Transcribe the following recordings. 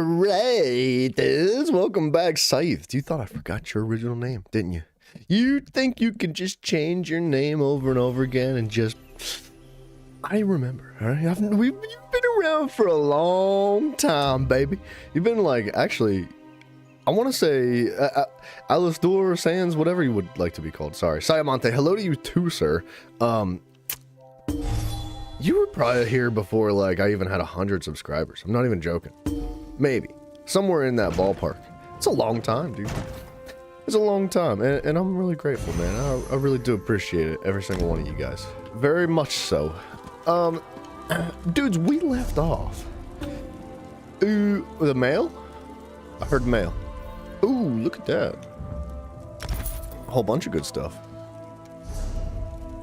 Alright, welcome back, Scythe. You thought I forgot your original name, didn't you? You think you could just change your name over and over again and just... I remember, alright? You've been around for a long time, baby. You've been like, actually, I want to say, Alistor, Sans, whatever you would like to be called. Sorry. Siamonte, hello to you too, sir. You were probably here before, like, I even had 100 subscribers. I'm not even joking. Maybe. Somewhere in that ballpark. It's a long time, dude. It's a long time, and I'm really grateful, man. I really do appreciate it, every single one of you guys. Very much so. Dudes, we left off. Ooh, the mail? I heard mail. Ooh, look at that. A whole bunch of good stuff.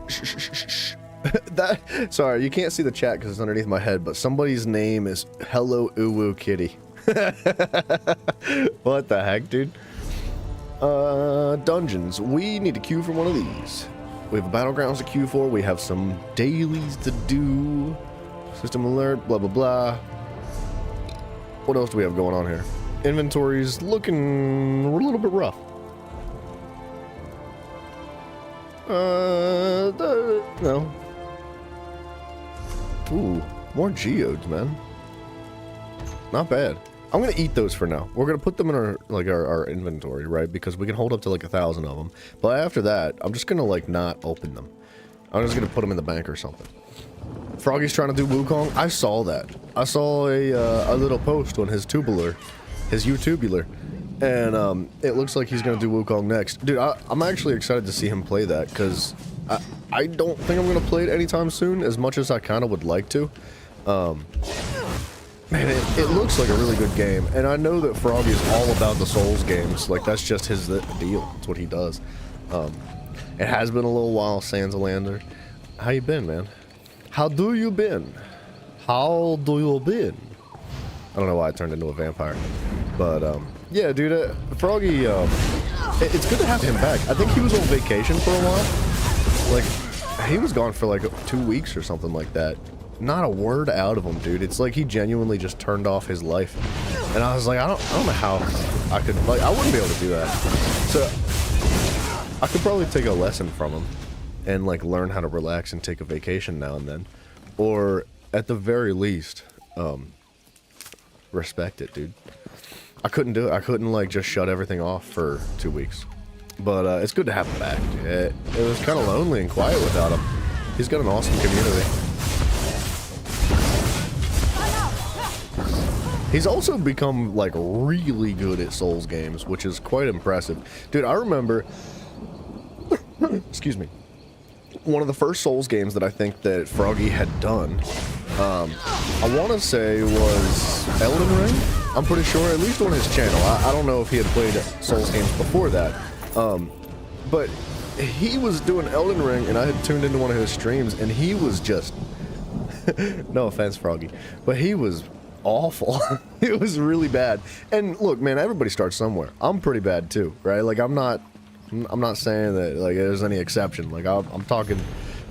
Shh. Sorry, you can't see the chat because it's underneath my head, but somebody's name is Hello Uwu Kitty. What the heck, dude? Dungeons. We need to queue for one of these. We have a Battlegrounds to queue for. We have some dailies to do. System alert, blah, blah, blah. What else do we have going on here? Inventory's looking a little bit rough. No. Ooh, more geodes, man. Not bad. I'm gonna eat those for now. We're gonna put them in our inventory, right? Because we can hold up to like 1,000 of them. But after that, I'm just gonna like not open them. I'm just gonna put them in the bank or something. Froggy's trying to do Wukong. I saw that. I saw a little post on his tubular, his YouTubular, and it looks like he's gonna do Wukong next. Dude, I'm actually excited to see him play that because I don't think I'm gonna play it anytime soon, as much as I kind of would like to. Man, it looks like a really good game, and I know that Froggy is all about the Souls games. Like, that's just his deal. That's what he does. It has been a little while, Sanzalander. How you been, man? How do you been? How do you been? I don't know why I turned into a vampire, but yeah, dude, Froggy, it's good to have him back. I think he was on vacation for a while. Like, he was gone for like 2 weeks or something like that. Not a word out of him, dude. It's like he genuinely just turned off his life. And I was like, I don't know how I could, like, I wouldn't be able to do that. So I could probably take a lesson from him and like learn how to relax and take a vacation now and then. Or at the very least, respect it, dude. I couldn't do it. I couldn't like just shut everything off for 2 weeks. But it's good to have him back, dude. It was kind of lonely and quiet without him. He's got an awesome community. He's also become, like, really good at Souls games, which is quite impressive. Dude, I remember... excuse me. One of the first Souls games that I think that Froggy had done, I want to say was Elden Ring? I'm pretty sure, at least on his channel. I don't know if he had played Souls games before that. But he was doing Elden Ring, and I had tuned into one of his streams, and he was just... no offense, Froggy. But he was... awful. It was really bad. And look, man, everybody starts somewhere. I'm pretty bad too, right? Like, I'm not saying that like there's any exception. Like, I'm talking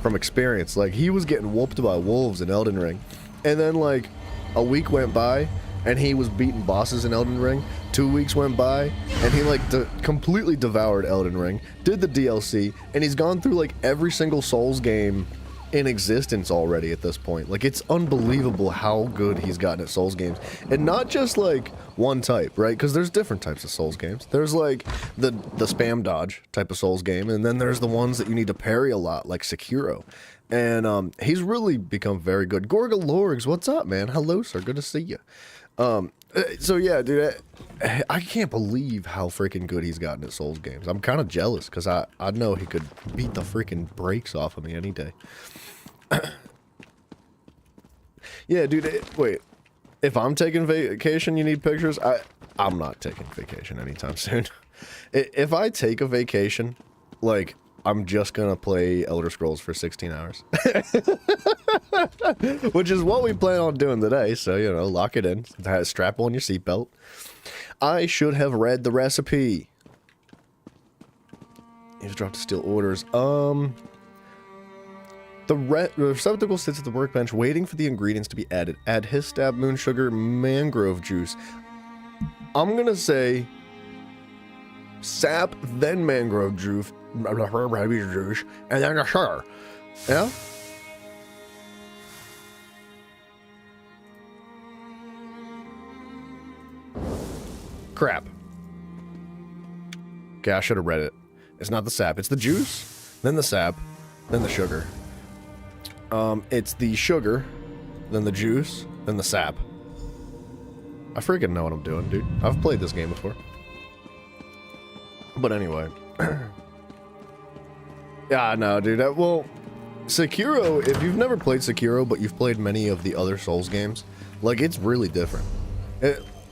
from experience. Like, he was getting whooped by wolves in Elden Ring, and then like a week went by and he was beating bosses in Elden Ring. 2 weeks went by and he like completely devoured Elden Ring, did the DLC, and he's gone through like every single Souls game in existence already at this point. Like, it's unbelievable how good he's gotten at Souls games. And not just like one type, right? Because there's different types of Souls games. There's like the spam dodge type of Souls game, and then there's the ones that you need to parry a lot, like Sekiro. And he's really become very good. Gorgalorgs, what's up, man? Hello, sir. Good to see you. So yeah, dude, I can't believe how freaking good he's gotten at Souls games. I'm kind of jealous because I know he could beat the freaking brakes off of me any day. Yeah, dude, wait. If I'm taking vacation, you need pictures? I'm not taking vacation anytime soon. If I take a vacation, like, I'm just gonna play Elder Scrolls for 16 hours. Which is what we plan on doing today, so, you know, lock it in. Strap on your seatbelt. I should have read the recipe. Eavesdrop to steal orders. The receptacle sits at the workbench waiting for the ingredients to be added. Add his stab, moon sugar, mangrove juice. I'm gonna say sap, then mangrove juice, and then a sugar. Yeah? Crap. Okay, I should have read it. It's not the sap, it's the juice, then the sap, then the sugar. It's the sugar, then the juice, then the sap. I freaking know what I'm doing, dude. I've played this game before. But anyway. Yeah, no, dude. Well, Sekiro, if you've never played Sekiro, but you've played many of the other Souls games, like, it's really different.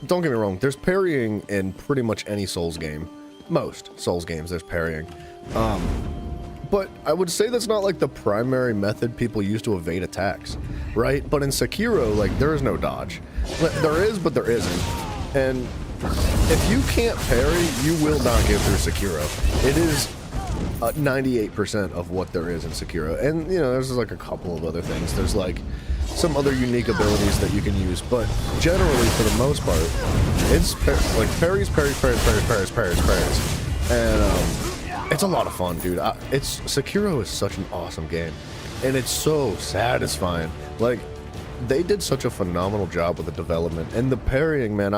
Don't get me wrong, there's parrying in pretty much any Souls game. Most Souls games, there's parrying. But I would say that's not like the primary method people use to evade attacks, right? But in Sekiro, like, there is no dodge. There is, but there isn't. And if you can't parry, you will not get through Sekiro. It is 98% of what there is in Sekiro. And, you know, there's like a couple of other things. There's like some other unique abilities that you can use, but generally, for the most part, it's like parries. And, it's a lot of fun, dude. Sekiro is such an awesome game, and it's so satisfying. Like, they did such a phenomenal job with the development and the parrying, man.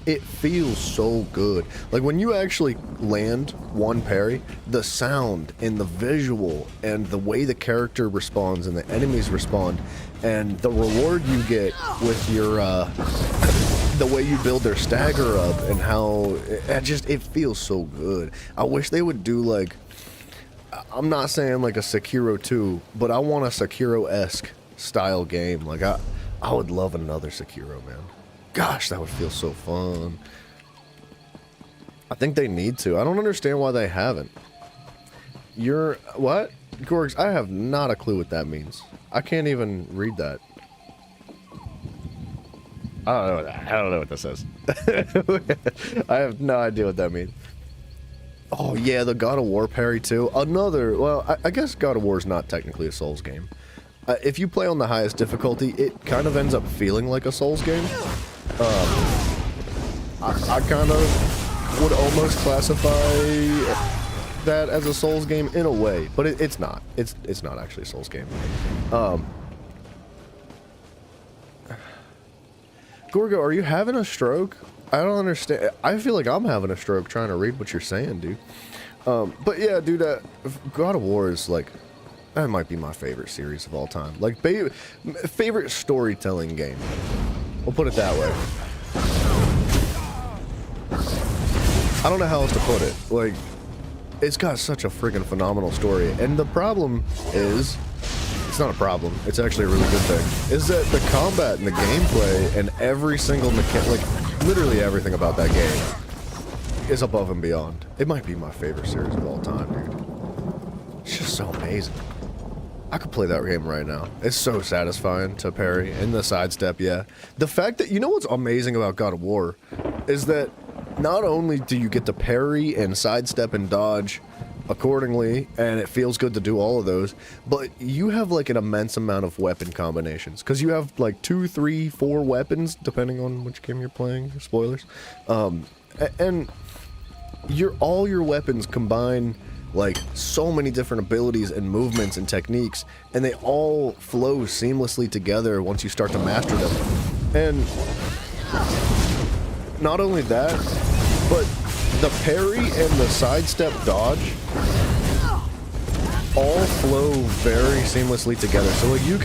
It feels so good. Like, when you actually land one parry, the sound and the visual and the way the character responds and the enemies respond and the reward you get with your the way you build their stagger up and how it feels so good. I wish they would do, like, I'm not saying like a Sekiro 2, but I want a Sekiro-esque style game. Like, I would love another Sekiro, man. Gosh, that would feel so fun. I think they need to. I don't understand why they haven't. What? Gorgs, I have not a clue what that means. I can't even read that. I don't know what this is. I have no idea what that means. Oh yeah, the God of War parry too. Well, I guess God of War is not technically a Souls game. If you play on the highest difficulty, it kind of ends up feeling like a Souls game. I kind of would almost classify that as a Souls game in a way, but it's not. It's not actually a Souls game. Gorgo, are you having a stroke? I don't understand. I feel like I'm having a stroke trying to read what you're saying, dude. But yeah, dude, God of War is like, that might be my favorite series of all time. Like, favorite storytelling game. We'll put it that way. I don't know how else to put it. Like, it's got such a freaking phenomenal story. And the problem is, it's not a problem, it's actually a really good thing, is that the combat and the gameplay and every single mechanic, like, literally everything about that game is above and beyond. It might be my favorite series of all time, dude. It's just so amazing. I could play that game right now. It's so satisfying to parry and the sidestep, yeah. The fact that, you know what's amazing about God of War is that not only do you get to parry and sidestep and dodge accordingly, and it feels good to do all of those, but you have like an immense amount of weapon combinations, because you have like 2, 3, 4 weapons depending on which game you're playing. Spoilers. And all your weapons combine like so many different abilities and movements and techniques, and they all flow seamlessly together once you start to master them. And not only that, but the parry and the sidestep dodge all flow very seamlessly together. So like you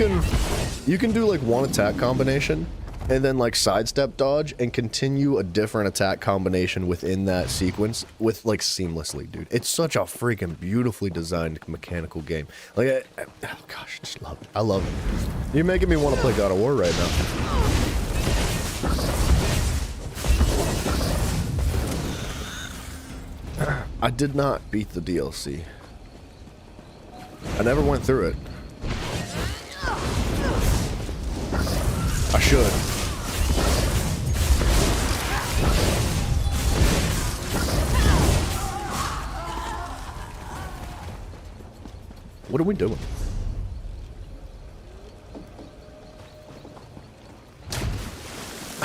can do like one attack combination and then like sidestep dodge and continue a different attack combination within that sequence with like seamlessly, dude. It's such a freaking beautifully designed mechanical game. Like, oh gosh, I just love it. I love it. You're making me want to play God of War right now. I did not beat the DLC. I never went through it. I should. What are we doing?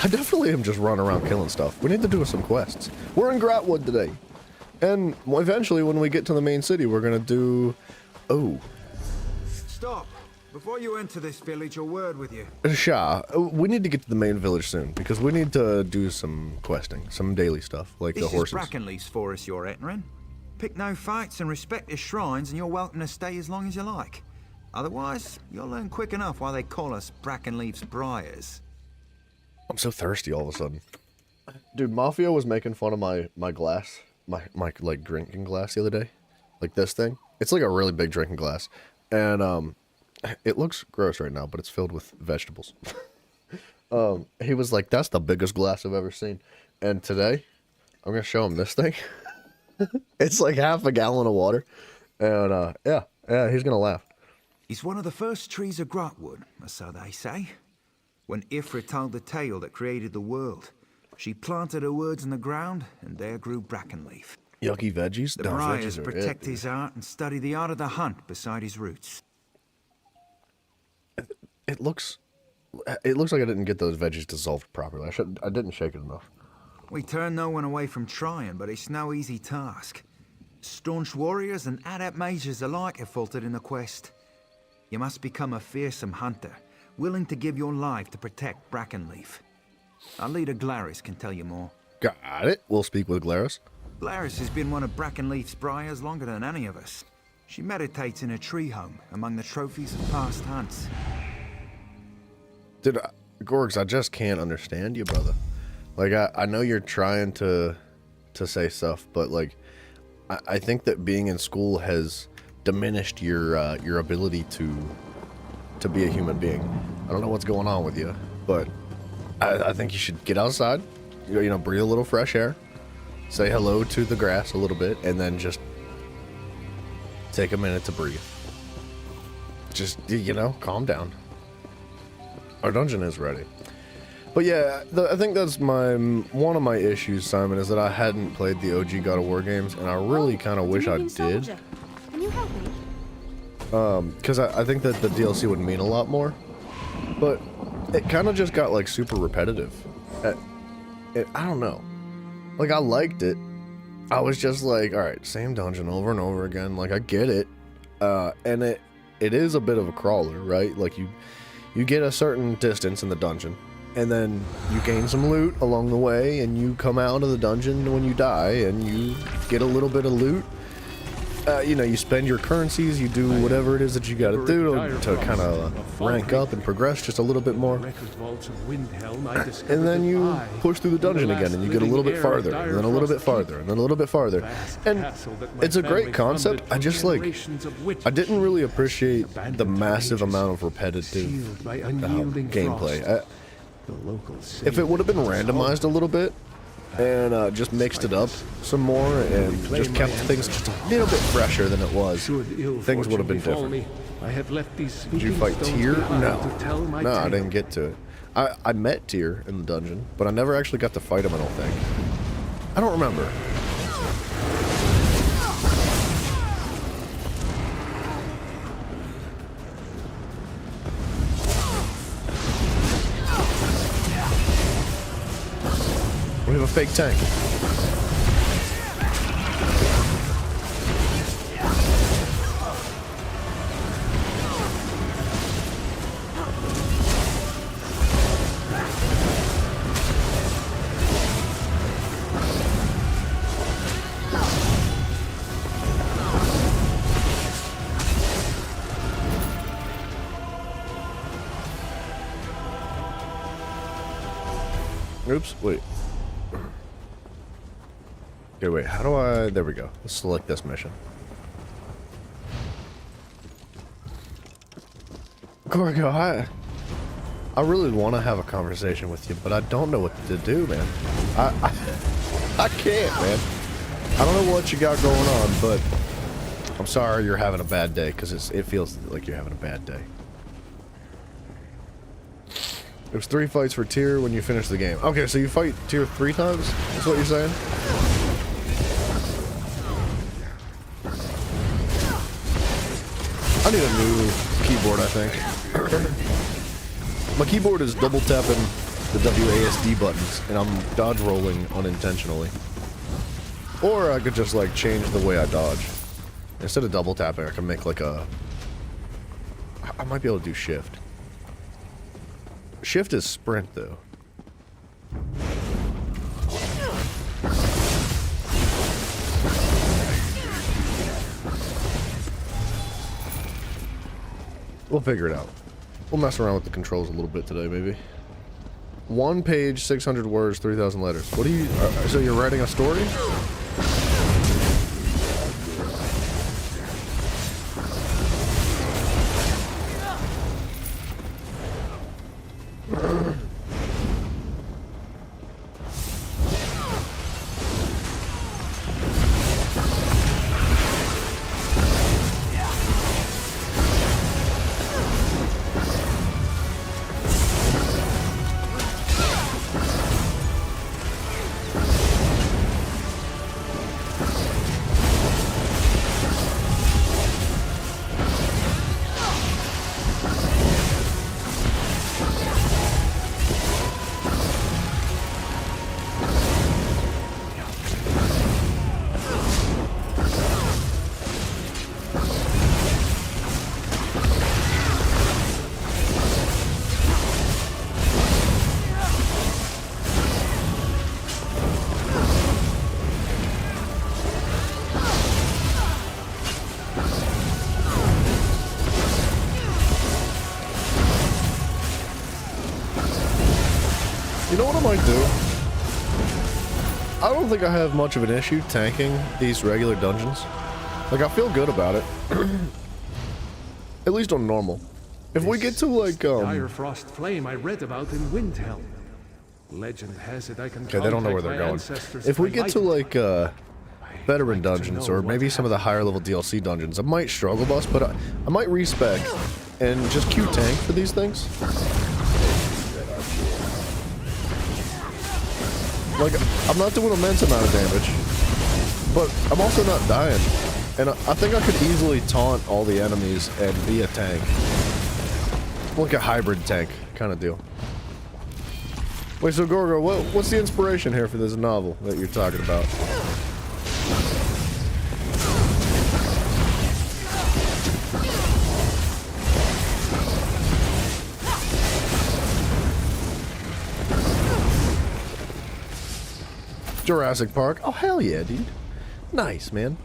I definitely am just running around killing stuff. We need to do some quests. We're in Grahtwood today. And eventually, when we get to the main city, we're going to do... Oh. Stop. Before you enter this village, a word with you. Shah, we need to get to the main village soon, because we need to do some questing, some daily stuff, like the horses. This is Brackenleaf's forest you're entering. Pick no fights and respect his shrines, and you're welcome to stay as long as you like. Otherwise, you'll learn quick enough why they call us Brackenleaf's Briars. I'm so thirsty all of a sudden. Dude, Mafia was making fun of my glass, my like drinking glass the other day. Like this thing. It's like a really big drinking glass. And it looks gross right now, but it's filled with vegetables. He was like, that's the biggest glass I've ever seen. And today, I'm going to show him this thing. It's like half a gallon of water. And yeah, he's going to laugh. He's one of the first trees of Grahtwood, or so they say. When Ifrit told the tale that created the world, she planted her words in the ground, and there grew Brackenleaf. Yucky veggies? The Briars protect his art and study the art of the hunt beside his roots. It looks like I didn't get those veggies dissolved properly. I didn't shake it enough. We turn no one away from trying, but it's no easy task. Staunch warriors and adept mages alike have faltered in the quest. You must become a fearsome hunter, willing to give your life to protect Brackenleaf. Our leader Glaris can tell you more. Got it. We'll speak with Glaris. Glaris has been one of Brackenleaf's Briars longer than any of us. She meditates in a tree home among the trophies of past hunts. Dude, Gorgs, I just can't understand you, brother. Like, I know you're trying to say stuff, but like, I think that being in school has diminished your ability to be a human being. I don't know what's going on with you, but I think you should get outside, you know, breathe a little fresh air, say hello to the grass a little bit, and then just take a minute to breathe. Just, you know, calm down. Our dungeon is ready. But yeah, I think that's one of my issues, Simon, is that I hadn't played the OG God of War games, and I really kind of wish I did. Can you help me? Because I think that the DLC would mean a lot more. But it kind of just got like super repetitive. I don't know. Like, I liked it. I was just like, alright, same dungeon over and over again. Like, I get it. And it is a bit of a crawler, right? Like, you get a certain distance in the dungeon, and then you gain some loot along the way, and you come out of the dungeon when you die, and you get a little bit of loot. You know, you spend your currencies, you do whatever it is that you gotta do to kind of rank up and progress just a little bit more. And then you push through the dungeon again, and you get a little bit farther, and then a little bit farther, and then a little bit farther. And it's a great concept. I just like, I didn't really appreciate the massive amount of repetitive gameplay. If it would have been randomized a little bit, and just mixed it up some more and just kept things just a little bit fresher than it was, things would have been different. Did you fight Tyr? No, I didn't get to it. I met Tyr in the dungeon, but I never actually got to fight him, I don't think. I don't remember. We have a fake tank. Oops, wait. Okay, wait, how do I... There we go. Let's select this mission. Gorgo, I really want to have a conversation with you, but I don't know what to do, man. I can't, man. I don't know what you got going on, but I'm sorry you're having a bad day, because it feels like you're having a bad day. There's 3 fights for Tyr when you finish the game. Okay, so you fight Tyr 3 times? That's what you're saying? I need a new keyboard, I think. My keyboard is double tapping the WASD buttons, and I'm dodge rolling unintentionally. Or I could just like change the way I dodge. Instead of double tapping, I can make like a... I might be able to do shift. Shift is sprint though. We'll figure it out. We'll mess around with the controls a little bit today, maybe. 1 page, 600 words, 3,000 letters. What are you... so you're writing a story? You know what I might do? I don't think I have much of an issue tanking these regular dungeons. Like, I feel good about it. At least on normal. If we get to, like, dire frost flame I read about in Windhelm. Legend has it I can okay, they don't know where they're going. If we get to, like, veteran dungeons, or maybe some of the higher level DLC dungeons, I might struggle bus, but I might respec and just queue tank for these things. Like, I'm not doing an immense amount of damage, but I'm also not dying. And I think I could easily taunt all the enemies and be a tank. Like a hybrid tank kind of deal. Wait, so Gorgo, what's the inspiration here for this novel that you're talking about? Jurassic Park. Oh, hell yeah, dude. Nice, man.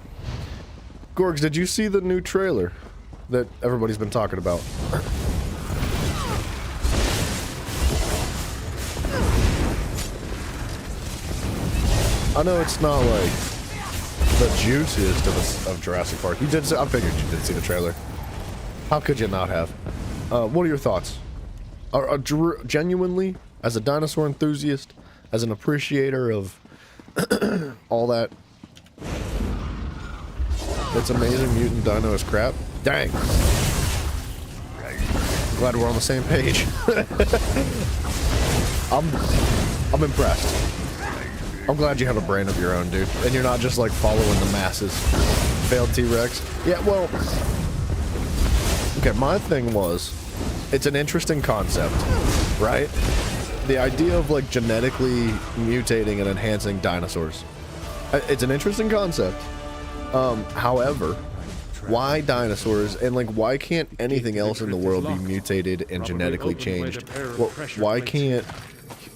Gorgs, did you see the new trailer that everybody's been talking about? I know it's not like the juiciest of Jurassic Park. You did. I figured you did see the trailer. How could you not have? What are your thoughts? Genuinely, as a dinosaur enthusiast, as an appreciator of all that. It's amazing. Mutant dino is crap. Dang. Glad we're on the same page. I'm impressed. I'm glad you have a brain of your own, dude, and you're not just like following the masses. Failed T-Rex. Yeah, well. Okay, my thing was, it's an interesting concept, right? The idea of like genetically mutating and enhancing dinosaurs. It's an interesting concept. However, why dinosaurs, and like why can't anything else in the world be mutated and genetically changed? Well, why can't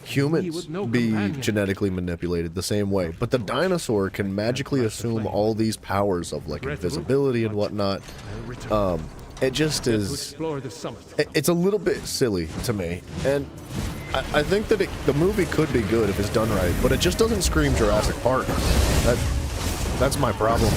humans be genetically manipulated the same way? But the dinosaur can magically assume all these powers of like invisibility and whatnot. It just is, it's a little bit silly to me, and I think that the movie could be good if it's done right, but it just doesn't scream Jurassic Park. That's my problem.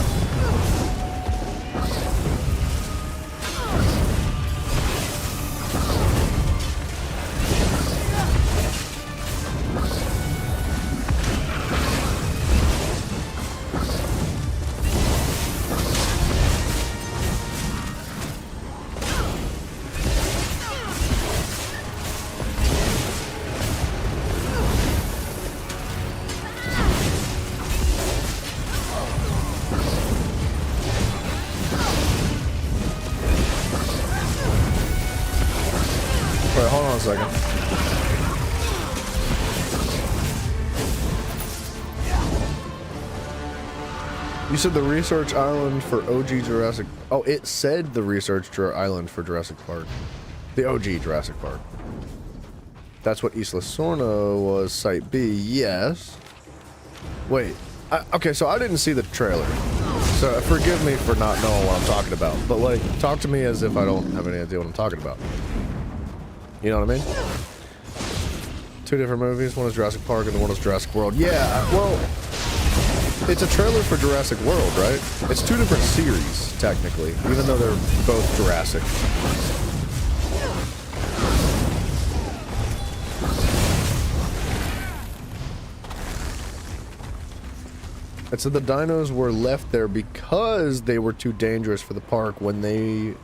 Second. You said the research island for OG Jurassic. Oh, it said the research island for Jurassic Park. The OG Jurassic Park. That's what Isla Sorna was, Site B. Yes. Wait. Okay, so I didn't see the trailer. So forgive me for not knowing what I'm talking about. But, like, talk to me as if I don't have any idea what I'm talking about. You know what I mean? Two different movies. One is Jurassic Park and the one is Jurassic World. Yeah, well, it's a trailer for Jurassic World, right? It's two different series, technically, even though they're both Jurassic. And so the dinos were left there because they were too dangerous for the park when they...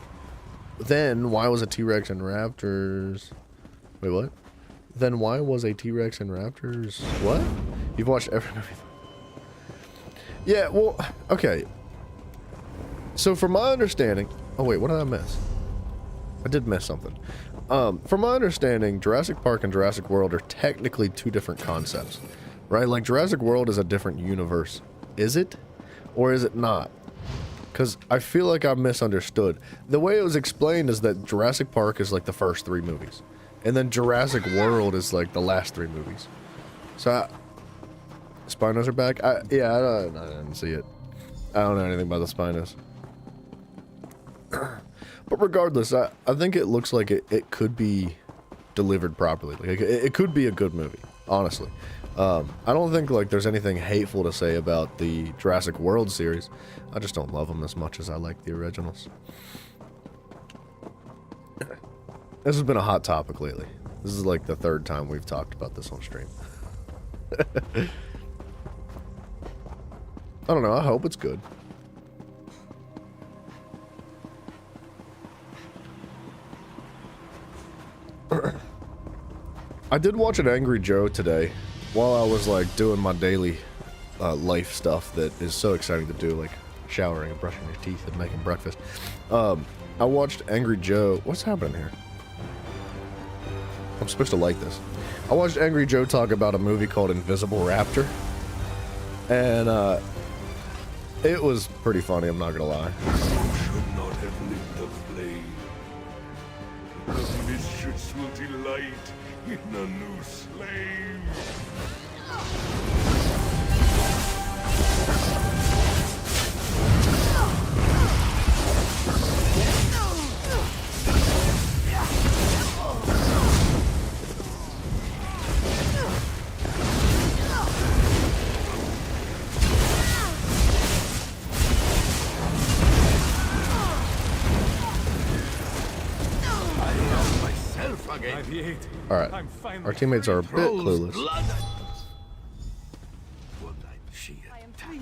Then, why was a T-Rex and Raptors... Wait, what? Then why was a T-Rex and Raptors... What? You've watched every movie. Yeah, well, okay. So from my understanding... Oh, wait, what did I miss? I did miss something. From my understanding, Jurassic Park and Jurassic World are technically two different concepts. Right? Like, Jurassic World is a different universe. Is it? Or is it not? Because I feel like I misunderstood. The way it was explained is that Jurassic Park is like the first three movies. And then Jurassic World is like the last three movies. So, Spinos are back? Yeah, I didn't see it. I don't know anything about the Spinos. But regardless, I think it looks like it could be delivered properly. Like, it could be a good movie, honestly. I don't think like there's anything hateful to say about the Jurassic World series. I just don't love them as much as I like the originals. This has been a hot topic lately. This is like the third time we've talked about this on stream. I don't know, I hope it's good. I did watch an Angry Joe today. While I was like doing my daily life stuff that is so exciting to do, like showering and brushing your teeth and making breakfast, I watched Angry Joe. What's happening here? I'm supposed to like this. I watched Angry Joe talk about a movie called Invisible Raptor, and it was pretty funny, I'm not gonna lie. You should not have lit the flame, because this should will delight in a new slave. Alright, our teammates are a bit clueless. I am free.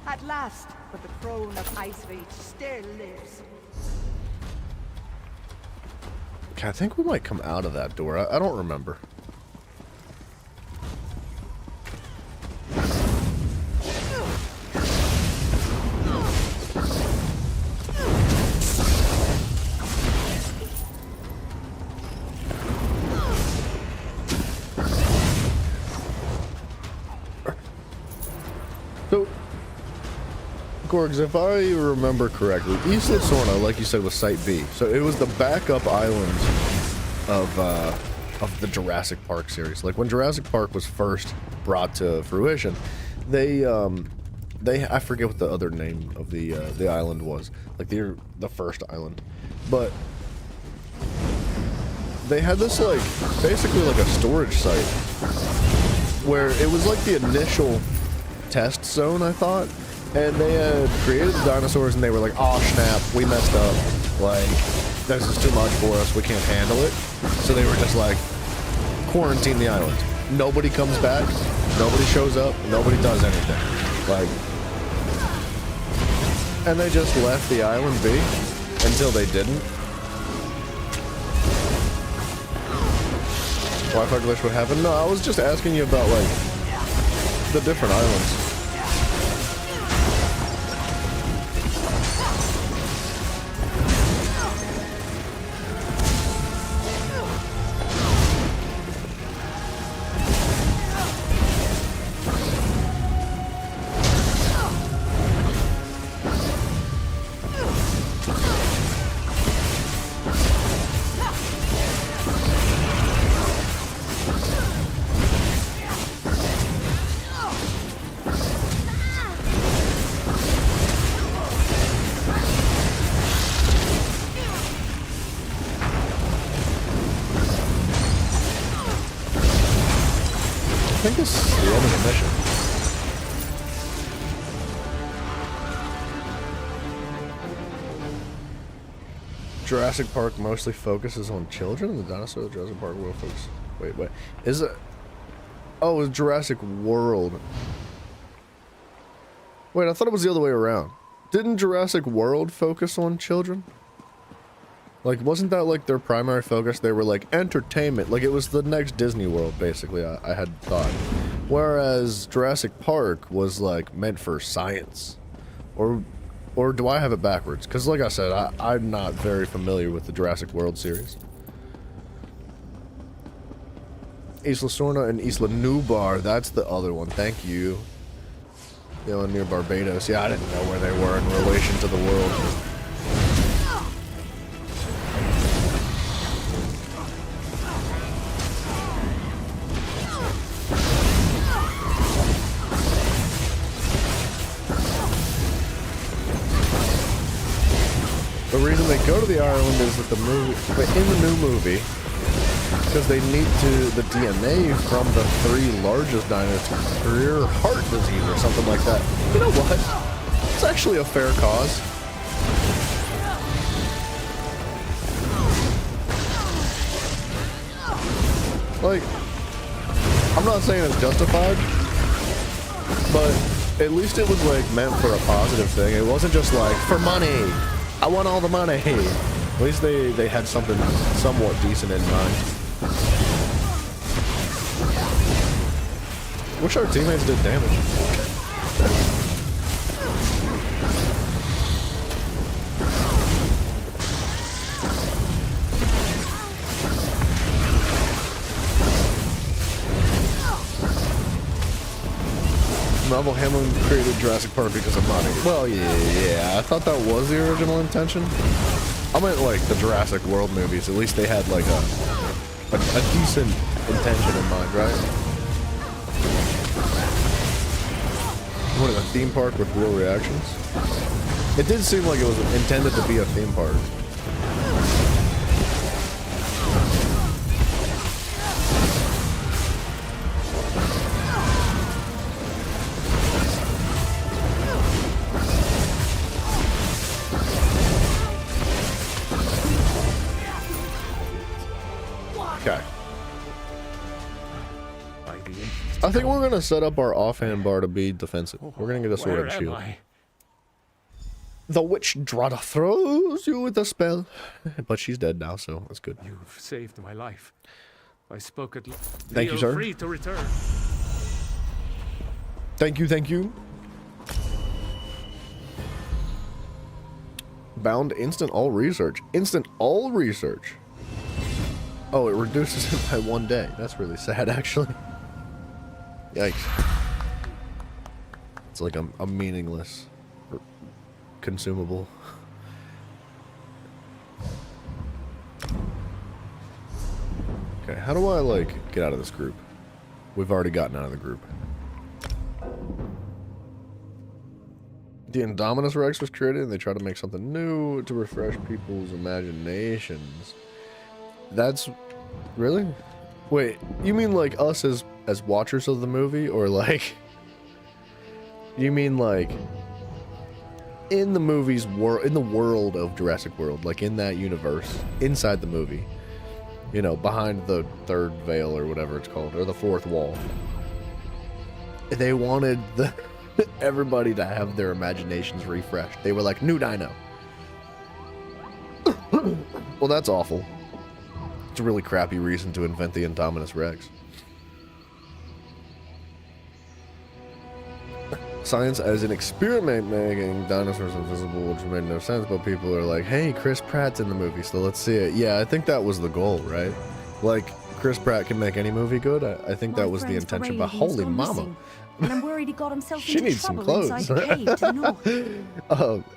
At last, but the throne of Ice Reach still lives. Okay, I think we might come out of that door. I don't remember. So, Gorgs, if I remember correctly, Isla Sorna, like you said, was Site B. So it was the backup island of the Jurassic Park series. Like when Jurassic Park was first brought to fruition, they I forget what the other name of the island was, like the first island, but they had this like basically like a storage site where it was like the initial test zone, I thought, and they had created the dinosaurs and they were like, oh snap, we messed up, like this is too much for us, we can't handle it. So they were just like, quarantine the island, nobody comes back, nobody shows up, nobody does anything, like, and they just left the island be until they didn't. Wi-Fi glitch, what happened? No, I was just asking you about like the different islands. think this is the end of the mission. Jurassic Park mostly focuses on children, and the dinosaur Jurassic Park will focus. Wait. Is it? Oh, it's Jurassic World. Wait, I thought it was the other way around. Didn't Jurassic World focus on children? Like, wasn't that like their primary focus? They were like entertainment. Like, it was the next Disney World, basically, I had thought. Whereas Jurassic Park was like meant for science. Or do I have it backwards? Because like I said, I'm not very familiar with the Jurassic World series. Isla Sorna and Isla Nublar, that's the other one. Thank you. The one near Barbados. Yeah, I didn't know where they were in relation to the world. The reason they go to the island is that the movie, in the new movie, because they need the DNA from the 3 largest dinosaurs cure heart disease or something like that. You know what? It's actually a fair cause. Like, I'm not saying it's justified, but at least it was like meant for a positive thing. It wasn't just like, for money. I want all the money. At least they had something somewhat decent in mind. Wish our teammates did damage. Marvel Hamlin created Jurassic Park because of money. Well, yeah, I thought that was the original intention. I meant like the Jurassic World movies. At least they had like a decent intention in mind, right? What, a theme park with real reactions? It did seem like it was intended to be a theme park. Okay. I think we're gonna set up our offhand bar to be defensive. We're gonna get a sword and shield. The witch Drada throws you with a spell, but she's dead now, so that's good. You've saved my life. I spoke at Thank you, sir. Free to return. Thank you, thank you. Bound instant all research. Instant all research. Oh, it reduces it by 1 day. That's really sad, actually. Yikes. It's like a meaningless consumable. Okay, how do I, like, get out of this group? We've already gotten out of the group. The Indominus Rex was created, and they try to make something new to refresh people's imaginations. That's... really? Wait, you mean like us as watchers of the movie, or like... you mean like... in the movie's world, in the world of Jurassic World, like in that universe, inside the movie, you know, behind the 3rd veil or whatever it's called, or the 4th wall. They wanted everybody to have their imaginations refreshed. They were like, new dino. Well, that's awful. It's a really crappy reason to invent the Indominus Rex. Science as an experiment making dinosaurs invisible, which made no sense, but people are like, hey, Chris Pratt's in the movie, so let's see it. Yeah, I think that was the goal, right? Like, Chris Pratt can make any movie good. I think that was the intention, but holy mama. And I'm worried he got himself She into needs some trouble clothes. inside the cave to the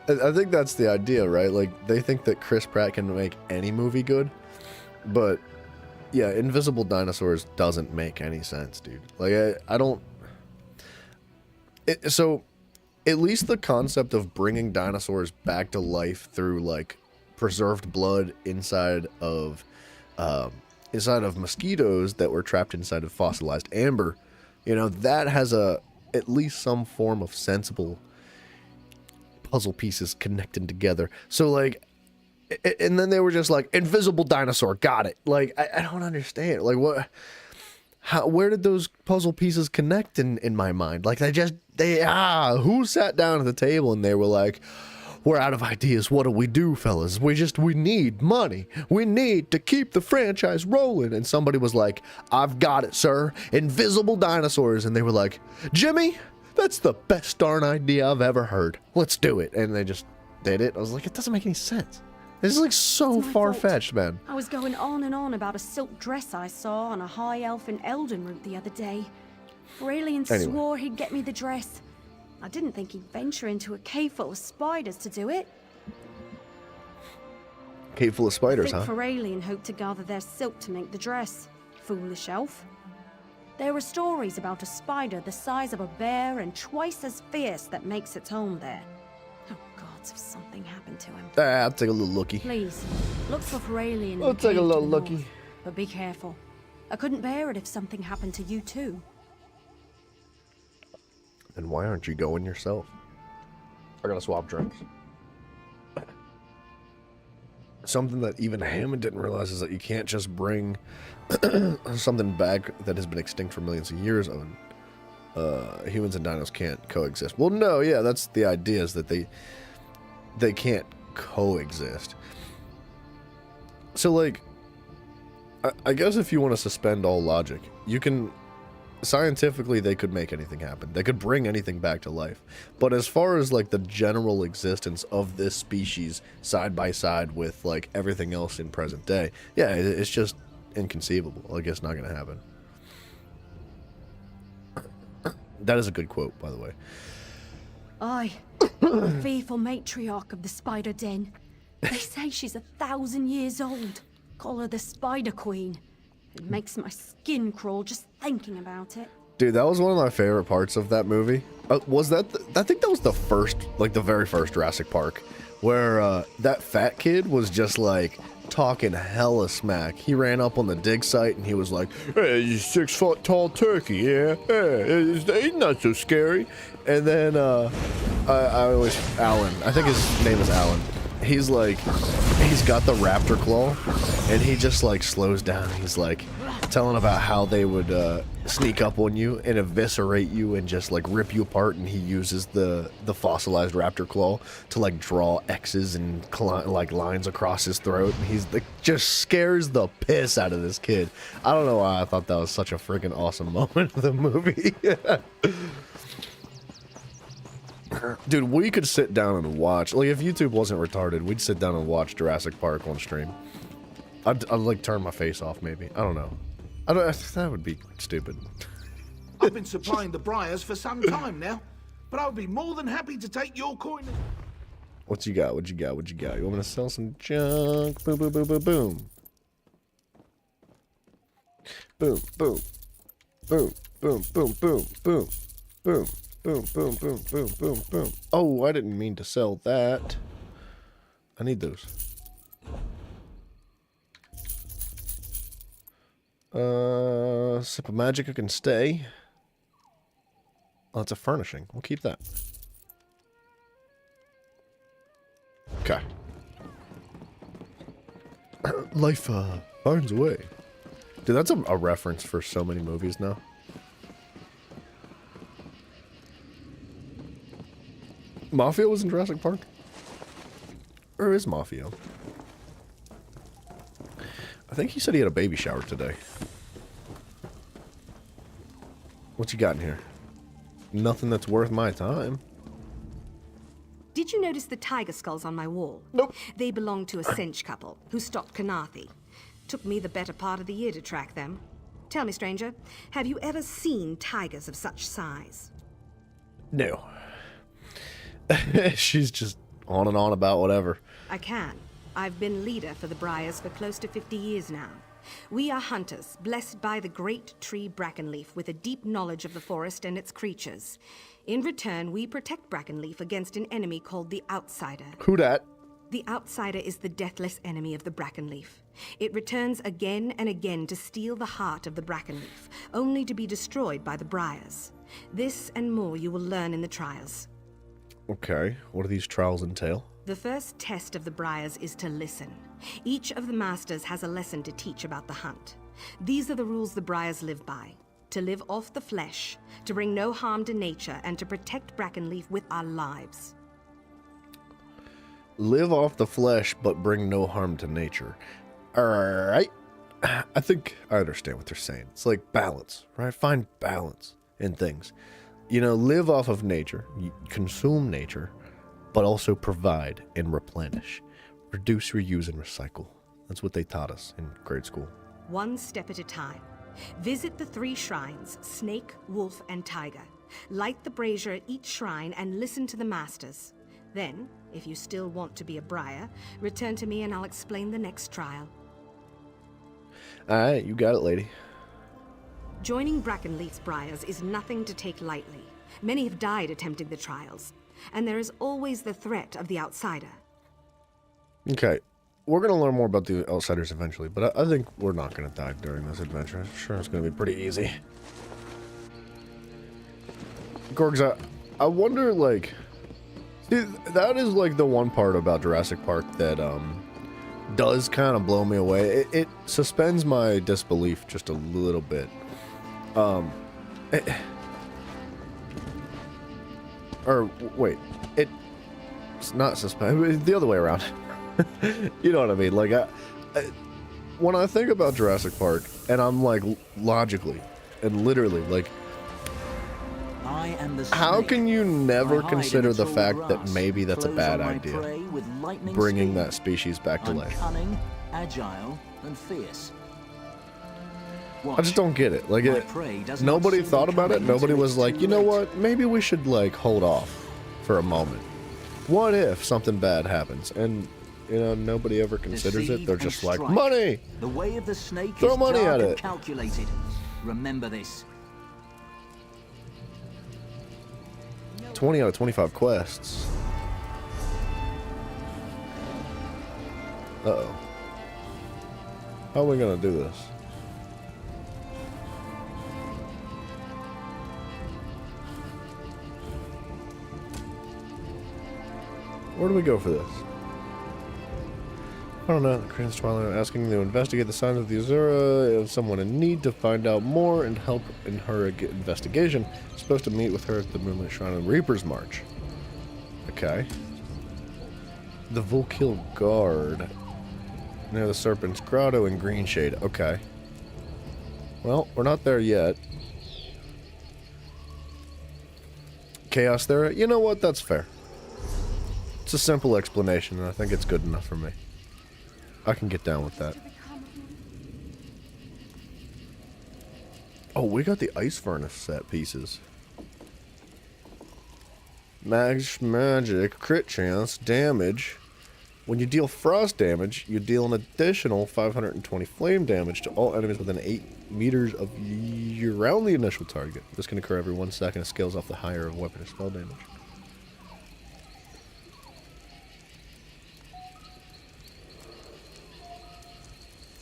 north. I think that's the idea, right? Like, they think that Chris Pratt can make any movie good, but yeah, invisible dinosaurs doesn't make any sense, dude. Like, I don't... so, at least the concept of bringing dinosaurs back to life through, like, preserved blood inside of mosquitoes that were trapped inside of fossilized amber You know, that has at least some form of sensible puzzle pieces connecting together. So like, and then they were just like, invisible dinosaur, got it. Like, I don't understand. Like, what? Where did those puzzle pieces connect in my mind? Like, who sat down at the table and they were like, we're out of ideas. What do we do, fellas? We need money. We need to keep the franchise rolling. And somebody was like, I've got it, sir. Invisible dinosaurs. And they were like, Jimmy, that's the best darn idea I've ever heard. Let's do it. And they just did it. I was like, it doesn't make any sense. This is like so far-fetched, man. I was going on and on about a silk dress I saw on a high elf in Elden route the other day. Aurelian swore he'd get me the dress. I didn't think he'd venture into a cave full of spiders to do it. Cave full of spiders, I huh? think Aurelian hoped to gather their silk to make the dress. Foolish elf. There were stories about a spider the size of a bear and twice as fierce that makes its home there. Oh gods, if something happened to him. I'll take a little looky. Please, look for Aurelian. I'll take a little looky. But be careful. I couldn't bear it if something happened to you too. And why aren't you going yourself? I gotta swap drinks. Something that even Hammond didn't realize is that you can't just bring something back that has been extinct for millions of years. Humans and dinos can't coexist. Well, no, yeah, that's the idea, is that they can't coexist. So, like, I guess if you want to suspend all logic, you can... Scientifically, they could make anything happen. They could bring anything back to life. But as far as, like, the general existence of this species side by side with, like, everything else in present day, yeah, it's just inconceivable. Like, it's not going to happen. That is a good quote, by the way. Aye, the fearful matriarch of the spider den. They say she's 1,000 years old. Call her the Spider Queen. It makes my skin crawl just thinking about it. Dude, that was one of my favorite parts of that movie. Was that... I think that was the first, like, the very first Jurassic Park, where that fat kid was just, like, talking hella smack. He ran up on the dig site and he was like, hey, you 6 foot tall turkey, yeah? Hey, he's not so scary. And then, Alan, I think his name is Alan. He's like, he's got the raptor claw, and he just like slows down. He's like telling about how they would sneak up on you and eviscerate you and just like rip you apart. And he uses the fossilized raptor claw to like draw X's and like lines across his throat. And he's like just scares the piss out of this kid. I don't know why I thought that was such a freaking awesome moment of the movie. Dude, we could sit down and watch. Like, if YouTube wasn't retarded, we'd sit down and watch Jurassic Park on stream. I'd like turn my face off, maybe. I don't know. That would be stupid. I've been supplying the Briars for some time now, but I would be more than happy to take your coin. What you got? What you got? What you got? You want me to sell some junk? Boom, boom, boom, boom, boom. Boom, boom. Boom, boom, boom, boom, boom, boom. Boom, boom, boom, boom, boom, boom. Oh, I didn't mean to sell that. I need those. Sip of magic can stay. Oh, it's a furnishing. We'll keep that. Okay. Life, finds a way. Dude, that's a reference for so many movies now. Mafia was in Jurassic Park? Or is Mafia? I think he said he had a baby shower today. What you got in here? Nothing that's worth my time. Did you notice the tiger skulls on my wall? Nope. They belong to a cinch couple who stopped Carnarthi. Took me the better part of the year to track them. Tell me, stranger, have you ever seen tigers of such size? No. She's just on and on about whatever. I can. I've been leader for the Briars for close to 50 years now. We are hunters, blessed by the great tree Brackenleaf with a deep knowledge of the forest and its creatures. In return, we protect Brackenleaf against an enemy called the Outsider. Who dat? The outsider is the deathless enemy of the Brackenleaf. It returns again and again to steal the heart of the Brackenleaf, only to be destroyed by the Briars. This and more you will learn in the trials. Okay, what do these trials entail? The first test of the Briars is to listen. Each of the masters has a lesson to teach about the hunt. These are the rules the Briars live by. To live off the flesh, to bring no harm to nature, and to protect Brackenleaf with our lives. Live off the flesh, but bring no harm to nature. Alright. I think I understand what they're saying. It's like balance, right? Find balance in things. You know, live off of nature, consume nature, but also provide and replenish. Reduce, reuse, and recycle. That's what they taught us in grade school. One step at a time. Visit the 3 shrines, Snake, Wolf, and Tiger. Light the brazier at each shrine and listen to the masters. Then, if you still want to be a Briar, return to me and I'll explain the next trial. Alright, you got it, lady. Joining Brackenleaf's Briars is nothing to take lightly. Many have died attempting the trials, and there is always the threat of the outsider. Okay, we're going to learn more about the outsiders eventually, but I think we're not going to die during this adventure. I'm sure it's going to be pretty easy. Gorgs, I wonder, like... See, that is, like, the one part about Jurassic Park that, does kind of blow me away. It suspends my disbelief just a little bit. It's not suspend, the other way around. You know what I mean? Like, when I think about Jurassic Park, and I'm like, logically and literally, like, how can you never consider the fact that maybe that's a bad idea? Bringing that species back to life. Cunning, agile, and fierce. I just don't get it. Like, nobody thought about it. Nobody was like, you know what? Maybe we should, like, hold off for a moment. What if something bad happens? And, you know, nobody ever considers it. They're just like, money! The way of the snake Throw is money at it. Calculated. Remember this. 20 out of 25 quests. Uh-oh. How are we gonna do this? Where do we go for this? I don't know. The Korean Twilight asking to investigate the signs of the Azura of someone in need to find out more and help in her investigation. Supposed to meet with her at the Moonlit Shrine of Reaper's March. Okay. The Volkill Guard. Near the Serpent's Grotto in Greenshade. Okay. Well, we're not there yet. Chaos there. You know what? That's fair. It's a simple explanation, and I think it's good enough for me. I can get down with that. Oh, we got the Ice Furnace set pieces. Magic, crit chance, damage. When you deal frost damage, you deal an additional 520 flame damage to all enemies within 8 meters of you around the initial target. This can occur every 1 second. It scales off the higher of weapon or spell damage.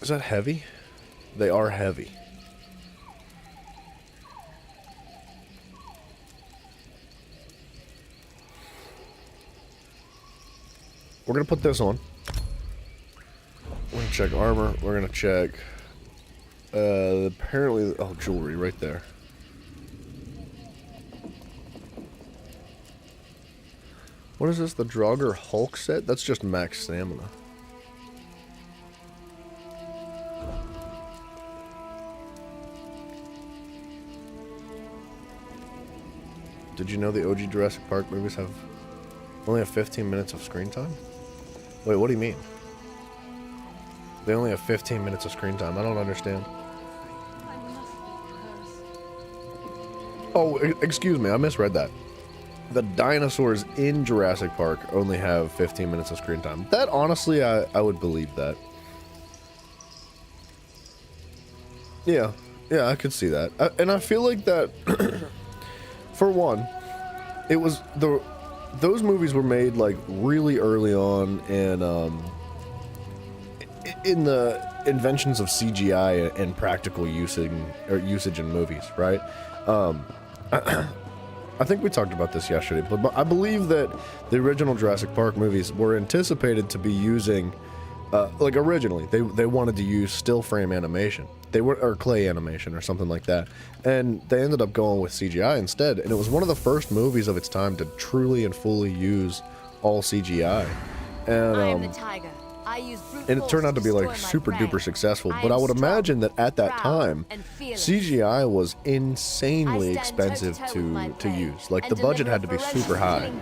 Is that heavy? They are heavy. We're going to put this on. We're going to check armor. We're going to check... apparently... Oh, jewelry right there. What is this? The Draugr Hulk set? That's just max stamina. Did you know the OG Jurassic Park movies only have 15 minutes of screen time? Wait, what do you mean? They only have 15 minutes of screen time. I don't understand. Oh, excuse me. I misread that. The dinosaurs in Jurassic Park only have 15 minutes of screen time. That, honestly, I would believe that. Yeah, I could see that. And I feel like that... For one, it was those movies were made like really early on in the inventions of CGI and practical usage in movies, right? I think we talked about this yesterday, but I believe that the original Jurassic Park movies were anticipated to be using, like originally, they wanted to use still frame animation. Or clay animation or something like that. And they ended up going with CGI instead. And it was one of the first movies of its time to truly and fully use all CGI. And, I am the tiger. I use brute and it turned out to be like super duper successful. But I would imagine that at that time, CGI was insanely expensive to use. Like the budget had to be super high.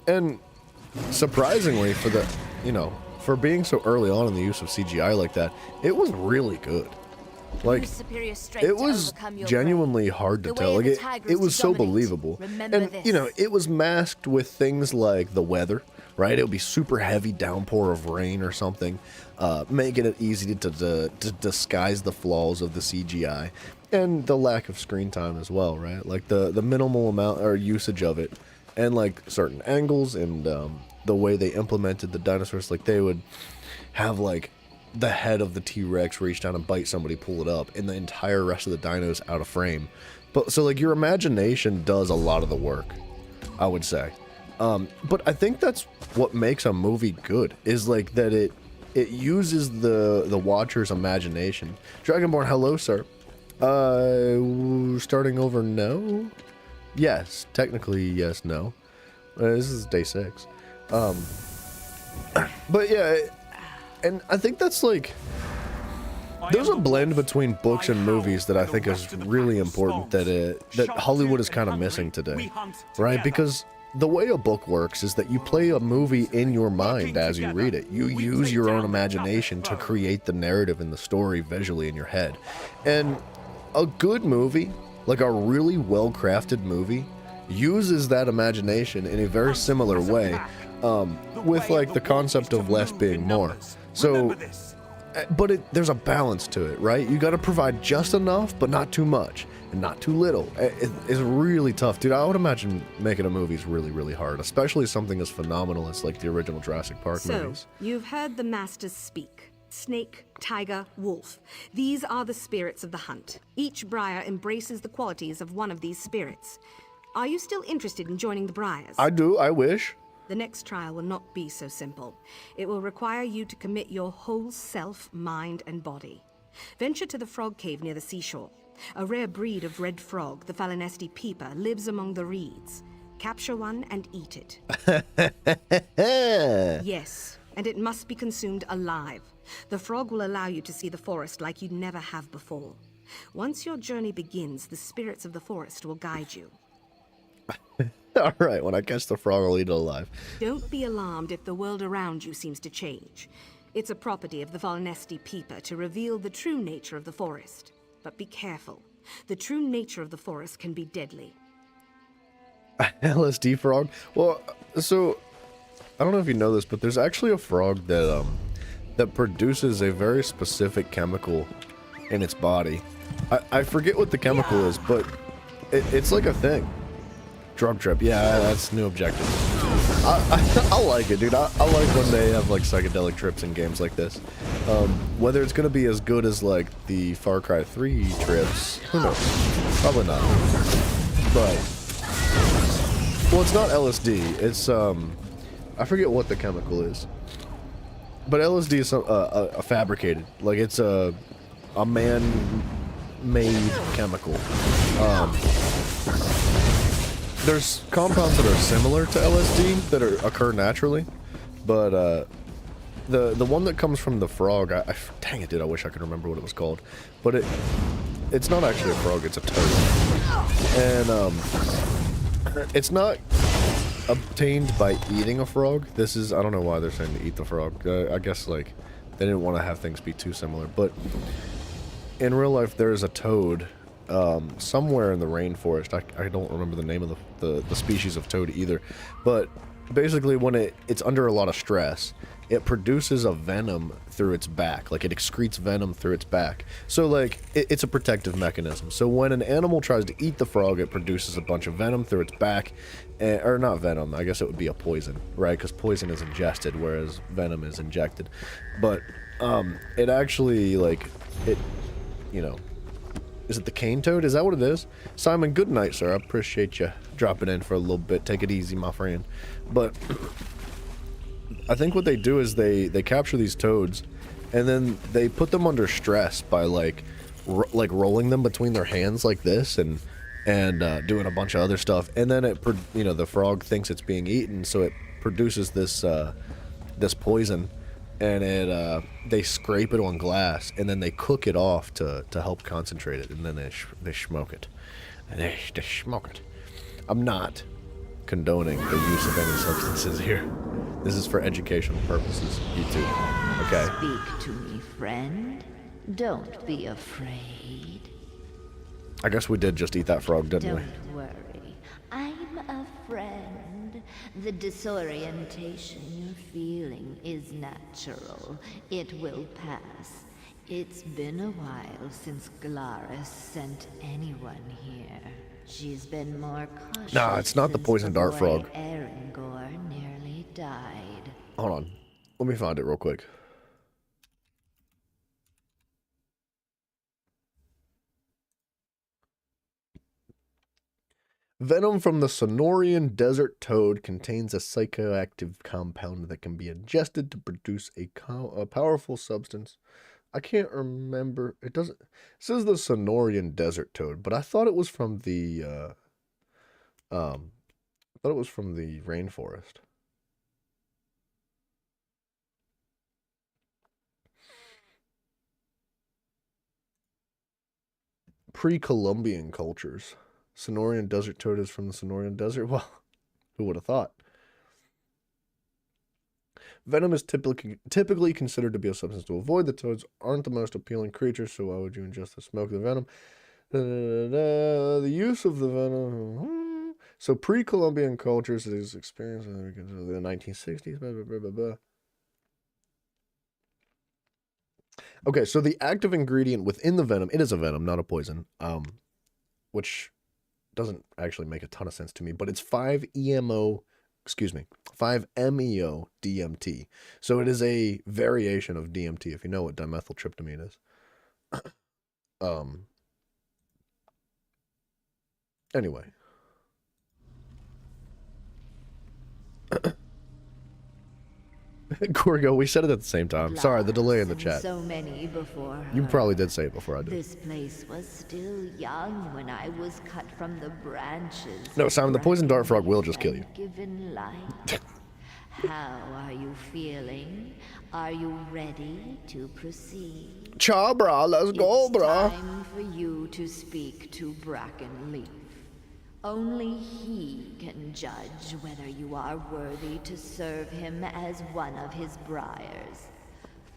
And surprisingly for the, for being so early on in the use of CGI like that, it was really good. Like, it was genuinely hard to tell. Like, it was so believable. And, it was masked with things like the weather, right? It would be super heavy downpour of rain or something, making it easy to disguise the flaws of the CGI. And the lack of screen time as well, right? Like, the minimal amount or usage of it. And, like, certain angles and, the way they implemented the dinosaurs, like they would have like the head of the T-Rex reach down and bite somebody, pull it up, and the entire rest of the dinos out of frame. But so like your imagination does a lot of the work, I would say. But I think that's what makes a movie good, is like that it uses the watcher's imagination. Dragonborn, hello, sir. Starting over, no? Yes, technically yes, no. This is day 6. But yeah, and I think that's like, there's a blend between books and movies that I think is really important that Hollywood is kind of missing today, right? Because the way a book works is that you play a movie in your mind as you read it. You use your own imagination to create the narrative and the story visually in your head. And a good movie, like a really well-crafted movie, uses that imagination in a very similar way, with like the concept of less being more. So, but there's a balance to it, right? You got to provide just enough, but not too much, and not too little. It's really tough, dude. I would imagine making a movie is really, really hard, especially something as phenomenal as like the original Jurassic Park movies. So, you've heard the masters speak. Snake, tiger, wolf. These are the spirits of the hunt. Each Briar embraces the qualities of one of these spirits. Are you still interested in joining the Briars? I do, I wish. The next trial will not be so simple. It will require you to commit your whole self, mind, and body. Venture to the frog cave near the seashore. A rare breed of red frog, the Falinesti peeper, lives among the reeds. Capture one and eat it. Yes, and it must be consumed alive. The frog will allow you to see the forest like you never have before. Once your journey begins, the spirits of the forest will guide you. Alright, when I catch the frog, I'll eat it alive. Don't be alarmed if the world around you seems to change. It's a property of the Falinesti peeper to reveal the true nature of the forest. But be careful. The true nature of the forest can be deadly. LSD frog? Well, so, I don't know if you know this, but there's actually a frog that, that produces a very specific chemical in its body. I forget what the chemical is, but it's like a thing. Drug trip, yeah, that's new objective. I like it, dude. I like when they have like psychedelic trips in games like this. Whether it's gonna be as good as like the Far Cry 3 trips, who knows? Probably not. But, well, it's not LSD. It's I forget what the chemical is. But LSD is a fabricated, like it's a man-made chemical. There's compounds that are similar to LSD that occur naturally, but the one that comes from the frog, dang it, dude, I wish I could remember what it was called, but it's not actually a frog, it's a toad, and it's not obtained by eating a frog. This is, I don't know why they're saying to eat the frog. I guess like they didn't want to have things be too similar, but in real life there is a toad somewhere in the rainforest. I don't remember the name of the species of toad either, but basically when it's under a lot of stress, it produces a venom through its back. Like, it excretes venom through its back. So, like, it's a protective mechanism. So when an animal tries to eat the frog, it produces a bunch of venom through its back. Or not venom, I guess it would be a poison, right? Because poison is ingested, whereas venom is injected. But it actually, like, it, you know, is it the cane toad? Is that what it is? Simon, good night, sir. I appreciate you dropping in for a little bit. Take it easy, my friend. But I think what they do is they capture these toads, and then they put them under stress by like rolling them between their hands like this, and doing a bunch of other stuff. And then you know, the frog thinks it's being eaten, so it produces this this poison, and they scrape it on glass, and then they cook it off to help concentrate it, and then they smoke it. And they smoke it. I'm not condoning the use of any substances here. This is for educational purposes, YouTube. Okay? Speak to me, friend. Don't be afraid. I guess we did just eat that frog, didn't we? Don't worry. I'm a friend. The disorientation you're feeling is natural. It will pass. It's been a while since Glaris sent anyone here. She's been more cautious. Nah, it's not the poison dart frog. Erengor nearly died. Hold on. Let me find it real quick. Venom from the Sonorian desert toad contains a psychoactive compound that can be ingested to produce a powerful substance. I can't remember. It doesn't. It says the Sonorian desert toad, but I thought it was from the. I thought it was from the rainforest. Pre-Columbian cultures. Sonorian desert toad is from the Sonorian desert. Well, who would have thought? Venom is typically considered to be a substance to avoid. The toads aren't the most appealing creatures, so why would you ingest the smoke of the venom? The use of the venom. So pre-Columbian cultures is experienced in the 1960s. Blah, blah, blah, blah, blah. Okay, so the active ingredient within the venom, it is a venom, not a poison, which doesn't actually make a ton of sense to me, but it's 5-MeO DMT. So it is a variation of DMT, if you know what dimethyltryptamine is. Anyway. Gorgo, we said it at the same time. Sorry, the delay in the chat. So many before her. You probably did say it before I did. This place was still young when I was cut from the branches. No, Simon, the poison dart frog will just kill you. Given light. How are you feeling? Are you ready to proceed? Cha, brah, let's go, brah. It's time for you to speak to Brackenleaf. Only he can judge whether you are worthy to serve him as one of his Briars.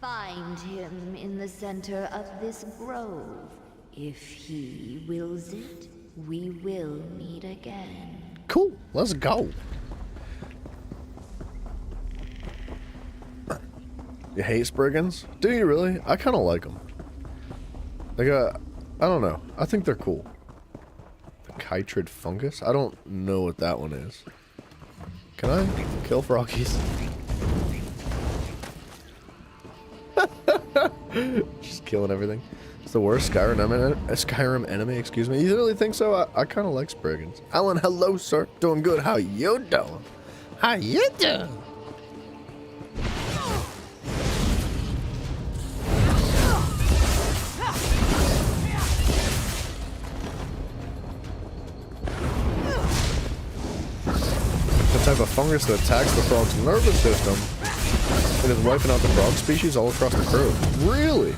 Find him in the center of this grove. If he wills it, we will meet again. Cool, let's go. You hate Spriggans? Do you really? I kind of like them. Like, I don't know. I think they're cool. Chytrid fungus? I don't know what that one is. Can I kill froggies? Just killing everything. It's the worst Skyrim enemy, excuse me. You really think so? I kind of like Spriggans. Alan, hello, sir. Doing good. How you doing? How you doing? Type of fungus that attacks the frog's nervous system and is wiping out the frog species all across the crew. Really?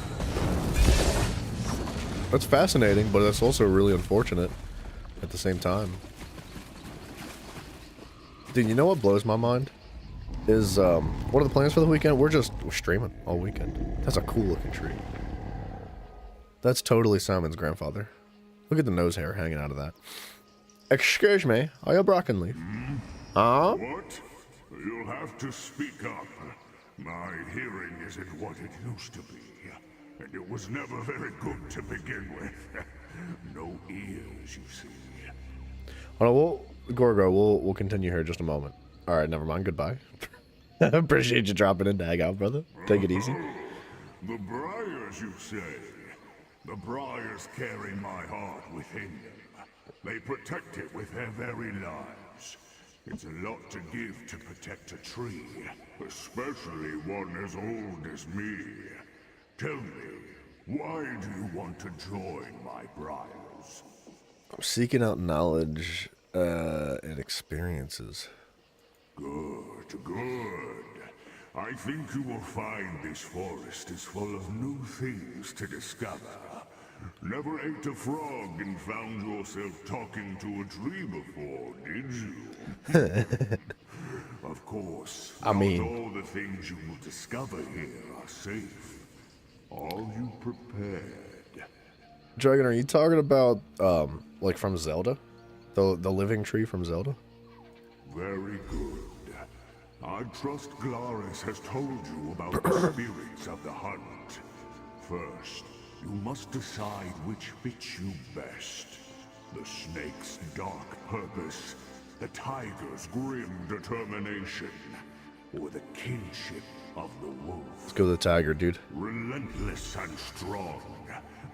That's fascinating, but that's also really unfortunate at the same time. Dude, you know what blows my mind? Is, what are the plans for the weekend? We're streaming all weekend. That's a cool looking tree. That's totally Simon's grandfather. Look at the nose hair hanging out of that. Excuse me, are you Brackenleaf? What? You'll have to speak up. My hearing isn't what it used to be, and it was never very good to begin with. No ears, you see. Oh, Gorgo, we'll continue here in just a moment. All right, never mind. Goodbye. Appreciate you dropping in, Dag out, brother. Take it easy. The Briars, you say? The Briars carry my heart within them. They protect it with their very lives. It's a lot to give to protect a tree, especially one as old as me. Tell me, why do you want to join my Briars? I'm seeking out knowledge and experiences. Good, good. I think you will find this forest is full of new things to discover. Never ate a frog and found yourself talking to a tree before, did you? Of course, not all the things you will discover here are safe. Are you prepared? Dragon, are you talking about, like from Zelda? The living tree from Zelda? Very good. I trust Glaris has told you about the spirits of the hunt. First, you must decide which fits you best. The snake's dark purpose, the tiger's grim determination, or the kinship of the wolf. Let's go with the tiger, dude. Relentless and strong,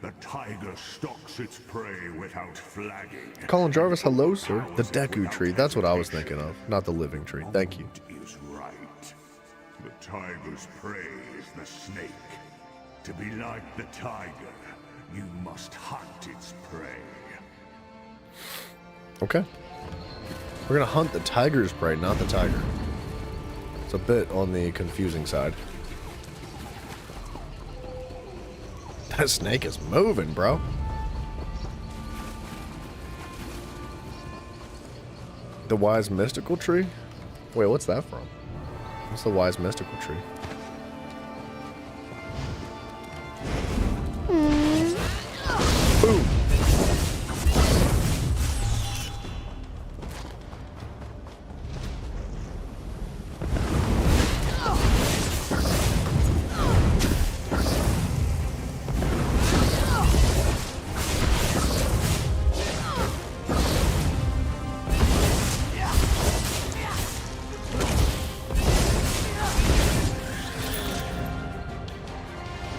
the tiger stalks its prey without flagging. Colin Jarvis, hello, sir. The Deku tree, that's what I was thinking of, not the living tree. Thank you. Is right. The tiger's prey is the snake. To be like the tiger, you must hunt its prey. Okay. We're gonna hunt the tiger's prey, not the tiger. It's a bit on the confusing side. That snake is moving, bro. The wise mystical tree? Wait, what's that from? What's the wise mystical tree? Boom!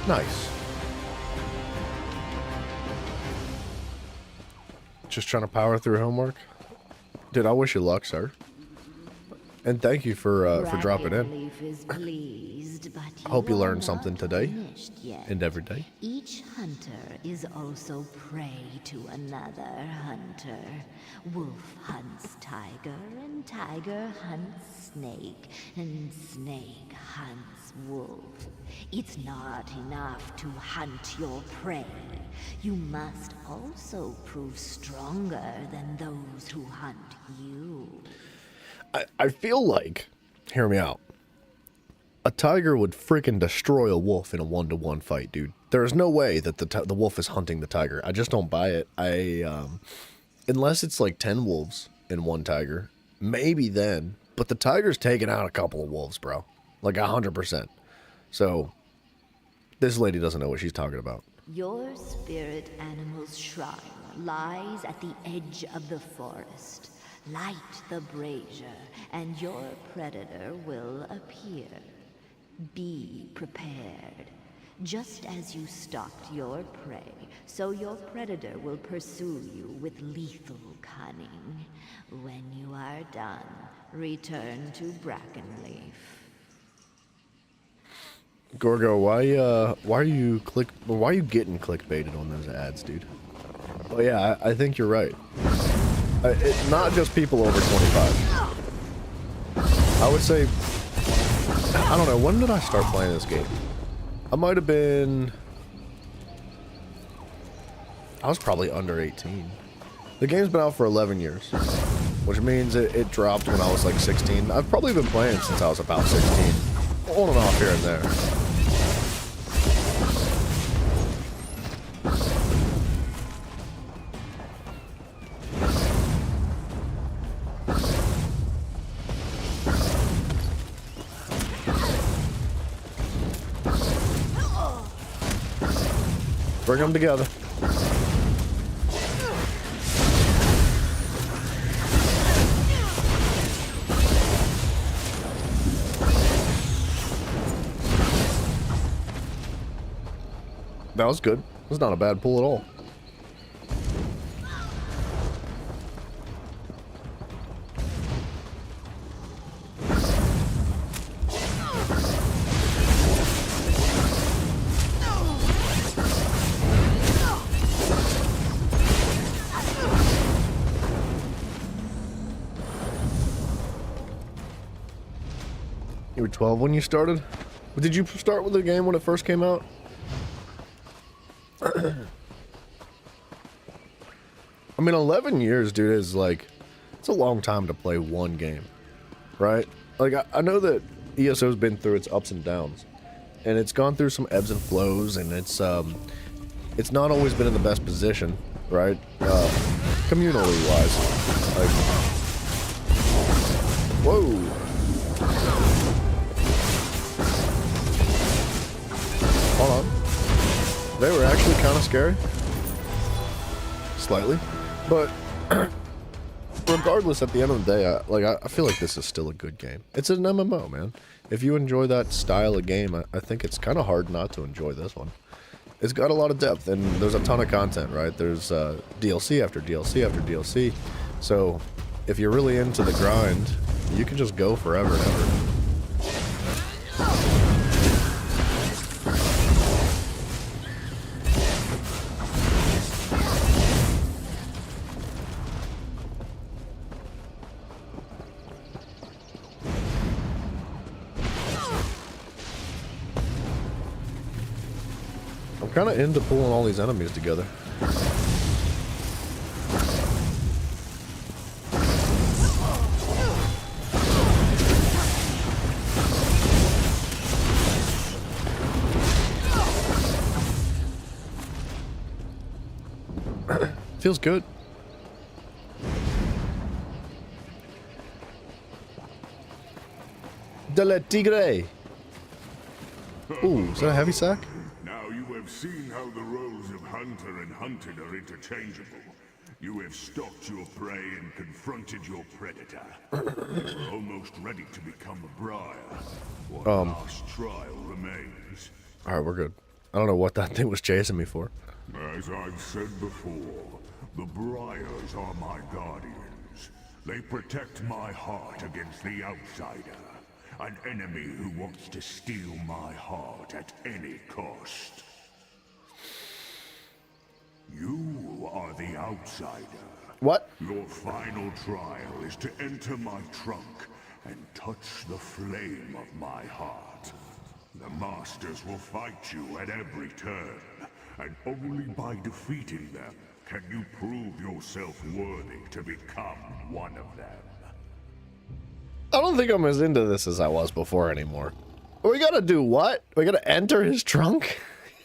Nice. Just trying to power through homework? Dude, I wish you luck, sir. And thank you for dropping in. Hope you learned something today and every day. Each hunter is also prey to another hunter. Wolf hunts tiger, and tiger hunts snake, and snake hunts wolf. It's not enough to hunt your prey. You must also prove stronger than those who hunt you. I feel like, hear me out, a tiger would freaking destroy a wolf in a 1-to-1 fight, dude. There is no way that the wolf is hunting the tiger. I just don't buy it. Unless it's like 10 wolves in one tiger, maybe then. But the tiger's taking out a couple of wolves, bro. Like 100%. So, this lady doesn't know what she's talking about. Your spirit animal's shrine lies at the edge of the forest. Light the brazier, and your predator will appear. Be prepared. Just as you stalked your prey, so your predator will pursue you with lethal cunning. When you are done, return to Brackenleaf. Gorgo, why are you getting clickbaited on those ads, dude? Oh yeah, I think you're right. Not just people over 25. I would say, I don't know, when did I start playing this game? I might have been, I was probably under 18. The game's been out for 11 years, which means it dropped when I was like 16. I've probably been playing since I was about 16, on and off here and there. Bring them together. That was good. It was not a bad pull at all. You were 12 when you started? Did you start with the game when it first came out? I mean, 11 years, dude, is like, it's a long time to play one game, right? Like, I know that ESO's been through its ups and downs, and it's gone through some ebbs and flows, and it's not always been in the best position, right? Communally wise. Like, whoa. Hold on. They were actually kind of scary. Slightly. But regardless, at the end of the day, I feel like this is still a good game. It's an MMO, man. If you enjoy that style of game, I think it's kind of hard not to enjoy this one. It's got a lot of depth, and there's a ton of content, right? There's DLC after DLC after DLC. So if you're really into the grind, you can just go forever and ever. I'm kind of into pulling all these enemies together. Feels good. De la Tigre. Ooh, is that a heavy sack? Now you have seen how the roles of hunter and hunted are interchangeable. You have stalked your prey and confronted your predator. You are almost ready to become a Briar. One last trial remains. Alright, we're good. I don't know what that thing was chasing me for. As I've said before, the Briars are my guardians. They protect my heart against the outsider. An enemy who wants to steal my heart at any cost. You are the outsider. What? Your final trial is to enter my trunk and touch the flame of my heart. The Masters will fight you at every turn, and only by defeating them can you prove yourself worthy to become one of them. I don't think I'm as into this as I was before anymore. We gotta do what? We gotta enter his trunk?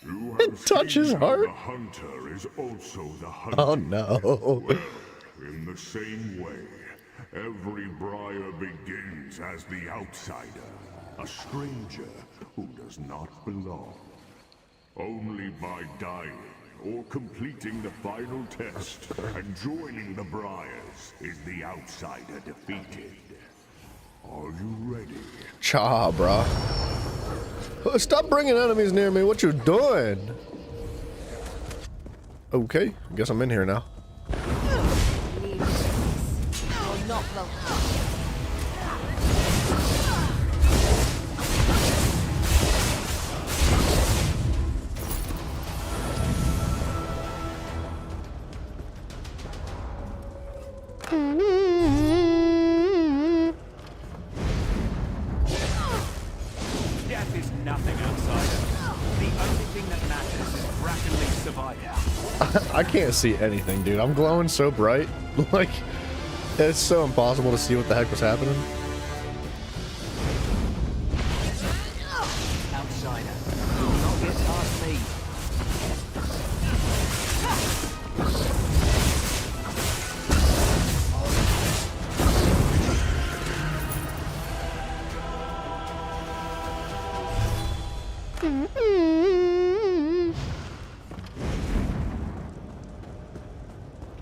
And touch his heart? The hunter is also the hunter. Oh no. Well, in the same way, every Briar begins as the outsider, a stranger who does not belong. Only by dying or completing the final test and joining the Briars is the outsider defeated. Are you ready? Cha, brah. Stop bringing enemies near me. What you doing? Okay, I guess I'm in here now. You're not welcome. Death is nothing outside. The only thing that matters is Brackenleaf's survival. I can't see anything, dude. I'm glowing so bright. Like, it's so impossible to see what the heck was happening. Outsider, you will not get past me.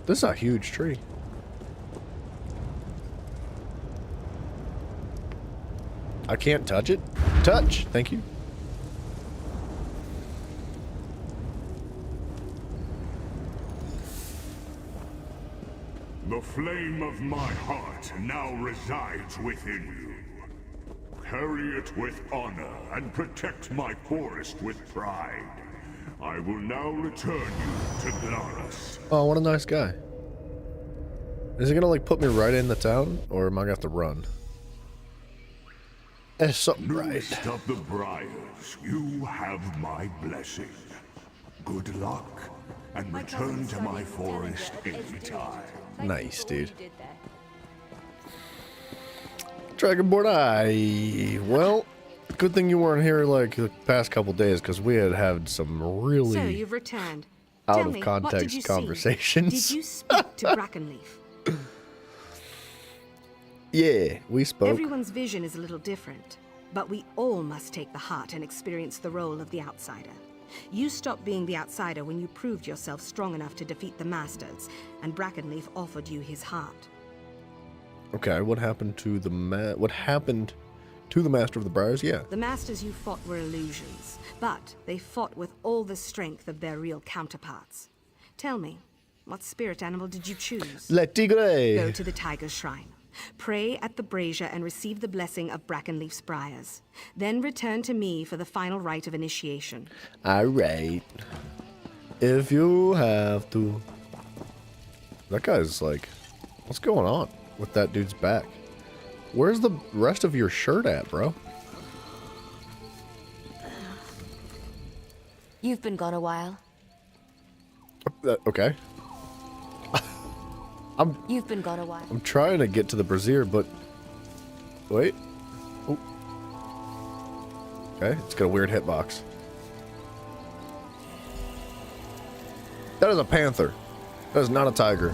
This is a huge tree. I can't touch it? Touch! Thank you. The flame of my heart now resides within you. Carry it with honor and protect my forest with pride. I will now return you to Glaris. Oh, what a nice guy. Is he gonna like put me right in the town, or am I gonna have to run? It's so bright. Newest of the Briars, you have my blessing. Good luck, and return to my forest anytime. Nice, dude. Dragonborn Eye. Well, good thing you weren't here like the past couple days, because we had some really So you've returned. out Tell of me, context what did you conversations. See? Did you speak to Brackenleaf? Yeah, we spoke. Everyone's vision is a little different, but we all must take the heart and experience the role of the outsider. You stopped being the outsider when you proved yourself strong enough to defeat the Masters, and Brackenleaf offered you his heart. Okay, what happened to the Master of the Briars? Yeah. The Masters you fought were illusions, but they fought with all the strength of their real counterparts. Tell me, what spirit animal did you choose? Le Tigre. Go to the Tiger Shrine. Pray at the brazier and receive the blessing of Brackenleaf's Briars. Then return to me for the final rite of initiation. Alright. If you have to. That guy's like, what's going on with that dude's back? Where's the rest of your shirt at, bro? You've been gone a while. Okay. You've been gone a while. I'm trying to get to the brazier, but wait. Oh. Okay, it's got a weird hitbox. That is a panther. That is not a tiger.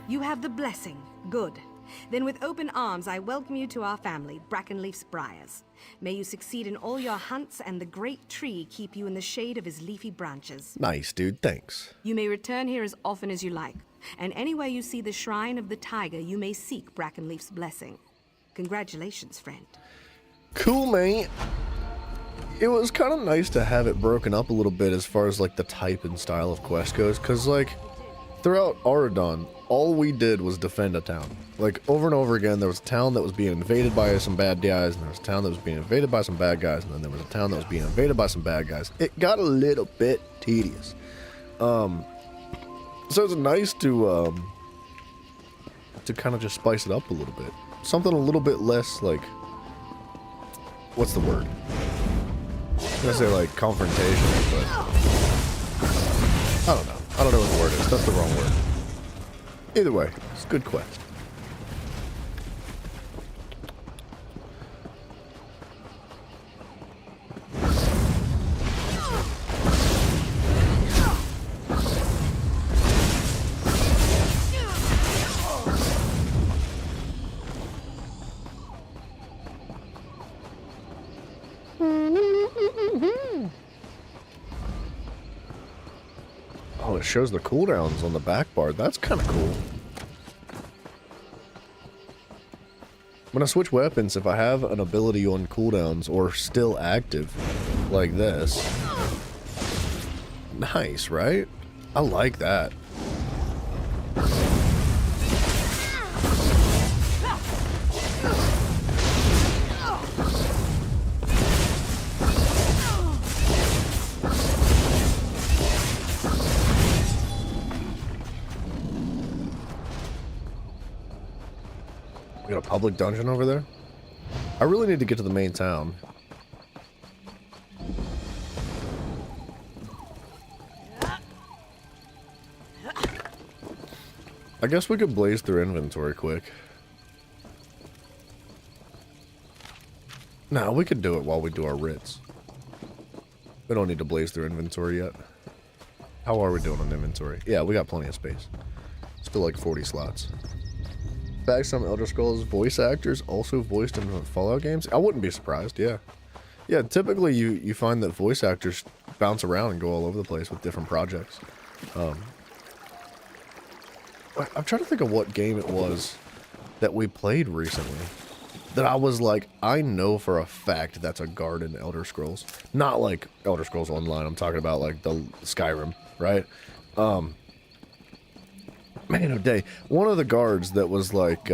You have the blessing. Good. Then with open arms, I welcome you to our family, Brackenleaf's Briars. May you succeed in all your hunts, and the great tree keep you in the shade of his leafy branches. Nice, dude. Thanks. You may return here as often as you like, and anywhere you see the Shrine of the Tiger, you may seek Brackenleaf's blessing. Congratulations, friend. Cool, mate. It was kind of nice to have it broken up a little bit as far as like the type and style of quest goes, because like throughout Auradon, all we did was defend a town. Like over and over again, there was a town that was being invaded by some bad guys, and there was a town that was being invaded by some bad guys, and then there was a town that was being invaded by some bad guys. It got a little bit tedious. So it's nice to kind of just spice it up a little bit. Something a little bit less like, what's the word? I'm gonna say like confrontation, but I don't know. I don't know what the word is. That's the wrong word. Either way, it's a good quest. Oh, it shows the cooldowns on the back bar. That's kind of cool. When I switch weapons, if I have an ability on cooldowns or still active, like this. Nice, right? I like that. We got a public dungeon over there? I really need to get to the main town. I guess we could blaze through inventory quick. No, we could do it while we do our writs. We don't need to blaze through inventory yet. How are we doing on inventory? Yeah, we got plenty of space. Still like 40 slots. In fact, some Elder Scrolls voice actors also voiced in Fallout games. I wouldn't be surprised, yeah. Yeah, typically you find that voice actors bounce around and go all over the place with different projects. I'm trying to think of what game it was that we played recently that I was like, I know for a fact that's a guard in Elder Scrolls. Not like Elder Scrolls Online, I'm talking about like the Skyrim, right? Man of day, one of the guards that was like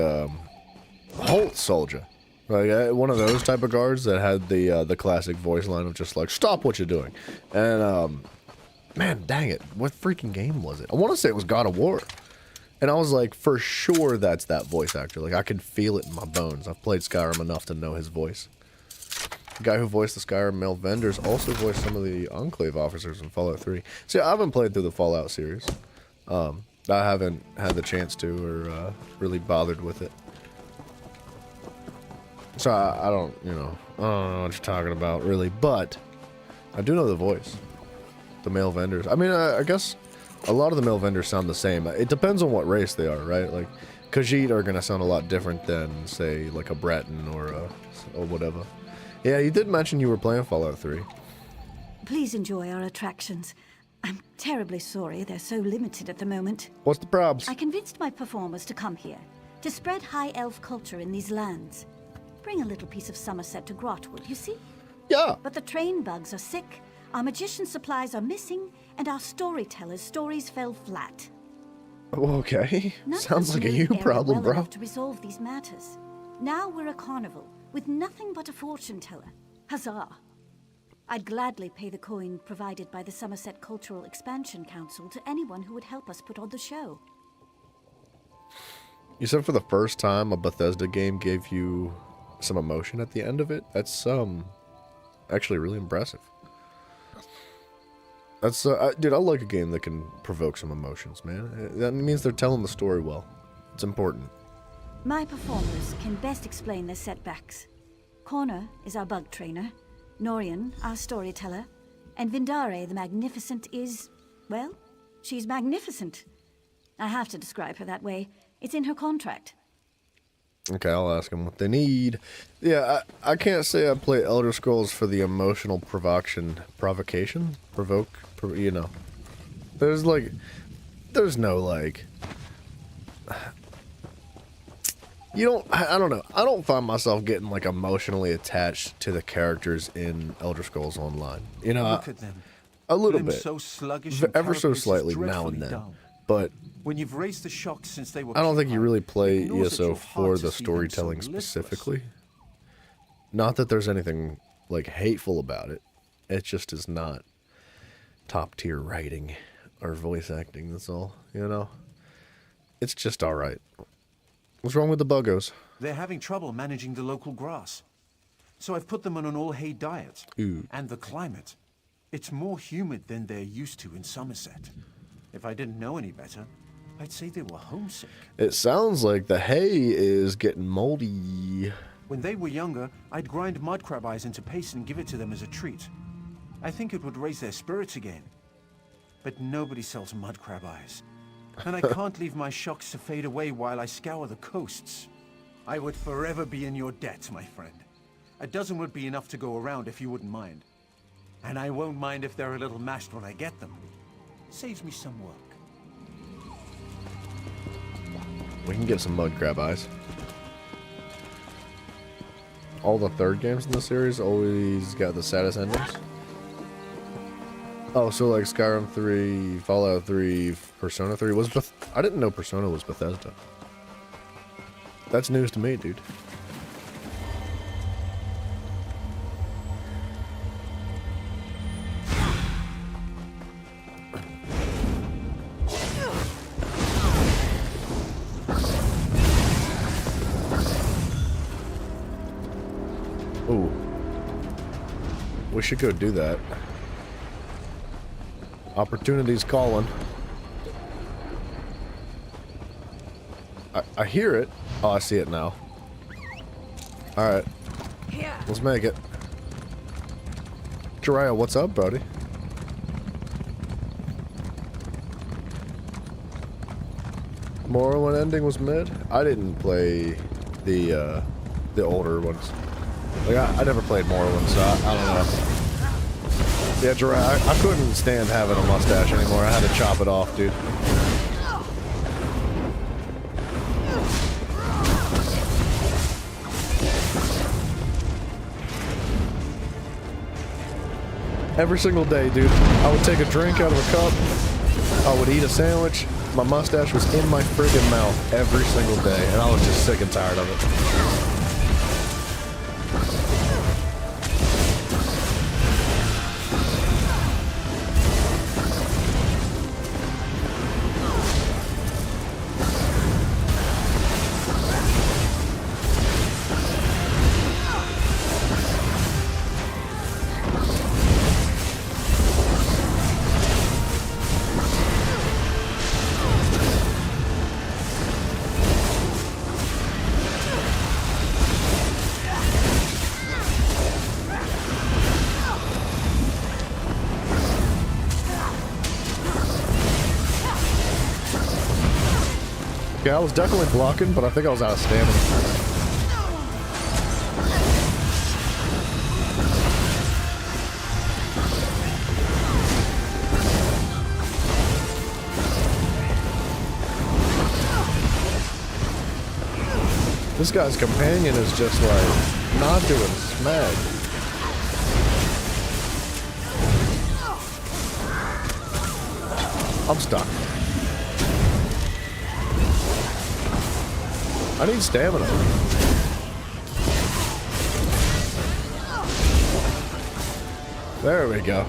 Holt Soldier. Like one of those type of guards that had the classic voice line of just like, stop what you're doing. And man, dang it, what freaking game was it? I want to say it was God of War. And I was like, for sure that's that voice actor. Like, I could feel it in my bones. I've played Skyrim enough to know his voice. The guy who voiced the Skyrim male vendors also voiced some of the Enclave officers in Fallout 3. See, I haven't played through the Fallout series. I haven't had the chance to or really bothered with it. So I don't, I don't know what you're talking about, really. But I do know the voice. The male vendors. I mean, I guess a lot of the male vendors sound the same. It depends on what race they are, right? Like, Khajiit are going to sound a lot different than, say, like a Breton or whatever. Yeah, you did mention you were playing Fallout 3. Please enjoy our attractions. I'm terribly sorry they're so limited at the moment. What's the probs? I convinced my performers to come here, to spread high elf culture in these lands. Bring a little piece of Somerset to Grahtwood, you see? Yeah. But the train bugs are sick, our magician supplies are missing, and our storytellers' stories fell flat. Okay. None Sounds of us like a knew you the area problem, well bro. enough to resolve these matters. Now we're a carnival, with nothing but a fortune teller. Huzzah! I'd gladly pay the coin provided by the Somerset Cultural Expansion Council to anyone who would help us put on the show. You said for the first time a Bethesda game gave you some emotion at the end of it? That's actually really impressive. That's dude, I like a game that can provoke some emotions, man. That means they're telling the story well. It's important. My performers can best explain their setbacks. Connor is our bug trainer, Norian, our storyteller, and Vindare the Magnificent is, well, she's magnificent. I have to describe her that way. It's in her contract. Okay, I'll ask them what they need. Yeah, I can't say I play Elder Scrolls for the emotional provocation. There's no, like... I don't know. I don't find myself getting, like, emotionally attached to the characters in Elder Scrolls Online. You know, Look at them. a little Limbs bit. so sluggish Ever so and slightly carapace is now and dreadfully then. dull. But when you've raised the shock since they were I don't think you really play ignores at your ESO heart for to the see them so storytelling listless. specifically. Not that there's anything, like, hateful about it. It just is not top-tier writing or voice acting, that's all, you know? It's just alright. What's wrong with the buggos? They're having trouble managing the local grass. So I've put them on an all-hay diet. Ooh. And the climate. It's more humid than they're used to in Somerset. If I didn't know any better, I'd say they were homesick. It sounds like the hay is getting moldy. When they were younger, I'd grind mudcrab eyes into paste and give it to them as a treat. I think it would raise their spirits again. But nobody sells mudcrab eyes. And I can't leave my shocks to fade away while I scour the coasts. I would forever be in your debt, my friend. A dozen would be enough to go around if you wouldn't mind. And I won't mind if they're a little mashed when I get them. Saves me some work. We can get some mud crab eyes. All the third games in the series always got the saddest endings. Oh, so like Skyrim 3, Fallout 3, Persona 3 was I didn't know Persona was Bethesda. That's news to me, dude. Ooh. We should go do that. Opportunity's calling. I hear it. Oh, I see it now. Alright. Let's make it. Jiraiya, what's up, buddy? Morrowind ending was mid. I didn't play the older ones. Like, I never played Morrowind, so I don't know. Yeah, Jurassic, I couldn't stand having a mustache anymore. I had to chop it off, dude. Every single day, dude. I would take a drink out of a cup. I would eat a sandwich. My mustache was in my friggin' mouth every single day, and I was just sick and tired of it. Yeah, I was definitely blocking, but I think I was out of stamina. This guy's companion is just like not doing smack. I'm stuck. I need stamina. There we go.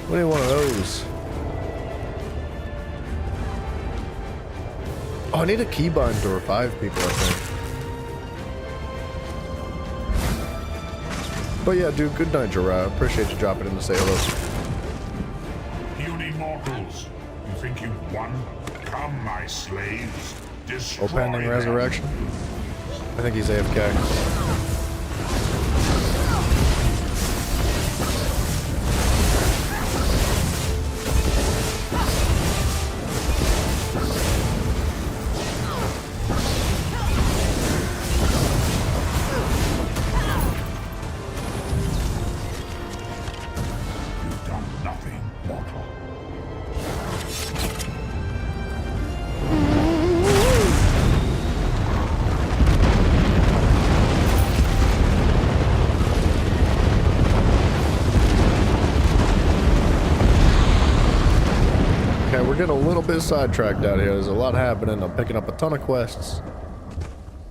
We need one of those. Oh, I need a keybind to revive people, I think. But yeah, dude, good night, Gerard. Appreciate you dropping in to say hello. Puny mortals, you think you've won? Come, my slaves. Destroy Pending them. resurrection. I think he's AFK. You've done nothing, mortal. We're getting a little bit sidetracked out here. There's a lot happening. I'm picking up a ton of quests.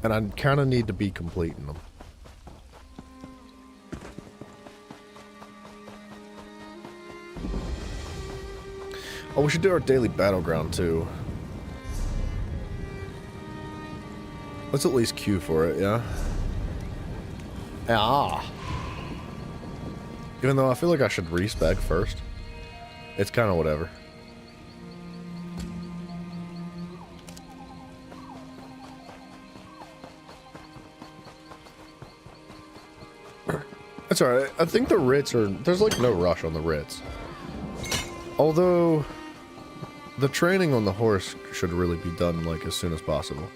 And I kind of need to be completing them. Oh, we should do our daily battleground too. Let's at least queue for it, yeah? Ah. Even though I feel like I should respec first. It's kind of whatever. That's alright. I think the writs are... There's like no rush on the writs. Although... the training on the horse should really be done like as soon as possible.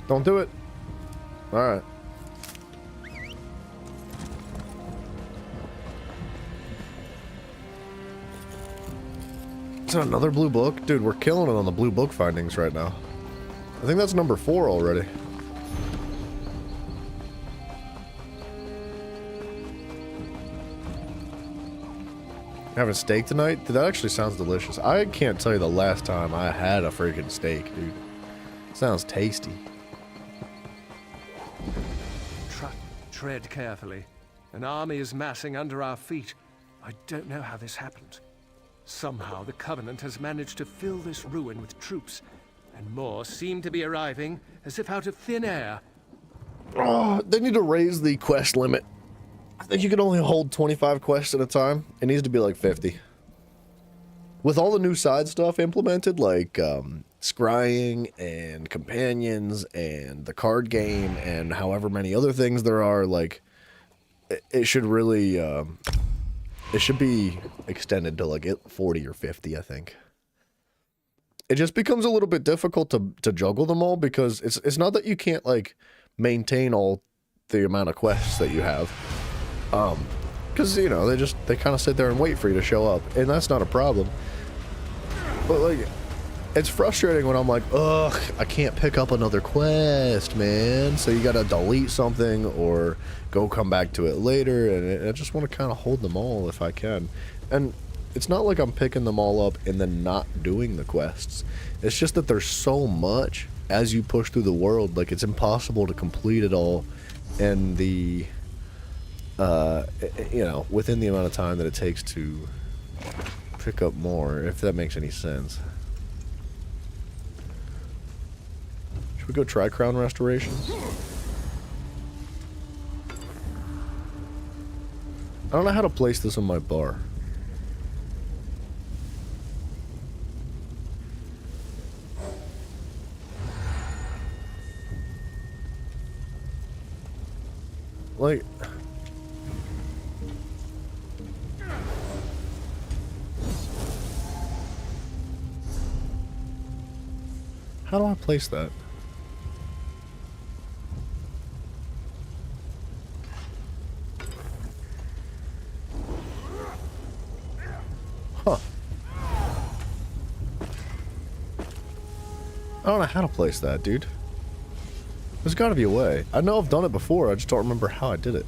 Don't do it. Alright. Is that another blue book? Dude, we're killing it on the blue book findings right now. I think that's number 4 already. Having steak tonight? Dude, that actually sounds delicious. I can't tell you the last time I had a freaking steak, dude. Sounds tasty. Tread carefully. An army is massing under our feet. I don't know how this happened. Somehow the Covenant has managed to fill this ruin with troops, and more seem to be arriving as if out of thin air. Oh, they need to raise the quest limit. I think you can only hold 25 quests at a time. It needs to be like 50. With all the new side stuff implemented, like scrying and companions and the card game and however many other things there are, like it should really, it should be extended to like 40 or 50, I think. It just becomes a little bit difficult to juggle them all, because it's not that you can't like maintain all the amount of quests that you have. Because, you know, they kind of sit there and wait for you to show up, and that's not a problem. But like, it's frustrating when I'm like, ugh, I can't pick up another quest, man. So you gotta delete something or go come back to it later, and I just want to kind of hold them all if I can. And it's not like I'm picking them all up and then not doing the quests. It's just that there's so much as you push through the world, like it's impossible to complete it all, and the you know, within the amount of time that it takes to pick up more, if that makes any sense. Should we go try crown restorations? I don't know how to place this on my bar. Like, how do I place that? Huh. I don't know how to place that, dude. There's gotta be a way. I know I've done it before, I just don't remember how I did it.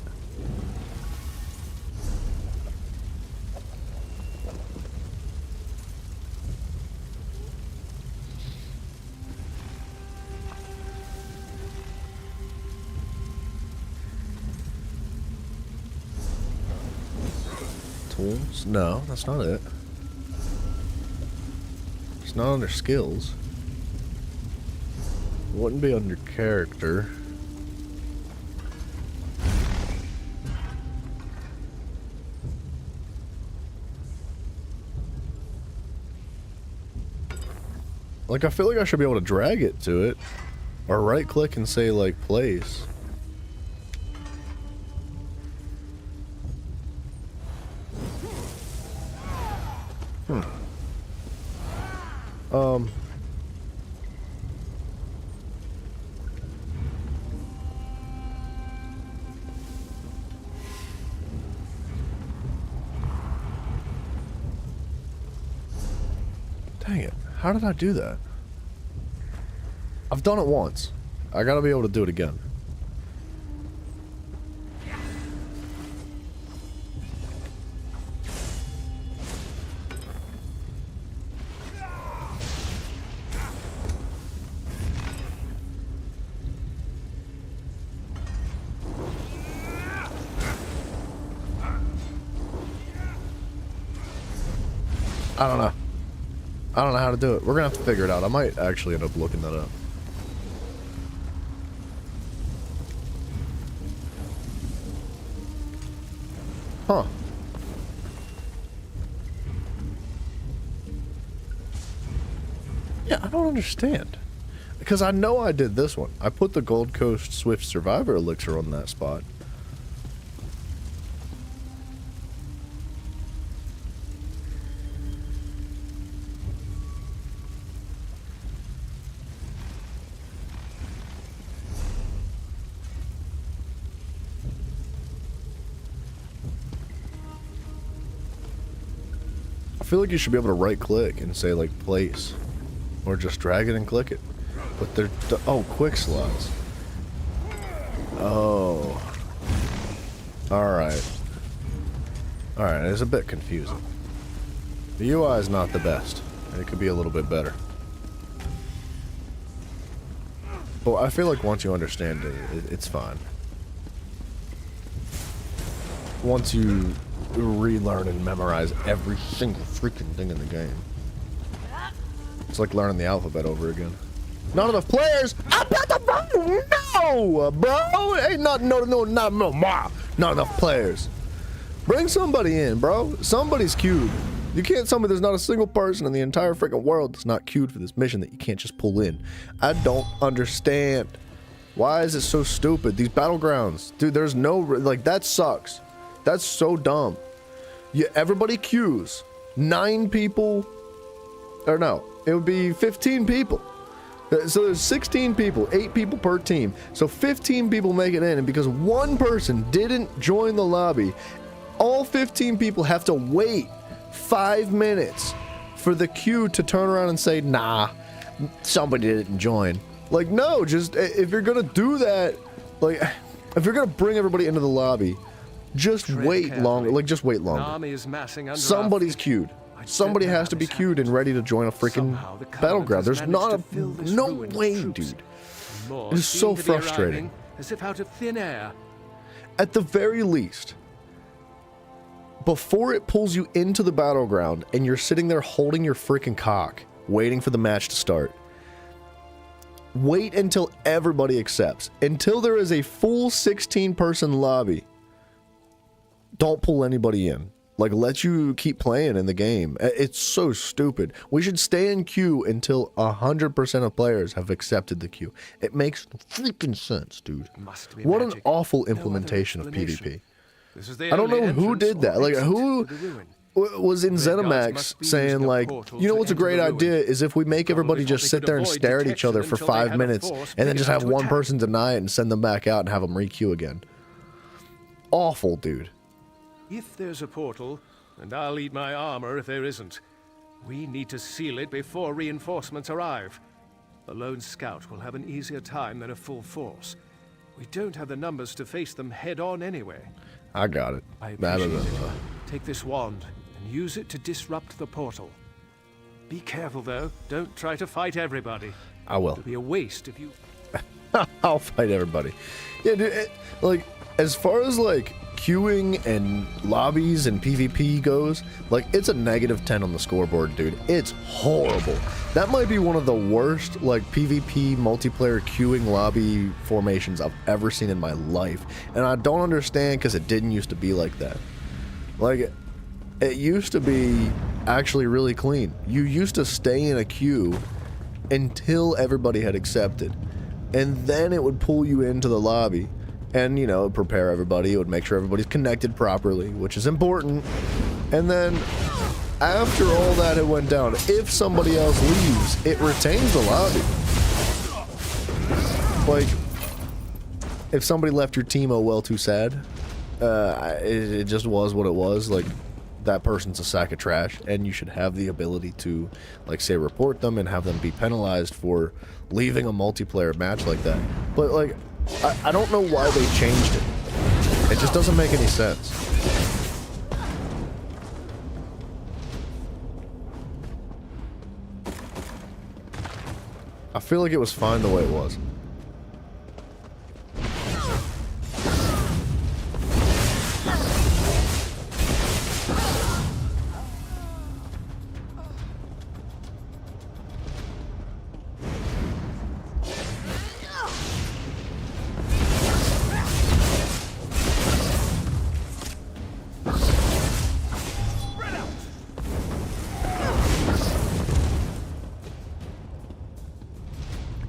Tools? No, that's not it. It's not under skills. Wouldn't be under character. Like, I feel like I should be able to drag it to it. Or right click and say, like, place. Dang it. How did I do that? I've done it once. I gotta be able to do it again. I don't know. I don't know how to do it. We're gonna have to figure it out. I might actually end up looking that up. Huh. Yeah, I don't understand. Because I know I did this one. I put the Gold Coast Swift Survivor elixir on that spot. I feel like you should be able to right click and say like place, or just drag it and click it. But they're, oh, quick slots. Oh. Alright. Alright, it's a bit confusing. The UI is not the best. It could be a little bit better. But I feel like once you understand it, it's fine. Once you relearn and memorize every single freaking thing in the game. It's like learning the alphabet over again. Not enough players! I'm about to run! No, bro! Ain't not enough players. Bring somebody in, bro. Somebody's queued. You can't tell me there's not a single person in the entire freaking world that's not queued for this mission that you can't just pull in. I don't understand. Why is it so stupid? These Battlegrounds, dude, there's no, like, that sucks. That's so dumb. Everybody queues. 9 people, or no, it would be 15 people. So there's 16 people, 8 people per team. So 15 people make it in, and because one person didn't join the lobby, all 15 people have to wait 5 minutes for the queue to turn around and say, nah, somebody didn't join. Like, no, just, if you're gonna do that, like, if you're gonna bring everybody into the lobby, just wait longer. Like, just wait longer. Somebody's queued. Somebody has to be queued and ready to join a freaking battleground. There's not a, no way, dude. It is so frustrating. As if out of thin air. At the very least, before it pulls you into the battleground and you're sitting there holding your freaking cock, waiting for the match to start, wait until everybody accepts. Until there is a full 16-person lobby, don't pull anybody in. Like, let you keep playing in the game. It's so stupid. We should stay in queue until 100% of players have accepted the queue. It makes freaking sense, dude. What an awful implementation of PvP. I don't know who did that. Like, who was in ZeniMax saying, like, you know what's a great idea is if we make everybody just sit there and stare at each other for 5 minutes and then just have one person deny it and send them back out and have them re-queue again. Awful, dude. If there's a portal, and I'll eat my armor if there isn't, we need to seal it before reinforcements arrive. A lone scout will have an easier time than a full force. We don't have the numbers to face them head-on anyway. I got it. I appreciate it. Take this wand and use it to disrupt the portal. Be careful, though. Don't try to fight everybody. I will. It'll be a waste if you... I'll fight everybody. Yeah, dude, like, as far as, like, queuing and lobbies and PvP goes, like, it's a -10 on the scoreboard, dude. It's horrible. That might be one of the worst, like, PvP multiplayer queuing lobby formations I've ever seen in my life. And I don't understand because it didn't used to be like that. Like, it used to be actually really clean. You used to stay in a queue until everybody had accepted. And then it would pull you into the lobby. And, you know, prepare everybody. It would make sure everybody's connected properly, which is important. And then, after all that had went down, if somebody else leaves, it retains the lobby. Like, if somebody left your team, oh well, too sad. It just was what it was. Like, that person's a sack of trash, and you should have the ability to, like, say, report them and have them be penalized for leaving a multiplayer match like that. But, like, I don't know why they changed it. It just doesn't make any sense. I feel like it was fine the way it was.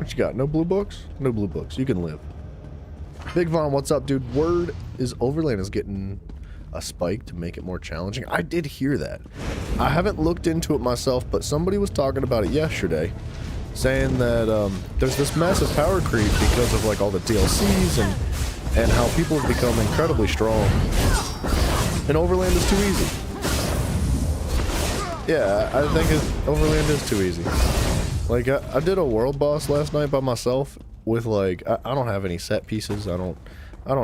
You got no blue books? No blue books. You can live. Big Von, what's up, dude? Word is Overland is getting a spike to make it more challenging. I did hear that. I haven't looked into it myself, but somebody was talking about it yesterday, saying that there's this massive power creep because of, like, all the DLCs and how people have become incredibly strong. And Overland is too easy. Yeah, I think Overland is too easy. Like, I did a world boss last night by myself with, like, I don't have any set pieces. I don't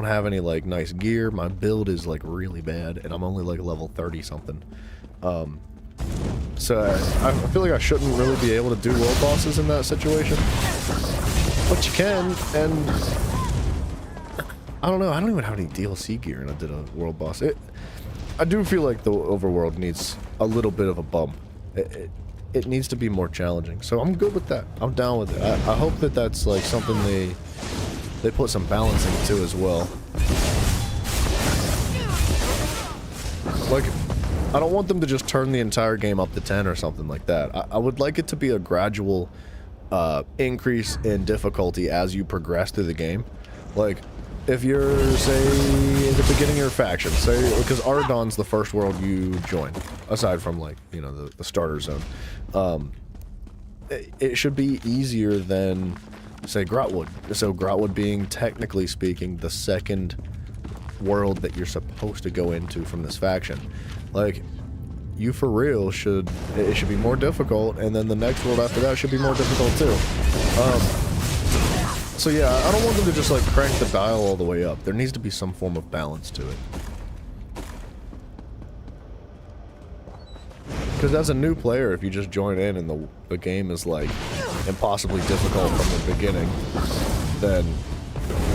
have any, like, nice gear. My build is, like, really bad, and I'm only, like, level 30 something. So I feel like I shouldn't really be able to do world bosses in that situation. But you can, and I don't know. I don't even have any DLC gear, and I did a world boss. I do feel like the overworld needs a little bit of a bump. It needs to be more challenging, so I'm good with that. I'm down with it. I hope that that's, like, something they put some balance into as well. Like, I don't want them to just turn the entire game up to 10 or something like that. I would like it to be a gradual increase in difficulty as you progress through the game. Like, if you're, say, at the beginning of your faction, say, because Ardon's the first world you join, aside from, like, you know, the starter zone. It should be easier than, say, Grahtwood. So Grahtwood being, technically speaking, the second world that you're supposed to go into from this faction. Like, you for real should be more difficult, and then the next world after that should be more difficult too. So yeah, I don't want them to just like crank the dial all the way up. There needs to be some form of balance to it. Because as a new player, if you just join in and the game is like impossibly difficult from the beginning, then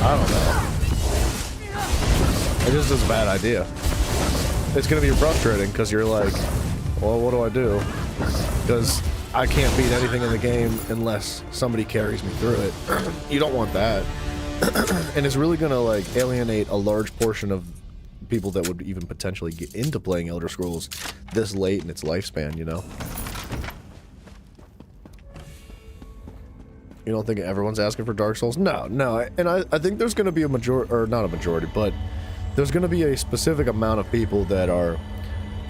I don't know. It just is a bad idea. It's gonna be frustrating because you're like, well, what do I do? Because I can't beat anything in the game unless somebody carries me through it. You don't want that. And it's really gonna like alienate a large portion of people that would even potentially get into playing Elder Scrolls this late in its lifespan, you know? You don't think everyone's asking for Dark Souls? No. And I think there's gonna be a majority, or not a majority, but there's gonna be a specific amount of people that are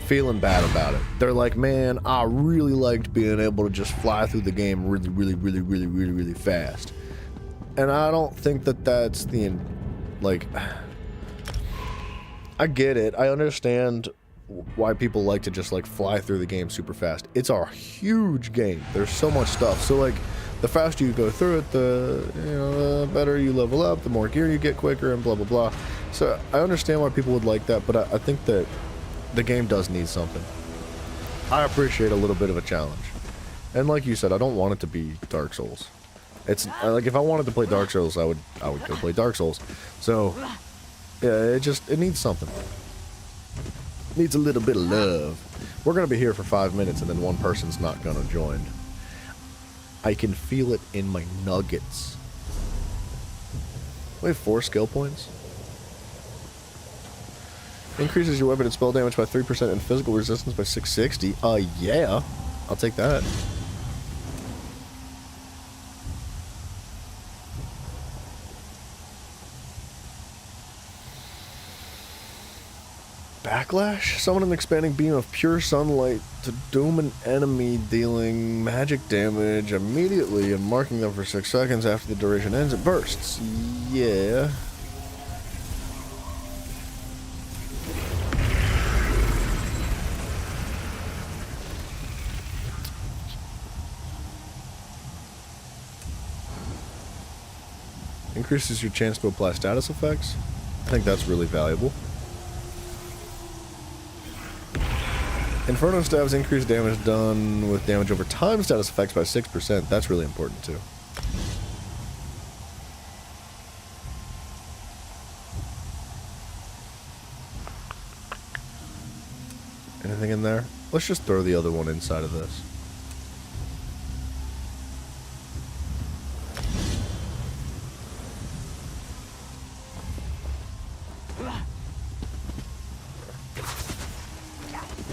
feeling bad about it. They're like, man, I really liked being able to just fly through the game really fast. And I don't think that that's the, like, I get it. I understand why people like to just, like, fly through the game super fast. It's a huge game. There's so much stuff. So, like, the faster you go through it, the better you level up, the more gear you get quicker, and blah, blah, blah. So, I understand why people would like that, but I think that the game does need something. I appreciate a little bit of a challenge. And like you said, I don't want it to be Dark Souls. It's like, if I wanted to play Dark Souls, I would go play Dark Souls. So, yeah, it needs something. It needs a little bit of love. We're gonna be here for 5 minutes and then one person's not gonna join. I can feel it in my nuggets. We have 4 skill points. Increases your weapon and spell damage by 3% and physical resistance by 660. Yeah. I'll take that. Backlash? Summon an expanding beam of pure sunlight to doom an enemy, dealing magic damage immediately and marking them for 6 seconds. After the duration ends, it bursts. Yeah. Increases your chance to apply status effects. I think that's really valuable. Inferno stabs increase damage done with damage over time status effects by 6%. That's really important too. Anything in there? Let's just throw the other one inside of this.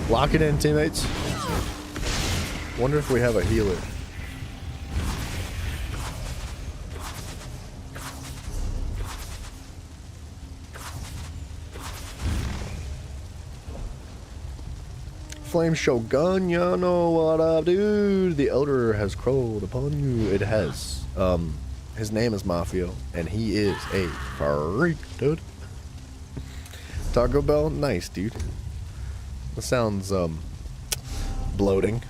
Lock it in, teammates. Wonder if we have a healer. Flame Shogun, you know what up, dude? The Elder has crawled upon you. It has. His name is Mafio, and he is a freak, dude. Taco Bell, nice, dude. That sounds, bloating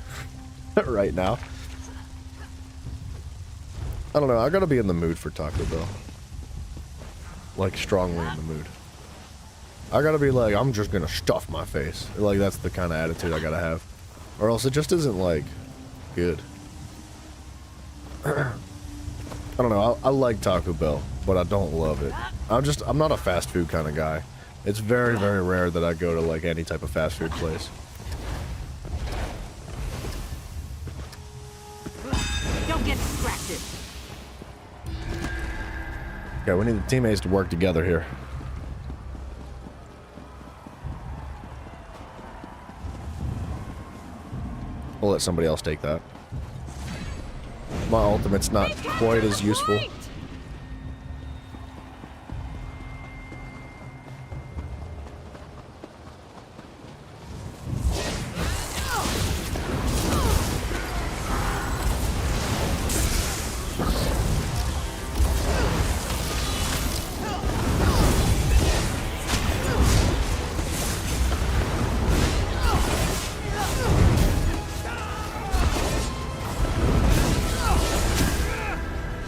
right now. I don't know, I gotta be in the mood for Taco Bell. Like, strongly in the mood. I gotta be like, I'm just gonna stuff my face. Like, that's the kind of attitude I gotta have. Or else it just isn't, like, good. I don't know, I like Taco Bell, but I don't love it. I'm not a fast food kind of guy. It's very, very rare that I go to, like, any type of fast food place. Don't get distracted. Okay, we need the teammates to work together here. We'll let somebody else take that. My ultimate's not quite as useful.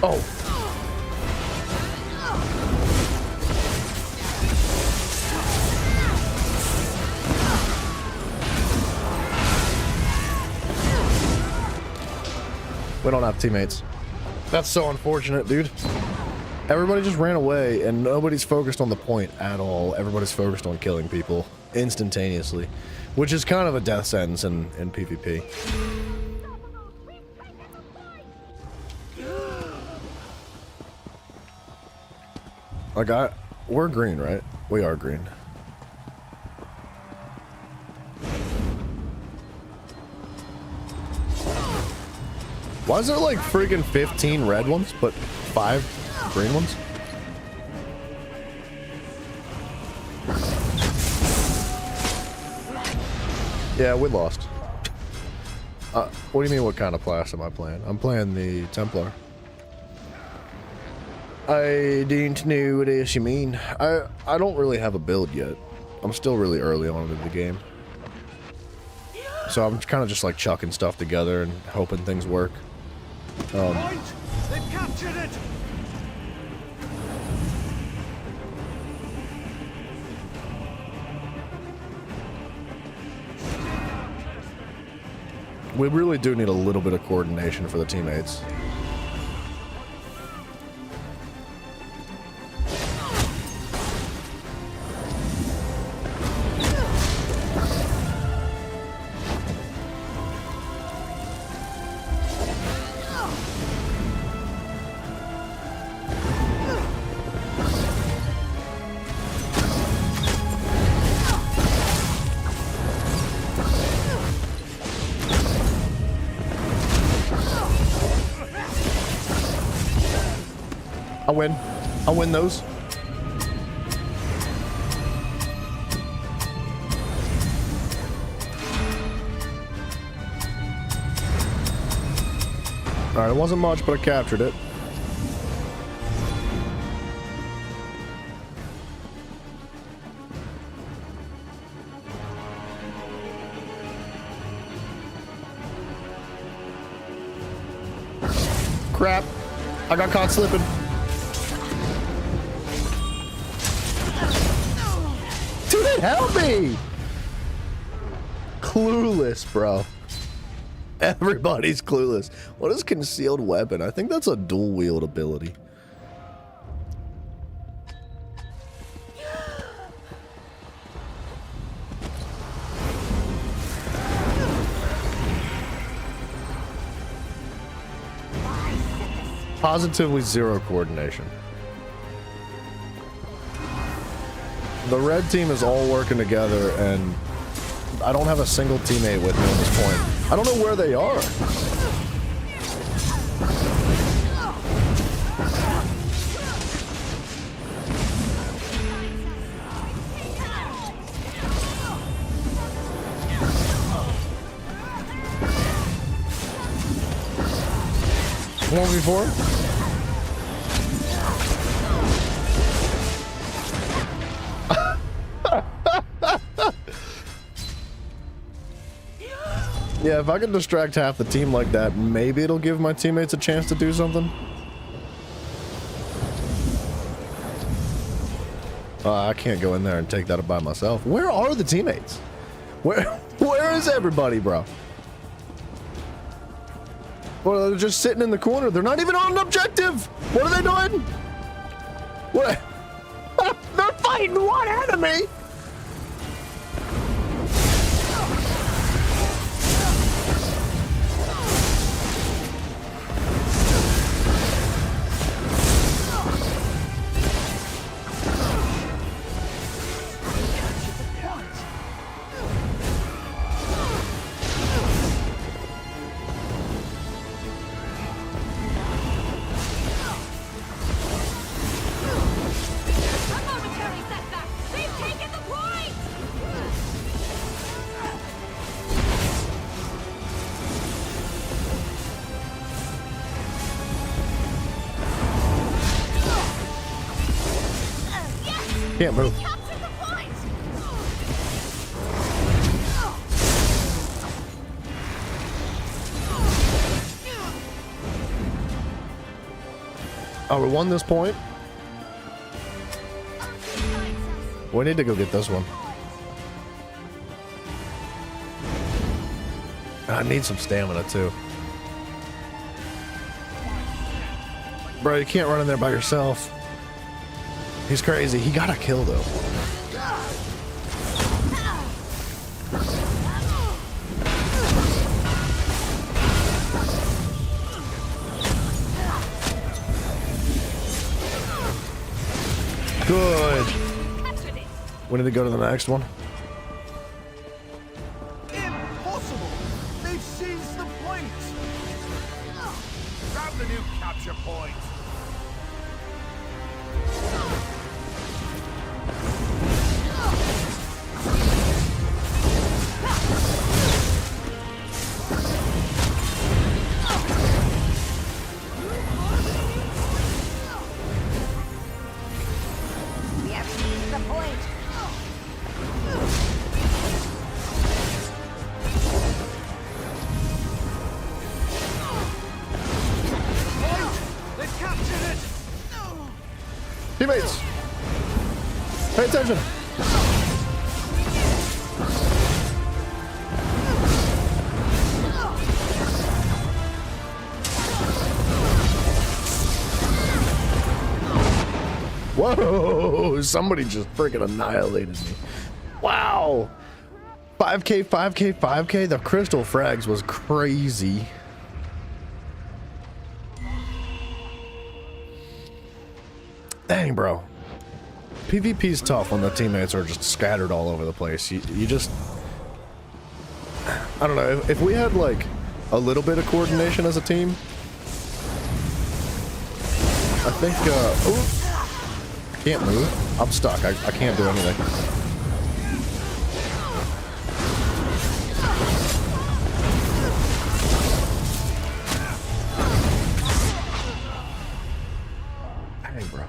Oh. We don't have teammates. That's so unfortunate, dude. Everybody just ran away and nobody's focused on the point at all. Everybody's focused on killing people instantaneously, which is kind of a death sentence in PvP. Like we're green, right? We are green. Why is there like freaking 15 red ones, but 5 green ones? Yeah, we lost. What do you mean, what kind of class am I playing? I'm playing the Templar. I didn't know what else you mean. I don't really have a build yet. I'm still really early on in the game. So I'm kind of just like chucking stuff together and hoping things work. They've captured it! We really do need a little bit of coordination for the teammates. I'll win those. Alright, it wasn't much, but I captured it. Crap. I got caught slipping. Dude, help me! Clueless, bro. Everybody's clueless. What is concealed weapon? I think that's a dual wield ability. Positively zero coordination. The red team is all working together, and I don't have a single teammate with me at this point. I don't know where they are. One before. Yeah, if I can distract half the team like that, maybe it'll give my teammates a chance to do something. I can't go in there and take that by myself. Where are the teammates? Where is everybody, bro? Well, they're just sitting in the corner. They're not even on an objective. What are they doing? What? They're fighting one enemy. can't move. Oh, we won this point. We need to go get this one. I need some stamina too. Bro, you can't run in there by yourself. He's crazy. He got a kill though. Good. We need to go to the next one. Impossible! They've seized the point! Grab the new capture point! We have seized the point! They've captured it! Teammates, pay attention. Whoa, somebody just freaking annihilated me. Wow. 5K, 5K, 5K. The crystal frags was crazy. Dang, bro. PvP's tough when the teammates are just scattered all over the place. You just... I don't know. If we had, like, a little bit of coordination as a team, I think, ooh. I can't move. I'm stuck. I can't do anything. Dang, bro.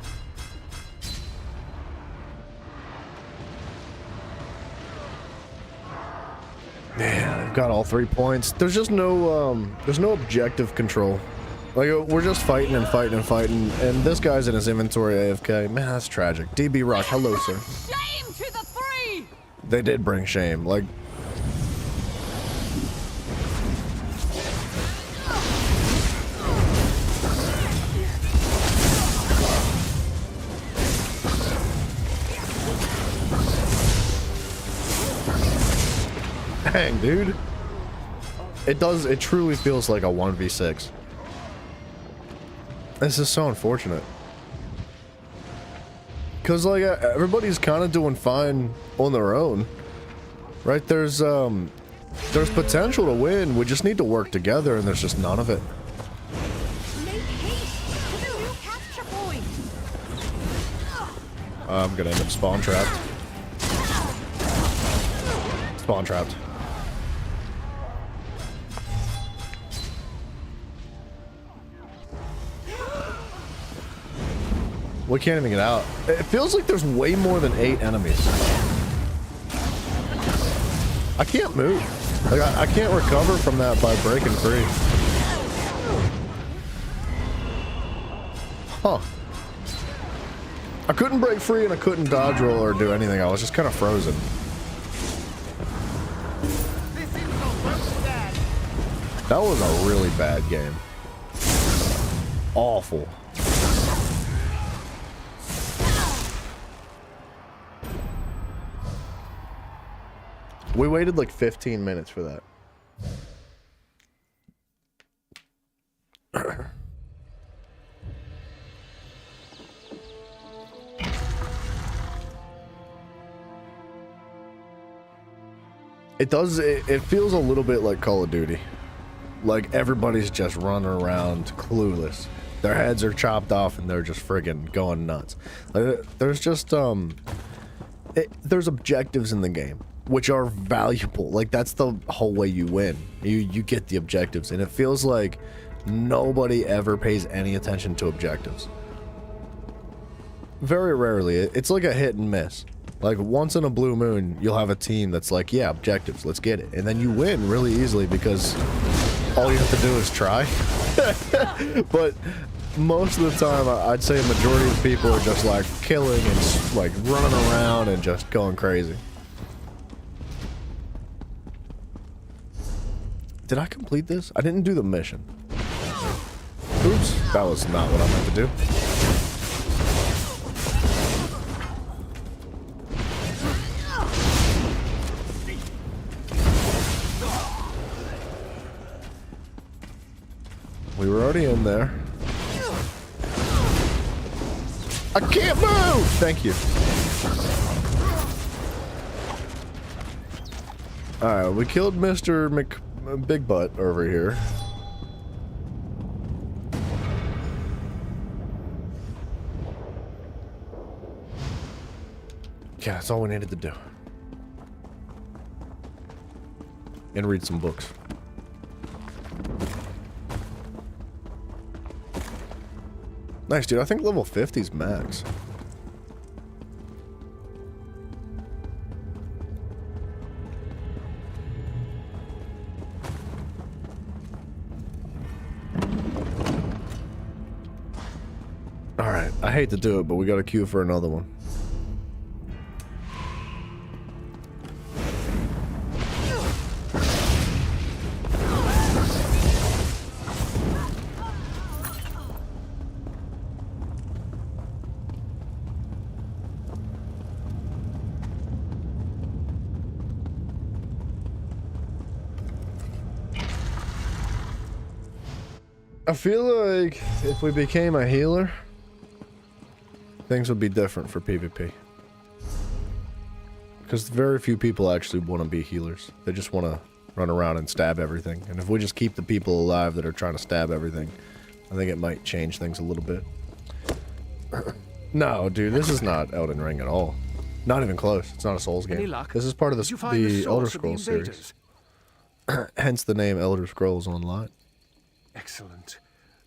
Man, I've got all 3 points. There's just no, there's no objective control. Like, we're just fighting and fighting and fighting, and this guy's in his inventory AFK. Man, that's tragic. DB Rock, hello, sir. Shame to the three! They did bring shame. Like, dang, dude. It truly feels like a 1v6. This is so unfortunate. Cause like everybody's kind of doing fine on their own, right? There's potential to win. We just need to work together, and there's just none of it. Make haste to the new capture point! I'm gonna end up spawn trapped. Spawn trapped. We can't even get out. It feels like there's way more than 8 enemies. I can't move. Like, I can't recover from that by breaking free. Huh. I couldn't break free and I couldn't dodge roll or do anything. I was just kind of frozen. That was a really bad game. Awful. We waited like 15 minutes for that. It feels a little bit like Call of Duty. Like everybody's just running around clueless. Their heads are chopped off and they're just friggin' going nuts. Like, there's just there's objectives in the game, which are valuable. Like that's the whole way you win. You get the objectives, and it feels like nobody ever pays any attention to objectives. Very rarely. It's like a hit and miss. Like, once in a blue moon, you'll have a team that's like, yeah, objectives, let's get it. And then you win really easily because all you have to do is try. But most of the time, I'd say a majority of people are just like killing and like running around and just going crazy. Did I complete this? I didn't do the mission. Oops, that was not what I meant to do. We were already in there. I can't move! Thank you. Alright, we killed Mr. Big Butt over here. Yeah, that's all we needed to do. And read some books. Nice, dude. I think level 50's max. Alright, I hate to do it, but we got a queue for another one. I feel like if we became a healer, things would be different for PvP. Because very few people actually want to be healers. They just want to run around and stab everything. And if we just keep the people alive that are trying to stab everything, I think it might change things a little bit. No, dude, this is not Elden Ring at all. Not even close. It's not a Souls game. This is part of the Elder Scrolls series. Hence the name Elder Scrolls Online. Excellent.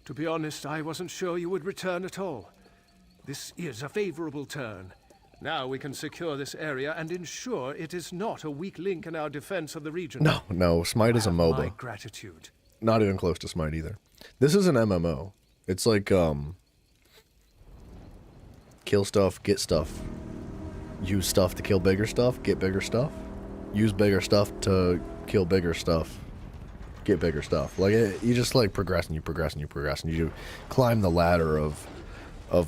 To be honest, I wasn't sure you would return at all. This is a favorable turn. Now we can secure this area and ensure it is not a weak link in our defense of the region. No, Smite is a MOBA. My gratitude. Not even close to Smite either. This is an MMO. It's like, kill stuff, get stuff. Use stuff to kill bigger stuff, get bigger stuff. Use bigger stuff to kill bigger stuff. Get bigger stuff. Like, you just like progress and you progress and you progress and you climb the ladder of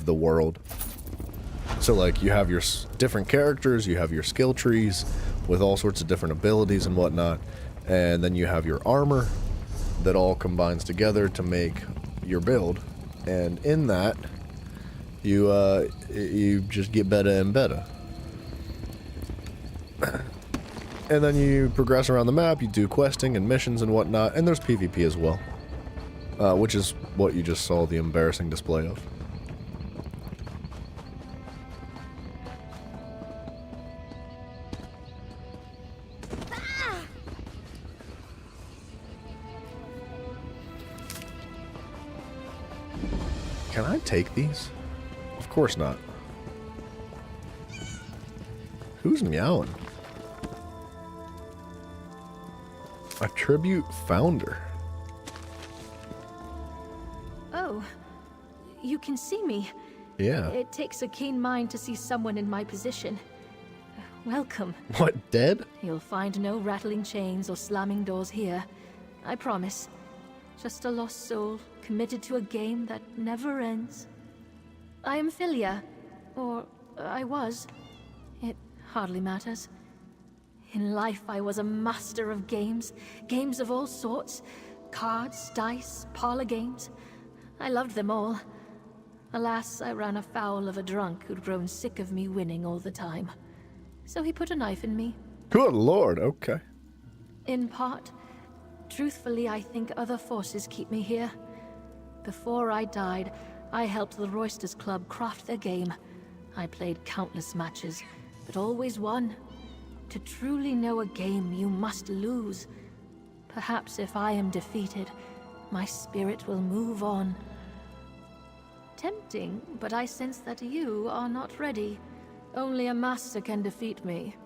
the world. So like you have your different characters, you have your skill trees with all sorts of different abilities and whatnot, and then you have your armor that all combines together to make your build, and in that you just get better and better. And then you progress around the map, you do questing and missions and whatnot, and there's PvP as well. Which is what you just saw the embarrassing display of. Can I take these? Of course not. Who's meowing? Attribute founder. Oh, you can see me. Yeah. It takes a keen mind to see someone in my position. Welcome. What, dead? You'll find no rattling chains or slamming doors here. I promise. Just a lost soul, committed to a game that never ends. I am Philia. Or I was. It hardly matters. In life, I was a master of games. Games of all sorts. Cards, dice, parlor games. I loved them all. Alas, I ran afoul of a drunk who'd grown sick of me winning all the time. So he put a knife in me. Good lord, okay. In part. Truthfully, I think other forces keep me here. Before I died, I helped the Roysters Club craft their game. I played countless matches, but always won. To truly know a game, you must lose. Perhaps if I am defeated, my spirit will move on. tempting, but I sense that you are not ready. Only a master can defeat me.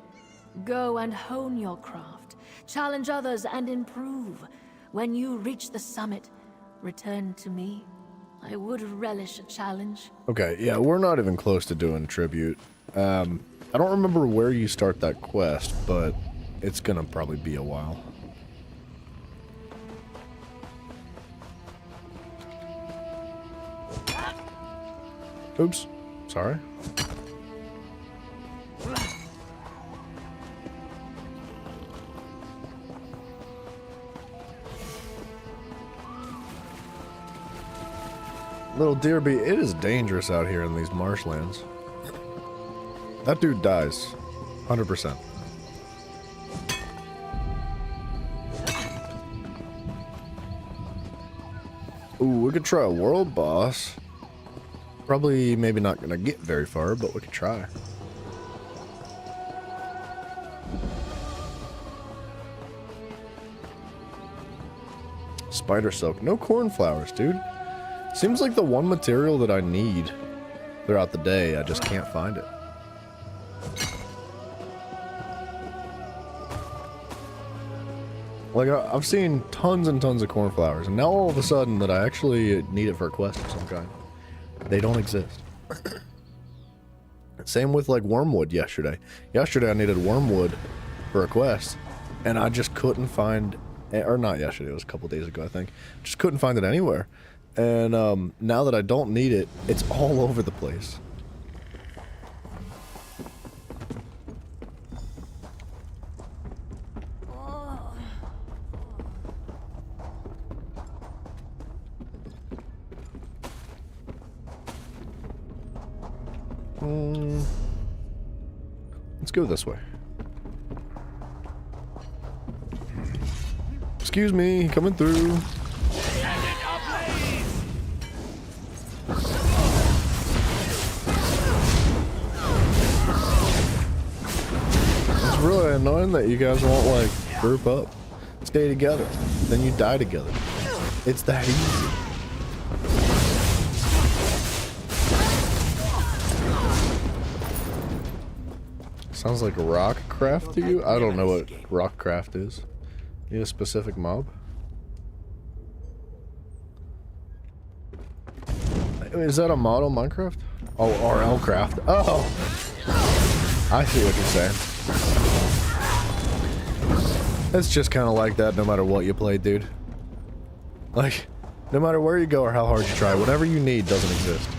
Go and hone your craft. Challenge others and improve. When you reach the summit, return to me. I would relish a challenge. Okay, yeah, we're not even close to doing tribute. I don't remember where you start that quest, but it's gonna probably be a while. Oops, sorry. Little Deerby, it is dangerous out here in these marshlands. That dude dies. 100%. Ooh, we could try a world boss. Probably maybe not gonna get very far, but we could try. Spider silk. No cornflowers, dude. Seems like the one material that I need throughout the day, I just can't find it. Like, I've seen tons and tons of cornflowers, and now all of a sudden that I actually need it for a quest of some kind, they don't exist. Same with, like, wormwood yesterday. Yesterday I needed wormwood for a quest, and I just couldn't find, or not yesterday, it was a couple days ago, I think. Just couldn't find it anywhere. And now that I don't need it, it's all over the place. Let's go this way. Excuse me, coming through. It's really annoying that you guys won't, like, group up. Stay together. Then you die together. It's that easy. Sounds like rock craft to you? I don't know what rock craft is. Need a specific mob? Is that a mod on Minecraft? Oh, RL craft. Oh! I see what you're saying. It's just kind of like that no matter what you play, dude. Like, no matter where you go or how hard you try, whatever you need doesn't exist.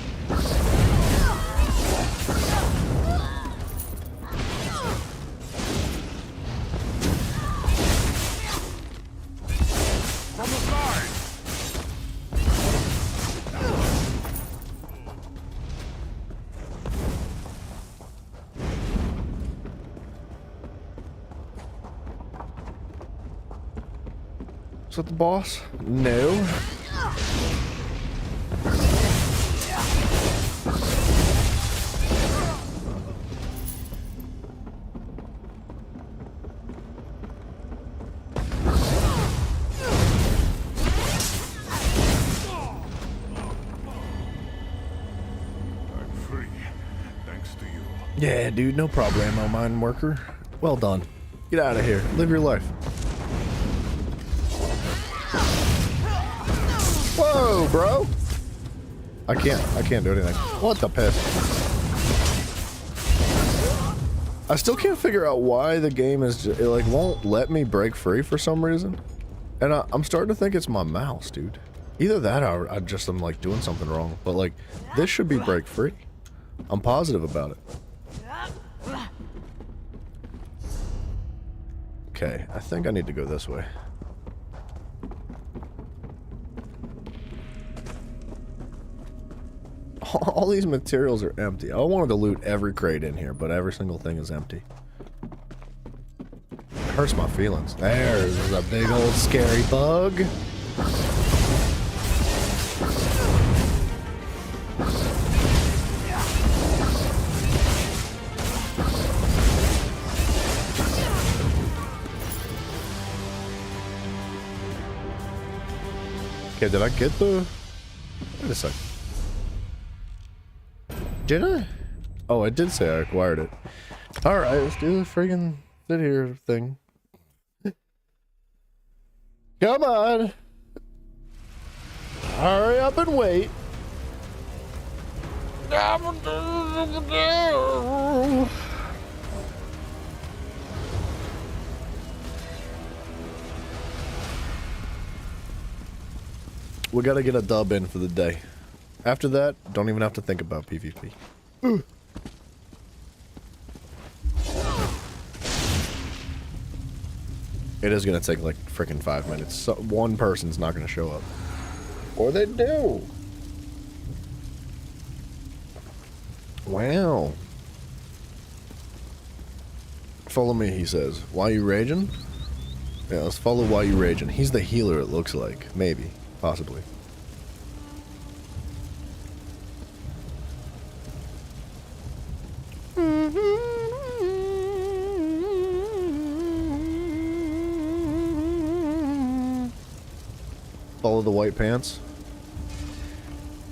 Is that the boss? No. I'm free, thanks to you. Yeah, dude, no problemo, mine worker. Well done. Get out of here. Live your life. Whoa, bro! I can't do anything. What the piss? I still can't figure out why the game is it like won't let me break free for some reason. And I'm starting to think it's my mouse, dude. Either that or I just am like doing something wrong. But like, this should be break free. I'm positive about it. Okay, I think I need to go this way. All these materials are empty. I wanted to loot every crate in here, but every single thing is empty. It hurts my feelings. There's a big old scary bug. Okay, did I get the... Wait a second. Did I? Oh, I did say I acquired it. Alright, let's do the friggin' sit here thing. Come on! Hurry up and wait. We gotta get a dub in for the day. After that, don't even have to think about PvP. It is gonna take like freaking 5 minutes. So one person's not gonna show up. Or they do. Wow. Follow me, he says. Why you raging? Yeah, let's follow Why You Raging. He's the healer, it looks like. Maybe. Possibly. Follow the white pants.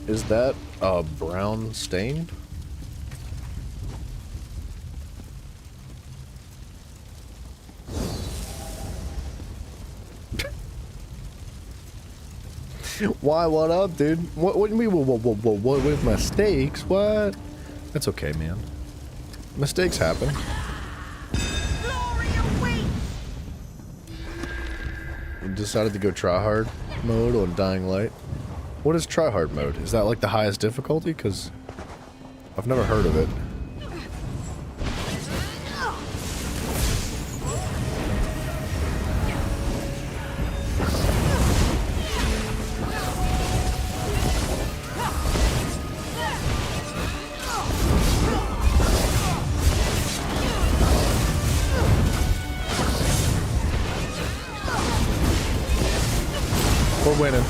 Is that a brown stain? Why? What up, dude? What do you mean? What with mistakes? What? That's okay, man. Mistakes happen. You decided to go tryhard mode on Dying Light. What is tryhard mode? Is that like the highest difficulty? Because I've never heard of it. We're winning.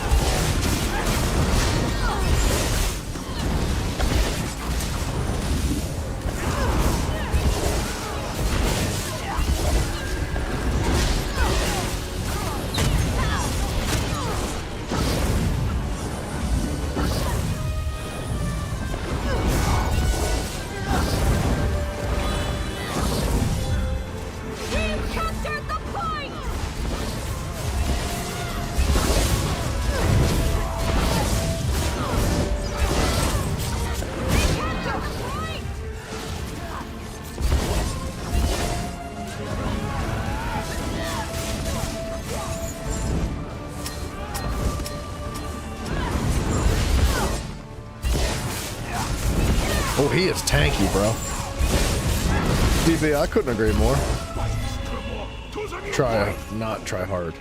Oh, he is tanky, bro. DB, I couldn't agree more. Not try hard.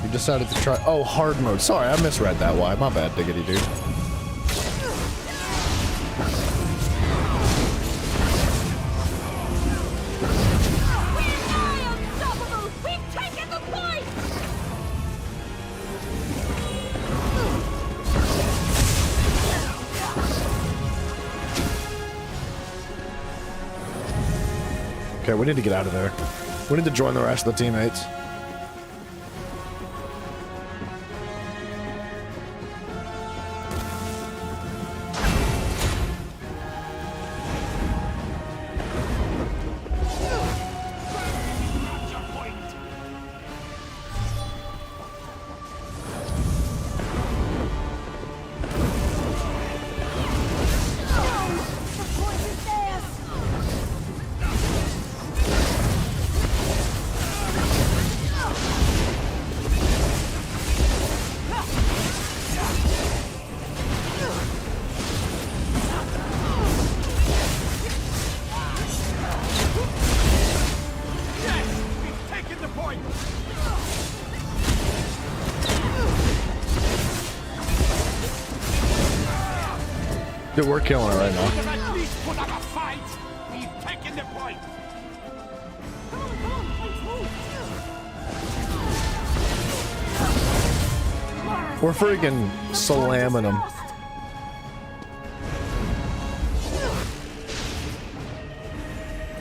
You decided to try, oh, hard mode. Sorry, I misread that. Why? My bad, diggity dude. Okay, we need to get out of there. We need to join the rest of the teammates. Dude, we're killing it right now. We're freaking slamming them.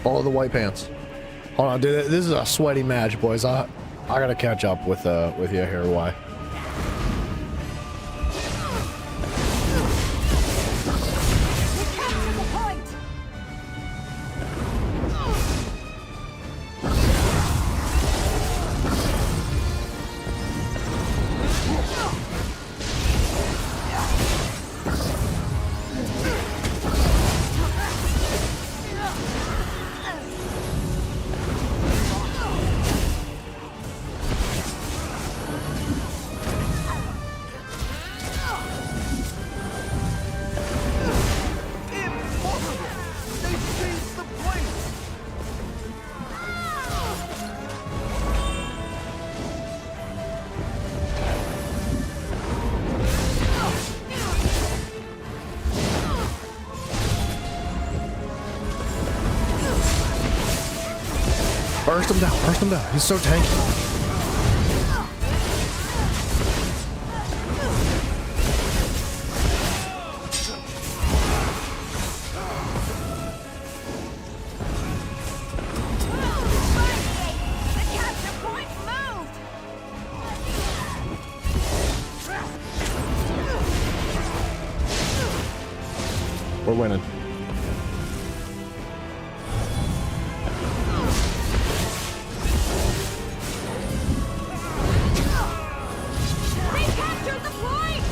Follow the white pants. Hold on, dude. This is a sweaty match, boys. I gotta catch up with you here. Why? Burst him down. Burst him down. He's so tanky. We're winning. Recapture the point!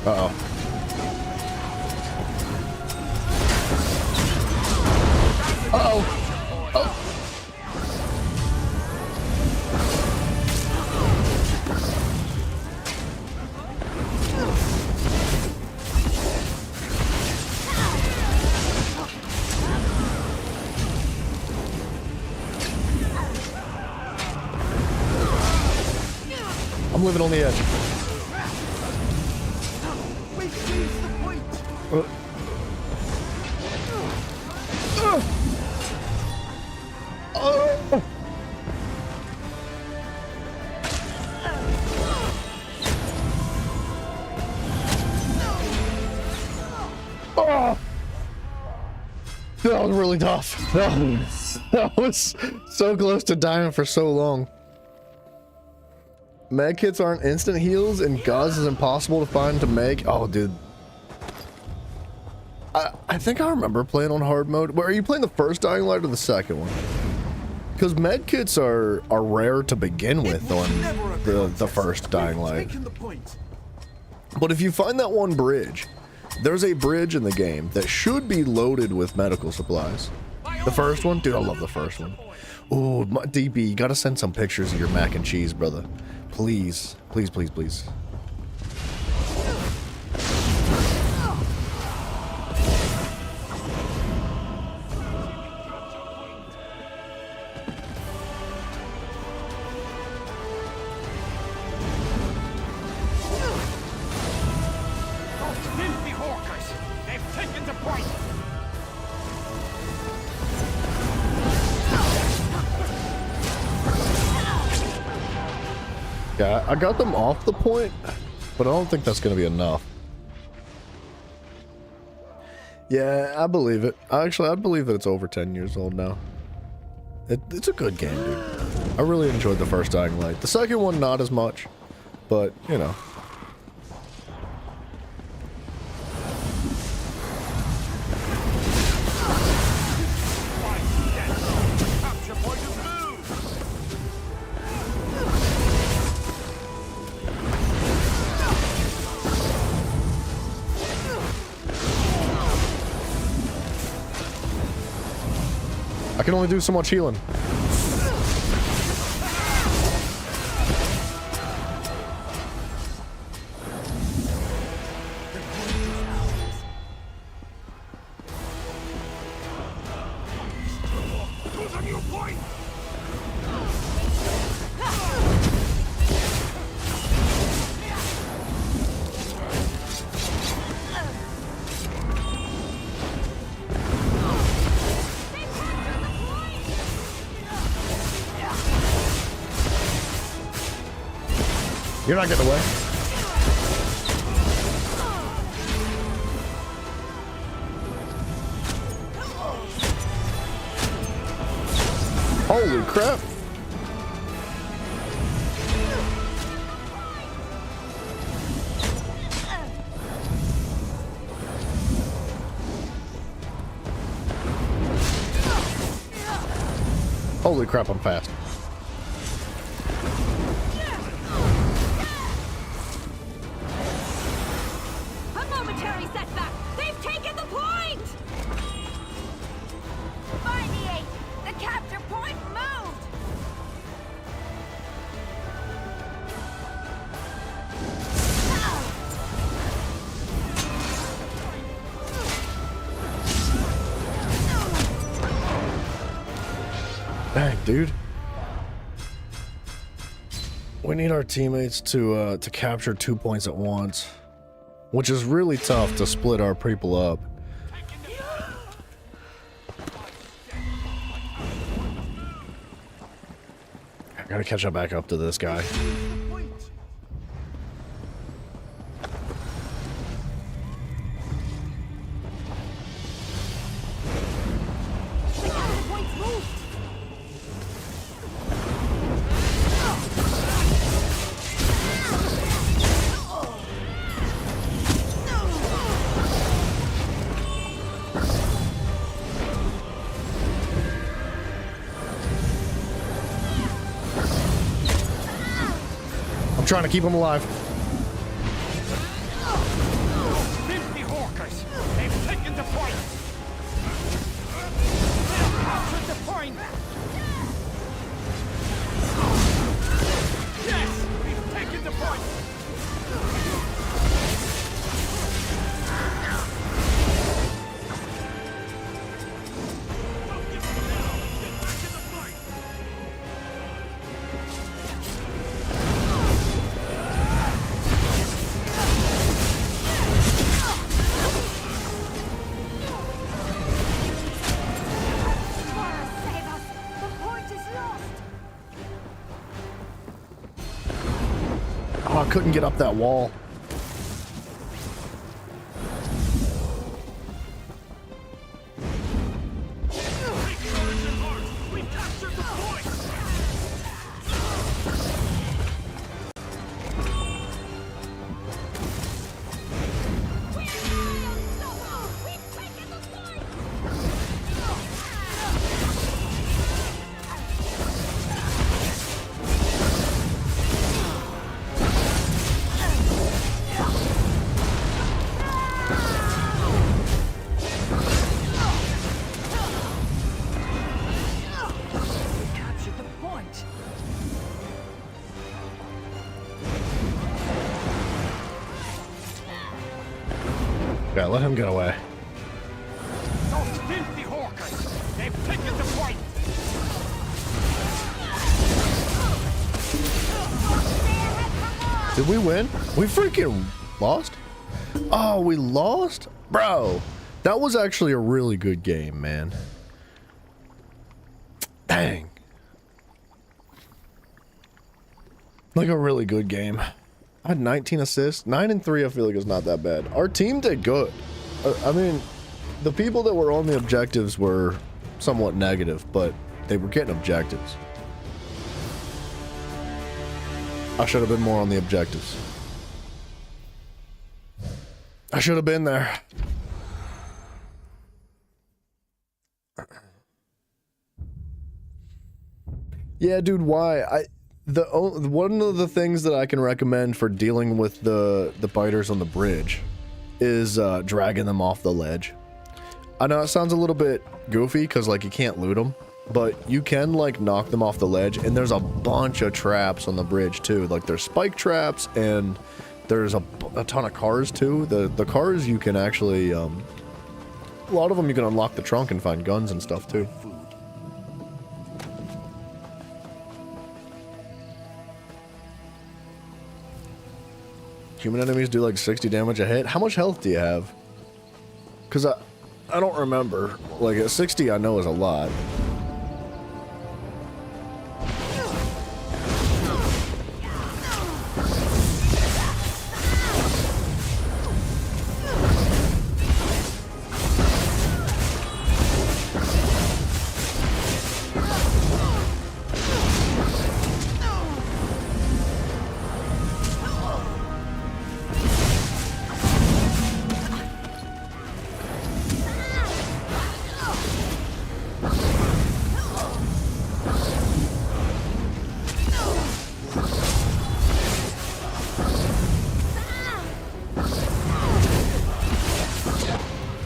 Uh-oh. Uh-oh. Oh. I'm living on the edge. That was really tough. That was so close to dying for so long. Medkits aren't instant heals, and gauze is impossible to find to make. Oh, dude. I think I remember playing on hard mode. Where are you playing, the first Dying Light or the second one? Because medkits are rare to begin with on the first Dying Light. But if you find that one bridge, there's a bridge in the game that should be loaded with medical supplies. The first one? Dude, I love the first one. Ooh, DB, you gotta send some pictures of your mac and cheese, brother. Please. Please, please, please. Yeah, I got them off the point, but I don't think that's going to be enough. Yeah, I believe it. Actually, I believe that it's over 10 years old now. It's a good game, dude. I really enjoyed the first Dying Light. The second one, not as much, but, you know. I can only do so much healing. You're not getting away. Holy crap. Holy crap, I'm fast. Dang, dude. We need our teammates to capture 2 points at once, which is really tough to split our people up. I gotta catch up back up to this guy. Trying to keep him alive. Filthy hawkers! They've taken the point! Captured the point! Yes! We've taken the point! Oh, I couldn't get up that wall. Yeah, let him get away. Those filthy hawkers! They've taken the point! Did we win? We freaking lost? Oh, we lost? Bro, that was actually a really good game, man. Dang. Like a really good game. I had 19 assists. 9 and 3 I feel like is not that bad. Our team did good. I mean, the people that were on the objectives were somewhat negative, but they were getting objectives. I should have been more on the objectives. I should have been there. Yeah, dude, why? One of the things that I can recommend for dealing with the biters on the bridge is dragging them off the ledge. I know it sounds a little bit goofy because like you can't loot them, but you can like knock them off the ledge, and there's a bunch of traps on the bridge too. Like there's spike traps, and there's a ton of cars too. The cars you can actually a lot of them you can unlock the trunk and find guns and stuff too. Human enemies do like 60 damage a hit. How much health do you have? Because I don't remember. Like at 60 I know is a lot.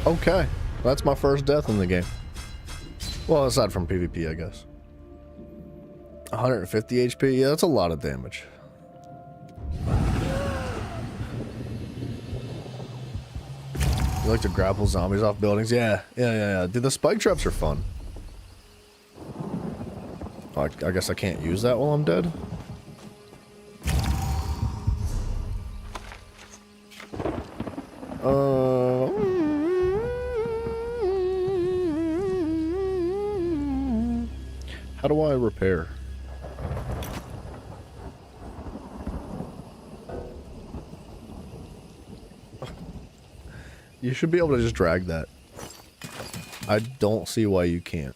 Okay, that's my first death in the game. Well, aside from PvP, I guess. 150 HP? Yeah, that's a lot of damage. You like to grapple zombies off buildings? Yeah. Dude, the spike traps are fun. I guess I can't use that while I'm dead. How do I repair? You should be able to just drag that. I don't see why you can't.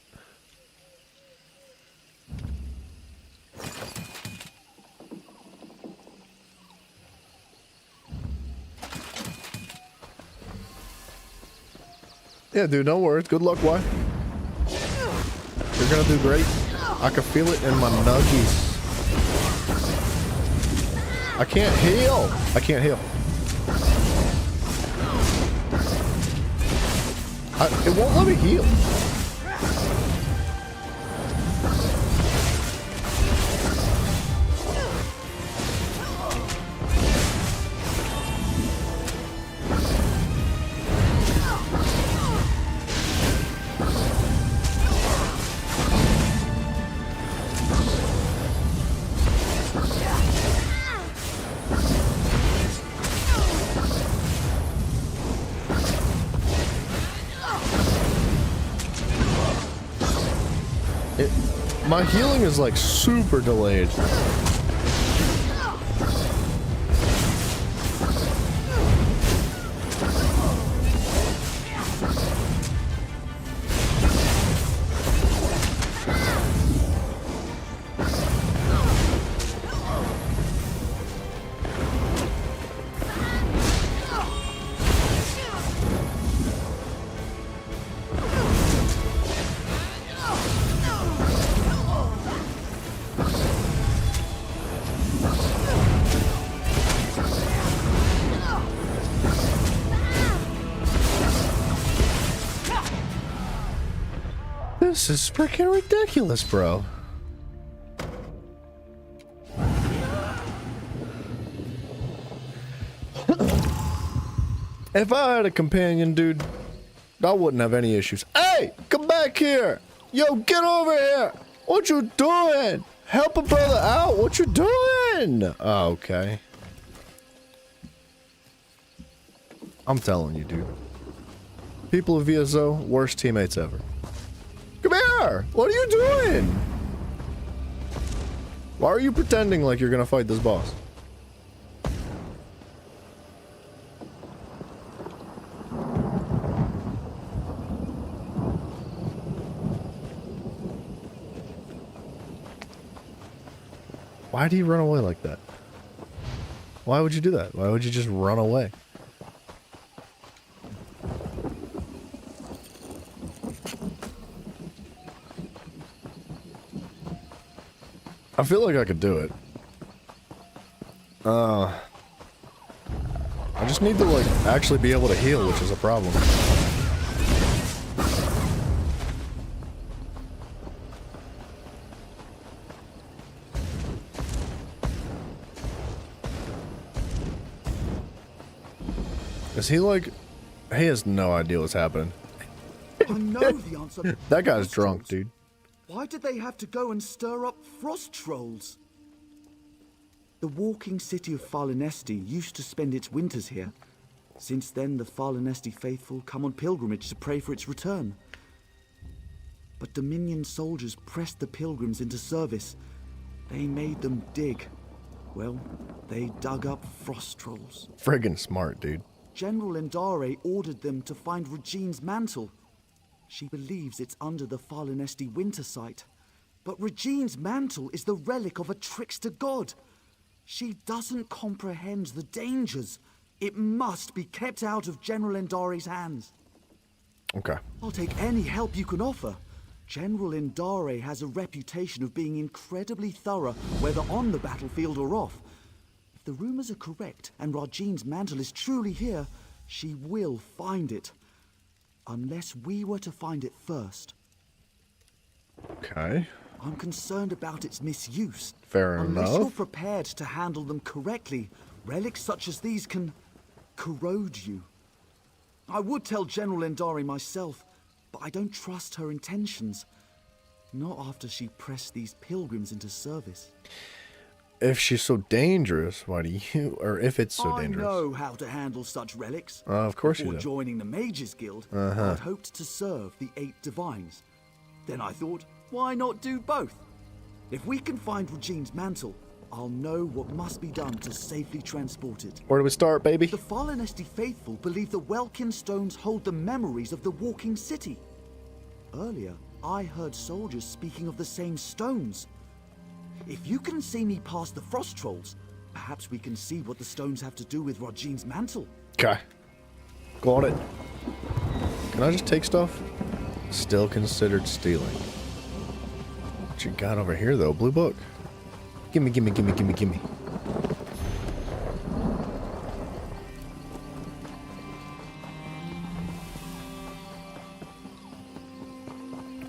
Yeah, dude, no worries. Good luck, why? You're gonna do great. I can feel it in my nuggies. I can't heal. I can't heal. It won't let me heal. My healing is like super delayed. This is freaking ridiculous, bro. If I had a companion, dude, I wouldn't have any issues. Hey, come back here. Yo, get over here. What you doing? Help a brother out. What you doing? Oh, okay. I'm telling you, dude. People of VSO, worst teammates ever. Come here! What are you doing? Why are you pretending like you're gonna fight this boss? Why do you run away like that? Why would you do that? Why would you just run away? I feel like I could do it. I just need to, like, actually be able to heal, which is a problem. Is he, like... He has no idea what's happening. I know the answer. That guy's drunk, dude. Why did they have to go and stir up frost trolls? The walking city of Farlinesti used to spend its winters here. Since then, the Farlinesti faithful come on pilgrimage to pray for its return. But Dominion soldiers pressed the pilgrims into service. They made them dig. Well, they dug up frost trolls. Friggin' smart, dude. General Endare ordered them to find Regine's mantle. She believes it's under the Farlinesti winter site. But Regine's mantle is the relic of a trickster god. She doesn't comprehend the dangers. It must be kept out of General Endare's hands. Okay. I'll take any help you can offer. General Endare has a reputation of being incredibly thorough, whether on the battlefield or off. If the rumors are correct and Regine's mantle is truly here, she will find it. Unless we were to find it first. Okay. I'm concerned about its misuse. Fair Unless enough. you're prepared to handle them correctly, relics such as these can corrode you. I would tell General Endare myself, but I don't trust her intentions. Not after she pressed these pilgrims into service. If she's so dangerous, why do you... Or if it's so dangerous. I know how to handle such relics. Of course you Before do. joining the Mages Guild, Uh-huh. I'd hoped to serve the 8 Divines. Then I thought, why not do both? If we can find Regine's mantle, I'll know what must be done to safely transport it. Where do we start, baby? The Falinesti faithful believe the Welkin stones hold the memories of the walking city. Earlier, I heard soldiers speaking of the same stones. If you can see me past the frost trolls, perhaps we can see what the stones have to do with Regine's mantle. Okay. Got it. Can I just take stuff? Still considered stealing. What you got over here, though? Blue book. Gimme, gimme, gimme, gimme, gimme.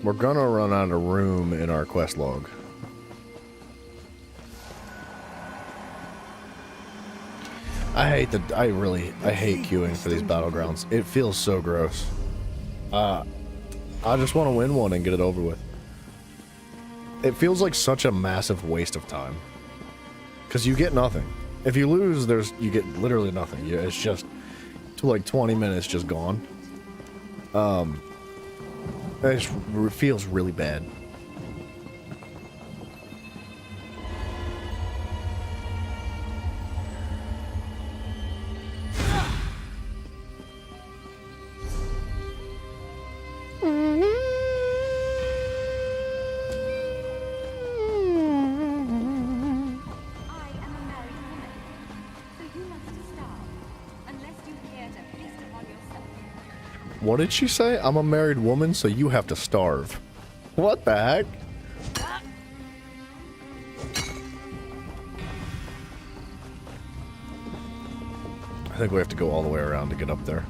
We're gonna run out of room in our quest log. I hate queuing for these battlegrounds. It feels so gross. I just want to win one and get it over with. It feels like such a massive waste of time. Because you get nothing. If you lose, you get literally nothing. It's just like 20 minutes just gone. It feels really bad. What did she say? I'm a married woman, so you have to starve. What the heck? I think we have to go all the way around to get up there.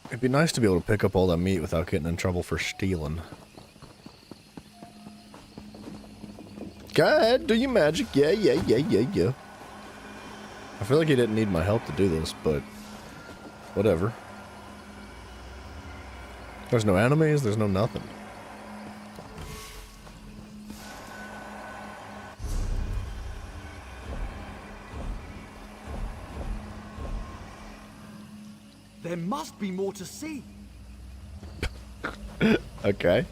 It'd be nice to be able to pick up all that meat without getting in trouble for stealing. Go ahead, do your magic. Yeah. I feel like he didn't need my help to do this, but whatever. There's no enemies, there's no nothing. There must be more to see. Okay.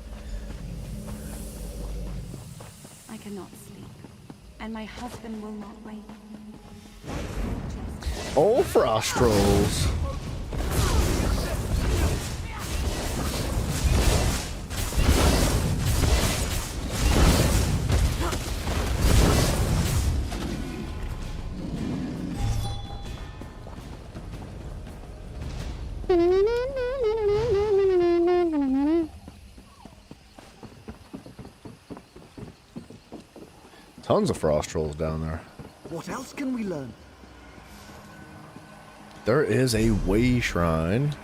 I cannot sleep, and my husband will not wake. Oh, frost trolls. Tons of frost trolls down there. What else can we learn? There is a way shrine.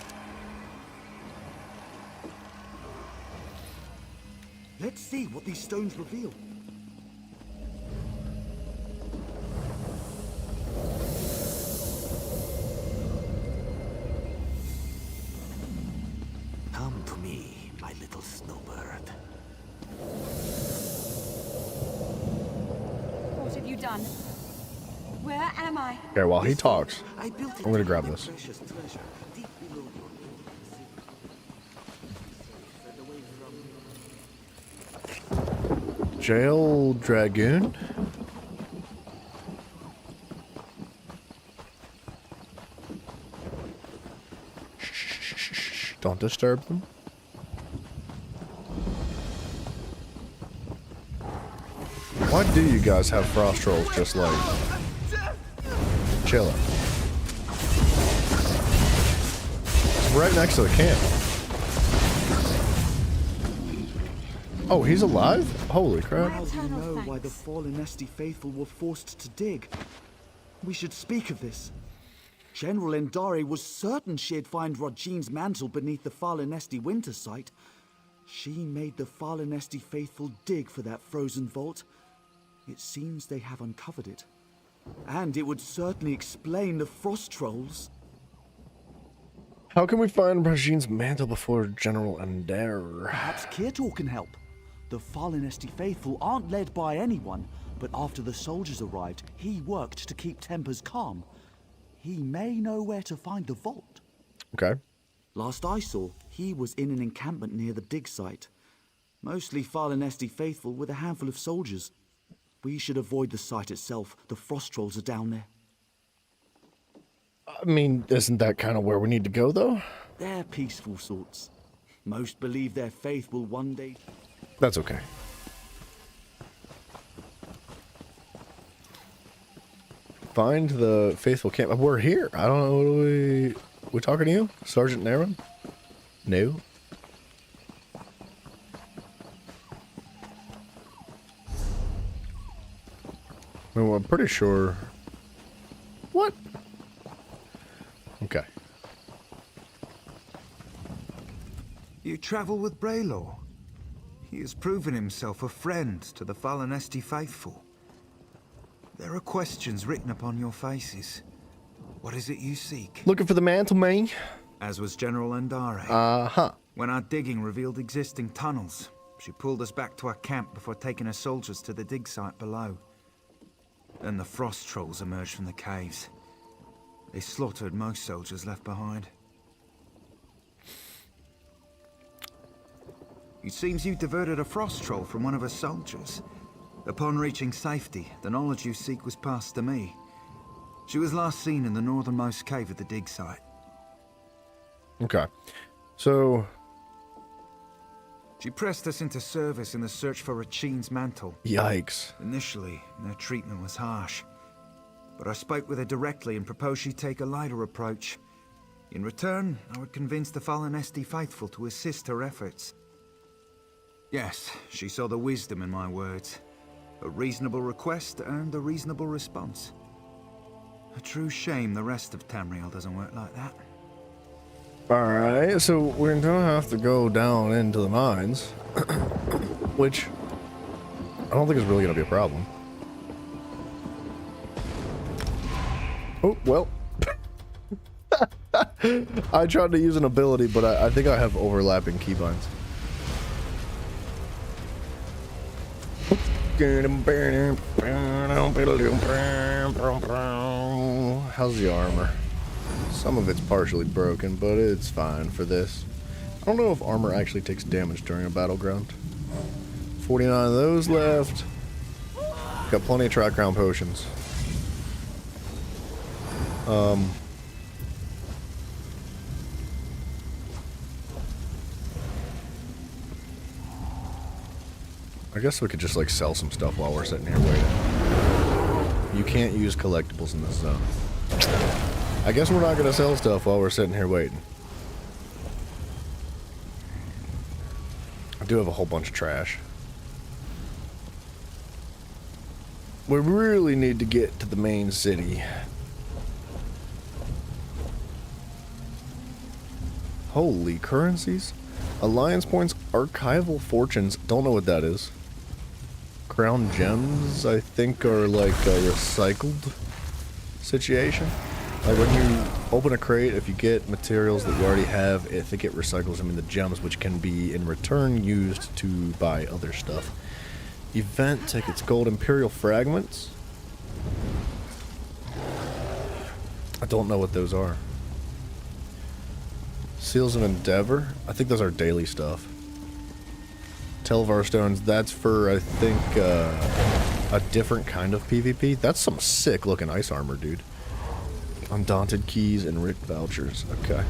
Let's see what these stones reveal. Come to me, my little snowbird. What have you done? Where am I? Okay, while he talks, I'm gonna grab this. Precious treasure deep below your Jail Dragoon? Shh, don't disturb them. Why do you guys have frost trolls just like chilling? It's right next to the camp. Oh, he's alive? Holy crap. How do you know why the Falinesti faithful were forced to dig? We should speak of this. General Endari was certain she'd find Rogin's mantle beneath the Falinesti winter site. She made the Falinesti faithful dig for that frozen vault. It seems they have uncovered it. And it would certainly explain the frost trolls. How can we find Rogin's mantle before General Endar? Perhaps Kirtor can help. The Falinesti faithful aren't led by anyone, but after the soldiers arrived, he worked to keep tempers calm. He may know where to find the vault. Okay. Last I saw, he was in an encampment near the dig site. Mostly Falinesti faithful with a handful of soldiers. We should avoid the site itself. The frost trolls are down there. I mean, isn't that kind of where we need to go, though? They're peaceful sorts. Most believe their faith will one day... That's okay. Find the faithful camp. We're here. I don't know. What are we talking to you? Sergeant Naren? No. Well, I'm pretty sure. What? Okay. You travel with Braylor. He has proven himself a friend to the Falinesti faithful. There are questions written upon your faces. What is it you seek? Looking for the mantle, man. As was General Endari. Uh-huh. When our digging revealed existing tunnels, she pulled us back to our camp before taking her soldiers to the dig site below. Then the frost trolls emerged from the caves. They slaughtered most soldiers left behind. It seems you diverted a frost troll from one of her soldiers. Upon reaching safety, the knowledge you seek was passed to me. She was last seen in the northernmost cave of the dig site. Okay. So... She pressed us into service in the search for Rogin's mantle. Yikes. Initially, their treatment was harsh. But I spoke with her directly and proposed she take a lighter approach. In return, I would convince the Falinesti faithful to assist her efforts. Yes, she saw the wisdom in my words. A reasonable request earned a reasonable response. A true shame the rest of Tamriel doesn't work like that. Alright, so we're gonna have to go down into the mines. Which, I don't think is really gonna be a problem. Oh, well. I tried to use an ability, but I think I have overlapping keybinds. How's the armor? Some of it's partially broken, but it's fine for this. I don't know if armor actually takes damage during a battleground. 49 of those left. Got plenty of track crown potions. I guess we could just like sell some stuff while we're sitting here waiting. You can't use collectibles in this zone. I guess we're not gonna sell stuff while we're sitting here waiting. I do have a whole bunch of trash. We really need to get to the main city. Holy currencies. Alliance points, archival fortunes. Don't know what that is. Crown gems, I think, are like a recycled situation. Like when you open a crate, if you get materials that you already have, I think it recycles them into gems, which can be in return used to buy other stuff. Event tickets, gold imperial fragments. I don't know what those are. Seals of Endeavor. I think those are daily stuff. Telvar stones. That's for, I think, a different kind of PvP. That's some sick looking ice armor, dude. Undaunted keys and writ vouchers. Okay.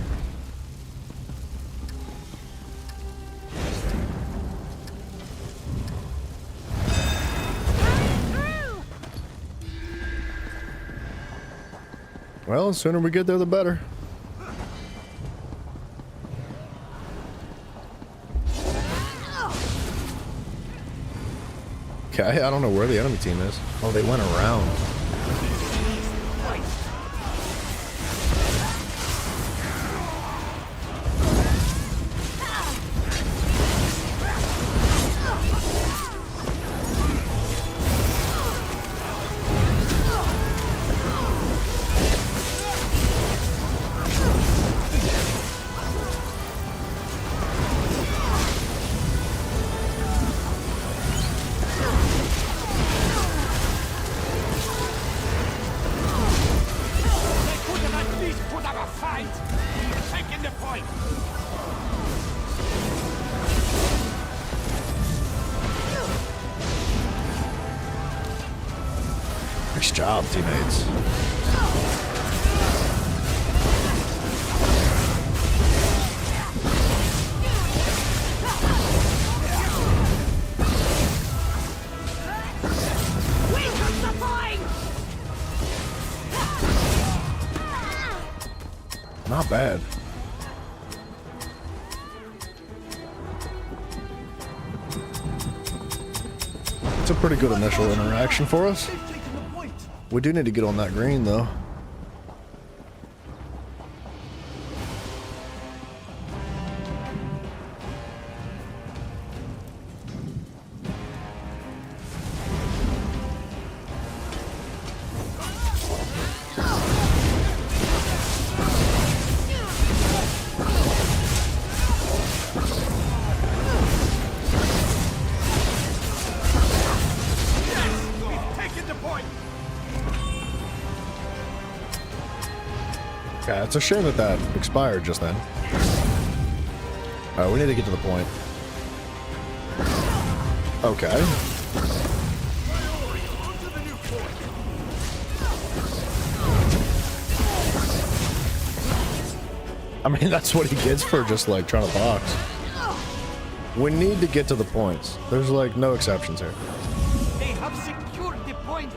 Well, the sooner we get there, the better. Okay, I don't know where the enemy team is. Oh, they went around. Nice job, teammates. Not bad. It's a pretty good initial interaction for us. We do need to get on that green, though. Yeah, it's a shame that that expired just then. Alright, we need to get to the point. Okay. I mean, that's what he gets for just, like, trying to box. We need to get to the points. There's, like, no exceptions here. They have secured the point.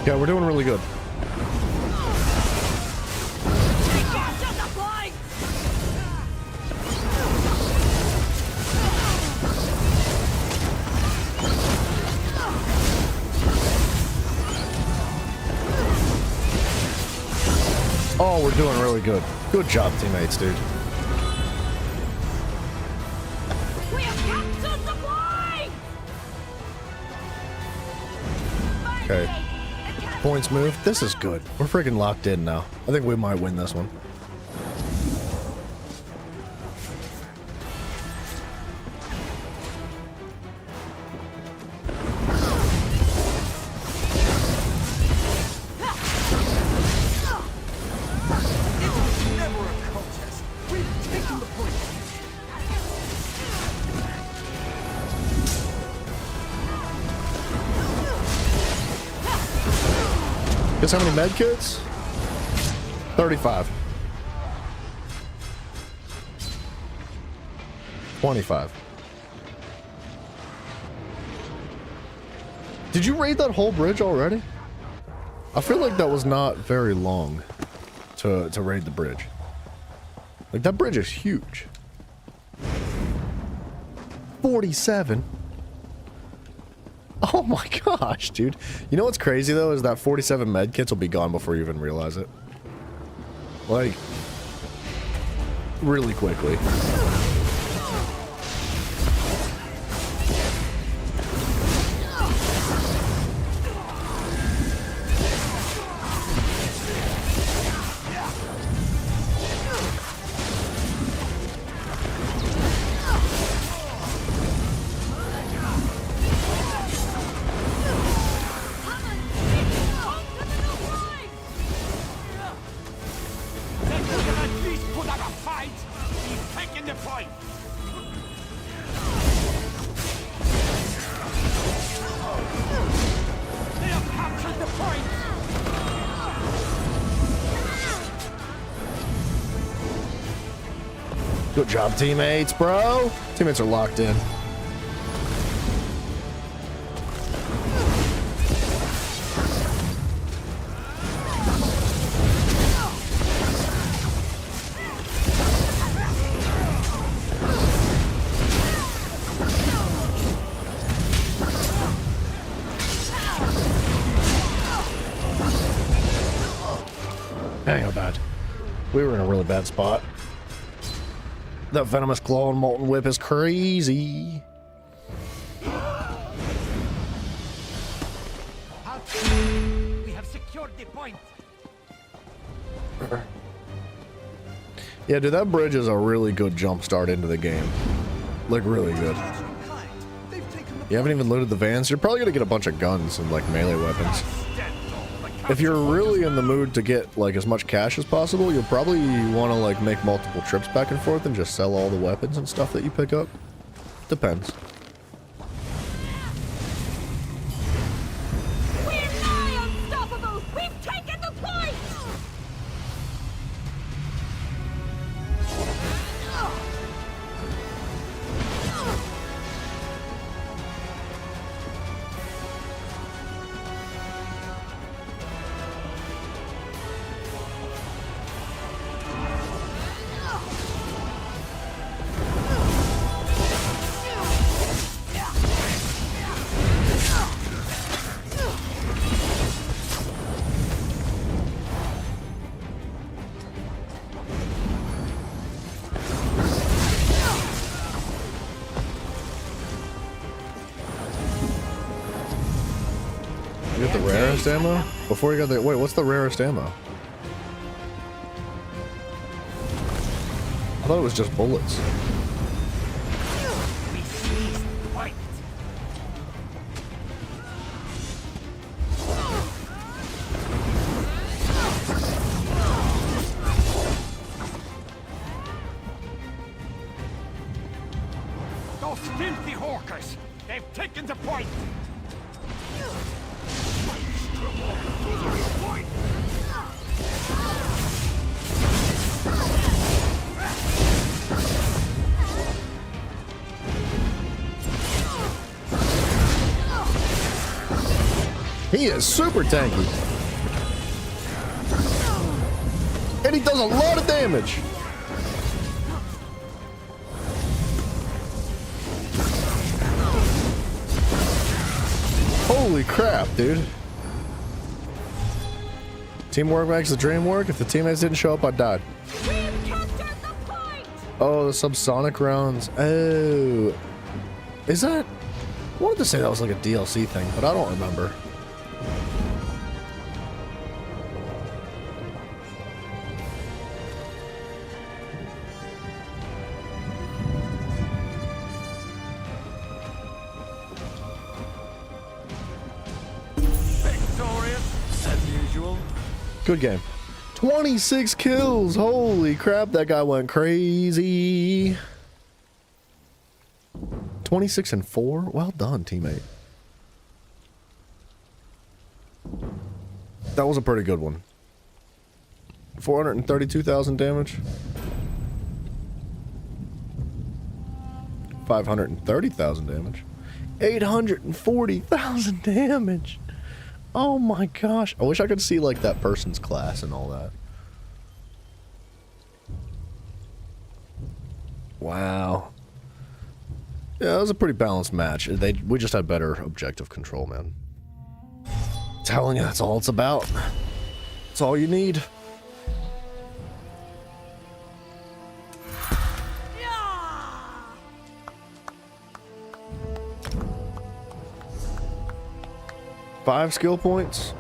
Yeah, we're doing really good. Oh, we're doing really good. Good job, teammates, dude. Okay. Points moved. This is good. We're freaking locked in now. I think we might win this one. Guess how many med kits? 35. 25. Did you raid that whole bridge already? I feel like that was not very long to raid the bridge. Like, that bridge is huge. 47. Oh my gosh, dude. You know what's crazy, though, is that 47 med kits will be gone before you even realize it. Like, really quickly. Good job, teammates, bro. Teammates are locked in. Dang, how bad. We were in a really bad spot. That venomous claw and molten whip is crazy. We have secured the point. Yeah, dude, that bridge is a really good jump start into the game. Like, really good. You haven't even looted the vans. You're probably gonna get a bunch of guns and, like, melee weapons. If you're really in the mood to get, like, as much cash as possible, you'll probably want to, like, make multiple trips back and forth and just sell all the weapons and stuff that you pick up. Depends. We're nigh unstoppable! We've taken the point! You get the rarest ammo? Before you got the... Wait, what's the rarest ammo? I thought it was just bullets. We seized the point. Those filthy hawkers! They've taken the point! He is super tanky. And he does a lot of damage. Holy crap, dude. Teamwork makes the dream work. If the teammates didn't show up, I died. Oh, the subsonic rounds. Oh. Is that... I wanted to say that was like a DLC thing, but I don't remember. Victorious, as usual. Good game. 26 kills. Holy crap, that guy went crazy. 26 and 4. Well done, teammate. That was a pretty good one. 432,000 damage. 530,000 damage. 840,000 damage. Oh my gosh. I wish I could see like that person's class and all that. Wow. Yeah, that was a pretty balanced match. We just had better objective control, man. I'm telling you, that's all it's about. That's all you need. Five skill points.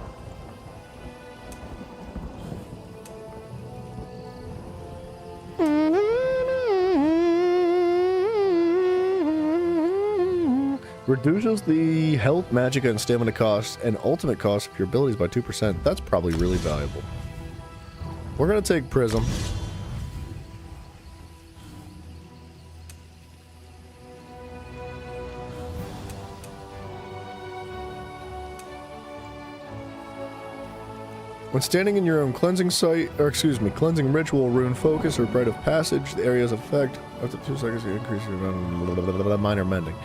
Reduces the health, magic, and stamina costs and ultimate cost of your abilities by 2%. That's probably really valuable. We're gonna take Prism. When standing in your own cleansing site, or excuse me, cleansing ritual, rune focus, or rite of passage, the area's effect after 2 seconds you increase your minor mending.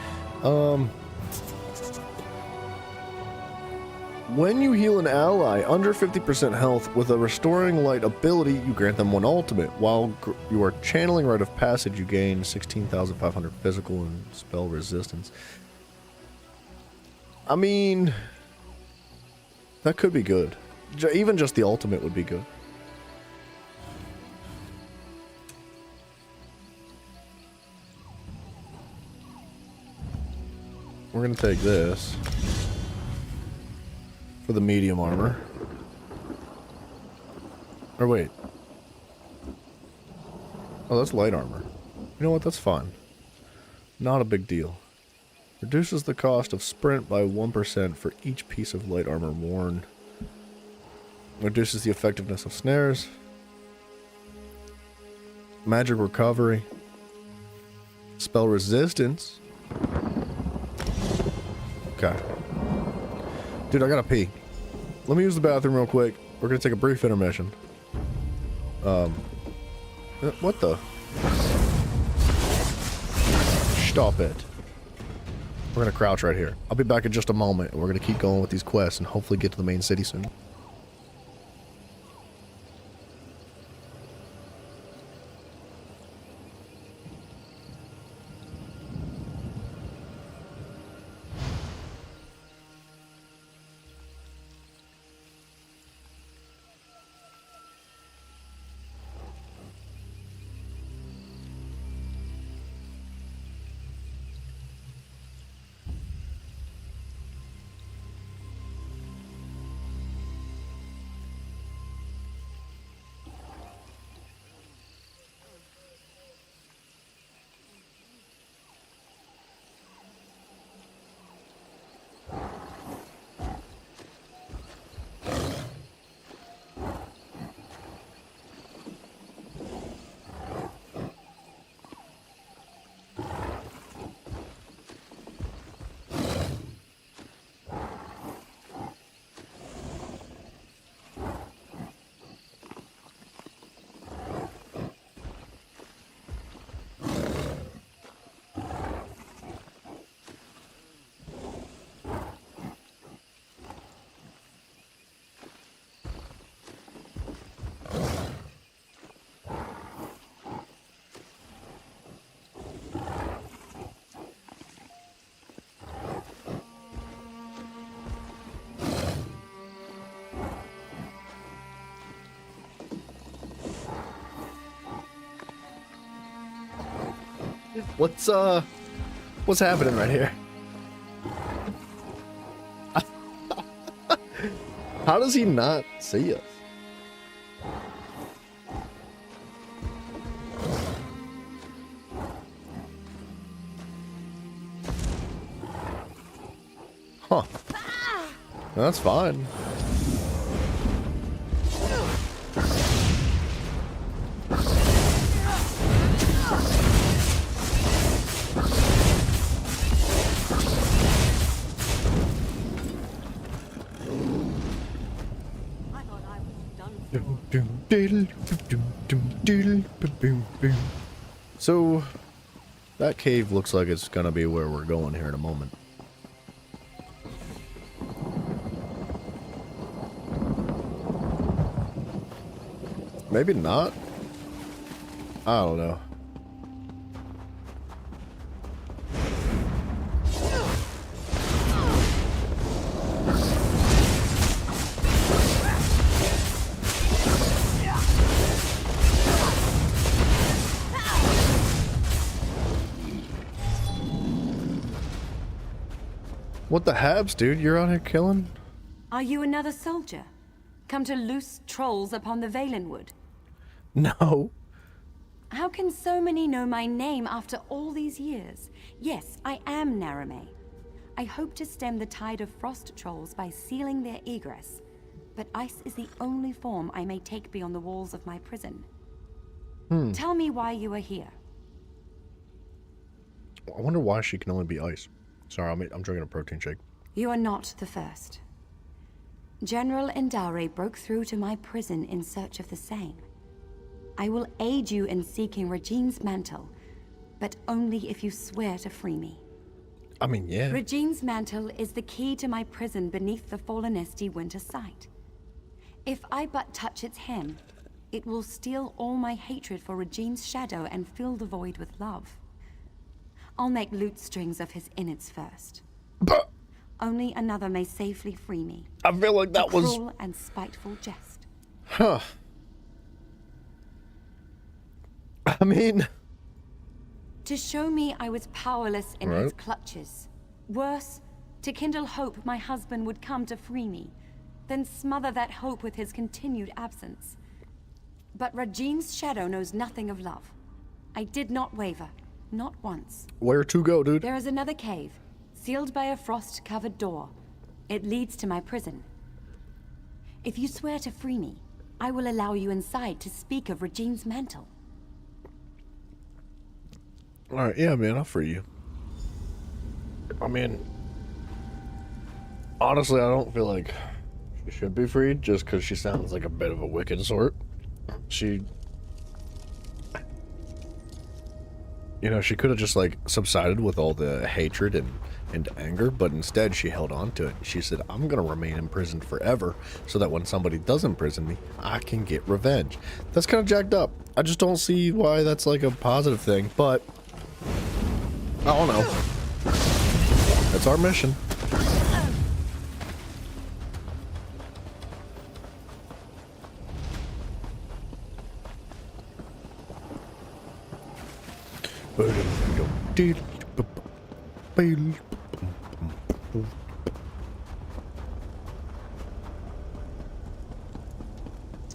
When you heal an ally under 50% health with a restoring light ability, you grant them 1 ultimate. While you are channeling rite of passage, you gain 16,500 physical and spell resistance. I mean, that could be good. Even just the ultimate would be good. we're gonna take this for the medium armor. Or wait. Oh, that's light armor. You know what? That's fine. Not a big deal. Reduces the cost of sprint by 1% for each piece of light armor worn. Reduces the effectiveness of snares. Magic recovery. Spell resistance. Okay. Dude, I gotta pee. Let me use the bathroom real quick. We're gonna take a brief intermission. What the? Stop it. We're gonna crouch right here. I'll be back in just a moment, and we're gonna keep going with these quests and hopefully get to the main city soon. What's happening right here? How does he not see us? Huh. That's fine. So, that cave looks like it's gonna be where we're going here in a moment. Maybe not. I don't know. What the habs, dude? You're out here killing? Are you another soldier? Come to loose trolls upon the Valenwood? No. How can so many know my name after all these years? Yes, I am Narame. I hope to stem the tide of frost trolls by sealing their egress, but ice is the only form I may take beyond the walls of my prison. Tell me why you are here. I wonder why she can only be ice. Sorry, I'm drinking a protein shake. You are not the first. General Endare broke through to my prison in search of the same. I will aid you in seeking Regine's mantle, but only if you swear to free me. I mean, yeah. Regine's mantle is the key to my prison beneath the Fallenesti winter site. If I but touch its hem, it will steal all my hatred for Regine's shadow and fill the void with love. I'll make lute strings of his innards first. But only another may safely free me. I feel like that was... cruel and spiteful jest. Huh. I mean... To show me I was powerless in his clutches. Worse, to kindle hope my husband would come to free me, then smother that hope with his continued absence. But Rajine's shadow knows nothing of love. I did not waver, not once. Where to go, dude? There is another cave, sealed by a frost-covered door. It leads to my prison. If you swear to free me, I will allow you inside to speak of Rajine's mantle. Alright, yeah, man, I'll free you. I mean, honestly, I don't feel like she should be freed just because she sounds like a bit of a wicked sort. She... You know, she could have just, like, subsided with all the hatred and anger, but instead she held on to it. She said, I'm gonna remain imprisoned forever so that when somebody does imprison me, I can get revenge. That's kind of jacked up. I just don't see why that's, like, a positive thing, but... I don't know. That's our mission.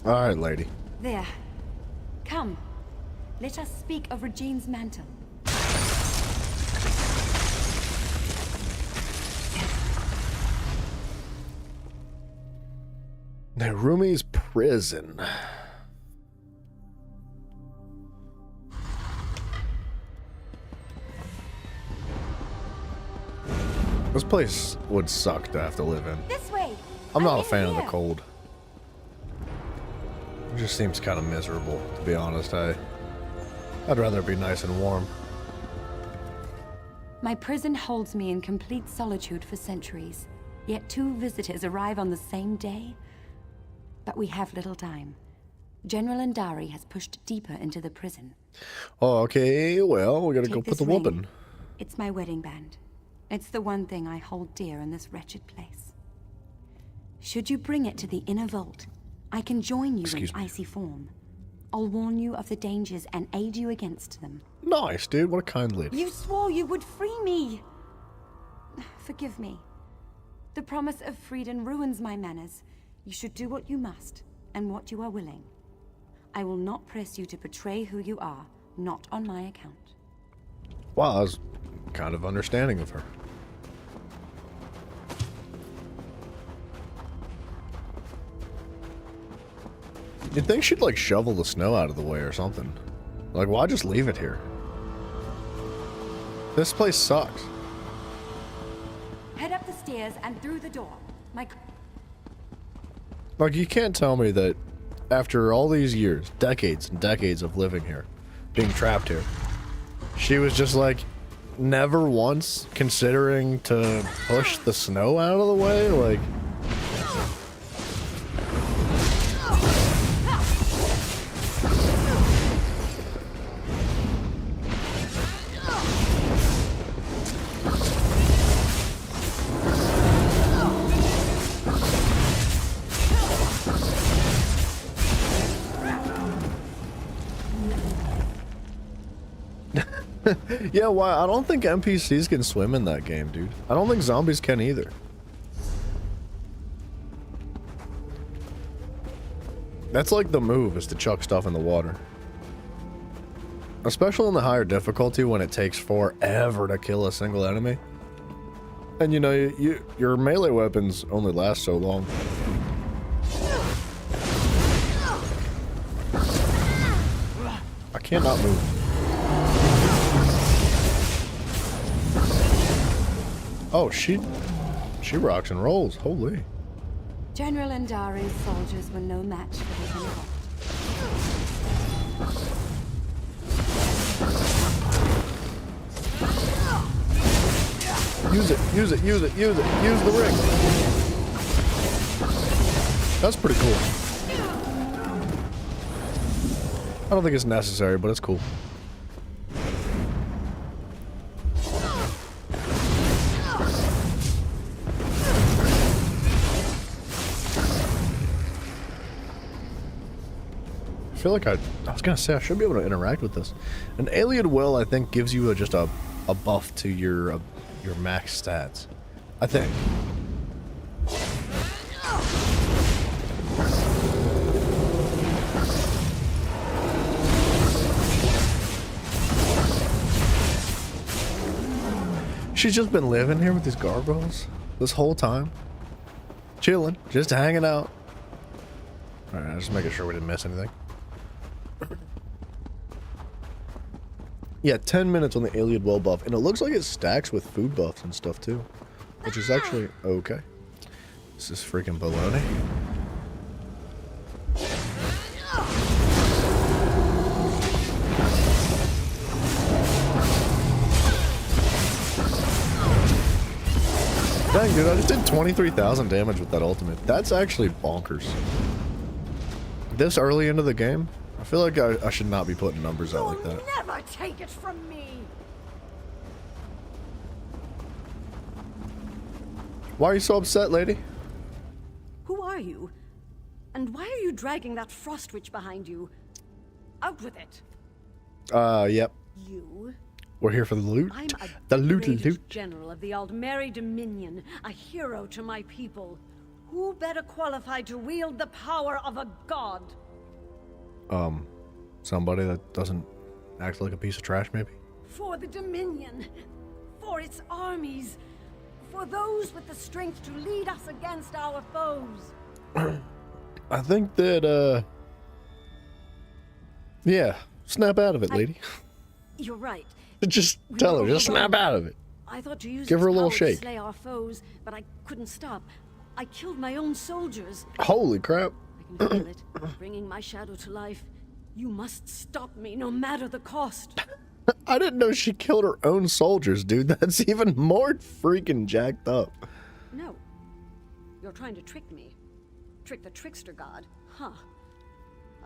All right, lady. There. Come. Let us speak of Rajine's mantle. Narumi's prison. This place would suck to have to live in. This way. I'm not a fan of the cold. It just seems kind of miserable, to be honest. I'd rather it be nice and warm. My prison holds me in complete solitude for centuries, yet 2 visitors arrive on the same day. But we have little time. General Andari has pushed deeper into the prison. Oh, okay, well, we gotta go Take put the this ring. whooping. It's my wedding band. It's the one thing I hold dear in this wretched place. Should you bring it to the inner vault, I can join you in icy form. I'll warn you of the dangers and aid you against them. Nice, dude. What a kind lady. You swore you would free me! Forgive me. The promise of freedom ruins my manners. You should do what you must, and what you are willing. I will not press you to betray who you are, not on my account. Wow, I was kind of understanding of her. You'd think she'd, like, shovel the snow out of the way or something. Like, why just leave it here? This place sucks. Head up the stairs and through the door. Like, you can't tell me that after all these years, decades and decades of living here, being trapped here, she was just like, never once considering to push the snow out of the way? Like... Yeah, why? I don't think NPCs can swim in that game, dude. I don't think zombies can either. That's like the move, is to chuck stuff in the water. Especially in the higher difficulty when it takes forever to kill a single enemy. And you know, your melee weapons only last so long. I cannot move. Oh, she rocks and rolls. Holy. General Andari's soldiers were no match for his revolt. Use it, use it, use it, use it. Use the ring. That's pretty cool. I don't think it's necessary, but it's cool. I feel like I was gonna say I should be able to interact with this. An alien will, I think, gives you just a buff to your your max stats. I think. She's just been living here with these gargoyles this whole time. Chilling, just hanging out. Alright, just making sure we didn't miss anything. Yeah, 10 minutes on the alien well buff, and it looks like it stacks with food buffs and stuff too, which is actually okay. This is freaking baloney. Dang, dude, I just did 23,000 damage with that ultimate. That's actually bonkers. This early into the game, I feel like I should not be putting numbers out like that. Never take it from me. Why are you so upset, lady? Who are you? And why are you dragging that frost witch behind you? Out with it. Yep. You? We're here for the loot. I'm a The loot. general of the Aldmeri Dominion, a hero to my people. Who better qualified to wield the power of a god? Somebody that doesn't act like a piece of trash, maybe? For the Dominion, for its armies, for those with the strength to lead us against our foes. I think that, yeah, snap out of it, lady. You're right. Just tell her, just snap out of it. I thought to use Give her a its little power shake. to slay our foes, but I couldn't stop. I killed my own soldiers. Holy crap. I can feel it, bringing my shadow to life. You must stop me, no matter the cost. I didn't know she killed her own soldiers, dude. That's even more freaking jacked up. No. You're trying to trick me. Trick the trickster god. Huh.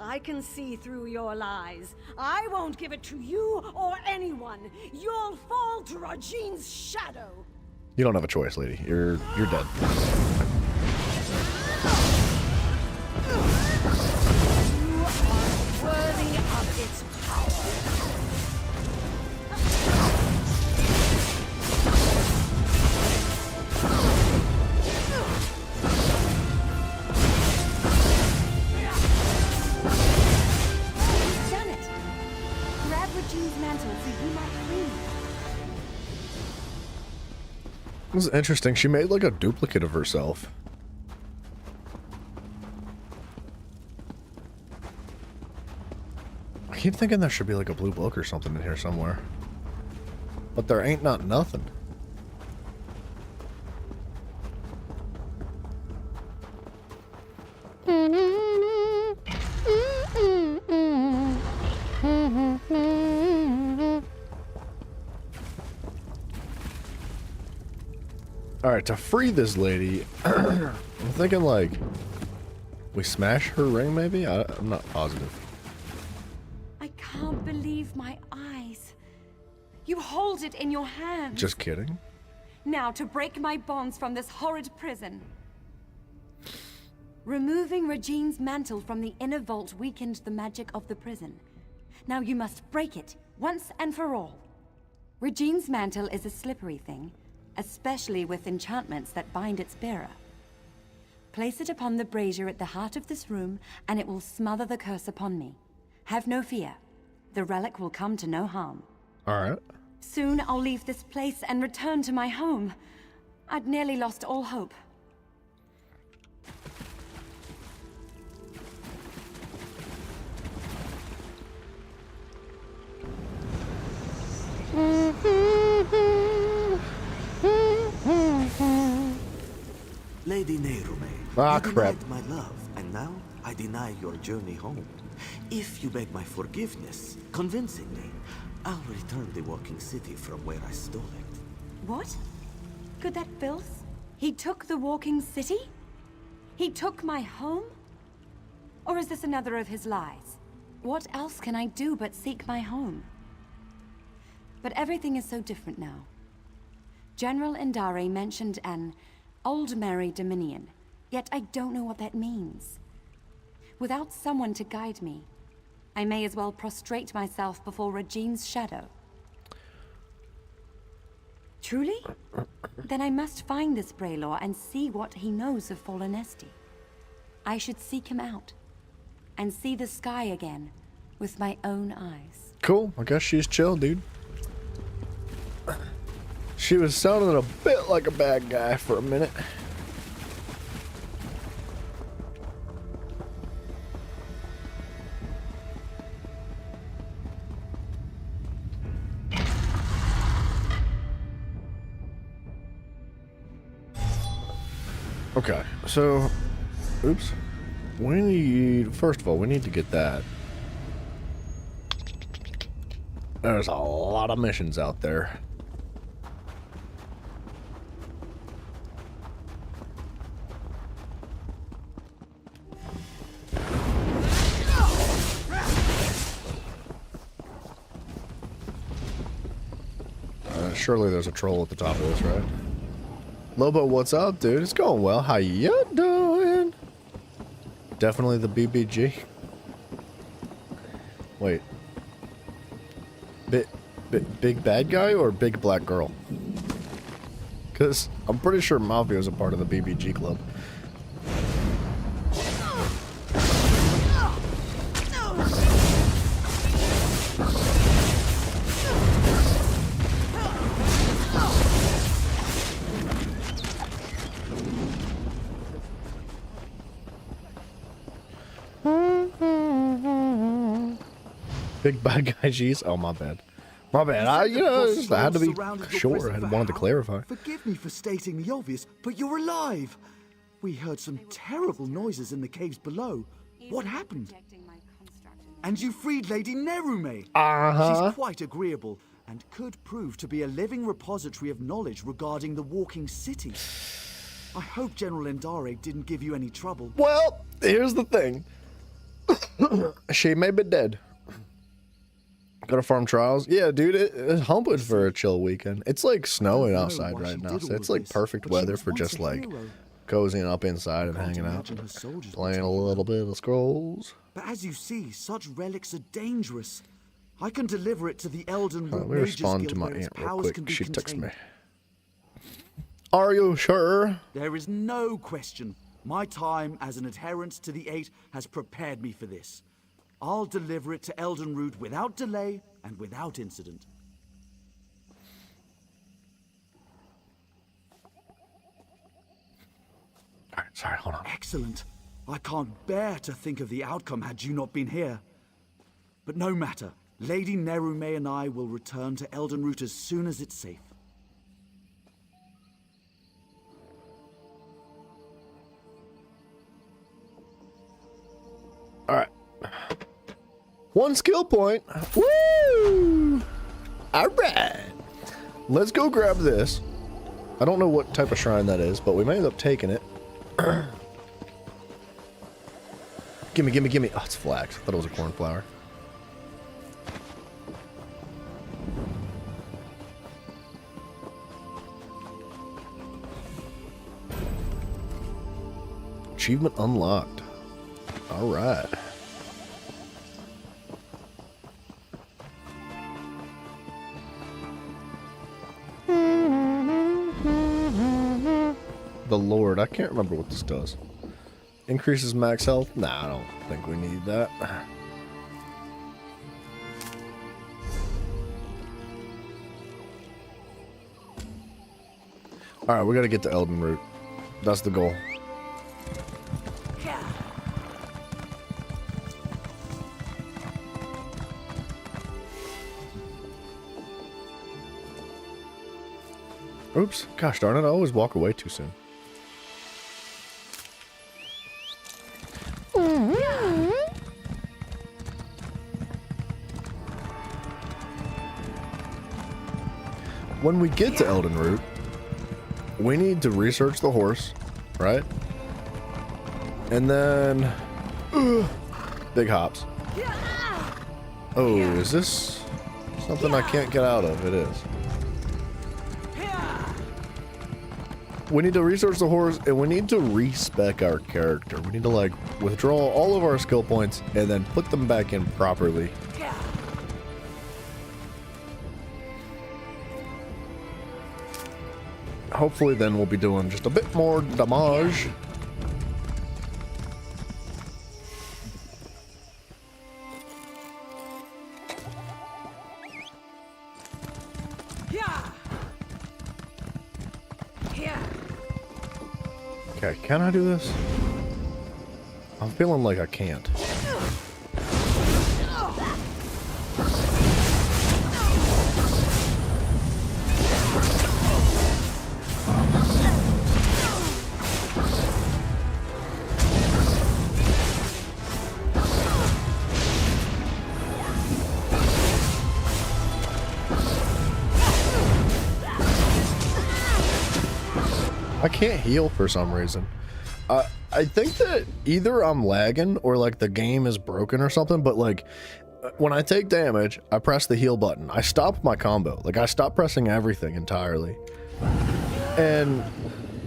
I can see through your lies. I won't give it to you or anyone. You'll fall to Rajine's shadow. You don't have a choice, lady. You're dead. You are worthy of its power. You've done it. Grab Regine's mantle so he might free me. This is interesting. She made like a duplicate of herself. I keep thinking there should be like a blue book or something in here somewhere. But there ain't not nothing. Alright, to free this lady, I'm thinking like, we smash her ring maybe? I'm not positive. I can't believe my eyes. You hold it in your hand. Just kidding. Now to break my bonds from this horrid prison. Removing Regine's mantle from the inner vault weakened the magic of the prison. Now you must break it, once and for all. Regine's mantle is a slippery thing, especially with enchantments that bind its bearer. Place it upon the brazier at the heart of this room, and it will smother the curse upon me. Have no fear. The relic will come to no harm. Alright. Soon I'll leave this place and return to my home. I'd nearly lost all hope. Lady Nehrume, you denied my love, and now I deny your journey home. If you beg my forgiveness, convincingly, I'll return the walking city from where I stole it. What? Could that filth? He took the walking city? He took my home? Or is this another of his lies? What else can I do but seek my home? But everything is so different now. General Indare mentioned an Aldmeri Dominion, yet I don't know what that means. Without someone to guide me, I may as well prostrate myself before Regine's shadow. Truly? Then I must find this Braylor and see what he knows of Fallenesti. I should seek him out and see the sky again with my own eyes. Cool. I guess she's chill, dude. She was sounding a bit like a bad guy for a minute. Okay, so, oops. We need, first of all, we need to get that. There's a lot of missions out there. Surely there's a troll at the top of this, right? Lobo, what's up, dude? It's going well. How you doing? Definitely the BBG. Wait. Big bad guy or big black girl? Because I'm pretty sure Mafia is a part of the BBG club. Big bad guy, jeez. Oh, my bad. My bad. I had to be sure. I wanted to clarify. Forgive me for stating the obvious, but you're alive. We heard some terrible noises in the caves below. What happened? And you freed Lady Nerume. She's quite agreeable and could prove to be a living repository of knowledge regarding the walking city. I hope General Endare didn't give you any trouble. Well, here's the thing. She may be dead. Gotta farm trials. Yeah, dude, it's humping for a chill weekend. It's like snowing outside right now, so it's like perfect weather for just like cozying up inside and hanging out, playing a little bit of Scrolls. But as you see, such relics are dangerous. I can deliver it to the Elden Ring. Let me respond to my aunt real quick. She texted me. Are you sure? There is no question. My time as an adherent to the Eight has prepared me for this. I'll deliver it to Eldenroot without delay and without incident. Alright, sorry, hold on. Excellent. I can't bear to think of the outcome had you not been here. But no matter. Lady Nerume and I will return to Eldenroot as soon as it's safe. Alright. One skill point. Woo! Alright. Let's go grab this. I don't know what type of shrine that is, but we may end up taking it. Gimme, gimme, gimme. Oh, it's flax. I thought it was a cornflower. Achievement unlocked. Alright. The Lord. I can't remember what this does. Increases max health? Nah, I don't think we need that. Alright, we gotta get to Eldenroot. That's the goal. Oops. Gosh darn it, I always walk away too soon. When we get to Eldenroot, we need to research the horse, right? And then... big hops. Oh, is this something I can't get out of? It is. We need to research the horse, and we need to respec our character. We need to, like, withdraw all of our skill points and then put them back in properly. Hopefully then we'll be doing just a bit more damage. Okay, can I do this? I'm feeling like I can't. I can't heal for some reason. I think that either I'm lagging or like the game is broken or something, but like when I take damage, I press the heal button. I stop my combo. Like I stop pressing everything entirely. And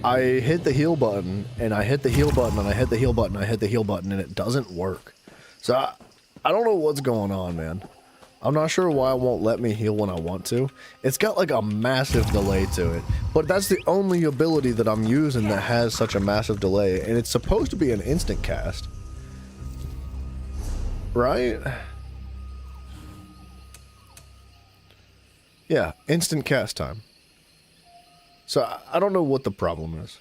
I hit the heal button and I hit the heal button and I hit the heal button and I hit the heal button and it doesn't work. So I don't know what's going on, man. I'm not sure why it won't let me heal when I want to. It's got like a massive delay to it, but that's the only ability that I'm using that has such a massive delay, and it's supposed to be an instant cast. Right? Yeah, instant cast time. So I don't know what the problem is.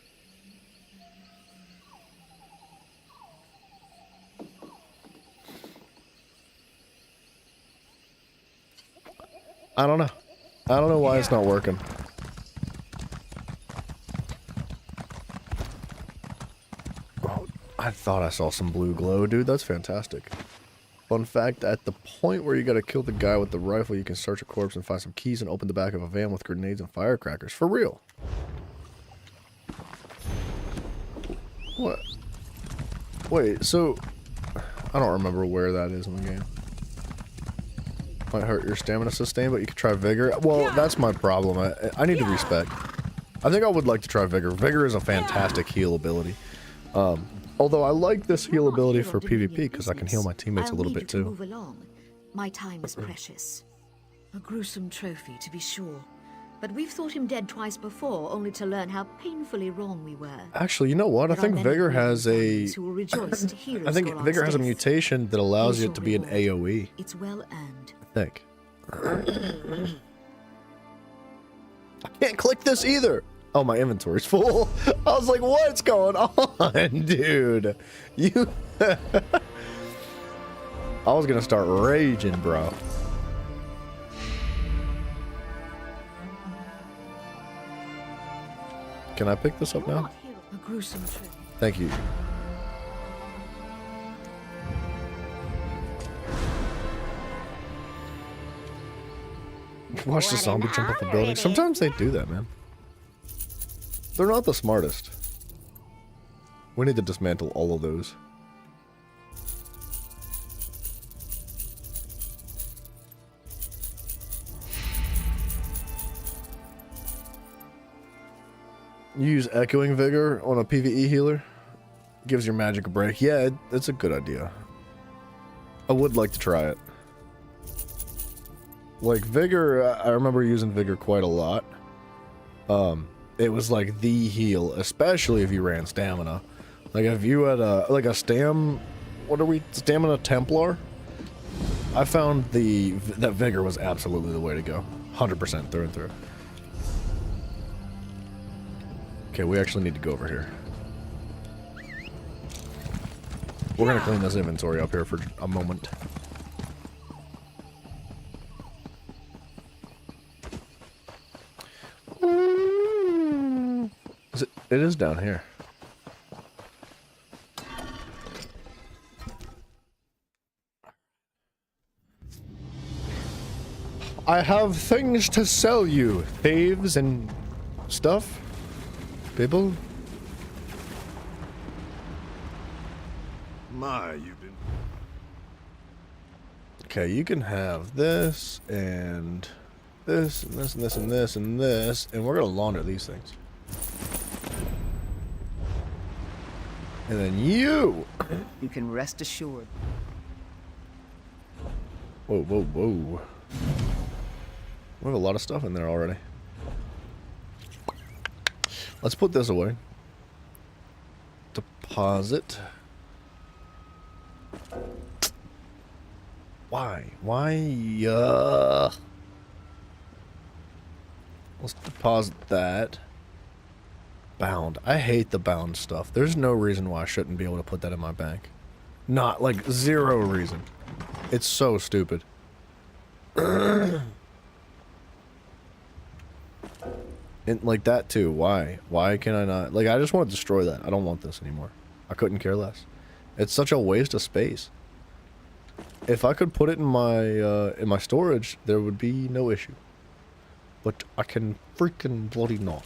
I don't know. I don't know why it's not working. Oh, I thought I saw some blue glow, dude. That's fantastic. Fun fact, at the point where you gotta kill the guy with the rifle, you can search a corpse and find some keys and open the back of a van with grenades and firecrackers. For real. What? Wait, so... I don't remember where that is in the game. Might hurt your stamina sustain, but you can try vigor. Well, that's my problem. I need to respec. I think I would like to try vigor. Vigor is a fantastic heal ability. Although I like this heal ability for PvP because I can heal my teammates a little bit too. Move along. My time is precious. A gruesome trophy, to be sure. But we've thought him dead twice before, only to learn how painfully wrong we were. Actually, you know what? I think vigor has a... I think vigor has a mutation that allows it to be an AoE. It's well earned. I think. I can't click this either. Oh, my inventory's full. I was like, what's going on, dude? You... I was gonna start raging, bro. Can I pick this up now? A gruesome trip. Thank you. Watch the zombie jump off the building. Sometimes they do that, man. They're not the smartest. We need to dismantle all of those. Use Echoing Vigor on a PvE healer. Gives your magic a break. Yeah, it's a good idea. I would like to try it. Like Vigor, I remember using Vigor quite a lot. It was like the heal, especially if you ran Stamina. Like if you had a Stamina Templar? I found that Vigor was absolutely the way to go. 100% through and through. Okay, we actually need to go over here. We're gonna clean this inventory up here for a moment. It is down here. I have things to sell you, thieves and stuff. People. My, you've been... Okay, you can have this and this and this and this and this and this, and we're gonna launder these things. And then you can rest assured. Whoa, whoa, whoa. We have a lot of stuff in there already. Let's put this away. Deposit. Why? Let's deposit that. Bound. I hate the bound stuff. There's no reason why I shouldn't be able to put that in my bank. Not, like, zero reason. It's so stupid. And like that too. Why? Why can I not? Like, I just want to destroy that. I don't want this anymore. I couldn't care less. It's such a waste of space. If I could put it in my storage, there would be no issue. But I can freaking bloody not.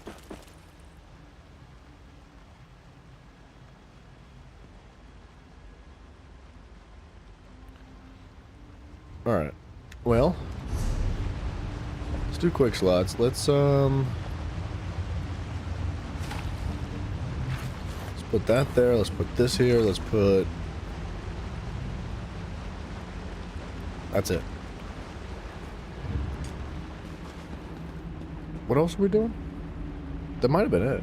Alright. Well, let's do quick slots. Let's put that there. Let's put this here. Let's put... That's it. What else are we doing? That might have been it.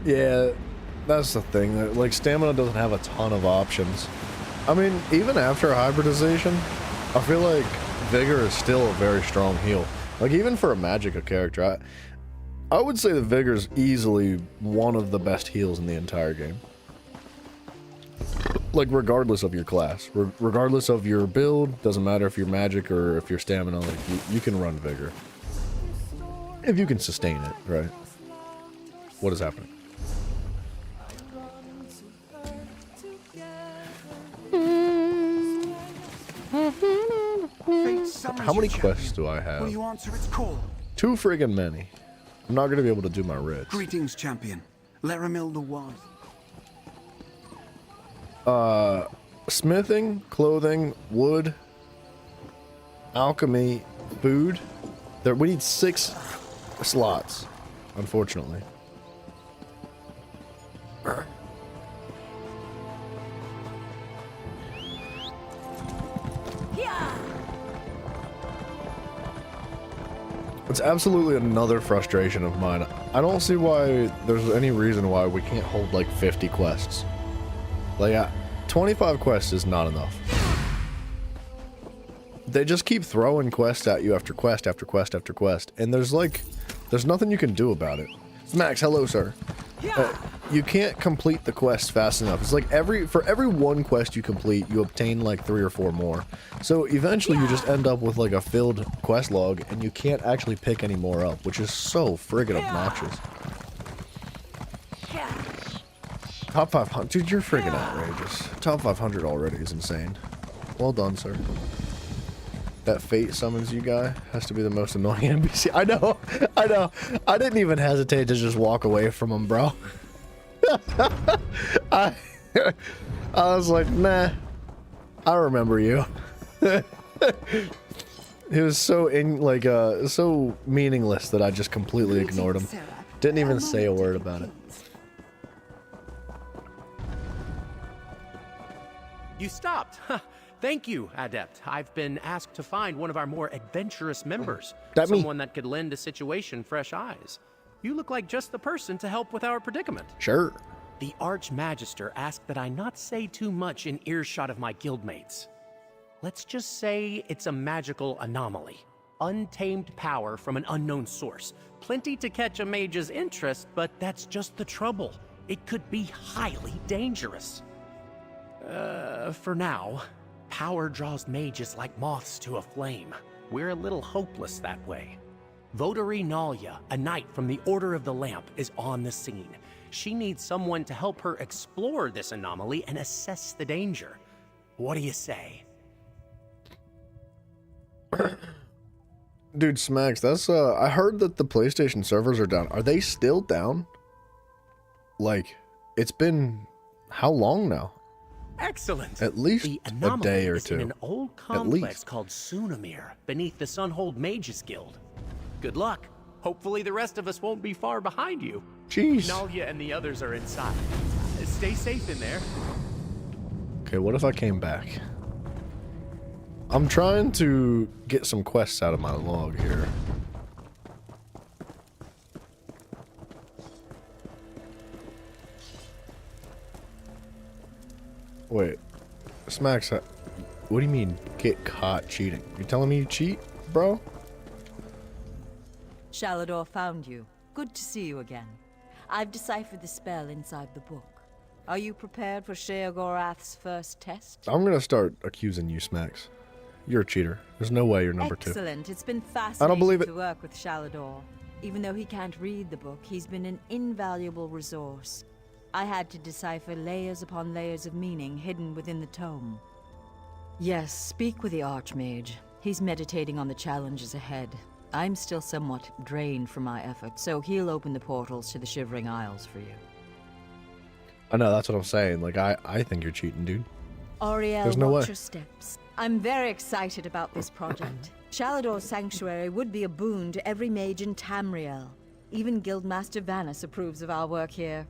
Yeah, that's the thing. Like, stamina doesn't have a ton of options. I mean, even after hybridization, I feel like Vigor is still a very strong heal. Like, even for a Magicka character, I would say that Vigor is easily one of the best heals in the entire game. Like, regardless of your class. Regardless of your build, doesn't matter if you're magic or if you're stamina, like, you can run Vigor. If you can sustain it, right? What is happening? How many quests do I have? Will you answer its call? Too friggin' many. I'm not gonna be able to do my wrist. Greetings, champion. Laramil the Wise. Smithing, clothing, wood, alchemy, food. We need 6 slots, unfortunately. It's absolutely another frustration of mine. I don't see why there's any reason why we can't hold like 50 quests. Like, 25 quests is not enough. They just keep throwing quests at you after quest after quest after quest, and there's nothing you can do about it. Max, hello, sir. You can't complete the quest fast enough. It's like for every one quest you complete, you obtain like 3 or 4 more. So eventually you just end up with like a filled quest log, and you can't actually pick any more up, which is so friggin' obnoxious. Top 500, dude, you're friggin' outrageous. Top 500 already is insane. Well done, sir. That fate summons you guy has to be the most annoying NPC. I know. I didn't even hesitate to just walk away from him, bro. I was like, nah, I remember you. He was so so meaningless that I just completely ignored him. Didn't even say a word about it. You stopped. Thank you, Adept. I've been asked to find one of our more adventurous members. Someone that could lend a situation fresh eyes. You look like just the person to help with our predicament. Sure. The Archmagister asked that I not say too much in earshot of my guildmates. Let's just say it's a magical anomaly. Untamed power from an unknown source. Plenty to catch a mage's interest, but that's just the trouble. It could be highly dangerous. For now, power draws mages like moths to a flame. We're a little hopeless that way. Votary Nalia, a knight from the Order of the Lamp, is on the scene. She needs someone to help her explore this anomaly and assess the danger. What do you say? Dude, Smacks, that's I heard that the PlayStation servers are down. Are they still down? Like, it's been how long now? Excellent. At least the a day or two. In an old complex called Sunamir, beneath the Sunhold Mages Guild. Good luck. Hopefully the rest of us won't be far behind you. Jeez. Nalia and the others are inside. Stay safe in there. Okay, what if I came back? I'm trying to get some quests out of my log here. Wait. Smacks, what do you mean, get caught cheating? You telling me you cheat, bro? Shalador found you. Good to see you again. I've deciphered the spell inside the book. Are you prepared for Sheogorath's first test? I'm gonna start accusing you, Smacks. You're a cheater. There's no way you're number 2. Excellent. It's been fascinating I don't believe it. to work with Shalador. Even though he can't read the book, he's been an invaluable resource. I had to decipher layers upon layers of meaning hidden within the tome. Yes, speak with the Archmage. He's meditating on the challenges ahead. I'm still somewhat drained from my effort, so he'll open the portals to the Shivering Isles for you. I know, that's what I'm saying. Like, I think you're cheating, dude. Ariel, There's no watch way. your steps. I'm very excited about this project. Shalador's sanctuary would be a boon to every mage in Tamriel. Even Guildmaster Vanus approves of our work here.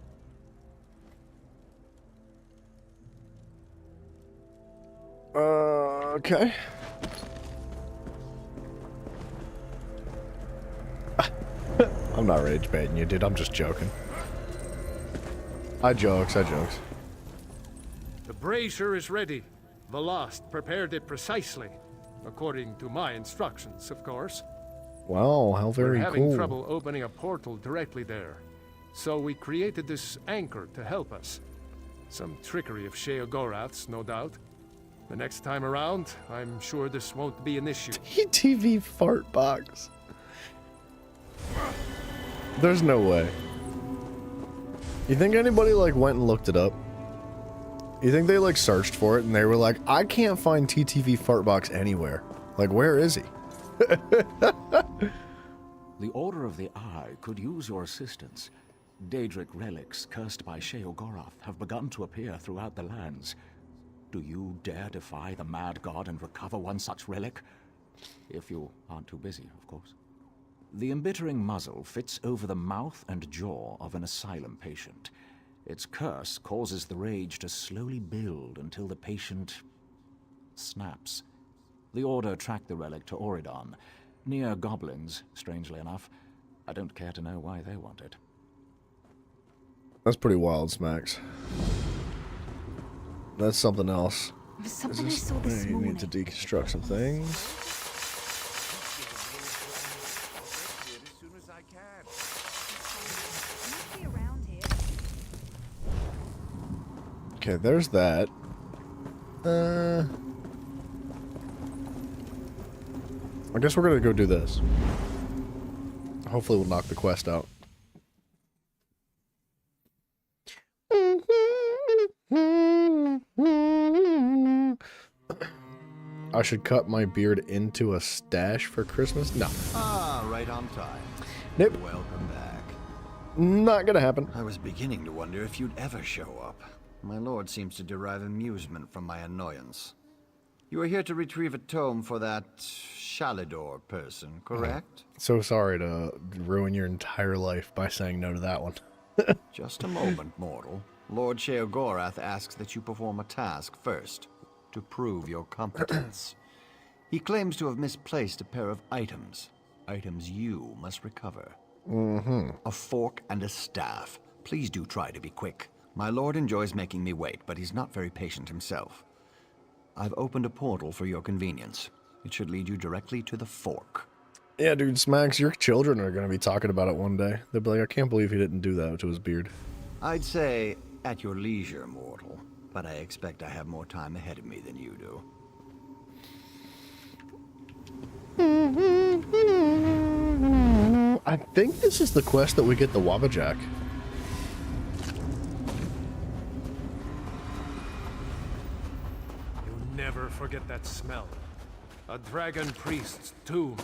Okay. I'm not rage baiting you, dude. I'm just joking. I jokes. The brazier is ready. Velost prepared it precisely, according to my instructions, of course. Wow, how very We're having cool. trouble opening a portal directly there, so we created this anchor to help us. Some trickery of Sheogorath's, no doubt. The next time around, I'm sure this won't be an issue. TV fart box. There's no way. You think anybody like went and looked it up? You think they like searched for it and they were like, I can't find TTV fart box anywhere. Like, where is he? The Order of the Eye could use your assistance. Daedric relics cursed by Sheogorath have begun to appear throughout the lands. Do you dare defy the mad god and recover one such relic? If you aren't too busy, of course. The embittering muzzle fits over the mouth and jaw of an asylum patient. Its curse causes the rage to slowly build until the patient snaps. The Order tracked the relic to Oridon, near goblins, strangely enough. I don't care to know why they want it. That's pretty wild, Smacks. That's something else. There's something I saw this You morning. need to deconstruct some things. Okay, there's that. I guess we're gonna go do this. Hopefully we'll knock the quest out. I should cut my beard into a stash for Christmas? No. Ah, right on time. Nope. Welcome back. Not gonna happen. I was beginning to wonder if you'd ever show up. My lord seems to derive amusement from my annoyance. You are here to retrieve a tome for that Shalador person, correct? So sorry to ruin your entire life by saying no to that one. Just a moment, mortal. Lord Sheogorath asks that you perform a task first, to prove your competence. He claims to have misplaced a pair of items. Items you must recover. A fork and a staff. Please do try to be quick. My lord enjoys making me wait, but he's not very patient himself. I've opened a portal for your convenience. It should lead you directly to the fork. Yeah, dude, Smacks, your children are gonna be talking about it one day. They'll be like, I can't believe he didn't do that to his beard. I'd say at your leisure, mortal. But I expect I have more time ahead of me than you do. I think this is the quest that we get the Wabajack. You'll never forget that smell. A dragon priest's tomb.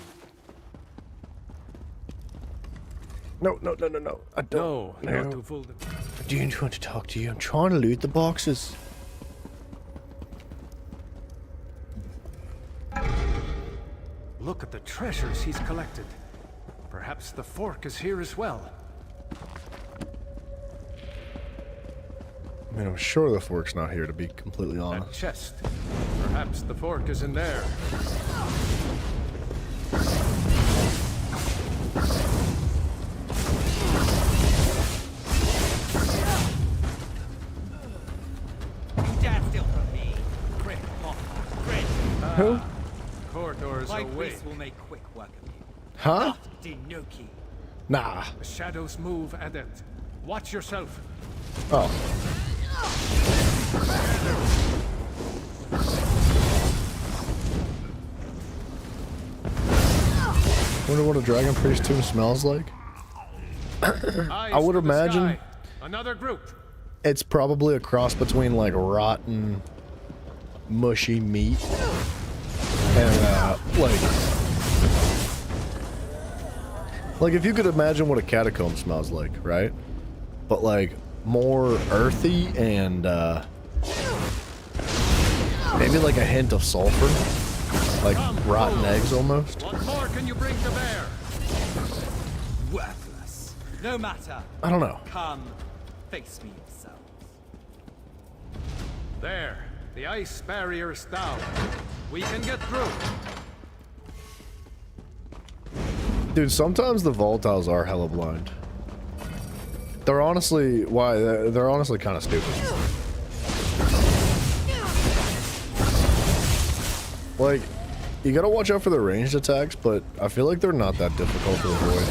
No. I don't. No, not to fool them. I do want to talk to you. I'm trying to loot the boxes. Look at the treasures he's collected. Perhaps the fork is here as well. I mean, I'm sure the fork's not here, to be completely honest. That chest. Perhaps the fork is in there. You dare still Who? Corridors My away. priests will make quick work of you. Huh? Dinoki. Nah. The shadows move, Adept. Watch yourself. Oh. Wonder what a Dragon Priest tomb smells like? I would imagine Another group. it's probably a cross between like rotten, mushy meat and like if you could imagine what a catacomb smells like, right? But like more earthy and maybe like a hint of sulfur, like rotten eggs almost. What more can you bring to bear? Worthless. No matter. I don't know. Come, face me yourself. There. The ice barrier's down. We can get through. Dude, sometimes the volatiles are hella blind. They're honestly they're honestly kind of stupid. Like, you gotta watch out for their ranged attacks, but I feel like they're not that difficult to avoid.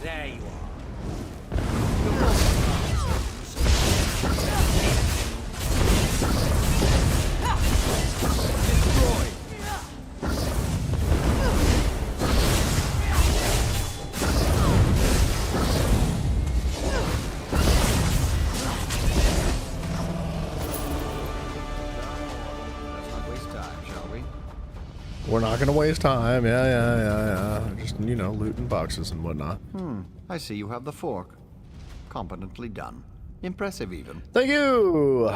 There you are. We're not gonna waste time. Yeah. Just, you know, looting boxes and whatnot. I see you have the fork. Competently done. Impressive, even. Thank you!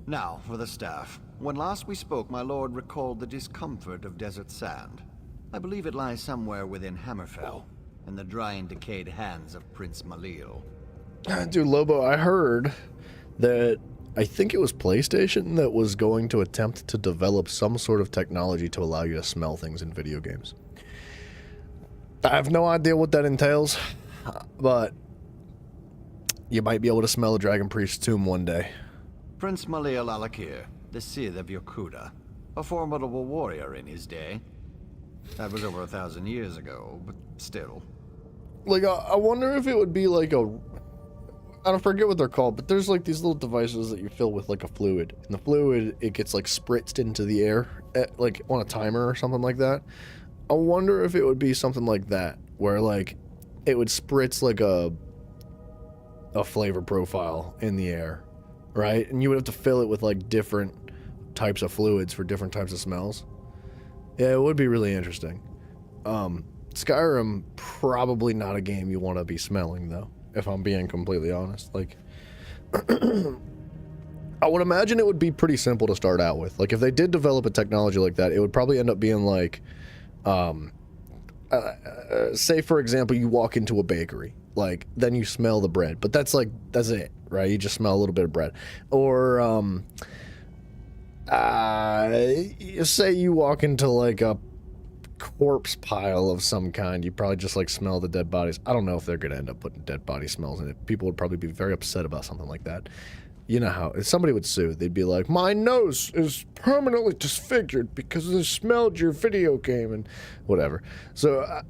Now, for the staff. When last we spoke, my lord recalled the discomfort of desert sand. I believe it lies somewhere within Hammerfell, in the dry and decayed hands of Prince Malil. Dude, Lobo, I heard that I think it was PlayStation that was going to attempt to develop some sort of technology to allow you to smell things in video games. I have no idea what that entails, but you might be able to smell a Dragon Priest tomb one day. Prince Malil Alakir, the Sith of Yokuda, a formidable warrior in his day. That was over 1,000 years ago, but still. Like, I wonder if it would be like I don't forget what they're called, but there's like these little devices that you fill with like a fluid. And the fluid, it gets like spritzed into the air, like on a timer or something like that. I wonder if it would be something like that, where like it would spritz like a flavor profile in the air, right? And you would have to fill it with like different types of fluids for different types of smells. Yeah, it would be really interesting. Skyrim, probably not a game you want to be smelling though, if I'm being completely honest. Like, I would imagine it would be pretty simple to start out with. Like, if they did develop a technology like that, it would probably end up being like, say for example, you walk into a bakery, like, then you smell the bread, but that's it, right? You just smell a little bit of bread. Or, say you walk into like a corpse pile of some kind, you probably just like smell the dead bodies. I don't know if they're gonna end up putting dead body smells in it. People would probably be very upset about something like that. You know how if somebody would sue, they'd be like, my nose is permanently disfigured because I smelled your video game and whatever. So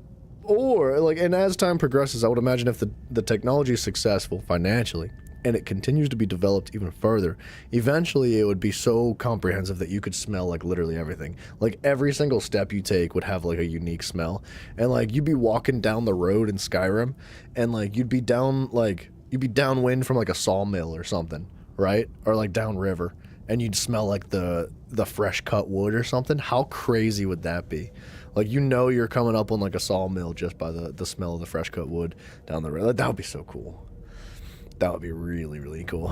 or like, and as time progresses, I would imagine if the technology is successful financially and it continues to be developed even further, eventually it would be so comprehensive that you could smell like literally everything. Like every single step you take would have like a unique smell. And like you'd be walking down the road in Skyrim and like you'd be downwind from like a sawmill or something, right? Or like downriver, and you'd smell like the fresh cut wood or something. How crazy would that be? Like, you know, you're coming up on like a sawmill just by the smell of the fresh cut wood down the road. That would be so cool. That would be really, really cool.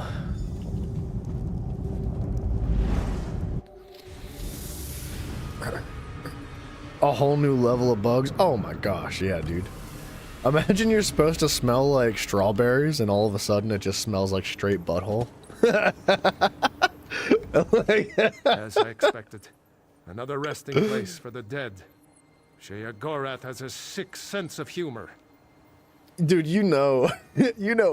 A whole new level of bugs. Oh my gosh, yeah, dude. Imagine you're supposed to smell like strawberries and all of a sudden it just smells like straight butthole. As I expected. Another resting place for the dead. Sheogorath has a sick sense of humor. Dude, you know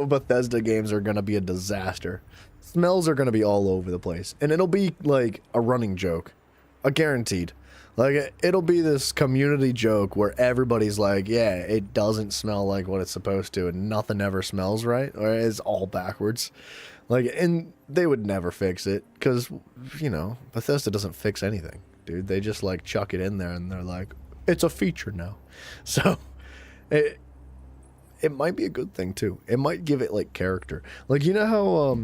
Bethesda games are gonna be a disaster. Smells are gonna be all over the place, and it'll be like a running joke, a guaranteed. Like it'll be this community joke where everybody's like, yeah, it doesn't smell like what it's supposed to, and nothing ever smells right, or it's all backwards. Like, and they would never fix it, because, you know, Bethesda doesn't fix anything, dude. They just like chuck it in there, and they're like, it's a feature now. So it might be a good thing too. It might give it like character. Like, you know how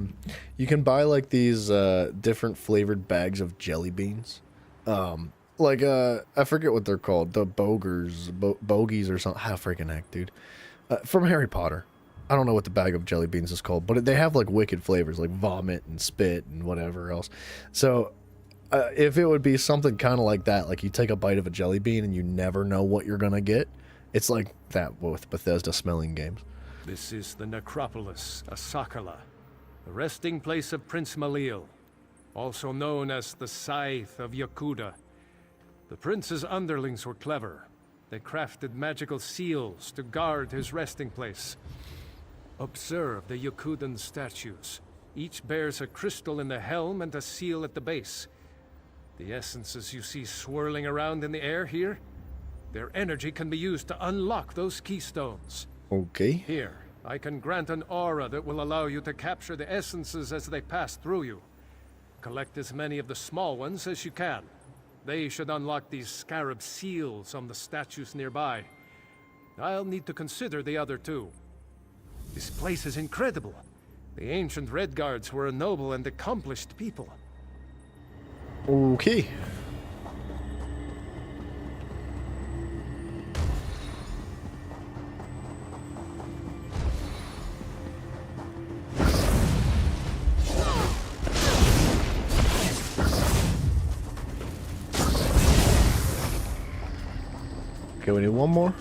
you can buy like these different flavored bags of jelly beans? Like I forget what they're called. The bogies or something. How freaking heck, dude. From Harry Potter. I don't know what the bag of jelly beans is called, but they have like wicked flavors, like vomit and spit and whatever else. So if it would be something kind of like that, like you take a bite of a jelly bean and you never know what you're gonna get, it's like that with Bethesda smelling games. This is the Necropolis, Asakala, the resting place of Prince Malil, also known as the Scythe of Yakuda. The prince's underlings were clever. They crafted magical seals to guard his resting place. Observe the Yakudan statues. Each bears a crystal in the helm and a seal at the base. The essences you see swirling around in the air here, their energy can be used to unlock those keystones. Okay. Here, I can grant an aura that will allow you to capture the essences as they pass through you. Collect as many of the small ones as you can. They should unlock these scarab seals on the statues nearby. I'll need to consider the other two. This place is incredible. The ancient Red Guards were a noble and accomplished people. Okay. Okay, we need one more.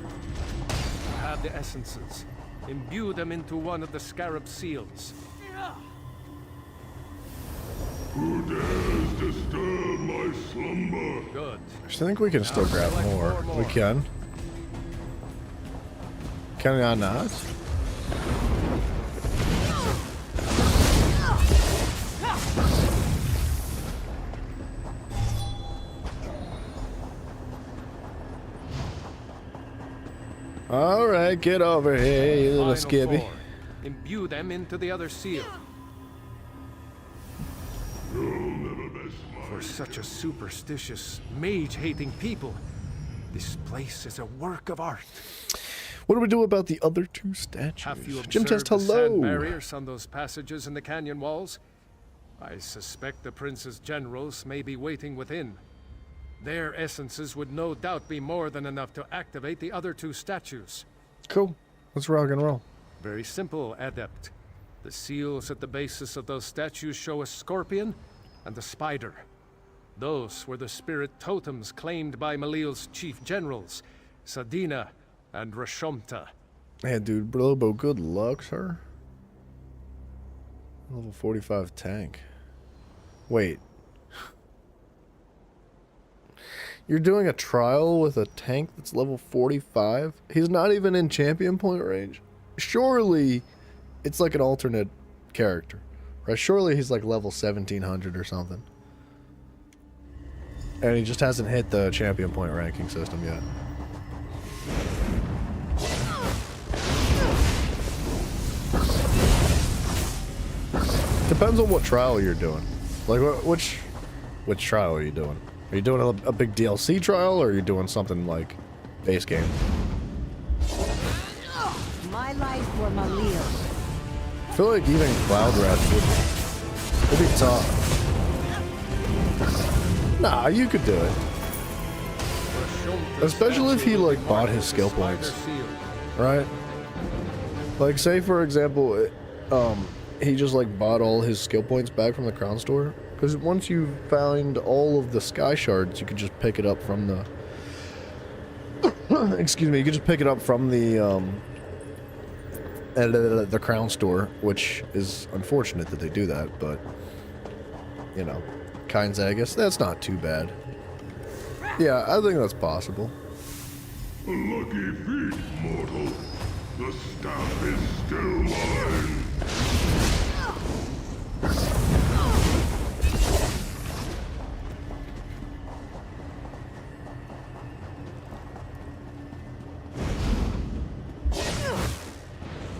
Have the essences. Imbue them into one of the scarab seals. Who dares disturb my slumber? Good. I think we can still grab more. We can. Can we not? All right, get over here, you little skibby. Imbue them into the other seal. For such a superstitious, mage-hating people, this place is a work of art. What do we do about the other two statues? Have you Jim observed Test, the hello. sand barriers on those passages in the canyon walls? I suspect the prince's generals may be waiting within. Their essences would no doubt be more than enough to activate the other two statues. Cool. Let's rock and roll. Very simple, Adept. The seals at the bases of those statues show a scorpion and a spider. Those were the spirit totems claimed by Malil's chief generals, Sadina and Rashomta. Hey, dude, Brobo, good luck, sir. Level 45 tank. Wait. You're doing a trial with a tank that's level 45? He's not even in champion point range? Surely it's like an alternate character, right? Surely he's like level 1700 or something. And he just hasn't hit the champion point ranking system yet. Depends on what trial you're doing. Like, which trial are you doing? Are you doing a big DLC trial, or are you doing something like base game? My life for Malil. I feel like even Cloud Wrath would be tough. Nah, you could do it. Especially if he like bought his skill points, right? Like, say for example, he just like bought all his skill points back from the crown store. Because once you find all of the sky shards, you could just pick it up from the excuse me, you could just pick it up from the crown store, which is unfortunate that they do that, but you know, Kind's Agus, that's not too bad. Yeah, I think that's possible. Lucky feet, mortal. The staff is still mine.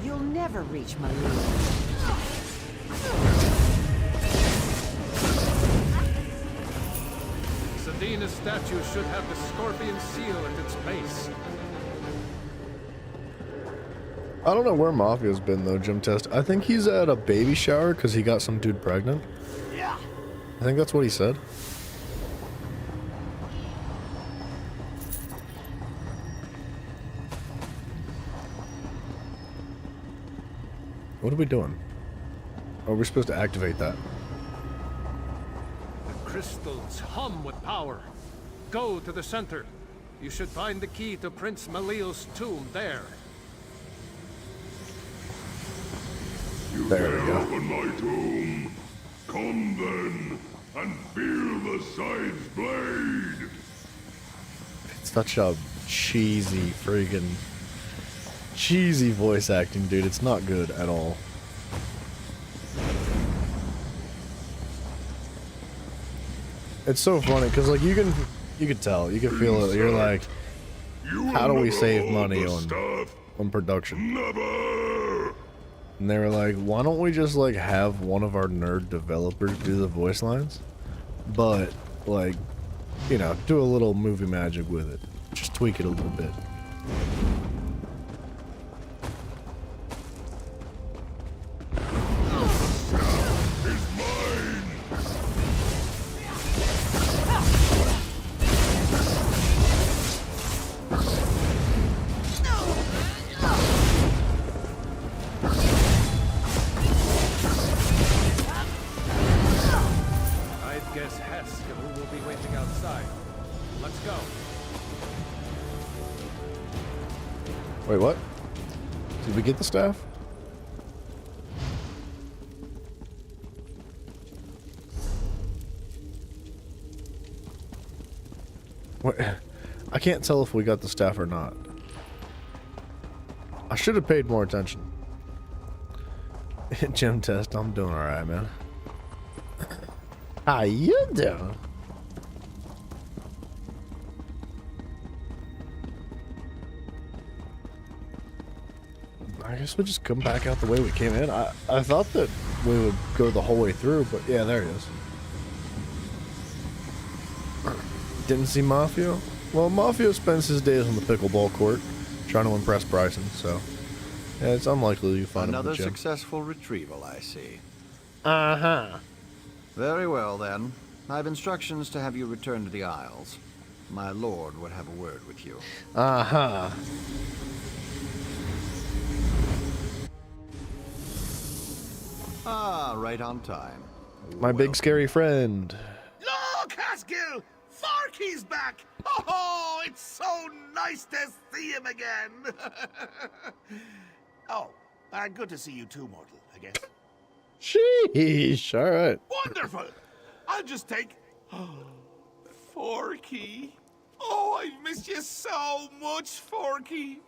You'll never reach my lead. Sedina's statue should have the scorpion seal at its base. I don't know where Mafia's been though, Gym Test. I think he's at a baby shower because he got some dude pregnant. Yeah. I think that's what he said. What are we doing? Oh, we're supposed to activate that. The crystals hum with power. Go to the center. You should find the key to Prince Malil's tomb there. There we go. Open my tomb. Come then, and feel the side's blade. It's such a cheesy voice acting, dude. It's not good at all. It's so funny because like you can tell, you can feel it. You're like, how do we save money on production? And they were like, why don't we just like have one of our nerd developers do the voice lines, but like, you know, do a little movie magic with it, just tweak it a little bit. Wait, what? Did we get the staff? What? I can't tell if we got the staff or not. I should have paid more attention. Gym Test, I'm doing alright, man. How you doing? I guess we just come back out the way we came in. I thought that we would go the whole way through, but yeah, there he is. Didn't see Mafia? Well, Mafia spends his days on the pickleball court trying to impress Bryson, so yeah, it's unlikely you find him in the Another gym. successful retrieval, I see. Uh-huh. Very well, then. I have instructions to have you return to the Isles. My lord would have a word with you. Uh-huh. Ah, right on time. My big scary friend. Look, Haskell! Farkey's back! Oh, it's so nice to see him again! Oh, good to see you too, mortal, I guess. Sheesh, alright. Wonderful! I'll just take... Forky. Oh, I've missed you so much, Forky.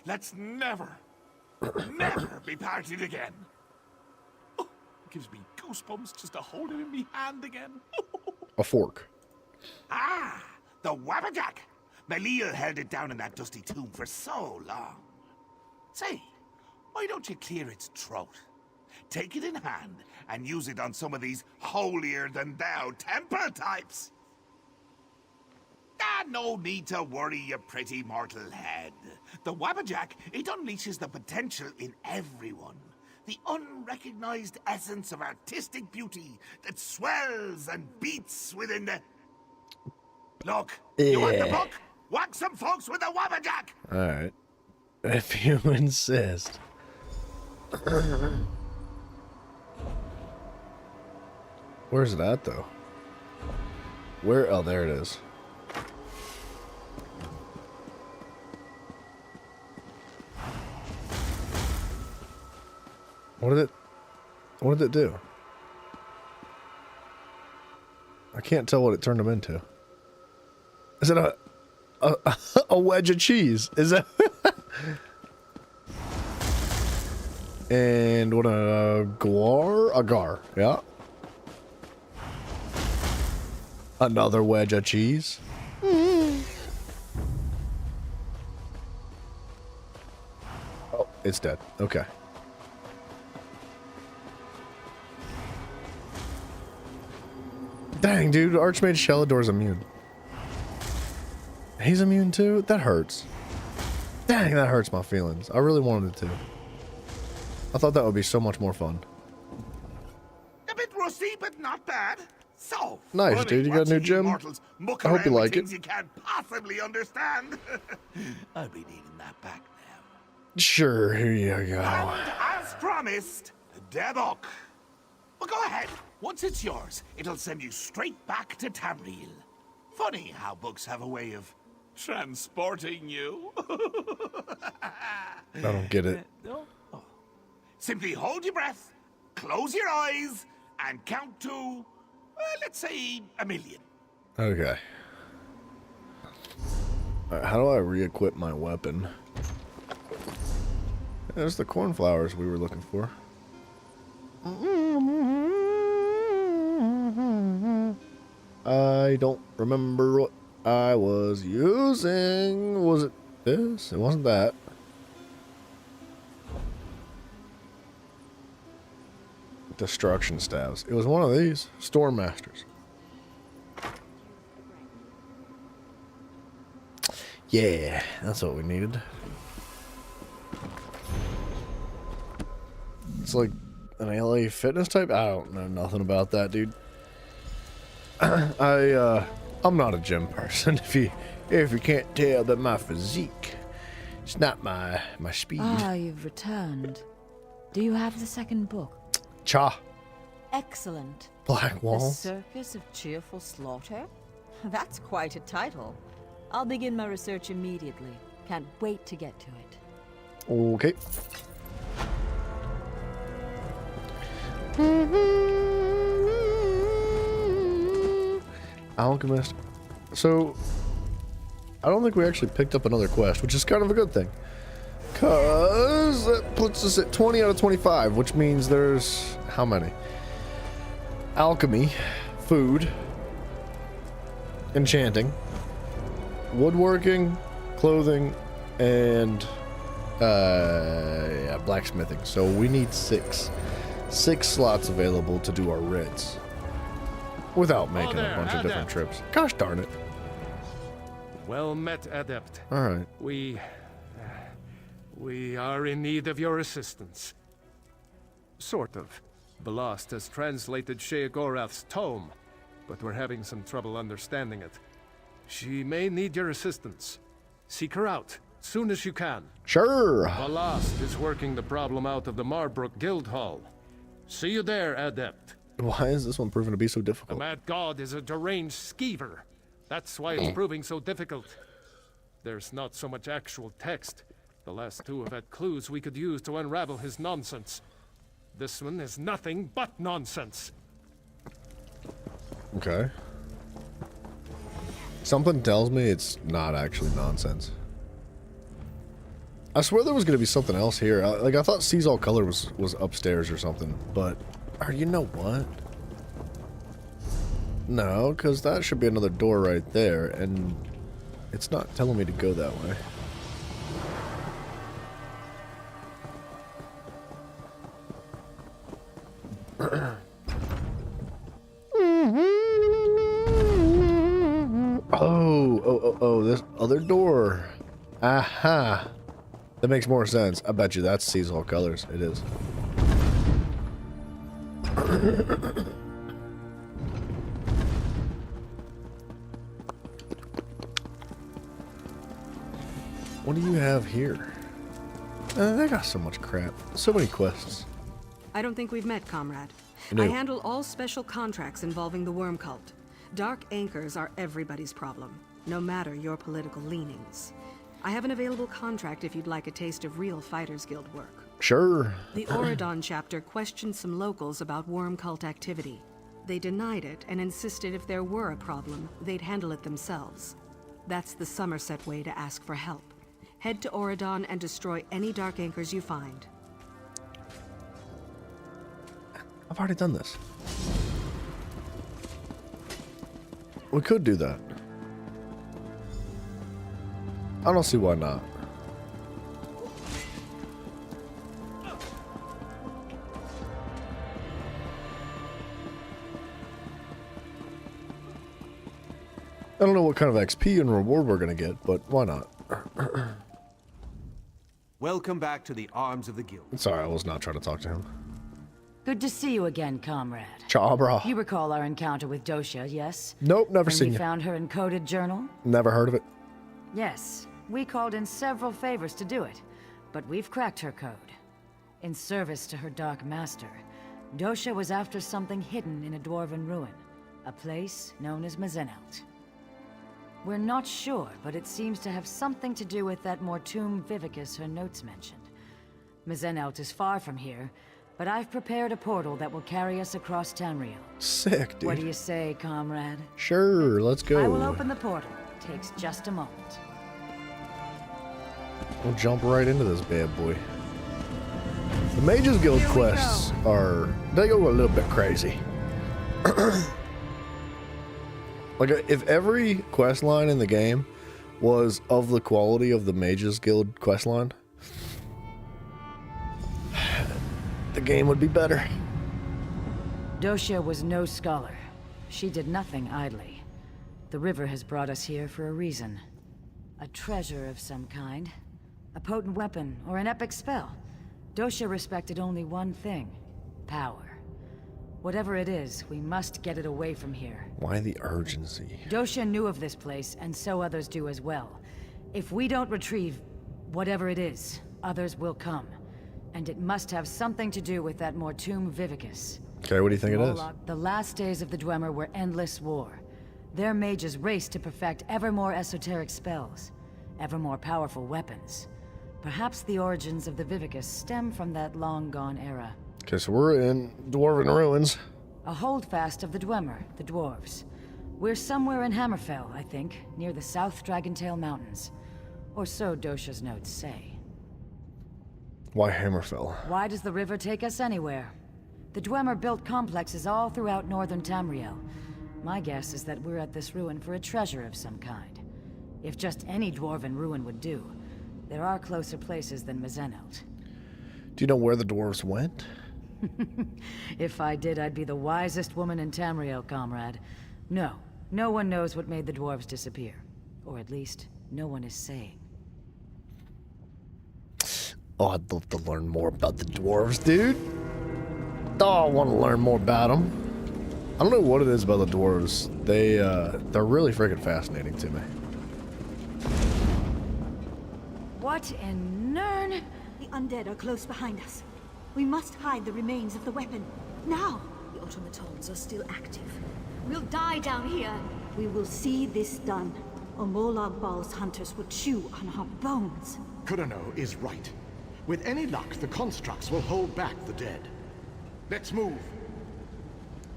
Let's never be parted again. Oh, it gives me goosebumps just to hold it in me hand again. A fork. Ah, the Wabbajack. Malil held it down in that dusty tomb for so long. Say, why don't you clear its throat? Take it in hand and use it on some of these holier-than-thou temple types. Ah, no need to worry, you pretty mortal head. The Wabbajack, it unleashes the potential in everyone. The unrecognized essence of artistic beauty that swells and beats within the... Look, you want the book? Whack some folks with the Wabbajack! Alright. If you insist. Where's it at, though? Where? Oh, there it is. What did it do? I can't tell what it turned him into. Is it a... a wedge of cheese. Is that? And what a gar, yeah. Another wedge of cheese. Oh, it's dead. Okay. Dang, dude, Archmage Shelador's immune. He's immune too? That hurts. Dang, that hurts my feelings. I really wanted it to. I thought that would be so much more fun. A bit rusty, but not bad. So nice, dude. You got a new gym? I hope you like it. You can't possibly understand. I'll be needing that back now. Sure, here you go. And as promised, Devok. Well, go ahead. Once it's yours, it'll send you straight back to Tamriel. Funny how books have a way of transporting you. I don't get it. Simply hold your breath, close your eyes, and count to, let's say, 1,000,000. Okay. All right, how do I re-equip my weapon? There's the cornflowers we were looking for. I don't remember what I was using. Was it this? It wasn't that. Destruction staves. It was one of these. Storm Masters. Yeah, that's what we needed. It's like an LA Fitness type. I don't know nothing about that, dude. I'm not a gym person. If you can't tell that my physique, it's not my speed. Ah, you've returned. Do you have the second book? Cha. Excellent. Black Walls. The Circus of Cheerful Slaughter? That's quite a title. I'll begin my research immediately. Can't wait to get to it. Okay. Alchemist. So, I don't think we actually picked up another quest, which is kind of a good thing. Because that puts us at 20 out of 25, which means there's how many? Alchemy, food, enchanting, woodworking, clothing, and yeah, blacksmithing. So we need six slots available to do our writs without making a bunch of different trips. Gosh darn it. Well met, Adept. All right. We are in need of your assistance. Sort of. Belast has translated Sheogorath's tome, but we're having some trouble understanding it. She may need your assistance. Seek her out, soon as you can. Sure. Belast is working the problem out of the Marbrook Guild Hall. See you there, Adept. Why is this one proving to be so The difficult? Mad God is a deranged skeever. That's why it's proving so difficult. There's not so much actual text. The last two have had clues we could use to unravel his nonsense. This one is nothing but nonsense. Okay. Something tells me it's not actually nonsense. I swear there was going to be something else here. I thought Sees All Color was upstairs or something, but... Or you know what? No, because that should be another door right there, and it's not telling me to go that way. Oh, this other door. Aha. That makes more sense. I bet you that's Sees All Colors. It is. What do you have here? They got so much crap. So many quests. I don't think we've met, comrade. No. I handle all special contracts involving the worm cult. Dark anchors are everybody's problem, no matter your political leanings. I have an available contract if you'd like a taste of real Fighters Guild work. Sure. The Auridon chapter questioned some locals about worm cult activity. They denied it and insisted if there were a problem, they'd handle it themselves. That's the Somerset way to ask for help. Head to Auradon and destroy any dark anchors you find. I've already done this. We could do that. I don't see why not. I don't know what kind of XP and reward we're gonna get, but why not? Welcome back to the arms of the guild. Sorry, I was not trying to talk to him. Good to see you again, comrade. Chabra. You recall our encounter with Dosha, yes? Nope, never seen you. you. Found her encoded journal? Never heard of it. Yes, we called in several favors to do it, but we've cracked her code. In service to her Dark Master, Dosha was after something hidden in a dwarven ruin, a place known as Mazenelt. We're not sure, but it seems to have something to do with that Mortum Vivicus her notes mentioned. Mazenelt is far from here, but I've prepared a portal that will carry us across Tamriel. Sick, dude. What do you say, comrade? Sure, let's go. I will open the portal. Takes just a moment. We'll jump right into this bad boy. The Mages Guild quests they go a little bit crazy. Like, if every quest line in the game was of the quality of the Mages Guild quest line, the game would be better. Dosha was no scholar. She did nothing idly. The river has brought us here for a reason. A treasure of some kind. A potent weapon or an epic spell. Dosha respected only one thing. Power. Whatever it is, we must get it away from here. Why the urgency? Dosha knew of this place, and so others do as well. If we don't retrieve whatever it is, others will come. And it must have something to do with that Mortum Vivicus. Okay, what do you think it is? The last days of the Dwemer were endless war. Their mages raced to perfect ever more esoteric spells, ever more powerful weapons. Perhaps the origins of the Vivicus stem from that long-gone era. Okay, so we're in Dwarven Ruins. A holdfast of the Dwemer, the dwarves. We're somewhere in Hammerfell, I think, near the South Dragontail Mountains. Or so Dosha's notes say. Why Hammerfell? Why does the river take us anywhere? The Dwemer built complexes all throughout northern Tamriel. My guess is that we're at this ruin for a treasure of some kind. If just any dwarven ruin would do, there are closer places than Mazenelt. Do you know where the dwarves went? If I did, I'd be the wisest woman in Tamriel, comrade. No one knows what made the dwarves disappear. Or at least, no one is saying. Oh, I'd love to learn more about the dwarves, dude. Oh, I want to learn more about them. I don't know what it is about the dwarves. They're really freaking fascinating to me. What in Nern? The undead are close behind us. We must hide the remains of the weapon. Now! The automatons are still active. We'll die down here. We will see this done, or Molag Bal's hunters will chew on our bones. Kurano is right. With any luck, the constructs will hold back the dead. Let's move.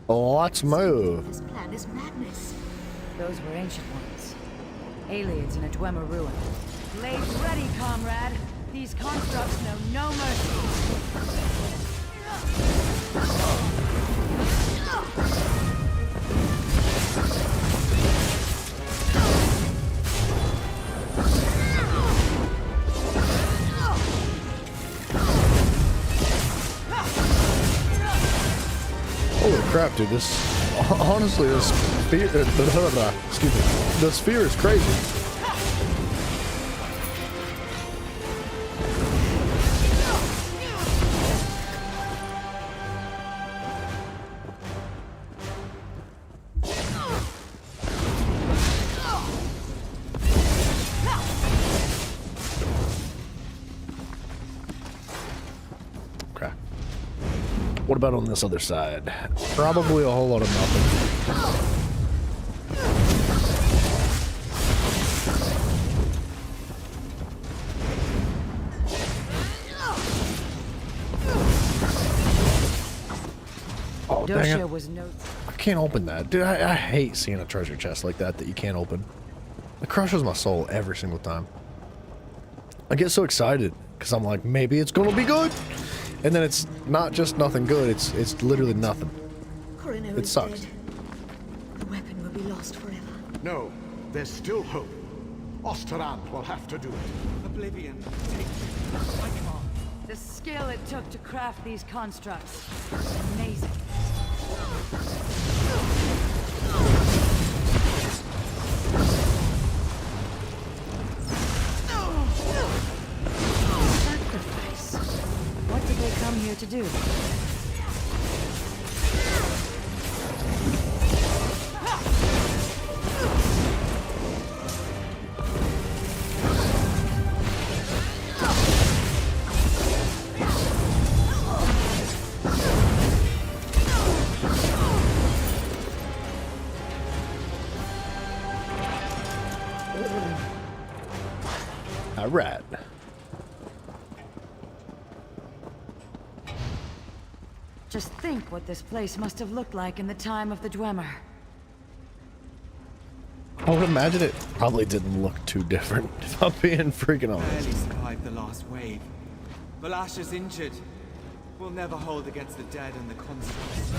Let's move. This plan is madness. Those were ancient ones. Aliens in a Dwemer ruin. Blades ready, comrade. These constructs know no mercy. Holy crap, dude! Honestly, this sphere, excuse me, the sphere is crazy. What about on this other side? Probably a whole lot of nothing. Oh, dang it. I can't open that. Dude, I hate seeing a treasure chest like that you can't open. It crushes my soul every single time. I get so excited because I'm like, maybe it's gonna be good, and then it's not just nothing good. It's literally nothing. Coronel It is sucks. dead. The weapon will be lost forever. No, there's still hope. Osterand will have to do it. Oblivion, take me. I can't. The skill it took to craft these constructs. Amazing. Sacrifice. What did they come here to do? Alright. Just think what this place must have looked like in the time of the Dwemer. I would imagine it probably didn't look too different, if I'm being freaking honest. Barely survived the last wave. Balasha's injured. We'll never hold against the dead and the constructs.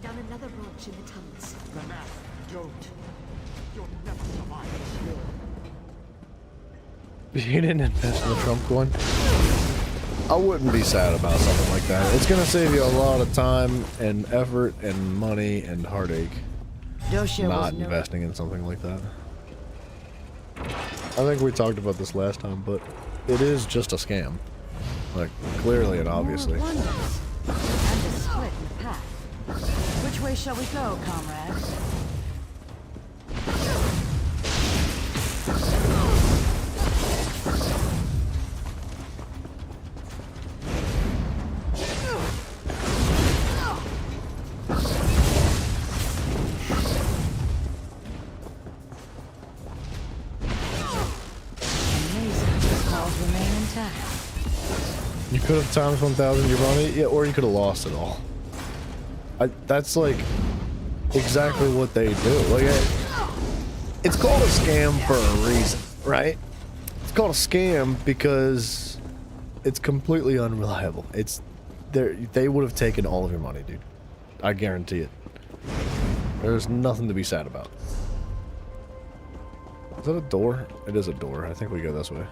Down another branch in the tunnels. The math, don't. You'll never survive this war. You didn't invest in the Trump coin? I wouldn't be sad about something like that. It's gonna save you a lot of time and effort and money and heartache. Not investing in something like that. I think we talked about this last time, but it is just a scam. Like, clearly and obviously. And a split in the path. Which way shall we go, comrade? You could have times 1,000 your money, yeah, or you could have lost it all. That's like exactly what they do. Like, it's called a scam for a reason, right? It's called a scam because it's completely unreliable. They would have taken all of your money, dude. I guarantee it. There's nothing to be sad about. Is that a door? It is a door. I think we go this way.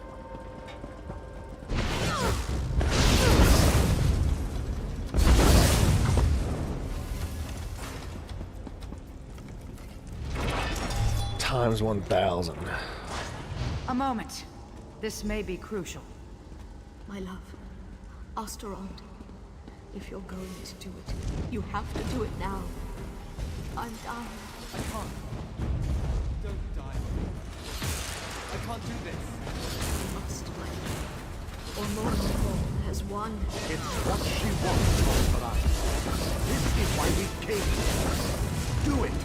Times 1,000. A moment. This may be crucial. My love, Osterand, if you're going to do it, you have to do it now. I'm dying. I can't. Don't die. I can't do this. You must, my love. Or Mortal has won. It's what she wants, Osterand. This is why we came. Do it.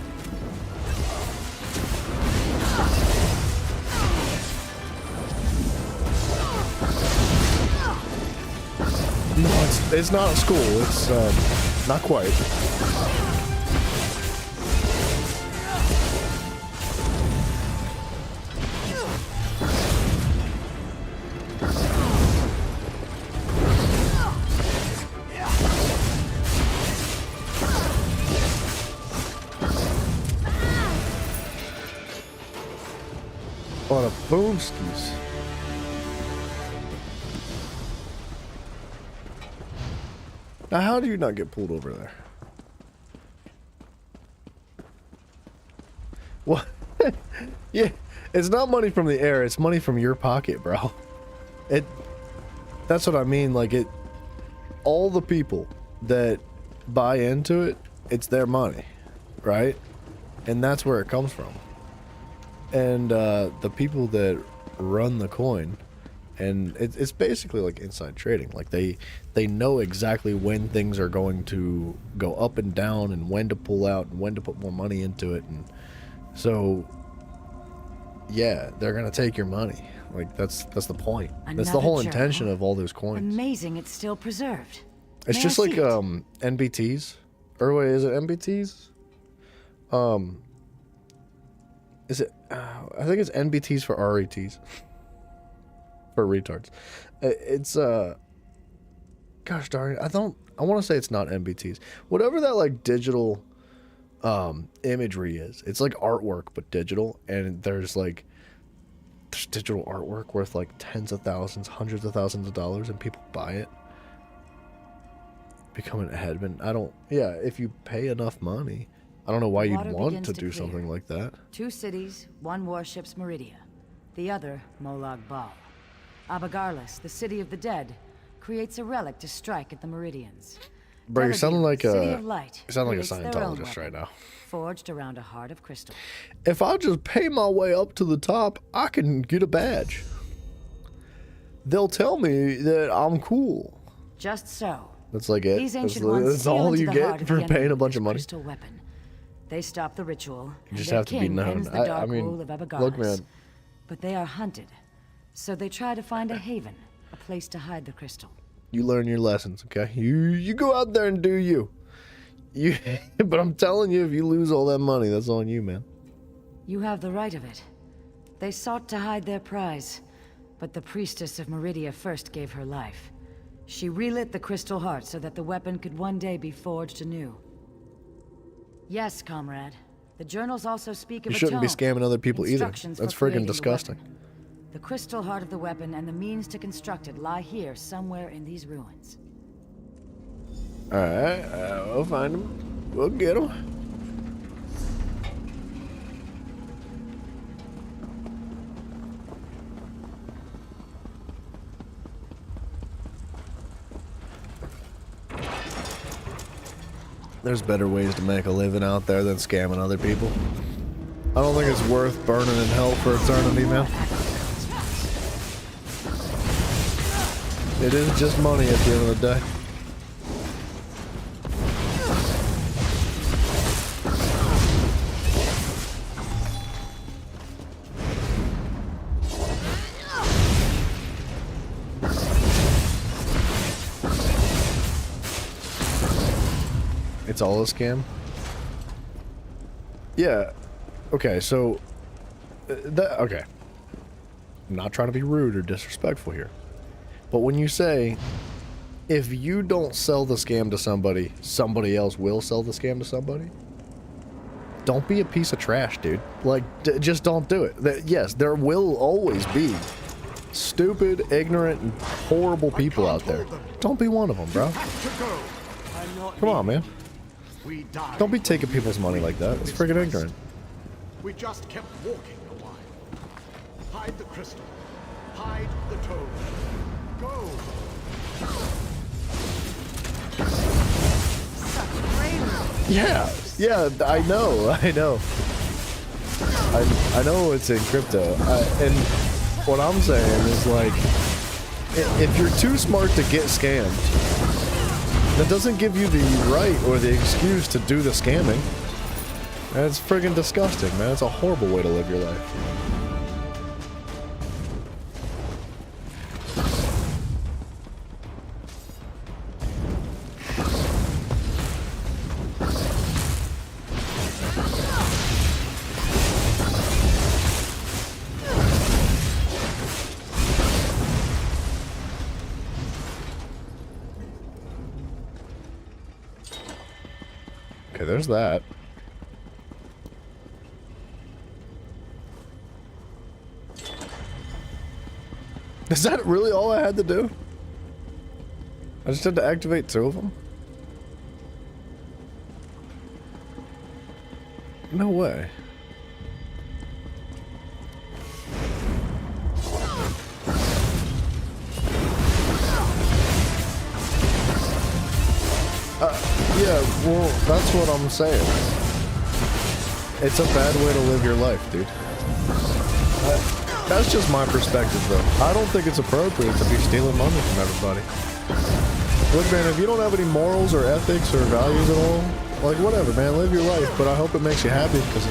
No, it's not a school. It's not quite. What a boomskis. Now, how do you not get pulled over there? What? Yeah, it's not money from the air. It's money from your pocket, bro. That's what I mean. Like, all the people that buy into it, it's their money, right? And that's where it comes from. And the people that run the coin, and it's basically like inside trading. Like they know exactly when things are going to go up and down, and when to pull out, and when to put more money into it. And so, yeah, they're gonna take your money. Like that's the point. That's the whole intention of all those coins. Amazing, it's still preserved. It's just like NBTs, or wait, is it NBTs? Is it? I think it's NBTs for RETs. For retards. It's gosh darn it. I want to say it's not NBTs. Whatever that like digital imagery is. It's like artwork but digital, and there's digital artwork worth like tens of thousands, hundreds of thousands of dollars, and people buy it. Becoming a headman. If you pay enough money, I don't know why you'd want to do something like that. 2 cities, 1 warship's Meridia. The other, Molag Bal. Abagarlis, the city of the dead, creates a relic to strike at the Meridians. Bro, you sound like City of Light you sound like a creates their own Scientologist right weapon, now. Forged around a heart of crystal. If I just pay my way up to the top, I can get a badge. They'll tell me that I'm cool. Just so. That's like it. These ancient That's, ones that's steal all into you the get heart of for the enemy paying a with bunch this of money. crystal weapon. They stop the ritual. You just and have to their be king known. ends the dark I mean, rule of Abagarlis. look, man. But they are hunted, so they try to find a haven, a place to hide the crystal. You learn your lessons, okay? You go out there and do you. But I'm telling you, if you lose all that money, that's on you, man. You have the right of it. They sought to hide their prize, but the priestess of Meridia first gave her life. She relit the crystal heart so that the weapon could one day be forged anew. Yes, comrade. The journals also speak of You shouldn't be scamming other people either. Instructions That's for creating friggin' the disgusting. weapon. The crystal heart of the weapon and the means to construct it lie here somewhere in these ruins. Alright, we'll find them. We'll get them. There's better ways to make a living out there than scamming other people. I don't think it's worth burning in hell for eternity, man. It is just money at the end of the day. It's all a scam? Yeah. Okay, so... okay. I'm not trying to be rude or disrespectful here. But when you say, if you don't sell the scam to somebody, somebody else will sell the scam to somebody? Don't be a piece of trash, dude. Like, just don't do it. Yes, there will always be stupid, ignorant, and horrible people out there. Don't be one of them, bro. Come on, man. Don't be taking people's money like that. It's friggin' ignorant. We just kept walking a while. Hide the crystal. Hide the toad. Go! Yeah, I know. I know it's in crypto. And what I'm saying is, like, if you're too smart to get scammed, that doesn't give you the right or the excuse to do the scamming. That's friggin' disgusting, man. It's a horrible way to live your life. Okay, there's that. Is that really all I had to do? I just had to activate 2 of them? No way. Yeah, well, that's what I'm saying. It's a bad way to live your life, dude. That's just my perspective, though. I don't think it's appropriate to be stealing money from everybody. Look, man, if you don't have any morals or ethics or values at all, like, whatever, man, live your life. But I hope it makes you happy, because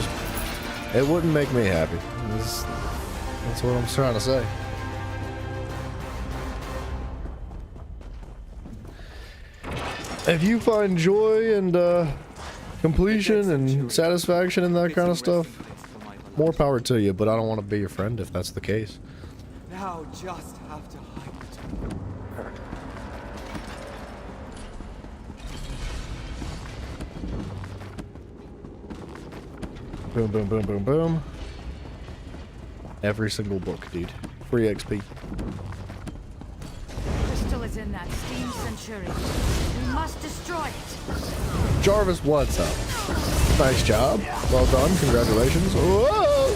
it wouldn't make me happy. That's what I'm trying to say. If you find joy and completion and satisfaction and that kind of stuff, more power to you, but I don't want to be your friend if that's the case. Now just have to hide it. Boom, boom, boom, boom, boom. Every single book, dude. Free XP. Crystal is in that steam centurion. We must destroy it. Jarvis, what's up? Nice job. Well done. Congratulations. Whoa!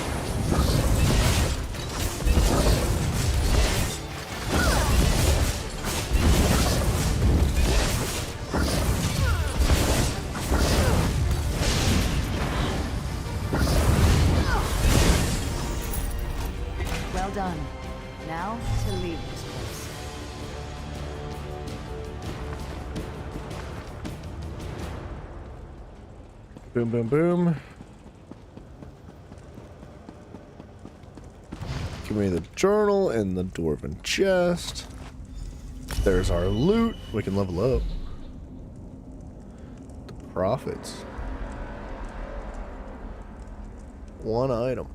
Well done. Now to leave this place. Boom, boom, boom. Give me the journal and the dwarven chest. There's our loot. We can level up. The profits. One item.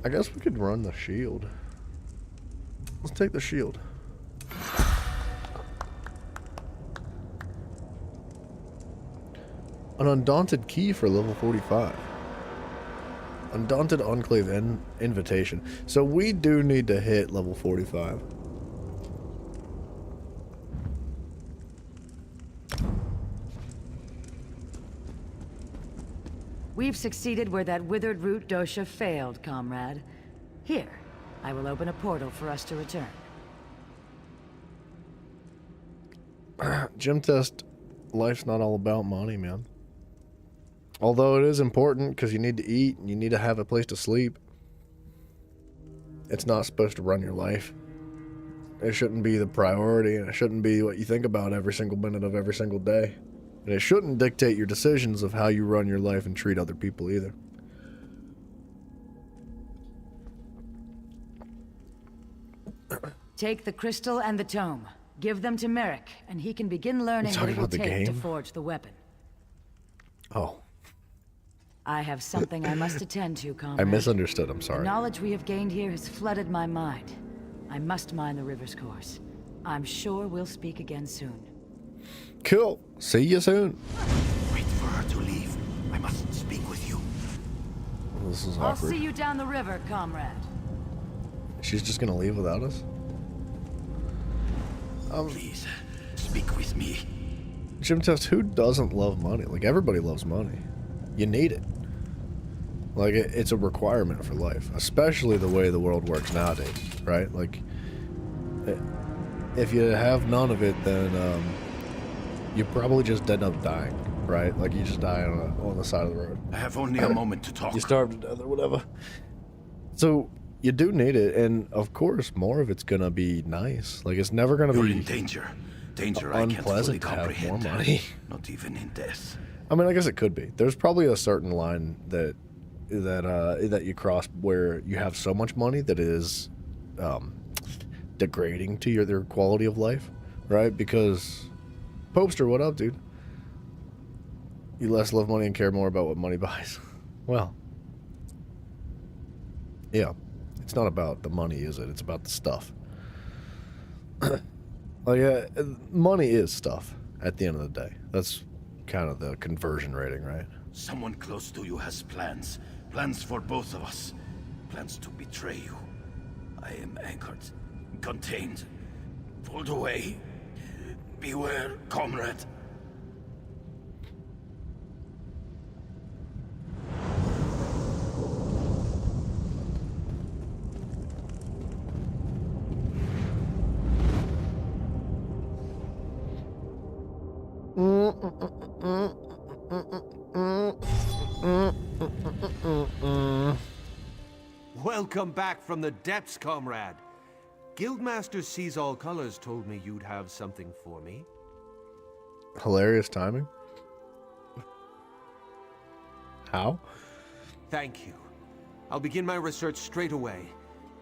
I guess we could run the shield. Let's take the shield. An undaunted key for level 45. Undaunted Enclave invitation. So we do need to hit level 45. We've succeeded where that withered root dosha failed, comrade. Here, I will open a portal for us to return. Gym test, life's not all about money, man. Although it is important because you need to eat and you need to have a place to sleep. It's not supposed to run your life. It shouldn't be the priority, and it shouldn't be what you think about every single minute of every single day. And it shouldn't dictate your decisions of how you run your life and treat other people either. Take the crystal and the tome. Give them to Merrick, and he can begin learning what it will take to forge the weapon. Oh. I have something I must attend to, comrade. I misunderstood, I'm sorry. The knowledge we have gained here has flooded my mind. I must mind the river's course. I'm sure we'll speak again soon. Cool. See you soon. Wait for her to leave. I must speak with you. This is I'll awkward. see you down the river, comrade. She's just gonna leave without us? Please, speak with me. Gym test, who doesn't love money? Like, everybody loves money. You need it. Like, it's a requirement for life. Especially the way the world works nowadays, right? Like, if you have none of it, then you probably just end up dying, right? Like, you just die on the side of the road. I have only a moment to talk. You starve to death or whatever. So, you do need it, and of course, more of it's gonna be nice. Like, it's never gonna You're be in danger. Danger I can't fully unpleasant to have more comprehend. money. Not even in death. I mean, I guess it could be. There's probably a certain line that you cross where you have so much money that it is degrading to their quality of life, right? Because Popester, what up, dude? You less love money and care more about what money buys. Well, yeah, it's not about the money, is it? It's about the stuff. Like, money is stuff at the end of the day. That's kind of the conversion rating, right? Someone close to you has plans. Plans for both of us. Plans to betray you. I am anchored. Contained. Pulled away. Beware, comrade. Welcome back from the depths, comrade. Guildmaster Sees All Colors told me you'd have something for me. Hilarious timing. How? Thank you. I'll begin my research straight away.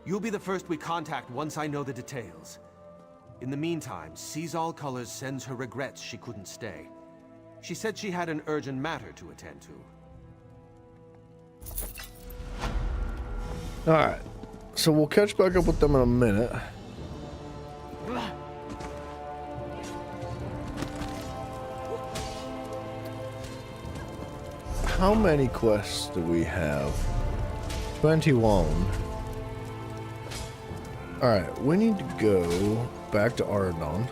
You'll be the first we contact once I know the details. In the meantime, Seasall Colors sends her regrets she couldn't stay. She said she had an urgent matter to attend to. Alright. So we'll catch back up with them in a minute. How many quests do we have? 21. Alright, we need to go back to Aradon.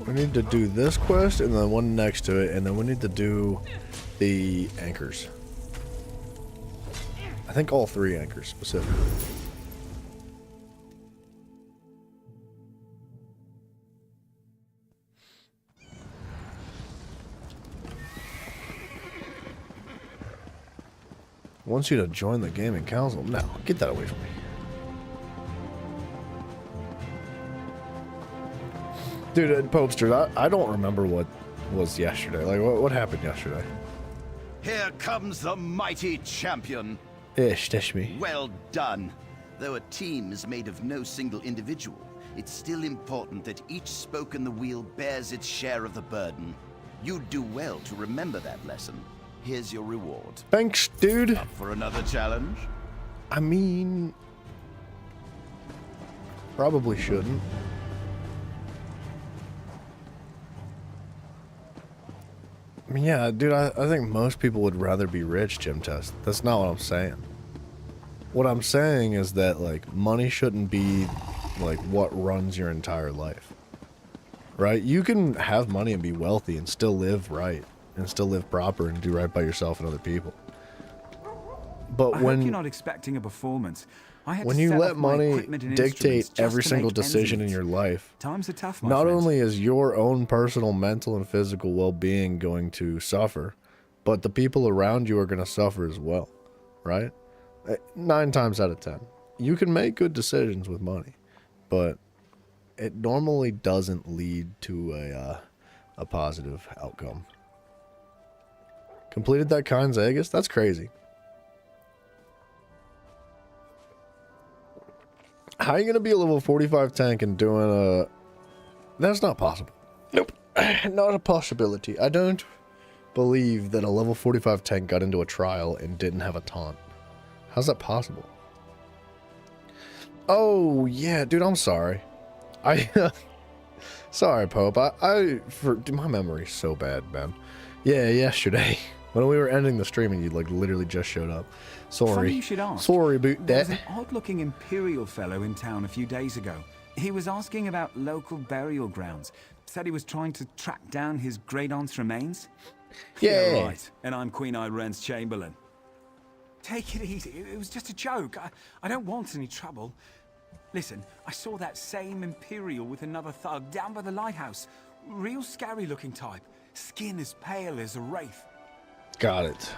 We need to do this quest and the one next to it, and then we need to do the anchors. I think all 3 anchors specifically. Wants you to join the gaming council. No, get that away from me. Dude, Popester, I don't remember what was yesterday. Like, what happened yesterday? Here comes the mighty champion. Ish, that's me. Well done. Though a team is made of no single individual, it's still important that each spoke in the wheel bears its share of the burden. You'd do well to remember that lesson. Here's your reward. Thanks, dude. Up for another challenge? I mean, probably shouldn't. I mean, yeah, dude, I think most people would rather be rich, Gym Test. That's not what I'm saying. What I'm saying is that, like, money shouldn't be, like, what runs your entire life. Right? You can have money and be wealthy and still live right. And still live proper and do right by yourself and other people. But I hope you're not expecting a performance. When you let money dictate every single decision in your life, times are tough, my not friend. only is your own personal mental and physical well-being going to suffer, but the people around you are going to suffer as well, right? 9 times out of 10. You can make good decisions with money, but it normally doesn't lead to a positive outcome. Completed that Khan's Aegis? That's crazy. How are you going to be a level 45 tank and doing a... That's not possible. Nope. Not a possibility. I don't believe that a level 45 tank got into a trial and didn't have a taunt. How's that possible? Oh, yeah, dude, I'm sorry. Sorry, Pope. My memory's so bad, man. Yeah, yesterday. When we were ending the stream and you, like, literally just showed up. Sorry. Funny you should ask. Sorry about There was that. an odd-looking Imperial fellow in town a few days ago. He was asking about local burial grounds. Said he was trying to track down his great-aunt's remains. Yeah. Right. And I'm Queen Irene's Chamberlain. Take it easy. It was just a joke. I don't want any trouble. Listen, I saw that same Imperial with another thug down by the lighthouse. Real scary-looking type. Skin as pale as a wraith. Got it.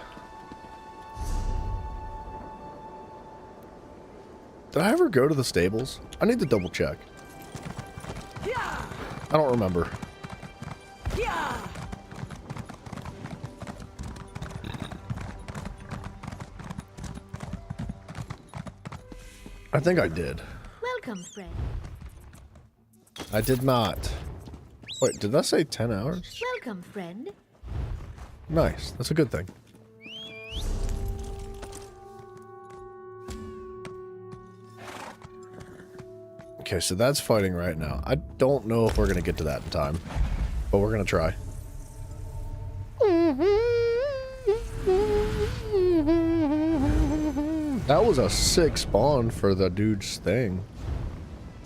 Did I ever go to the stables? I need to double check. I don't remember. I think I did. Welcome, friend. I did not. Wait, did that say 10 hours? Welcome, friend. Nice. That's a good thing. Okay, so that's fighting right now. I don't know if we're going to get to that in time, but we're going to try. That was a sick spawn for the dude's thing.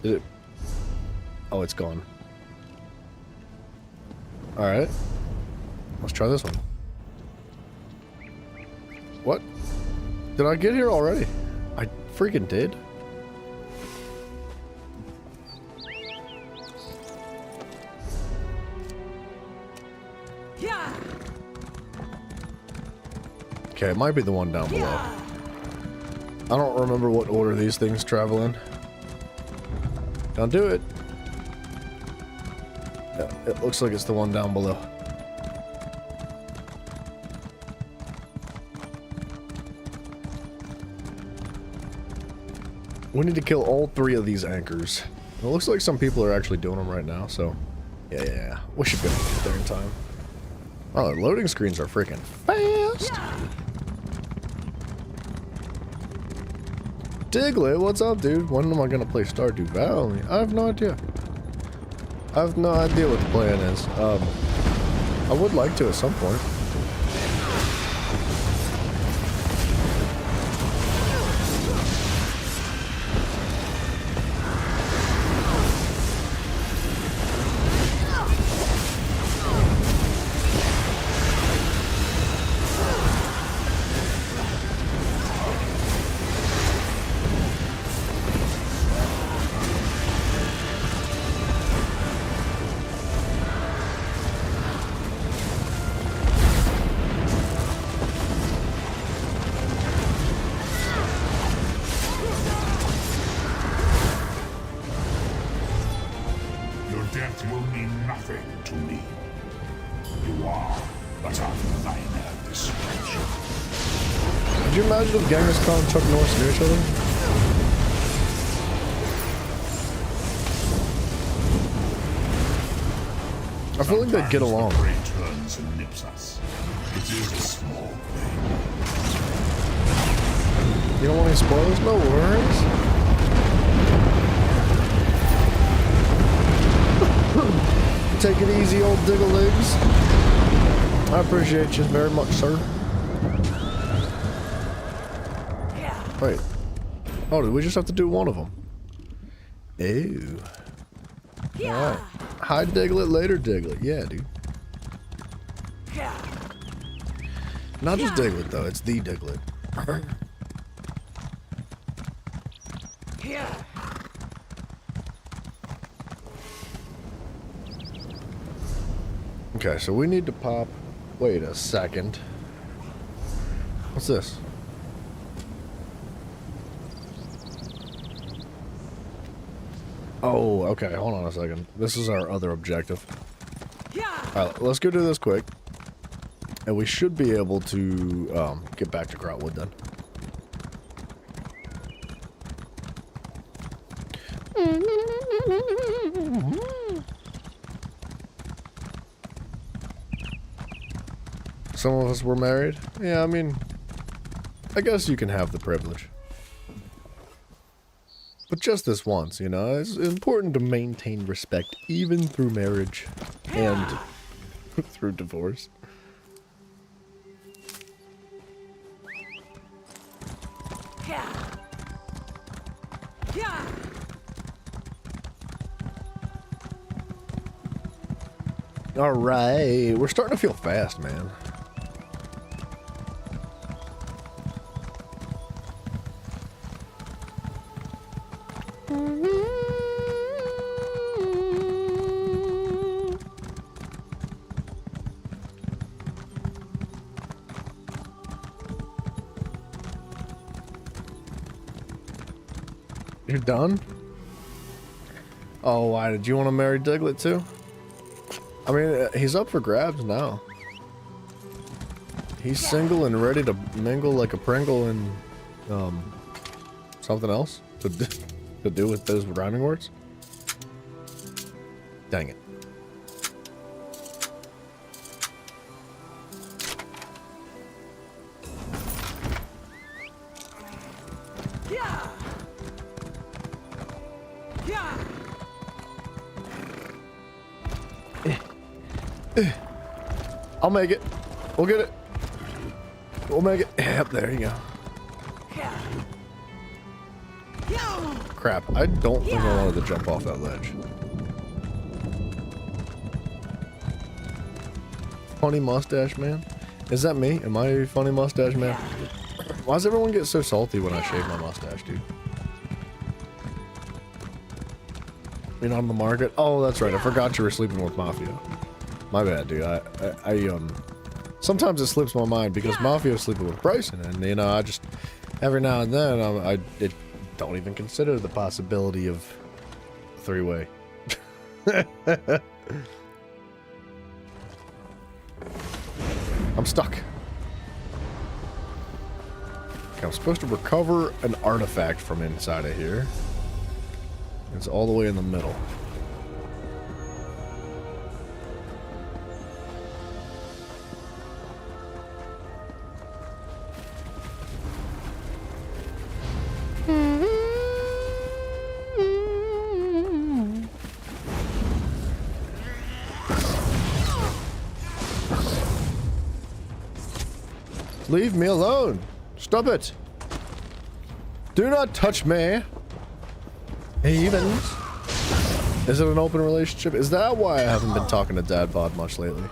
Did it? Oh, it's gone. Alright. Let's try this one. What? Did I get here already? I freaking did. Okay, it might be the one down below. I don't remember what order these things travel in. Don't do it. Yeah, it looks like it's the one down below. We need to kill all 3 of these anchors. It looks like some people are actually doing them right now, so yeah. We should be able to get there in time. Oh, the loading screens are freaking fast. Diglett, what's up, dude? When am I gonna play Stardew Valley? I have no idea. I have no idea what the plan is. I would like to at some point. If Genghis Khan and Chuck Norris knew each other? I feel like they'd get along. Turns and nips us. It is a small thing. You don't want any spoilers? No worries. Take it easy, old diggle-legs. I appreciate you very much, sir. Wait. Oh, did we just have to do one of them? Ew. Alright. Hi, Diglett, later, Diglett. Yeah, dude. Not just Diglett, though. It's the Diglett. Okay, so we need to pop... Wait a second. What's this? Oh, okay, hold on a second. This is our other objective. Alright, let's go do this quick. And we should be able to get back to Grahtwood then. Some of us were married. Yeah, I mean, I guess you can have the privilege. But just this once, you know, it's important to maintain respect even through marriage and through divorce. All right, we're starting to feel fast, man. You're done? Oh, why did you want to marry Diglett too? I mean, he's up for grabs now. He's single and ready to mingle like a Pringle and something else to do with those rhyming words. Dang it. I'll make it. We'll get it. We'll make it. Yep, there you go. Crap, I don't think I wanted to jump off that ledge. Funny mustache man? Is that me? Am I a funny mustache man? Why does everyone get so salty when I shave my mustache, dude? You're not on the market? Oh, that's right. I forgot you were sleeping with Mafia. My bad, dude. I sometimes it slips my mind because Mafia's sleeping with Bryson, and you know, I just every now and then I don't even consider the possibility of three-way. I'm stuck. Okay, I'm supposed to recover an artifact from inside of here. It's all the way in the middle. Leave me alone. Stop it. Do not touch me. Havens. Is it an open relationship? Is that why I haven't been talking to Dad Bod much lately?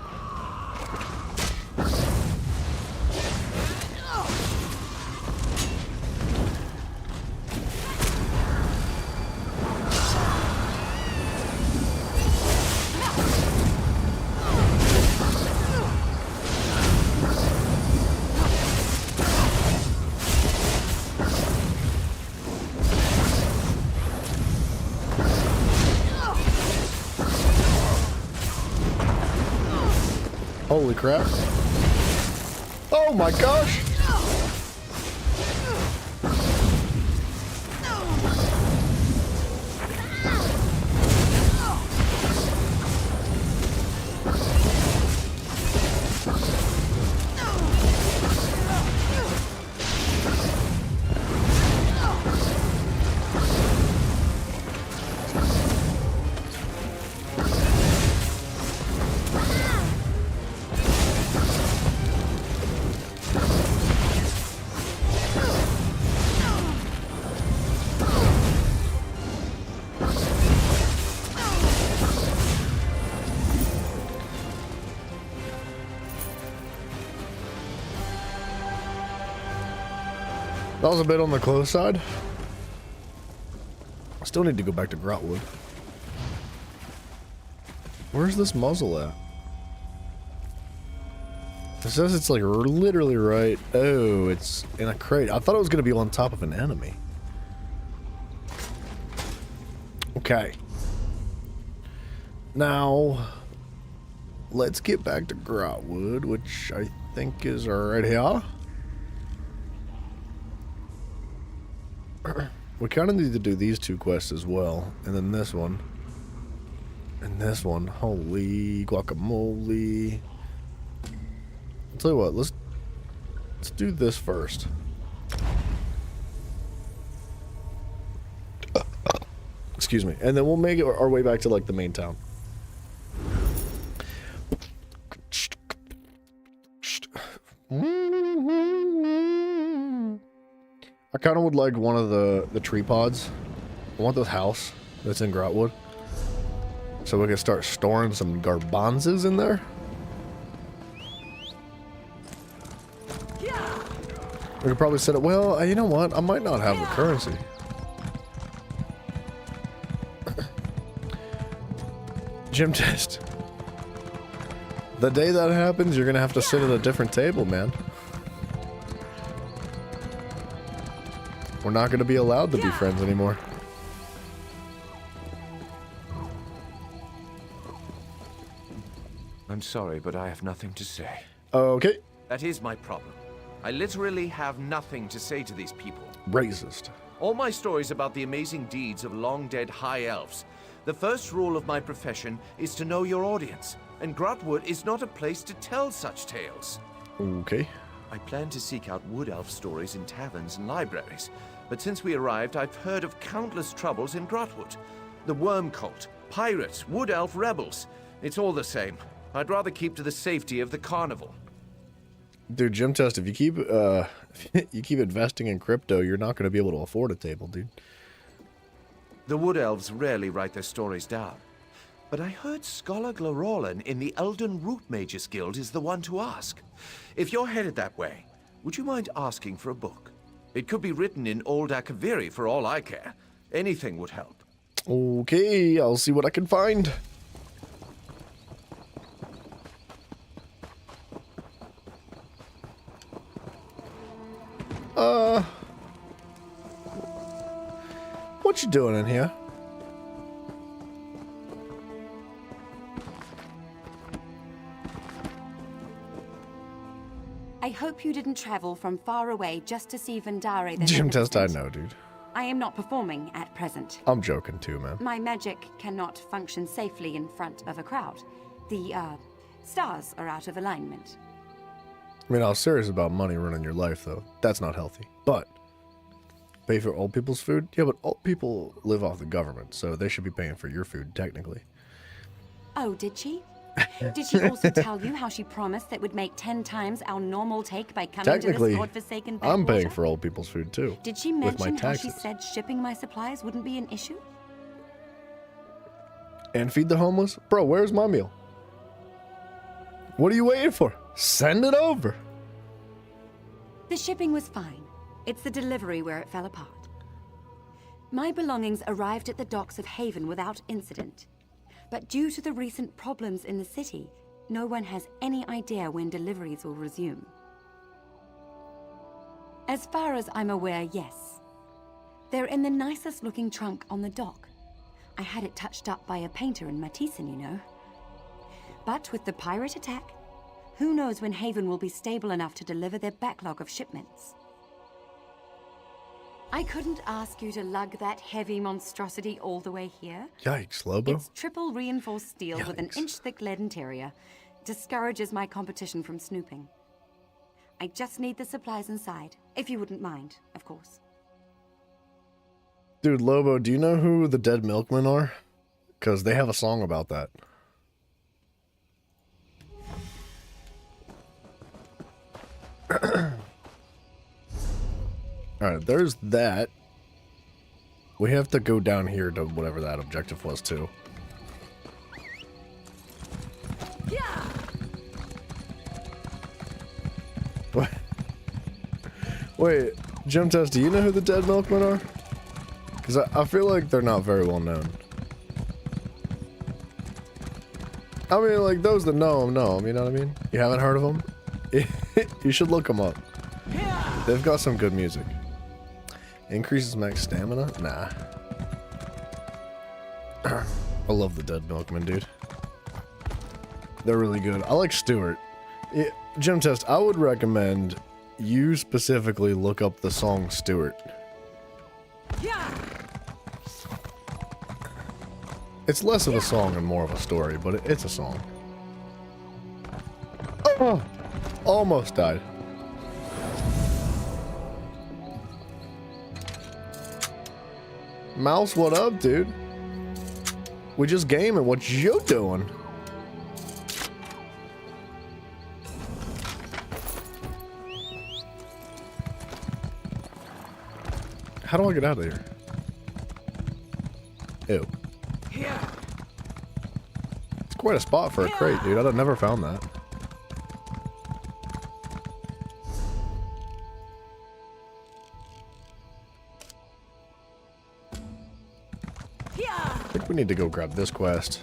Holy crap. Oh my gosh! That was a bit on the close side. I still need to go back to Grahtwood. Where's this muzzle at? It says it's like literally right. Oh, it's in a crate. I thought it was going to be on top of an enemy. Okay. Now, let's get back to Grahtwood, which I think is right here. We kind of need to do these two quests as well, and then this one, and this one. Holy guacamole! I'll tell you what. Let's do this first. Excuse me, and then we'll make our way back to like the main town. I kind of would like one of the tree pods. I want the house that's in Grahtwood, so we can start storing some garbanzos in there. We could probably set it. Well, you know what? I might not have the currency. Gym test. The day that happens, you're gonna have to sit at a different table, man. We're not going to be allowed to be friends anymore. I'm sorry, but I have nothing to say. Okay. That is my problem. I literally have nothing to say to these people. Racist. All my stories about the amazing deeds of long-dead high elves. The first rule of my profession is to know your audience, and Grahtwood is not a place to tell such tales. Okay. I plan to seek out wood elf stories in taverns and libraries, but since we arrived, I've heard of countless troubles in Grahtwood. The worm cult, pirates, wood elf rebels. It's all the same. I'd rather keep to the safety of the Carnival. Dude, Gym Test, if you keep you keep investing in crypto, you're not going to be able to afford a table, dude. The wood elves rarely write their stories down. But I heard Scholar Glorolan in the Elden Root Mages Guild is the one to ask. If you're headed that way, would you mind asking for a book? It could be written in Old Akaviri for all I care. Anything would help. Okay, I'll see what I can find. What you doing in here? I I hope you didn't travel from far away just to see Vendare the Gym test, I Magnificent. know, dude. I am not performing at present. I'm joking too, man. My magic cannot function safely in front of a crowd. The, stars are out of alignment. I mean, I was serious about money running your life, though. That's not healthy. But pay for old people's food? Yeah, but old people live off the government, so they should be paying for your food, technically. Oh, did she? Did she also tell you how she promised that would make 10 times our normal take by coming to Technically, this godforsaken I'm backwater? paying for old people's food, too. Did she with my mention how she taxes. said shipping my supplies wouldn't be an issue? And feed the homeless? Bro, where's my meal? What are you waiting for? Send it over. The shipping was fine. It's the delivery where it fell apart. My belongings arrived at the docks of Haven without incident. But due to the recent problems in the city, no one has any idea when deliveries will resume. As far as I'm aware, yes. They're in the nicest looking trunk on the dock. I had it touched up by a painter in Matissan, you know. But with the pirate attack, who knows when Haven will be stable enough to deliver their backlog of shipments. I couldn't ask you to lug that heavy monstrosity all the way here. Yikes, Lobo. It's triple reinforced steel with an inch-thick lead interior. Discourages my competition from snooping. I just need the supplies inside, if you wouldn't mind, of course. Dude, Lobo, do you know who the Dead Milkmen are? Because they have a song about that. Alright, there's that. We have to go down here to whatever that objective was, too. What? Wait, Gym Test, do you know who the Dead Milkmen are? Because I feel like they're not very well known. I mean, like, those that know them, you know what I mean? You haven't heard of them? You should look them up. They've got some good music. Increases max stamina? Nah. I love the Dead Milkmen, dude. They're really good. I like Stuart. Yeah, Gym Test, I would recommend you specifically look up the song Stuart. It's less of a song and more of a story, but it's a song. Oh, almost died. Mouse, what up, dude? We just gaming. What you doing? How do I get out of here? Ew. It's quite a spot for a crate, dude. I'd have never found that. I think we need to go grab this quest.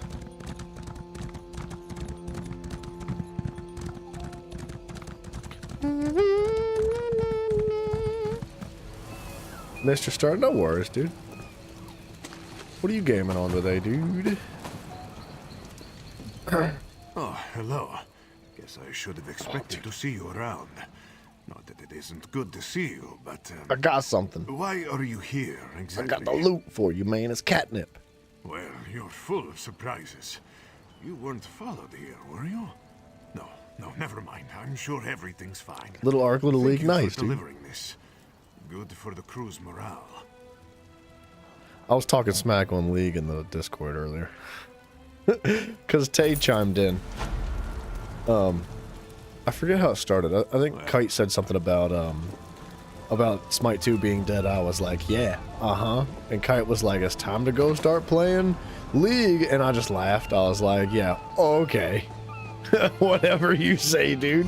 Mr. Star, no worries, dude. What are you gaming on today, dude? Oh, hello. Guess I should have expected to see you around. Not that it isn't good to see you, but... I got something. Why are you here, exactly? I got the loot for you, man. It's catnip. Well, you're full of surprises. You weren't followed here, were you? No, never mind. I'm sure everything's fine. Little Ark, Little League, Thank you nice, for dude. delivering this. Good for the crew's morale. I was talking smack on League in the Discord earlier. Because Tay chimed in. I forget how it started. I think Kite said something about Smite 2 being dead. I was like, yeah, and Kite was like, it's time to go start playing League, and I just laughed. I was like, yeah, okay. Whatever you say, dude.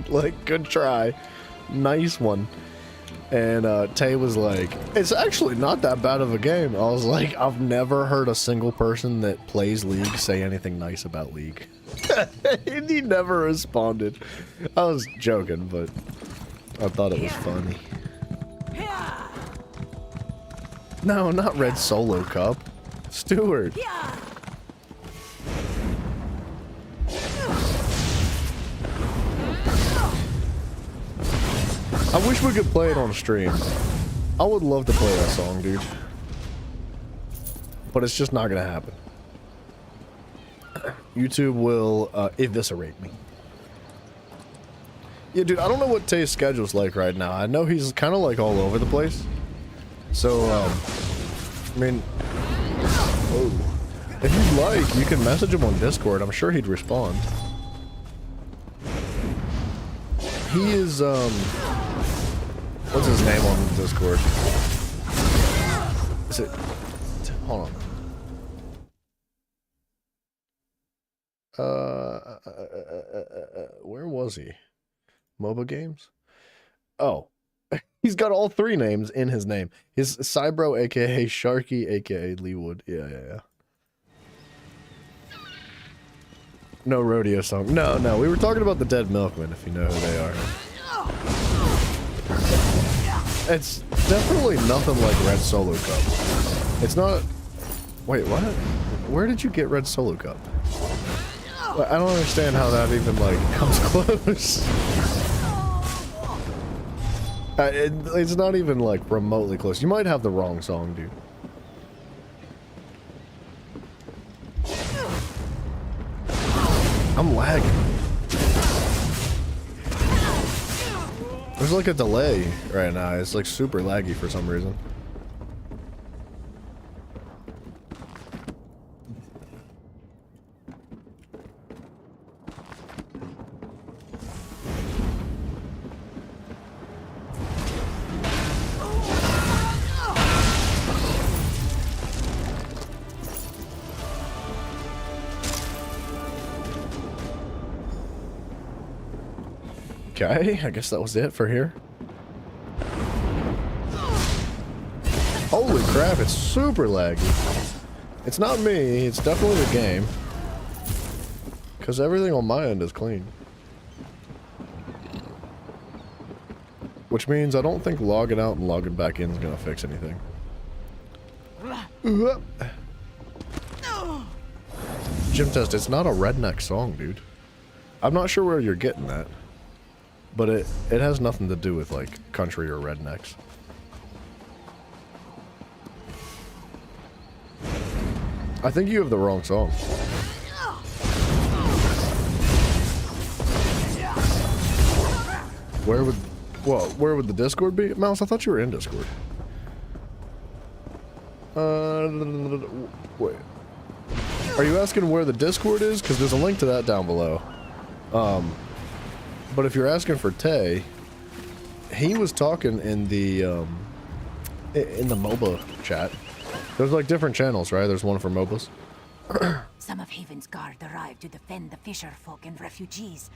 Like, good try. Nice one. And Tay was like, it's actually not that bad of a game. I was like, I've never heard a single person that plays League say anything nice about League. And he never responded. I was joking, but I thought it was funny. No, not Red Solo Cup. Stuart. wish we could play it on stream. I would love to play that song, dude. But it's just not gonna happen. YouTube will eviscerate me. Yeah, dude, I don't know what Tay's schedule's like right now. I know he's kind of like all over the place. So, I mean, if you'd like, you can message him on Discord. I'm sure he'd respond. He is, what's his name on Discord? Is it, hold on. Where was he? MOBA games? Oh, he's got all three names in his name. His Cybro, aka Sharky, aka Leewood. Yeah. No rodeo song. No, we were talking about the Dead Milkmen, if you know who they are. It's definitely nothing like Red Solo Cup. It's not... Wait, what? Where did you get Red Solo Cup? I don't understand how that even, like, comes close. It's not even, like, remotely close. You might have the wrong song, dude. I'm lagging. There's, like, a delay right now. It's, like, super laggy for some reason. Okay, I guess that was it for here. Holy crap, it's super laggy. It's not me, it's definitely the game. Because everything on my end is clean. Which means I don't think logging out and logging back in is going to fix anything. Gym Test, it's not a redneck song, dude. I'm not sure where you're getting that. But it has nothing to do with, like, country or rednecks. I think you have the wrong song. Where would the Discord be? Mouse, I thought you were in Discord. Wait. Are you asking where the Discord is? Because there's a link to that down below. But if you're asking for Tay, he was talking in the MOBA chat. There's like different channels, right? There's one for MOBAs. Some of Haven's guard arrived to defend the fisher folk and refugees.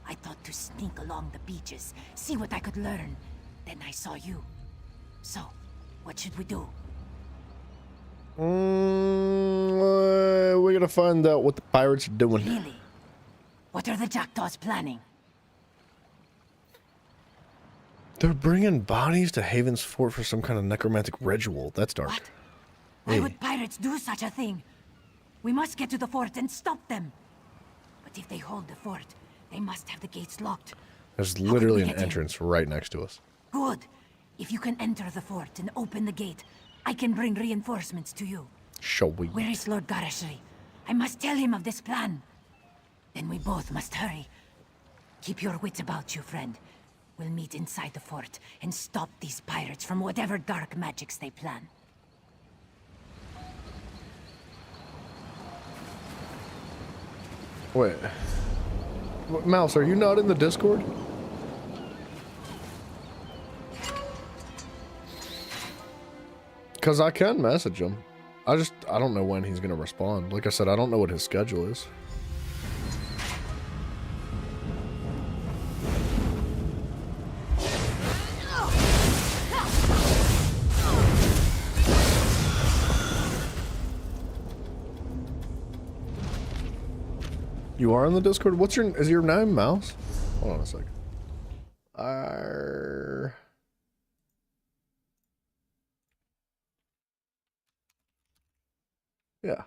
I thought to sneak along the beaches, see what I could learn. Then I saw you. So, what should we do? We're gonna find out what the pirates are doing. Really? What are the jackdaws planning? They're bringing bodies to Haven's fort for some kind of necromantic ritual. That's dark. What? Why would pirates do such a thing? We must get to the fort and stop them. But if they hold the fort, they must have the gates locked. There's literally an entrance right next to us. Good. If you can enter the fort and open the gate, I can bring reinforcements to you. Shall we? Where is Lord Garashri? I must tell him of this plan. Then we both must hurry. Keep your wits about you, friend. We'll meet inside the fort and stop these pirates from whatever dark magics they plan. Wait. Mouse, are you not in the Discord? Because I can message him. I don't know when he's going to respond. Like I said, I don't know what his schedule is. You are in the Discord? Is your name Mouse? Hold on a second. Yeah.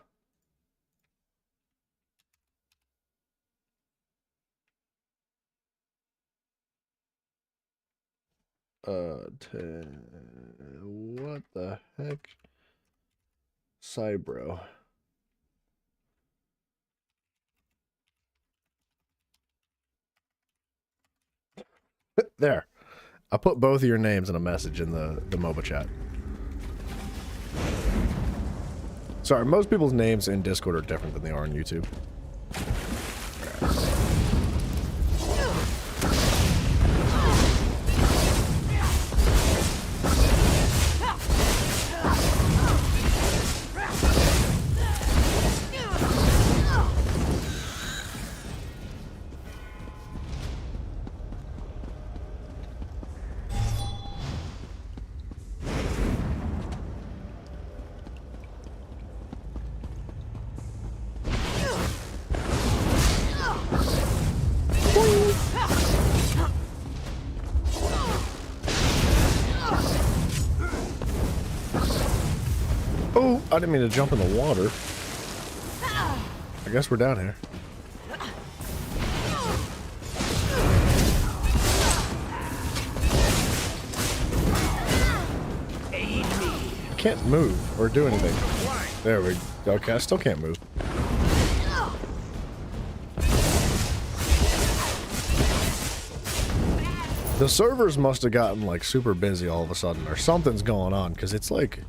What the heck? Cybro. There. I put both of your names in a message in the MOBA chat. Sorry, most people's names in Discord are different than they are on YouTube. Oh, I didn't mean to jump in the water. I guess we're down here. I can't move or do anything. There we go. Okay, I still can't move. The servers must have gotten like super busy all of a sudden, or something's going on, because it's like,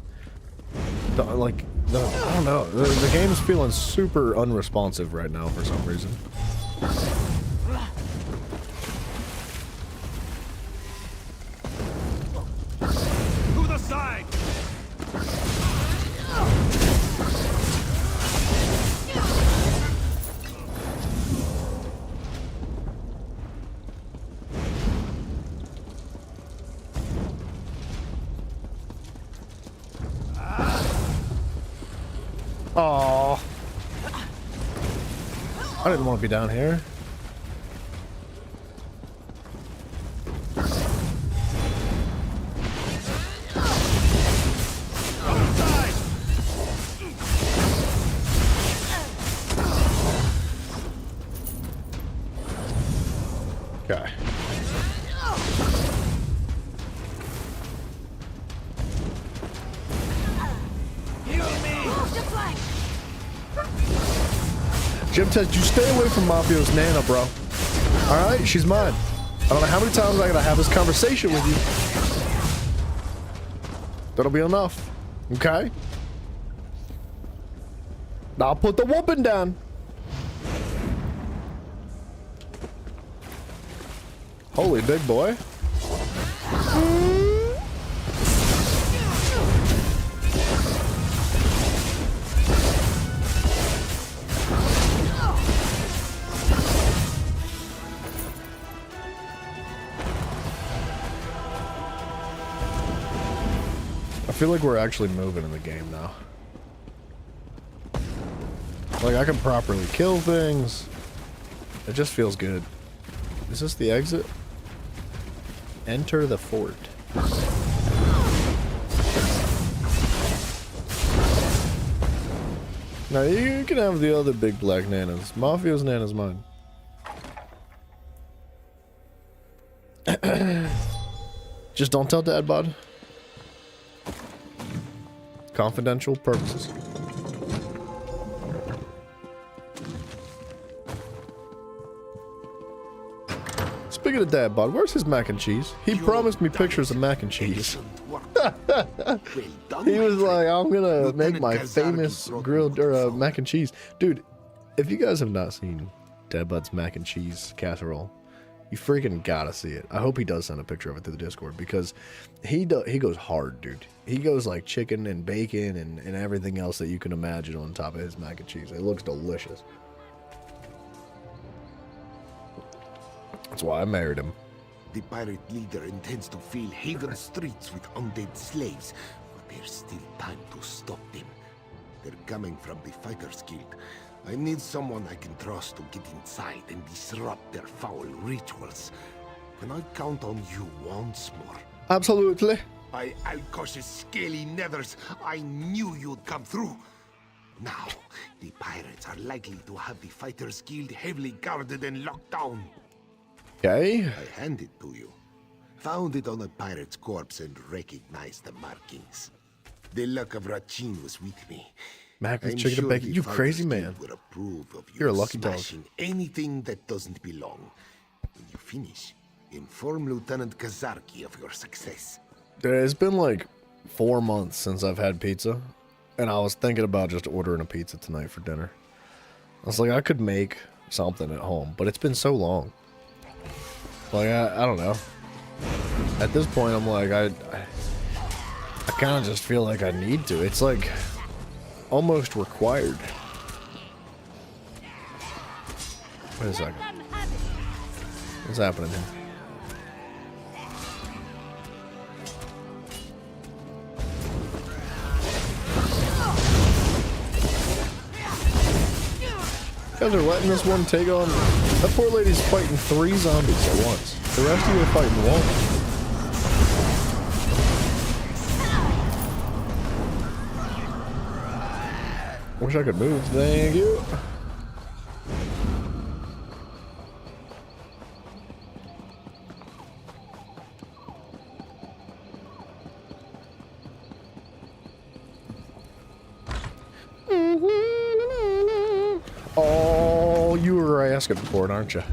I don't know. The game's feeling super unresponsive right now for some reason. To the side. Aww. I didn't want to be down here. Okay. Jim says, you stay away from Mafio's Nana, bro. Alright, she's mine. I don't know how many times I gotta have this conversation with you. That'll be enough. Okay? Now put the whooping down. Holy big boy. I feel like we're actually moving in the game now. Like, I can properly kill things. It just feels good. Is this the exit? Enter the fort. Now, you can have the other big black nanas. Mafio's nana's mine. Just don't tell Dad, bud. Confidential purposes. Speaking of Dad, bod, where's his mac and cheese? He promised me pictures of mac and cheese. He was like, I'm gonna make my famous grilled mac and cheese. Dude, if you guys have not seen Dad Bud's mac and cheese casserole, you freaking gotta see it. I hope he does send a picture of it to the Discord, because he goes hard, dude. He goes like chicken and bacon and everything else that you can imagine on top of his mac and cheese. It looks delicious. That's why I married him. The pirate leader intends to fill Haven streets with undead slaves, but there's still time to stop them. They're coming from the Fighters Guild. I need someone I can trust to get inside and disrupt their foul rituals. Can I count on you once more? Absolutely. By Alkosh's scaly nethers, I knew you'd come through. Now, the pirates are likely to have the Fighters Guild heavily guarded and locked down. Okay. I hand it to you. Found it on a pirate's corpse and recognized the markings. The luck of Rachin was with me. Mac with I'm chicken and sure bacon. the You crazy Fighters man. Guild would approve of You're a you lucky dog. smashing anything that doesn't belong. When you finish, inform Lieutenant Kazarki of your success. It's been like 4 months since I've had pizza, and I was thinking about just ordering a pizza tonight for dinner. I was like, I could make something at home, but it's been so long. Like, I don't know. At this point, I'm like, I kind of just feel like I need to. It's like almost required. Wait a second. What's happening here? You guys are letting this one take on... That poor lady's fighting 3 zombies at once. The rest of you are fighting 1. Wish I could move. Thank you. Oh, you were asking for it, aren't you?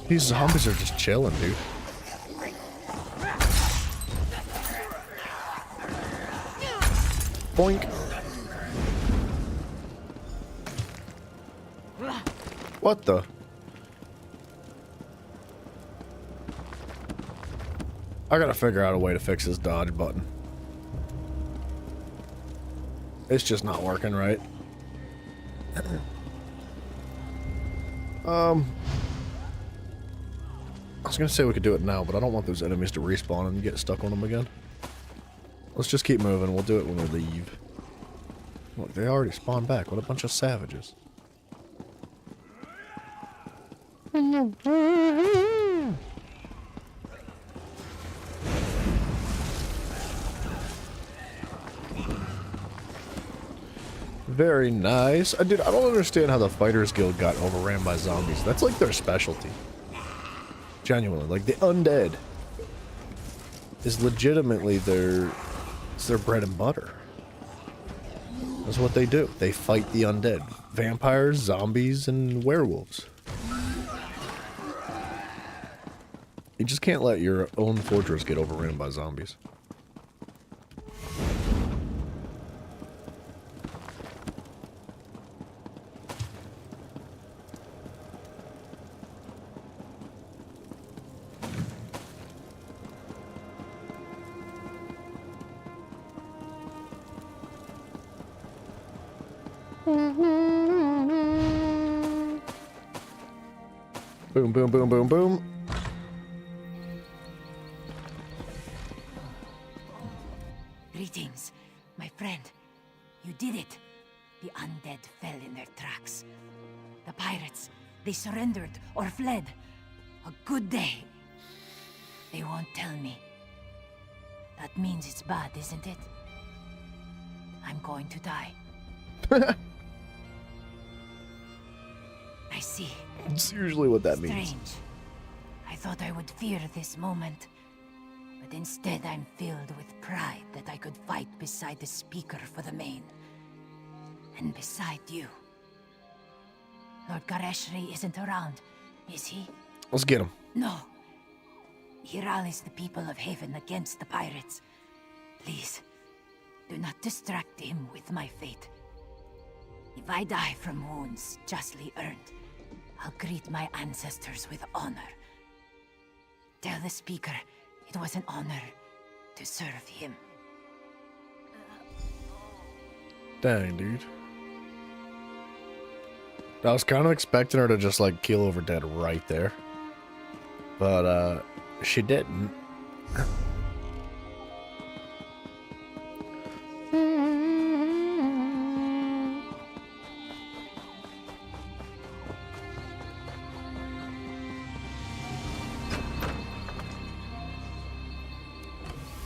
These zombies are just chilling, dude. Boink. What the? I gotta figure out a way to fix this dodge button. It's just not working right. I was gonna say we could do it now, but I don't want those enemies to respawn and get stuck on them again. Let's just keep moving. We'll do it when we leave. Look, they already spawned back. What a bunch of savages. Very nice. Dude, I don't understand how the Fighters Guild got overran by zombies. That's like their specialty. Genuinely, like the undead is legitimately it's their bread and butter. That's what they do. They fight the undead. Vampires, zombies, and werewolves. You just can't let your own fortress get overrun by zombies. Boom, boom, boom, boom, boom. Greetings, my friend. You did it. The undead fell in their tracks. The pirates, they surrendered or fled. A good day. They won't tell me. That means it's bad, isn't it? I'm going to die. I see. It's usually what that means. Strange. I thought I would fear this moment. But instead I'm filled with pride that I could fight beside the speaker for the Main. And beside you. Lord Gareshri isn't around, is he? Let's get him. No. He rallies the people of Haven against the pirates. Please, do not distract him with my fate. If I die from wounds justly earned, I'll greet my ancestors with honor. Tell the speaker it was an honor to serve him. Dang, dude. I was kind of expecting her to just like keel over dead right there. But she didn't.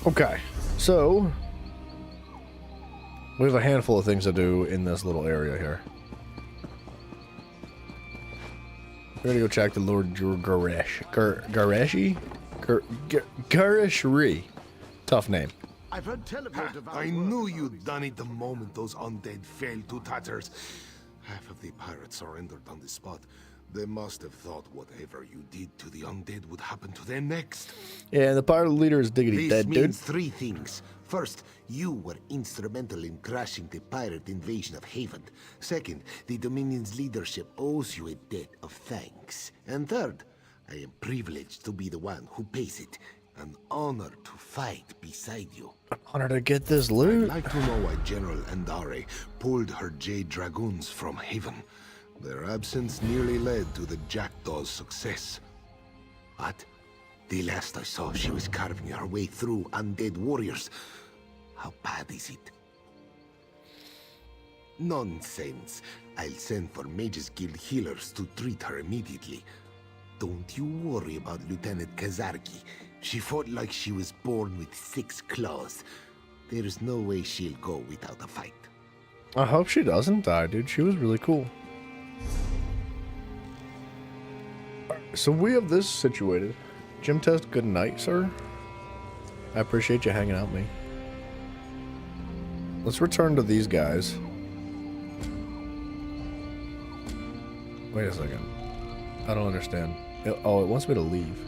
Okay, so we have a handful of things to do in this little area here. We're gonna go check the Lord Garishri. Tough name. I've heard tell of I knew you'd done it the moment those undead fell to tatters. Half of the pirates surrendered on the spot. They must have thought whatever you did to the undead would happen to them next. Yeah, the pirate leader is diggity dead, dude. This means three things. First, you were instrumental in crashing the pirate invasion of Haven. Second, the Dominion's leadership owes you a debt of thanks. And third, I am privileged to be the one who pays it. An honor to fight beside you. An honor to get this loot. I'd like to know why General Andare pulled her Jade Dragoons from Haven. Their absence nearly led to the Jackdaw's success. What? The last I saw, she was carving her way through undead warriors. How bad is it? Nonsense. I'll send for Mages Guild healers to treat her immediately. Don't you worry about Lieutenant Kazarki. She fought like she was born with 6 claws. There's no way she'll go without a fight. I hope she doesn't die, dude. She was really cool. So we have this situated. Gym test, good night, sir. I appreciate you hanging out with me. Let's return to these guys. Wait a second. I don't understand. Oh, it wants me to leave.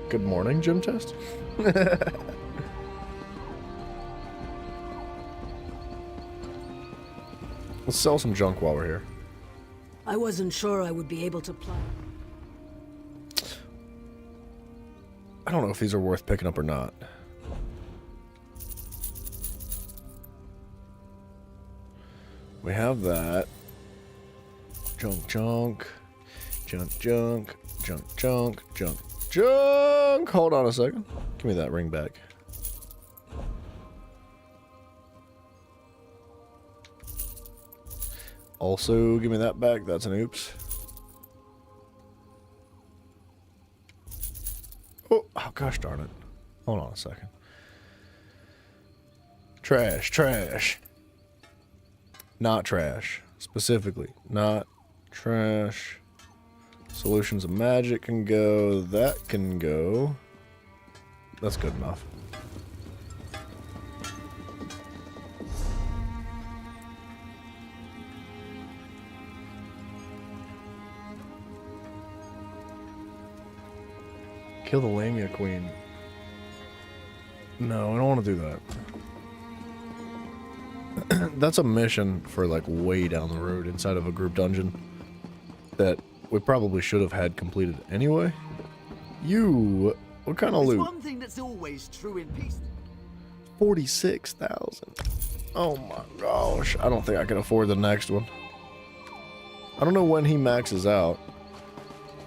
Good morning, gym test. Let's sell some junk while we're here. I wasn't sure I would be able to play. I don't know if these are worth picking up or not. We have that. Junk, junk. Junk, junk. Junk, junk. Junk, junk. Hold on a second. Give me that ring back. Also, give me that back. That's an oops. Oh, gosh darn it. Hold on a second. Trash, trash. Not trash. Specifically, not trash. Solutions of magic can go. That can go. That's good enough. Kill the Lamia Queen. No, I don't want to do that. That's a mission for like way down the road inside of a group dungeon that we probably should have had completed anyway. What kind of loot? One thing that's always true in peace. 46,000. Oh my gosh. I don't think I can afford the next one. I don't know when he maxes out.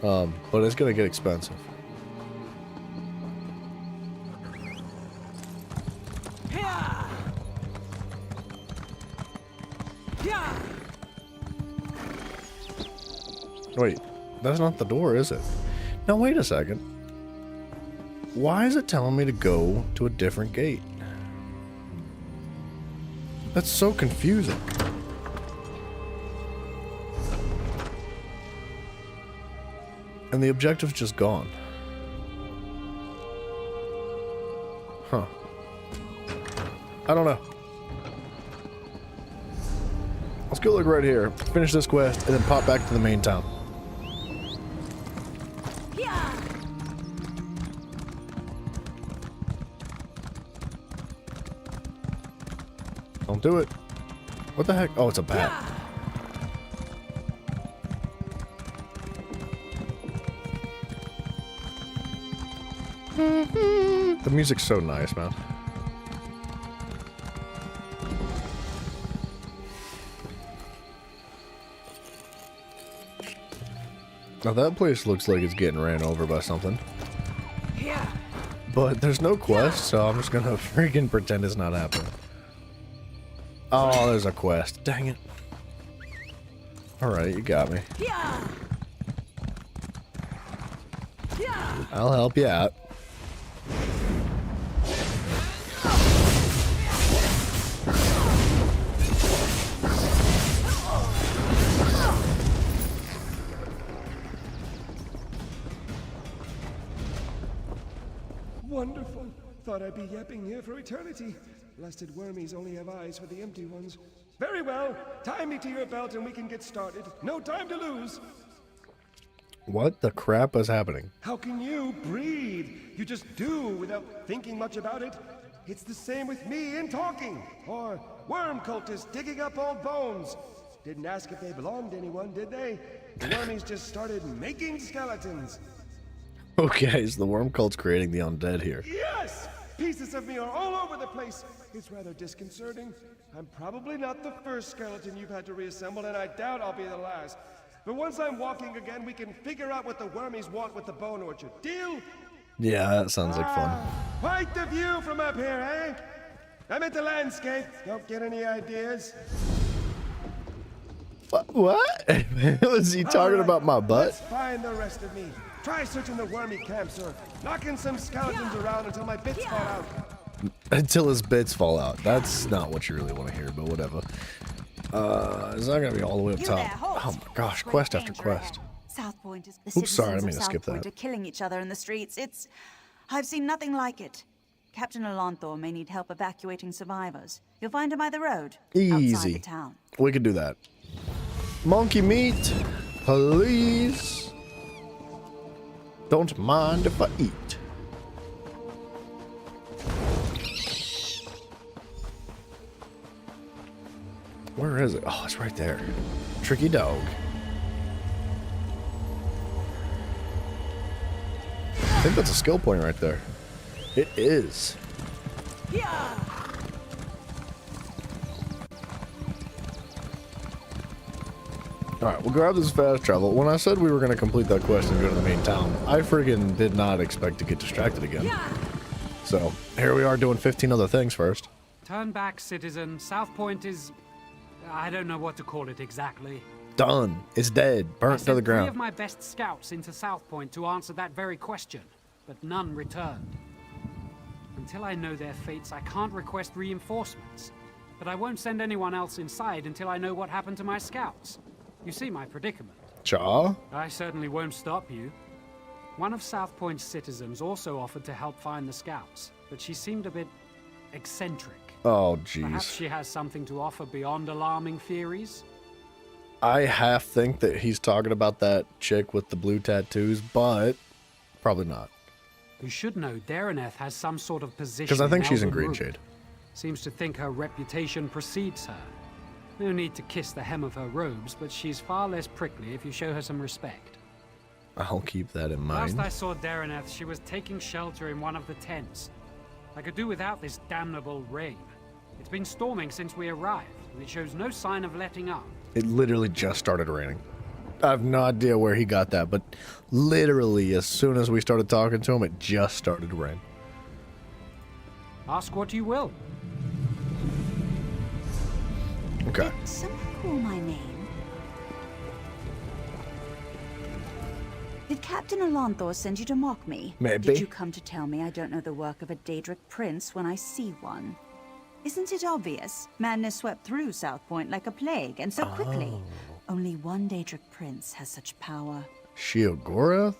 But it's gonna get expensive. Wait, that's not the door, is it? Now wait a second. Why is it telling me to go to a different gate? That's so confusing. And the objective's just gone. Huh. I don't know. Let's go look right here, finish this quest, and then pop back to the main town. Don't do it. What the heck? Oh, it's a bat. The music's so nice, man. Now that place looks like it's getting ran over by something. But there's no quest, so I'm just gonna freaking pretend it's not happening. Oh, there's a quest. Dang it. Alright, you got me. I'll help you out. Thought I'd be yapping here for eternity. Blasted wormies only have eyes for the empty ones. Very well. Tie me to your belt and we can get started. No time to lose. What the crap is happening? How can you breathe? You just do without thinking much about it. It's the same with me in talking. Or worm cultists digging up old bones. Didn't ask if they belonged to anyone, did they? The wormies just started making skeletons. Okay, so the worm cult's creating the undead here. Yes! Pieces of me are all over the place. It's rather disconcerting. I'm probably not the first skeleton you've had to reassemble, and I doubt I'll be the last. But once I'm walking again, we can figure out what the wormies want with the bone orchard. Deal? Yeah, that sounds like fun. Quite the view from up here, eh? I'm at the landscape. Don't get any ideas. What? Was he talking about my butt? Let's find the rest of me. Try searching the wormy camps or knocking some skeletons around until my bits fall out. Until his bits fall out. That's not what you really want to hear, but whatever. It's not gonna be all the way up top. Oh my gosh, quest after quest. South Point is the Oops, citizens sorry, I didn't mean of to skip South Point that. are killing each other in the streets. I've seen nothing like it. Captain Alonthor may need help evacuating survivors. You'll find him by the road, outside Easy. the town. We could do that. Monkey meat, please. Don't mind if I eat. Where is it? Oh, it's right there. Tricky dog. I think that's a skill point right there. It is. Alright, we'll grab this fast travel. When I said we were going to complete that quest and go to the main town, I friggin' did not expect to get distracted again. So, here we are doing 15 other things first. Turn back, citizen. South Point is... I don't know what to call it exactly. Done. It's dead. Burnt to the I sent 3 of ground. my best scouts into South Point to answer that very question, but none returned. Until I know their fates, I can't request reinforcements. But I won't send anyone else inside until I know what happened to my scouts. You see my predicament. Cha? I certainly won't stop you. One of South Point's citizens also offered to help find the scouts, but she seemed a bit eccentric. Oh, Perhaps jeez. she has something to offer beyond alarming theories? I half think that he's talking about that chick with the blue tattoos, but probably not. You should know Dareneth has some sort of position. Because I think she's in Elven Green Root. Shade. Seems to think her reputation precedes her. No need to kiss the hem of her robes, but she's far less prickly if you show her some respect. I'll keep that in Last mind. I saw Dareneth, she was taking shelter in one of the tents. I could do without this damnable rain. It's been storming since we arrived, and it shows no sign of letting up. It literally just started raining. I have no idea where he got that, but literally as soon as we started talking to him, it just started to rain. Ask what you will. Okay. Did someone call my name? Did Captain Alonthor send you to mock me? Maybe. Did you come to tell me I don't know the work of a Daedric prince when I see one? Isn't it obvious? Madness swept through South Point like a plague, and so quickly. Only one Daedric prince has such power. Sheogorath?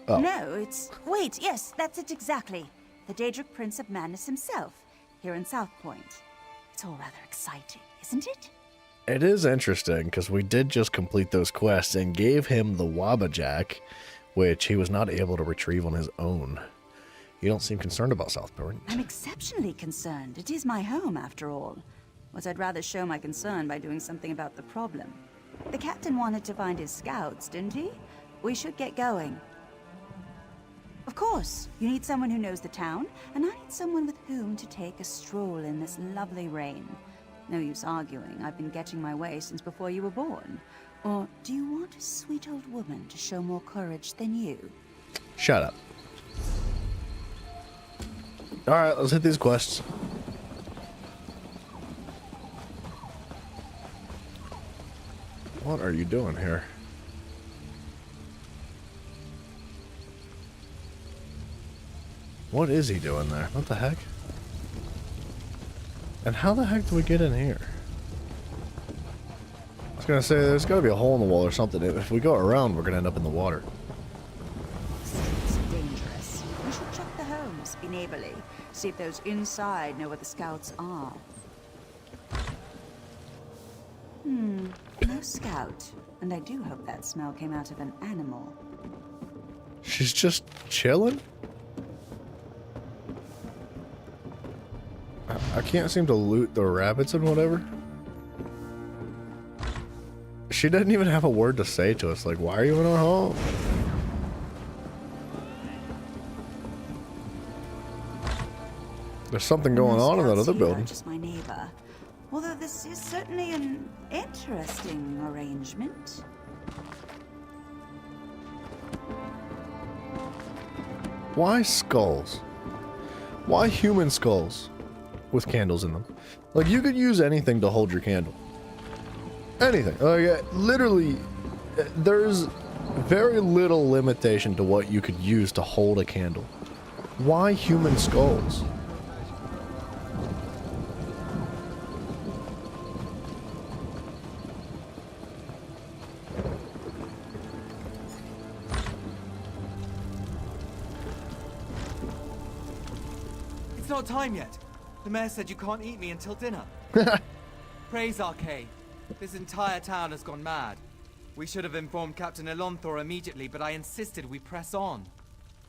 Oh. No, it's... Wait, yes, that's it exactly. The Daedric Prince of Madness himself, here in South Point. It's all rather exciting, isn't it? It is interesting, because we did just complete those quests and gave him the Wabajack, which he was not able to retrieve on his own. You don't seem concerned about South Point. I'm exceptionally concerned. It is my home, after all. But I'd rather show my concern by doing something about the problem. The captain wanted to find his scouts, didn't he? We should get going. Of course, you need someone who knows the town, and I need someone with whom to take a stroll in this lovely rain. No use arguing. I've been getting my way since before you were born. Or do you want a sweet old woman to show more courage than you? Shut up. Alright, let's hit these quests. What are you doing here? What is he doing there? What the heck? And how the heck do we get in here? I was gonna say, there's gotta be a hole in the wall or something. If we go around, we're gonna end up in the water. Streets are dangerous. We should check the homes, be neighborly. See if those inside know where the scouts are. No scout. And I do hope that smell came out of an animal. She's just chilling? I can't seem to loot the rabbits and whatever. She doesn't even have a word to say to us. Like, why are you in our home? There's something going on in that other building. Just my neighbor. Although this is certainly an interesting arrangement. Why skulls? Why human skulls with candles in them? Like, you could use anything to hold your candle. Anything. Like, literally, there's very little limitation to what you could use to hold a candle. Why human skulls? It's not time yet. The mayor said you can't eat me until dinner. Praise Arcade. This entire town has gone mad. We should have informed Captain Elonthor immediately, but I insisted we press on.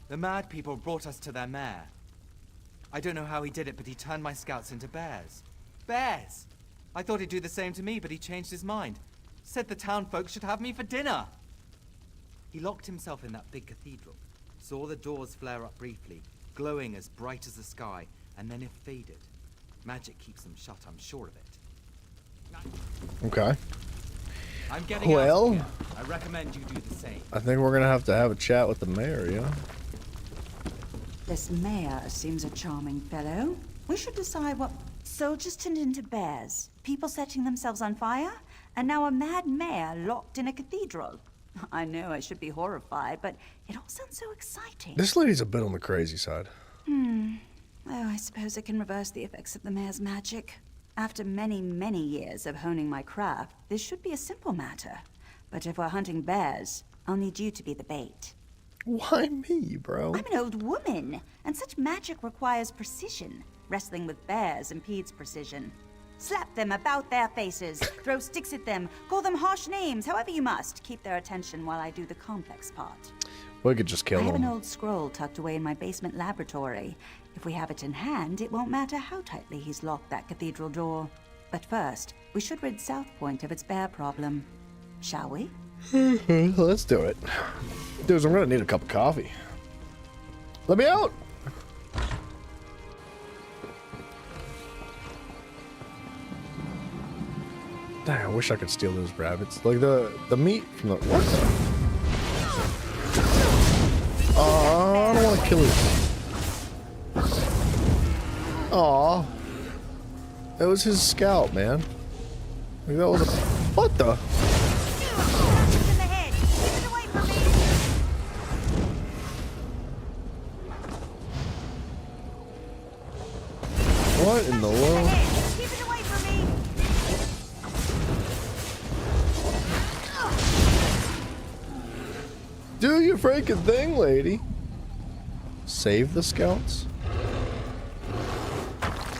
The mad people brought us to their mayor. I don't know how he did it, but he turned my scouts into bears. Bears! I thought he'd do the same to me, but he changed his mind. Said the town folks should have me for dinner. He locked himself in that big cathedral. Saw the doors flare up briefly, glowing as bright as the sky, and then it faded. Magic keeps them shut, I'm sure of it. Okay. I'm getting out of here. I recommend you do the same. I think we're gonna have to have a chat with the mayor, yeah? This mayor seems a charming fellow. We should decide what... Soldiers turned into bears, people setting themselves on fire, and now a mad mayor locked in a cathedral. I know I should be horrified, but it all sounds so exciting. This lady's a bit on the crazy side. Oh, I suppose I can reverse the effects of the mayor's magic. After many, many years of honing my craft, this should be a simple matter. But if we're hunting bears, I'll need you to be the bait. Why me, bro? I'm an old woman, and such magic requires precision. Wrestling with bears impedes precision. Slap them about their faces, throw sticks at them, call them harsh names, however you must. Keep their attention while I do the complex part. We could just kill I have them. an old scroll tucked away in my basement laboratory. If we have it in hand, it won't matter how tightly he's locked that cathedral door. But first, we should rid South Point of its bear problem. Shall we? Let's do it. Dudes, I'm gonna need a cup of coffee. Let me out! Dang, I wish I could steal those rabbits. Like the meat from the... What the... I don't want to kill it. Aw. That was his scout, man. Like that was a... What the... What in the world? Keep it away from me! Do your freaking thing, lady. Save the scouts?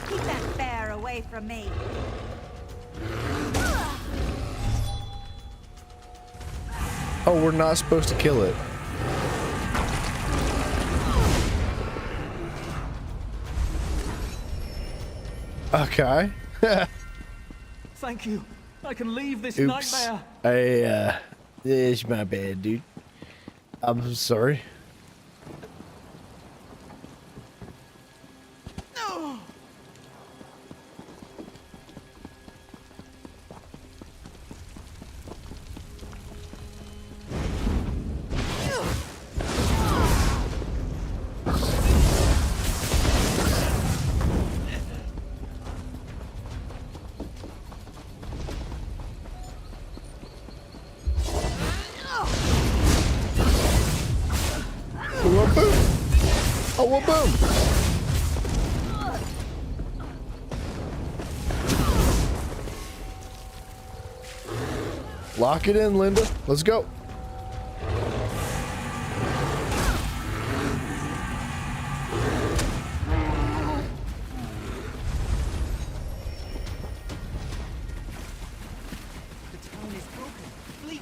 Keep that bear away from me. Oh, we're not supposed to kill it. Okay. Thank you. I can leave this Oops. nightmare. It's my bad, dude. I'm sorry. Oh, boom! Lock it in, Linda. Let's go.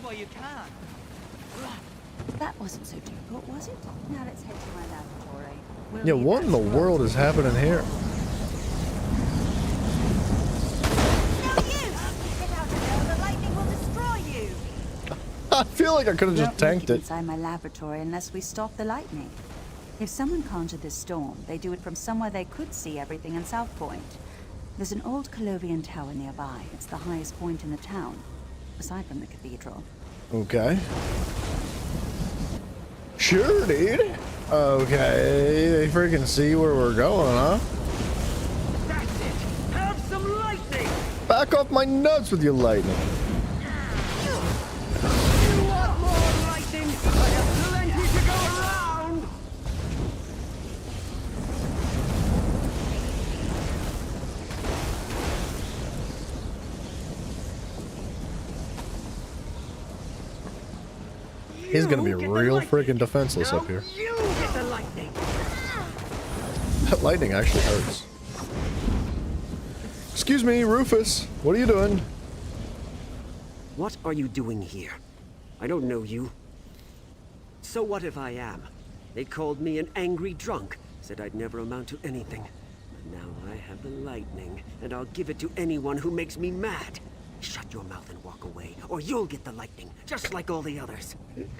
while you can. That wasn't so difficult, was it? Now let's head to my laboratory. We'll Yeah, leave what that in the scroll world to is you. happening here? Get out of there, the lightning will destroy you. I feel like I could have just Don't make tanked it it. inside my laboratory unless we stop the lightning. If someone conjured this storm, they do it from somewhere they could see everything in South Point. There's an old Colovian tower nearby. It's the highest point in the town, aside from the cathedral. Okay. Sure, dude. Okay, they freaking see where we're going, huh? That's it! Have some lightning! Back off my nuts with your lightning. You want more lightning? I have plenty to go around! He's gonna be real freaking defenseless up here. You get the lightning! That lightning actually hurts. Excuse me, Rufus. What are you doing? What are you doing here? I don't know you. So what if I am? They called me an angry drunk, said I'd never amount to anything. But now I have the lightning, and I'll give it to anyone who makes me mad. Shut your mouth and walk away, or you'll get the lightning, just like all the others.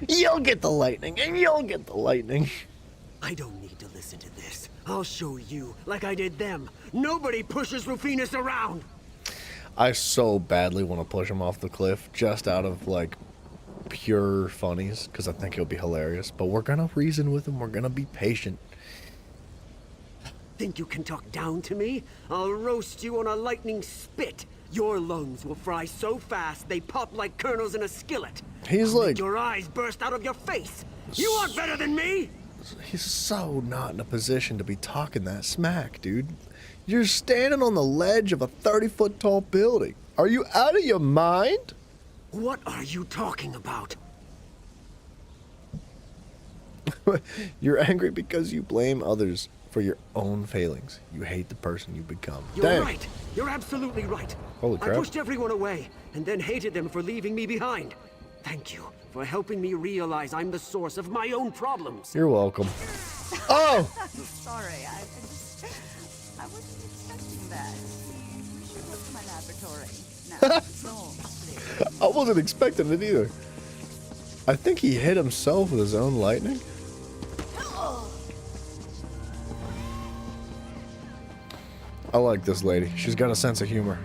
You'll get the lightning, and you'll get the lightning. I don't need to listen to this. I'll show you, like I did them. Nobody pushes Rufinus around! I so badly want to push him off the cliff, just out of, like, pure funnies, because I think it'll be hilarious. But we're gonna reason with him, we're gonna be patient. Think you can talk down to me? I'll roast you on a lightning spit. Your lungs will fry so fast they pop like kernels in a skillet. He's I'll like... make your eyes burst out of your face. You aren't better than me! He's so not in a position to be talking that smack, dude. You're standing on the ledge of a 30-foot tall building. Are you out of your mind? What are you talking about? You're angry because you blame others for your own failings. You hate the person you become. You're Dang. right. You're absolutely right. Holy crap. I pushed everyone away and then hated them for leaving me behind. Thank you for helping me realize I'm the source of my own problems. You're welcome. Oh! Sorry, I wasn't expecting that. We should go to my laboratory. Now, no, please. I wasn't expecting it either. I think he hit himself with his own lightning. I like this lady. She's got a sense of humor.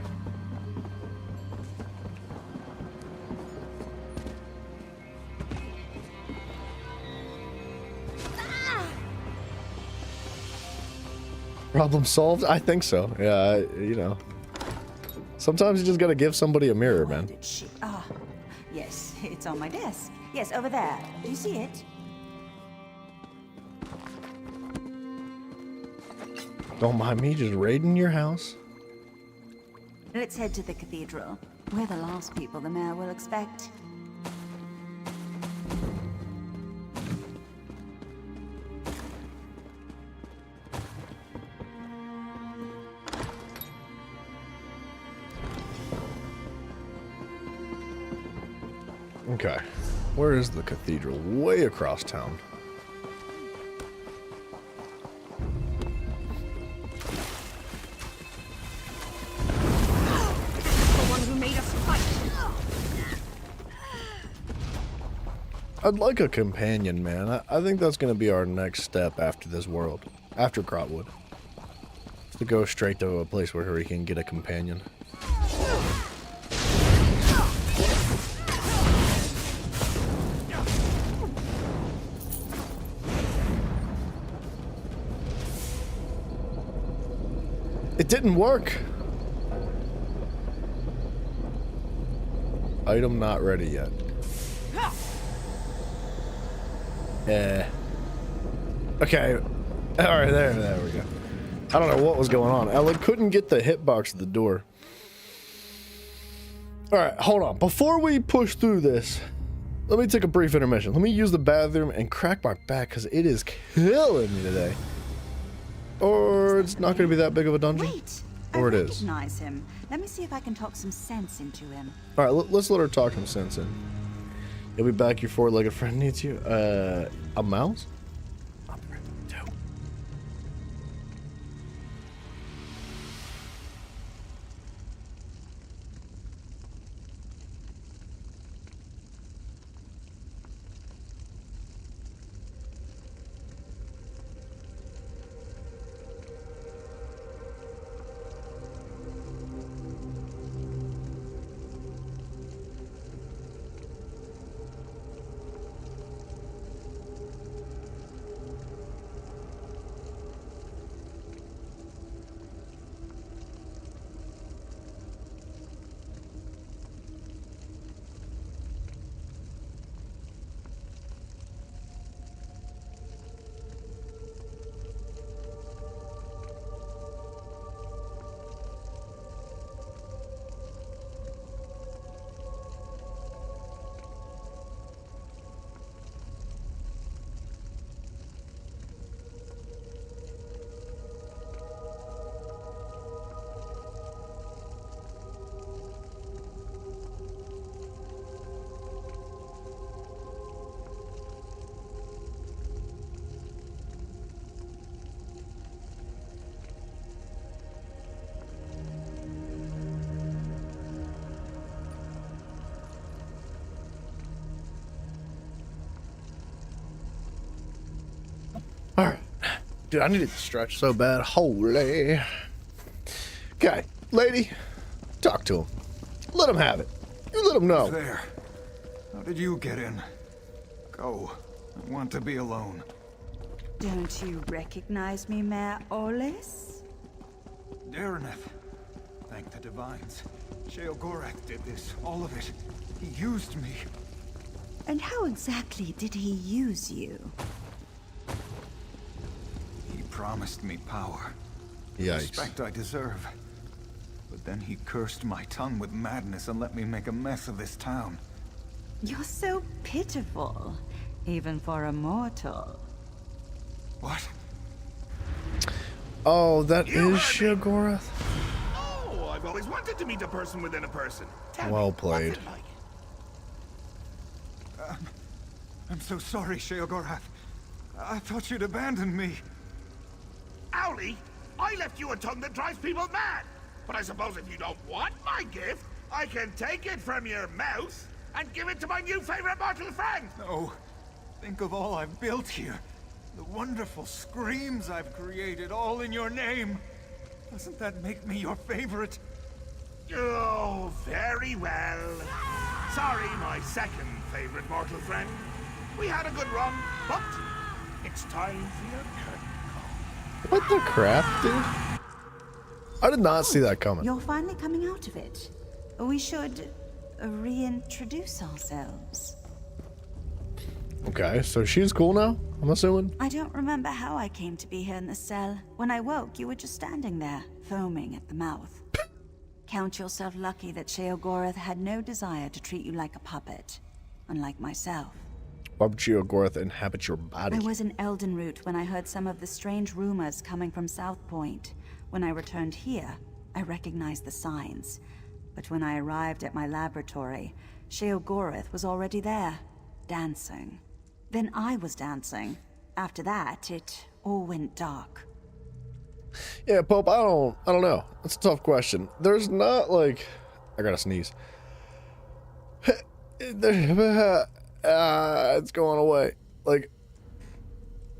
Problem solved? I think so. Yeah, you know. Sometimes you just gotta give somebody a mirror, man. Ah, yes, it's on my desk. Yes, over there. Do you see it? Don't mind me just raiding your house. Let's head to the cathedral. We're the last people the mayor will expect. Okay. Where is the cathedral? Way across town. I'd like a companion, man. I think that's going to be our next step after this world. After Grahtwood. To go straight to a place where we can get a companion. It didn't work. Item not ready yet. Okay. Alright, there we go. I don't know what was going on. I couldn't get the hitbox at the door. Alright, hold on. Before we push through this, let me take a brief intermission. Let me use the bathroom and crack my back because it is killing me today. Or it's not going to be that big of a dungeon. Wait, or it I is. recognize him. Let me see if I can talk some sense into him. Alright, let's let her talk some sense in. You'll be back. Your four-legged friend needs you. A mouse? Alright. Dude, I needed to stretch so bad. Holy. Okay, lady, talk to him. Let him have it. You let him know. There. How did you get in? Go. I want to be alone. Don't you recognize me, Mayor Olis? Dareneth. Thank the divines. Sheogorath did this. All of it. He used me. And how exactly did he use you? He promised me power. Yikes. Respect I deserve. But then he cursed my tongue with madness and let me make a mess of this town. You're so pitiful, even for a mortal. What? Oh, that is Sheogorath. Oh, I've always wanted to meet a person within a person. Tell Well me, played. what's it like? I'm so sorry, Sheogorath. I thought you'd abandoned me. Owlie, I left you a tongue that drives people mad. But I suppose if you don't want my gift, I can take it from your mouth and give it to my new favorite mortal friend. No. Think of all I've built here. The wonderful screams I've created, all in your name. Doesn't that make me your favorite? Oh, very well. Sorry, my second favorite mortal friend. We had a good run, but it's time for your curtain call. What the crap, dude? I did not see that coming. You're finally coming out of it. We should reintroduce ourselves. Okay, so she's cool now, I'm assuming? I don't remember how I came to be here in the cell. When I woke, you were just standing there, foaming at the mouth. Count yourself lucky that Sheogorath had no desire to treat you like a puppet, unlike myself. Why would Sheogorath inhabit your body? I was in Eldenroot when I heard some of the strange rumors coming from South Point. When I returned here, I recognized the signs. But when I arrived at my laboratory, Sheogorath was already there, dancing. Then I was dancing. After that, it all went dark. Yeah, Pope, I don't know. That's a tough question. There's not like... I gotta sneeze. It's going away. Like,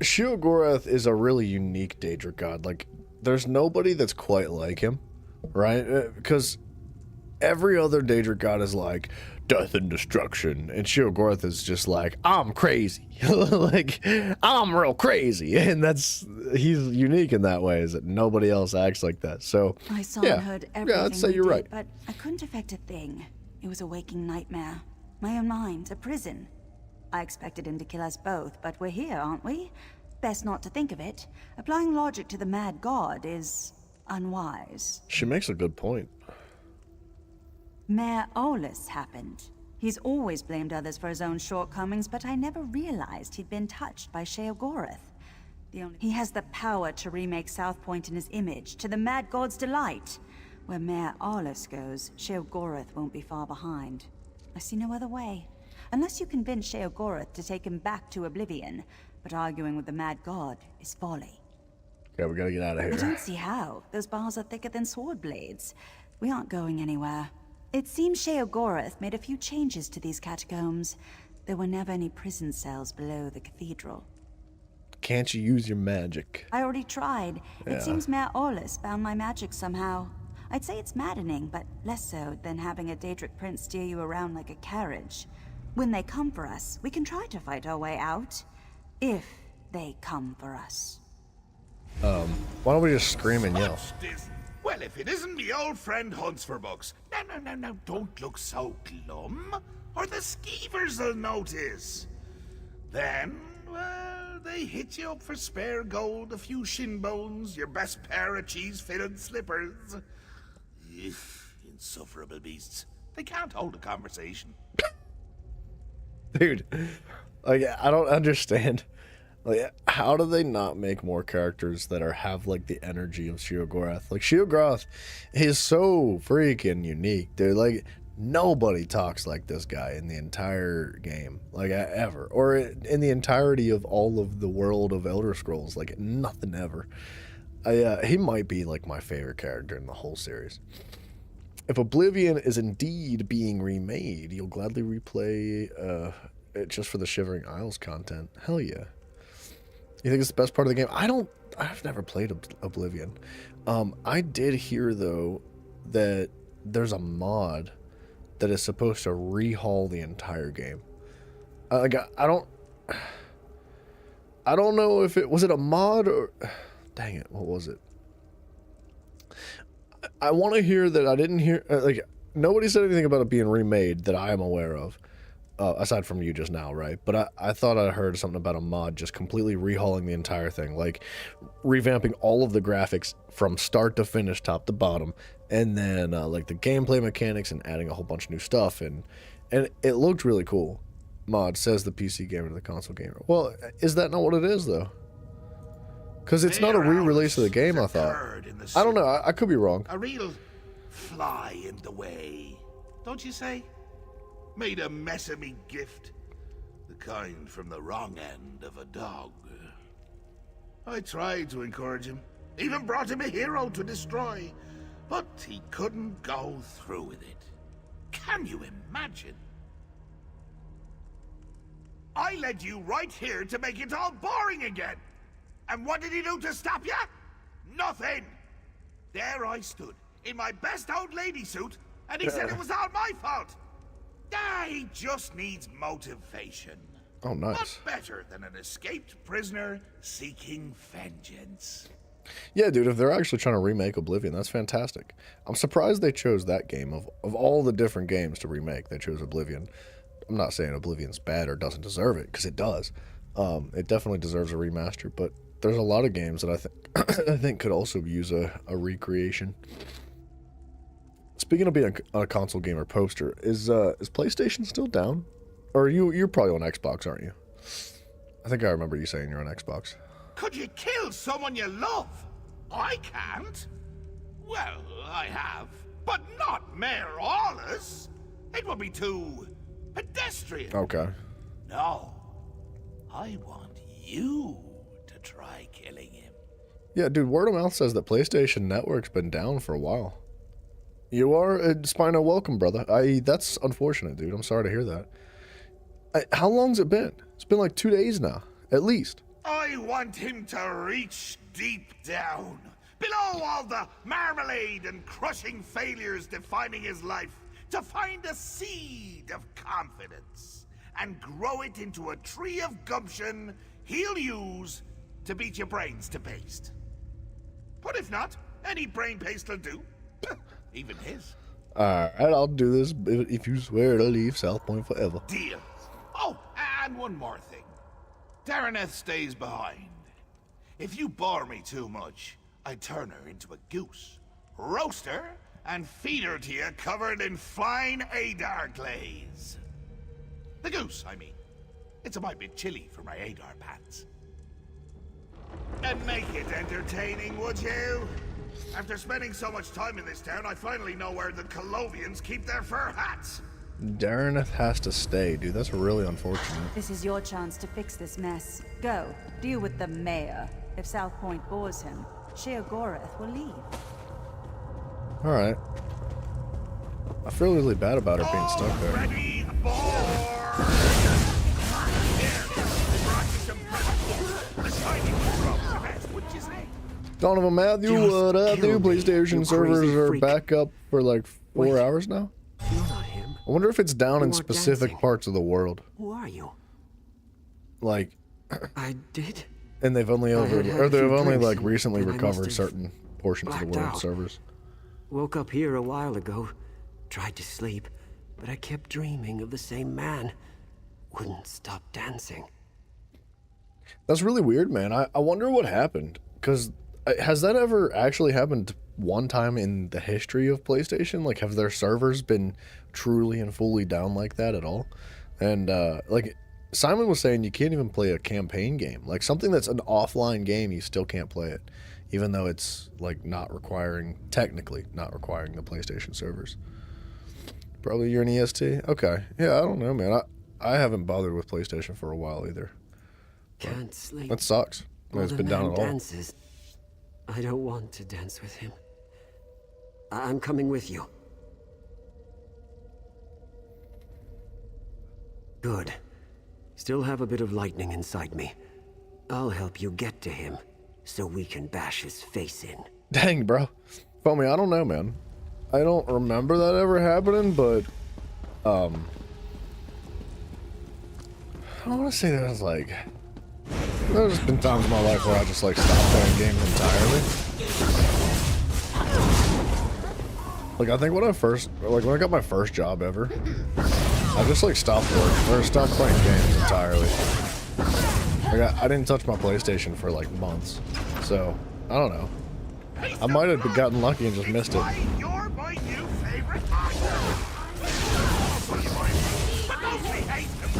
Sheogorath is a really unique Daedric god. Like, there's nobody that's quite like him, right? Because every other Daedric god is like, death and destruction. And Sheogorath is just like, I'm crazy. Like, I'm real crazy. And he's unique in that way, is that nobody else acts like that. So, I saw yeah. and heard everything Yeah, I'd say we you're did, right. but I couldn't affect a thing. It was a waking nightmare. My own mind, a prison. I expected him to kill us both, but we're here, aren't we? Best not to think of it. Applying logic to the mad god is unwise. She makes a good point. Mayor Olis happened. He's always blamed others for his own shortcomings, but I never realized he'd been touched by Sheogorath. He has the power to remake South Point in his image, to the mad god's delight. Where Mayor Olis goes, Sheogorath won't be far behind. I see no other way. unless you convince Sheogorath to take him back to Oblivion. But arguing with the Mad God is folly. Okay, we gotta get out of I here. don't see how. Those bars are thicker than sword blades. We aren't going anywhere. It seems Sheogorath made a few changes to these catacombs. There were never any prison cells below the cathedral. Can't you use your magic? I already tried. Yeah. It seems Mayor Orlus found my magic somehow. I'd say it's maddening, but less so than having a Daedric prince steer you around like a carriage. When they come for us, we can try to fight our way out. If they come for us. Why don't we just scream and yell? What's this? Well, if it isn't me old friend Hunts for Bucks. No, don't look so glum, or the skeevers will notice. Then, well, they hit you up for spare gold, a few shin bones, your best pair of cheese-fitted slippers. Insufferable beasts. They can't hold a conversation. Dude, like, I don't understand. Like, how do they not make more characters that have like the energy of Sheogorath? Like, Sheogorath is so freaking unique, dude. Like, nobody talks like this guy in the entire game, like, ever, or in the entirety of all of the world of Elder Scrolls. Like, nothing ever. He might be like my favorite character in the whole series. If Oblivion is indeed being remade, you'll gladly replay it just for the Shivering Isles content. Hell yeah. You think it's the best part of the game? I've never played Oblivion. I did hear, though, that there's a mod that is supposed to rehaul the entire game. I don't know if it was a mod or... Dang it, what was it? I want to hear that. I didn't hear... nobody said anything about it being remade that I am aware of. Aside from you just now, right? But I thought I heard something about a mod just completely rehauling the entire thing, like revamping all of the graphics from start to finish, top to bottom, and then like the gameplay mechanics and adding a whole bunch of new stuff, and it looked really cool. Mod says the PC gamer to the console gamer. Well, is that not what it is though? Because it's not a re-release of the game, I thought. I don't know. I could be wrong. A real fly in the way, don't you say? Made a mess of me gift. The kind from the wrong end of a dog. I tried to encourage him. Even brought him a hero to destroy. But he couldn't go through with it. Can you imagine? I led you right here to make it all boring again. And what did he do to stop you? Nothing. There I stood, in my best old lady suit, and he said it was all my fault. He just needs motivation. Oh, nice. What better than an escaped prisoner seeking vengeance? Yeah, dude, if they're actually trying to remake Oblivion, that's fantastic. I'm surprised they chose that game. Of all the different games to remake, they chose Oblivion. I'm not saying Oblivion's bad or doesn't deserve it, because it does. It definitely deserves a remaster, but there's a lot of games that I think I think could also use a recreation. Speaking of being a console gamer poster, is PlayStation still down? Or you're probably on Xbox, aren't you? I think I remember you saying you're on Xbox. Could you kill someone you love? I can't. Well, I have, but not Mayor Orlus. It would be too pedestrian. Okay. No, I want you to try killing him. Yeah, dude, word of mouth says that PlayStation Network's been down for a while. You are Spino, welcome, brother. That's unfortunate, dude. I'm sorry to hear that. How long's it been? It's been like 2 days now, at least. I want him to reach deep down, below all the marmalade and crushing failures defining his life, to find a seed of confidence and grow it into a tree of gumption he'll use to beat your brains to paste. But if not, any brain paste will do. Even his. Alright, I'll do this if you swear to leave South Point forever. Deal. Oh, and one more thing. Dareneth stays behind. If you bore me too much, I turn her into a goose, roast her, and feed her to you covered in fine Adar glaze. The goose, I mean. It's a mite bit chilly for my Adar pants. And make it entertaining, would you? After spending so much time in this town, I finally know where the Colovians keep their fur hats. Darreneth has to stay, dude. That's really unfortunate. This is your chance to fix this mess. Go, deal with the mayor. If South Point bores him, Sheogorath will leave. Alright. I feel really bad about her being stuck there. Donovan Matthew, what up, dude? PlayStation servers are back up for like 4 hours now. I wonder if it's down in specific parts of the world. Who are you? Like, I did. and they've only like recently and I must recovered have certain portions of the blacked world out. servers. Woke up here a while ago. Tried to sleep, but I kept dreaming of the same man. Wouldn't stop dancing. That's really weird, man. I wonder what happened, because has that ever actually happened one time in the history of PlayStation? Like, have their servers been truly and fully down like that at all? And like Simon was saying, you can't even play a campaign game. Like something that's an offline game, you still can't play it, even though it's like technically not requiring the PlayStation servers. Probably you're an EST? Okay. Yeah, I don't know, man. I haven't bothered with PlayStation for a while either. Can't sleep. That sucks. It's been down at all. Dances. I don't want to dance with him. I'm coming with you. Good. Still have a bit of lightning inside me. I'll help you get to him, so we can bash his face in. Dang, bro. Foamy, I don't know, man. I don't remember that ever happening, but I don't want to say that was like, there's been times in my life where I just like stopped playing games entirely. Like I think when I got my first job ever, I just like stopped playing games entirely. Like I didn't touch my PlayStation for like months, so I don't know. I might have gotten lucky and just missed it. You're my new favorite actor. Also, you might, but mostly hate him.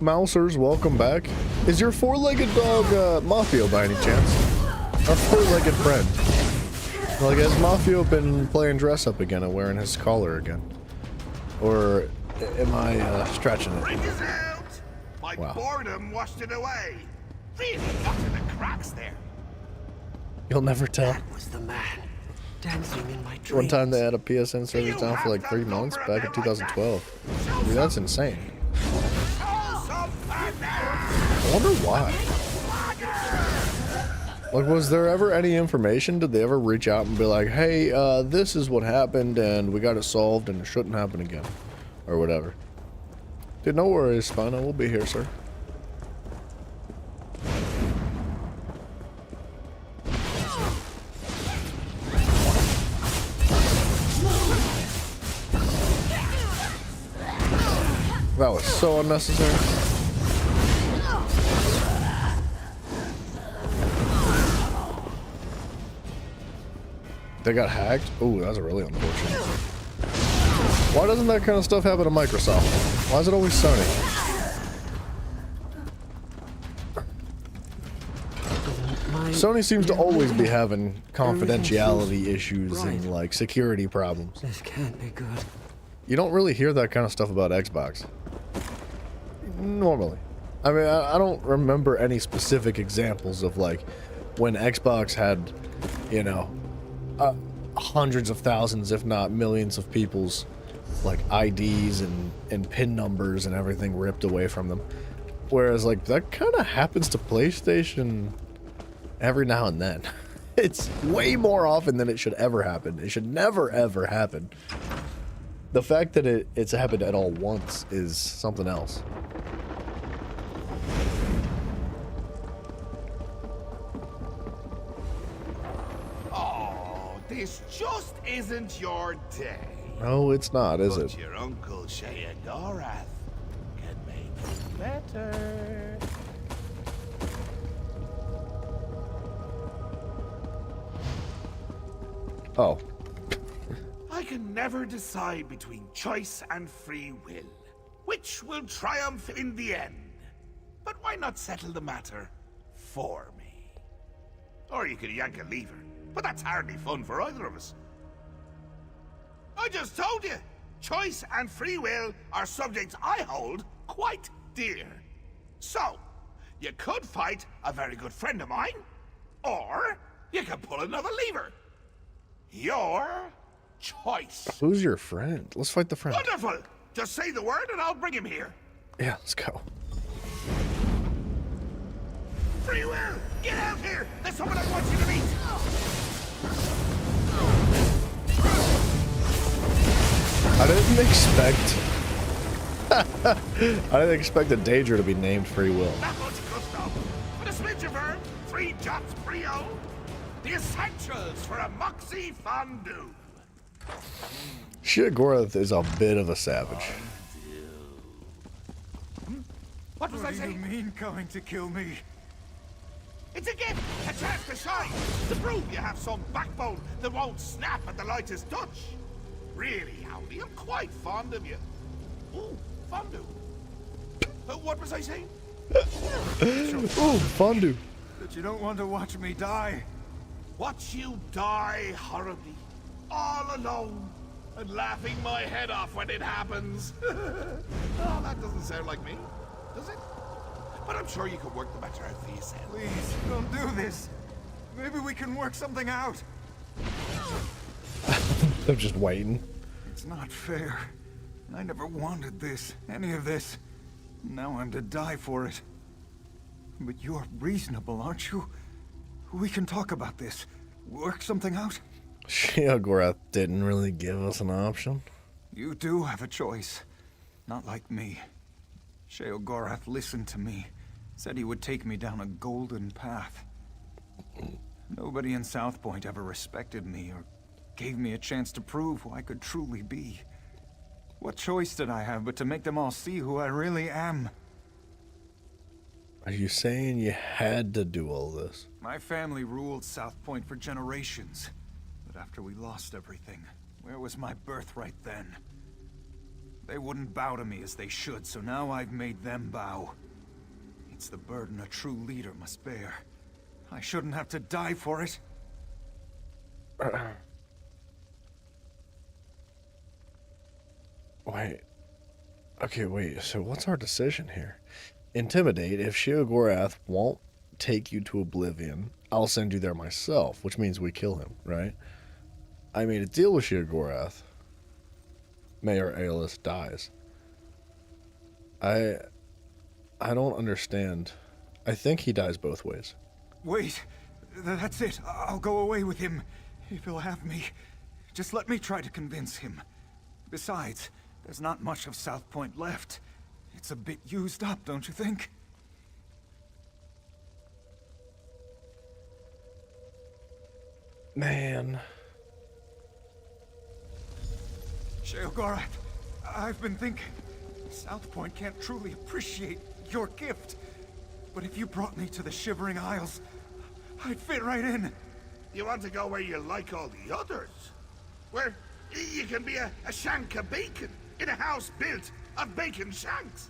Mousers, welcome back. Is your four-legged dog Mafio by any chance? Our four-legged friend. Like, has Mafio been playing dress up again and wearing his collar again? Or am I stretching it? Ring is out. My boredom washed it away. Really got in the cracks there. You'll never tell. That was the man. Dancing in my dreams. One time they had a PSN server down for like 3 months back in 2012. Dude, that's insane. I wonder why. Like, was there ever any information? Did they ever reach out and be like, hey, this is what happened and we got it solved and it shouldn't happen again? Or whatever. Dude, no worries, Spino. We'll be here, sir. That was so unnecessary. They got hacked? Ooh, that's really unfortunate. Why doesn't that kind of stuff happen to Microsoft? Why is it always Sony? Sony seems to always be having confidentiality issues and like security problems. This can't be good. You don't really hear that kind of stuff about Xbox. Normally. I mean, I don't remember any specific examples of like when Xbox had, you know, hundreds of thousands, if not millions of people's like IDs and PIN numbers and everything ripped away from them. Whereas like that kind of happens to PlayStation every now and then. It's way more often than it should ever happen. It should never ever happen. The fact that it's happened at all once is something else. This just isn't your day. No, it's not, is But it? your uncle Sheogorath can make it better. Oh. I can never decide between choice and free will. Which will triumph in the end? But why not settle the matter for me? Or you could yank a lever, but that's hardly fun for either of us. I just told you, choice and free will are subjects I hold quite dear. So, you could fight a very good friend of mine, or you could pull another lever. Your choice. Who's your friend? Let's fight the friend. Wonderful! Just say the word and I'll bring him here. Yeah, let's go. Free will! Get out here! There's someone I want you to meet! I didn't expect a Daedra to be named Free Will. Not much gusto. But a smidge of herb, 3 jots brio. The essentials for a moxie fondue. Sheogorath is a bit of a savage. What was I saying? What do you mean going to kill me? It's a gift! A chance to shine! To prove you have some backbone that won't snap at the lightest touch. Really, Howdy, I'm quite fond of you. Ooh, fondue. What was I saying? Ooh, fondue. That you don't want to watch me die. Watch you die horribly, all alone, and laughing my head off when it happens. Oh, that doesn't sound like me, does it? But I'm sure you could work the matter out for yourself. Please, don't do this. Maybe we can work something out. I'm just waiting. It's not fair. I never wanted this, any of this. Now I'm to die for it. But you're reasonable, aren't you? We can talk about this. Work something out. Sheogorath didn't really give us an option. You do have a choice. Not like me. Sheogorath listened to me. Said he would take me down a golden path. Nobody in South Point ever respected me or gave me a chance to prove who I could truly be. What choice did I have but to make them all see who I really am? Are you saying you had to do all this? My family ruled South Point for generations. But after we lost everything, where was my birthright then? They wouldn't bow to me as they should, so now I've made them bow. It's the burden a true leader must bear. I shouldn't have to die for it. Wait. Okay, wait. So what's our decision here? Intimidate. If Sheogorath won't take you to Oblivion, I'll send you there myself, which means we kill him, right? I made a deal with Sheogorath. Mayor Aelus dies. I don't understand. I think he dies both ways. Wait. That's it. I'll go away with him. If he'll have me. Just let me try to convince him. Besides, there's not much of South Point left. It's a bit used up, don't you think? Man. Sheogorath, I've been thinking. South Point can't truly appreciate your gift. But if you brought me to the Shivering Isles, I'd fit right in. You want to go where you like all the others? Where you can be a shank of bacon in a house built of bacon shanks?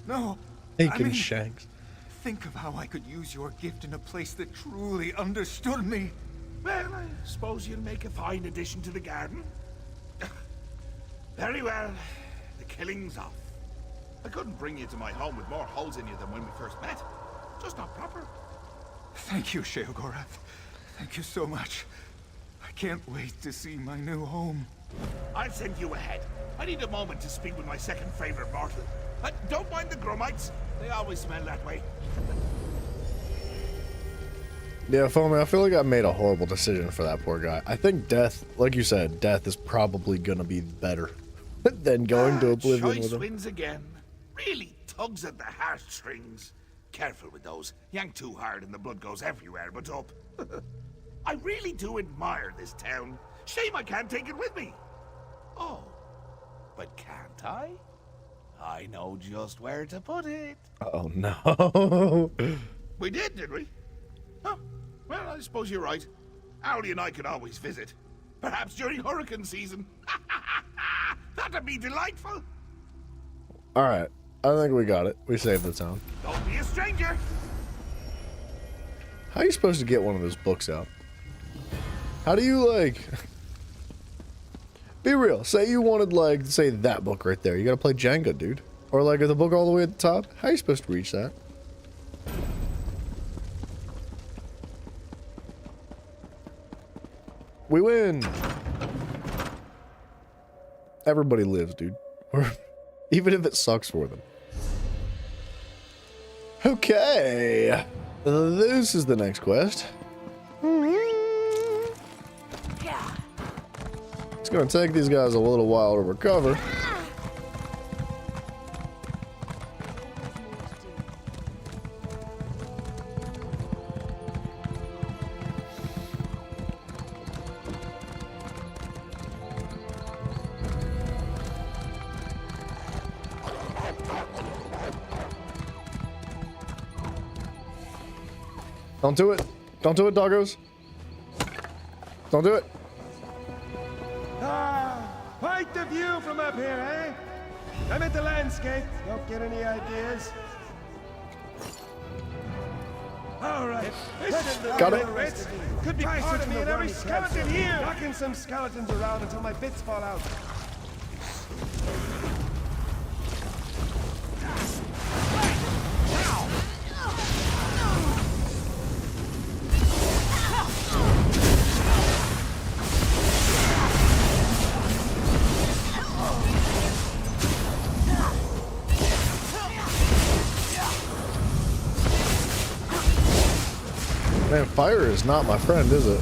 No. Bacon shanks. Think of how I could use your gift in a place that truly understood me. Well, I suppose you'll make a fine addition to the garden. Very well. The killing's off. I couldn't bring you to my home with more holes in you than when we first met. Just not proper. Thank you, Sheogorath. Thank you so much. I can't wait to see my new home. I'll send you ahead. I need a moment to speak with my second favorite mortal. Don't mind the Grummites. They always smell that way. Yeah, Foamy, I feel like I made a horrible decision for that poor guy. I think death, like you said, death is probably gonna be better than going to Oblivion Choice with him. wins again. Really tugs at the heartstrings. Careful with those. Yank too hard and the blood goes everywhere but up. I really do admire this town. Shame I can't take it with me. Oh, but can't I? I know just where to put it. Oh no. We did we? Huh. Well, I suppose you're right. Owlie and I could always visit. Perhaps during hurricane season. That'd be delightful. Alright. I think we got it. We saved the town. Don't be a stranger. How are you supposed to get one of those books out? How do you, like... Be real. Say you wanted, like, say that book right there. You gotta play Jenga, dude. Or, like, the book all the way at the top. How are you supposed to reach that? We win! Everybody lives, dude. Even if it sucks for them. Okay. This is the next quest. It's gonna take these guys a little while to recover. Don't do it. Don't do it, doggos. Don't do it. Ah, quite the view from up here, eh? I'm at the landscape. Don't get any ideas. All right. Got it. Could be part of me and every skeleton here. Knocking some skeletons around until my bits fall out. Man, fire is not my friend, is it?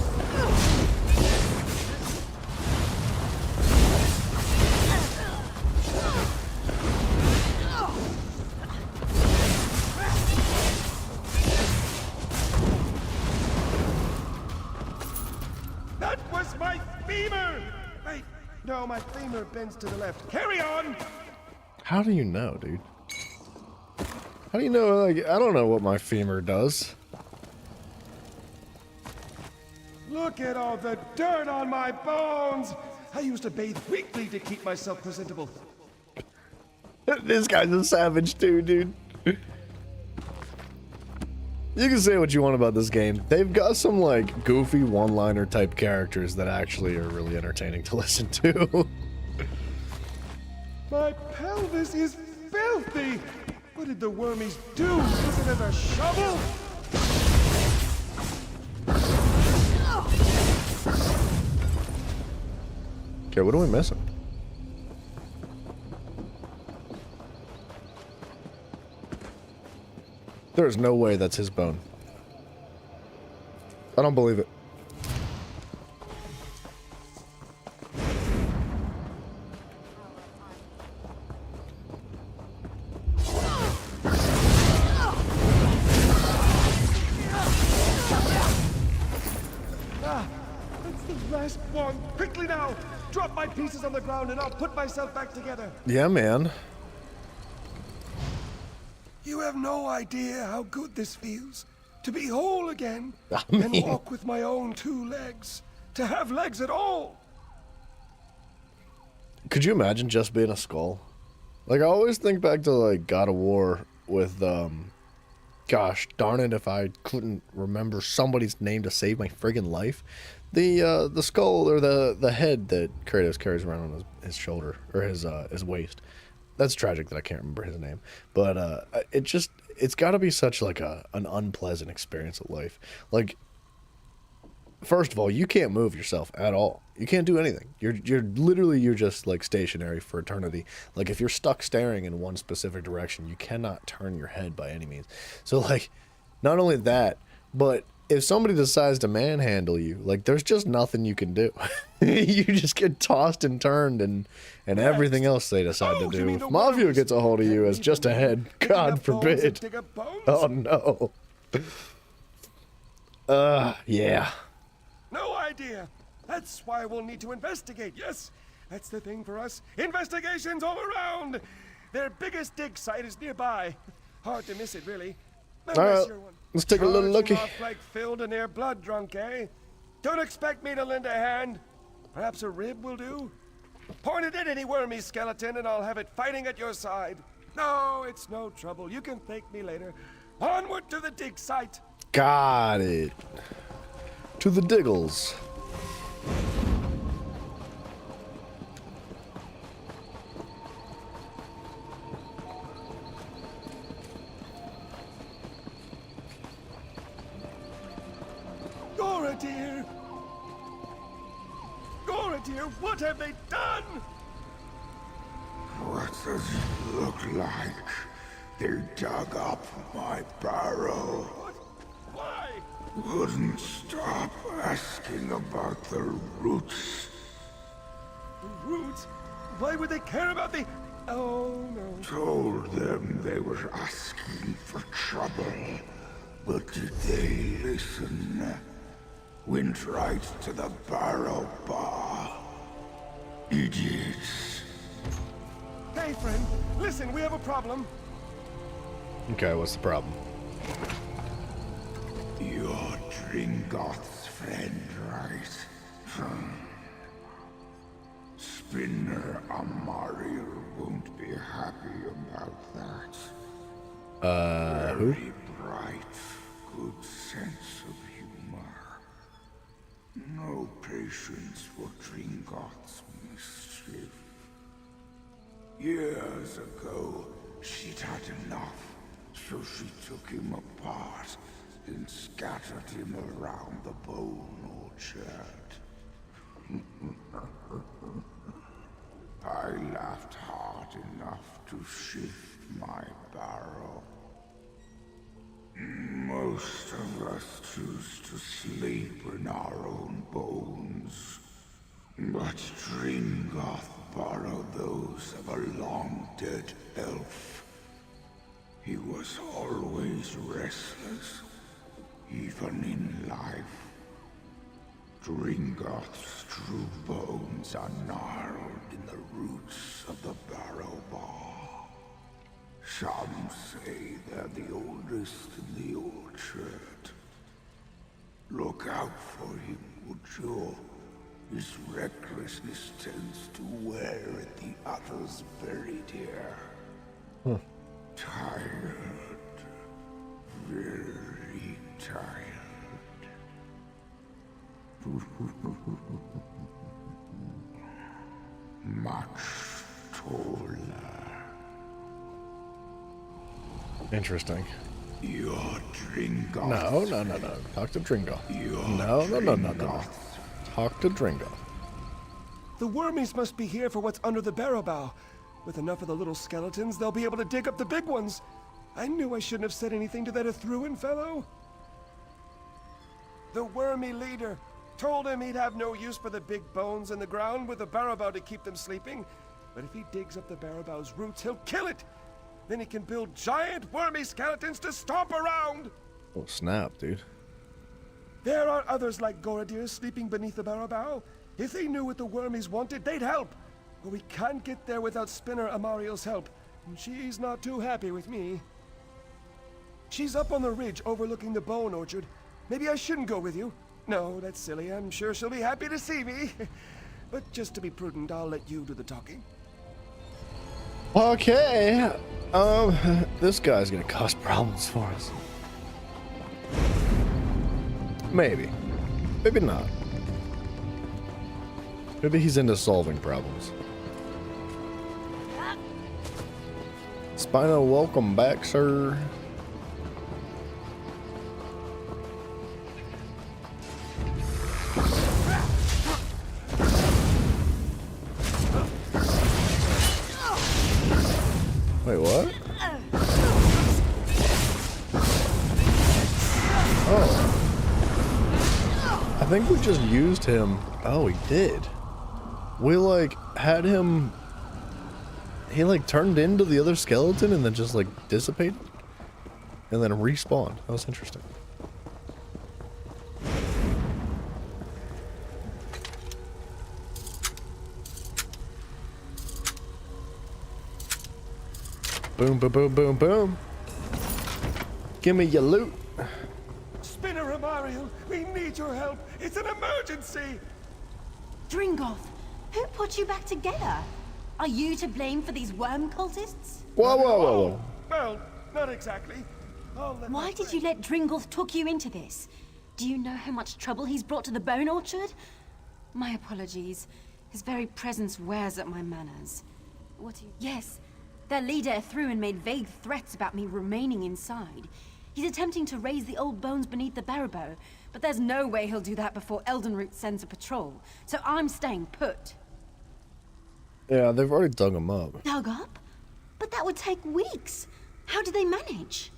That was my femur! Wait, no, my femur bends to the left. Carry on! How do you know, dude? How do you know, like, I don't know what my femur does. Look at all the dirt on my bones! I used to bathe weekly to keep myself presentable. This guy's a savage too, dude. You can say what you want about this game. They've got some, like, goofy one-liner type characters that actually are really entertaining to listen to. My pelvis is filthy! What did the wormies do? Use it as a shovel? Okay, what are we missing? There's no way that's his bone. I don't believe it. Ah, that's the last one. Quickly now! Drop my pieces on the ground and I'll put myself back together. Yeah, man. You have no idea how good this feels. To be whole again. I mean... And walk with my own two legs. To have legs at all. Could you imagine just being a skull? Like, I always think back to, like, God of War with, gosh, darn it if I couldn't remember somebody's name to save my friggin' life. The skull, or the head that Kratos carries around on his shoulder, or his waist. That's tragic that I can't remember his name. But, it's gotta be such, like, an unpleasant experience of life. Like, first of all, you can't move yourself at all. You can't do anything. You're literally just, like, stationary for eternity. Like, if you're stuck staring in one specific direction, you cannot turn your head by any means. So, like, not only that, but if somebody decides to manhandle you, like, there's just nothing you can do. You just get tossed and turned, and everything else they decide to do. If Mafia gets a hold of you as just a head, God forbid. Oh, no. Yeah. idea. That's why we'll need to investigate. Yes, that's the thing for us. Investigations all around. Their biggest dig site is nearby. Hard to miss it, really. Alright, let's take a little looky. Off like filled and near blood drunk, eh? Don't expect me to lend a hand. Perhaps a rib will do? Point it at any wormy skeleton and I'll have it fighting at your side. No, it's no trouble. You can thank me later. Onward to the dig site. Got it. To the diggles. Gora, dear! Gora, dear, what have they done? What does it look like? They dug up my barrow. What? Why? Wouldn't stop asking about the roots. The roots? Why would they care about the... Oh, no. Told them they were asking for trouble. But did they listen? Went right to the barrow bar. Idiots. Hey, friend, listen, we have a problem. Okay, what's the problem? You're Dringoth's friend, right? Spinner Amariel won't be happy about that. Who? Very bright, good sense of humor. No patience for Dringoth's mischief. Years ago, she'd had enough, so she took him apart and scattered him around the bone orchard. I laughed hard enough to shift my barrow. Most of us choose to sleep in our own bones, but Dringoth borrowed those of a long-dead elf. He was always restless, even in life. Dringoth's true bones are gnarled in the roots of the barrow bar. Some say they're the oldest in the orchard. Look out for him, would you? His recklessness tends to wear at the others buried here. Tired. Very tired. Much taller. Interesting. You're Dringoth. No. Talk to Dringoth. No. Talk to Dringoth. The wormies must be here for what's under the barrow bow. With enough of the little skeletons, they'll be able to dig up the big ones. I knew I shouldn't have said anything to that Ithruin fellow. The wormy leader told him he'd have no use for the big bones in the ground with the barrow bow to keep them sleeping. But if he digs up the barrow bow's roots, he'll kill it. Then he can build giant wormy skeletons to stomp around. Oh, snap, dude. There are others like Goradir sleeping beneath the barrow bow. If they knew what the wormies wanted, they'd help. But we can't get there without Spinner Amariel's help, and she's not too happy with me. She's up on the ridge overlooking the bone orchard. Maybe I shouldn't go with you. No, that's silly. I'm sure she'll be happy to see me. But just to be prudent, I'll let you do the talking. Okay. This guy's gonna cause problems for us. Maybe. Maybe not. Maybe he's into solving problems. Spino, welcome back, sir. Wait, what? Oh. I think we just used him. Oh, he did. We, like, had him... He, like, turned into the other skeleton and then just, like, dissipated? And then respawned. That was interesting. Boom, boom, boom, boom, boom. Give me your loot. Spinner Amariel, we need your help. It's an emergency. Dringoth, who put you back together? Are you to blame for these worm cultists? Whoa, whoa, whoa, whoa. Well, not exactly. Why did you let Dringoth talk you into this? Do you know how much trouble he's brought to the Bone Orchard? My apologies. His very presence wears at my manners. What do you... Yes, their leader threw and made vague threats about me remaining inside. He's attempting to raise the old bones beneath the Barrow, but there's no way he'll do that before Eldenroot sends a patrol. So I'm staying put. Yeah, they've already dug them up. Dug up? But that would take weeks. How do they manage?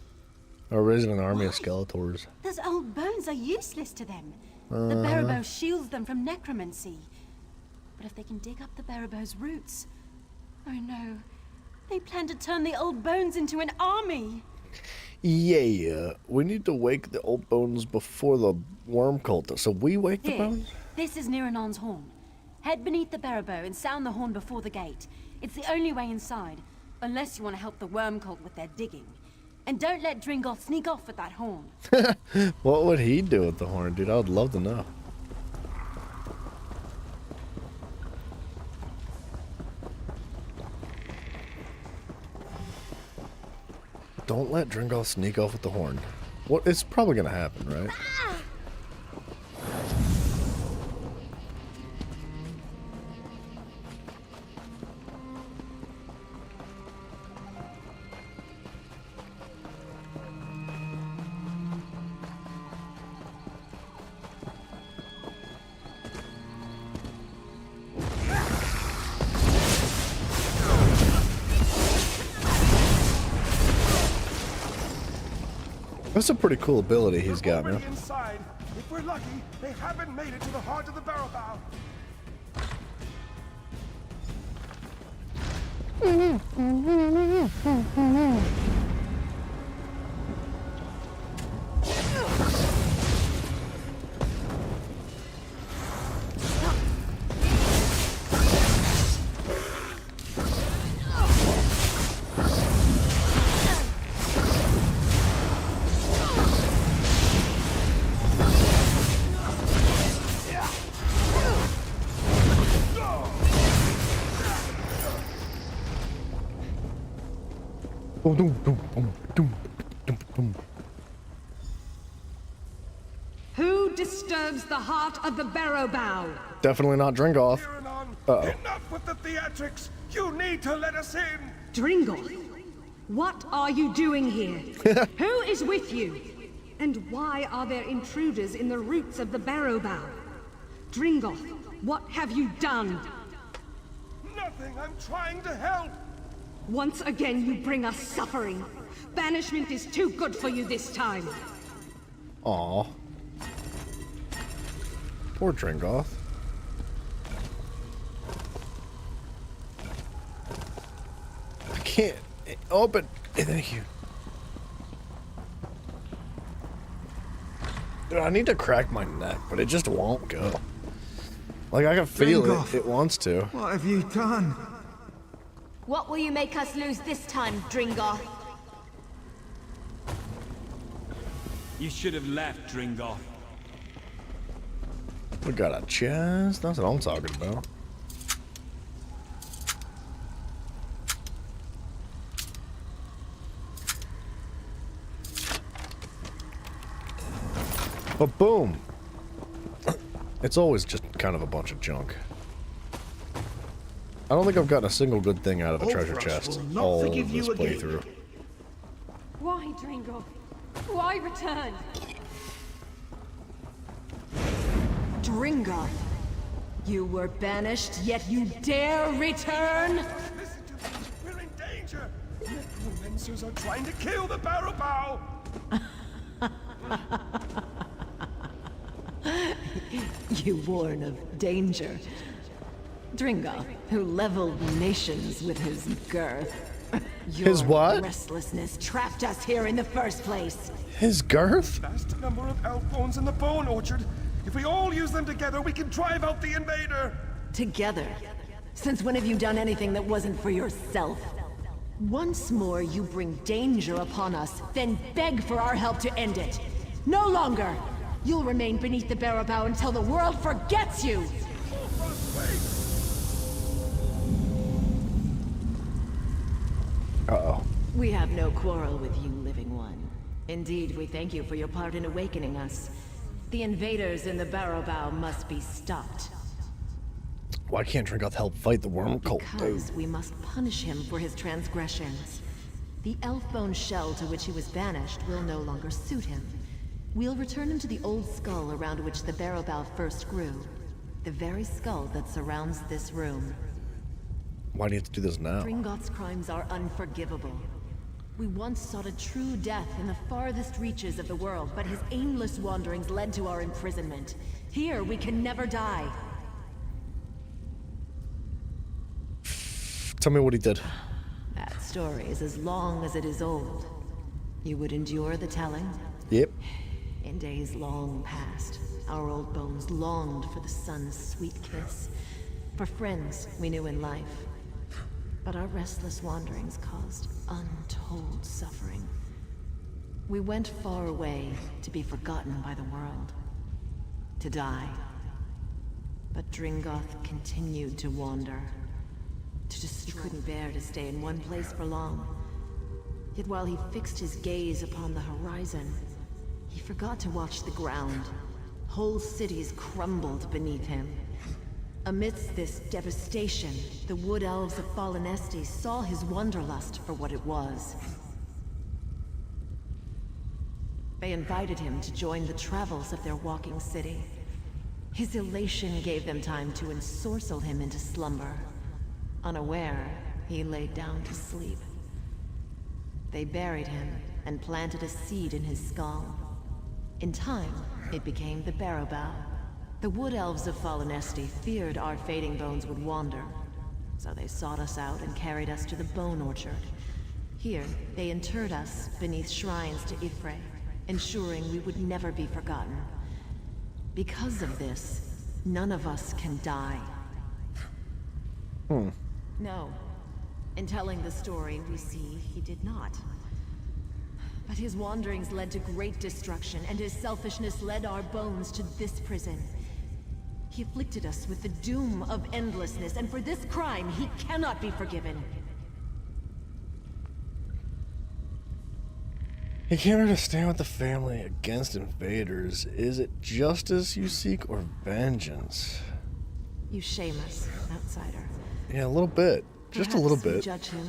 Or raising an army of Skeletors. Those old bones are useless to them. The Barrow shields them from necromancy. But if they can dig up the Barrow's roots... Oh no. They plan to turn the old bones into an army. Yeah, we need to wake the old bones before the worm cult. So we wake the bones? This is Niranon's horn. Head beneath the Barrow and sound the horn before the gate. It's the only way inside, unless you want to help the worm cult with their digging. And don't let Dringoth sneak off with that horn. What would he do with the horn, dude? I would love to know. Don't let Dringoth sneak off with the horn. What? It's probably gonna happen, right? That's a pretty cool ability he's got, man. Inside. If we're lucky, they haven't made it to the heart of the Barrow Bow. Who disturbs the heart of the Barrow Bow? Definitely not Dringoth. Uh-oh. Enough with the theatrics. You need to let us in. Dringoth, what are you doing here? Who is with you? And why are there intruders in the roots of the Barrow Bow? Dringoth, what have you done? Nothing. I'm trying to help. Once again, you bring us suffering. Banishment is too good for you this time. Aw. Poor Dringoth. I can't open. Thank you. Dude, I need to crack my neck, but it just won't go. Like, I can feel it wants to. What have you done? What will you make us lose this time, Dringoth? You should have left, Dringoth. We got a chest. That's what I'm talking about. But boom. It's always just kind of a bunch of junk. I don't think I've gotten a single good thing out of a treasure chest all of this playthrough. Why, Dringoth? Why return? Dringoth, you were banished, yet you dare return? Listen to me. We're in danger. Necromancers are trying to kill the Barrow Bow. You warn of danger. Dringoth, who leveled nations with his girth. His what? Restlessness trapped us here in the first place. His girth? Vast number of elf bones in the Bone Orchard. If we all use them together, we can drive out the invader. Together? Since when have you done anything that wasn't for yourself? Once more you bring danger upon us, then beg for our help to end it. No longer! You'll remain beneath the barrow bow until the world forgets you! Uh-oh. We have no quarrel with you, Living One. Indeed, we thank you for your part in awakening us. The invaders in the barrow bow must be stopped. Why can't Drinkoth help fight the worm cult, dude? Because we must punish him for his transgressions. The elf-bone shell to which he was banished will no longer suit him. We'll return him to the old skull around which the barrow bow first grew. The very skull that surrounds this room. Why do you have to do this now? Dringoth's crimes are unforgivable. We once sought a true death in the farthest reaches of the world, but his aimless wanderings led to our imprisonment. Here, we can never die. Tell me what he did. That story is as long as it is old. You would endure the telling? Yep. In days long past, our old bones longed for the sun's sweet kiss, for friends we knew in life. But our restless wanderings caused untold suffering. We went far away to be forgotten by the world, to die. But Dringoth continued to wander, to destroy. He couldn't bear to stay in one place for long. Yet while he fixed his gaze upon the horizon, he forgot to watch the ground. Whole cities crumbled beneath him. Amidst this devastation, the Wood Elves of Fallen Estes saw his wanderlust for what it was. They invited him to join the travels of their walking city. His elation gave them time to ensorcel him into slumber. Unaware, he laid down to sleep. They buried him and planted a seed in his skull. In time, it became the Barrow Bow. The Wood Elves of Fallen Estes feared our fading bones would wander, so they sought us out and carried us to the Bone Orchard. Here, they interred us beneath shrines to Ifrei, ensuring we would never be forgotten. Because of this, none of us can die. No. In telling the story, we see he did not. But his wanderings led to great destruction, and his selfishness led our bones to this prison. He afflicted us with the doom of endlessness, and for this crime, he cannot be forgiven. He came here to stand with the family against invaders. Is it justice you seek or vengeance? You shame us, outsider. Yeah, a little bit. Just a little Perhaps we bit. judge him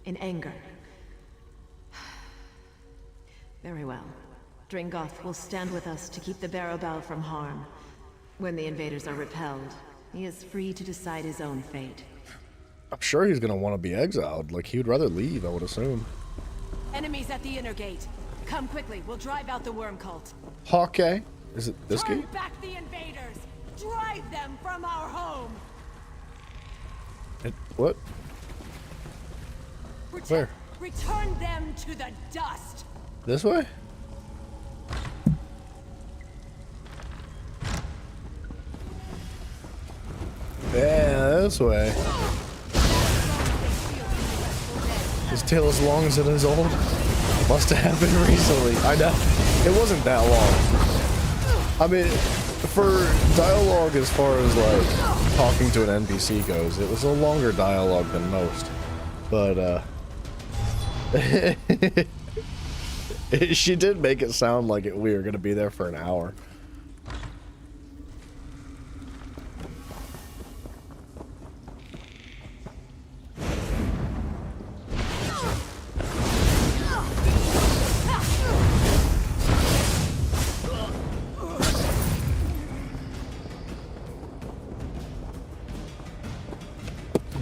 in anger. Very well. Dringoth will stand with us to keep the Barrow Bow from harm. When the invaders are repelled, he is free to decide his own fate. I'm sure he's gonna want to be exiled. Like, he would rather leave, I would assume. Enemies at the inner gate. Come quickly, we'll drive out the worm cult. Okay. Is it this Turn gate? back the invaders! Drive them from our home! What? Where? Return them to the dust! This way? Yeah, this way. His tail as long as it is old. Must have happened recently. I know. It wasn't that long. I mean, for dialogue as far as like talking to an NPC goes, it was a longer dialogue than most. But she did make it sound like we were gonna be there for an hour.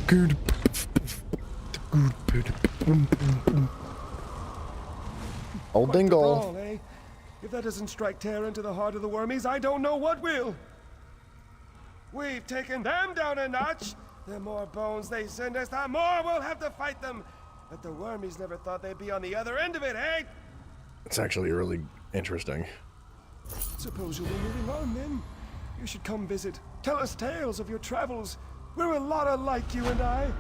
Good. Old Dingle. All, eh? If that doesn't strike terror into the heart of the wormies, I don't know what will. We've taken them down a notch. The more bones they send us, the more we'll have to fight them. But the wormies never thought they'd be on the other end of it, eh? It's actually really interesting. Suppose you'll be moving on then. You should come visit. Tell us tales of your travels. We're a lot alike, you and I.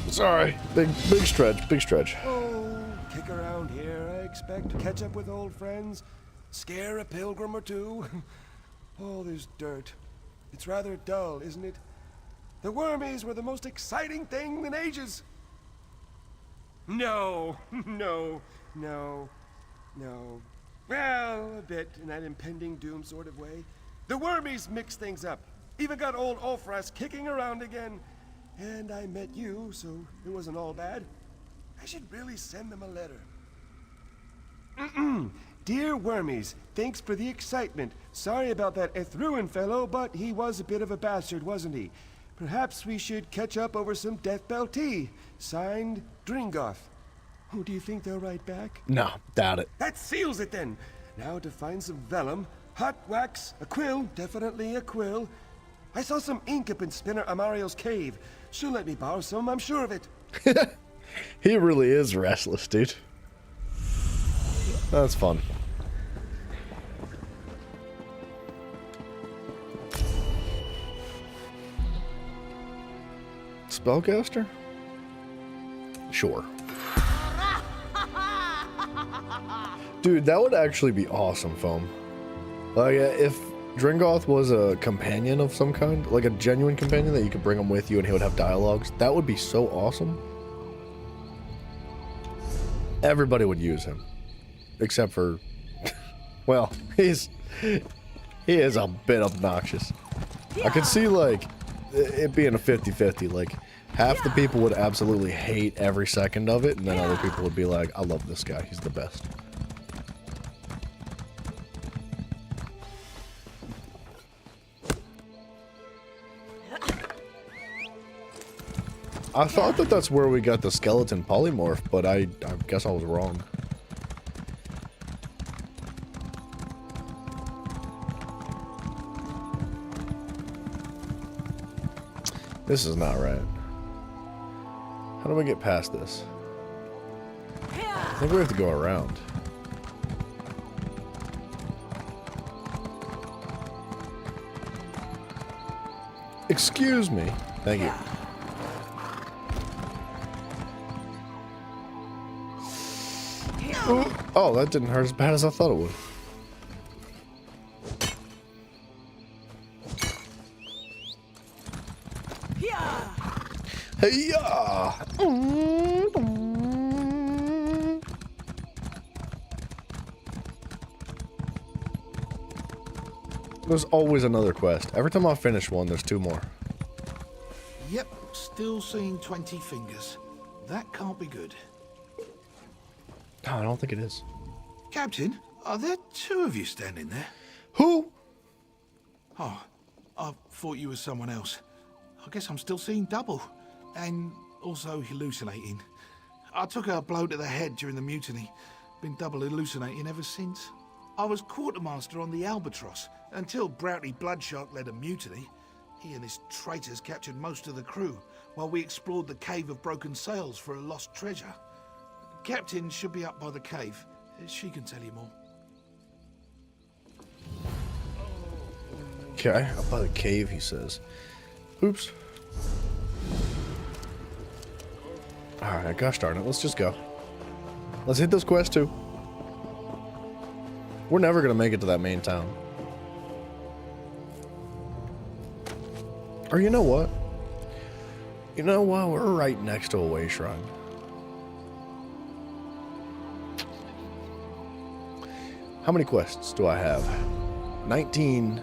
Sorry. Big stretch, big stretch. Oh, kick around here, I expect. Catch up with old friends. Scare a pilgrim or two. Oh, there's dirt. It's rather dull, isn't it? The wormies were the most exciting thing in ages. No. Well, a bit, in that impending doom sort of way. The wormies mixed things up. Even got old Ulfras kicking around again. And I met you, so it wasn't all bad. I should really send them a letter. Dear Wormies, thanks for the excitement. Sorry about that Ethruin fellow, but he was a bit of a bastard, wasn't he? Perhaps we should catch up over some Death Bell tea. Signed, Dringoth. Oh, do you think they'll write back? No, doubt it. That seals it then. Now to find some vellum, hot wax, a quill, definitely a quill. I saw some ink up in Spinner Amario's cave. She'll let me borrow some, I'm sure of it. He really is restless, dude. That's fun. Spellcaster? Sure. Dude, that would actually be awesome, Foam. Like, if Dringoth was a companion of some kind, like a genuine companion that you could bring him with you and he would have dialogues, that would be so awesome. Everybody would use him. Except for, well, he is a bit obnoxious. I could see, like, it being a 50-50, like, half the people would absolutely hate every second of it, and then other people would be like, I love this guy, he's the best. I thought that that's where we got the skeleton polymorph, but I guess I was wrong. This is not right. How do we get past this? I think we have to go around. Excuse me. Thank you. Ooh. Oh, that didn't hurt as bad as I thought it would. Hey-ya! There's always another quest. Every time I finish one, there's two more. Yep, still seeing 20 fingers. That can't be good. No, I don't think it is. Captain, are there two of you standing there? Who? Oh, I thought you were someone else. I guess I'm still seeing double. And also hallucinating. I took a blow to the head during the mutiny. Been double hallucinating ever since. I was quartermaster on the Albatross until Broughty Bloodshark led a mutiny. He and his traitors captured most of the crew while we explored the Cave of Broken Sails for a lost treasure. Captain should be up by the cave. She can tell you more. Okay, up by the cave, he says. Oops. Alright, gosh darn it, let's just go. Let's hit this quest too. We're never gonna make it to that main town. Or you know what? You know what? We're right next to a way shrine. How many quests do I have? 19.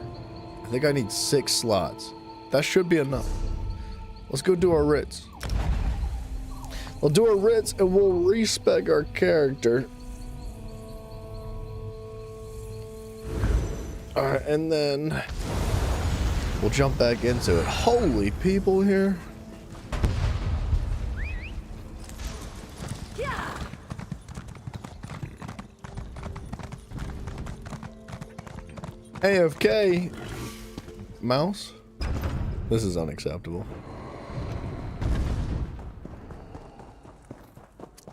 I think I need 6 slots. That should be enough. Let's go do our writs. We'll do our writs and we'll respec our character. Alright, and then we'll jump back into it. Holy people here. AFK mouse. This is unacceptable.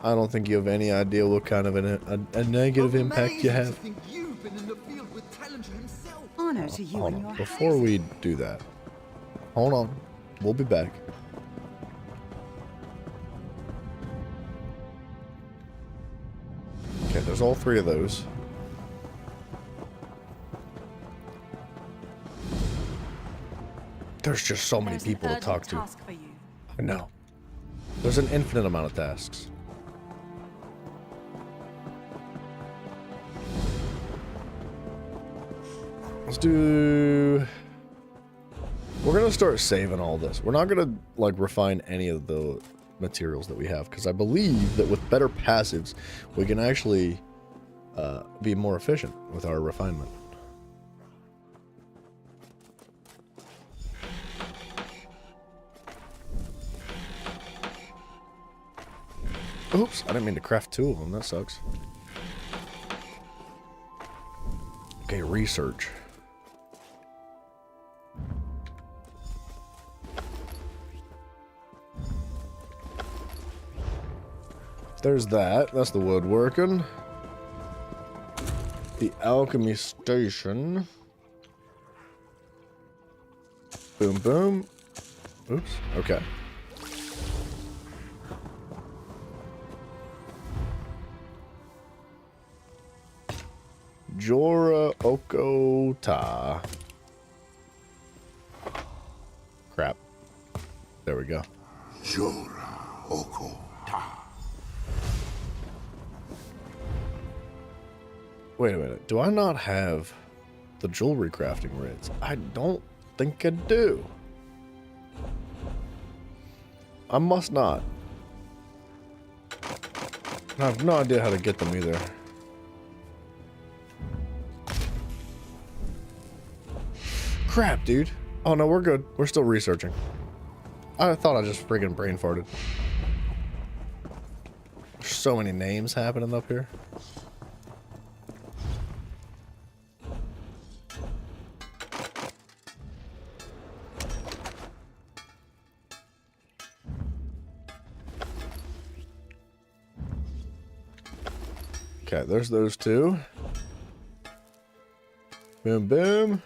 I don't think you have any idea what kind of a negative impact you have. Honor to you and your Before we do that, Hold on. We'll be back. Okay, there's all 3 of those. There's just so many people to talk to. I know. There's an infinite amount of tasks. Let's do... We're going to start saving all this. We're not going to, like, refine any of the materials that we have, because I believe that with better passives, we can actually be more efficient with our refinement. Oops, I didn't mean to craft 2 of them. That sucks. Okay, research. There's that. That's the woodworking. The alchemy station. Boom, boom. Oops. Okay. Jora Okota. Crap. There we go. Jora Okota. Wait a minute. Do I not have the jewelry crafting writs? I don't think I do. I must not. I have no idea how to get them either. Crap, dude. Oh no, we're good. We're still researching. I thought I just friggin' brain farted. There's so many names happening up here. Okay, there's those 2. Boom, boom.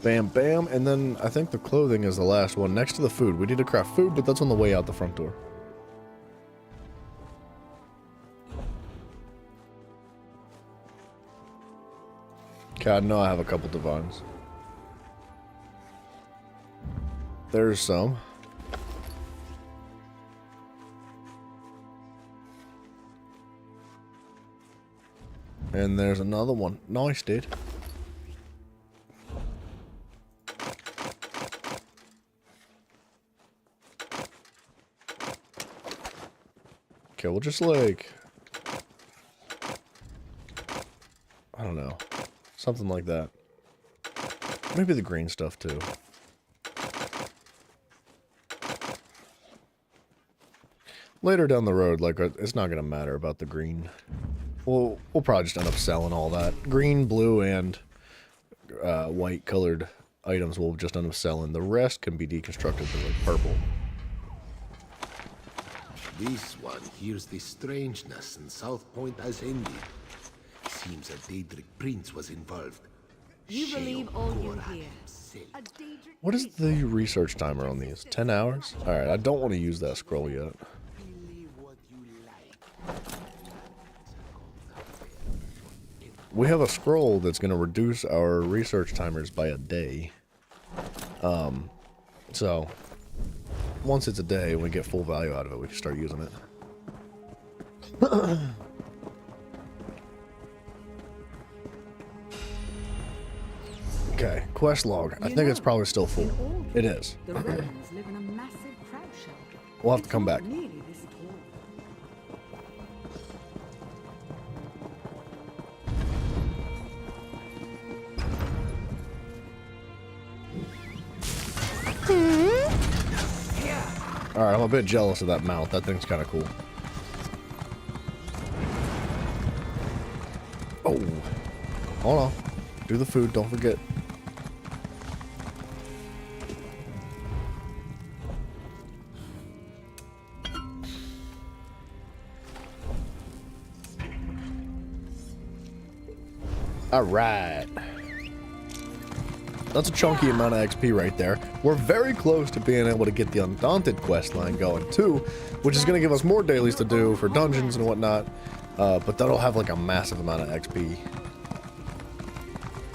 Bam, bam, and then I think the clothing is the last one. Next to the food. We need to craft food, but that's on the way out the front door. Okay, I know I have a couple divines. There's some. And there's another one. Nice, dude. Okay, we'll just like... I don't know. Something like that. Maybe the green stuff too. Later down the road, like, it's not gonna matter about the green. We'll probably just end up selling all that. Green, blue, and white colored items we'll just end up selling. The rest can be deconstructed to like purple. This one hears the strangeness and South Point has ended. Seems a Daedric prince was involved. You believe all you hear. What is the research timer on these? 10 hours? Alright, I don't want to use that scroll yet. We have a scroll that's going to reduce our research timers by a day. So, once it's a day and we get full value out of it, we can start using it. Okay, quest log. I think it's probably still full. It is. The Romans live in a massive crab shelter. We'll have to come back. Nearly this tall. Alright, I'm a bit jealous of that mount. That thing's kind of cool. Oh. Hold on. Do the food, don't forget. Alright. That's a chunky amount of XP right there. We're very close to being able to get the Undaunted quest line going too, which is going to give us more dailies to do for dungeons and whatnot. But that'll have like a massive amount of XP.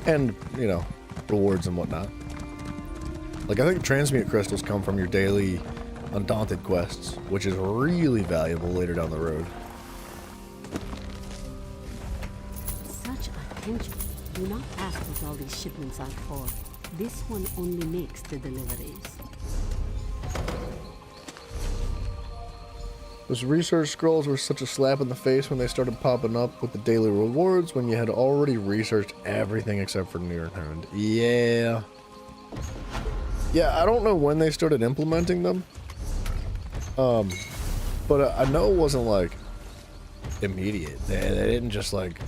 And, you know, rewards and whatnot. Like, I think transmute crystals come from your daily Undaunted quests, which is really valuable later down the road. Such attention. Do not ask what all these shipments are for. This one only makes the deliveries. Those research scrolls were such a slap in the face when they started popping up with the daily rewards when you had already researched everything except for Nirnhund. Yeah. Yeah, I don't know when they started implementing them. But I know it wasn't like immediate. They didn't just like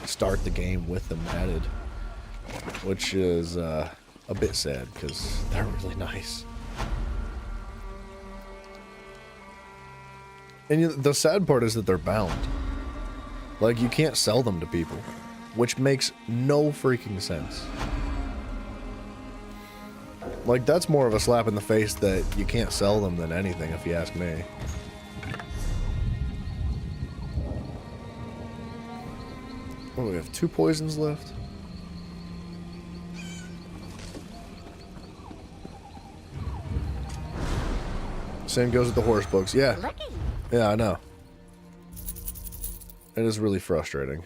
start the game with them added, which is a bit sad because they're really nice. And the sad part is that they're bound. Like, you can't sell them to people, which makes no freaking sense. Like, that's more of a slap in the face that you can't sell them than anything, if you ask me. Oh, we have 2 poisons left. Same goes with the horse books. Yeah. Yeah, I know. It is really frustrating.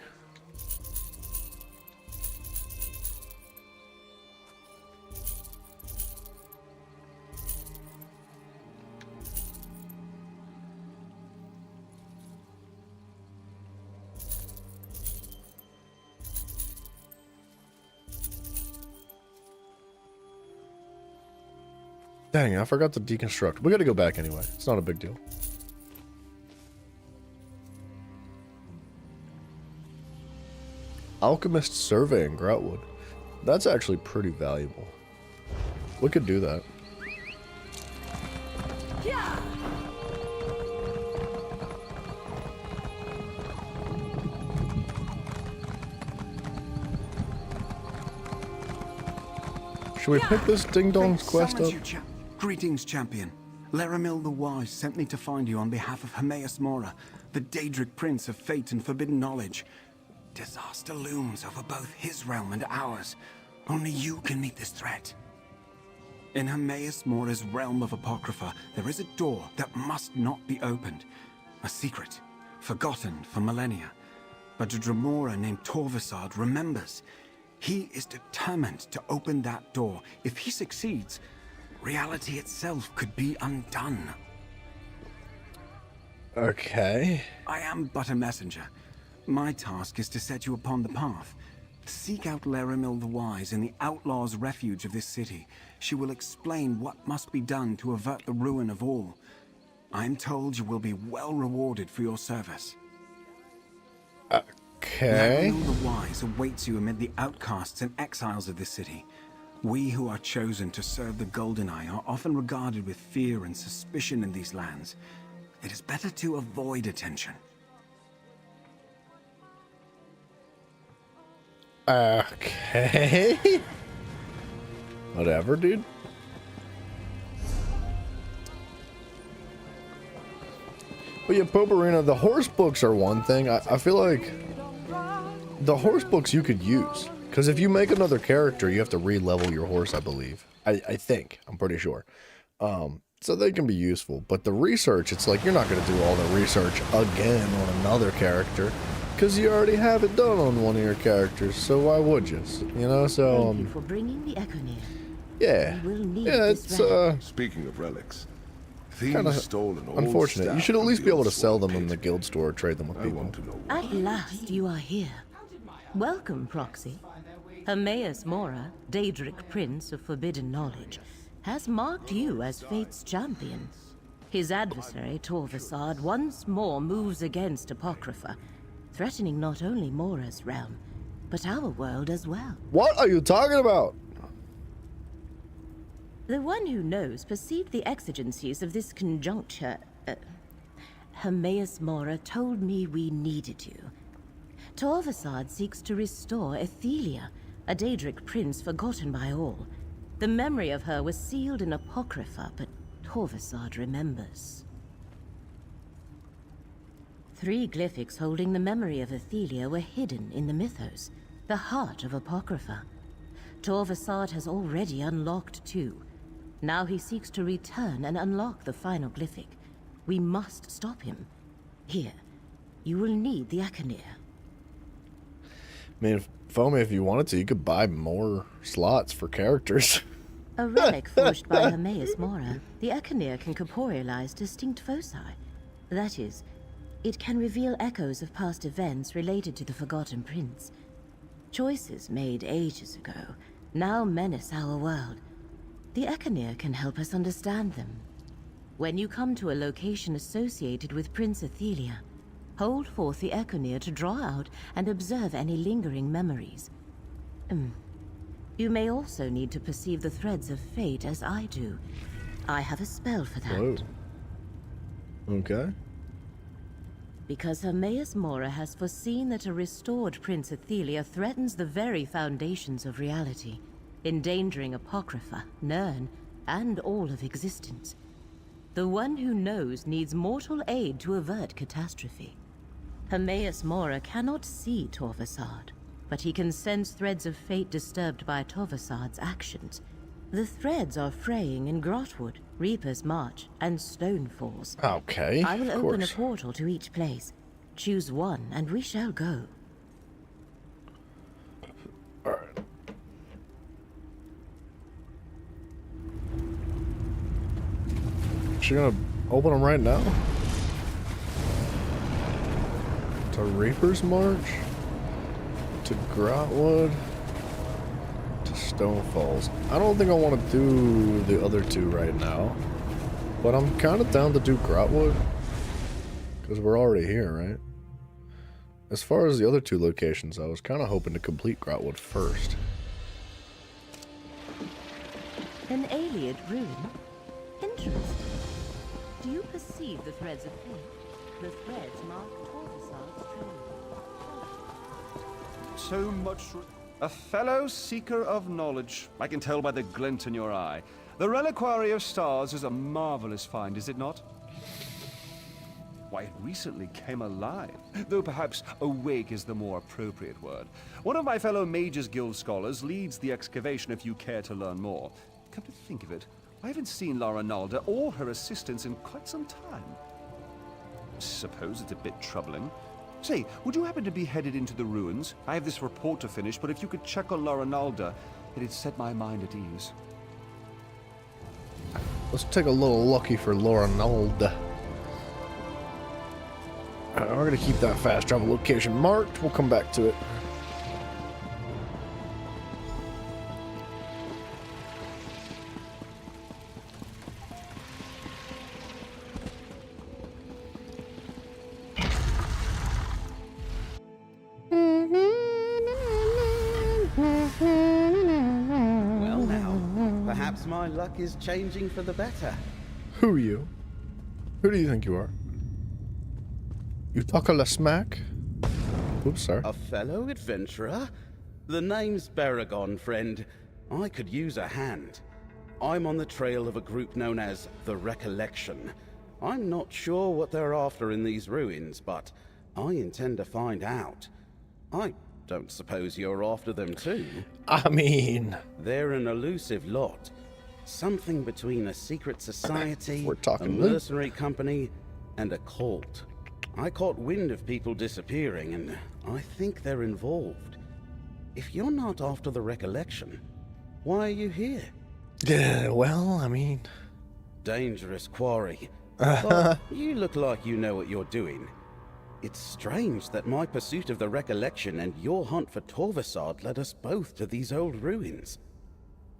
Dang, I forgot to deconstruct. We gotta go back anyway. It's not a big deal. Alchemist Survey in Grahtwood. That's actually pretty valuable. We could do that. Yeah. Should we pick this Ding Dong's quest up? Greetings, champion. Laramil the Wise sent me to find you on behalf of Hermaeus Mora, the Daedric Prince of Fate and Forbidden Knowledge. Disaster looms over both his realm and ours. Only you can meet this threat. In Hermaeus Mora's realm of Apocrypha, there is a door that must not be opened. A secret, forgotten for millennia. But a Dremora named Torvasad remembers. He is determined to open that door. If he succeeds, reality itself could be undone. Okay. I am but a messenger. My task is to set you upon the path. Seek out Laramil the Wise in the outlaw's refuge of this city. She will explain what must be done to avert the ruin of all. I am told you will be well rewarded for your service. Okay. Laramil the Wise awaits you amid the outcasts and exiles of this city. We who are chosen to serve the Golden Eye are often regarded with fear and suspicion in these lands. It is better to avoid attention. Okay. Whatever, dude. But yeah, Pope Arena, the horse books are one thing. I feel like the horse books you could use. Because if you make another character, you have to re-level your horse, I believe. I think. I'm pretty sure. So they can be useful. But the research, it's like you're not going to do all the research again on another character. Because you already have it done on one of your characters. So why would you? You know, so... Thank you for bringing the Echo near. Yeah. Yeah, it's... Speaking of relics, kind of unfortunate. You should at least be able to sell them in the guild store or trade them with people. At last you are here. Welcome, Proxy. Hermaeus Mora, Daedric Prince of Forbidden Knowledge, has marked you as Fate's champion. His adversary, Torvasad, once more moves against Apocrypha, threatening not only Mora's realm, but our world as well. What are you talking about? The one who knows perceived the exigencies of this conjuncture. Hermaeus Mora told me we needed you. Torvasad seeks to restore Ethelia, a Daedric prince forgotten by all. The memory of her was sealed in Apocrypha, but Torvasad remembers. 3 glyphics holding the memory of Ethelia were hidden in the mythos, the heart of Apocrypha. Torvasad has already unlocked 2. Now he seeks to return and unlock the final glyphic. We must stop him. Here, you will need the Akanir. I mean, Foamy, if you wanted to, you could buy more slots for characters. A relic forged by Hermaeus Mora, the Akanir can corporealize distinct foci. That is, it can reveal echoes of past events related to the Forgotten Prince. Choices made ages ago now menace our world. The Akanir can help us understand them. When you come to a location associated with Prince Ethelia, hold forth the Akanir to draw out and observe any lingering memories. You may also need to perceive the threads of fate as I do. I have a spell for that. Whoa. Okay. Because Hermaeus Mora has foreseen that a restored Prince Ethelia threatens the very foundations of reality, endangering Apocrypha, Nirn, and all of existence. The one who knows needs mortal aid to avert catastrophe. Hermaeus Mora cannot see Torvasad, but he can sense threads of fate disturbed by Torvasad's actions. The threads are fraying in Grahtwood, Reaper's March, and Stonefalls. Okay, I will open a portal to each place. Choose one, and we shall go. Alright. She gonna open them right now? To Reaper's March? To Grahtwood? To Stonefalls. I don't think I want to do the other 2 right now. But I'm kind of down to do Grahtwood. Because we're already here, right? As far as the other 2 locations, I was kind of hoping to complete Grahtwood first. An Ayleid rune? Interesting. Do you perceive the threads of fate? The threads mark Torvasad's trail. So much... A fellow seeker of knowledge. I can tell by the glint in your eye. The Reliquary of Stars is a marvelous find, is it not? Why, it recently came alive, though perhaps awake is the more appropriate word. One of my fellow Mages Guild scholars leads the excavation if you care to learn more. Come to think of it, I haven't seen Lara Nalda or her assistants in quite some time. Suppose it's a bit troubling. Say, would you happen to be headed into the ruins? I have this report to finish, but if you could check on Lara Nalda, it'd set my mind at ease. Let's take a little lucky for Lara Nalda. Alright, we're gonna keep that fast travel location marked. We'll come back to it. Well now, perhaps my luck is changing for the better. Who are you? Who do you think you are? You talk a la smack? Oops, sorry. A fellow adventurer? The name's Baragon, friend. I could use a hand. I'm on the trail of a group known as the Recollection. I'm not sure what they're after in these ruins, but I intend to find out. I don't suppose you're after them too? I mean... They're an elusive lot. Something between a secret society, a Luke. mercenary company, and a cult. I caught wind of people disappearing, and I think they're involved. If you're not after the Recollection, why are you here? Yeah, well, I mean... Dangerous quarry. But you look like you know what you're doing. It's strange that my pursuit of the Recollection and your hunt for Torvasad led us both to these old ruins.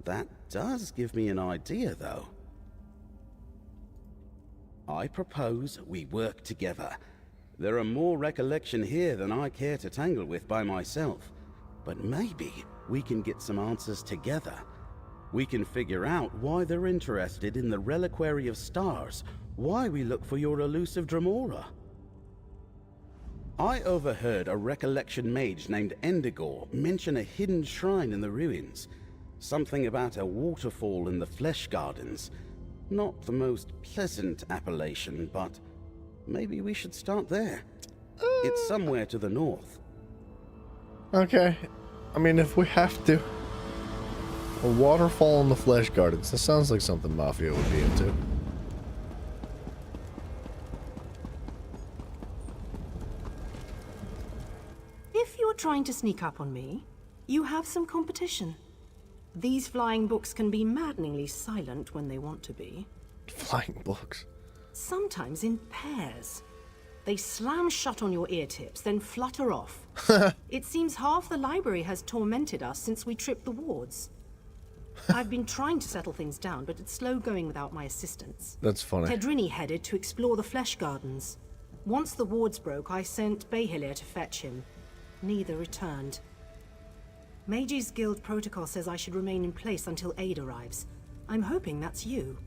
That does give me an idea, though. I propose we work together. There are more Recollection here than I care to tangle with by myself. But maybe we can get some answers together. We can figure out why they're interested in the Reliquary of Stars, why we look for your elusive Dremora. I overheard a recollection mage named Endigor mention a hidden shrine in the ruins. Something about a waterfall in the Flesh Gardens. Not the most pleasant appellation, but maybe we should start there. It's somewhere to the north. Okay. I mean, if we have to. A waterfall in the Flesh Gardens. That sounds like something Mafia would be into. If you're trying to sneak up on me, you have some competition. These flying books can be maddeningly silent when they want to be. Flying books? Sometimes in pairs. They slam shut on your ear tips, then flutter off. It seems half the library has tormented us since we tripped the wards. I've been trying to settle things down, but it's slow going without my assistance. That's funny. Tedrini headed to explore the Flesh Gardens. Once the wards broke, I sent Behilir to fetch him. Neither returned. Mages Guild protocol says I should remain in place until aid arrives. I'm hoping that's you.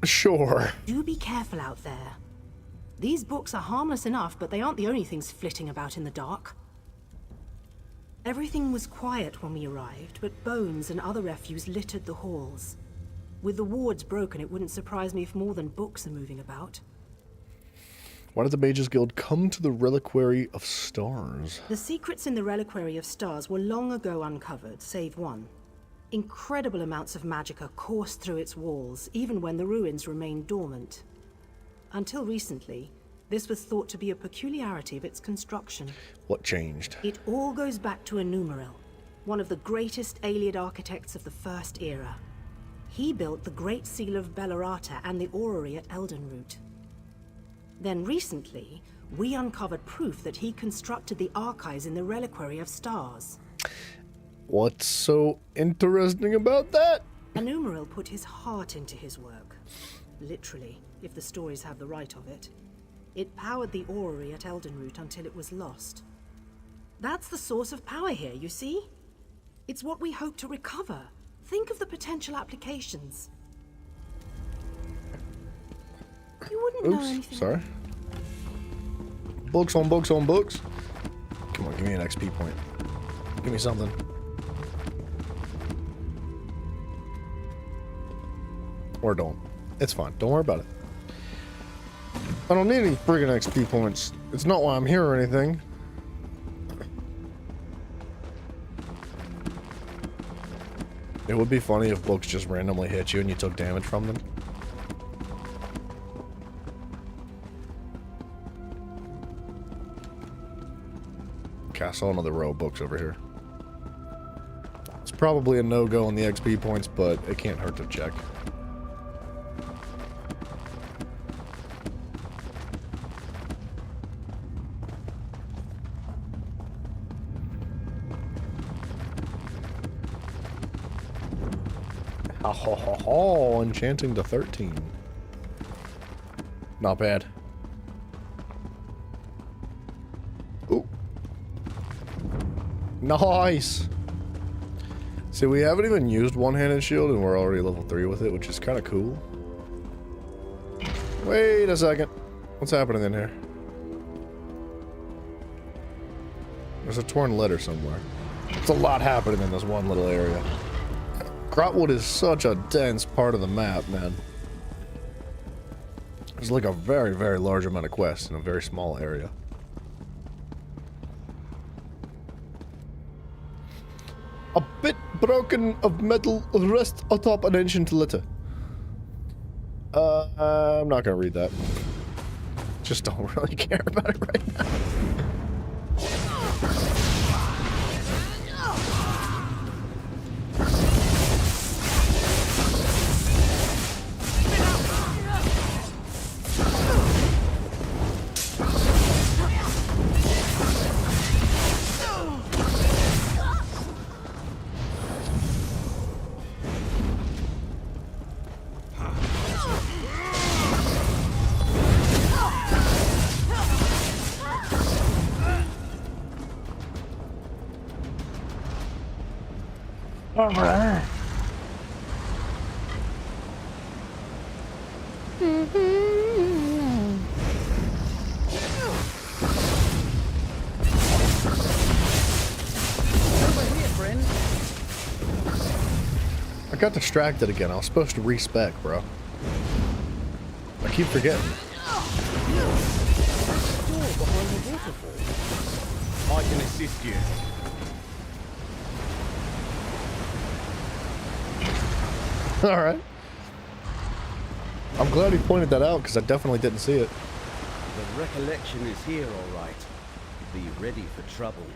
Sure. Do be careful out there. These books are harmless enough, but they aren't the only things flitting about in the dark. Everything was quiet when we arrived, but bones and other refuse littered the halls. With the wards broken, it wouldn't surprise me if more than books are moving about. Why did the Mages Guild come to the Reliquary of Stars? The secrets in the Reliquary of Stars were long ago uncovered, save one. Incredible amounts of magicka coursed through its walls, even when the ruins remained dormant. Until recently, this was thought to be a peculiarity of its construction. What changed? It all goes back to Enumeril, one of the greatest Ayleid architects of the First Era. He built the Great Seal of Bellerata and the Orrery at Eldenroot. Then recently, we uncovered proof that he constructed the archives in the Reliquary of Stars. What's so interesting about that? Enumeril put his heart into his work. Literally, if the stories have the right of it. It powered the Orrery at Eldenroot until it was lost. That's the source of power here, you see? It's what we hope to recover. Think of the potential applications. You wouldn't know anything. Sorry. Books on books on books. Come on, give me an XP point. Give me something. Or don't. It's fine. Don't worry about it. I don't need any friggin' XP points. It's not why I'm here or anything. It would be funny if books just randomly hit you and you took damage from them. Okay, I saw another row of books over here. It's probably a no-go on the XP points, but it can't hurt to check. Ha ha ha ha, enchanting to 13. Not bad. Ooh. Nice! See, we haven't even used one-handed shield and we're already level 3 with it, which is kind of cool. Wait a second. What's happening in here? There's a torn letter somewhere. There's a lot happening in this one little area. Grahtwood is such a dense part of the map, man. There's like a very, very large amount of quests in a very small area. A bit broken of metal rest atop an ancient letter. I'm not gonna read that. Just don't really care about it right now. Alright. I got distracted again. I was supposed to respec, bro. I keep forgetting. Door behind the waterfall. I can assist you. All right. I'm glad he pointed that out because I definitely didn't see it. The recollection is here, all right. Be ready for trouble.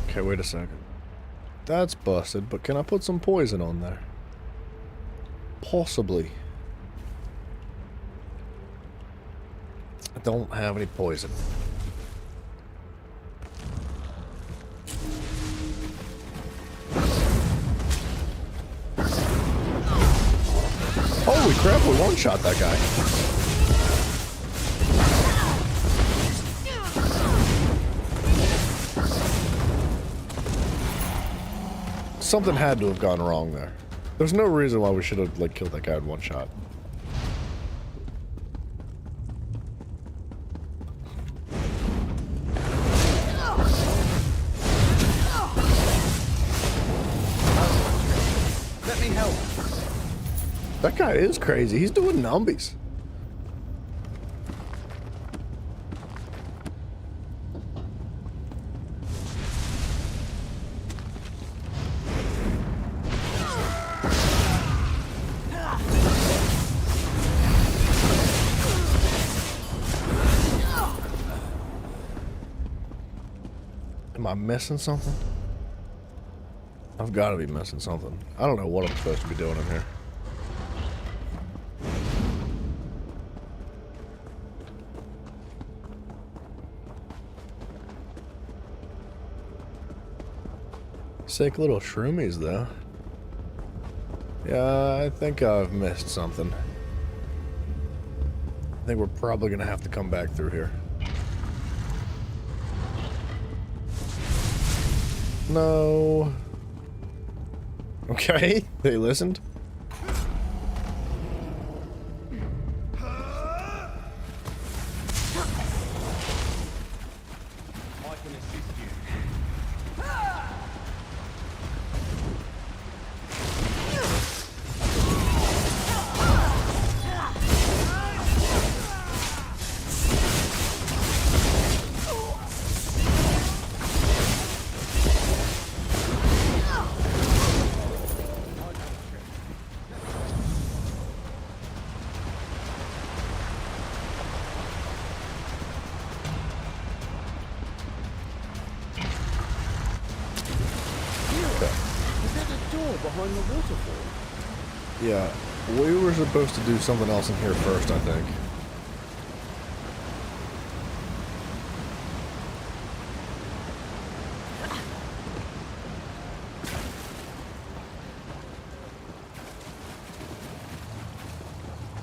Okay, wait a second. That's busted, but can I put some poison on there? Possibly. I don't have any poison. Holy crap, we one-shot that guy. Something had to have gone wrong there. There's no reason why we should have like killed that guy in one shot. Let me help. That guy is crazy. He's doing numbies. Am I missing something? I've got to be missing something. I don't know what I'm supposed to be doing in here. Sick little shroomies, though. Yeah, I think I've missed something. I think we're probably going to have to come back through here. No. Okay, they listened. Behind the waterfall. Yeah, we were supposed to do something else in here first, I think.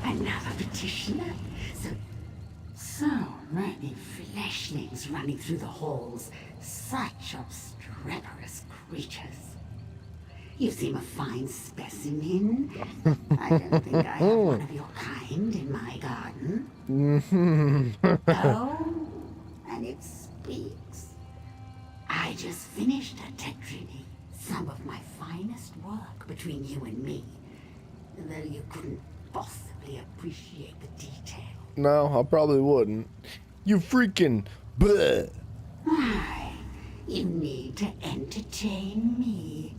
Another petitioner? So many fleshlings running through the halls. Such obstreperous creatures. You seem a fine specimen. I don't think I have one of your kind in my garden. Oh, and it speaks. I just finished a tetriny, some of my finest work between you and me, though you couldn't possibly appreciate the detail. No, I probably wouldn't. You freaking bleh. Why, you need to entertain me.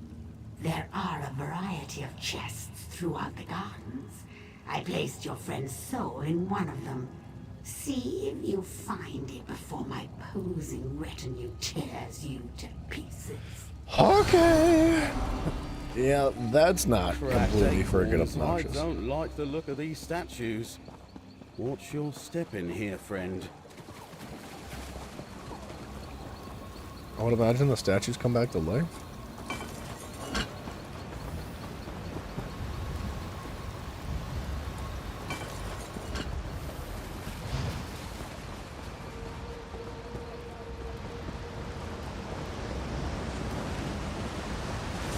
There are a variety of chests throughout the gardens. I placed your friend's soul in one of them. See if you find it before my posing retinue tears you to pieces. Okay. Yeah, that's not completely friggin' obnoxious. I don't like the look of these statues. Watch your step in here, friend. I would imagine the statues come back to life.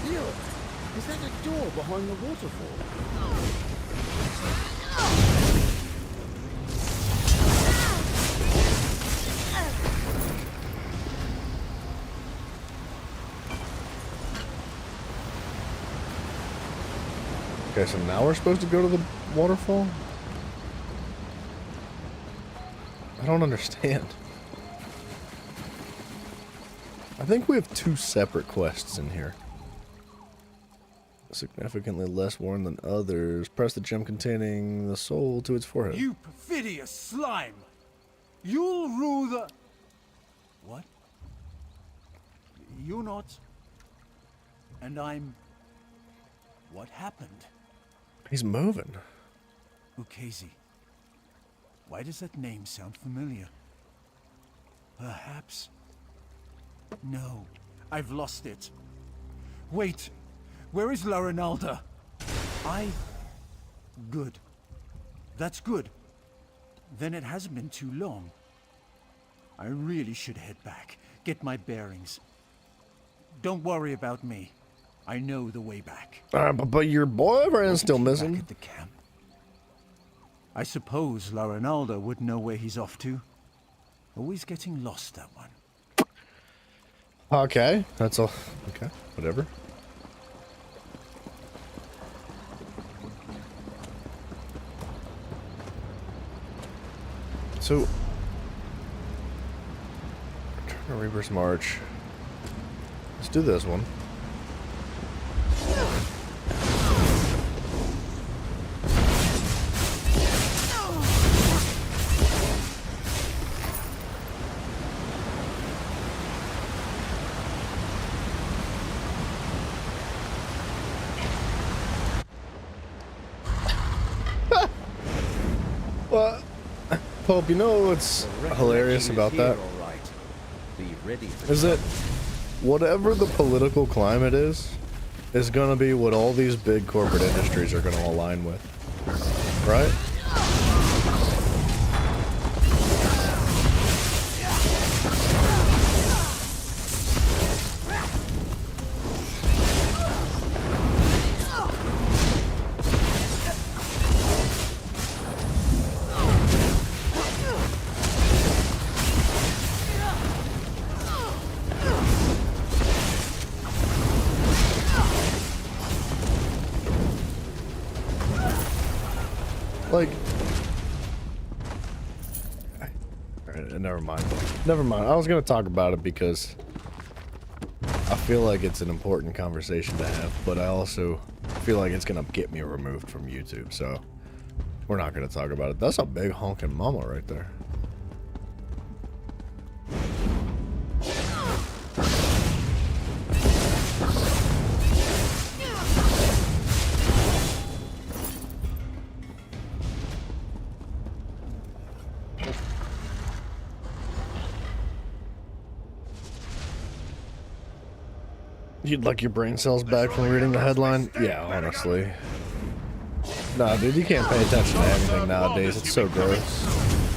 Look! Is that a door behind the waterfall? Okay, so now we're supposed to go to the waterfall? I don't understand. I think we have 2 separate quests in here. Significantly less worn than others. Press the gem containing the soul to its forehead. You perfidious slime! You'll rule the... What? You're not... And I'm... What happened? He's moving. Ukezi. Why does that name sound familiar? Perhaps... No, I've lost it. Wait, where is La Ronalda? Good. That's good. Then it hasn't been too long. I really should head back, get my bearings. Don't worry about me. I know the way back. But your boyfriend's still missing. Back at the camp. I suppose La Ronalda would know where he's off to. Always getting lost, that one. Okay, that's all. Okay, whatever. So, Return to Reaper's March. Let's do this one. Well, Pope, you know what's hilarious about that? Is that whatever the political climate is gonna be what all these big corporate industries are gonna align with, right? Like, never mind. Never mind. I was gonna talk about it because I feel like it's an important conversation to have, but I also feel like it's gonna get me removed from YouTube, so we're not gonna talk about it. That's a big honking mama right there. You'd like your brain cells back from reading the headline? Yeah, honestly. Nah, dude, you can't pay attention to anything nowadays. It's so gross.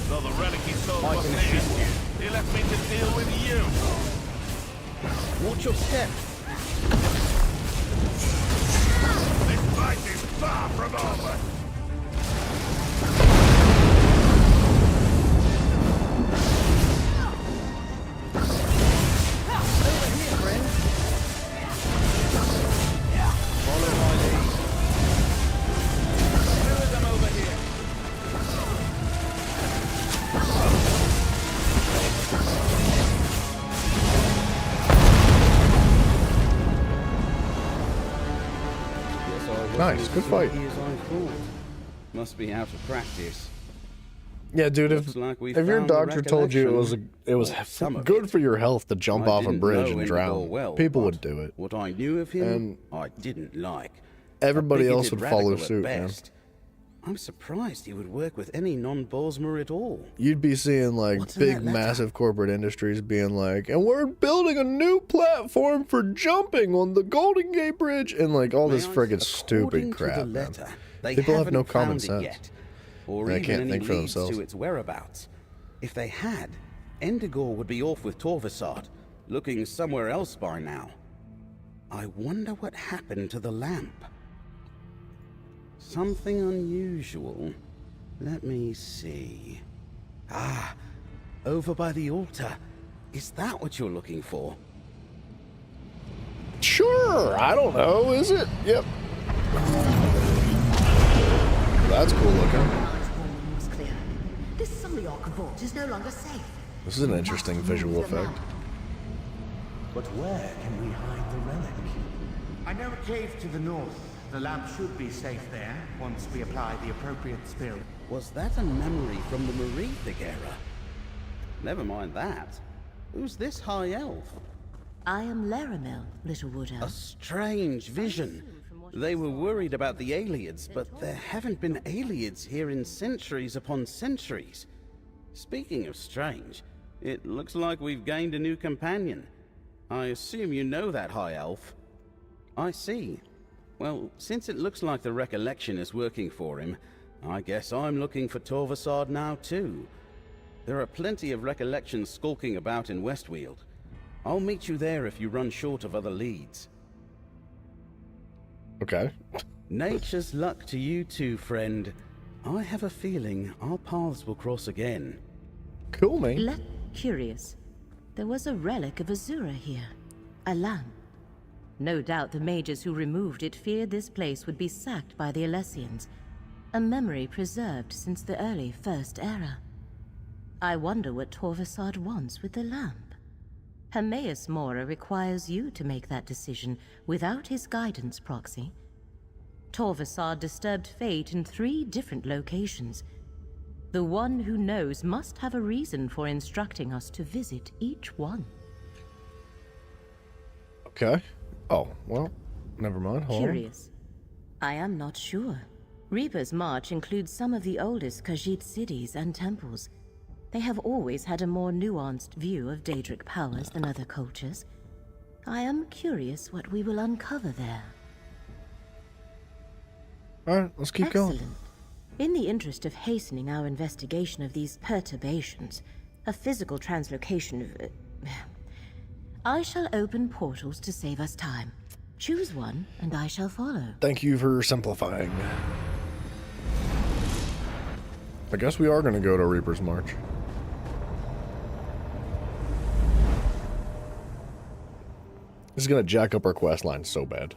So the relic he stole was his. He left me to deal with you. Watch your step. This fight is far from over. Nice, good fight. Must be out of practice. Yeah, dude, if your doctor told you it was good for your health to jump off a bridge and drown, people would do it. What I knew of him, And I didn't like. everybody else would follow suit, man. I'm surprised he would work with any non-Bosmer at all. You'd be seeing like What's in that big, letter? massive corporate industries being like, and we're building a new platform for jumping on the Golden Gate Bridge, and like all this friggin' stupid crap. The Man. letter, they People have haven't no common found it sense. yet, or They even can't any think for leads themselves. to its whereabouts. If they had, Endigor would be off with Torvasad, looking somewhere else by now. I wonder what happened to the lamp. Something unusual. Let me see. Ah, over by the altar. Is that what you're looking for? Sure, I don't know, is it? Yep. That's cool looking. Was clear. This Sulyok vault is no longer safe. This is an interesting visual effect. But where can we hide the relic? I know a cave to the north. The lamp should be safe there, once we apply the appropriate spell. Was that a memory from the Merethic era? Never mind that. Who's this high elf? I am Laramel, little wood elf. A strange vision. They were worried about the Aelids, but there haven't been Aelids here in centuries upon centuries. Speaking of strange, it looks like we've gained a new companion. I assume you know that high elf. I see. Well, since it looks like the recollection is working for him, I guess I'm looking for Torvasad now too. There are plenty of recollections skulking about in Westweald. I'll meet you there if you run short of other leads. Okay. Nature's luck to you too, friend. I have a feeling our paths will cross again. Cool, man. Curious. There was a relic of Azura here. A lamp. No doubt the mages who removed it feared this place would be sacked by the Alessians. A memory preserved since the early First Era. I wonder what Torvasad wants with the lamp. Hermaeus Mora requires you to make that decision without his guidance proxy. Torvasad disturbed fate in 3 different locations. The one who knows must have a reason for instructing us to visit each one. Okay. Oh, well, never mind. Hold on. Curious. I am not sure. Reaper's March includes some of the oldest Khajiit cities and temples. They have always had a more nuanced view of Daedric powers than other cultures. I am curious what we will uncover there. Alright, let's keep going. In the interest of hastening our investigation of these perturbations, a physical translocation of... I shall open portals to save us time. Choose one, and I shall follow. Thank you for simplifying. I guess we are going to go to Reaper's March. This is going to jack up our quest line so bad.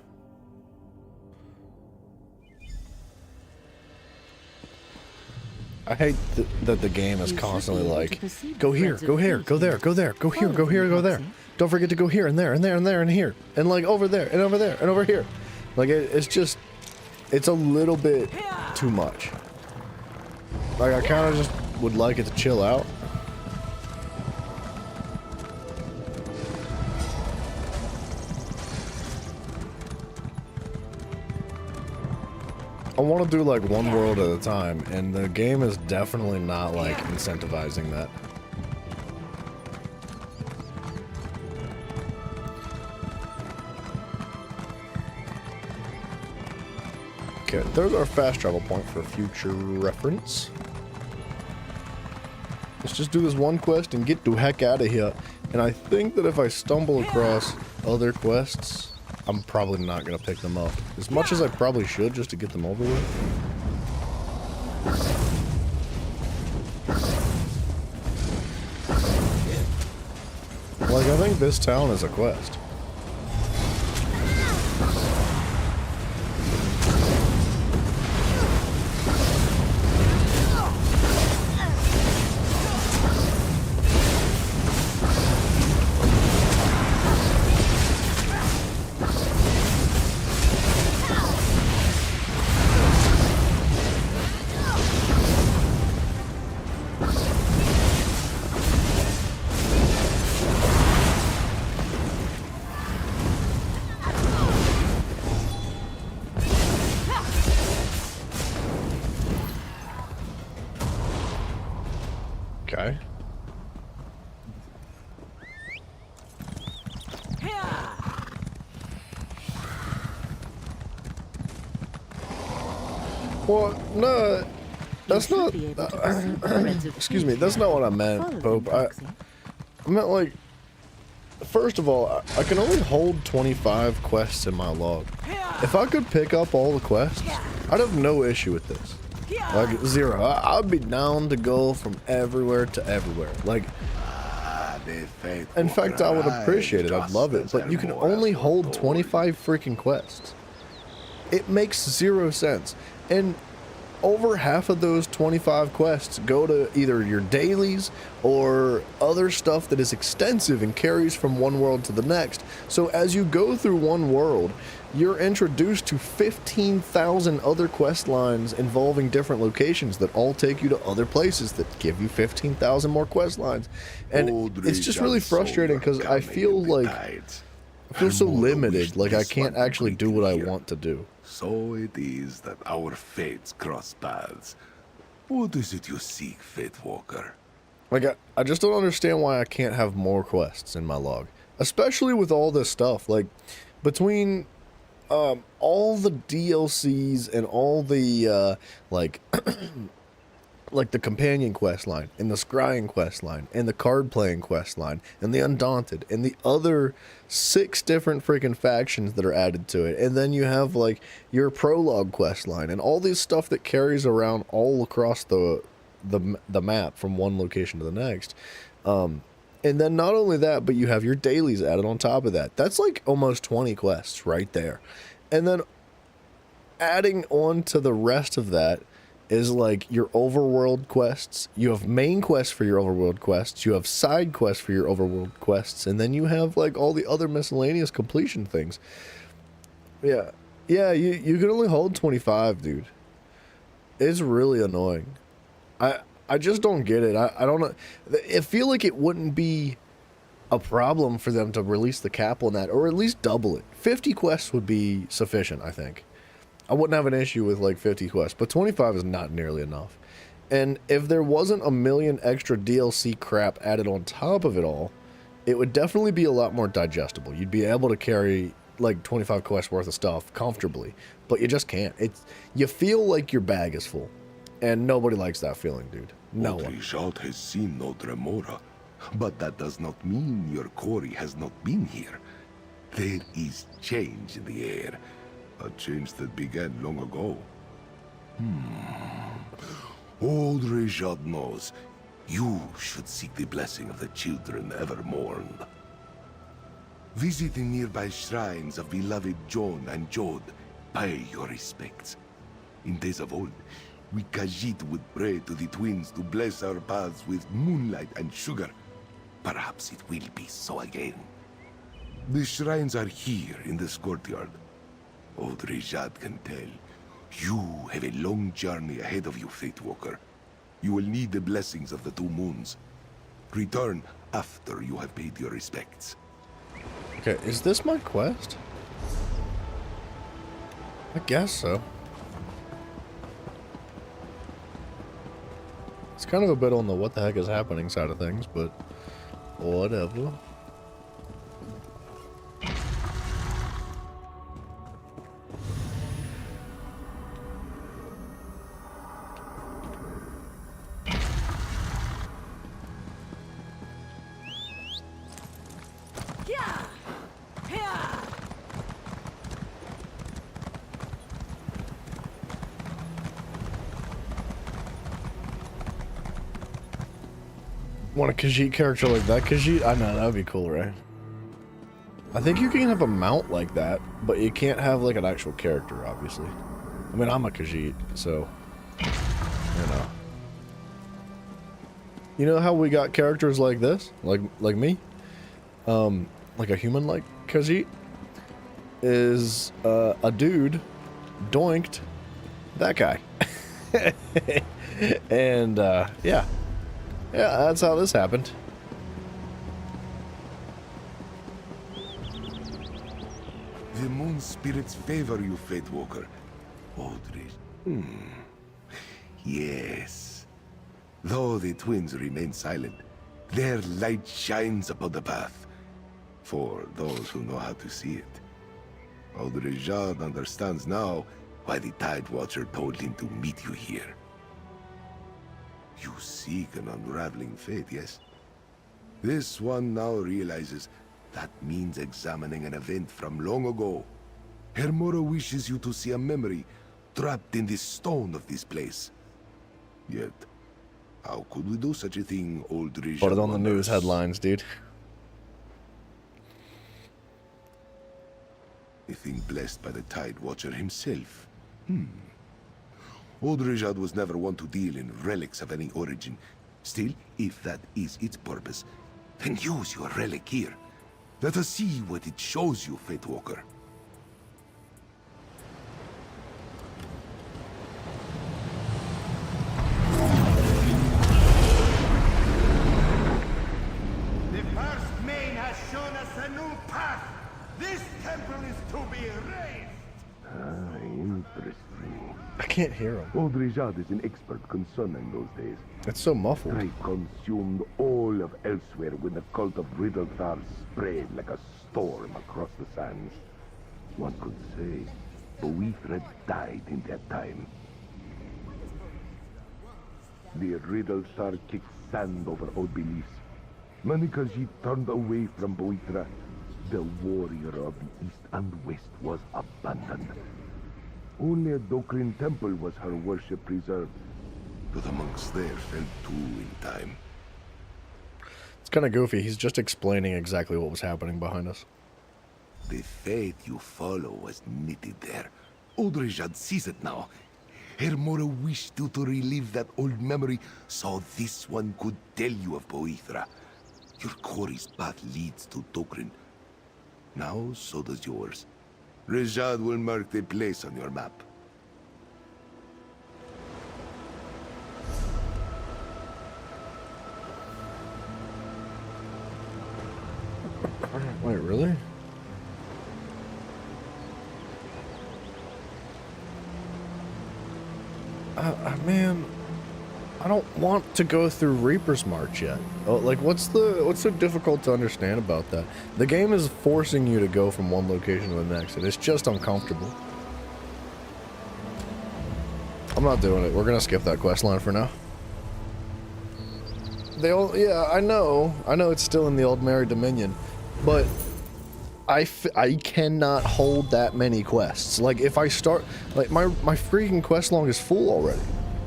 I hate that the game is constantly like, go here, go here, go there, go there, go here, go here, go there. Don't forget to go here and there and there and there and here. And like over there and over there and over here. Like it's just, it's a little bit too much. Like I kind of just would like it to chill out. I want to do like one world at a time, and the game is definitely not like incentivizing that. Okay, there's our fast travel point for future reference. Let's just do this one quest and get the heck out of here. And I think that if I stumble across other quests, I'm probably not going to pick them up. As much as I probably should, just to get them over with. Like, I think this town is a quest. Okay. Well, no, that's not. Excuse me, that's not what I meant, Pope. I meant like. First of all, I can only hold 25 quests in my log. If I could pick up all the quests, I'd have no issue with this. Like, zero. I'd be down to go from everywhere to everywhere. Like, in fact, I would appreciate it. I'd love it. But you can only hold 25 freaking quests. It makes zero sense. And over half of those 25 quests go to either your dailies or other stuff that is extensive and carries from one world to the next. So as you go through one world, you're introduced to 15,000 other quest lines involving different locations that all take you to other places that give you 15,000 more quest lines. And it's just really frustrating because I feel so limited, like I can't actually do what I want to do. So it is that our fates cross paths. What is it you seek, Fatewalker? Like, I just don't understand why I can't have more quests in my log. Especially with all this stuff. Like, between all the DLCs and all the, like the companion quest line, and the scrying quest line, and the card playing quest line, and the Undaunted, and the other 6 different freaking factions that are added to it. And then you have like your prologue quest line, and all this stuff that carries around all across the map from one location to the next. And then not only that, but you have your dailies added on top of that. That's like almost 20 quests right there. And then adding on to the rest of that is like your overworld quests. You have main quests for your overworld quests, you have side quests for your overworld quests, and then you have like all the other miscellaneous completion things. Yeah, you can only hold 25, dude. It's really annoying. I just don't get it. I don't know. I feel like it wouldn't be a problem for them to release the cap on that, or at least double it. 50 quests would be sufficient, I think. I wouldn't have an issue with like 50 quests, but 25 is not nearly enough. And if there wasn't a million extra DLC crap added on top of it all, it would definitely be a lot more digestible. You'd be able to carry like 25 quests worth of stuff comfortably, but you just can't. You feel like your bag is full, and nobody likes that feeling, dude. No one. Richard has seen no Tremora, but that does not mean your quarry has not been here. There is change in the air. A change that began long ago. Old Richard knows you should seek the blessing of the children ever mourned. Visit the nearby shrines of beloved John and Jode. Pay your respects. In days of old, we Khajiit would pray to the twins to bless our paths with moonlight and sugar. Perhaps it will be so again. The shrines are here in this courtyard. Old Richard can tell. You have a long journey ahead of you, Fatewalker. You will need the blessings of the 2 moons. Return after you have paid your respects. Okay, is this my quest? I guess so. It's kind of a bit on the what the heck is happening side of things, but whatever. Want a Khajiit character like that? Khajiit? I know, that would be cool, right? I think you can have a mount like that, but you can't have like an actual character, obviously. I mean, I'm a Khajiit, so, you know. You know how we got characters like this? Like me? Like a human-like Khajiit? Is, a dude doinked that guy. And, yeah. Yeah, that's how this happened. The moon spirits favor you, Fatewalker. Aldrich. Yes. Though the twins remain silent, their light shines upon the path, for those who know how to see it. Old Rejad understands now why the Tide Watcher told him to meet you here. You seek an unraveling fate, yes? This one now realizes that means examining an event from long ago. Hermora wishes you to see a memory trapped in the stone of this place. Yet, how could we do such a thing, old Rejad? Put it on the news headlines, dude. A thing blessed by the Tide Watcher himself. Old Rejad was never one to deal in relics of any origin. Still, if that is its purpose, then use your relic here. Let us see what it shows you, Fate Walker. The first main has shown us a new path. This temple is to be raised. Interesting. I can't hear him. Old Rejad is an expert concerning those days. It's so muffled. I consumed all of elsewhere when the cult of Riddlethar spread like a storm across the sands. One could say Boethra died in that time. The Riddlethar kicked sand over old beliefs. Many Khajiit turned away from Boethra. The warrior of the east and west was abandoned. Only a Dokrin temple was her worship preserved. But the monks there fell too in time. It's kind of goofy. He's just explaining exactly what was happening behind us. The faith you follow was knitted there. Old Rejad sees it now. Hermora wished you to relive that old memory so this one could tell you of Boethra. Your quarry's path leads to Dokrin. Now, so does yours. Rejad will mark the place on your map. Wait, really? Man, I don't want to go through Reaper's March yet. Like, what's so difficult to understand about that? The game is forcing you to go from one location to the next, and it's just uncomfortable. I'm not doing it. We're gonna skip that quest line for now. Yeah, I know it's still in the Old Mary Dominion, but I cannot hold that many quests. Like, if I start, like, my freaking quest log is full already.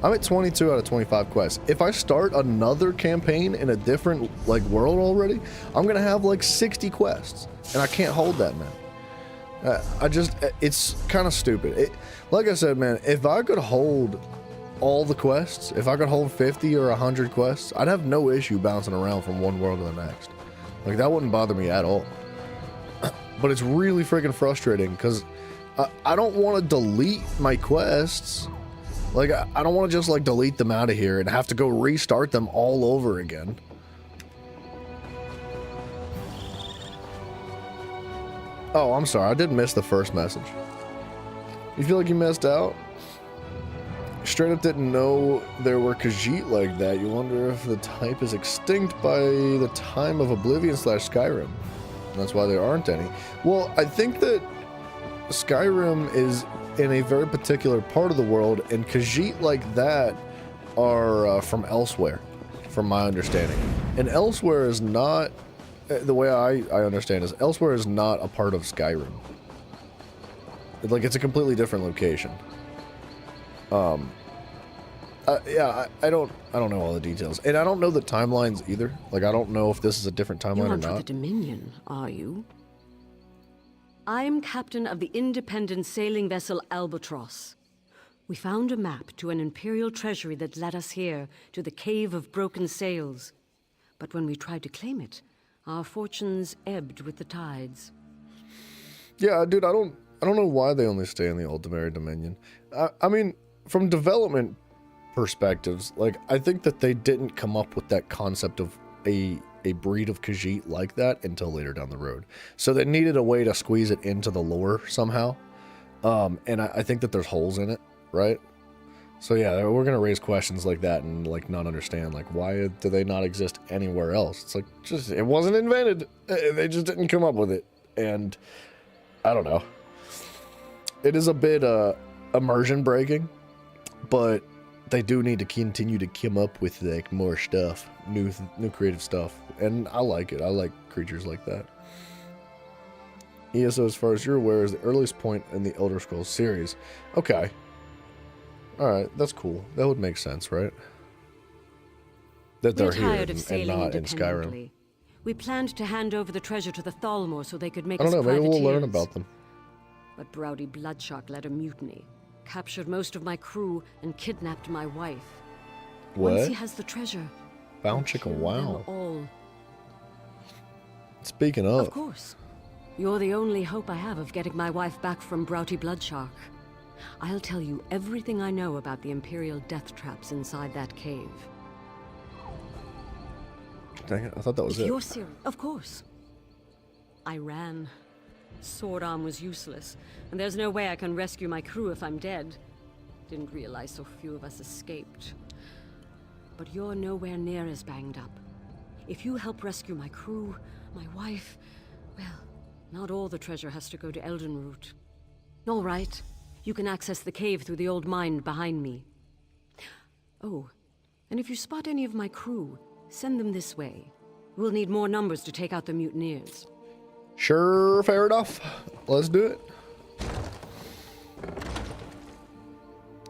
I'm at 22 out of 25 quests. If I start another campaign in a different, like, world already, I'm gonna have like 60 quests, and I can't hold that, man. It's kind of stupid. Like I said, man, if I could hold all the quests, if I could hold 50 or 100 quests, I'd have no issue bouncing around from one world to the next. Like, that wouldn't bother me at all. But it's really freaking frustrating because I don't want to delete my quests. Like, I don't want to just, like, delete them out of here and have to go restart them all over again. Oh, I'm sorry. I did miss the first message. You feel like you missed out? Straight up didn't know there were Khajiit like that. You wonder if the type is extinct by the time of Oblivion / Skyrim. That's why there aren't any. Well, I think that Skyrim is in a very particular part of the world, and Khajiit like that are from elsewhere, from my understanding. And elsewhere is not, the way I understand is, elsewhere is not a part of Skyrim. Like, it's a completely different location. Yeah, I don't know all the details, and I don't know the timelines either. Like, I don't know if this is a different timeline or You're not not. for the Dominion, are you? I'm captain of the independent sailing vessel Albatross. We found a map to an Imperial treasury that led us here, to the Cave of Broken Sails. But when we tried to claim it, our fortunes ebbed with the tides. Yeah, dude, I don't know why they only stay in the Ultimary Dominion. I mean, from development perspectives, like, I think that they didn't come up with that concept of a breed of Khajiit like that until later down the road. So they needed a way to squeeze it into the lore somehow. And I think that there's holes in it, right? So yeah, we're gonna raise questions like that and like not understand like why do they not exist anywhere else? It's like just it wasn't invented. They just didn't come up with it, and I don't know. It is a bit immersion breaking, but they do need to continue to come up with like more stuff, new creative stuff, and I like it. I like creatures like that. ESO, as far as you're aware, is the earliest point in the Elder Scrolls series. Okay. Alright, that's cool. That would make sense, right? That they're here and not in Skyrim. We planned to hand over the treasure to the Thalmor so they could make I don't us know, maybe we'll learn privateers. about them. But Browdy Bloodshark led a mutiny, captured most of my crew, and kidnapped my wife. What? Once he has the treasure, Bound chicken, wow. all. Speaking of. Of course. You're the only hope I have of getting my wife back from Browdy Bloodshark. I'll tell you everything I know about the Imperial death traps inside that cave. Dang it, I thought that was If it. you're serious, of course. I ran. Sword arm was useless, and there's no way I can rescue my crew if I'm dead. Didn't realize so few of us escaped. But you're nowhere near as banged up. If you help rescue my crew, my wife, well, not all the treasure has to go to Eldenroot. All right. You can access the cave through the old mine behind me. Oh, and if you spot any of my crew, send them this way. We'll need more numbers to take out the mutineers. Sure, fair enough. Let's do it.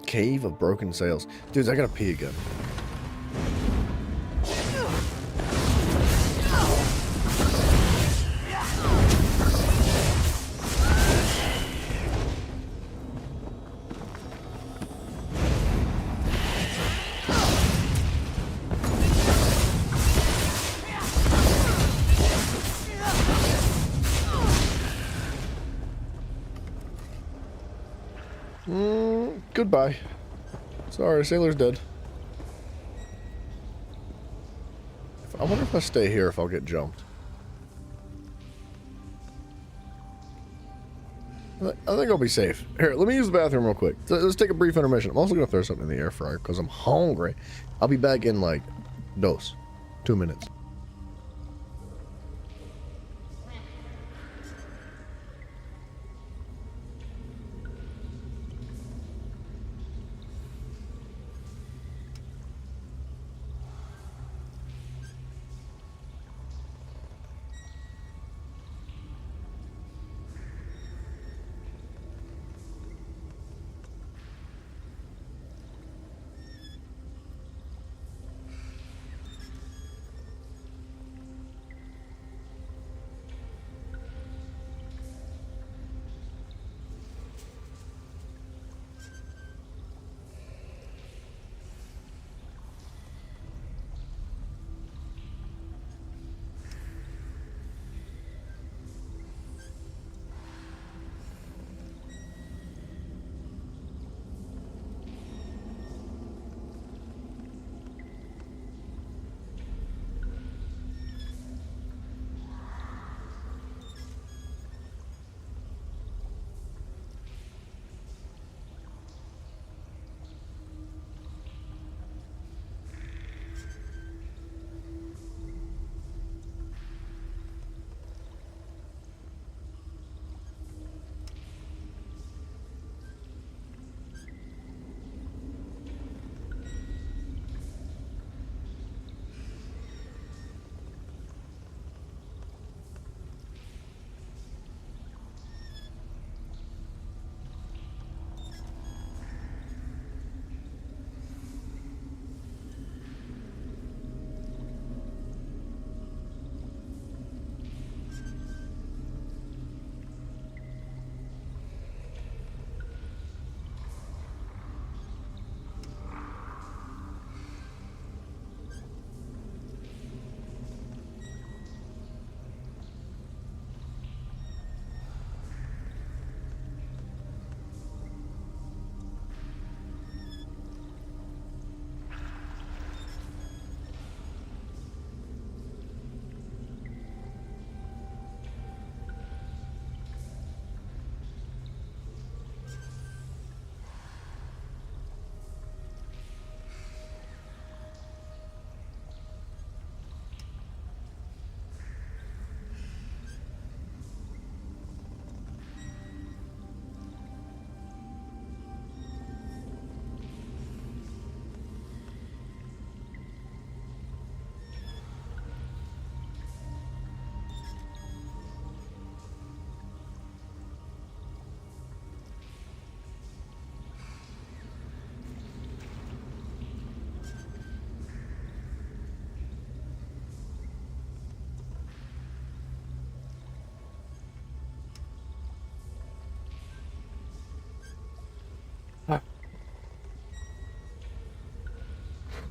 Cave of Broken Sails. Dudes, I gotta pee again. Goodbye. Sorry, Sailor's dead. I wonder if I stay here if I'll get jumped. I think I'll be safe. Here, let me use the bathroom real quick. Let's take a brief intermission. I'm also going to throw something in the air fryer because I'm hungry. I'll be back in like 2 minutes.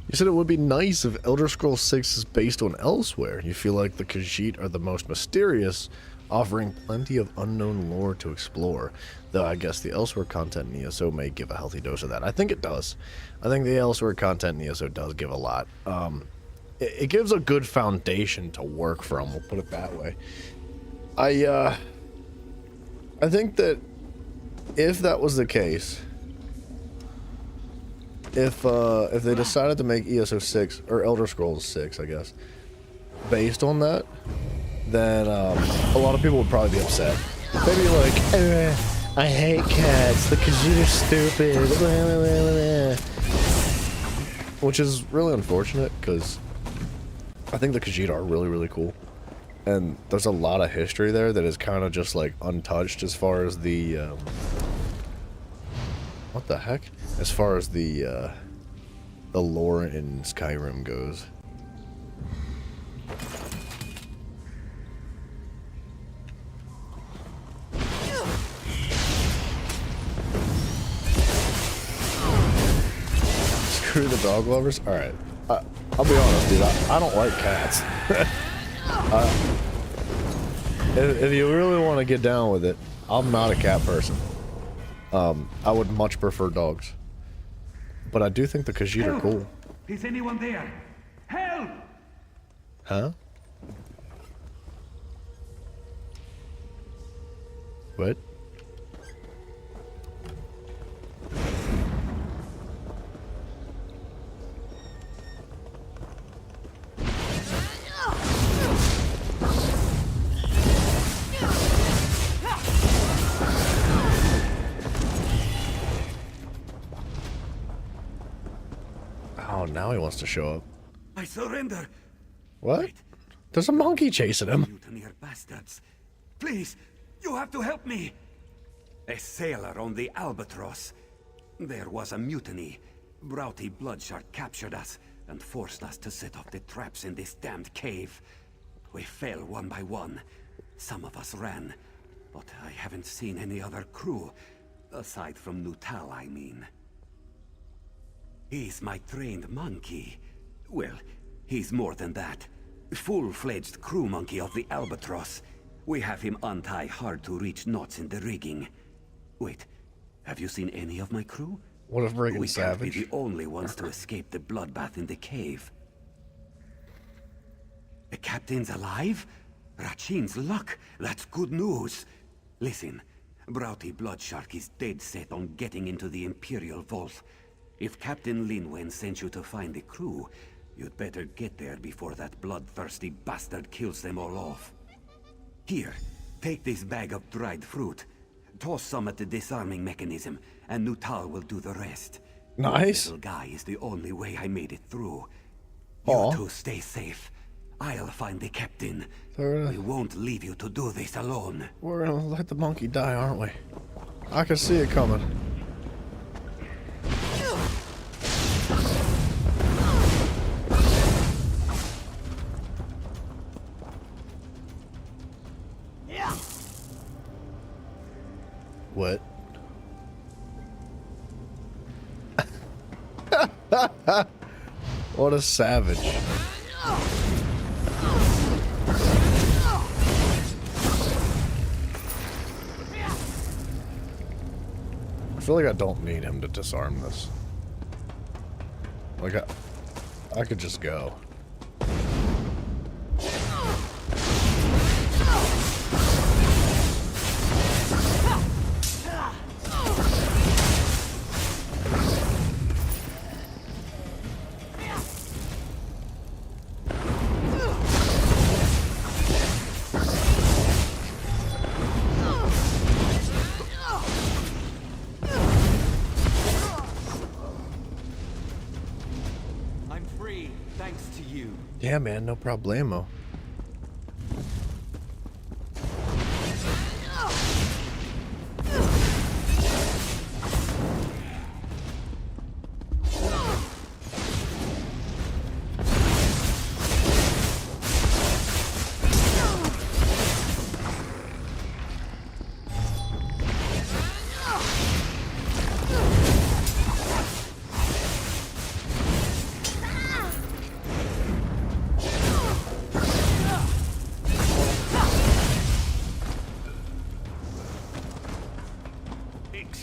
You said it would be nice if Elder Scrolls 6 is based on Elsewhere. You feel like the Khajiit are the most mysterious, offering plenty of unknown lore to explore. Though I guess the Elsewhere content in ESO may give a healthy dose of that. I think it does. I think the Elsewhere content in ESO does give a lot. It gives a good foundation to work from, we'll put it that way. I think that if that was the case, if they decided to make ESO 6 or Elder Scrolls 6, I guess, based on that, then a lot of people would probably be upset. They'd be like, I hate cats. The Khajiit are stupid. Which is really unfortunate because I think the Khajiit are really, really cool. And there's a lot of history there that is kind of just like untouched as far as the what the heck? As far as the lore in Skyrim goes. Screw the dog lovers? Alright. I'll be honest, dude. I don't like cats. If you really want to get down with it, I'm not a cat person. I would much prefer dogs. But I do think the Khajiit are cool. Is anyone there? Help! Huh? What? Oh, now he wants to show up. I surrender. What? Wait. There's a monkey chasing him. Mutineer bastards. Please, you have to help me. A sailor on the Albatross. There was a mutiny. Broughty Bloodshark captured us and forced us to set off the traps in this damned cave. We fell one by one. Some of us ran, but I haven't seen any other crew. Aside from Nutal, I mean. He's my trained monkey. Well, he's more than that. Full-fledged crew monkey of the Albatross. We have him untie hard-to-reach knots in the rigging. Wait, have you seen any of my crew? What a friggin' We savage. can't be the only ones to escape the bloodbath in the cave. The captain's alive? Rachin's luck. That's good news. Listen, Broughty Bloodshark is dead set on getting into the Imperial Vault. If Captain Linwen sent you to find the crew, you'd better get there before that bloodthirsty bastard kills them all off. Here, take this bag of dried fruit. Toss some at the disarming mechanism, and Nutal will do the rest. Nice. That little guy is the only way I made it through. Aww. You two stay safe. I'll find the captain. We won't leave you to do this alone. We're gonna let the monkey die, aren't we? I can see it coming. What? What a savage. I feel like I don't need him to disarm this. Like, I could just go. Yeah, man, no problemo.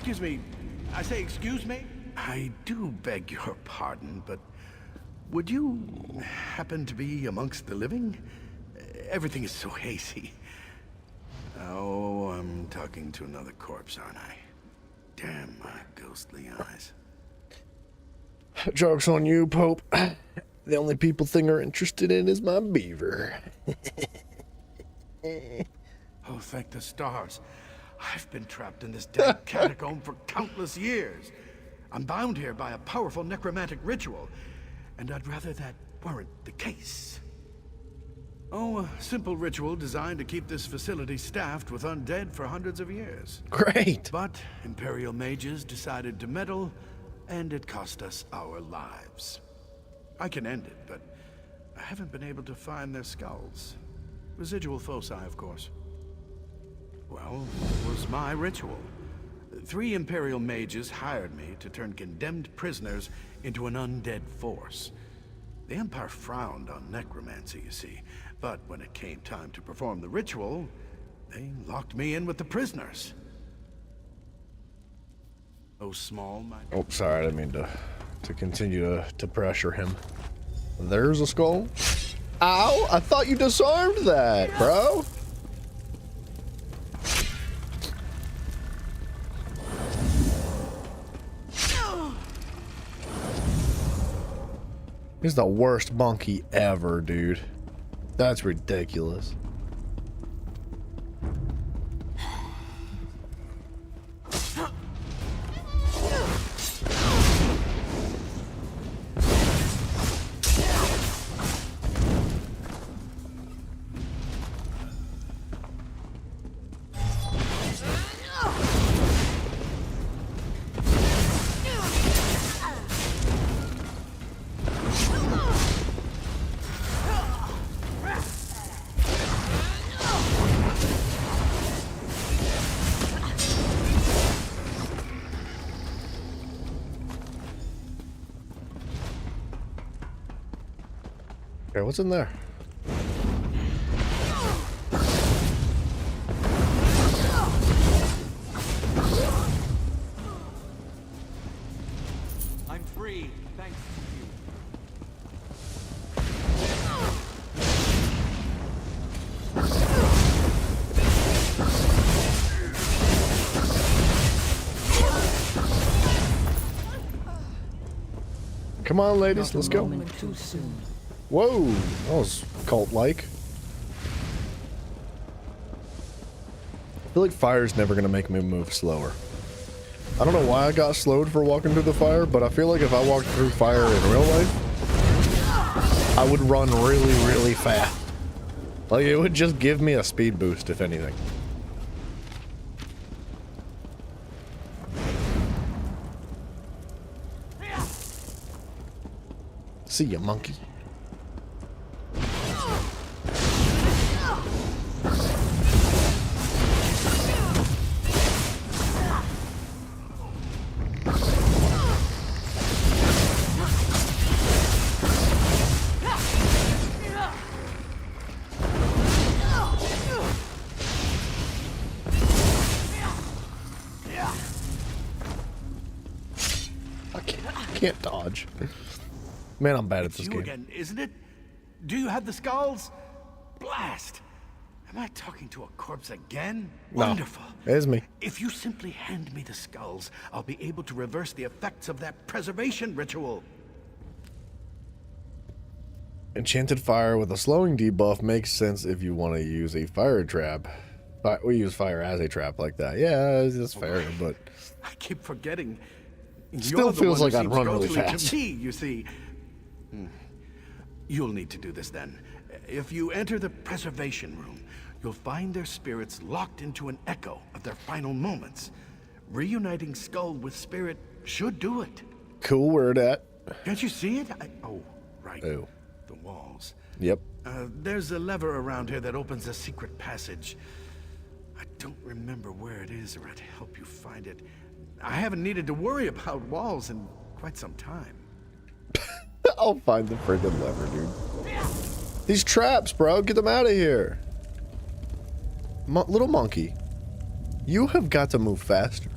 excuse me. I say excuse me? I do beg your pardon, but would you happen to be amongst the living? Everything is so hazy. Oh, I'm talking to another corpse, aren't I? Damn my ghostly eyes. Joke's on you, Pope. The only people thing are interested in is my beaver. Oh, thank the stars. I've been trapped in this damn catacomb for countless years. I'm bound here by a powerful necromantic ritual, and I'd rather that weren't the case. Oh, a simple ritual designed to keep this facility staffed with undead for hundreds of years. Great. But Imperial mages decided to meddle, and it cost us our lives. I can end it, but I haven't been able to find their skulls. Residual foci, of course. Well, it was my ritual. 3 Imperial mages hired me to turn condemned prisoners into an undead force. The Empire frowned on necromancy, you see, but when it came time to perform the ritual, they locked me in with the prisoners. Oh, small, my... Oh, sorry, I didn't mean to continue to pressure him. There's a skull. Ow! I thought you disarmed that, bro. He's the worst monkey ever, dude. That's ridiculous. Okay, what's in there? I'm free, thanks to you. Come on, ladies, let's go. Too soon. Whoa, that was cult-like. I feel like fire's never gonna make me move slower. I don't know why I got slowed for walking through the fire, but I feel like if I walked through fire in real life, I would run really, really fast. Like, it would just give me a speed boost, if anything. See ya, monkey. Can't dodge. Man, I'm bad at this game. Again, isn't it? Do you have the skulls? Blast! Am I talking to a corpse again? No, Wonderful. It's me. If you simply hand me the skulls, I'll be able to reverse the effects of that preservation ritual. Enchanted fire with a slowing debuff makes sense if you want to use a fire trap. We use fire as a trap like that. Yeah, it's fair, but I keep forgetting. still feels like I'd run really fast. To me, you see. You'll need to do this then. If you enter the preservation room, you'll find their spirits locked into an echo of their final moments. Reuniting skull with spirit should do it. Cool, where it at? Can't you see it? Oh, right. Oh. The walls. Yep. There's a lever around here that opens a secret passage. I don't remember where it is, or I'd help you find it. I haven't needed to worry about walls in quite some time. I'll find the friggin' lever, dude. These traps, bro. Get them out of here. Little monkey. You have got to move faster.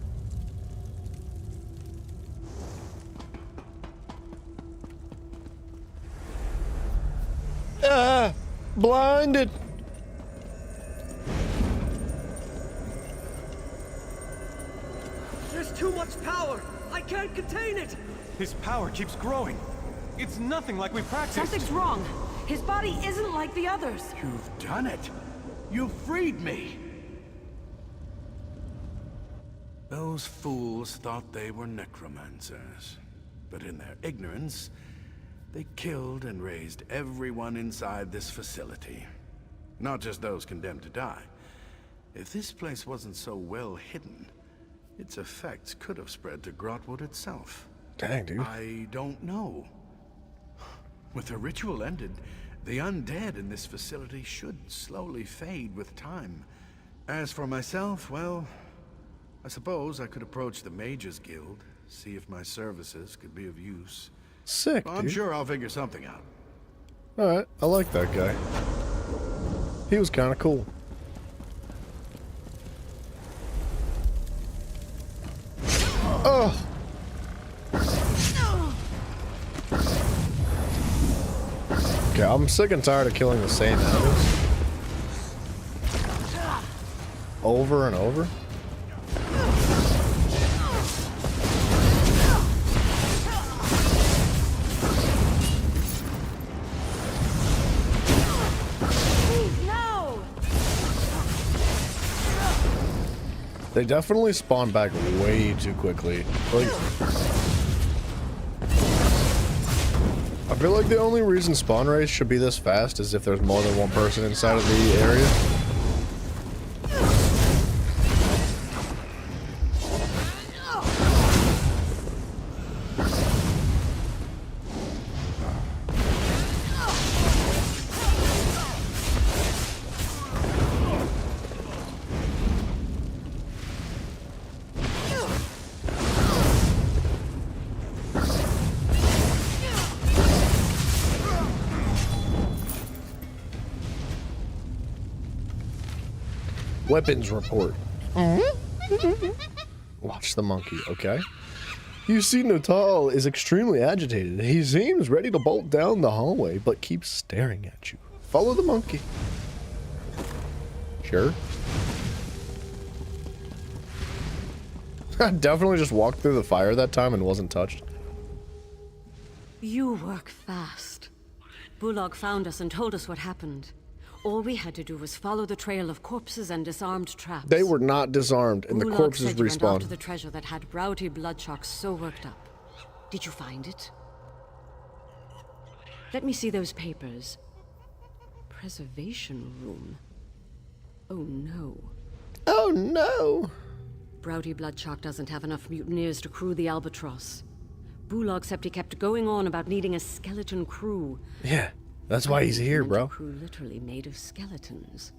Blinded. There's too much power. I can't contain it. His power keeps growing. It's nothing like we practiced. Something's wrong. His body isn't like the others. You've done it. You've freed me. Those fools thought they were necromancers. But in their ignorance, they killed and raised everyone inside this facility. Not just those condemned to die. If this place wasn't so well hidden, its effects could have spread to Grahtwood itself. Dang, dude. I don't know. With the ritual ended, the undead in this facility should slowly fade with time. As for myself, well, I suppose I could approach the Mages Guild, see if my services could be of use. Sick, I'm dude. sure I'll figure something out. Alright, I like that guy. He was kind of cool. Oh! Okay, I'm sick and tired of killing the same enemies. Over and over. They definitely spawn back way too quickly. Like, I feel like the only reason spawn rates should be this fast is if there's more than one person inside of the area. Weapons report. Watch the monkey, okay? You see, Nuttall is extremely agitated. He seems ready to bolt down the hallway, but keeps staring at you. Follow the monkey. Sure. I definitely just walked through the fire that time and wasn't touched. You work fast. Bulog found us and told us what happened. All we had to do was follow the trail of corpses and disarmed traps. They were not disarmed, and the Bulog corpses said you went respawned. after the treasure that had Browty Bloodshark so worked up. Did you find it? Let me see those papers. Preservation room. Oh no. Oh no! Browty Bloodshark doesn't have enough mutineers to crew the Albatross. Bulog Septi kept going on about needing a skeleton crew. Yeah. That's why he's here, bro. Crew literally made of skeletons.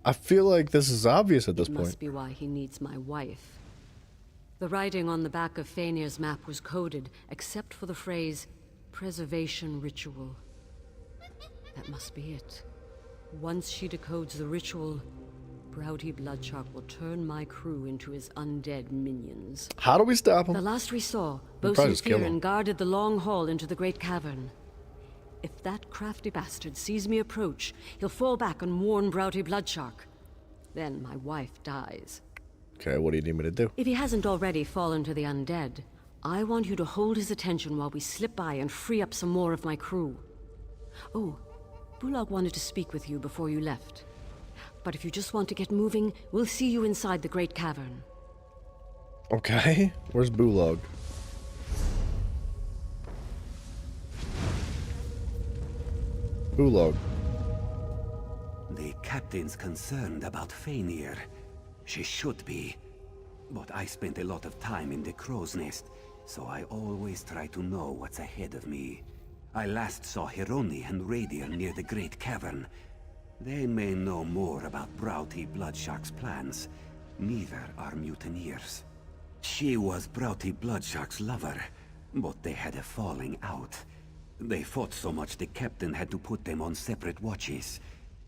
I feel like this is obvious at this point. Must be why he needs my wife. The writing on the back of Faenir's map was coded, except for the phrase, preservation ritual. That must be it. Once she decodes the ritual, Browty Bloodshark will turn my crew into his undead minions. How do we stop him? The last we saw, We'll probably just kill him. Bosun guarded the long hall into the great cavern. If that crafty bastard sees me approach, he'll fall back and warn Browty Bloodshark. Then my wife dies. Okay, what do you need me to do? If he hasn't already fallen to the undead, I want you to hold his attention while we slip by and free up some more of my crew. Oh, Bulog wanted to speak with you before you left. But if you just want to get moving, we'll see you inside the great cavern. Okay, where's Bulog? Bulog. The captain's concerned about Faenir. She should be. But I spent a lot of time in the crow's nest, so I always try to know what's ahead of me. I last saw Hironi and Radier near the great cavern. They may know more about Browty Bloodshark's plans. Neither are mutineers. She was Browty Bloodshark's lover, but they had a falling out. They fought so much the captain had to put them on separate watches.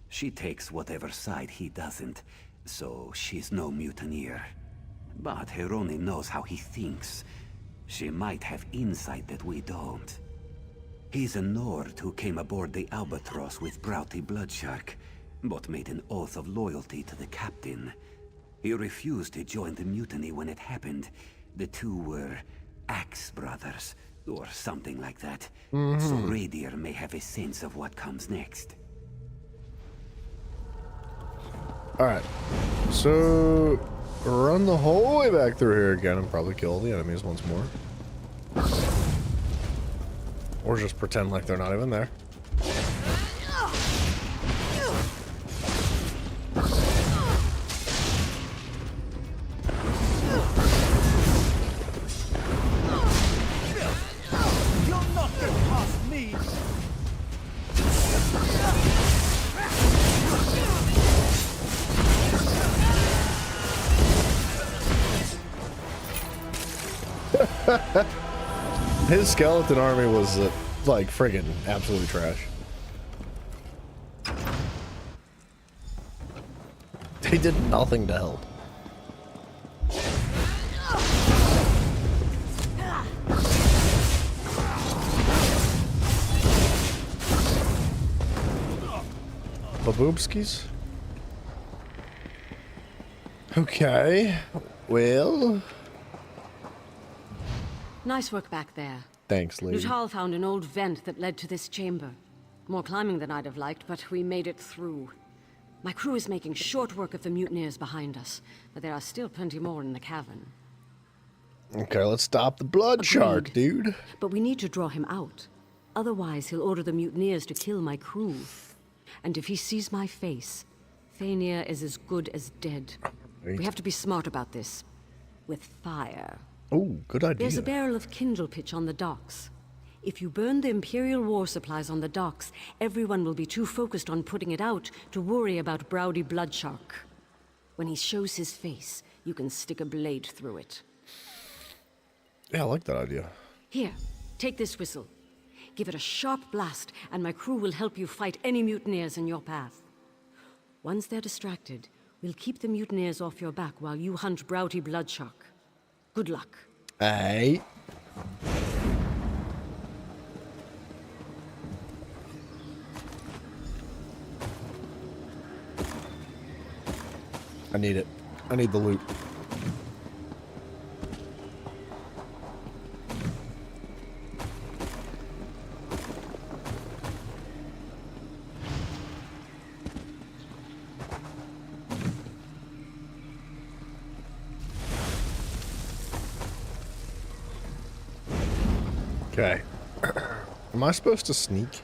She takes whatever side he doesn't, so she's no mutineer. But Hironi knows how he thinks. She might have insight that we don't. He's a Nord who came aboard the Albatross with Broughty Bloodshark, but made an oath of loyalty to the captain. He refused to join the mutiny when it happened. The two were Axe Brothers, or something like that. So Radier may have a sense of what comes next. Alright, so run the whole way back through here again and probably kill the enemies once more. Or just pretend like they're not even there. You'll not get past me! His skeleton army was like friggin' absolutely trash. They did nothing to help. Baboobskis? Okay, well... Nice work back there. Thanks, lady. Nuttall found an old vent that led to this chamber. More climbing than I'd have liked, but we made it through. My crew is making short work of the mutineers behind us, but there are still plenty more in the cavern. Okay, let's stop the blood shark, dude. But we need to draw him out. Otherwise, he'll order the mutineers to kill my crew. And if he sees my face, Faenir is as good as dead. We have to be smart about this. With fire. Oh, good idea. There's a barrel of kindle pitch on the docks. If you burn the Imperial war supplies on the docks, everyone will be too focused on putting it out to worry about Broughty Bloodshark. When he shows his face, you can stick a blade through it. Yeah, I like that idea. Here, take this whistle. Give it a sharp blast, and my crew will help you fight any mutineers in your path. Once they're distracted, we'll keep the mutineers off your back while you hunt Broughty Bloodshark. Good luck. Aye. I need it. I need the loot. Okay. Am I supposed to sneak?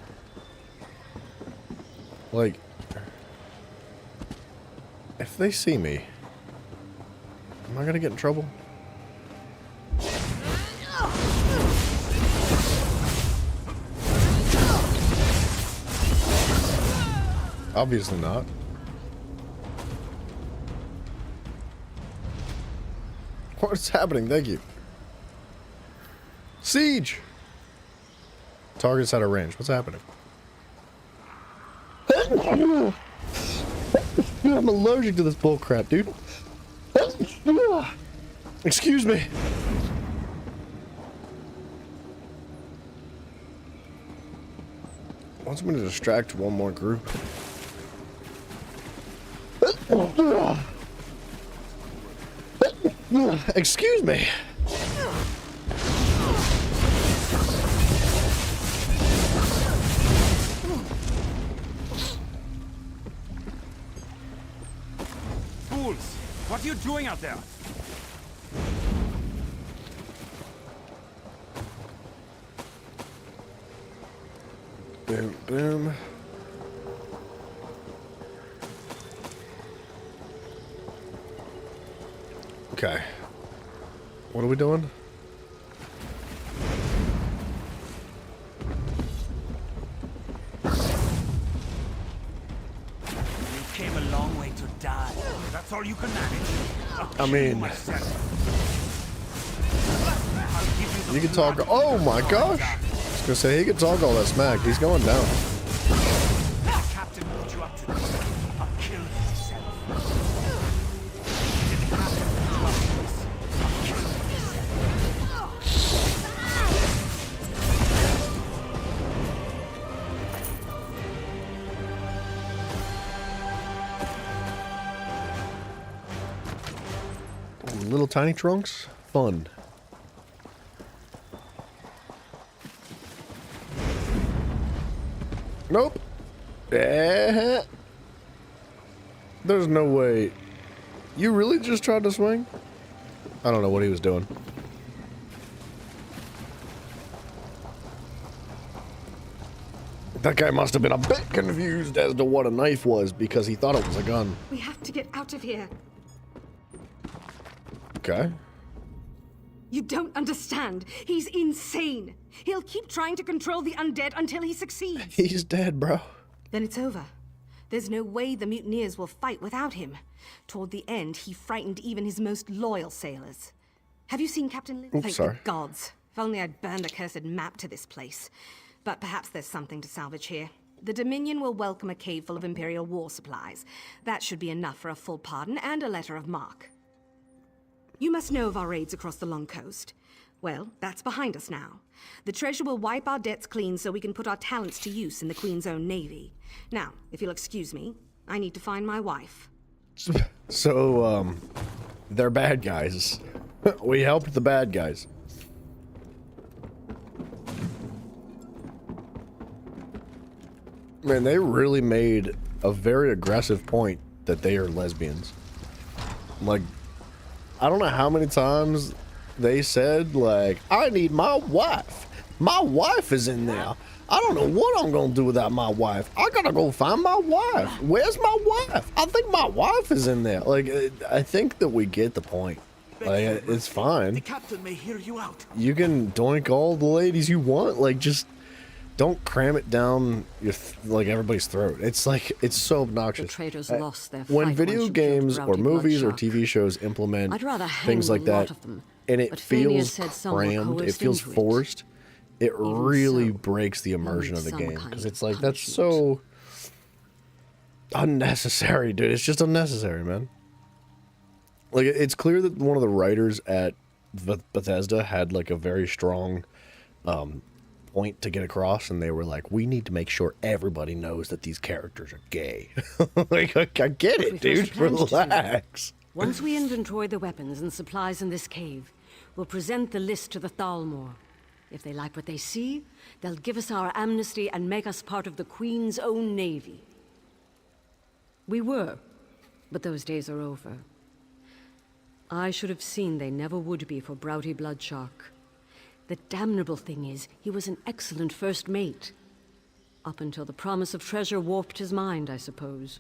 Like, if they see me, am I gonna get in trouble? Obviously not. What's happening? Thank you. Siege! Target's out of range. What's happening? I'm allergic to this bullcrap, dude. Excuse me. Wants me to distract one more group. Excuse me. What are you doing out there? Boom, boom. Okay. What are we doing? You came a long way to die. That's all you can manage. I mean, you can talk. Oh my gosh! I was gonna say he can talk all that smack. He's going down. The captain put you up to this. I'll kill himself. Did the captain put you up to this? I'll kill himself. little tiny trunks? Fun. Nope. There's no way. You really just tried to swing? I don't know what he was doing. That guy must have been a bit confused as to what a knife was because he thought it was a gun. We have to get out of here. Okay. You don't understand. He's insane. He'll keep trying to control the undead until he succeeds. He's dead, bro. Then it's over. There's no way the mutineers will fight without him. Toward the end, he frightened even his most loyal sailors. Have you seen Captain Lin? Thank sorry. the gods. If only I'd burned a cursed map to this place. But perhaps there's something to salvage here. The Dominion will welcome a cave full of Imperial war supplies. That should be enough for a full pardon and a letter of marque. You must know of our raids across the Long Coast. Well, that's behind us now. The treasure will wipe our debts clean so we can put our talents to use in the Queen's own navy. Now, if you'll excuse me, I need to find my wife. So, they're bad guys. We helped the bad guys. Man, they really made a very aggressive point that they are lesbians. Like, I don't know how many times they said, like, I need my wife. My wife is in there. I don't know what I'm gonna do without my wife. I gotta go find my wife. Where's my wife? I think my wife is in there. Like, I think that we get the point. Like, it's fine. The captain may hear you out. You can doink all the ladies you want. Like, just don't cram it down your like everybody's throat. It's like, it's so obnoxious. The traitors lost their when fight video once you games killed or Rowdy movies or Bloodshark. TV shows implement I'd rather hang things like a lot that, of them, and it but Fania feels said some were crammed, it coerced feels into it. forced, it really so, breaks the immersion need of the some game. kind Because of it's like, that's so unnecessary, dude. It's just unnecessary, man. Like, it's clear that one of the writers at Bethesda had like a very strong point to get across, and they were like, we need to make sure everybody knows that these characters are gay. Like, I get it, dude. Relax. Once we inventory the weapons and supplies in this cave, we'll present the list to the Thalmor. If they like what they see, they'll give us our amnesty and make us part of the Queen's own navy. We were, but those days are over. I should have seen they never would be for Broughty Bloodshark. The damnable thing is, he was an excellent first mate. Up until the promise of treasure warped his mind, I suppose.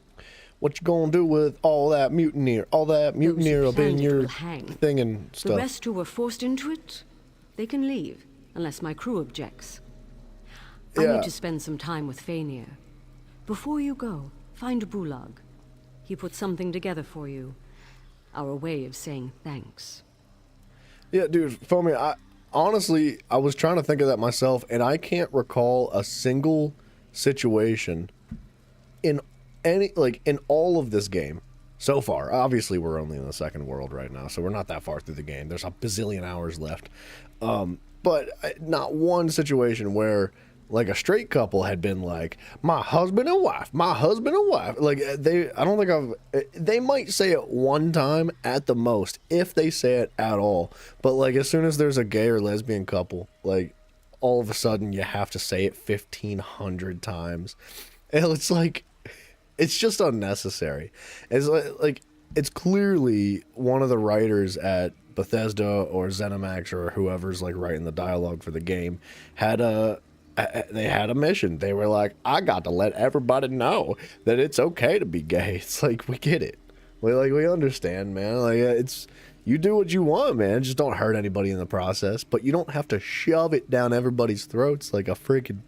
What you gonna do with all that mutineer? All that mutineer will be in your thing and stuff. The rest who were forced into it, they can leave, unless my crew objects. I Yeah. need to spend some time with Fania. Before you go, find Bulag. He put something together for you. Our way of saying thanks. Yeah, dude, Foamy, honestly, I was trying to think of that myself, and I can't recall a single situation in in all of this game so far. Obviously, we're only in the second world right now, so we're not that far through the game. There's a bazillion hours left. But not one situation where, like, a straight couple had been like, my husband and wife. Like, they might say it one time at the most, if they say it at all. But, like, as soon as there's a gay or lesbian couple, like, all of a sudden you have to say it 1,500 times. And it's like, it's just unnecessary. It's like, it's clearly one of the writers at Bethesda or ZeniMax or whoever's, like, writing the dialogue for the game they had a mission. They were like, I got to let everybody know that it's okay to be gay. It's like, we get it. We understand, man. Like, it's, you do what you want, man. Just don't hurt anybody in the process. But you don't have to shove it down everybody's throats like a freaking,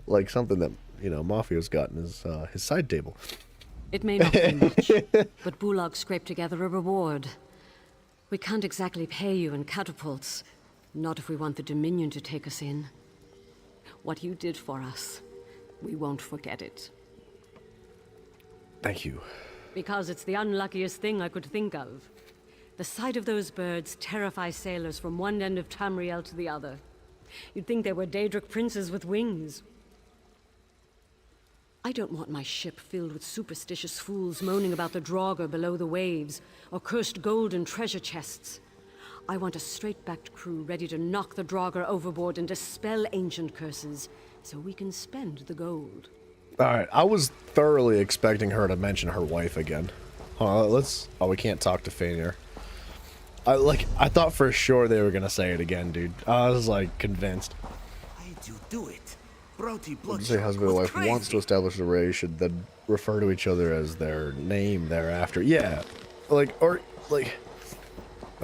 like something that, Mafio's got in his side table. It may not be much, but Bulag scraped together a reward. We can't exactly pay you in catapults. Not if we want the Dominion to take us in. What you did for us, we won't forget it. Thank you. Because it's the unluckiest thing I could think of. The sight of those birds terrifies sailors from one end of Tamriel to the other. You'd think they were Daedric princes with wings. I don't want my ship filled with superstitious fools moaning about the Draugr below the waves, or cursed golden treasure chests. I want a straight-backed crew ready to knock the Draugr overboard and dispel ancient curses, so we can spend the gold. Alright, I was thoroughly expecting her to mention her wife again. Oh, we can't talk to Fainir. I thought for sure they were gonna say it again, dude. I was, like, convinced. Why'd you do it? Broughty When you say husband and wife wants to establish a race, should then refer to each other as their name thereafter. Yeah. I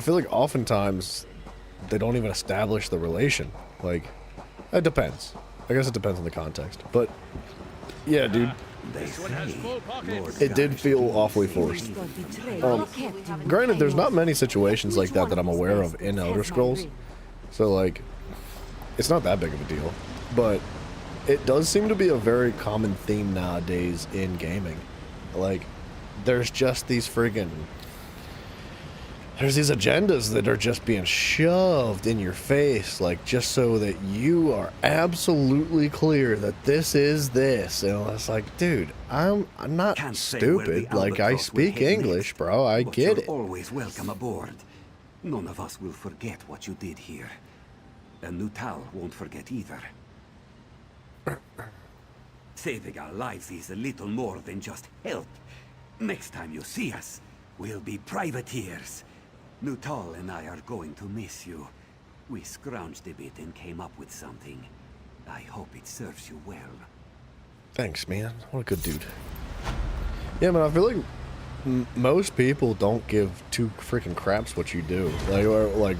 feel like oftentimes they don't even establish the relation. Like, it depends. I guess it depends on the context. But, yeah, dude. It did feel awfully forced. Granted, there's not many situations like that I'm aware of in Elder Scrolls. So, like, it's not that big of a deal. But it does seem to be a very common theme nowadays in gaming. Like, there's just these friggin'... There's these agendas that are just being shoved in your face, like, just so that you are absolutely clear that this is this. And it's like, dude, I'm not stupid. Like, I speak English, bro. I get it. Always welcome aboard. None of us will forget what you did here. And Nutal won't forget either. Saving our lives is a little more than just help. Next time you see us, we'll be privateers. Nutal and I are going to miss you. We scrounged a bit and came up with something. I hope it serves you well. Thanks, man. What a good dude. Yeah, man, I feel like most people don't give two freaking craps what you do. Like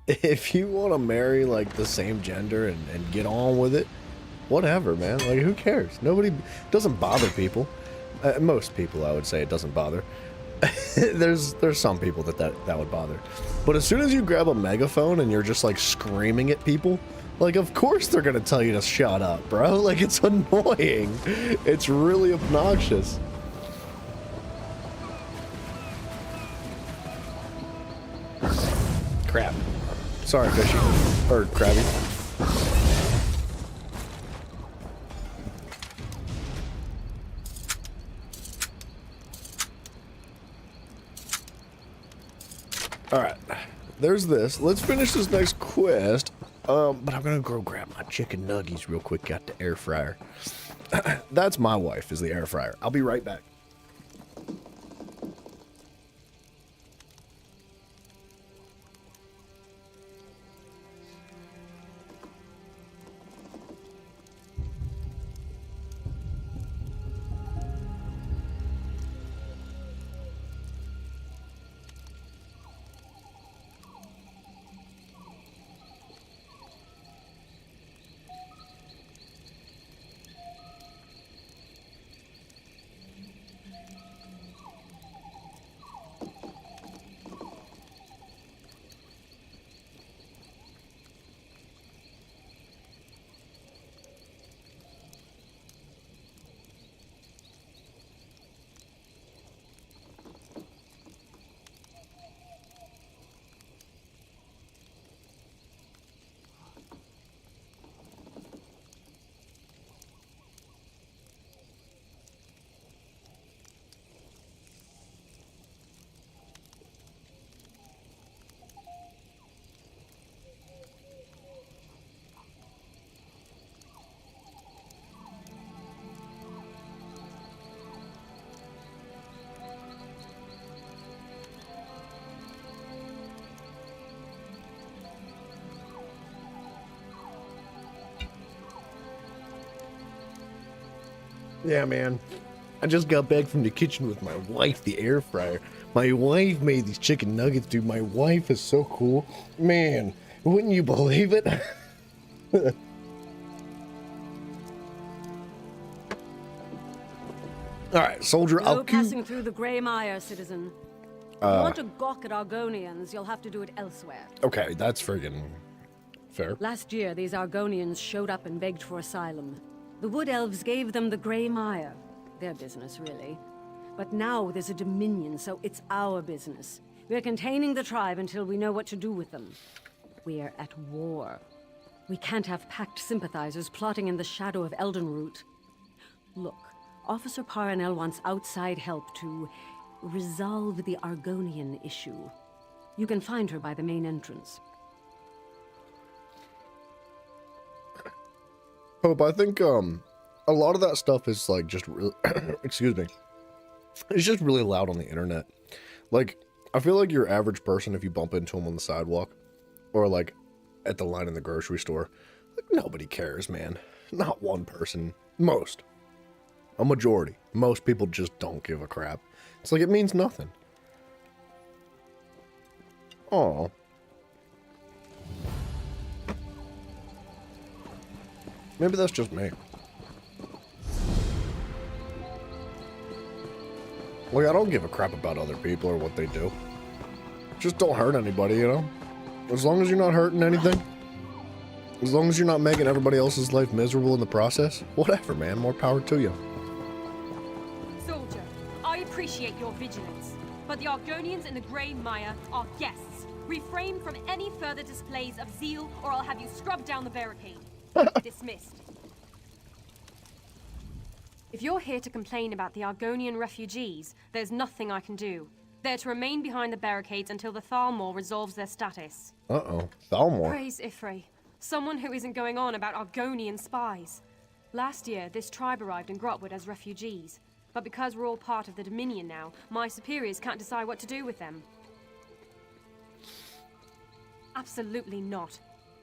if you want to marry, like, the same gender and get on with it, whatever, man. Like, who cares? Doesn't bother people. Most people, I would say, it doesn't bother. There's some people that would bother. But as soon as you grab a megaphone and you're just, like, screaming at people, like, of course they're gonna tell you to shut up, bro. Like, it's annoying. It's really obnoxious. Crap. Sorry, Fishy. Or Krabby. Alright, there's this. Let's finish this next quest. But I'm gonna go grab my chicken nuggies real quick. Got the air fryer. That's my wife, is the air fryer. I'll be right back. Yeah, man. I just got back from the kitchen with my wife, the air fryer. My wife made these chicken nuggets, dude. My wife is so cool. Man, wouldn't you believe it? Alright, soldier, No passing through the Grey Mire, citizen. If you want to gawk at Argonians, you'll have to do it elsewhere. Okay, that's friggin' fair. Last year, these Argonians showed up and begged for asylum. The Wood Elves gave them the Grey Mire. Their business, really. But now there's a Dominion, so it's our business. We're containing the tribe until we know what to do with them. We're at war. We can't have pact sympathizers plotting in the shadow of Eldenroot. Look, Officer Paranel wants outside help to resolve the Argonian issue. You can find her by the main entrance. Hope, I think a lot of that stuff is like just really excuse me. It's just really loud on the internet. Like, I feel like your average person, if you bump into them on the sidewalk or like at the line in the grocery store, like, nobody cares, man. Not one person. Most. A majority. Most people just don't give a crap. It's like it means nothing. Oh. Maybe that's just me. Like, I don't give a crap about other people or what they do. Just don't hurt anybody, you know? As long as you're not hurting anything. As long as you're not making everybody else's life miserable in the process. Whatever, man. More power to you. Soldier, I appreciate your vigilance, but the Argonians in the Grey Mire are guests. Refrain from any further displays of zeal, or I'll have you scrub down the barricade. Dismissed. If you're here to complain about the Argonian refugees, there's nothing I can do. They're to remain behind the barricades until the Thalmor resolves their status. Uh-oh. Thalmor. Praise Ifrey, someone who isn't going on about Argonian spies. Last year, this tribe arrived in Grahtwood as refugees. But because we're all part of the Dominion now, my superiors can't decide what to do with them. Absolutely not.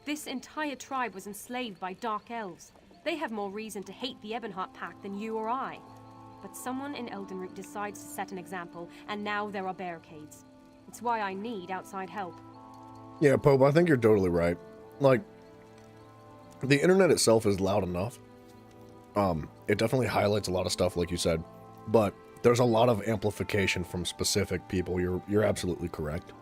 This entire tribe was enslaved by Dark Elves. They have more reason to hate the Ebonheart Pact than you or I. But someone in Eldenroot decides to set an example, and now there are barricades. It's why I need outside help. Yeah, Pope, I think you're totally right. Like, the internet itself is loud enough. It definitely highlights a lot of stuff, like you said. But there's a lot of amplification from specific people. You're absolutely correct.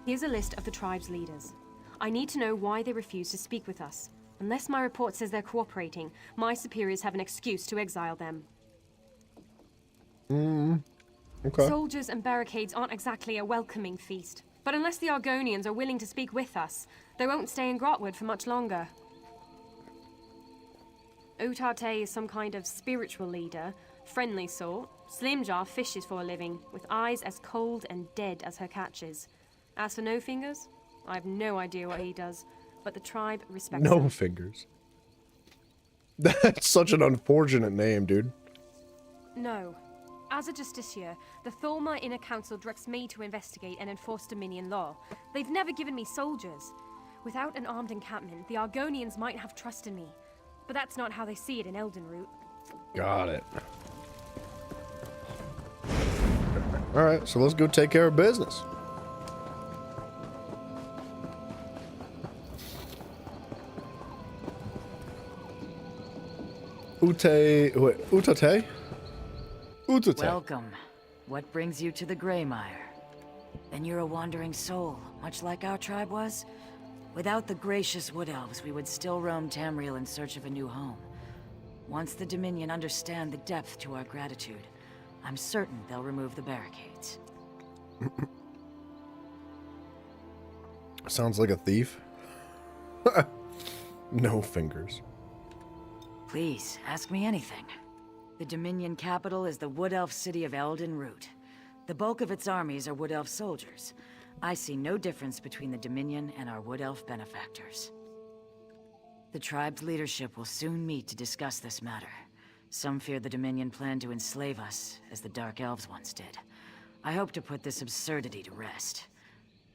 Here's a list of the tribe's leaders. I need to know why they refuse to speak with us. Unless my report says they're cooperating, my superiors have an excuse to exile them. Okay. Soldiers and barricades aren't exactly a welcoming feast. But unless the Argonians are willing to speak with us, they won't stay in Grahtwood for much longer. Utate is some kind of spiritual leader, friendly sort. Slimjar fishes for a living, with eyes as cold and dead as her catches. As for No Fingers, I have no idea what he does, but the tribe respects him. No Fingers. That's such an unfortunate name, dude. No. As a justiciar, the Thalmor Inner Council directs me to investigate and enforce Dominion law. They've never given me soldiers. Without an armed encampment, the Argonians might have trust in me. But that's not how they see it in Eldenroot. Got it. Alright, so let's go take care of business. Utate? Utate. Welcome. What brings you to the Greymire? Then you're a wandering soul, much like our tribe was? Without the gracious Wood Elves, we would still roam Tamriel in search of a new home. Once the Dominion understand the depth to our gratitude, I'm certain they'll remove the barricades. Sounds like a thief. No Fingers. Please, ask me anything. The Dominion capital is the Wood Elf city of Eldenroot. The bulk of its armies are Wood Elf soldiers. I see no difference between the Dominion and our Wood Elf benefactors. The tribe's leadership will soon meet to discuss this matter. Some fear the Dominion plan to enslave us, as the Dark Elves once did. I hope to put this absurdity to rest.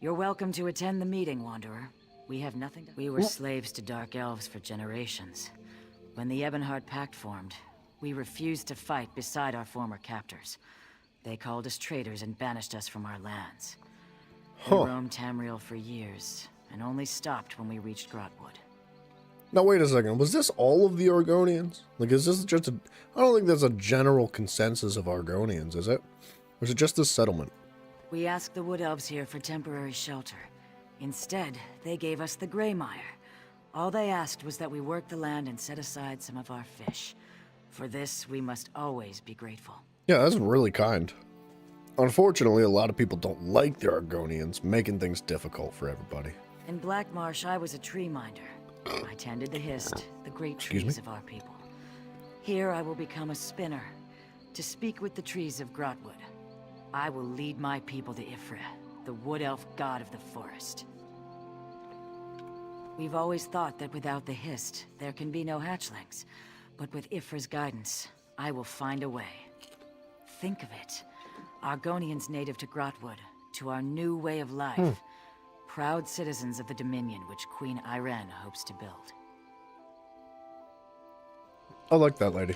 You're welcome to attend the meeting, Wanderer. We have nothing to— We were slaves to Dark Elves for generations. When the Ebonheart Pact formed, we refused to fight beside our former captors. They called us traitors and banished us from our lands. We roamed Tamriel for years, and only stopped when we reached Grahtwood. Now wait a second, was this all of the Argonians? Like, is this just a... I don't think there's a general consensus of Argonians, is it? Or is it just this settlement? We asked the Wood Elves here for temporary shelter. Instead, they gave us the Greymire. All they asked was that we work the land and set aside some of our fish. For this, we must always be grateful. Yeah, that's really kind. Unfortunately, a lot of people don't like the Argonians, making things difficult for everybody. In Black Marsh, I was a tree minder. I tended the Hist, the great trees of our people. Here I will become a spinner, to speak with the trees of Grahtwood. I will lead my people to Ifra, the wood elf god of the forest. We've always thought that without the Hist, there can be no hatchlings. But with Ifra's guidance, I will find a way. Think of it. Argonians native to Grahtwood, to our new way of life. Proud citizens of the Dominion which Queen Irene hopes to build. I like that lady.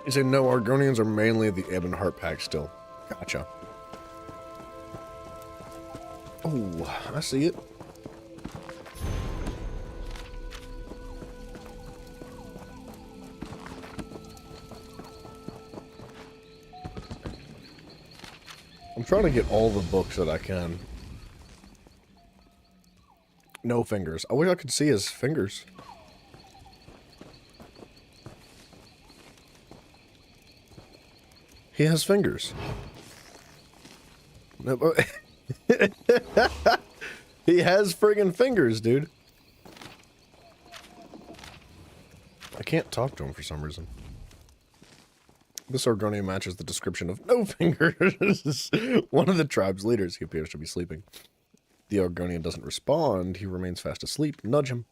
You say no, Argonians are mainly the Ebonheart pack still. Gotcha. Oh, I see it. I'm trying to get all the books that I can. No fingers. I wish I could see his fingers. He has fingers. No, he has friggin' fingers, dude. I can't talk to him for some reason. This Argonian matches the description of no fingers. One of the tribe's leaders. He appears to be sleeping. The Argonian doesn't respond. He remains fast asleep. Nudge him.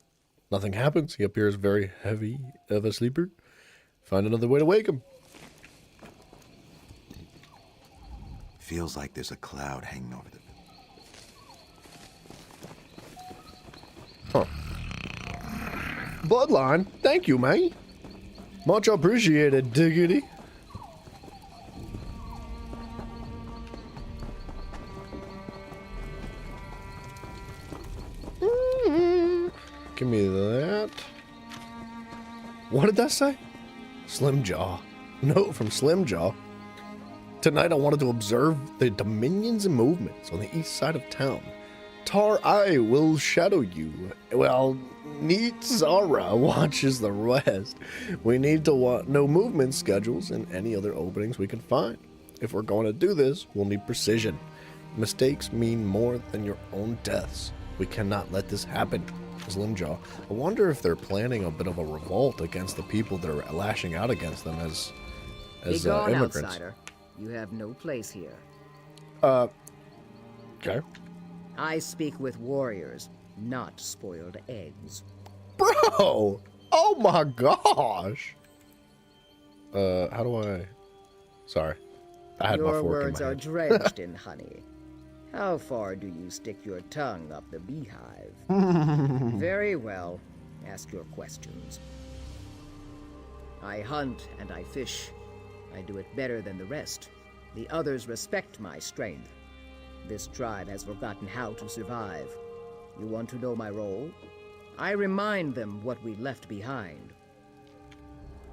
Nothing happens. He appears very heavy of a sleeper. Find another way to wake him. Feels like there's a cloud hanging over the... Huh. Bloodline. Thank you, man. Much appreciated, diggity. Give me that. What did that say? Slim Jaw. Note from Slim Jaw. Tonight I wanted to observe the Dominion's movements on the east side of town. Tar, I will shadow you. Well, Neat Zara watches the west. We need to know movement schedules and any other openings we can find. If we're going to do this, we'll need precision. Mistakes mean more than your own deaths. We cannot let this happen. Slimjaw. I wonder if they're planning a bit of a revolt against the people that are lashing out against them as Be gone, immigrants. outsider. You have no place here. Okay. I speak with warriors, not spoiled eggs. Bro! Oh my gosh! How do I... Sorry. I had my Your fork words in my are head. drenched in honey. How far do you stick your tongue up the beehive? Very well. Ask your questions. I hunt and I fish. I do it better than the rest. The others respect my strength. This tribe has forgotten how to survive. You want to know my role? I remind them what we left behind.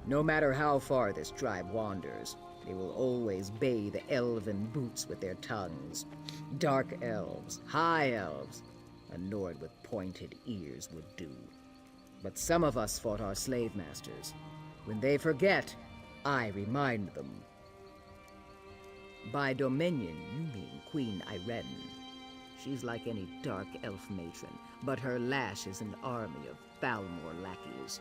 No matter how far this tribe wanders, they will always bathe elven boots with their tongues. Dark elves, high elves, a Nord with pointed ears would do. But some of us fought our slave masters. When they forget, I remind them. By Dominion, you mean Queen Irene. She's like any dark elf matron, but her lash is an army of Balmor lackeys.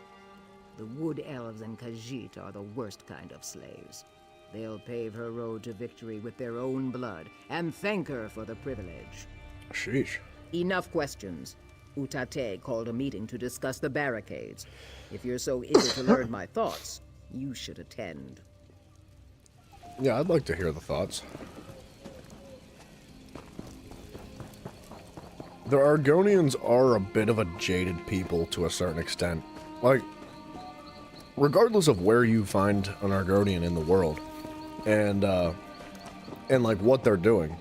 The wood elves and Khajiit are the worst kind of slaves. They'll pave her road to victory with their own blood, and thank her for the privilege. Sheesh. Enough questions. Utate called a meeting to discuss the barricades. If you're so eager to learn my thoughts, you should attend. Yeah, I'd like to hear the thoughts. The Argonians are a bit of a jaded people to a certain extent. Like, regardless of where you find an Argonian in the world, and like what they're doing,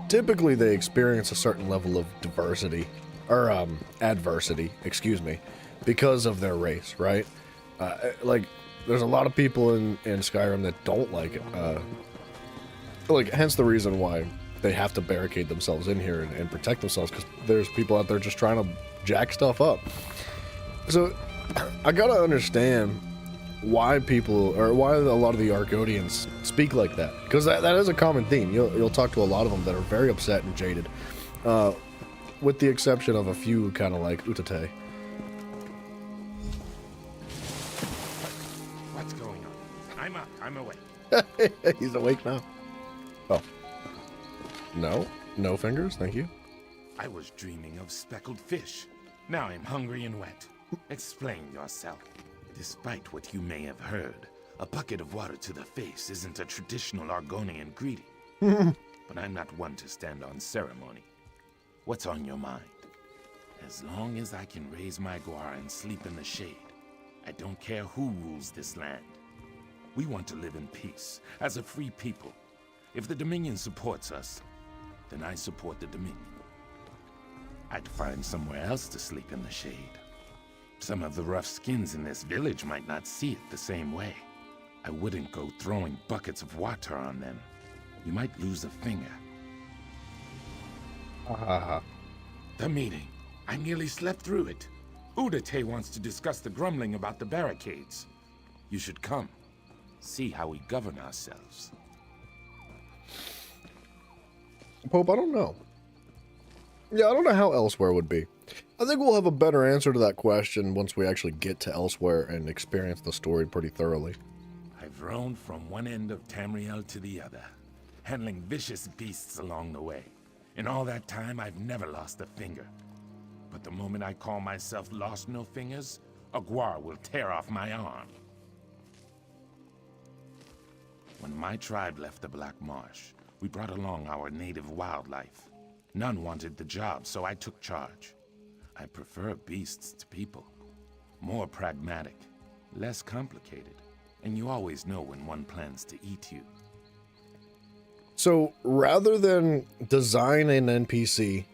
typically they experience a certain level of diversity, or adversity, excuse me, because of their race, right? Like, there's a lot of people in Skyrim that don't like it. Hence the reason why they have to barricade themselves in here and protect themselves, because there's people out there just trying to jack stuff up. So, I gotta understand why people, or why a lot of the Argonians speak like that, because that is a common theme. You'll talk to a lot of them that are very upset and jaded. with the exception of a few kind of like Utate. What's going on? I'm up. I'm awake. He's awake now. Oh. No. No fingers, thank you. I was dreaming of speckled fish. Now I'm hungry and wet. Explain yourself. Despite what you may have heard, a bucket of water to the face isn't a traditional Argonian greeting. But I'm not one to stand on ceremony. What's on your mind? As long as I can raise my guar and sleep in the shade, I don't care who rules this land. We want to live in peace, as a free people. If the Dominion supports us, then I support the Dominion. I'd find somewhere else to sleep in the shade. Some of the rough skins in this village might not see it the same way. I wouldn't go throwing buckets of water on them. You might lose a finger. The meeting. I nearly slept through it. Udate wants to discuss the grumbling about the barricades. You should come. See how we govern ourselves. Pope, I don't know. Yeah, I don't know how Elsewhere would be. I think we'll have a better answer to that question once we actually get to Elsewhere and experience the story pretty thoroughly. I've roamed from one end of Tamriel to the other, handling vicious beasts along the way. In all that time, I've never lost a finger. But the moment I call myself Lost No Fingers, a guar will tear off my arm. When my tribe left the Black Marsh, we brought along our native wildlife. None wanted the job, so I took charge. I prefer beasts to people. More pragmatic, less complicated, and you always know when one plans to eat you. So, rather than design an NPC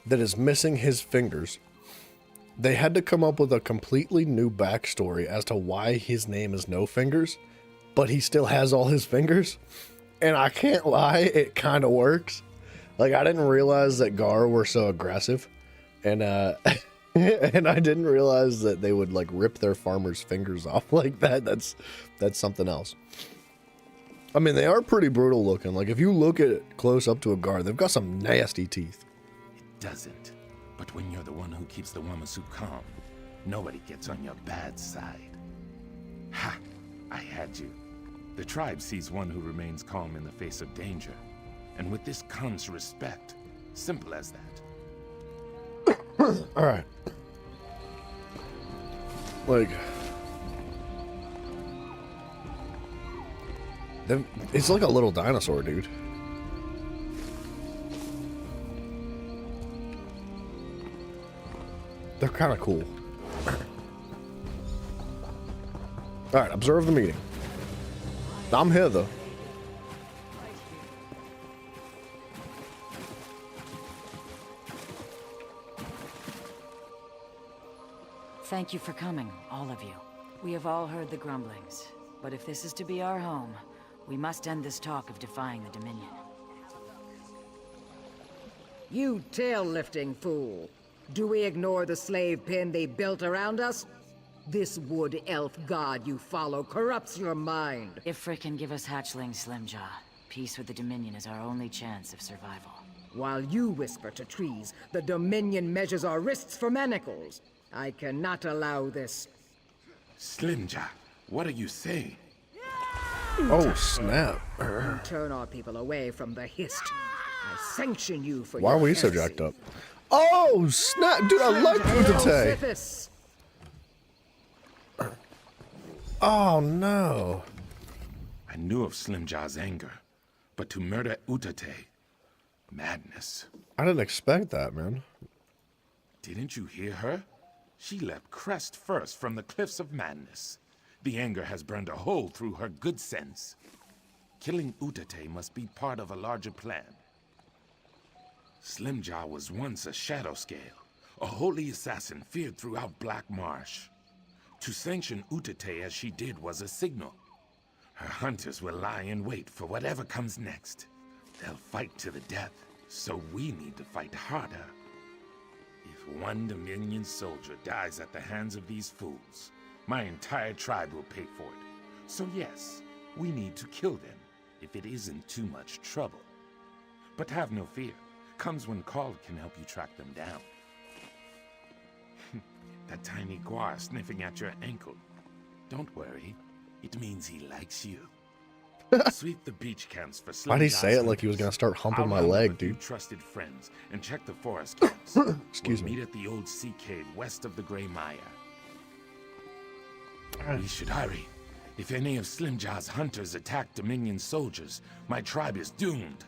that is missing his fingers, they had to come up with a completely new backstory as to why his name is No Fingers, but he still has all his fingers. And I can't lie, it kind of works. Like, I didn't realize that Gar were so aggressive, and and I didn't realize that they would like rip their farmers' fingers off like that. That's something else. I mean, they are pretty brutal looking. Like, if you look at it close up to a Gar, they've got some nasty teeth. It doesn't. But when you're the one who keeps the Wamasu calm, nobody gets on your bad side. Ha! I had you. The tribe sees one who remains calm in the face of danger. And with this comes respect. Simple as that. Alright. Like... it's like a little dinosaur, dude. They're kind of cool. Alright, observe the meeting. I'm here, though. Thank you for coming, all of you. We have all heard the grumblings, but if this is to be our home, we must end this talk of defying the Dominion. You tail-lifting fool! Do we ignore the slave pen they built around us? This wood elf god you follow corrupts your mind. If Frick can give us hatchlings, Slimjaw, peace with the Dominion is our only chance of survival. While you whisper to trees, the Dominion measures our wrists for manacles. I cannot allow this. Slimjaw, what are you saying? Oh, snap. You turn our people away from the Hist. I sanction you for Why your are we so heresy. jacked up? Oh, snap. Dude, I like Udate. Oh, no. I knew of Slimjaw's anger, but to murder Utate, madness. I didn't expect that, man. Didn't you hear her? She leapt crest first from the cliffs of madness. The anger has burned a hole through her good sense. Killing Utate must be part of a larger plan. Slimjaw was once a shadow scale, a holy assassin feared throughout Black Marsh. To sanction Utate as she did was a signal. Her hunters will lie in wait for whatever comes next. They'll fight to the death, so we need to fight harder. If one Dominion soldier dies at the hands of these fools, my entire tribe will pay for it. So yes, we need to kill them, if it isn't too much trouble. But have no fear. comes when called can help you track them down. That tiny guar sniffing at your ankle. Don't worry, it means he likes you. Sweep the beach camps for Slim Why'd he Jaw's say it like he was hunters. gonna start humping I'll my round up leg, a few dude? trusted friends and check the forest camps. Excuse We'll me. meet at the old sea cave west of the Grey Mire. We should hurry. If any of Slim Jaw's hunters attack Dominion soldiers, my tribe is doomed.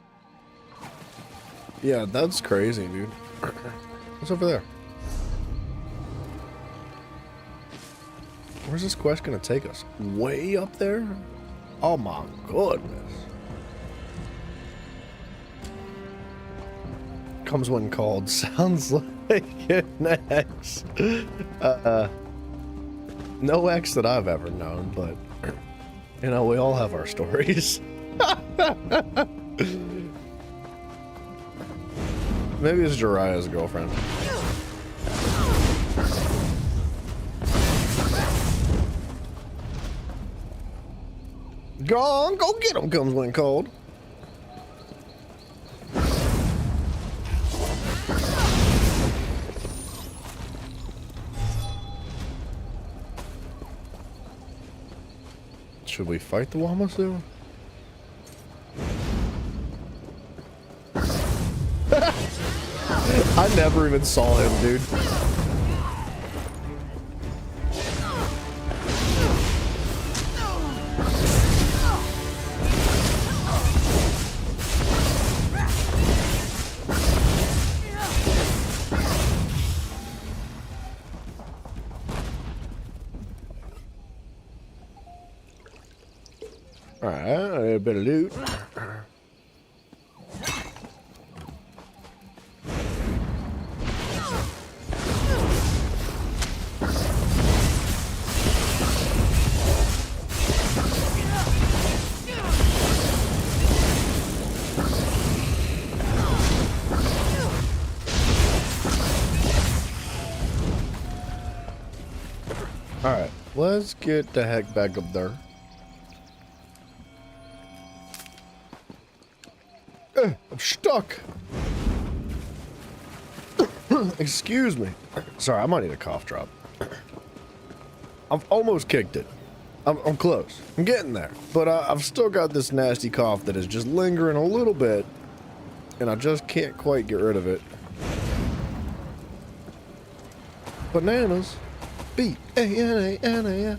Yeah, that's crazy, dude. What's over there? Where's this quest gonna take us? Way up there? Oh my goodness. Comes when called. Sounds like an X. No X that I've ever known, but you know, we all have our stories. Maybe it's Jiraiya's girlfriend. Gone, go get him, comes when called. Should we fight the Wamasu? I never even saw him, dude. Alright, a bit of loot. Alright, let's get the heck back up there. I'm stuck. Excuse me. Sorry, I might need a cough drop. I've almost kicked it. I'm close. I'm getting there. But I've still got this nasty cough that is just lingering a little bit. And I just can't quite get rid of it. Bananas. B-A-N-A-N-A.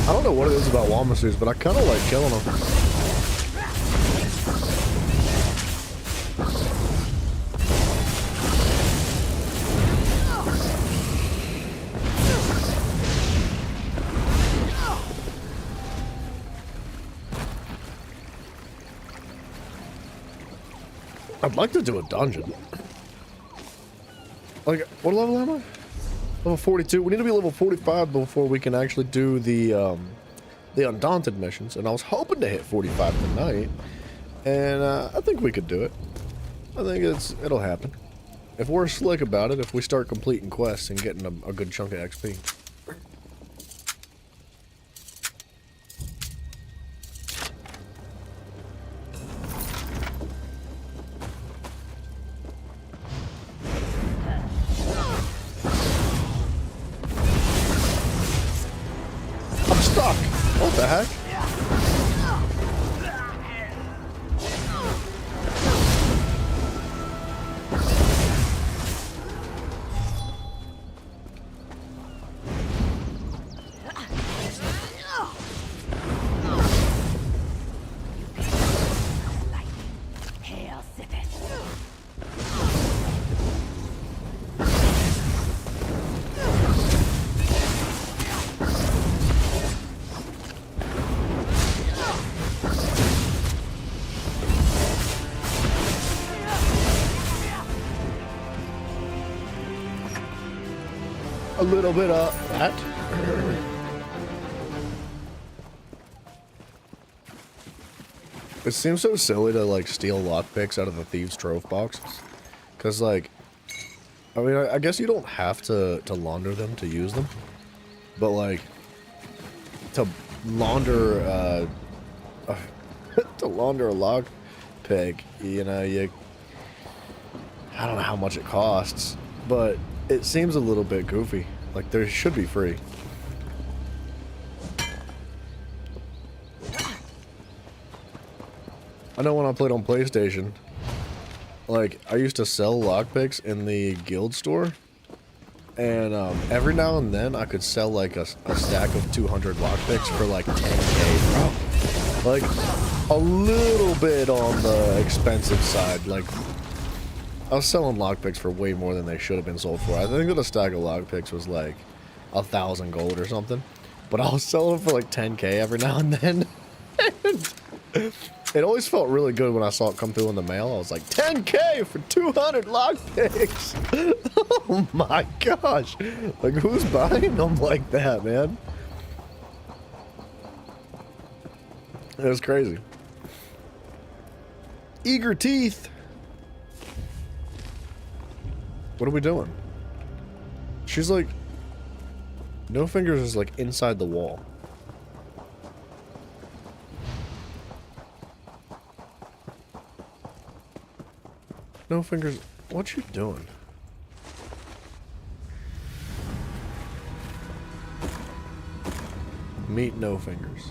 I don't know what it is about Wamasus, but I kind of like killing them. I'd like to do a dungeon. Like, what level am I? Level 42. We need to be level 45 before we can actually do the Undaunted missions. And I was hoping to hit 45 tonight. And I think we could do it. I think it'll happen. If we're slick about it, if we start completing quests and getting a good chunk of XP. What the heck? little bit of that. It seems so silly to, like, steal lockpicks out of the Thieves' Trove boxes. Because, like, I mean, I guess you don't have to launder them to use them. But, like, to launder, to launder a lockpick, you know, I don't know how much it costs, but it seems a little bit goofy. Like, there should be free. I know when I played on PlayStation, like, I used to sell lockpicks in the guild store, and every now and then I could sell, like, a stack of 200 lockpicks for, like, 10K, bro. Like, a little bit on the expensive side. Like, I was selling lockpicks for way more than they should have been sold for. I think that a stack of lockpicks was, like, 1,000 gold or something. But I was selling them for, like, 10K every now and then. It always felt really good when I saw it come through in the mail. I was like, 10K for 200 lockpicks! Oh my gosh! Like, who's buying them like that, man? It was crazy. Eager teeth! What are we doing? She's like... No Fingers is like inside the wall. No Fingers, what you doing? Meet No Fingers.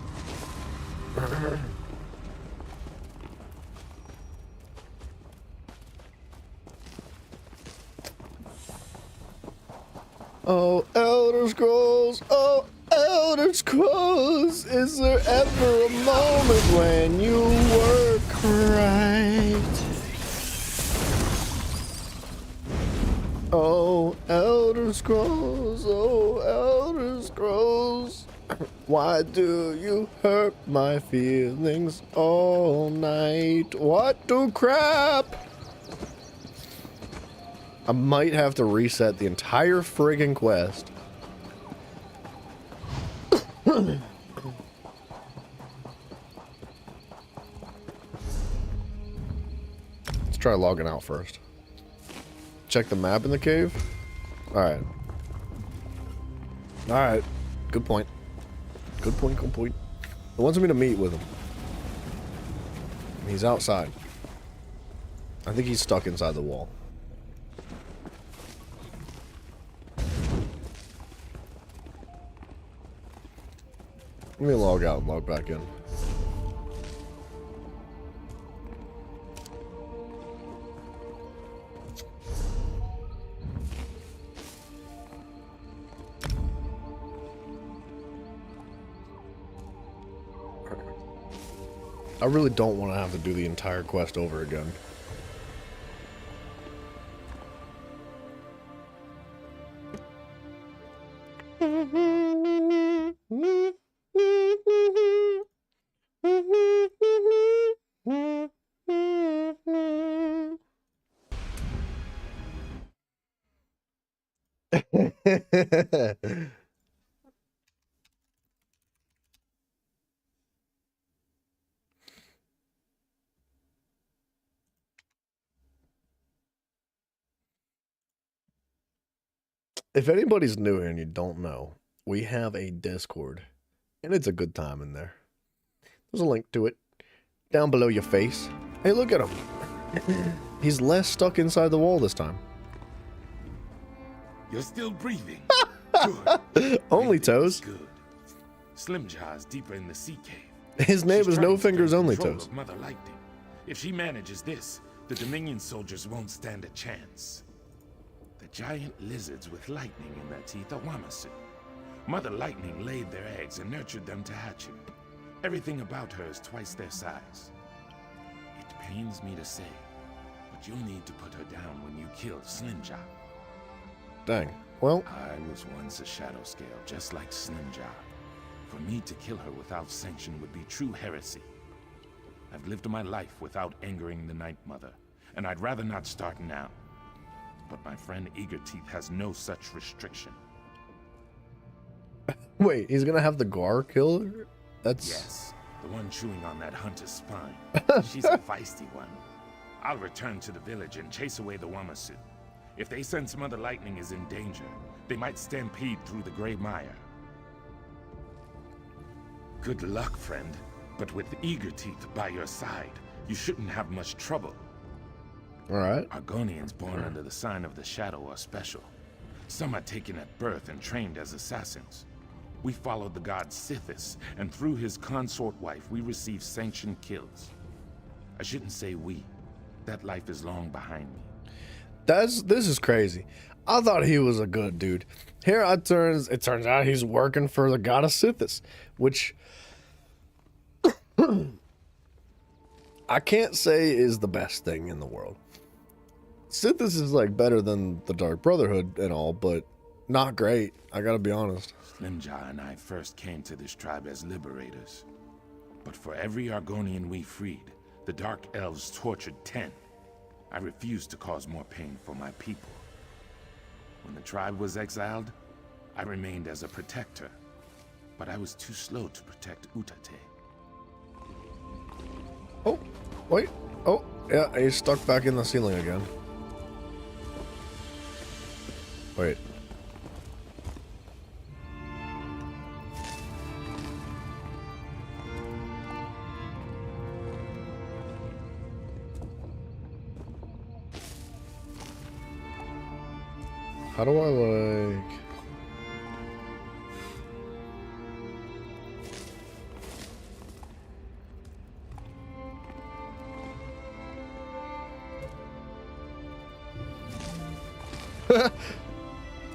Oh, Elder Scrolls, oh, Elder Scrolls, is there ever a moment when you work right? Oh, Elder Scrolls, oh, Elder Scrolls, why do you hurt my feelings all night? What do crap? I might have to reset the entire friggin' quest. Let's try logging out first. Check the map in the cave. Alright. Alright. Good point. Good point, good point. It wants me to meet with him. He's outside. I think he's stuck inside the wall. Let me log out and log back in. I really don't want to have to do the entire quest over again. If anybody's new here and you don't know, we have a Discord, and it's a good time in there. There's a link to it down below your face. Hey, look at him. He's less stuck inside the wall this time. You're still breathing. Good. Only Toes. Good. Slim Jaw's deeper in the sea cave. His name is No Fingers Only Toes. Mother Lightning. If she manages this, the Dominion soldiers won't stand a chance. The giant lizards with lightning in their teeth are Wamasu. Mother Lightning laid their eggs and nurtured them to hatchery. Everything about her is twice their size. It pains me to say, but you'll need to put her down when you kill Slim Jaw. Dang. Well, I was once a shadow scale, just like Slim Jaw. For me to kill her without sanction would be true heresy. I've lived my life without angering the Night Mother, and I'd rather not start now. But my friend Eager Teeth has no such restriction. Wait, he's gonna have the Gar kill her? That's... Yes, the one chewing on that hunter's spine. She's a feisty one. I'll return to the village and chase away the Wamasu. If they sense Mother Lightning is in danger, they might stampede through the gray mire. Good luck, friend. But with Eager Teeth by your side, you shouldn't have much trouble. Alright. Argonians born under the sign of the Shadow are special. Some are taken at birth and trained as assassins. We followed the god Sithis, and through his consort wife, we received sanctioned kills. I shouldn't say we. That life is long behind me. This is crazy. I thought he was a good dude. Here it turns out he's working for the goddess Sithis, which I can't say is the best thing in the world. Sithis is like better than the Dark Brotherhood and all, but not great. I gotta be honest. Slimjaw and I first came to this tribe as liberators. But for every Argonian we freed, the Dark Elves tortured 10. I refused to cause more pain for my people. When the tribe was exiled, I remained as a protector. But I was too slow to protect Utate. Oh, wait. Oh, yeah, he's stuck back in the ceiling again. Wait. How do I like...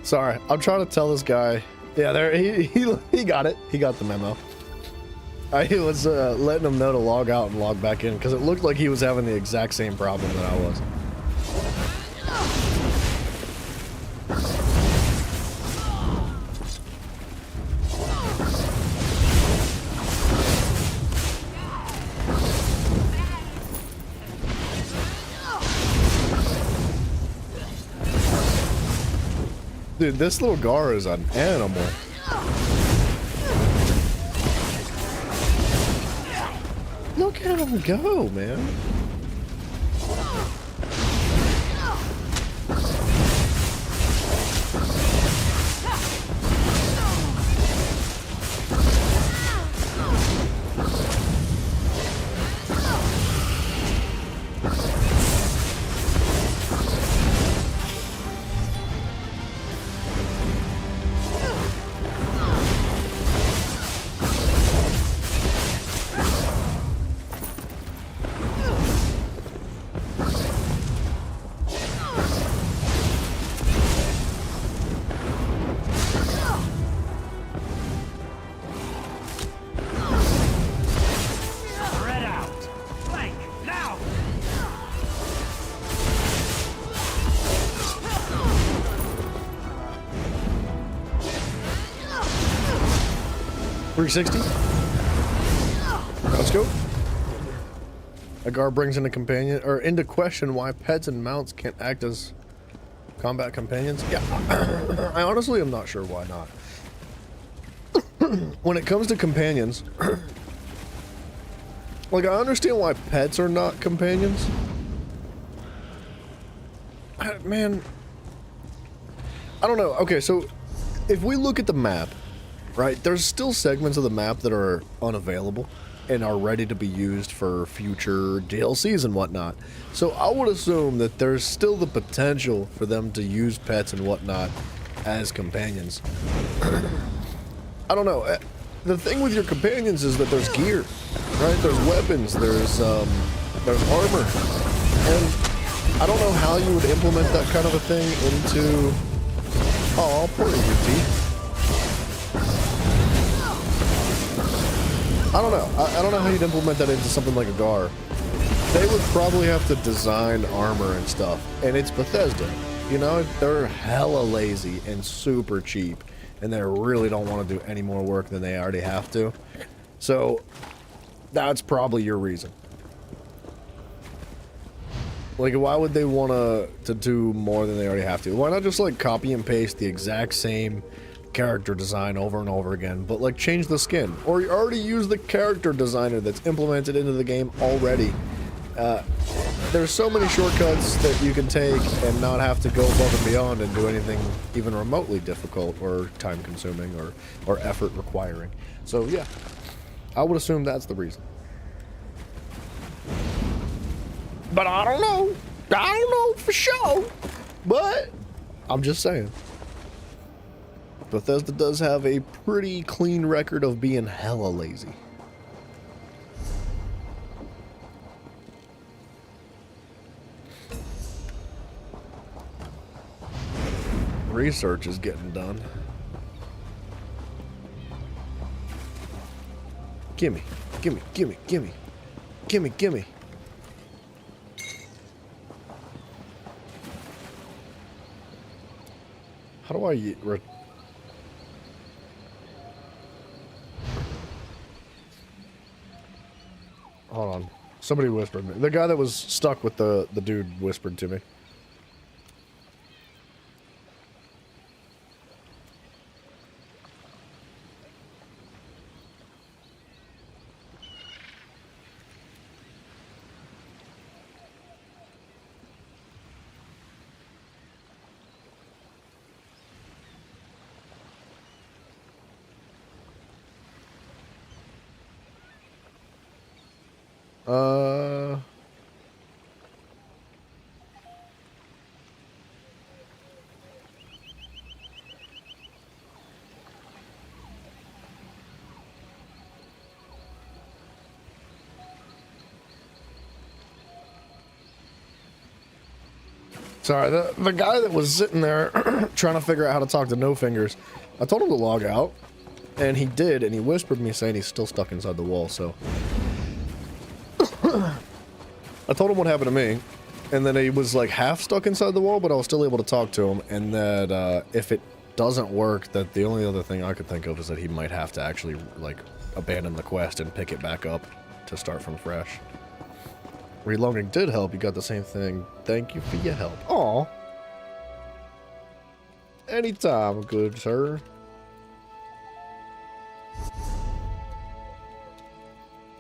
Sorry, I'm trying to tell this guy. Yeah, there he got it. He got the memo. I was letting him know to log out and log back in because it looked like he was having the exact same problem that I was. Dude, this little Gar is an animal. Look at him go, man. .360. Let's go. Agar brings into question why pets and mounts can't act as combat companions. Yeah, I honestly am not sure why not. When it comes to companions, like I understand why pets are not companions. Man, I don't know. Okay, so if we look at the map, right, there's still segments of the map that are unavailable and are ready to be used for future DLCs and whatnot. So I would assume that there's still the potential for them to use pets and whatnot as companions. I don't know. The thing with your companions is that there's gear, right? There's weapons, there's armor. And I don't know how you would implement that kind of a thing into... Oh, poor UT. I don't know. I don't know how you'd implement that into something like a Gar. They would probably have to design armor and stuff. And it's Bethesda. You know, they're hella lazy and super cheap. And they really don't want to do any more work than they already have to. So, that's probably your reason. Like, why would they want to do more than they already have to? Why not just, like, copy and paste the exact same character design over and over again, but like change the skin, or you already use the character designer that's implemented into the game already. There's so many shortcuts that you can take and not have to go above and beyond and do anything even remotely difficult or time consuming or effort requiring. So yeah, I would assume that's the reason. But I don't know. I don't know for sure. But I'm just saying. Bethesda does have a pretty clean record of being hella lazy. Research is getting done. Gimme, gimme, gimme, gimme, gimme, gimme. How do I hold on. Somebody whispered me. The guy that was stuck with the dude whispered to me. Sorry, the guy that was sitting there trying to figure out how to talk to No Fingers, I told him to log out, and he did, and he whispered me saying he's still stuck inside the wall, so. I told him what happened to me, and then he was like half stuck inside the wall, but I was still able to talk to him, and that if it doesn't work, that the only other thing I could think of is that he might have to actually like abandon the quest and pick it back up to start from fresh. Reloading did help. You got the same thing. Thank you for your help. Aw. Anytime, good sir.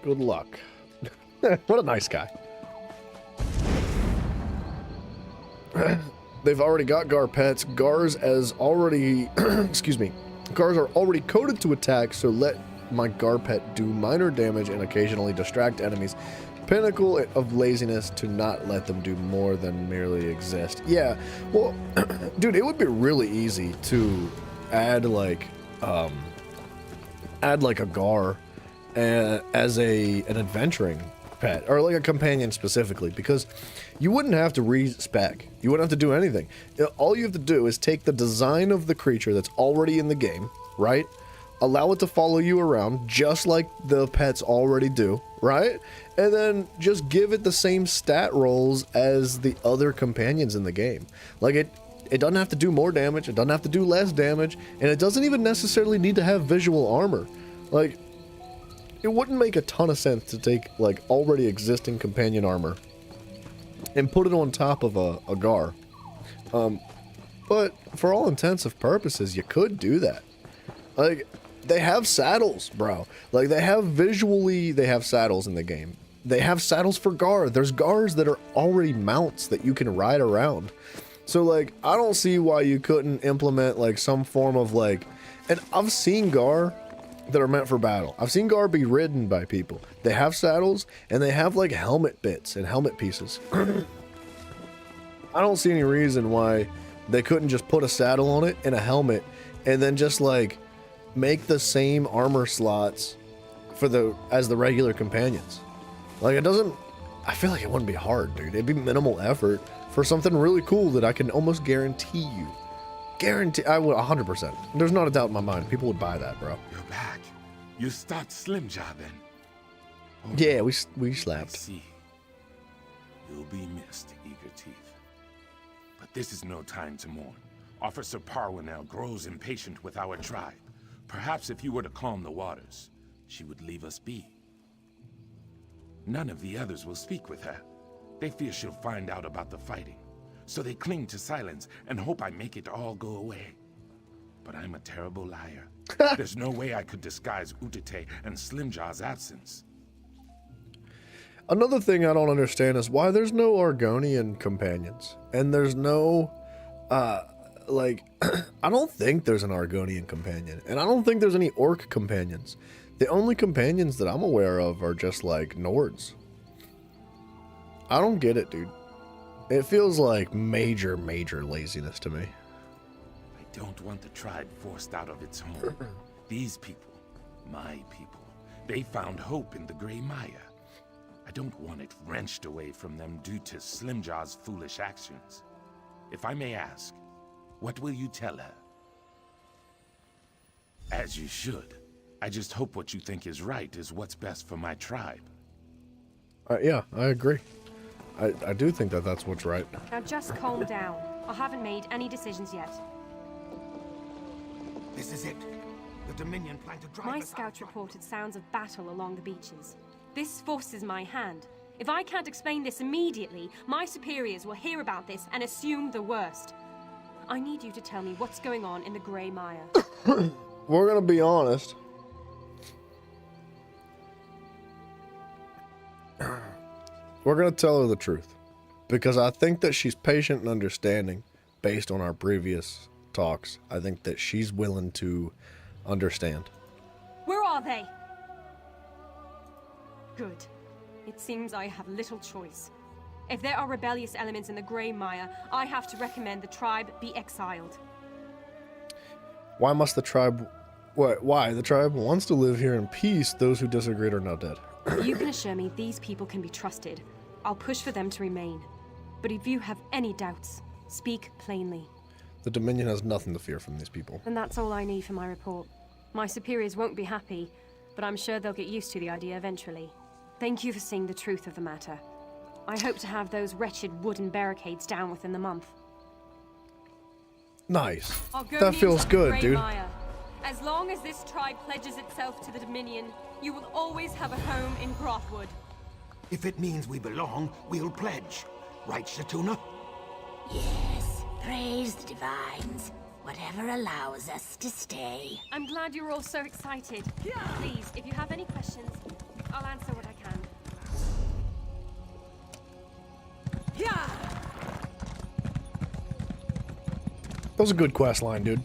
Good luck. What a nice guy. They've already got Gar pets. Gars as already excuse me. Gars are already coded to attack, so let my Gar pet do minor damage and occasionally distract enemies. Pinnacle of laziness to not let them do more than merely exist. Yeah, well, dude, it would be really easy to add like a Gar as an adventuring pet, or like a companion specifically, because you wouldn't have to respec. You wouldn't have to do anything. All you have to do is take the design of the creature that's already in the game, right? Allow it to follow you around just like the pets already do, right? And then just give it the same stat rolls as the other companions in the game. Like it doesn't have to do more damage, it doesn't have to do less damage, and it doesn't even necessarily need to have visual armor. Like, it wouldn't make a ton of sense to take like already existing companion armor and put it on top of a Gar. But for all intents and purposes, you could do that. Like, they have saddles, bro. Like, they have saddles in the game. They have saddles for Gar. There's Gars that are already mounts that you can ride around. So, like, I don't see why you couldn't implement, like, some form of, like... And I've seen Gar that are meant for battle. I've seen Gar be ridden by people. They have saddles, and they have, like, helmet bits and helmet pieces. I don't see any reason why they couldn't just put a saddle on it and a helmet, and then just, like, make the same armor slots as the regular companions. Like, it doesn't... I feel like it wouldn't be hard, dude. It'd be minimal effort for something really cool that I can almost guarantee you. I would 100%. There's not a doubt in my mind. People would buy that, bro. You're back. You start Slim Jobbing. Oh, yeah, we slapped. I see. You'll be missed, Eager Teeth. But this is no time to mourn. Officer Parwinell grows impatient with our tribe. Perhaps if you were to calm the waters, she would leave us be. None of the others will speak with her. They fear she'll find out about the fighting, so they cling to silence and hope I make it all go away. but I'm a terrible liar. There's no way I could disguise Utete and Slimjaw's absence. Another thing I don't understand is why there's no Argonian companions. And there's no, like, I don't think there's an Argonian companion. And I don't think there's any Orc companions. The only companions that I'm aware of are just, like, Nords. I don't get it, dude. It feels like major, major laziness to me. I don't want the tribe forced out of its home. These people, my people, they found hope in the Grey Maya. I don't want it wrenched away from them due to Slimjaw's foolish actions. If I may ask, what will you tell her? As you should. I just hope what you think is right is what's best for my tribe. Yeah, I agree. I do think that that's what's right. Now just calm down. I haven't made any decisions yet. This is it. The Dominion plan to drive My us scouts reported sounds of battle along the beaches. This forces my hand. If I can't explain this immediately, my superiors will hear about this and assume the worst. I need you to tell me what's going on in the Grey Maya. We're gonna be honest. We're gonna tell her the truth. Because I think that she's patient and understanding based on our previous talks. I think that she's willing to understand. Where are they? Good. It seems I have little choice. If there are rebellious elements in the Grey Maya, I have to recommend the tribe be exiled. Why must the tribe... Why? The tribe wants to live here in peace. Those who disagreed are now dead. You can assure me these people can be trusted. I'll push for them to remain. But if you have any doubts, speak plainly. The Dominion has nothing to fear from these people. And that's all I need for my report. My superiors won't be happy, but I'm sure they'll get used to the idea eventually. Thank you for seeing the truth of the matter. I hope to have those wretched wooden barricades down within the month. Nice. That feels good, dude. Maya. As long as this tribe pledges itself to the Dominion, you will always have a home in Grahtwood. If it means we belong, we'll pledge. Right, Shatuna? Yes. Praise the divines. Whatever allows us to stay. I'm glad you're all so excited. Please, if you have any questions, I'll answer what I can. That was a good quest line, dude.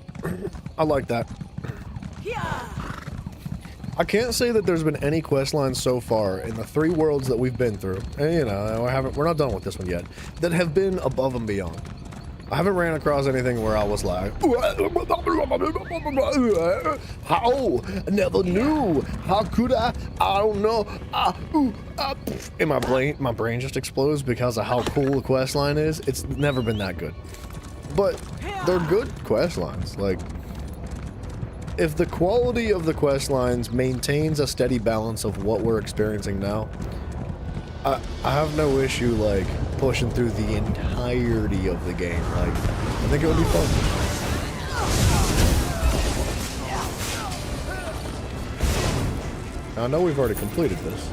I like that. I can't say that there's been any quest lines so far in the 3 worlds that we've been through, and you know, we're not done with this one yet, that have been above and beyond. I haven't ran across anything where I was like, how? I never knew. How could I? I don't know. And my brain just explodes because of how cool the quest line is. It's never been that good. But they're good quest lines. Like, if the quality of the quest lines maintains a steady balance of what we're experiencing now, I have no issue, like, pushing through the entirety of the game. Like, I think it would be fun. Now, I know we've already completed this.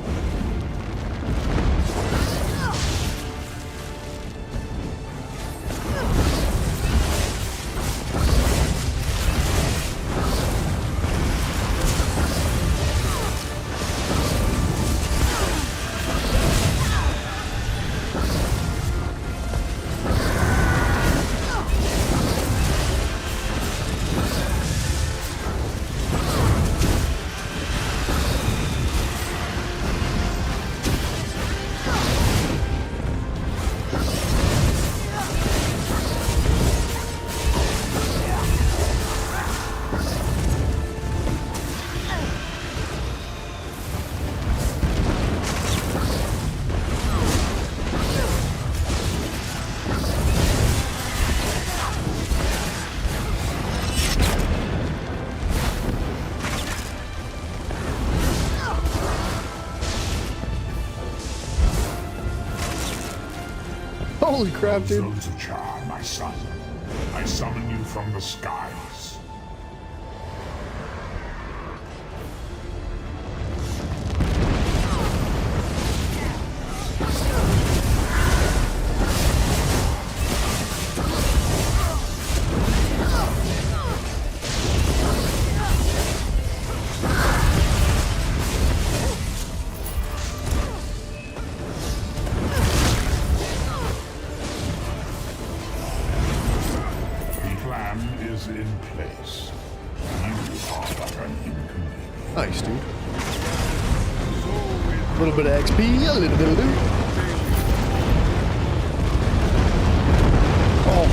Holy crap, dude. Zul'Tachar, my son. I summon you from the skies. Nice, dude. A little bit of XP, a little bit of loot. Oh,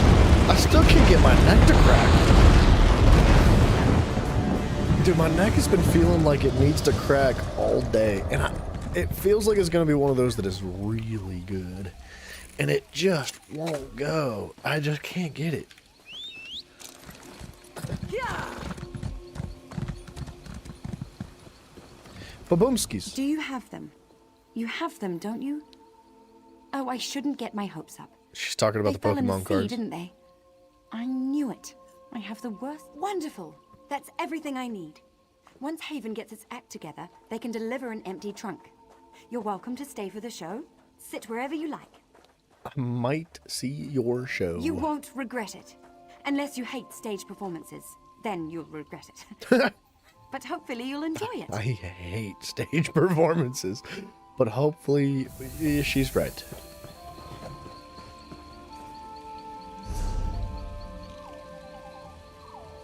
I still can't get my neck to crack. Dude, my neck has been feeling like it needs to crack all day. And it feels like it's going to be one of those that is really good. And it just won't go. I just can't get it. Baboomskis. Do you have them? You have them, don't you? Oh, I shouldn't get my hopes up. She's talking about the They fell in Pokemon sea, cards. didn't they? I knew it. I have the worst. Wonderful. That's everything I need. Once Haven gets its act together, they can deliver an empty trunk. You're welcome to stay for the show. Sit wherever you like. I might see your show. You won't regret it. Unless you hate stage performances. Then you'll regret it. But hopefully you'll enjoy it. I hate stage performances, but hopefully she's right.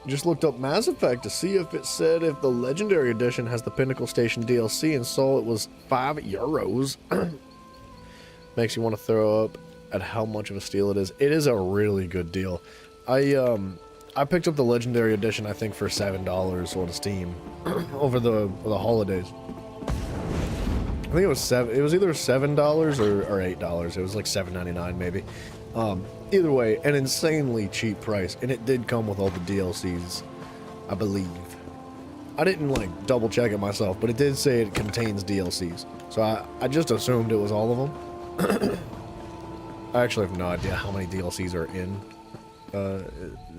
Just looked up Mass Effect to see if it said if the Legendary Edition has the Pinnacle Station DLC and saw it was €5. Makes you want to throw up at how much of a steal it is. It is a really good deal. I picked up the Legendary Edition, I think, for $7 on Steam over the holidays. I think it was it was either $7 or $8. It was like $7.99 maybe. Either way, an insanely cheap price, and it did come with all the DLCs, I believe. I didn't like double check it myself, but it did say it contains DLCs, so I just assumed it was all of them. I actually have no idea how many DLCs are in,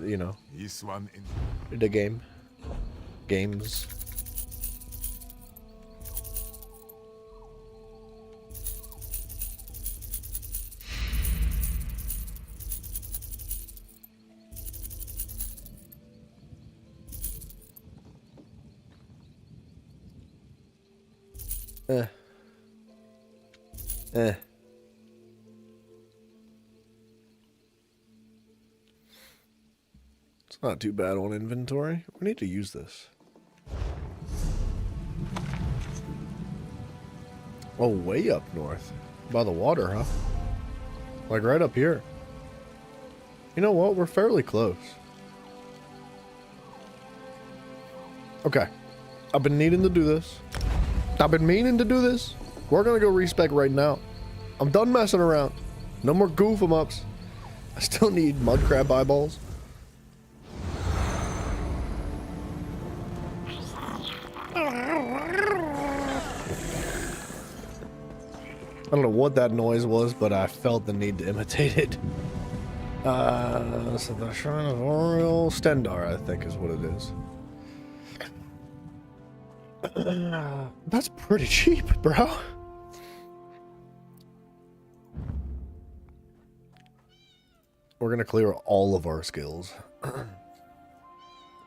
you know, the games. It's not too bad on inventory. We need to use this. Oh, way up north. By the water, huh? Like right up here. You know what? We're fairly close. Okay. I've been needing to do this. I've been meaning to do this. We're gonna go respec right now. I'm done messing around. No more goof 'em ups. I still need mud crab eyeballs. I don't know what that noise was, but I felt the need to imitate it. So the Shrine of Oriel Stendar, I think is what it is. That's pretty cheap, bro. We're gonna clear all of our skills.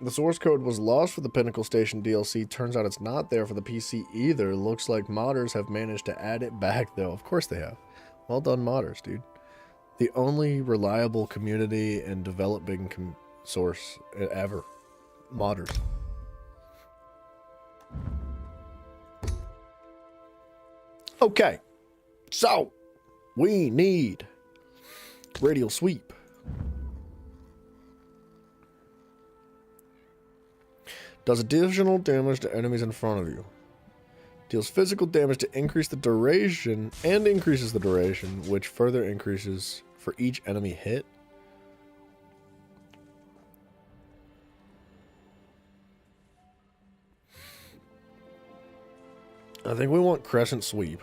The source code was lost for the Pinnacle Station DLC. Turns out it's not there for the PC either. Looks like modders have managed to add it back, though. Of course they have. Well done, modders, dude. The only reliable community and developing source ever. Modders. Okay. So, we need radial sweep. Does additional damage to enemies in front of you. Deals physical damage to increase the duration and increases the duration, which further increases for each enemy hit. I think we want crescent sweep.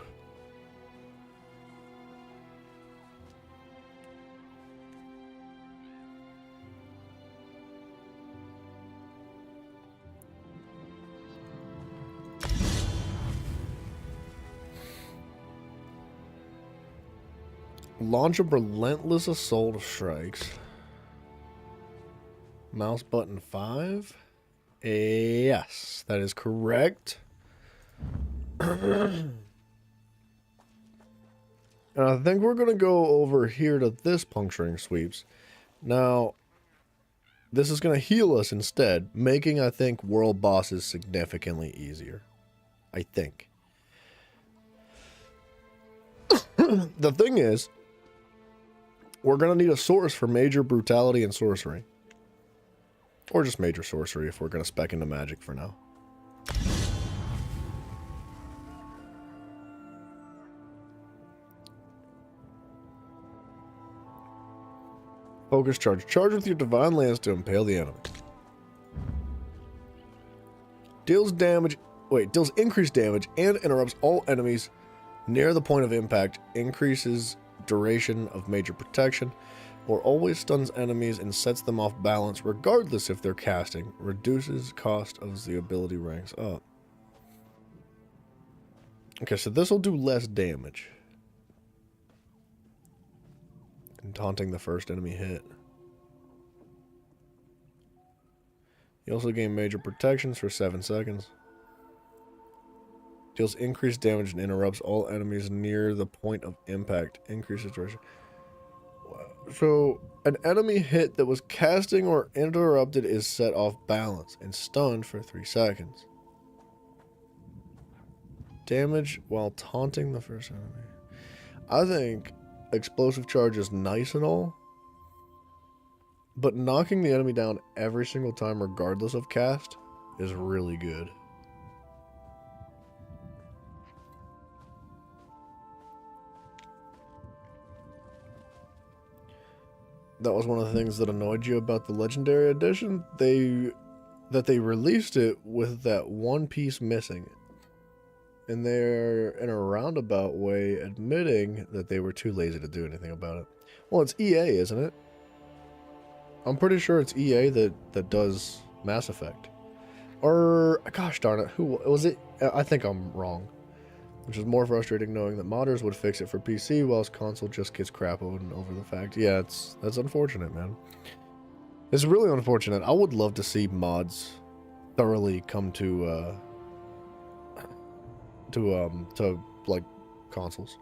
Launch a relentless assault of strikes. Mouse button 5. Yes, that is correct. And I think we're going to go over here to this puncturing sweeps. Now, this is going to heal us instead, making, I think, world bosses significantly easier. I think. The thing is, we're going to need a source for major brutality and sorcery. Or just major sorcery if we're going to spec into magic for now. Focus charge. Charge with your divine lance to impale the enemy. Deals damage. Wait, deals increased damage and interrupts all enemies near the point of impact. Increases duration of major protection. Or always stuns enemies and sets them off balance regardless if they're casting. Reduces cost of the ability ranks up. Okay, so this will do less damage. And taunting the first enemy hit. You also gain major protections for 7 seconds. Deals increased damage and interrupts all enemies near the point of impact. Increases duration. So, an enemy hit that was casting or interrupted is set off balance and stunned for 3 seconds. Damage while taunting the first enemy. I think explosive charge is nice and all, but knocking the enemy down every single time regardless of cast is really good. That was one of the things that annoyed you about the Legendary Edition. That they released it with that one piece missing. And they're, in a roundabout way, admitting that they were too lazy to do anything about it. Well, it's EA, isn't it? I'm pretty sure it's EA that does Mass Effect. Or, gosh darn it, who was it? I think I'm wrong. Which is more frustrating knowing that modders would fix it for PC whilst console just gets crapoed over the fact. Yeah, that's unfortunate, man. It's really unfortunate. I would love to see mods thoroughly come to like consoles.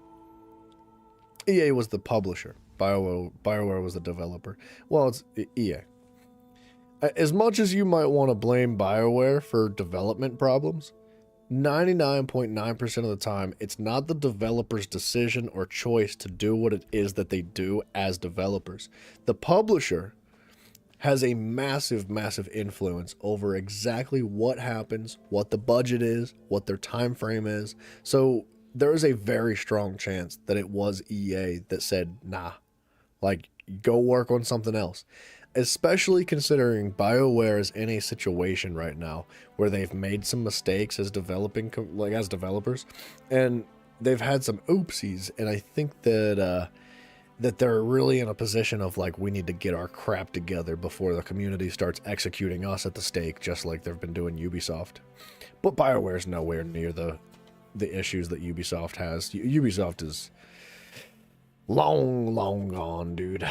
EA was the publisher. BioWare was the developer. Well, it's EA. As much as you might want to blame BioWare for development problems, 99.9% of the time, it's not the developer's decision or choice to do what it is that they do as developers. The publisher has a massive, massive influence over exactly what happens, what the budget is, what their time frame is. So there is a very strong chance that it was EA that said, nah, like, go work on something else. Especially considering BioWare is in a situation right now where they've made some mistakes as developers, and they've had some oopsies, and I think that that they're really in a position of like, we need to get our crap together before the community starts executing us at the stake, just like they've been doing Ubisoft. But BioWare is nowhere near the issues that Ubisoft has. Ubisoft is long gone, dude.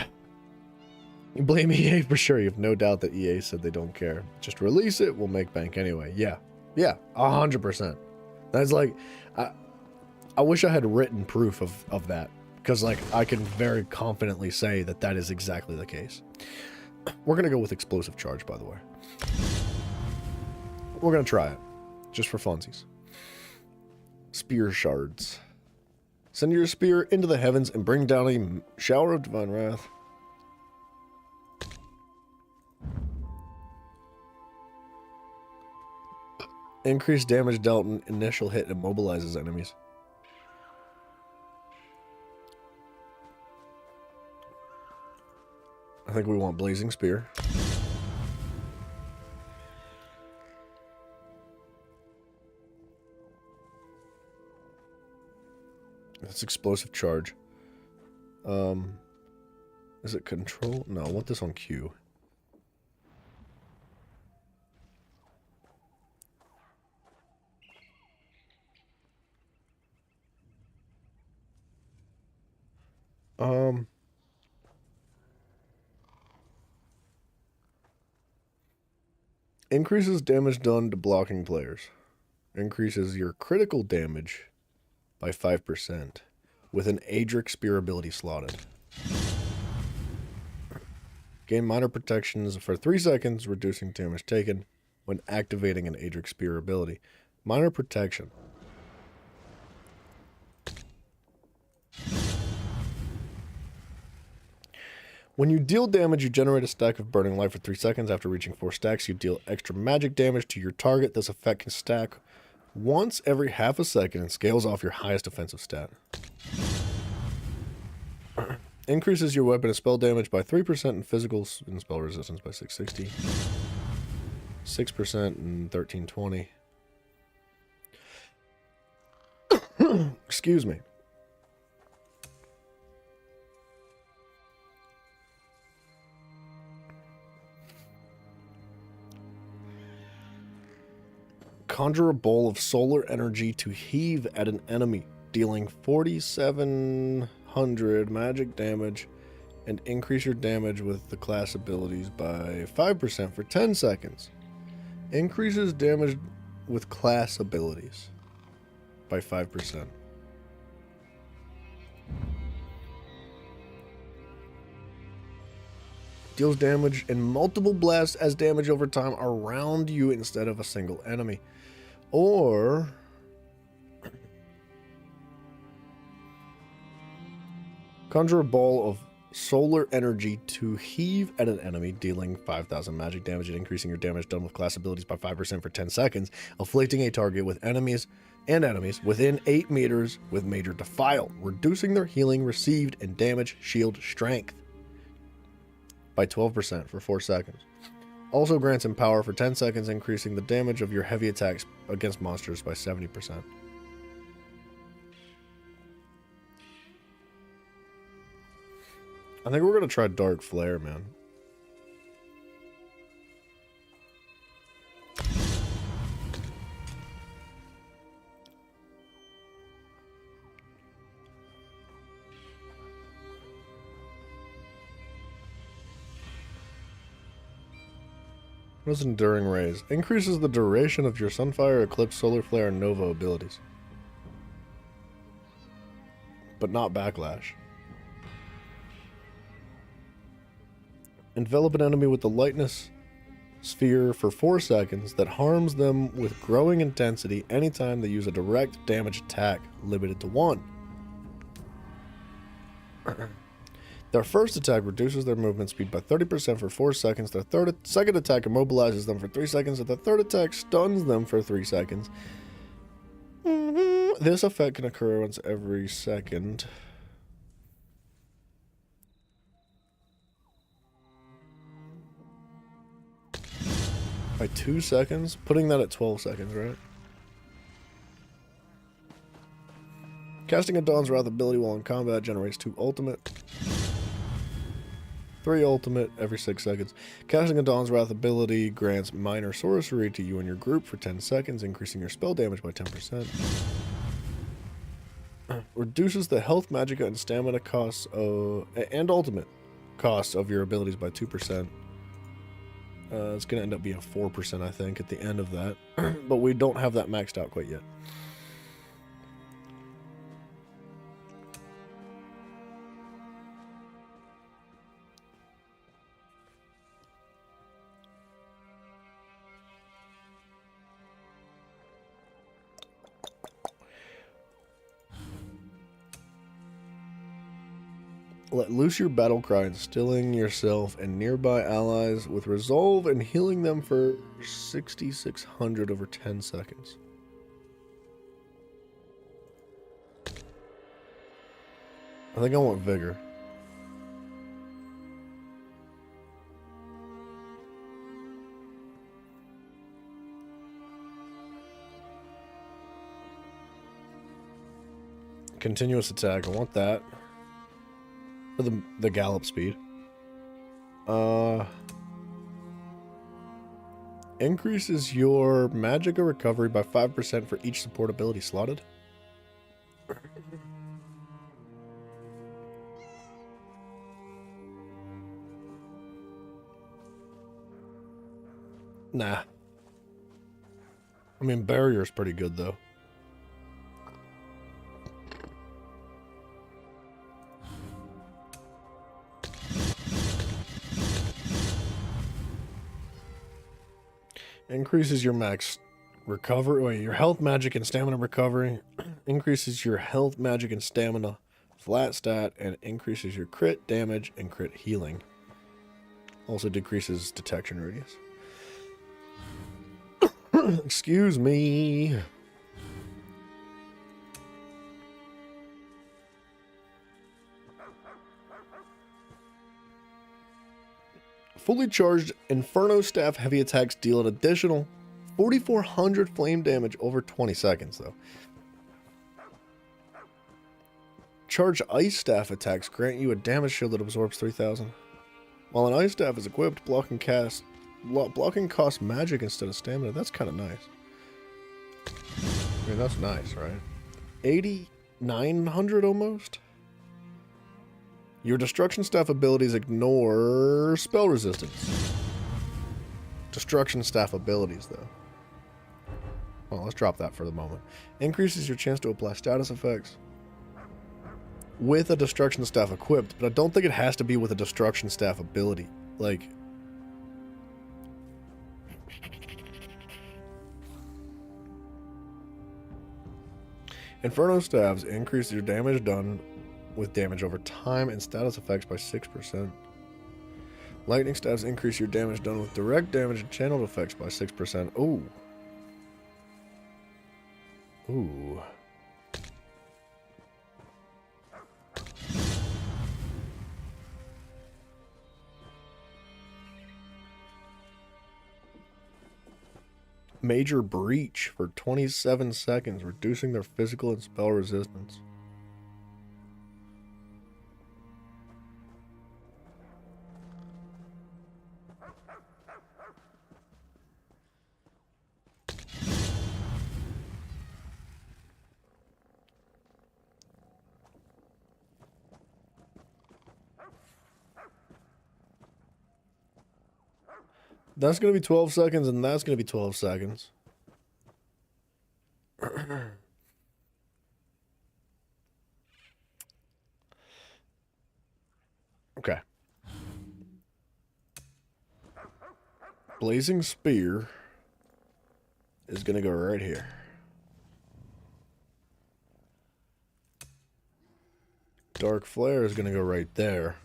You blame EA for sure. You have no doubt that EA said they don't care. Just release it, we'll make bank anyway. Yeah, 100%. That's like, I wish I had written proof of that, because like I can very confidently say that that is exactly the case. We're gonna go with explosive charge, by the way. We're gonna try it, just for funsies. Spear shards. Send your spear into the heavens and bring down a shower of divine wrath. Increased damage dealt in initial hit immobilizes enemies. I think we want Blazing Spear. That's explosive charge. Is it control? No, I want this on Q. Increases damage done to blocking players. Increases your critical damage by 5% with an Adric Spear ability slotted. Gain minor protections for 3 seconds, reducing damage taken when activating an Adric Spear ability. Minor protection. When you deal damage, you generate a stack of burning light for 3 seconds. After reaching 4 stacks, you deal extra magic damage to your target. This effect can stack once every half a second and scales off your highest offensive stat. Increases your weapon and spell damage by 3% and physical and spell resistance by 660. 6% and 1320. Excuse me. Conjure a bowl of solar energy to heave at an enemy, dealing 4,700 magic damage, and increase your damage with the class abilities by 5% for 10 seconds. Increases damage with class abilities by 5%. Deals damage in multiple blasts as damage over time around you instead of a single enemy. Or conjure a ball of solar energy to heave at an enemy, dealing 5,000 magic damage and increasing your damage done with class abilities by 5% for 10 seconds, afflicting a target with enemies within 8 meters with major defile, reducing their healing received and damage shield strength by 12% for 4 seconds. Also grants him power for 10 seconds, increasing the damage of your heavy attacks against monsters by 70%. I think we're going to try Dark Flare, man. What is Enduring Rays? Increases the duration of your Sunfire, Eclipse, Solar Flare, and Nova abilities. But not Backlash. Envelop an enemy with the lightness sphere for 4 seconds that harms them with growing intensity anytime they use a direct damage attack, limited to 1. Their first attack reduces their movement speed by 30% for 4 seconds. Their second attack immobilizes them for 3 seconds, and the third attack stuns them for 3 seconds. This effect can occur once every second. By 2 seconds? Putting that at 12 seconds, right? Casting a Dawn's Wrath ability while in combat generates 2 ultimate. 3 ultimate every 6 seconds. Casting a Dawn's Wrath ability grants minor sorcery to you and your group for 10 seconds, increasing your spell damage by 10%. Reduces the health, magicka, and stamina costs and ultimate costs of your abilities by 2%. It's going to end up being 4%, I think, at the end of that. But we don't have that maxed out quite yet. Let loose your battle cry, instilling yourself and nearby allies with resolve and healing them for 6,600 over 10 seconds. I think I want Vigor. Continuous attack, I want that. For the gallop speed. Increases your magicka recovery by 5% for each support ability slotted. Nah. I mean, Barrier's pretty good, though. increases your max recovery. Wait, your health, magic, and stamina recovery. Increases your health, magic, and stamina flat stat, and increases your crit damage and crit healing. Also decreases detection radius. Excuse me. Fully charged Inferno Staff heavy attacks deal an additional 4,400 flame damage over 20 seconds, though. Charged Ice Staff attacks grant you a damage shield that absorbs 3,000. While an Ice Staff is equipped, blocking costs magic instead of stamina. That's kind of nice. I mean, that's nice, right? 8,900 almost? Your Destruction Staff abilities ignore spell resistance. Destruction Staff abilities, though. Well, let's drop that for the moment. Increases your chance to apply status effects with a Destruction Staff equipped, but I don't think it has to be with a Destruction Staff ability. Like... Inferno Staffs increase your damage done with damage over time and status effects by 6%. Lightning Staffs increase your damage done with direct damage and channeled effects by 6%. Ooh. Ooh. Major Breach for 27 seconds, reducing their physical and spell resistance. That's going to be 12 seconds, and that's going to be 12 seconds. Okay. Blazing Spear is going to go right here. Dark Flare is going to go right there.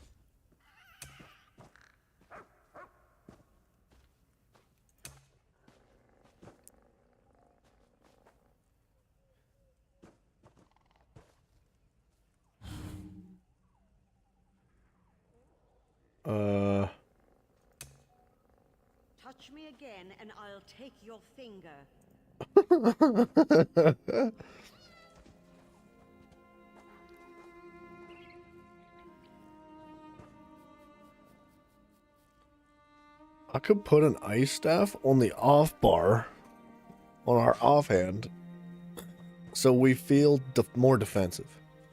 Touch me again and I'll take your finger. I could put an Ice Staff on the off bar, on our offhand, so we feel more defensive,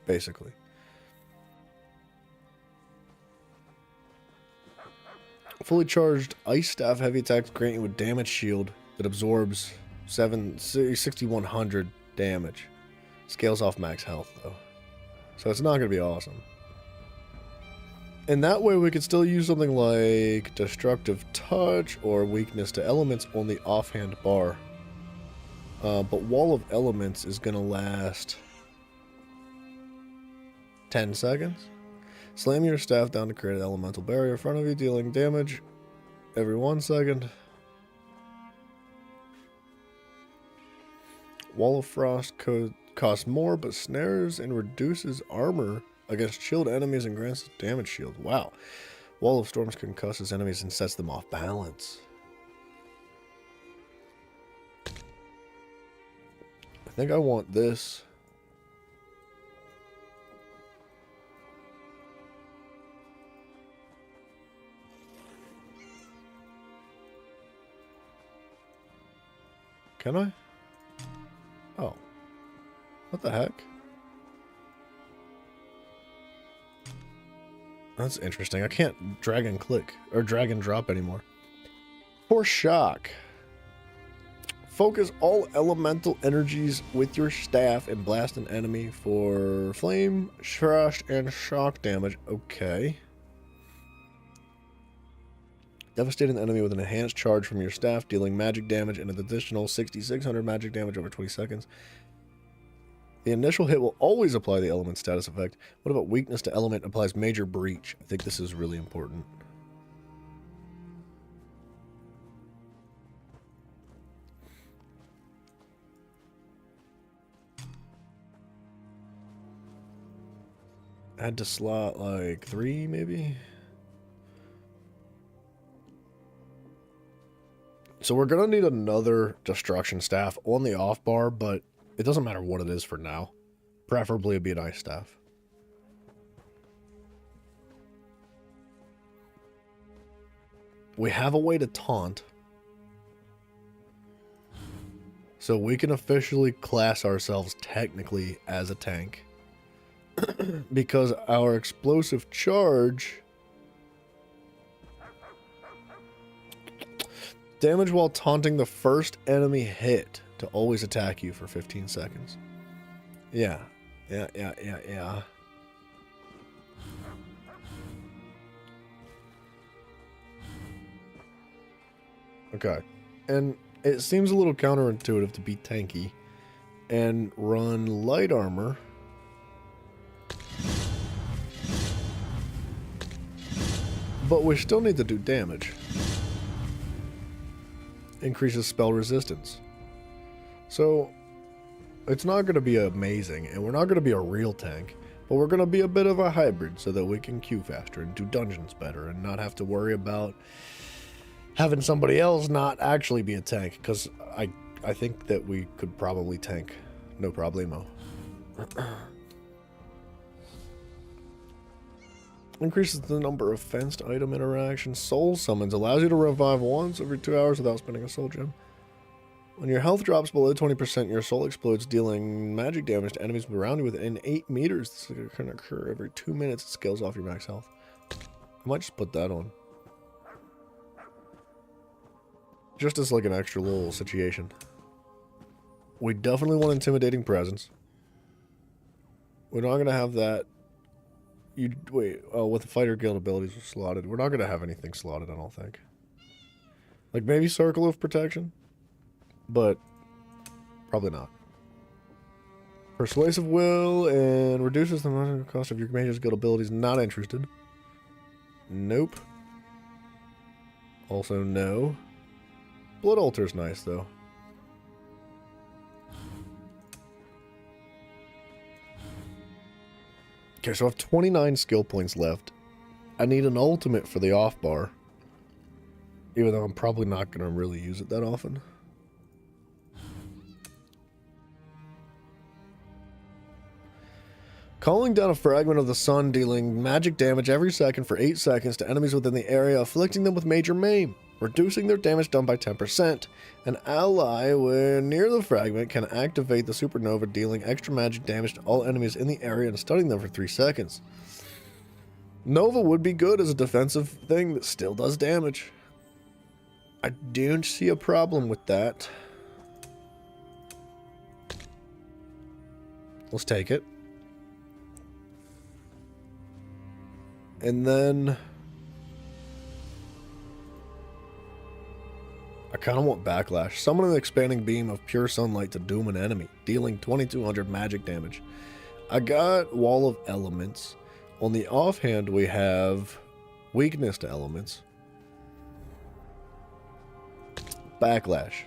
basically. Fully charged Ice Staff heavy attacks grant you a damage shield that absorbs 6,100 damage. Scales off max health, though. So it's not going to be awesome. And that way we could still use something like Destructive Touch or Weakness to Elements on the offhand bar. But Wall of Elements is going to last 10 seconds. Slam your staff down to create an elemental barrier in front of you, dealing damage every 1 second. Wall of Frost costs more, but snares and reduces armor against chilled enemies and grants damage shield. Wow. Wall of Storms concusses enemies and sets them off balance. I think I want this. Can I? Oh. What the heck? That's interesting. I can't drag and click or drag and drop anymore. For shock. Focus all elemental energies with your staff and blast an enemy for flame, thrush, and shock damage. Okay. Devastating the enemy with an enhanced charge from your staff, dealing magic damage and an additional 6,600 magic damage over 20 seconds. The initial hit will always apply the element status effect. What about weakness to element applies major breach? I think this is really important. Add to slot like 3 maybe? So we're going to need another destruction staff on the off bar, but it doesn't matter what it is for now. Preferably it'd be an ice staff. We have a way to taunt. So we can officially class ourselves technically as a tank. Because our explosive charge... Damage while taunting the first enemy hit to always attack you for 15 seconds. Yeah. Yeah. Okay. And it seems a little counterintuitive to be tanky and run light armor. But we still need to do damage. Increases spell resistance. So, it's not going to be amazing, and we're not going to be a real tank, but we're going to be a bit of a hybrid so that we can queue faster and do dungeons better and not have to worry about having somebody else not actually be a tank, because I think that we could probably tank no problemo. Increases the number of fenced item interactions. Soul summons allows you to revive once every 2 hours without spending a soul gem. When your health drops below 20%, your soul explodes, dealing magic damage to enemies around you within 8 meters. This can occur every 2 minutes. It scales off your max health. I might just put that on. Just as like an extra little situation. We definitely want intimidating presence. We're not going to have that. With the fighter guild abilities slotted, we're not going to have anything slotted, I don't think. Like maybe circle of protection, but probably not. Persuasive will and reduces the money cost of your mage's guild abilities. Not interested. Nope. Also no. Blood altar's nice though. Okay, so I have 29 skill points left. I need an ultimate for the off bar. Even though I'm probably not going to really use it that often. Calling down a fragment of the sun, dealing magic damage every second for 8 seconds to enemies within the area, afflicting them with major maim. Reducing their damage done by 10%. An ally when near the fragment can activate the supernova, dealing extra magic damage to all enemies in the area and stunning them for 3 seconds. Nova would be good as a defensive thing that still does damage. I don't see a problem with that. Let's take it. And then... I kind of want backlash. Summon an expanding beam of pure sunlight to doom an enemy, dealing 2200 magic damage. I got Wall of Elements. On the offhand, we have weakness to elements. Backlash.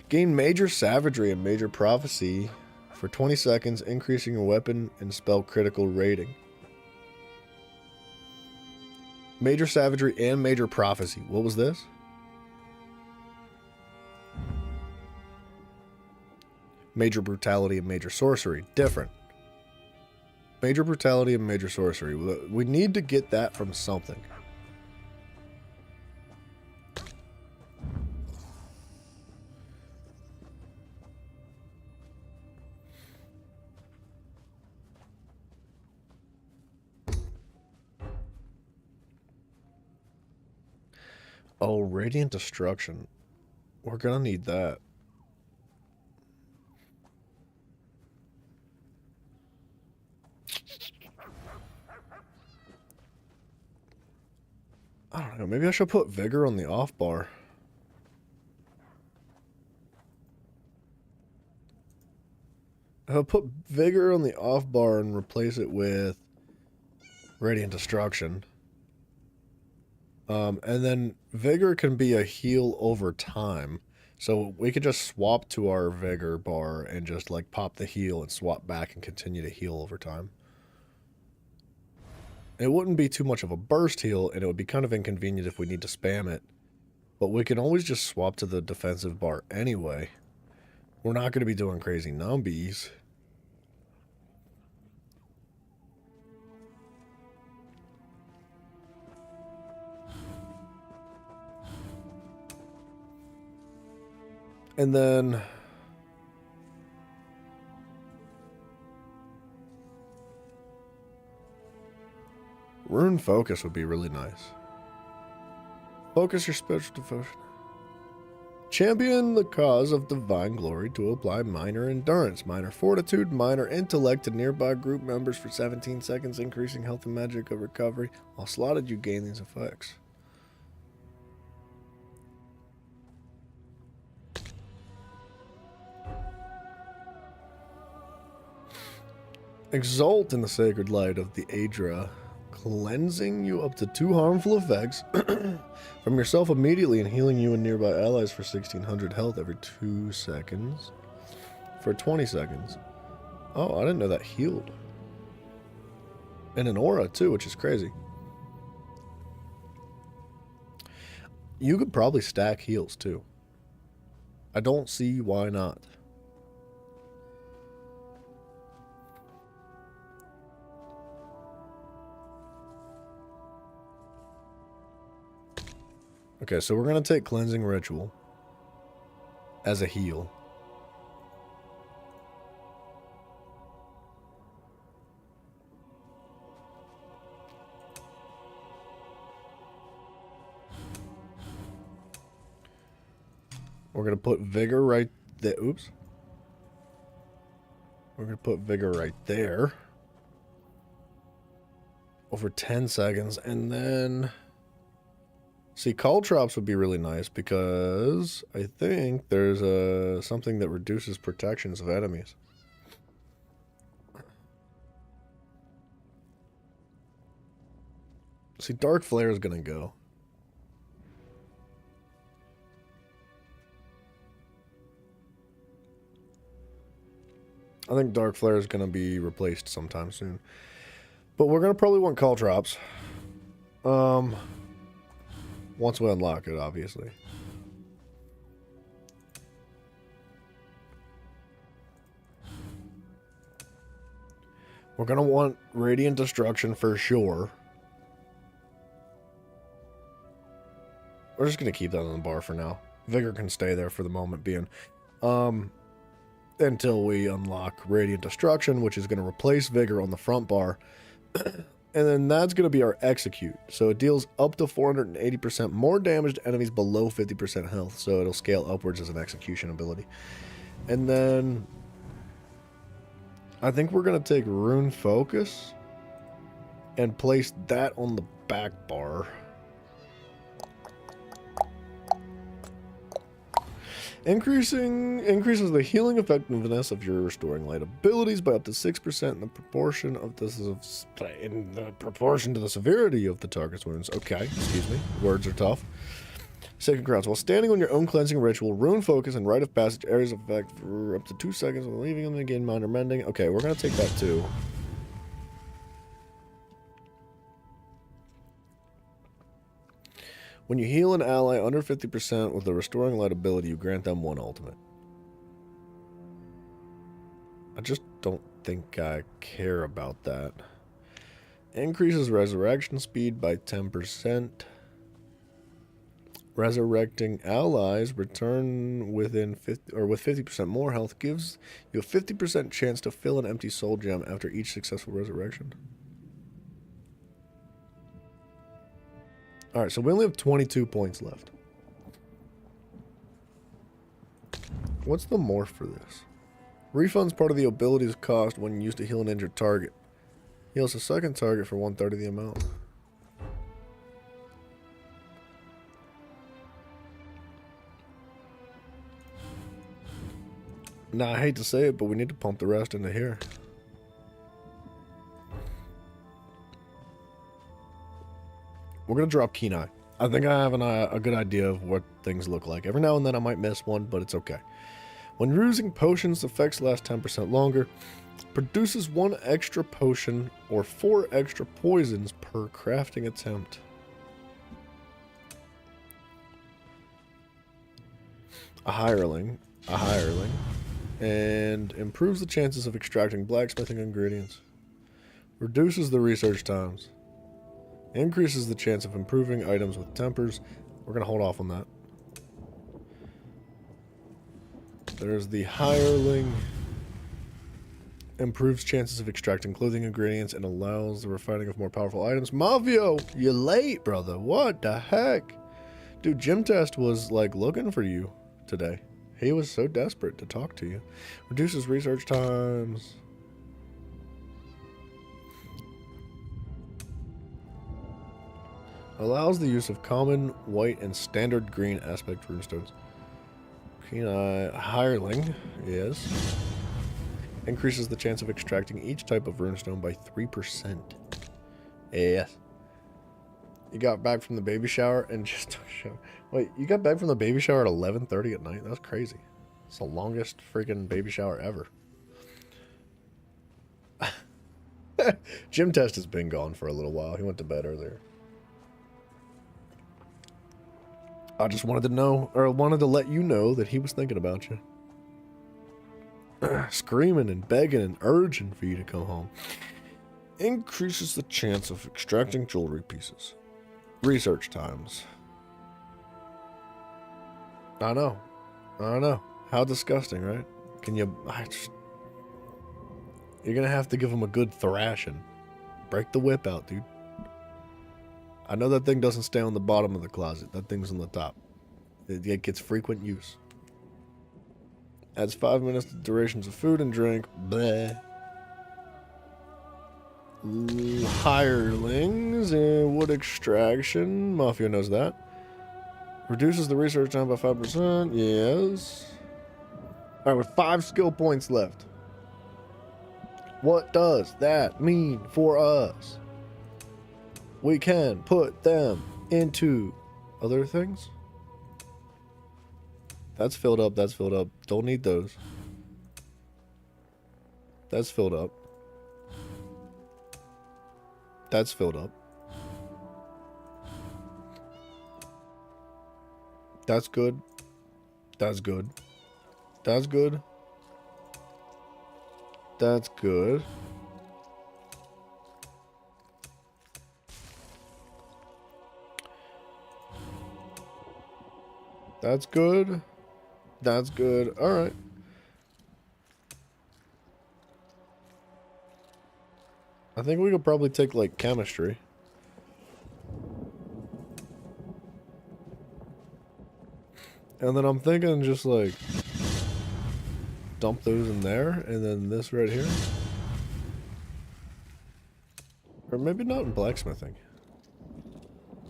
Gain major savagery and major prophecy for 20 seconds, increasing your weapon and spell critical rating. Major savagery and major prophecy. What was this? Major brutality and major sorcery. Different. Major brutality and major sorcery. We need to get that from something. Oh, Radiant Destruction. We're gonna need that. I don't know. Maybe I should put Vigor on the off bar. I'll put Vigor on the off bar and replace it with Radiant Destruction. And then Vigor can be a heal over time. So we could just swap to our Vigor bar and just like pop the heal and swap back and continue to heal over time. It wouldn't be too much of a burst heal, and it would be kind of inconvenient if we need to spam it. But we can always just swap to the defensive bar anyway. We're not going to be doing crazy numbies. And then Rune Focus would be really nice. Focus your spiritual devotion. Champion the cause of divine glory to apply minor endurance, minor fortitude, minor intellect to nearby group members for 17 seconds, increasing health and magic of recovery. While slotted, you gain these effects. Exalt in the sacred light of the Aedra, cleansing you up to 2 harmful effects from yourself immediately and healing you and nearby allies for 1600 health every 2 seconds for 20 seconds. Oh, I didn't know that healed. And an aura too, which is crazy. You could probably stack heals too. I don't see why not. Okay, so we're going to take Cleansing Ritual as a heal. We're going to put Vigor right there. Oops. We're going to put Vigor right there. Over 10 seconds, and then... See, Caltrops would be really nice because I think there's something that reduces protections of enemies. See, Dark Flare is going to go. I think Dark Flare is going to be replaced sometime soon. But we're going to probably want Caltrops. Once we unlock it, obviously. We're going to want Radiant Destruction for sure. We're just going to keep that on the bar for now. Vigor can stay there for the moment being. Until we unlock Radiant Destruction, which is going to replace Vigor on the front bar. And then that's going to be our Execute. So it deals up to 480% more damage to enemies below 50% health. So it'll scale upwards as an execution ability. And then I think we're going to take Rune Focus and place that on the back bar. Increases the healing effectiveness of your restoring light abilities by up to 6% in the proportion of to the severity of the target's wounds. Okay, excuse me. Words are tough. Sacred Grounds. While standing on your own cleansing ritual, Rune Focus and Rite of Passage areas of effect for up to 2 seconds while leaving them to gain minor mending. Okay, we're gonna take that too. When you heal an ally under 50% with a Restoring Light ability, you grant them 1 ultimate. I just don't think I care about that. Increases resurrection speed by 10%. Resurrecting allies return within 50 or with 50% more health gives you a 50% chance to fill an empty soul gem after each successful resurrection. Alright, so we only have 22 points left. What's the morph for this? Refunds part of the ability's cost when used to heal an injured target. Heals a second target for 1/3 of the amount. Now, I hate to say it, but we need to pump the rest into here. We're going to drop Keen Eye. I think I have a good idea of what things look like. Every now and then I might miss one, but it's okay. When using potions, the effects last 10% longer. Produces 1 extra potion or 4 extra poisons per crafting attempt. A hireling. And improves the chances of extracting blacksmithing ingredients. Reduces the research times. Increases the chance of improving items with tempers. We're going to hold off on that. There's the hireling. Improves chances of extracting clothing ingredients and allows the refining of more powerful items. Mavio, you late, brother. What the heck? Dude, Gym Test was like looking for you today. He was so desperate to talk to you. Reduces research times. Allows the use of common, white, and standard green aspect runestones. Keen Eye Hireling, yes. Increases the chance of extracting each type of runestone by 3%. Yes. You got back from the baby shower and just took a shower. Wait, you got back from the baby shower at 11:30 at night? That's crazy. It's the longest freaking baby shower ever. Gym Test has been gone for a little while. He went to bed earlier. I just wanted to know, or wanted to let you know that he was thinking about you. Screaming and begging and urging for you to come home. Increases the chance of extracting jewelry pieces. Research times. I know. How disgusting, right? Can you... You're gonna have to give him a good thrashing. Break the whip out, dude. I know that thing doesn't stay on the bottom of the closet. That thing's on the top. It gets frequent use. Adds 5 minutes to durations of food and drink. Bleh. Hirelings and wood extraction. Mafia knows that. Reduces the research time by 5%. Yes. Alright, with 5 skill points left. What does that mean for us? We can put them into other things. That's filled up. That's filled up. Don't need those. That's filled up. That's filled up. That's good. That's good. That's good. That's good. That's good. That's good. All right. I think we could probably take, like, chemistry. And then I'm thinking just, like, dump those in there, and then this right here. Or maybe not in blacksmithing.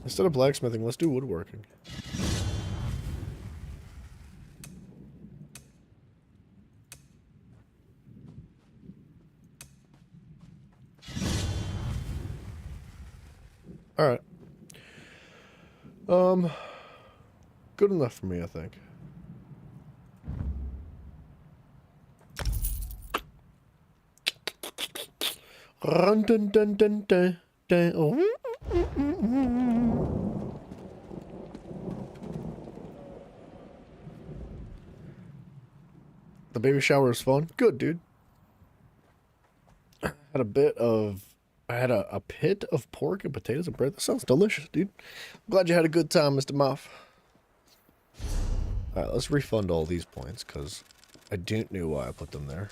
Instead of blacksmithing, let's do woodworking. Alright. Good enough for me, I think. Run dun dun dun dun dun. Oh. The baby shower is fun. Good, dude. I had a pit of pork and potatoes and bread. That sounds delicious, dude. I'm glad you had a good time, Mr. Moff. Alright, let's refund all these points, because I didn't know why I put them there.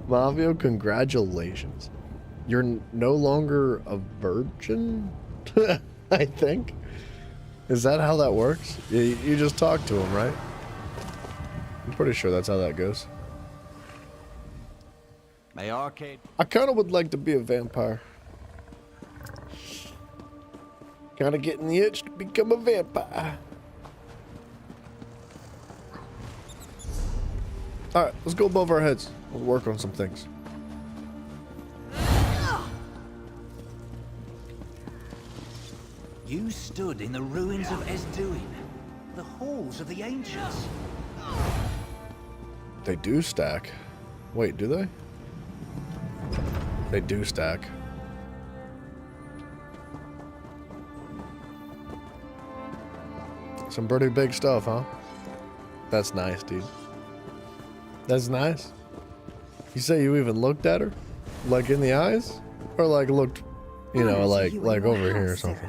Mavio, congratulations. You're no longer a virgin? I think. Is that how that works? You just talk to him, right? I'm pretty sure that's how that goes. May arcade. I kind of would like to be a vampire. Kind of getting the itch to become a vampire. Alright, let's go above our heads. We'll work on some things. You stood in the ruins of Esduin, the halls of the ancients. They do stack. Wait, do they? They do stack. Some pretty big stuff, huh? That's nice, dude. That's nice. You say you even looked at her? Like in the eyes? Or like looked, you know, like over here or something?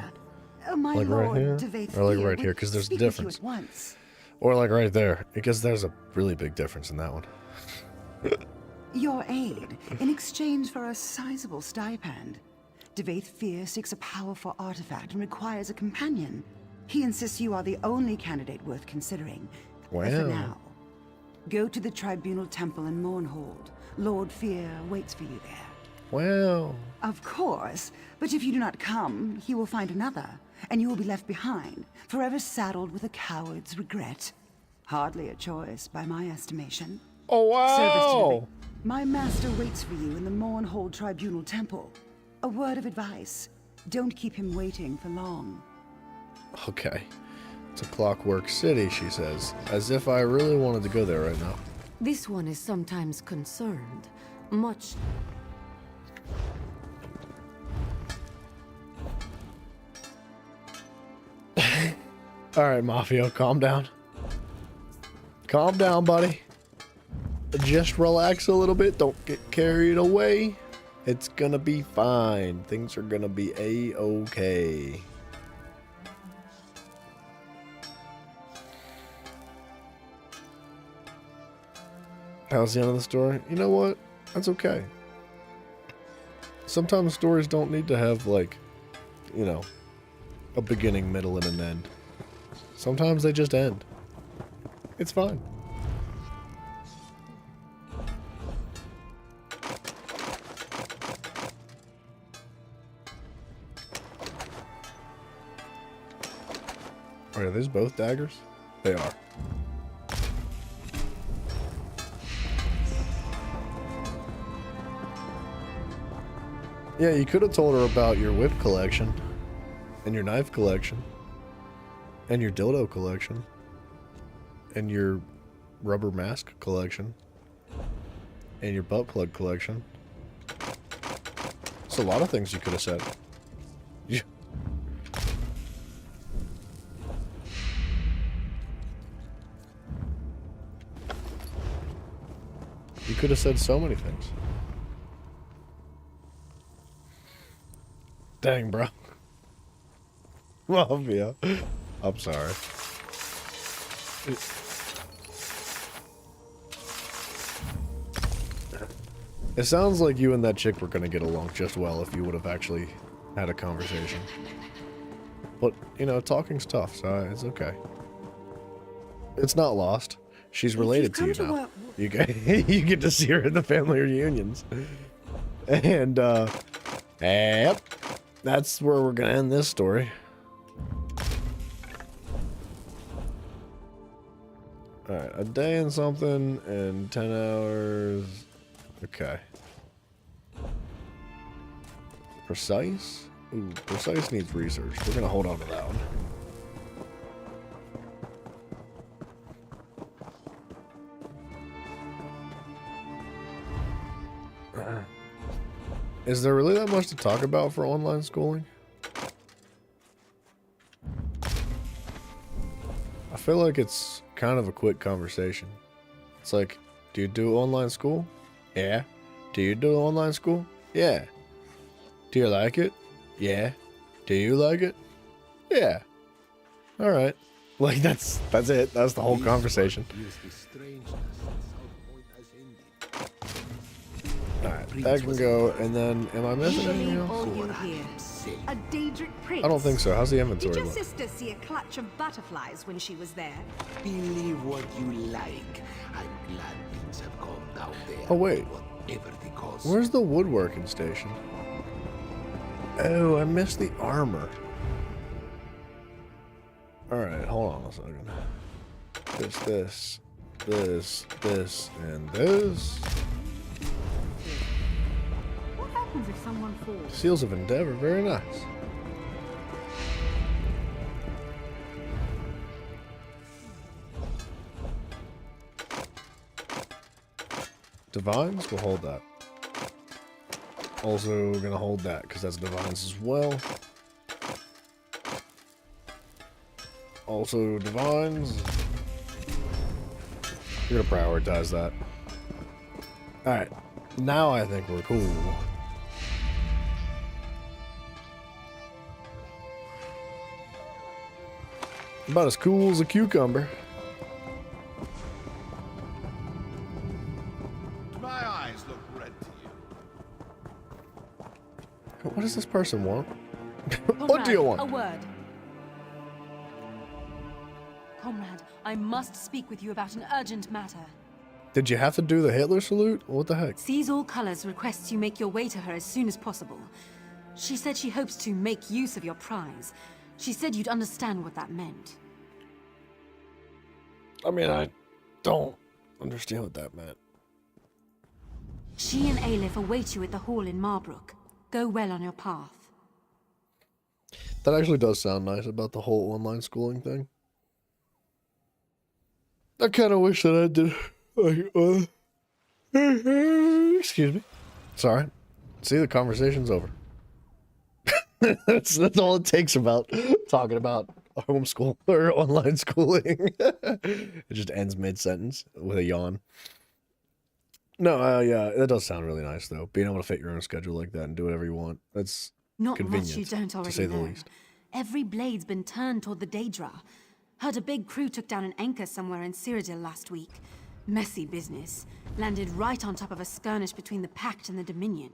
My Like lord, right here? Devaith Or like here right here, would because there's a speak with you difference. at once. Or like right there, because there's a really big difference in that one. Your aid in exchange for a sizable stipend. Devaith Fear seeks a powerful artifact and requires a companion. He insists you are the only candidate worth considering. Wow. For now, go to the Tribunal Temple in Mournhold. Lord Fear waits for you there. Wow. Of course, but if you do not come, he will find another, and you will be left behind, forever saddled with a coward's regret. Hardly a choice, by my estimation. Oh, wow! Service to the My master waits for you in the Mournhold Tribunal Temple. A word of advice. Don't keep him waiting for long. Okay. It's a clockwork city, she says. As if I really wanted to go there right now. This one is sometimes concerned. Much... Alright, Mafia, calm down. Calm down, buddy. Just relax a little bit. Don't get carried away. It's gonna be fine. Things are gonna be a-okay. How's the end of the story? You know what? That's okay. Sometimes stories don't need to have, like, you know, a beginning, middle, and an end. Sometimes they just end. It's fine. Are these both daggers? They are. Yeah, you could have told her about your whip collection, and your knife collection, and your dildo collection, and your rubber mask collection, and your butt plug collection. It's a lot of things you could have said. You could have said so many things. Dang, bro. Mafia. I'm sorry. It sounds like you and that chick were gonna get along just well if you would have actually had a conversation. But, you know, talking's tough, so it's okay. It's not lost. She's related to you now. You get to see her in the family reunions. And, yep. That's where we're gonna end this story. Alright, a day and something and 10 hours. Okay. Precise? Ooh, precise needs research. We're gonna hold on to that one. Is there really that much to talk about for online schooling? I feel like it's kind of a quick conversation. It's like, do you do online school? Yeah. Do you do online school? Yeah. Do you like it? Yeah. Do you like it? Yeah. Alright. Like, that's it. That's the whole conversation. Alright, that can go, and then, am I missing anything else? All you hear A Daedric prince? I don't think so. How's the Did inventory your look? sister see a clutch of butterflies when she was there? Believe what you like. I'm glad things have gone down there. Oh, wait. Whatever the cause. Where's the woodworking station? Oh, I missed the armor. Alright, hold on a second. This, and this. What happens if someone falls? Seals of Endeavor, very nice. Divines, we'll hold that. Also, we're gonna hold that because that's divines as well. Also, divines. We're gonna prioritize that. Alright, now I think we're cool. About as cool as a cucumber. My eyes look red to you. What does this person want? What do you want? A word. Comrade, I must speak with you about an urgent matter. Did you have to do the Hitler salute? What the heck? Sees All Colors requests you make your way to her as soon as possible. She said she hopes to make use of your prize. She said you'd understand what that meant. I mean, I don't understand what that meant. She and Aelif await you at the hall in Marbrook. Go well on your path. That actually does sound nice about the whole online schooling thing. I kind of wish that I did. Excuse me. Sorry. See, the conversation's over. that's all it takes about talking about homeschool or online schooling. It just ends mid-sentence with a yawn. No, yeah, that does sound really nice, though. Being able to fit your own schedule like that and do whatever you want. That's Not convenient, much you don't to already say the know. least. Every blade's been turned toward the Daedra. Heard a big crew took down an anchor somewhere in Cyrodiil last week. Messy business. Landed right on top of a skirmish between the Pact and the Dominion.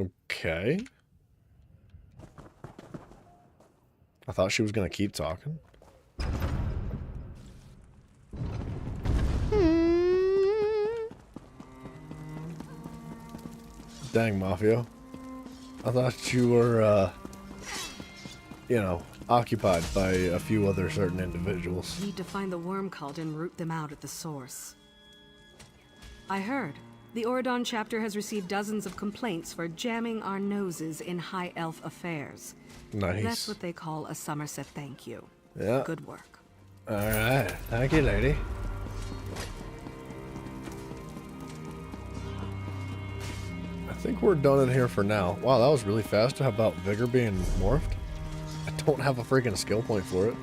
Okay. I thought she was gonna keep talking. Dang, Mafia. I thought you were, you know, occupied by a few other certain individuals. Need to find the worm cult and root them out at the source. I heard. The Oradon chapter has received dozens of complaints for jamming our noses in High Elf affairs. Nice. That's what they call a Somerset thank you. Yeah. Good work. Alright. Thank you, lady. I think we're done in here for now. Wow, that was really fast. How about Vigor being morphed? I don't have a freaking skill point for it.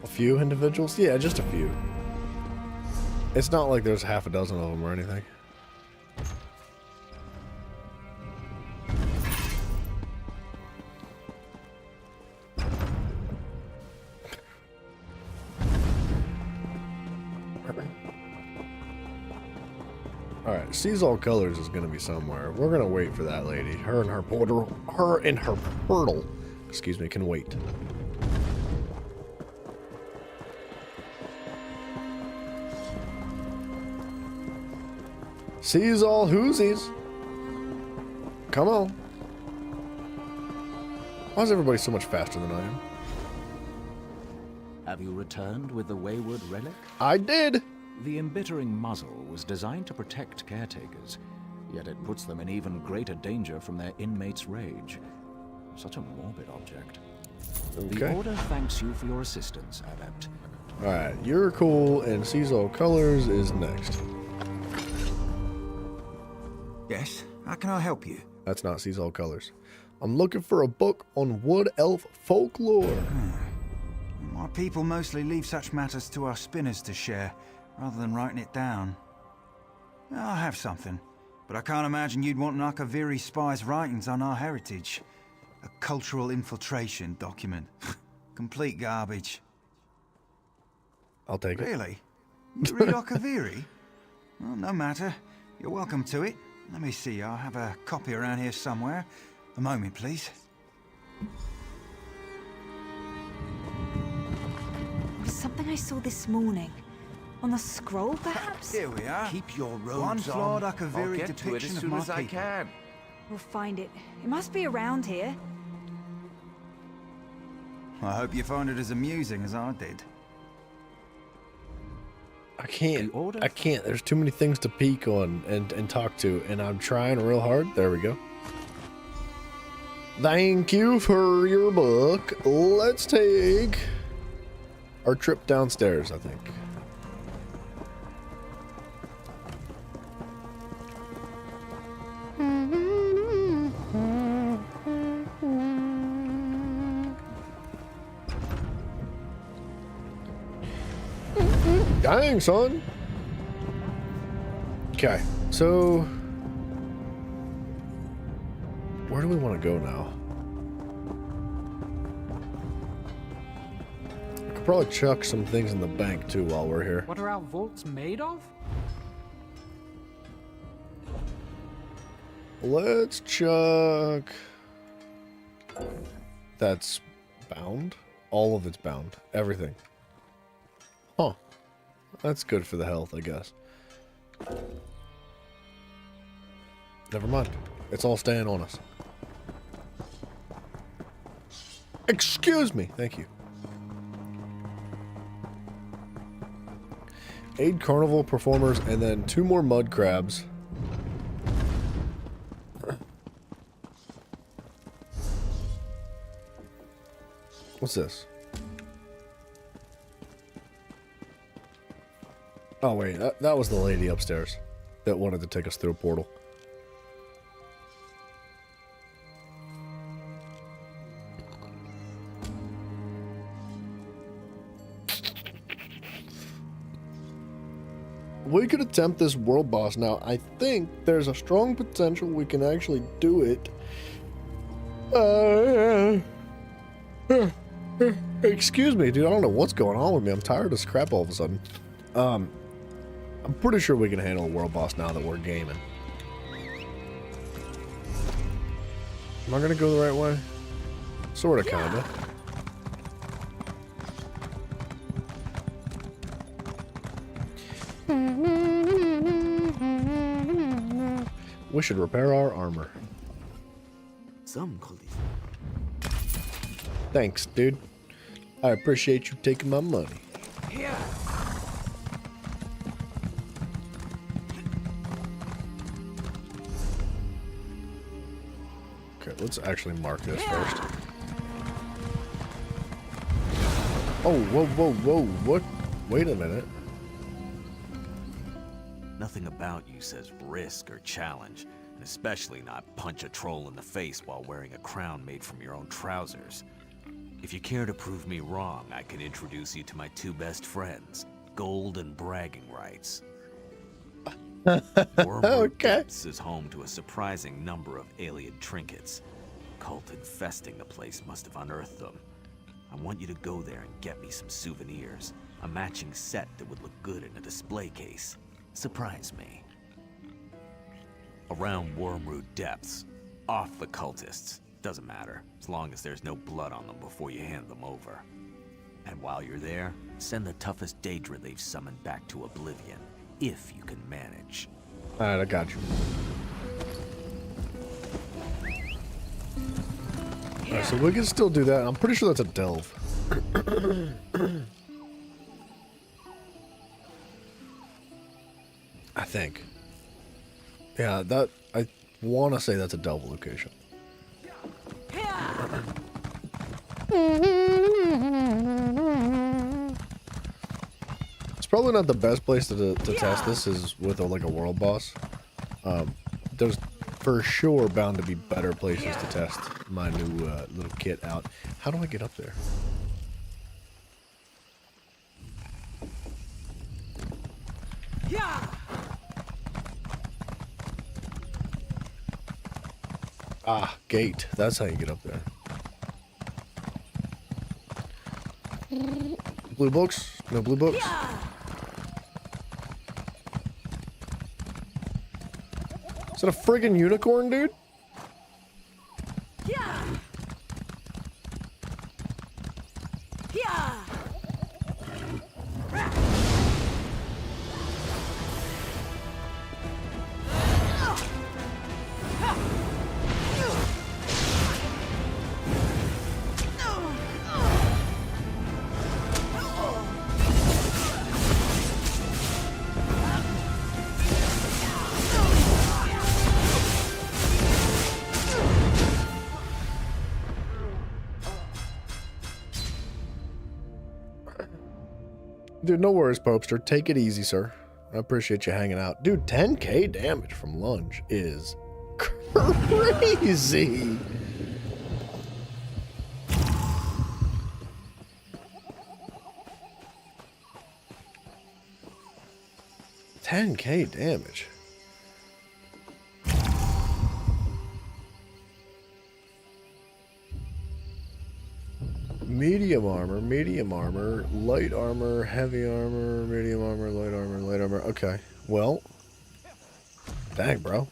A few individuals? Yeah, just a few. It's not like there's half a dozen of them or anything. Alright, sees all colors is gonna be somewhere. We're gonna wait for that lady. Her and her portal, excuse me, can wait. Sees all whoosies. Come on. Why is everybody so much faster than I am? Have you returned with the wayward relic? I did. The embittering muzzle was designed to protect caretakers, yet it puts them in even greater danger from their inmates' rage. Such a morbid object. Okay. The Order thanks you for your assistance, Adept. Alright, you're cool, and sees all colors is next. Yes, how can I help you? That's not sees all colors. I'm looking for a book on wood elf folklore. My people mostly leave such matters to our spinners to share, rather than writing it down. I have something, but I can't imagine you'd want Nakaviri spy's writings on our heritage. A cultural infiltration document. Complete garbage. I'll take it. Really? You read Nakaviri? Well, no matter. You're welcome to it. Let me see, I'll have a copy around here somewhere. A moment, please. Something I saw this morning. On the scroll, perhaps? Here we are. Keep your robes One flawed on. Akaviri I'll get to it depiction as of soon my as I people. can. We'll find it. It must be around here. I hope you find it as amusing as I did. I can't. There's too many things to peek on and talk to, and I'm trying real hard. There we go. Thank you for your book. Let's take our trip downstairs, I think. Dang, son. Okay, so where do we want to go now? I could probably chuck some things in the bank too while we're here. What are our vaults made of? Let's chuck. That's bound. All of it's bound. Everything. Huh. That's good for the health, I guess. Never mind. It's all staying on us. Excuse me. Thank you. Aid carnival performers and then 2 more mud crabs. What's this? Oh wait, that was the lady upstairs that wanted to take us through a portal. We could attempt this world boss now. I think there's a strong potential we can actually do it. Excuse me, dude. I don't know what's going on with me. I'm tired of this crap all of a sudden. I'm pretty sure we can handle a world boss now that we're gaming. Am I gonna go the right way? Sorta, kinda. We should repair our armor. Some call these. Thanks, dude. I appreciate you taking my money. Here. Okay, let's actually mark this first. Oh, whoa, whoa, whoa, what? Wait a minute. Nothing about you says risk or challenge, and especially not punch a troll in the face while wearing a crown made from your own trousers. If you care to prove me wrong, I can introduce you to my 2 best friends, Gold and Bragging Rights. Wormwood Depths is home to a surprising number of alien trinkets. Cult infesting the place must have unearthed them. I want you to go there and get me some souvenirs, a matching set that would look good in a display case. Surprise me. Around Wormwood Depths, off the cultists. Doesn't matter, as long as there's no blood on them before you hand them over. And while you're there, send the toughest Daedra they've summoned back to oblivion, if you can manage. Alright, I got you. Alright, so we can still do that. I'm pretty sure that's a delve. I think. Yeah, that I want to say that's a delve location. It's probably not the best place to test this is with like a world boss. There's for sure bound to be better places to test my new little kit out. How do I get up there? Ah, gate. That's how you get up there. Blue books? No blue books? Is that a friggin' unicorn, dude? Dude, no worries, Popester. Take it easy, sir. I appreciate you hanging out. Dude, 10k damage from lunge is crazy. $10k damage. Medium armor, light armor, heavy armor, medium armor, light armor. Okay, well, dang, bro.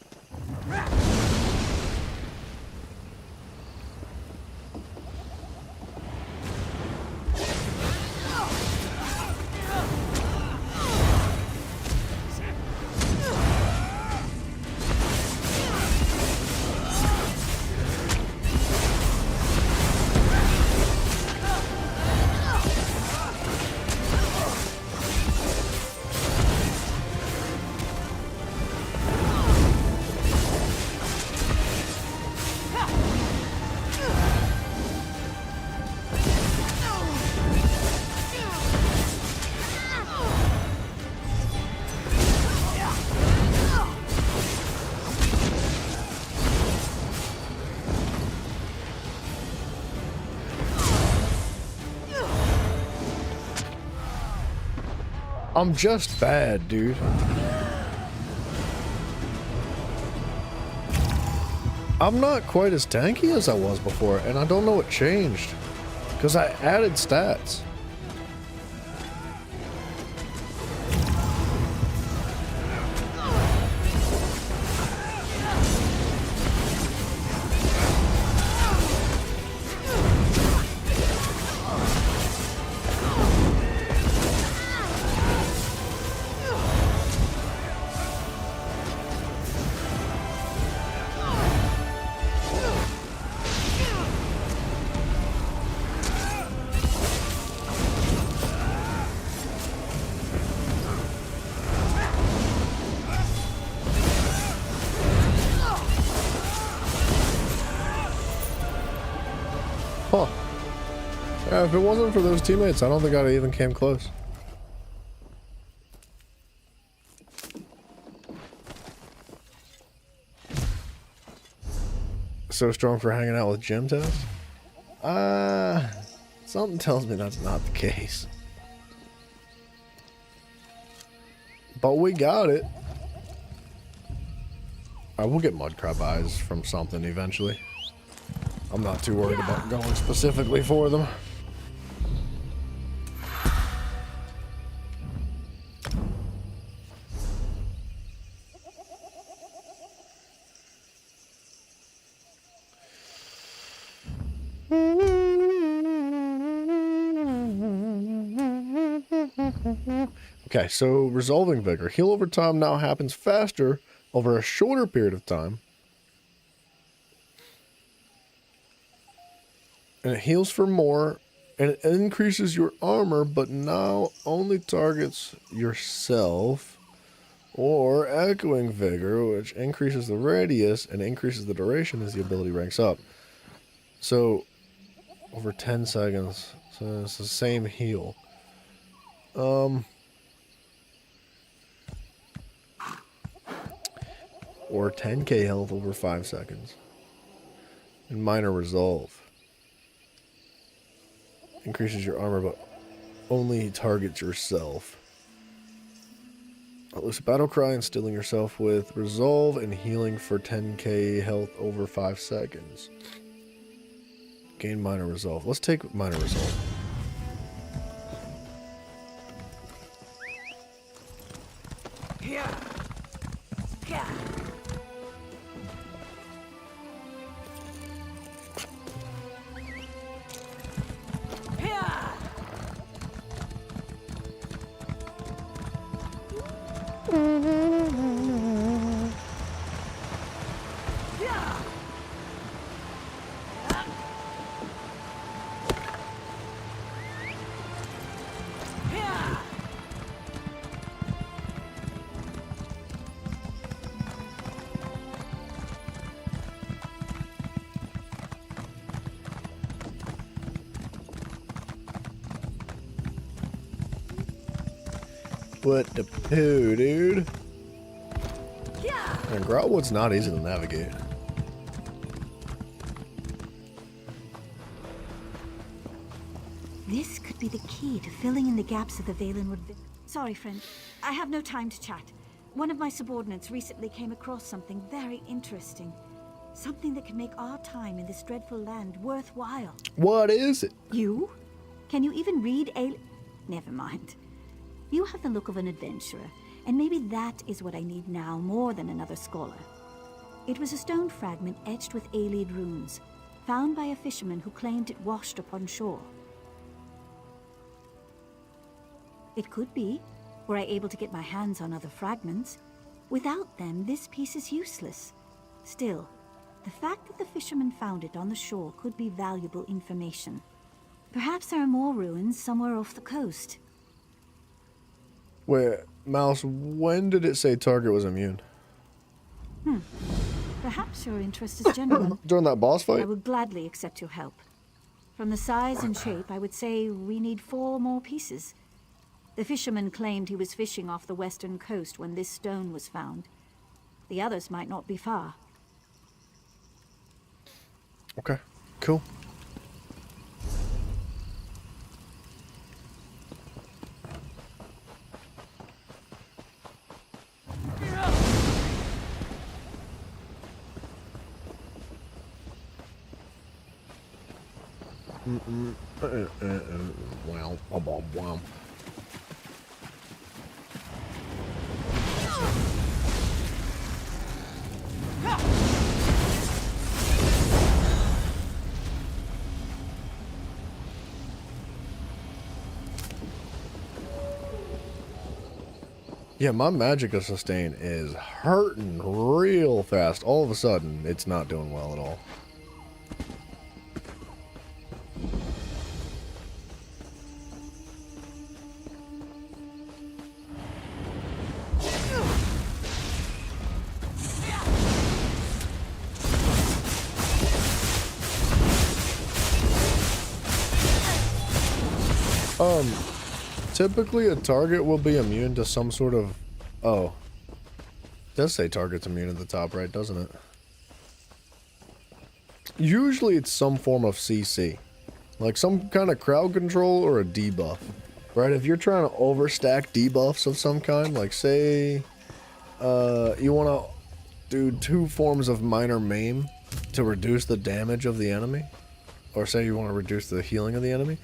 I'm just bad, dude. I'm not quite as tanky as I was before, and I don't know what changed. Because I added stats. Huh. Yeah, if it wasn't for those teammates, I don't think I'd even came close. So strong for hanging out with gym test? Something tells me that's not the case. But we got it. I will get mud crab eyes from something eventually. I'm not too worried about going specifically for them. Okay, so resolving vigor. Heal over time now happens faster over a shorter period of time. And it heals for more, and it increases your armor, but now only targets yourself. Or echoing vigor, which increases the radius and increases the duration as the ability ranks up. So, over 10 seconds. So it's the same heal. Or 10k health over 5 seconds. And minor resolve. Increases your armor, but only targets yourself. Loose a battle cry, instilling yourself with resolve and healing for 10k health over 5 seconds. Gain minor resolve. Let's take minor resolve. What the poo, dude? And Grahtwood's not easy to navigate. This could be the key to filling in the gaps of the Valenwood. Sorry, friend. I have no time to chat. One of my subordinates recently came across something very interesting. Something that can make our time in this dreadful land worthwhile. What is it? You? Can you even read Never mind. You have the look of an adventurer, and maybe that is what I need now more than another scholar. It was a stone fragment etched with Ayleid runes, found by a fisherman who claimed it washed upon shore. It could be, were I able to get my hands on other fragments. Without them, this piece is useless. Still, the fact that the fisherman found it on the shore could be valuable information. Perhaps there are more ruins somewhere off the coast. Wait, Mouse, when did it say target was immune? Perhaps your interest is genuine. During that boss fight? I would gladly accept your help. From the size and shape, I would say we need 4 more pieces. The fisherman claimed he was fishing off the western coast when this stone was found. The others might not be far. Okay, cool. Wow, wow. Yeah, my Magicka sustain is hurting real fast. All of a sudden, it's not doing well at all. Typically a target will be immune to some sort of... Oh. It does say target's immune at the top, right? Doesn't it? Usually it's some form of CC. Like some kind of crowd control or a debuff. Right? If you're trying to overstack debuffs of some kind, like say... you want to do 2 forms of minor maim to reduce the damage of the enemy. Or say you want to reduce the healing of the enemy.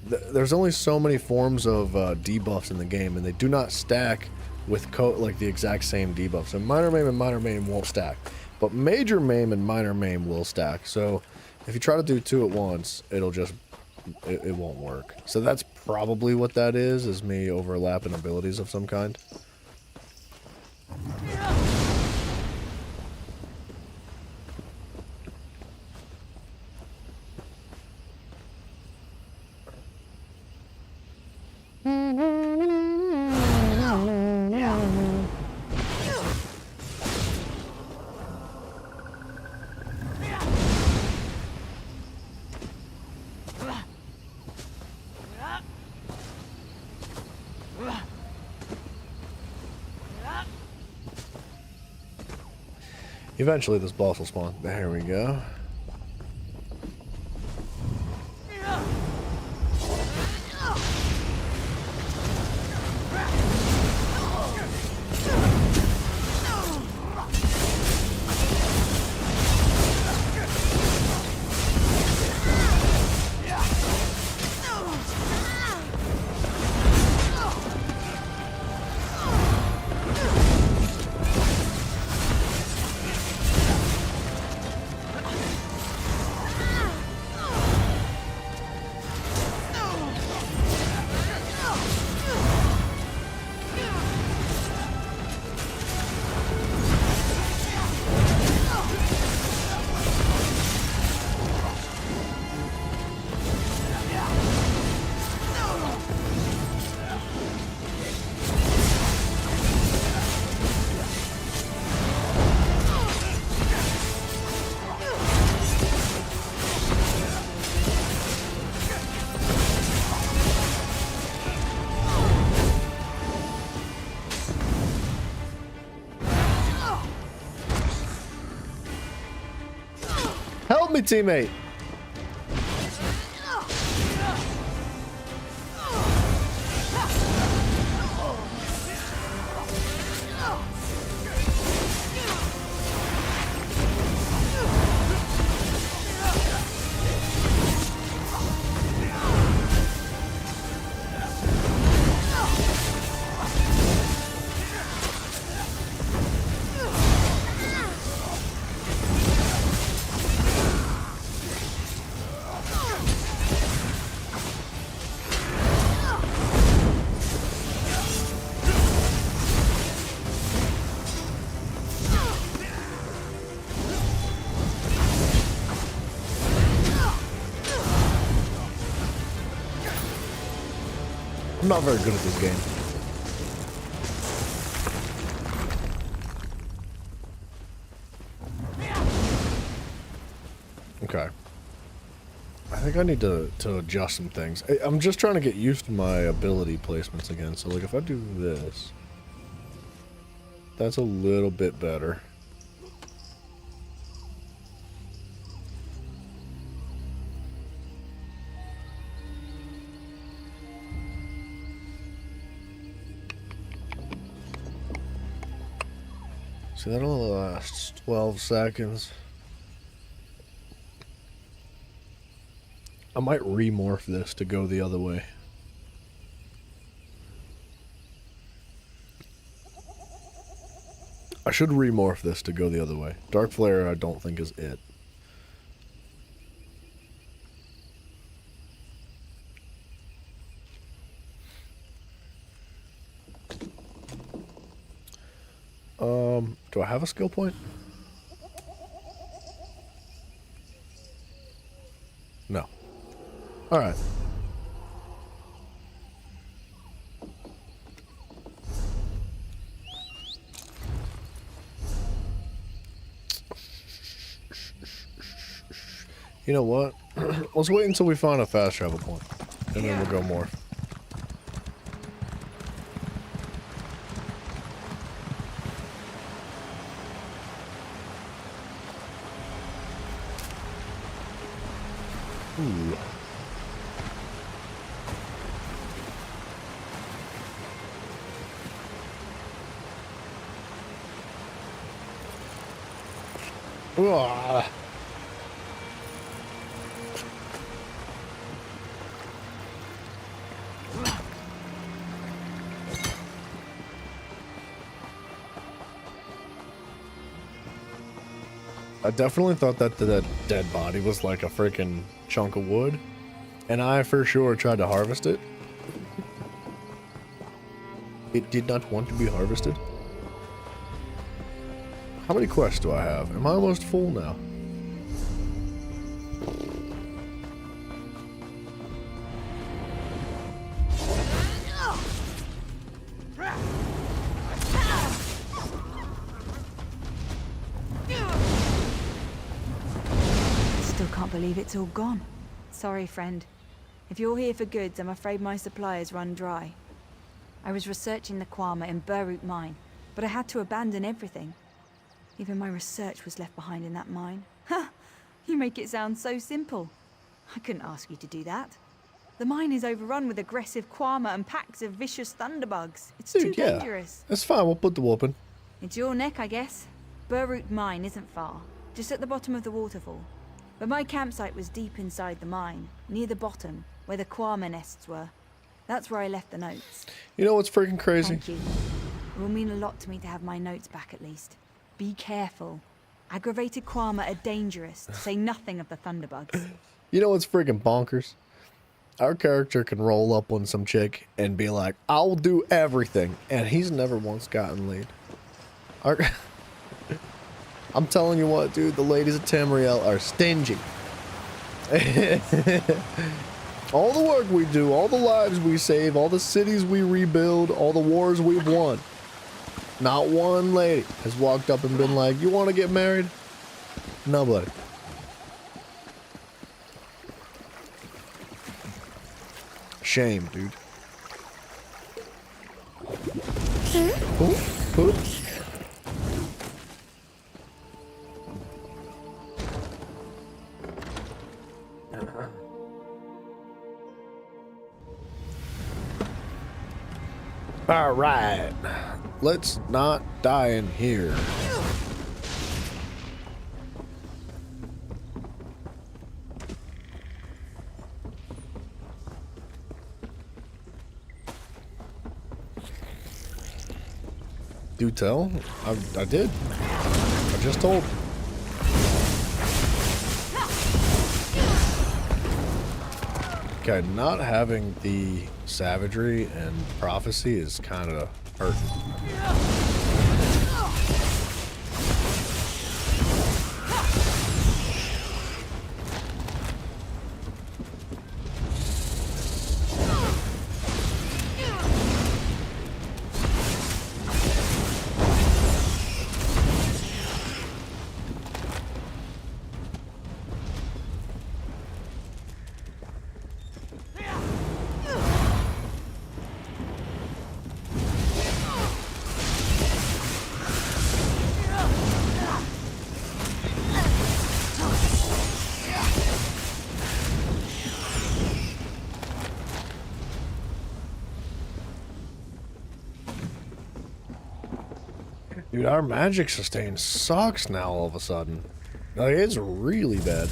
There's only so many forms of debuffs in the game, and they do not stack with like the exact same debuff. So minor maim and minor maim won't stack, but major maim and minor maim will stack. So if you try to do 2 at once, it'll just it won't work. So that's probably what that is me overlapping abilities of some kind. Eventually this boss will spawn. There we go. me, teammate. I'm not very good at this game. Okay. I think I need to adjust some things. I'm just trying to get used to my ability placements again. So like if I do this, that's a little bit better. So that'll last 12 seconds. I might remorph this to go the other way. I should remorph this to go the other way. Dark Flare I don't think is it. Do I have a skill point? No. Alright. You know what? Let's wait until we find a fast travel point. And then we'll go more. Ooh. Ugh. I definitely thought that dead body was like a freaking chunk of wood, and I for sure tried to harvest it. It did not want to be harvested. How many quests do I have? Am I almost full now? Believe it's all gone. Sorry, friend. If you're here for goods, I'm afraid my supply has run dry. I was researching the Kwama in Burroot Mine, but I had to abandon everything. Even my research was left behind in that mine. Ha! You make it sound so simple. I couldn't ask you to do that. The mine is overrun with aggressive Kwama and packs of vicious thunderbugs. It's too dangerous. That's fine, we'll put the whooping. It's your neck, I guess. Burroot Mine isn't far, just at the bottom of the waterfall. But my campsite was deep inside the mine, near the bottom, where the Kwama nests were. That's where I left the notes. You know what's freaking crazy? Thank you. It will mean a lot to me to have my notes back at least. Be careful. Aggravated Kwama are dangerous, to say nothing of the thunderbugs. You know what's freaking bonkers? Our character can roll up on some chick and be like, I'll do everything. And he's never once gotten laid. I'm telling you what, dude, the ladies of Tamriel are stingy. All the work we do, all the lives we save, all the cities we rebuild, all the wars we've won. Not one lady has walked up and been like, you want to get married? Nobody. Shame, dude. Ooh. All right, let's not die in here. Do tell? I did. I just told. Okay, not having the savagery and prophecy is kind of hurting. Dude, our magic sustain sucks now all of a sudden. Like, it's really bad.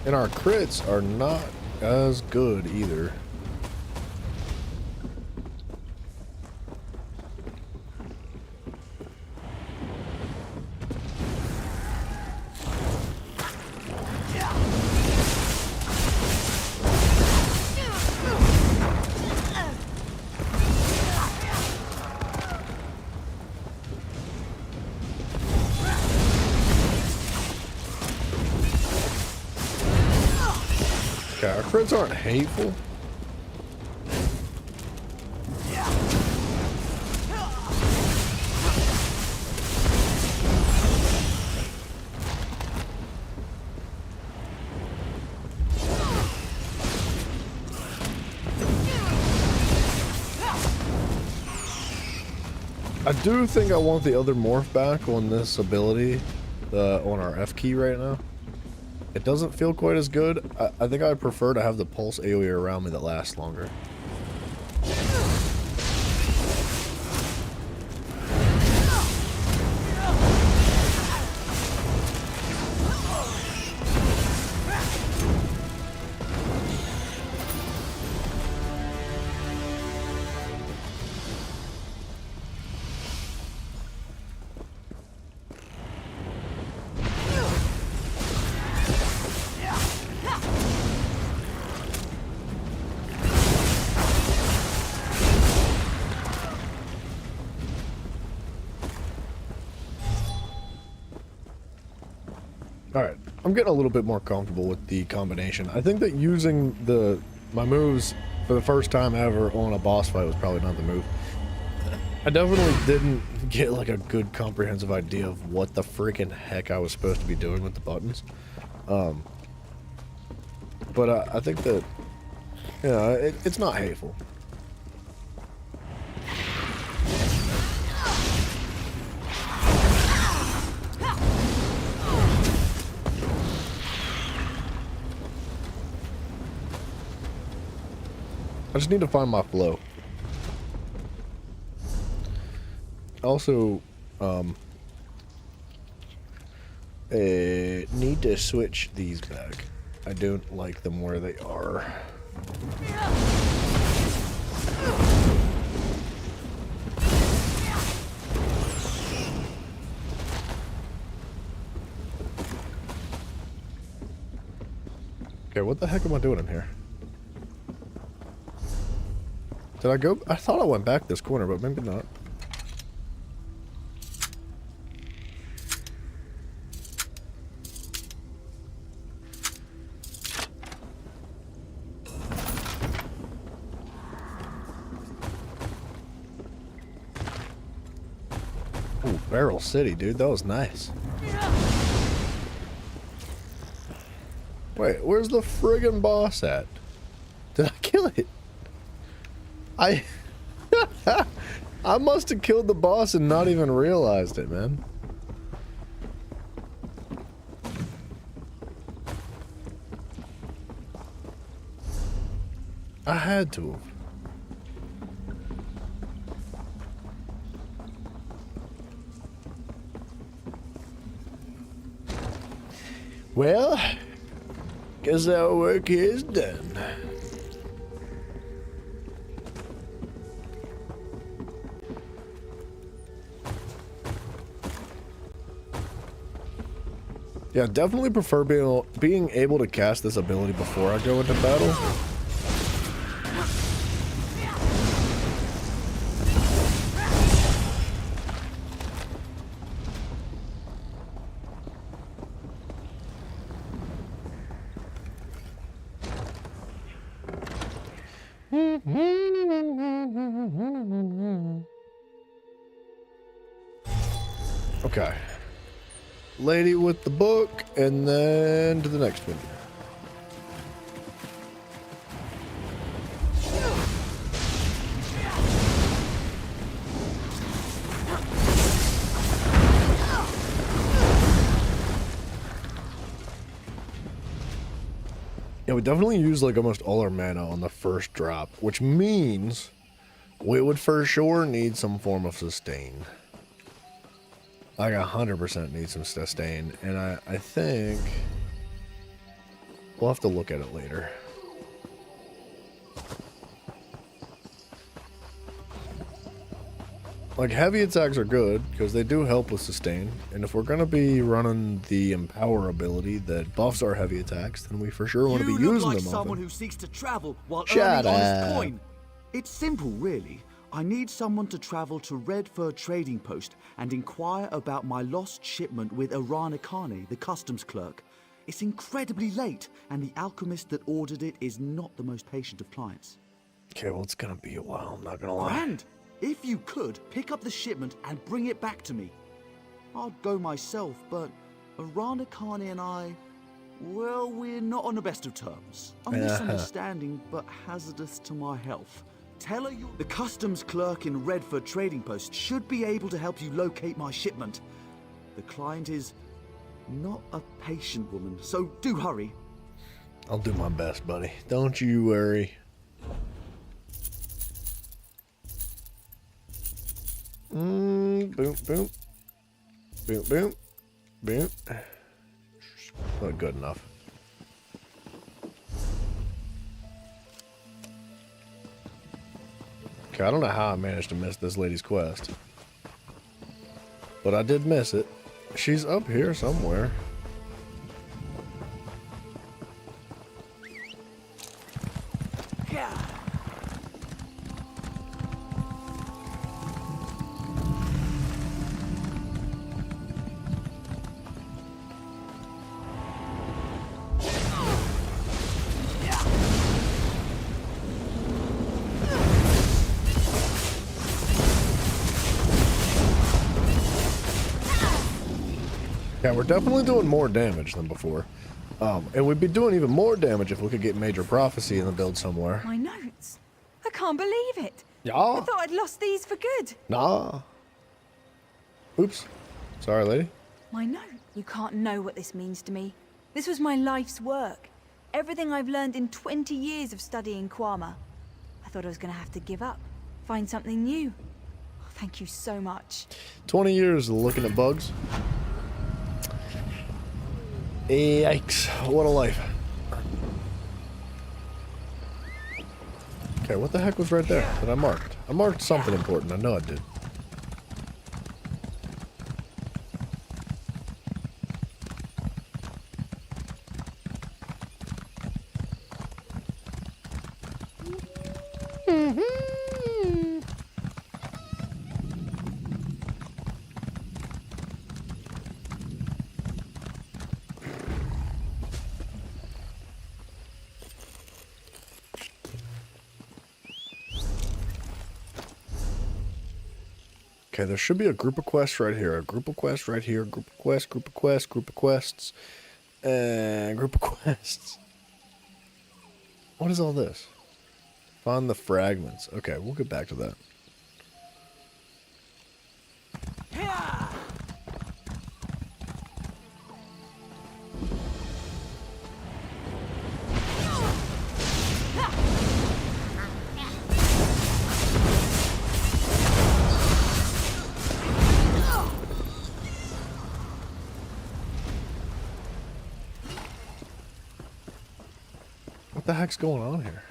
And our crits are not as good either. Our crits aren't hateful. I do think I want the other morph back on this ability, on our F key right now. It doesn't feel quite as good. I think I prefer to have the pulse AoE around me that lasts longer. Alright, I'm getting a little bit more comfortable with the combination. I think that using my moves for the first time ever on a boss fight was probably not the move. I definitely didn't get like a good comprehensive idea of what the freaking heck I was supposed to be doing with the buttons. But I think that, you know, it's not hateful. I just need to find my flow. Also, need to switch these back. I don't like them where they are. Okay, what the heck am I doing in here? Did I go? I thought I went back this corner, but maybe not. Ooh, Barrel City, dude. That was nice. Wait, where's the friggin' boss at? Did I kill it? I must have killed the boss and not even realized it, man. I had to. Well, guess our work here is done. Yeah, definitely prefer being able to cast this ability before I go into battle. Okay. Lady with the book, and then to the next one. Yeah, we definitely use like almost all our mana on the first drop, which means we would for sure need some form of sustain. Like 100% need some sustain, and I think we'll have to look at it later. Like, heavy attacks are good, because they do help with sustain, and if we're going to be running the Empower ability that buffs our heavy attacks, then we for sure want to be using them often. You look like someone who seeks to travel while Shut earning up. honest coin. It's simple, really. I need someone to travel to Redfur Trading Post and inquire about my lost shipment with Aranikane, the customs clerk. It's incredibly late, and the alchemist that ordered it is not the most patient of clients. Okay, well, it's going to be a while, I'm not going to lie. Grand! If you could, pick up the shipment and bring it back to me. I'd go myself, but Aranikane and I, well, we're not on the best of terms. A misunderstanding, but hazardous to my health. Tell her the customs clerk in Redford Trading Post should be able to help you locate my shipment. The client is not a patient woman, so do hurry. I'll do my best, buddy. Don't you worry. Boom, boom. Boom, boom. Boom. Not good enough. Okay, I don't know how I managed to miss this lady's quest. But I did miss it. She's up here somewhere. Yeah, we're definitely doing more damage than before. And we'd be doing even more damage if we could get Major Prophecy in the build somewhere. My notes. I can't believe it. Yeah. I thought I'd lost these for good. Nah. Oops. Sorry, lady. My note. You can't know what this means to me. This was my life's work. Everything I've learned in 20 years of studying Kwama. I thought I was going to have to give up. Find something new. Thank you so much. 20 years of looking at bugs. Yikes. What a life. Okay, what the heck was right there that I marked? I marked something important. I know I did. Okay, there should be a group of quests right here, a group of quests right here, group of quests, group of quests, group of quests, and group of quests. What is all this? Find the fragments. Okay, we'll get back to that. What the heck's going on here?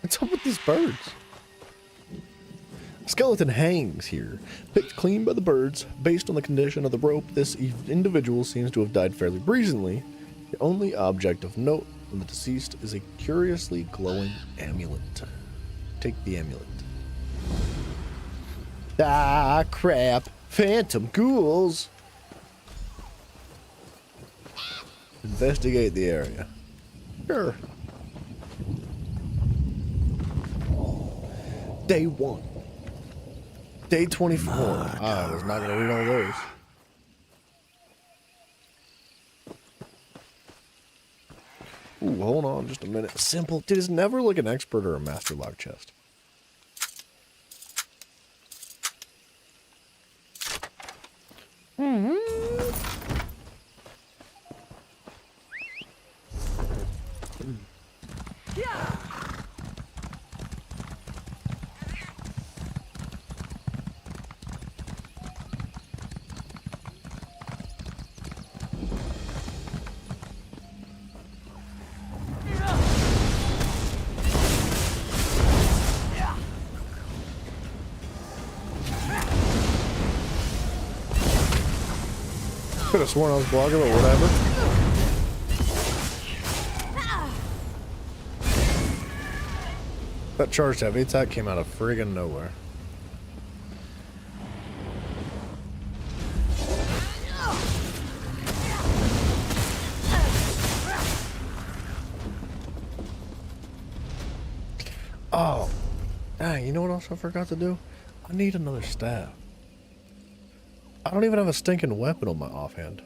What's up with these birds? A skeleton hangs here, picked clean by the birds. Based on the condition of the rope, this individual seems to have died fairly recently. The only object of note on the deceased is a curiously glowing amulet. Take the amulet. Ah, crap. Phantom ghouls. Investigate the area. Sure. Day 1. Day 24. I was not going to read all those. Ooh, hold on just a minute. Simple. Dude, it's never like an expert or a master lock chest. Could have sworn I was blocking, but whatever. That charged heavy attack came out of friggin' nowhere. Oh, dang, you know what else I forgot to do? I need another staff. I don't even have a stinking weapon on my offhand.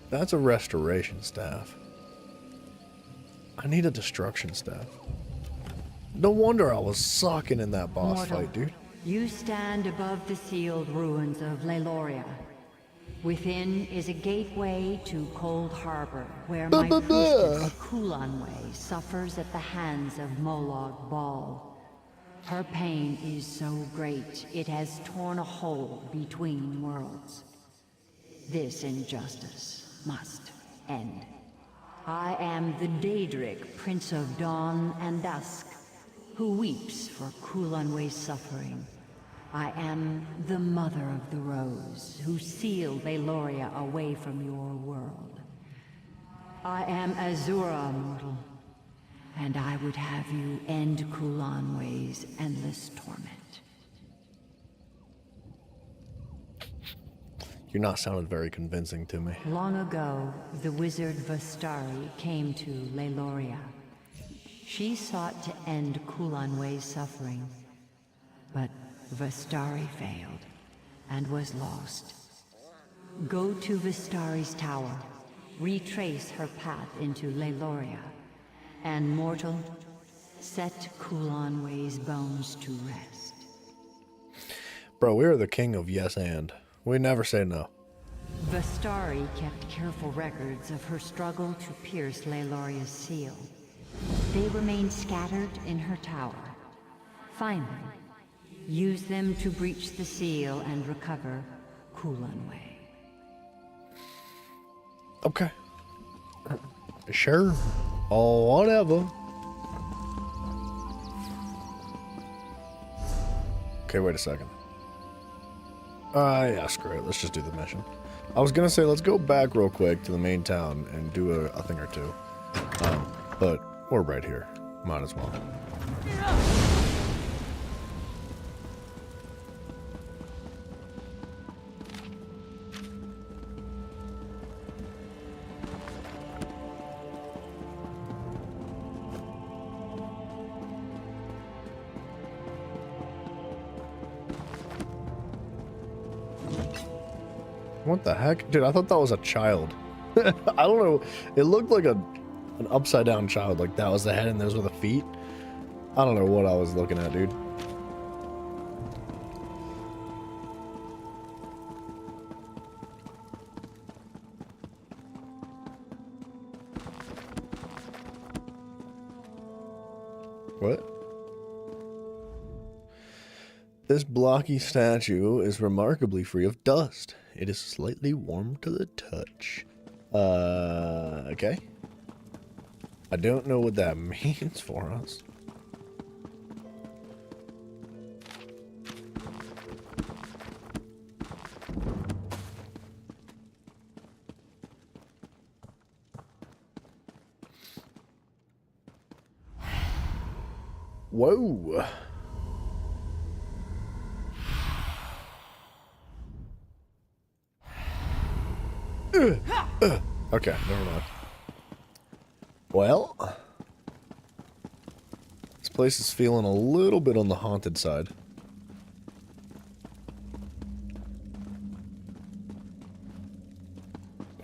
That's a restoration staff. I need a destruction staff. No wonder I was sucking in that boss Mortal, fight, dude. You stand above the sealed ruins of Leiloria. Within is a gateway to Cold Harbor, where my priestess Kulanway suffers at the hands of Molag Bal. Her pain is so great, it has torn a hole between worlds. This injustice must end. I am the Daedric, Prince of Dawn and Dusk, who weeps for Kulanway's suffering. I am the Mother of the Rose, who sealed Leiloria away from your world. I am Azura, mortal, and I would have you end Kulanway's endless torment. You're not sounding very convincing to me. Long ago, the wizard Vastari came to Leiloria. She sought to end Kulanway's suffering, but Vastari failed and was lost. Go to Vastari's tower, retrace her path into Leiloria, and mortal, set Kulanway's bones to rest. Bro, we are the king of yes and. We never say no. Vastari kept careful records of her struggle to pierce Leiloria's seal. They remained scattered in her tower. Find them, use them to breach the seal and recover Kulanway. Okay. Sure. Oh, whatever. Okay, wait a second. Yeah, screw it. Let's just do the mission. I was gonna say, let's go back real quick to the main town and do a thing or two. But we're right here. Might as well. What the heck? Dude, I thought that was a child. I don't know. It looked like an upside down child. Like that was the head and those were the feet. I don't know what I was looking at, dude. What? This blocky statue is remarkably free of dust. It is slightly warm to the touch. Okay. I don't know what that means for us. Whoa. Okay, never mind. Well, this place is feeling a little bit on the haunted side.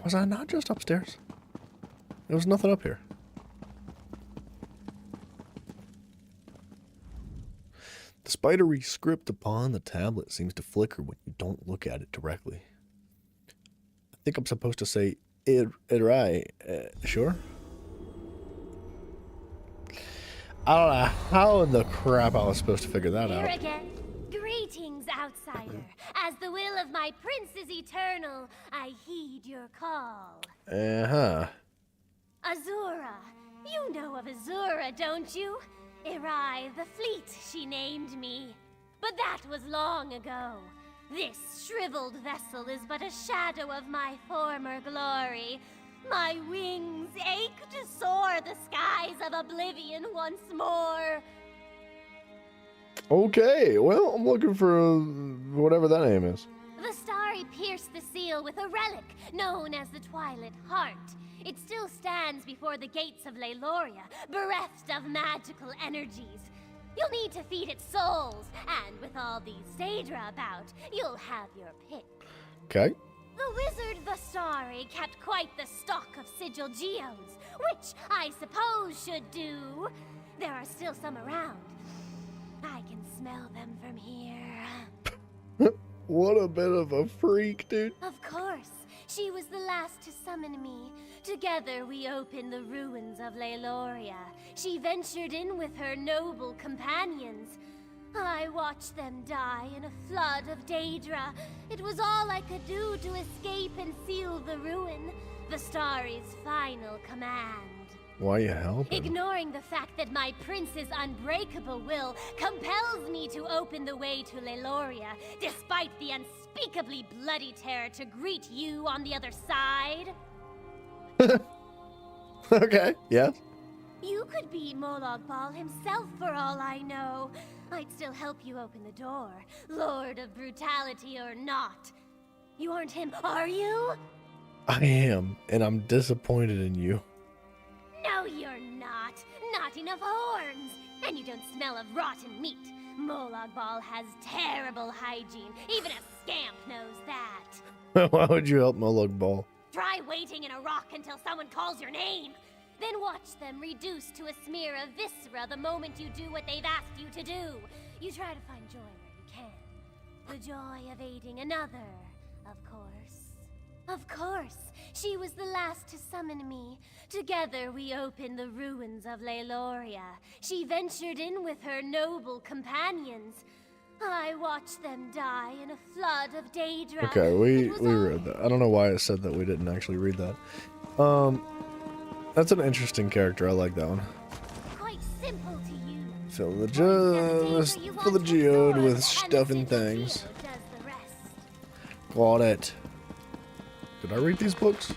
Was I not just upstairs? There was nothing up here. The spidery script upon the tablet seems to flicker when you don't look at it directly. I think I'm supposed to say it right. Sure? I don't know how in the crap I was supposed to figure that out. Here again. Greetings, outsider. As the will of my prince is eternal, I heed your call. Uh-huh. Azura. You know of Azura, don't you? Irai the Fleet, she named me. But that was long ago. This shriveled vessel is but a shadow of my former glory. My wings ache to soar the skies of oblivion once more. Okay, well, I'm looking for whatever that name is. The starry pierced the seal with a relic known as the Twilight Heart. It still stands before the gates of Leiloria, bereft of magical energies. You'll need to feed its souls, and with all these Daedra about, you'll have your pick. Okay. The wizard Vastari kept quite the stock of sigil geodes, which I suppose should do. There are still some around. I can smell them from here. What a bit of a freak, dude. Of course. She was the last to summon me. Together we opened the ruins of Leiloria. She ventured in with her noble companions. I watched them die in a flood of Daedra. It was all I could do to escape and seal the ruin. Vastari's final command. Why you helping? Ignoring the fact that my prince's unbreakable will compels me to open the way to Leiloria, despite the unspeakably bloody terror to greet you on the other side. Okay, yeah. You could be Molag Bal himself for all I know. I'd still help you open the door, Lord of Brutality or not. You aren't him, are you? I am, and I'm disappointed in you. No, you're not. Not enough horns. And you don't smell of rotten meat. Molag Bal has terrible hygiene. Even a scamp knows that. Why would you help Molag Bal? Try waiting in a rock until someone calls your name. Then watch them reduced to a smear of viscera the moment you do what they've asked you to do. You try to find joy where you can. The joy of aiding another, of course. Of course. She was the last to summon me. Together we opened the ruins of Leiloria. She ventured in with her noble companions. I watched them die in a flood of Daedra. Okay, we read that. I don't know why it said that we didn't actually read that. That's an interesting character. I like that one. Quite simple to you. Fill the geode with stuff and things. Got it. Did I read these books?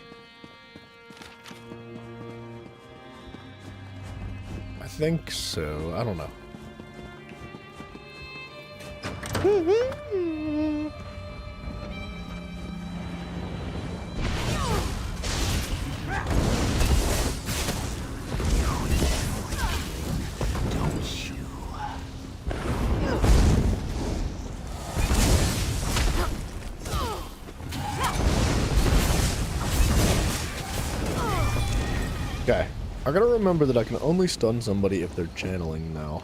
I think so. I don't know. Okay, I gotta remember that I can only stun somebody if they're channeling now.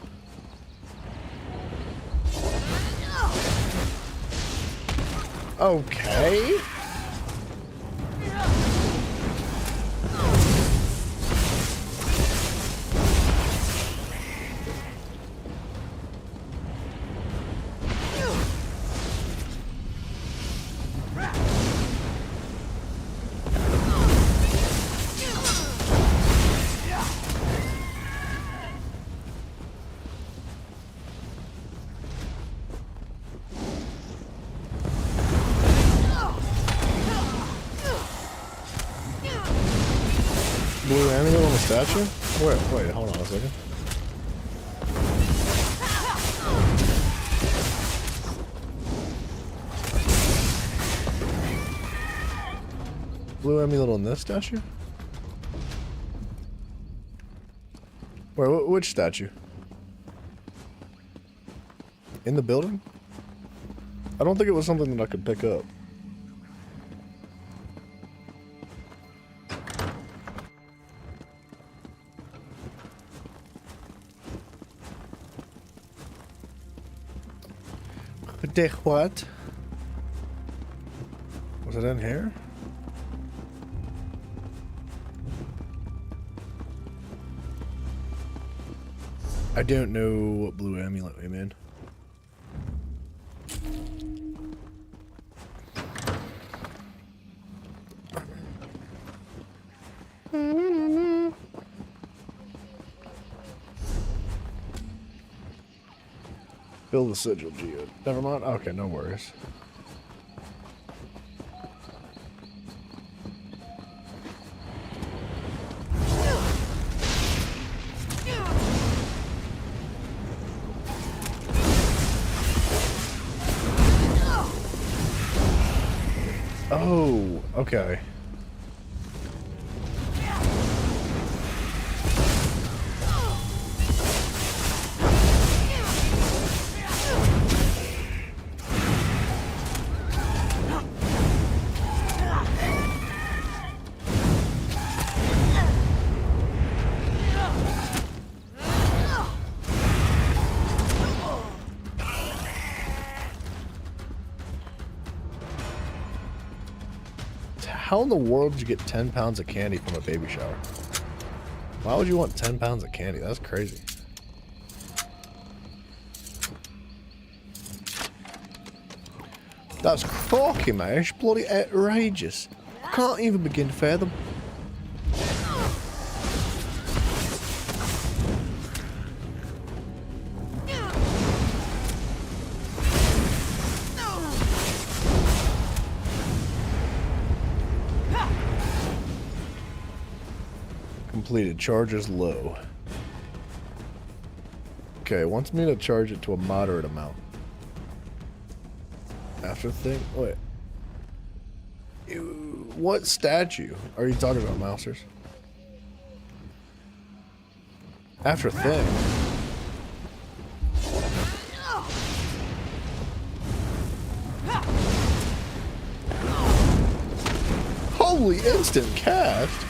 Okay. blue amulet on the statue? Wait, hold on a second. Blue amulet on this statue? Wait, which statue? In the building? I don't think it was something that I could pick up. What? Was it in here? I don't know what blue amulet we mean. Build the sigil geode. Never mind. Okay, no worries. Oh, okay. How in the world did you get 10 pounds of candy from a baby shower? Why would you want 10 pounds of candy? That's crazy. That's crocky, mate. It's bloody outrageous. I can't even begin to fathom. Completed. Charge is low. Okay, wants me to charge it to a moderate amount. After thing? Wait. Ew, what statue are you talking about, Mousers? After thing. Holy instant cast!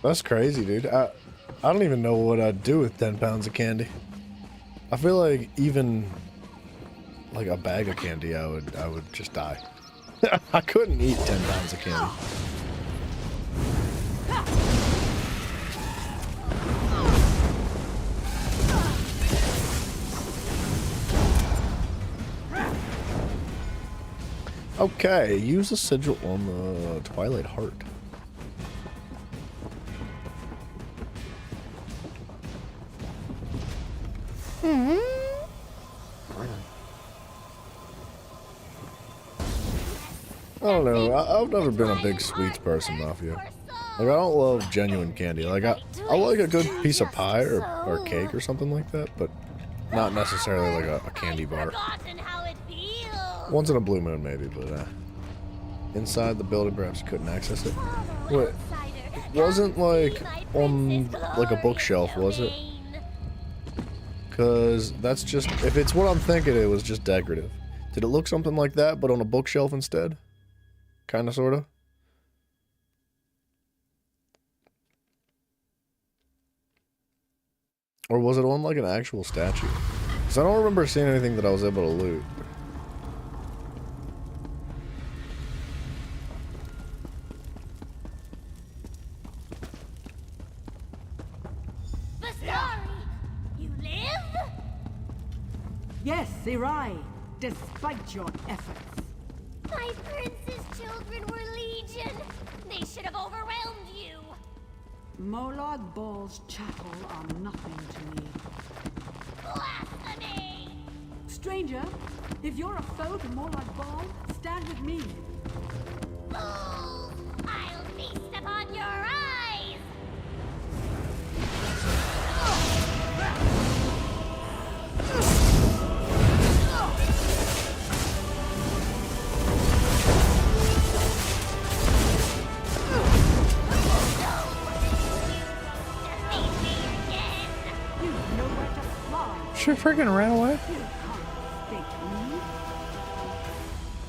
That's crazy, dude. I don't even know what I'd do with 10 pounds of candy. I feel like even like a bag of candy, I would just die. I couldn't eat 10 pounds of candy. Okay, use a sigil on the Twilight Heart. I don't know. I've never been a big sweets person, Mafia. Like, I don't love genuine candy. Like, I like a good piece of pie or cake or something like that, but not necessarily like a candy bar. Once in a blue moon, maybe, but inside the building, perhaps you couldn't access it. What? It wasn't like on like a bookshelf, was it? Because that's just, if it's what I'm thinking, it was just decorative. Did it look something like that, but on a bookshelf instead? Kinda, sorta? Or was it on like an actual statue? Because I don't remember seeing anything that I was able to loot. Yes, Irai, despite your efforts. My prince's children were legion. They should have overwhelmed you. Molag Bal's chattel are nothing to me. Blasphemy! Stranger, if you're a foe to Molag Bal, stand with me. Fools! I'll feast upon your eyes! She freaking ran away?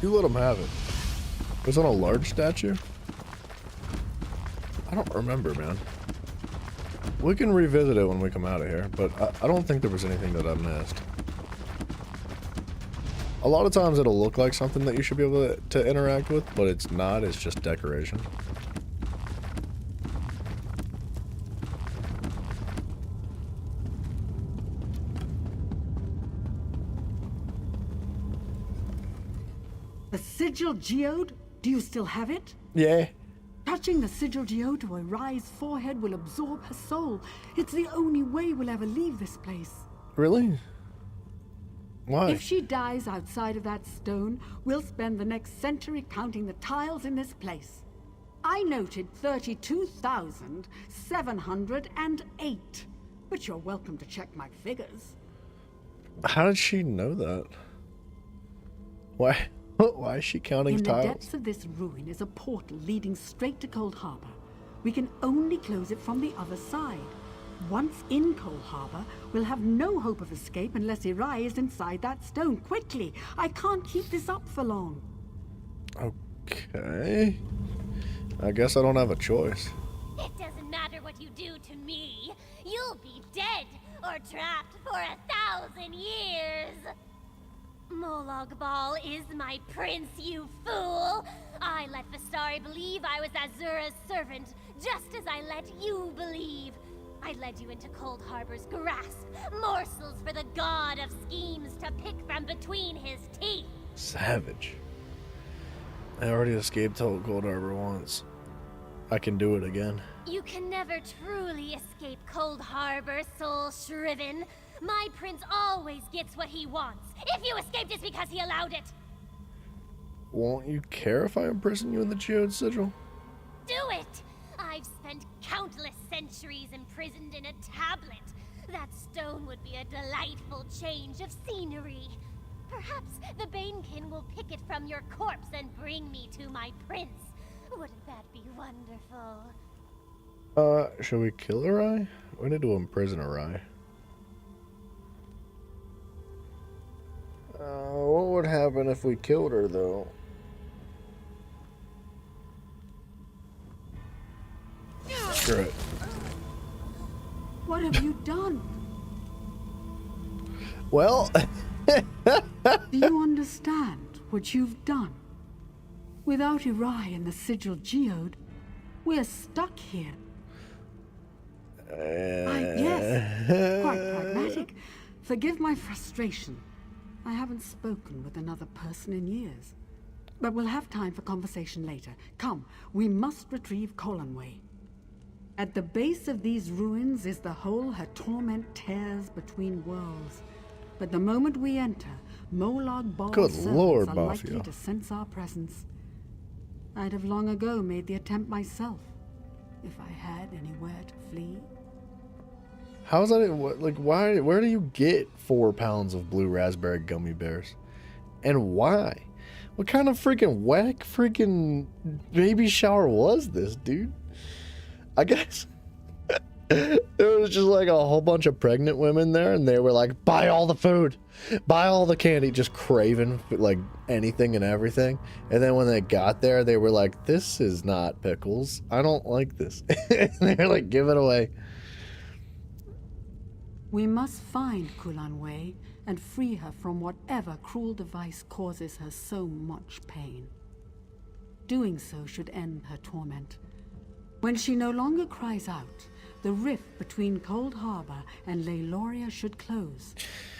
You let him have it. Was that a large statue? I don't remember, man. We can revisit it when we come out of here, but I don't think there was anything that I missed. A lot of times it'll look like something that you should be able to interact with, but it's not. It's just decoration. The sigil geode? Do you still have it? Yeah. Touching the sigil geode to Irai's forehead will absorb her soul. It's the only way we'll ever leave this place. Really? Why? If she dies outside of that stone, we'll spend the next century counting the tiles in this place. I noted 32,708, but you're welcome to check my figures. How did she know that? Why? Why is she counting tiles? In the depths of this ruin is a portal leading straight to Cold Harbor. We can only close it from the other side. Once in Cold Harbor, we'll have no hope of escape unless Irai is inside that stone. Quickly! I can't keep this up for long. Okay. I guess I don't have a choice. It doesn't matter what you do to me. You'll be dead or trapped for 1,000 years. Molag Bal is my prince, you fool! I let Vistari believe I was Azura's servant, just as I let you believe. I led you into Cold Harbor's grasp, morsels for the god of schemes to pick from between his teeth. Savage. I already escaped Cold Harbor once. I can do it again. You can never truly escape Cold Harbor, soul shriven. My prince always gets what he wants. If you escaped, it's because he allowed it. Won't you care if I imprison you in the Geode Sigil? Do it! I've spent countless centuries imprisoned in a tablet. That stone would be a delightful change of scenery. Perhaps the Banekin will pick it from your corpse and bring me to my prince. Wouldn't that be wonderful? Should we kill Irai? We need to imprison Irai. What would happen if we killed her, though? Screw it. What have you done? Well... Do you understand what you've done? Without Irai and the Sigil Geode, we're stuck here. Yes, quite pragmatic. Forgive my frustration. I haven't spoken with another person in years. But we'll have time for conversation later. Come, we must retrieve Colanway. At the base of these ruins is the hole her torment tears between worlds. But the moment we enter, Molag Bal's servants are likely to sense our presence. I'd have long ago made the attempt myself, if I had anywhere to flee. How's that? Like, why? Where do you get 4 pounds of blue raspberry gummy bears? And why? What kind of freaking whack freaking baby shower was this, dude? I guess there was just like a whole bunch of pregnant women there, and they were like, buy all the food, buy all the candy, just craving like anything and everything. And then when they got there, they were like, this is not pickles. I don't like this. And they're like, give it away. We must find Colanway and free her from whatever cruel device causes her so much pain. Doing so should end her torment. When she no longer cries out, the rift between Cold Harbor and Leyloria should close.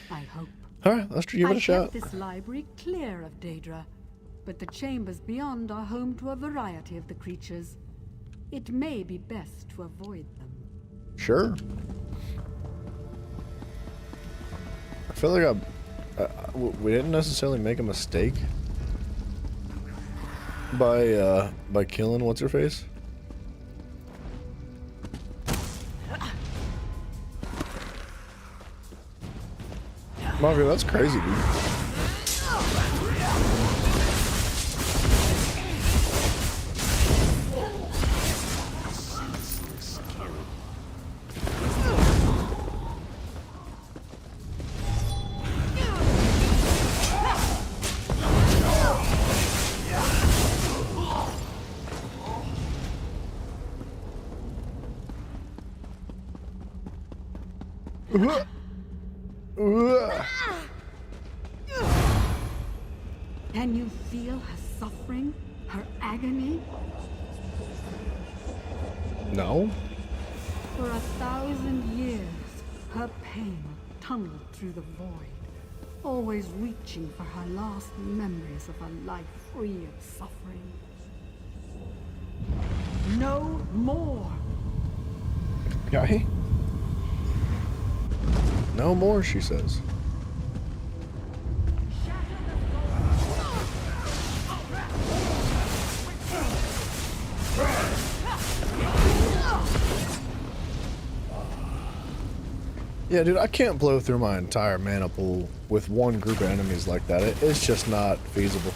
I hope. Alright, let's give it a shot. I kept this library clear of Daedra, but the chambers beyond are home to a variety of the creatures. It may be best to avoid them. Sure. I feel like we didn't necessarily make a mistake by killing what's her face. Mario, that's crazy, dude. Can you feel her suffering? Her agony? No. For 1,000 years, her pain tunneled through the void, always reaching for her last memories of a life free of suffering. No more! Okay. No more, she says. Yeah, dude, I can't blow through my entire mana pool with one group of enemies like that. It's just not feasible.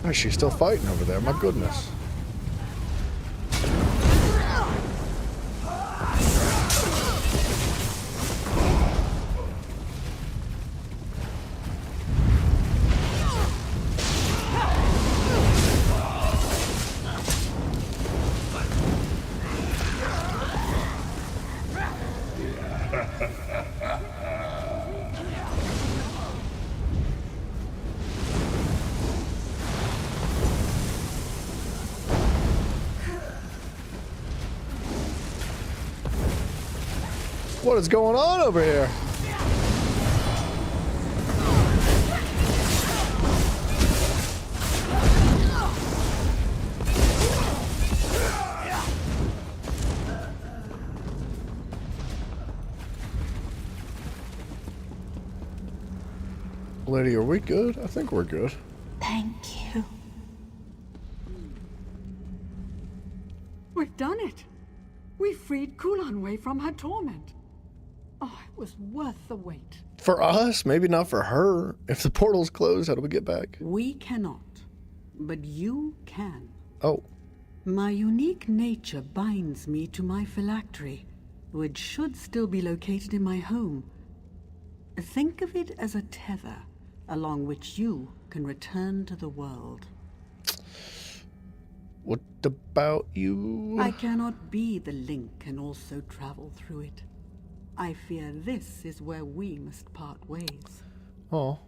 Oh, she's still fighting over there, my goodness. What is going on over here? Lady, are we good? I think we're good. Thank you. We've done it! We freed Kulanway from her torment. Oh, it was worth the wait. For us, maybe not for her. If the portal's closed, how do we get back? We cannot, but you can. Oh. My unique nature binds me to my phylactery, which should still be located in my home. Think of it as a tether, along which you can return to the world. What about you? I cannot be the link and also travel through it. I fear this is where we must part ways. Oh.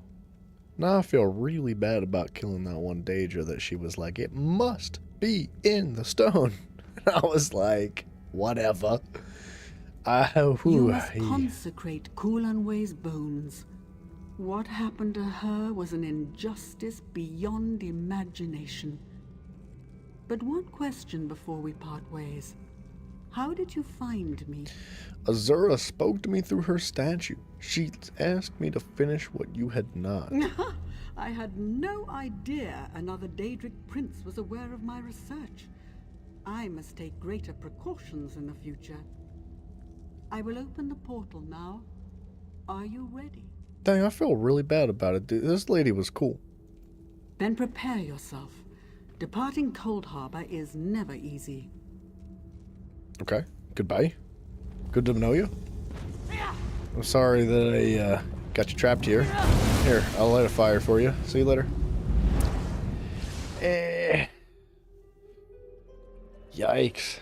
Now I feel really bad about killing that one Daedra that she was like, it must be in the stone. And I was like, whatever. You must consecrate Kulanway's bones. What happened to her was an injustice beyond imagination. But one question before we part ways. How did you find me? Azura spoke to me through her statue. She asked me to finish what you had not. I had no idea another Daedric prince was aware of my research. I must take greater precautions in the future. I will open the portal now. Are you ready? Dang, I feel really bad about it, dude. This lady was cool. Then prepare yourself. Departing Cold Harbor is never easy. Okay. Goodbye. Good to know you. I'm sorry that I got you trapped here. Here, I'll light a fire for you. See you later. Yikes.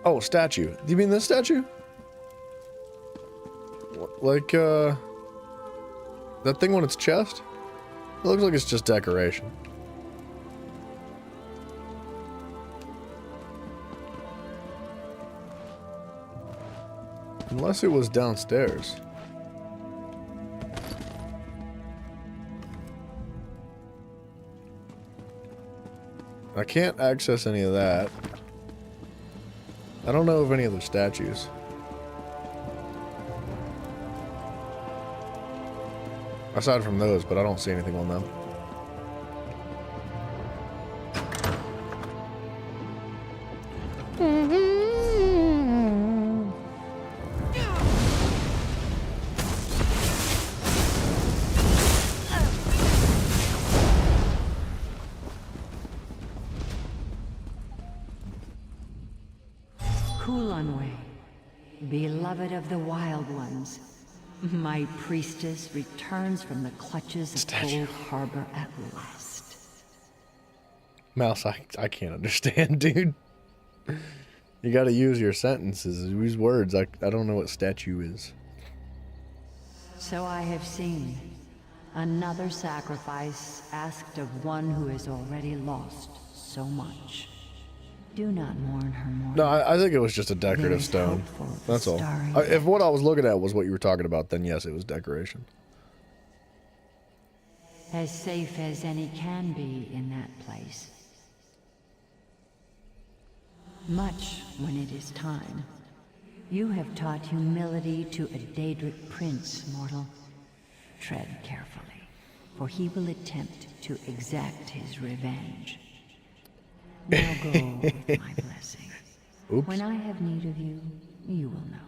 Oh, statue. Do you mean this statue? Like, that thing on its chest? It looks like it's just decoration. Unless it was downstairs. I can't access any of that. I don't know of any other statues. Aside from those, but I don't see anything on them. Kulanwe, beloved of the Wild Ones, my priestess returns from the clutches of Cold Harbor at last. Mouse, I can't understand, dude. You gotta use your sentences, use words. I don't know what statue is. So I have seen another sacrifice asked of one who has already lost so much. Do not mourn her more. No, I think it was just a decorative stone. That's all. If what I was looking at was what you were talking about, then yes, it was decoration. As safe as any can be in that place. Much when it is time. You have taught humility to a Daedric prince, mortal. Tread carefully, for he will attempt to exact his revenge. Now go with my blessing. Oops. When I have need of you, you will know.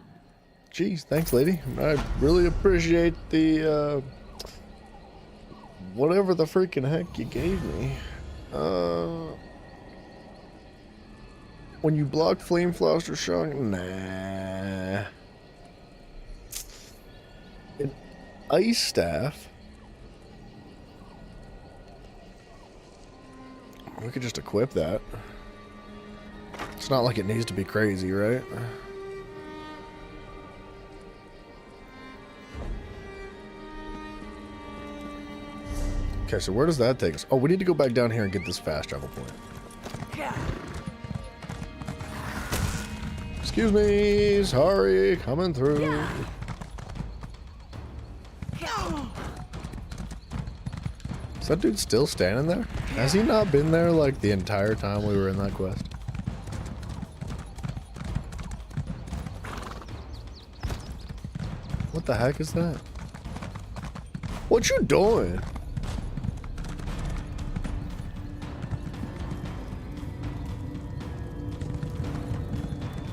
Jeez, thanks, lady. I really appreciate the, whatever the freaking heck you gave me. When you blocked Flame Floster shot, nah. An ice staff. We could just equip that. It's not like it needs to be crazy, right? Okay, so where does that take us? Oh, we need to go back down here and get this fast travel point. Excuse me, sorry, coming through. Is that dude still standing there? Has he not been there like the entire time we were in that quest? What the heck is that? What you doing?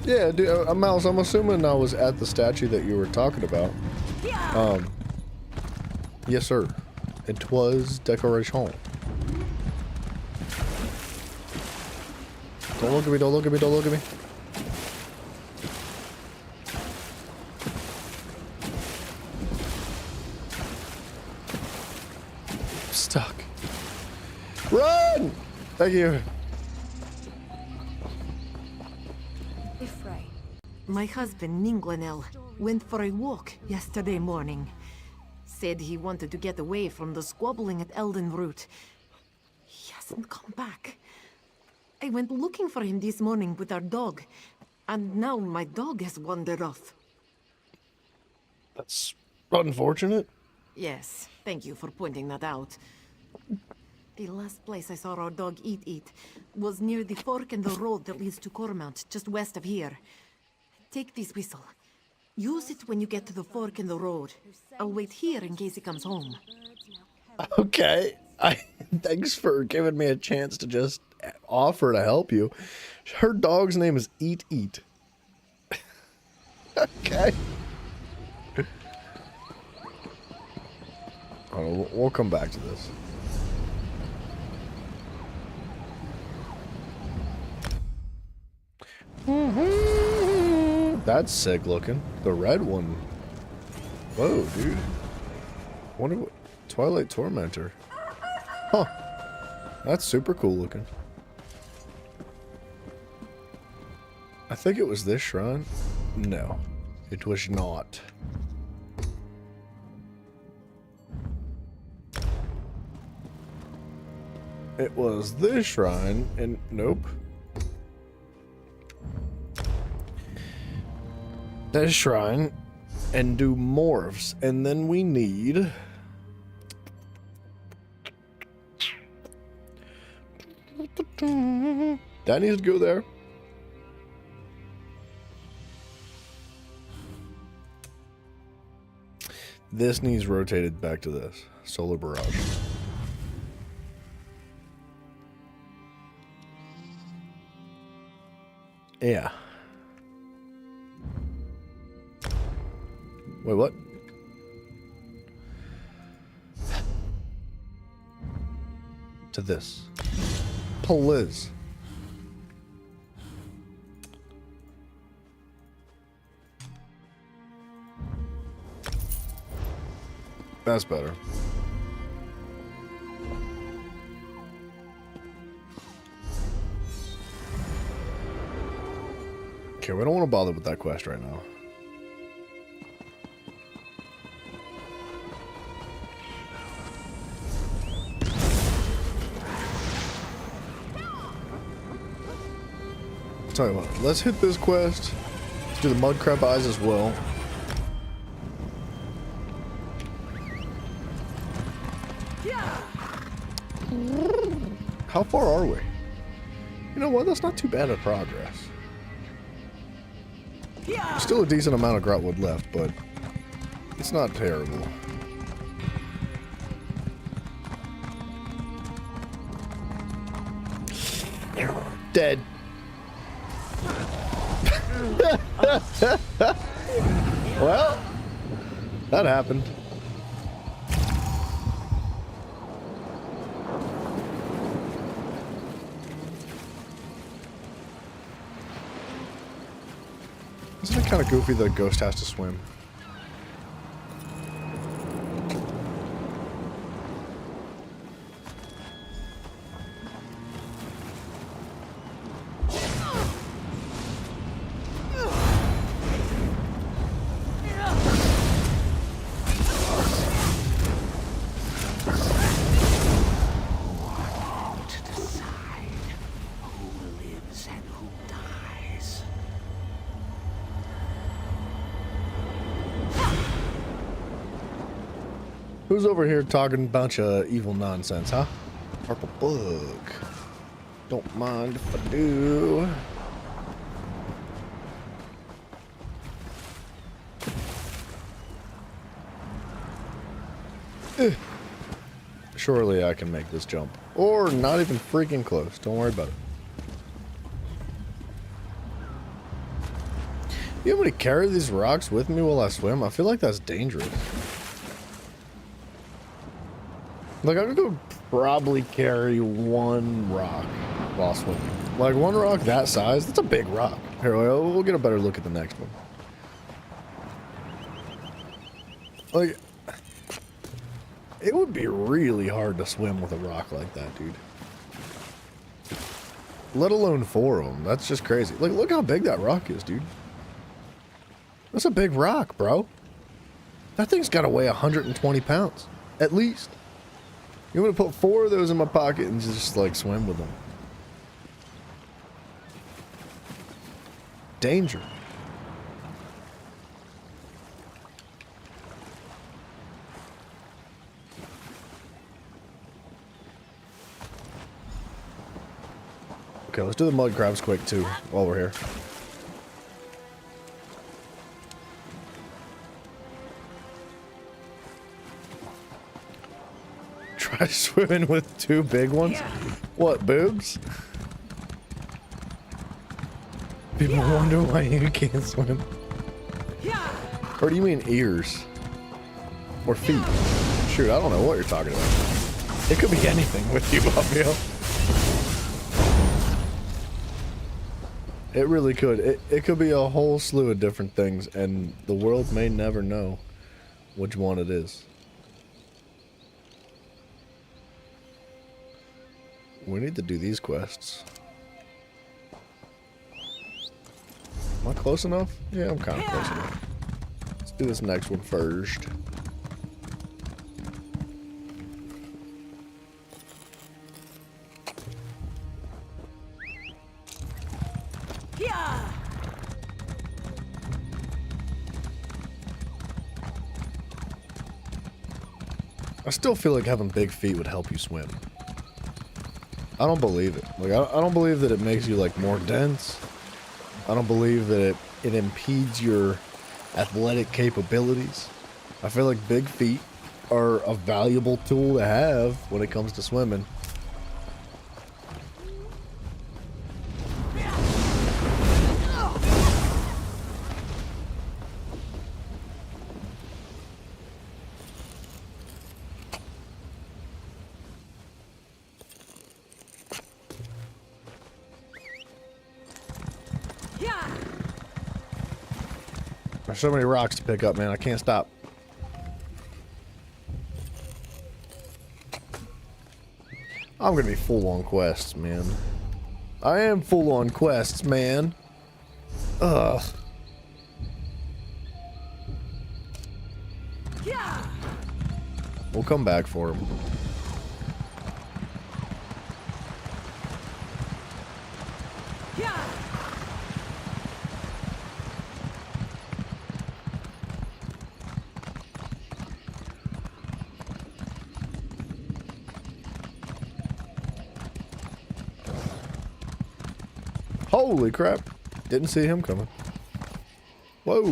Yeah, dude, Mouse, I'm assuming I was at the statue that you were talking about. Yes, sir. It was decoration. Don't look at me, don't look at me, don't look at me. I'm stuck. Run! Thank you. My husband, Ninglanel, went for a walk yesterday morning. Said he wanted to get away from the squabbling at Eldenroot. He hasn't come back. I went looking for him this morning with our dog, and now my dog has wandered off. That's unfortunate. Yes, thank you for pointing that out. The last place I saw our dog eat was near the fork in the road that leads to Cormount, just west of here. Take this whistle. Use it when you get to the fork in the road. I'll wait here in case he comes home. Okay. Thanks for giving me a chance to just offer to help you. Her dog's name is Eat. Okay. Oh, we'll come back to this. That's sick looking. The red one. Whoa, dude. Wonder what Twilight Tormentor. Huh. That's super cool looking. I think it was this shrine. No, it was not. It was this shrine, and nope. This shrine, and do morphs, and then we need... That needs to go there. This needs rotated back to this. Solar Barrage. Yeah. Wait, what? To this. Please. That's better. Okay, we don't want to bother with that quest right now. Tell you what, let's hit this quest. Let's do the mud crab eyes as well. How far are we? You know what? That's not too bad of progress. Still a decent amount of Grahtwood left, but it's not terrible. Dead. Well, that happened. Isn't it kind of goofy that a ghost has to swim? Who's over here talking a bunch of evil nonsense, huh? Purple book. Don't mind if I do. Surely I can make this jump. Or not even freaking close. Don't worry about it. You want me to carry these rocks with me while I swim? I feel like that's dangerous. Like, I could probably carry one rock while swimming. Like, one rock that size, that's a big rock. Here, we'll get a better look at the next one. Like, it would be really hard to swim with a rock like that, dude. Let alone 4 of them. That's just crazy. Like, look how big that rock is, dude. That's a big rock, bro. That thing's got to weigh 120 pounds, at least. You want to put 4 of those in my pocket and just, like, swim with them. Danger. Okay, let's do the mud crabs quick, too, while we're here. Try swimming with 2 big ones? Yeah. What, boobs? People wonder why you can't swim. Or do you mean ears? Or feet? Shoot, I don't know what you're talking about. It could be anything with you, Buffio. It really could. It could be a whole slew of different things, and the world may never know which one it is. We need to do these quests. Am I close enough? Yeah, I'm kind of close enough. Let's do this next one first. I still feel like having big feet would help you swim. I don't believe it. Like, I don't believe that it makes you, like, more dense. I don't believe that it impedes your athletic capabilities. I feel like big feet are a valuable tool to have when it comes to swimming. There's so many rocks to pick up, man. I can't stop. I'm gonna be full on quests, man. I am full on quests, man. Ugh. We'll come back for him. Holy crap. Didn't see him coming. Whoa.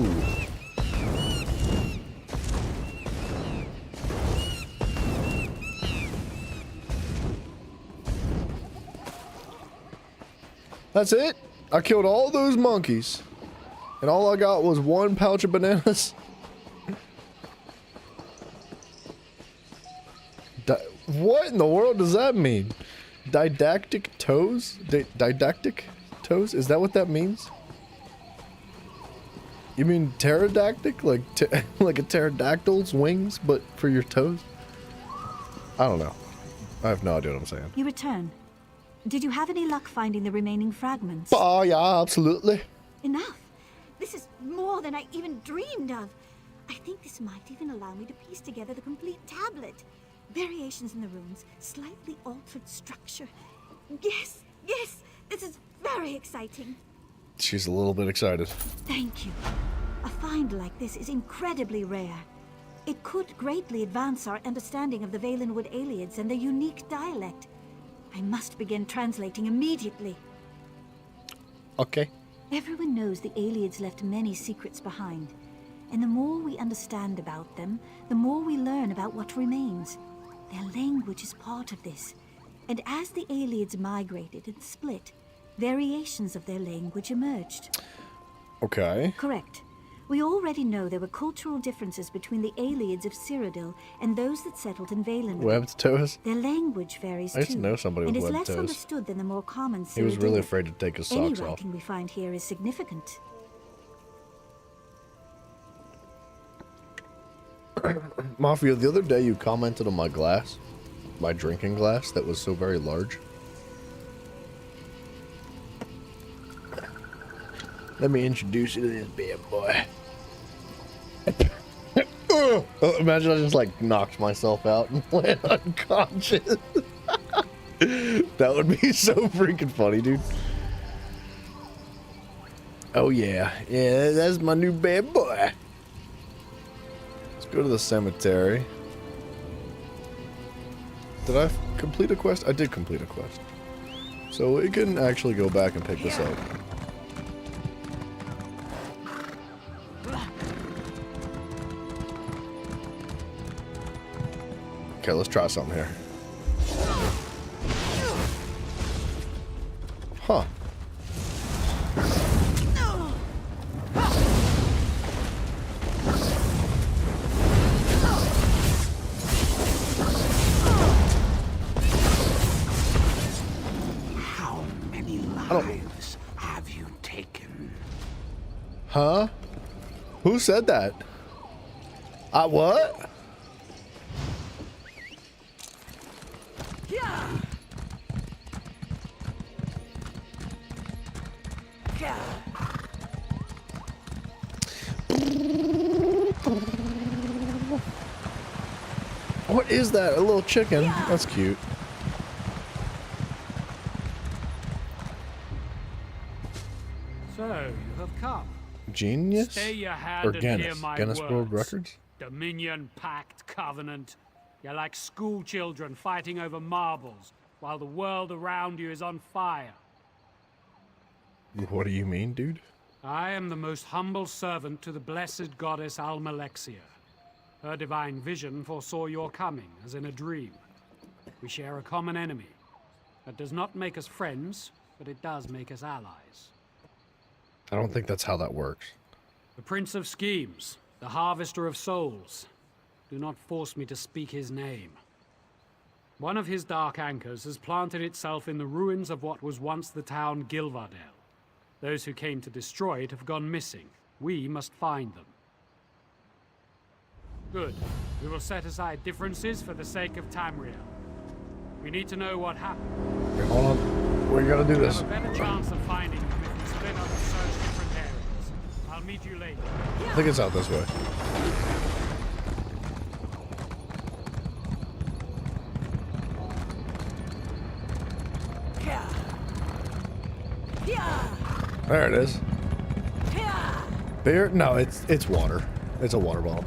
That's it? I killed all those monkeys. And all I got was one pouch of bananas. What in the world does that mean? Didactic toes? Didactic toes? Is that what that means? You mean pterodactyl? Like like a pterodactyl's wings, but for your toes? I don't know. I have no idea what I'm saying. You return. Did you have any luck finding the remaining fragments? Oh, yeah, absolutely. Enough. This is more than I even dreamed of. I think this might even allow me to piece together the complete tablet. Variations in the runes, slightly altered structure. Yes, yes, this is very exciting. She's a little bit excited. Thank you. A find like this is incredibly rare. It could greatly advance our understanding of the Valenwood Aliads and their unique dialect. I must begin translating immediately. Okay. Everyone knows the Aliads left many secrets behind. And the more we understand about them, the more we learn about what remains. Their language is part of this. And as the Aliads migrated and split, variations of their language emerged. Okay. Correct. We already know there were cultural differences between the Aliads of Cyrodiil and those that settled in Valenwood. Webbed toes? Their language varies too. I used to know somebody with and is webbed less toes. understood than the more common Cyrodiil. He was really afraid to take his Any socks off. writing we find here is significant. Mafia, the other day you commented on my glass, my drinking glass that was so very large. Let me introduce you to this bad boy. Imagine I just like knocked myself out and went unconscious. That would be so freaking funny, dude. Oh yeah, yeah, that's my new bad boy. Let's go to the cemetery. Did I complete a quest? I did complete a quest. So we can actually go back and pick this up. Okay, let's try something here. Huh. Huh? Who said that? What? What is that? A little chicken? That's cute. So, you have come. Genius? Stay your hand Or and hear Guinness? my Guinness World words. Records? Dominion, Pact, Covenant. You're like school children fighting over marbles, while the world around you is on fire. What do you mean, dude? I am the most humble servant to the blessed goddess Almalexia. Her divine vision foresaw your coming, as in a dream. We share a common enemy. That does not make us friends, but it does make us allies. I don't think that's how that works. The Prince of Schemes, the Harvester of Souls. Do not force me to speak his name. One of his dark anchors has planted itself in the ruins of what was once the town Gilvardel. Those who came to destroy it have gone missing. We must find them. Good. We will set aside differences for the sake of Tamriel. We need to know what happened. Okay, hold on. We gotta do this. We have a better chance of finding them if we split up and search different areas. I'll meet you later. I think it's out this way. There it is. Beer? No, it's water. It's a water bottle.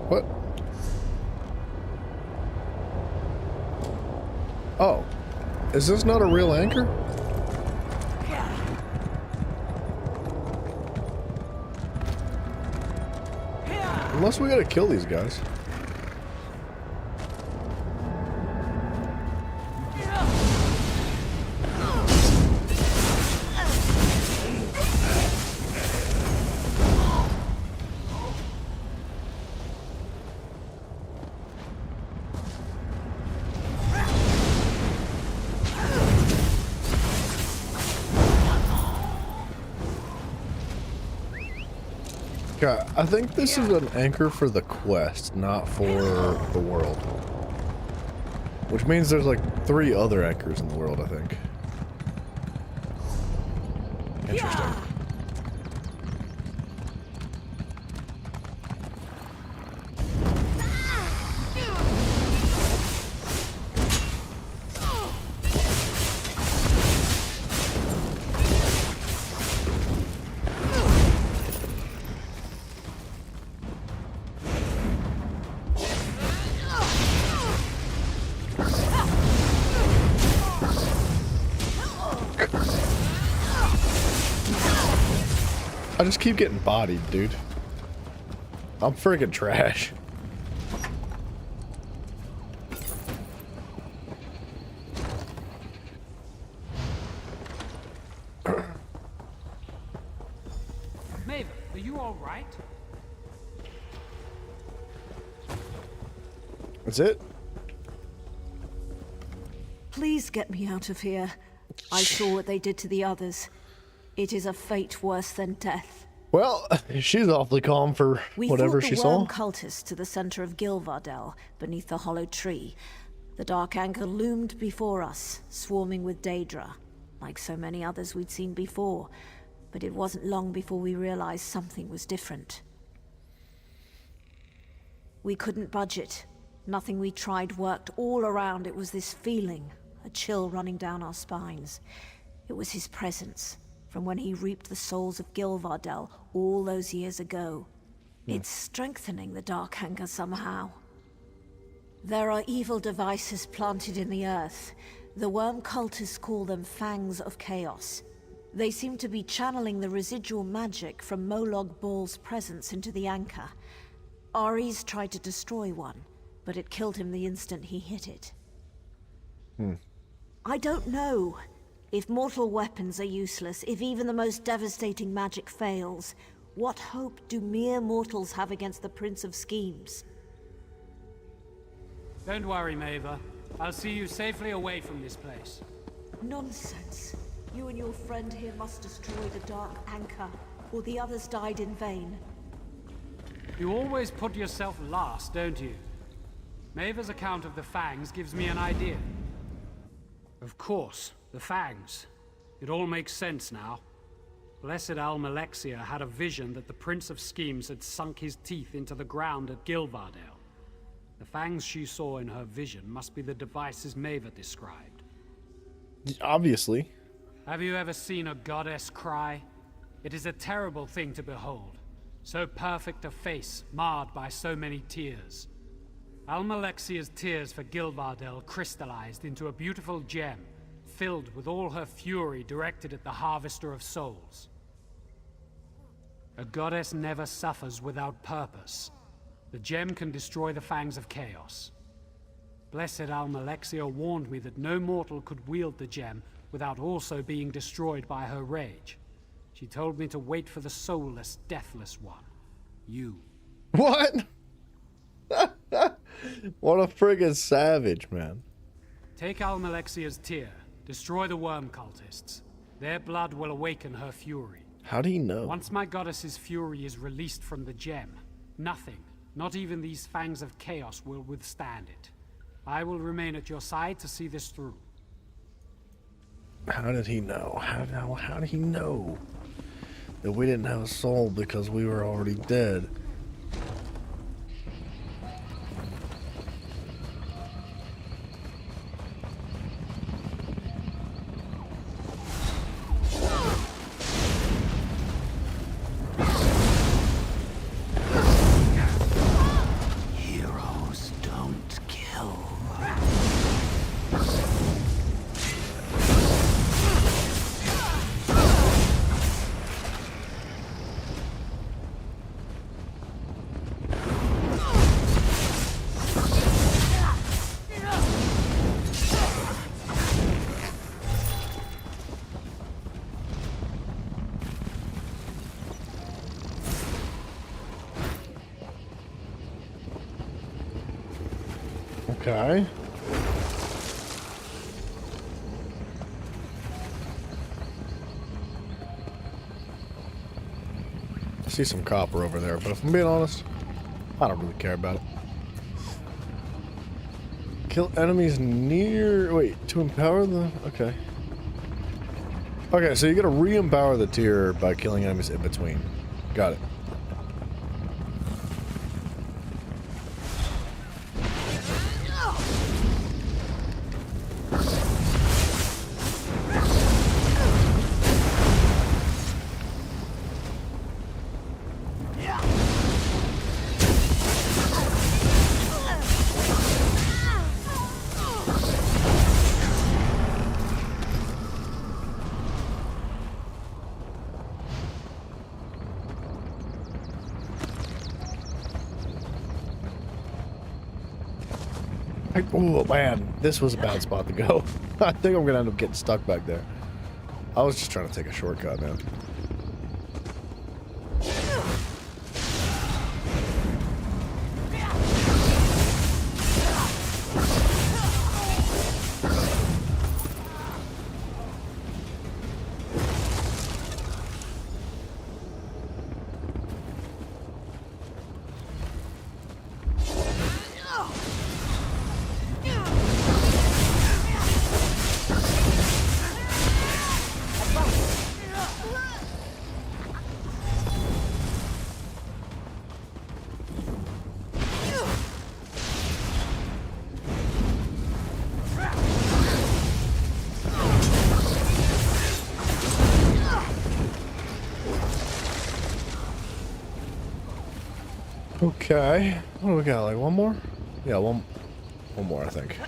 What? Oh. Is this not a real anchor? Unless we gotta kill these guys. Okay, I think this is an anchor for the quest, not for the world. Which means there's like 3 other anchors in the world, I think. Interesting. I just keep getting bodied, dude. I'm freaking trash. Maeve, are you all right? That's it? Please get me out of here. I saw what they did to the others. It is a fate worse than death. Well, she's awfully calm for whatever she saw. We fought the worm cultists to the center of Gilvardel, beneath the hollow tree. The dark anchor loomed before us, swarming with Daedra, like so many others we'd seen before. But it wasn't long before we realized something was different. We couldn't budge it. Nothing we tried worked. All around it was this feeling, a chill running down our spines. It was his presence, from when he reaped the souls of Gilvardel all those years ago. It's strengthening the dark anchor somehow. There are evil devices planted in the earth. The worm cultists call them Fangs of Chaos. They seem to be channeling the residual magic from Molog Ball's presence into the anchor. Ares tried to destroy one, but it killed him the instant he hit it. I don't know. If mortal weapons are useless, if even the most devastating magic fails, what hope do mere mortals have against the Prince of Schemes? Don't worry, Maeva. I'll see you safely away from this place. Nonsense. You and your friend here must destroy the Dark Anchor, or the others died in vain. You always put yourself last, don't you? Maeva's account of the Fangs gives me an idea. Of course, the Fangs. It all makes sense now. Blessed Almalexia had a vision that the Prince of Schemes had sunk his teeth into the ground at Gilvardale. The Fangs she saw in her vision must be the devices Maeva described. Obviously. Have you ever seen a goddess cry? It is a terrible thing to behold. So perfect a face, marred by so many tears. Almalexia's tears for Gilvardale crystallized into a beautiful gem, filled with all her fury directed at the Harvester of Souls. A goddess never suffers without purpose. The gem can destroy the Fangs of Chaos. Blessed Almalexia warned me that no mortal could wield the gem without also being destroyed by her rage. She told me to wait for the soulless, deathless one. You. What? What a friggin' savage, man. Take Almalexia's tear. Destroy the worm cultists. Their blood will awaken her fury. How do you know? Once my goddess's fury is released from the gem, nothing, not even these Fangs of Chaos, will withstand it. I will remain at your side to see this through. How did he know? How did he know that we didn't have a soul because we were already dead? Heroes don't kill. Okay. I see some copper over there, but if I'm being honest, I don't really care about it. Kill enemies near... Wait, to empower the... Okay. Okay, so you gotta re-empower the tier by killing enemies in between. Got it. Oh man, this was a bad spot to go. I think I'm gonna end up getting stuck back there. I was just trying to take a shortcut, man. Okay. What do we got? Like one more? Yeah, one more, I think.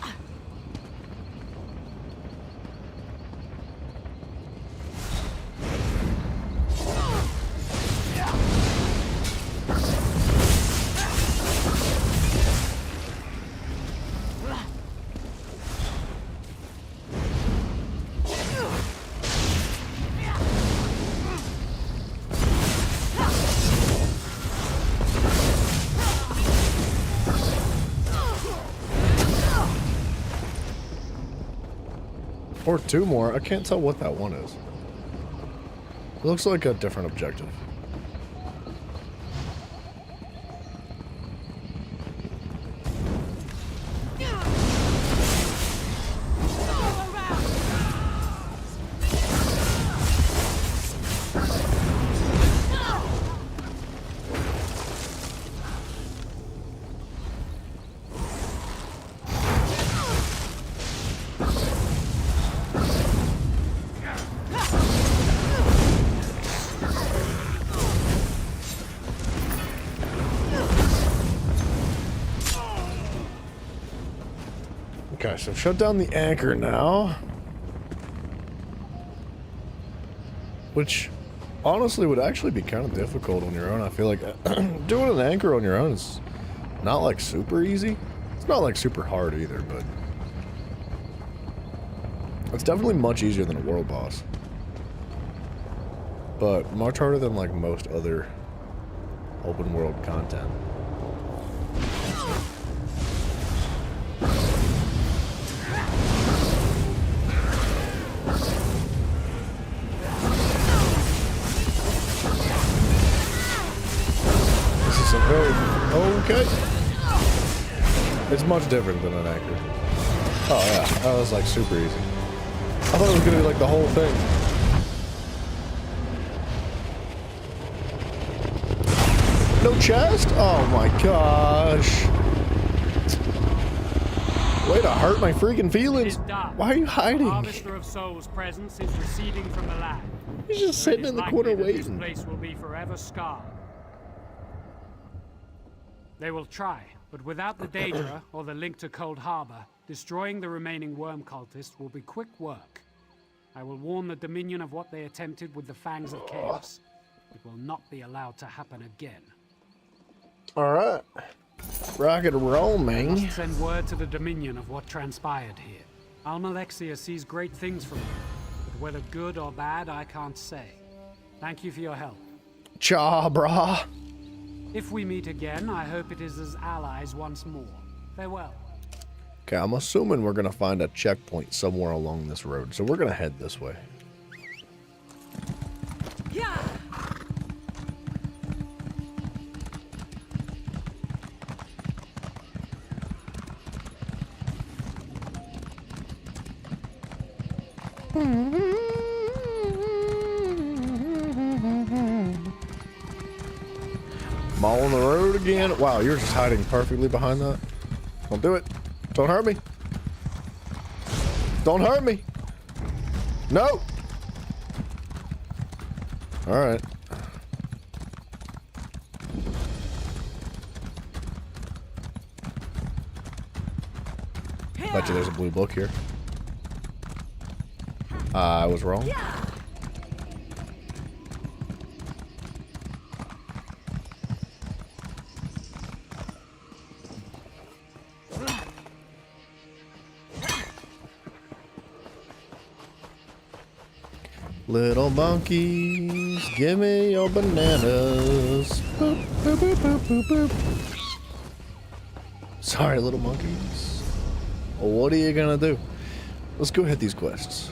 Or 2 more. I can't tell what that one is. It looks like a different objective. Okay, so shut down the anchor now. Which, honestly, would actually be kind of difficult on your own. I feel like doing an anchor on your own is not, like, super easy. It's not, like, super hard either, but it's definitely much easier than a world boss. But much harder than, like, most other open world content. Okay. It's much different than an anchor. Oh yeah, that was like super easy. I thought it was gonna be like the whole thing. No chest? Oh my gosh. Way to hurt my freaking feelings. Why are you hiding? The Harvester of Souls' presence is receding from the land. He's just sitting in the corner waiting. This place will be forever scarred. They will try, but without the Daedra or the link to Cold Harbor, destroying the remaining worm cultists will be quick work. I will warn the Dominion of what they attempted with the Fangs of Chaos. It will not be allowed to happen again. Alright. Rock and roll, I man. must send word to the Dominion of what transpired here. Almalexia sees great things from you, but whether good or bad, I can't say. Thank you for your help. Cha, brah. If we meet again, I hope it is as allies once more. Farewell. Okay, I'm assuming we're gonna find a checkpoint somewhere along this road, so we're gonna head this way. Yeah. I'm all on the road again. Wow, you're just hiding perfectly behind that. Don't do it. Don't hurt me. Don't hurt me. No. All right. Bet you there's a blue book here. I was wrong. Little monkeys, give me your bananas. Boop, boop, boop, boop, boop, boop. Sorry, little monkeys. What are you gonna do? Let's go hit these quests.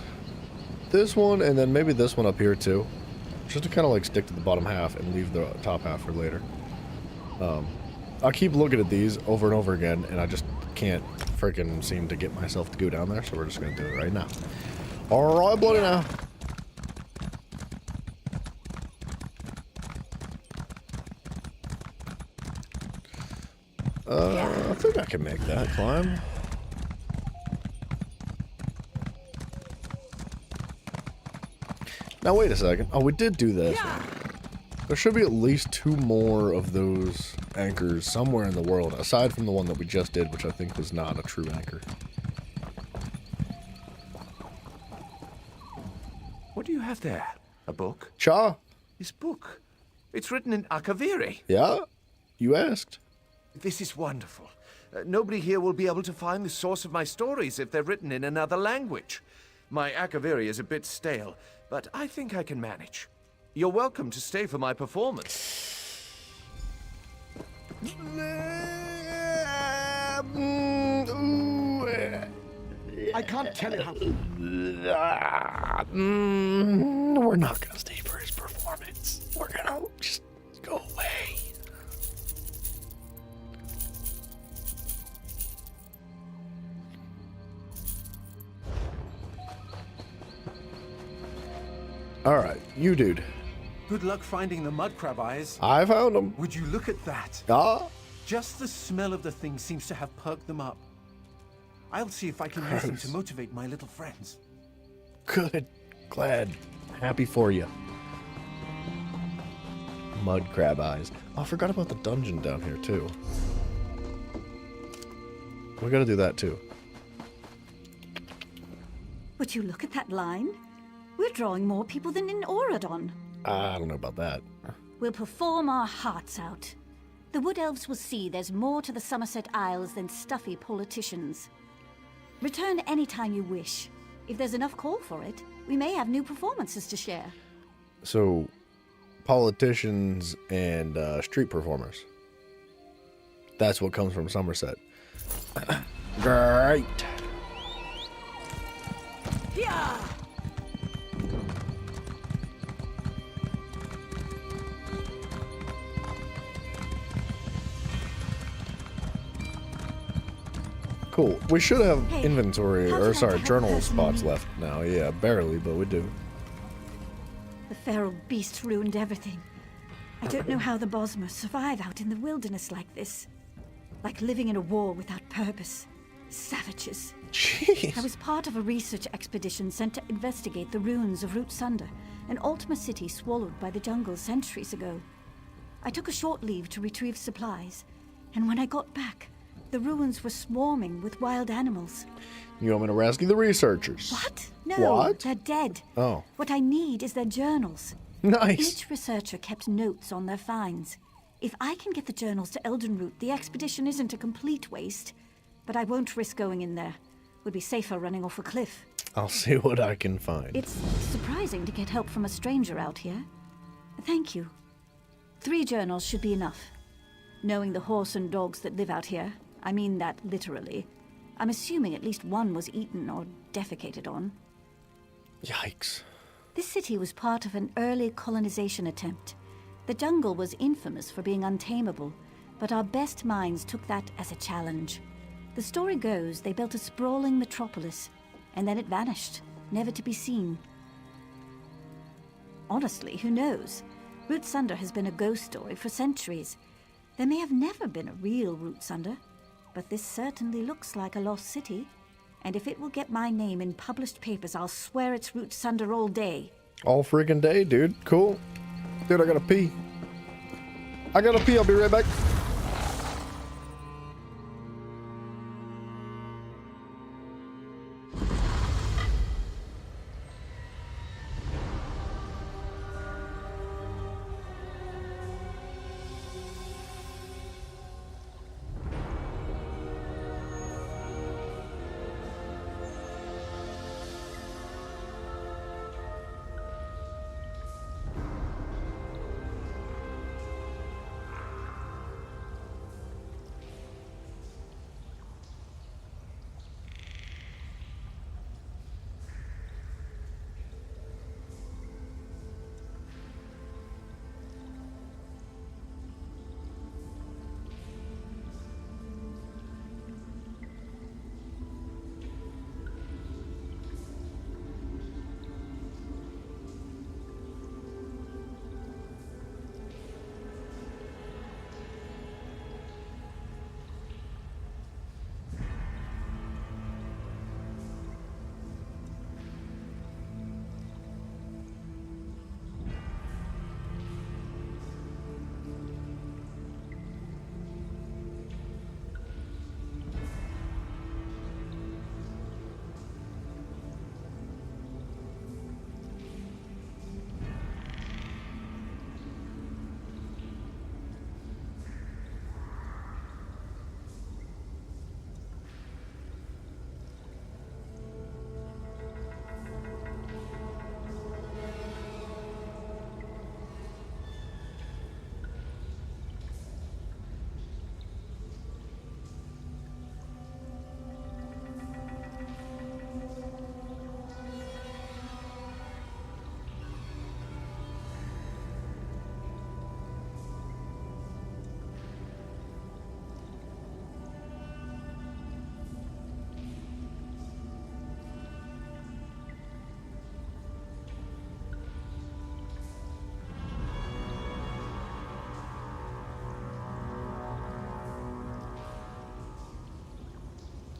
This one, and then maybe this one up here too. Just to kind of like stick to the bottom half and leave the top half for later. I'll keep looking at these over and over again, and I just can't freaking seem to get myself to go down there, so we're just gonna do it right now. Alright, bloody now. I think I can make that climb. Now wait a second. Oh, we did do this. There should be at least 2 more of those anchors somewhere in the world, aside from the one that we just did, which I think was not a true anchor. What do you have there? A book? Cha? This book. It's written in Akaviri. Yeah? You asked. This is wonderful. Nobody here will be able to find the source of my stories if they're written in another language. My Akaviri is a bit stale, but I think I can manage. You're welcome to stay for my performance. I can't tell you how... We're not gonna stay for his performance. We're gonna just go away. Alright, you dude. Good luck finding the mud crab eyes. I found them. Would you look at that? Ah. Just the smell of the thing seems to have perked them up. I'll see if I can use them to motivate my little friends. Good. Glad. Happy for you. Mud crab eyes. Oh, I forgot about the dungeon down here, too. We gotta do that, too. Would you look at that line? We're drawing more people than in Auradon. I don't know about that. We'll perform our hearts out. The Wood Elves will see there's more to the Somerset Isles than stuffy politicians. Return anytime you wish. If there's enough call for it, we may have new performances to share. So, politicians and street performers. That's what comes from Somerset. Great. Yeah. Cool. We should have inventory, how or can I sorry, help journal personally? spots left now. Yeah, barely, but we do. The feral beast ruined everything. I don't know how the Bosmer survive out in the wilderness like this. Like living in a war without purpose. Savages. Jeez. I was part of a research expedition sent to investigate the ruins of Root Sunder, an Ultima city swallowed by the jungle centuries ago. I took a short leave to retrieve supplies, and when I got back, the ruins were swarming with wild animals. You want me to rescue the researchers? What? No, What? they're dead. Oh. What I need is their journals. Nice. Each researcher kept notes on their finds. If I can get the journals to Eldenroot, the expedition isn't a complete waste. But I won't risk going in there. Would be safer running off a cliff. I'll see what I can find. It's surprising to get help from a stranger out here. Thank you. 3 journals should be enough. Knowing the horse and dogs that live out here, I mean that literally, I'm assuming at least one was eaten or defecated on. Yikes. This city was part of an early colonization attempt. The jungle was infamous for being untamable, but our best minds took that as a challenge. The story goes they built a sprawling metropolis, and then it vanished, never to be seen. Honestly, who knows? Root Sunder has been a ghost story for centuries. There may have never been a real Root Sunder, but this certainly looks like a lost city. And if it will get my name in published papers, I'll swear it's Root Sunder all day. All freaking day, dude. Cool. Dude, I gotta pee. I'll be right back.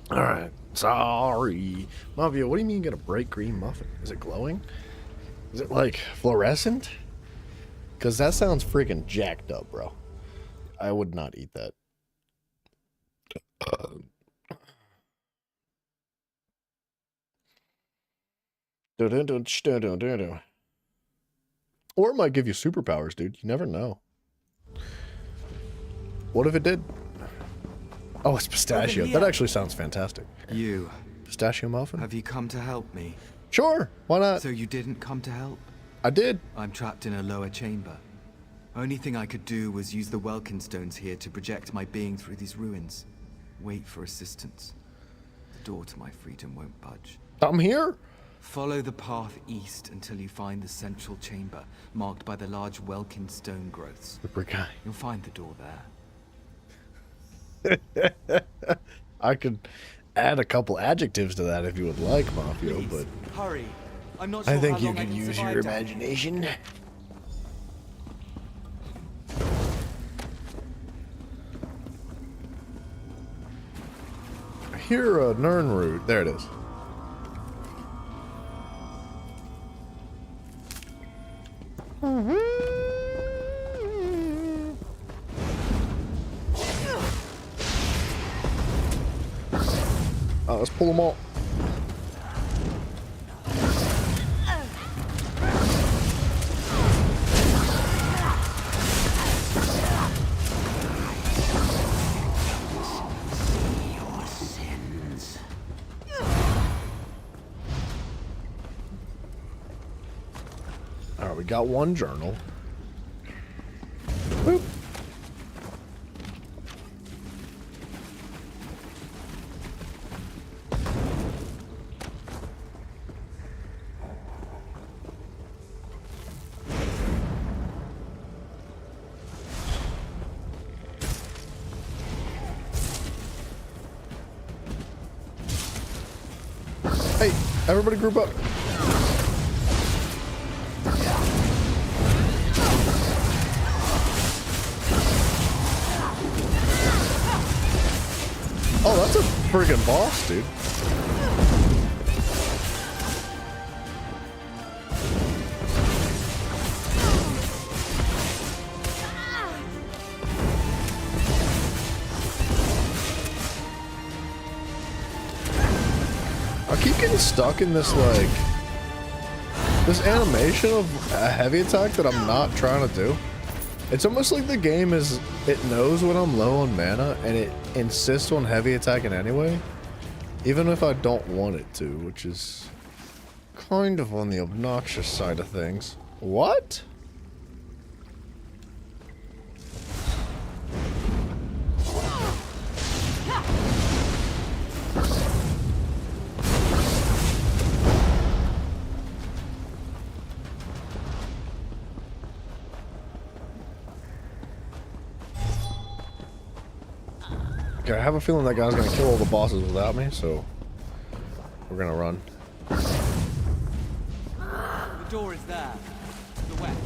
Alright. Sorry. Mafia, what do you mean you get a bright green muffin? Is it glowing? Is it like fluorescent? Because that sounds freaking jacked up, bro. I would not eat that. Or it might give you superpowers, dude. You never know. What if it did? Oh, it's pistachio. That actually sounds fantastic. You. Pistachio muffin? Have you come to help me? Sure. Why not? So you didn't come to help? I did. I'm trapped in a lower chamber. Only thing I could do was use the Welkin stones here to project my being through these ruins. Wait for assistance. The door to my freedom won't budge. I'm here. Follow the path east until you find the central chamber, marked by the large Welkin stone growths. Super guy. You'll find the door there. I could add a couple adjectives to that if you would like, Mafio, but hurry. I'm not sure I think how you long can I use survive your down here. imagination. I hear a Nernroot. There it is. Let's pull them all. All right, we got one journal. Boop. Hey, everybody group up. Oh, that's a friggin' boss, dude. I keep getting stuck in this, like, this animation of a heavy attack that I'm not trying to do. It's almost like the game is, it knows when I'm low on mana and it insists on heavy attacking anyway, even if I don't want it to, which is kind of on the obnoxious side of things. What? Okay, I have a feeling that guy's gonna kill all the bosses without me, so we're gonna run. The door is there, to the west.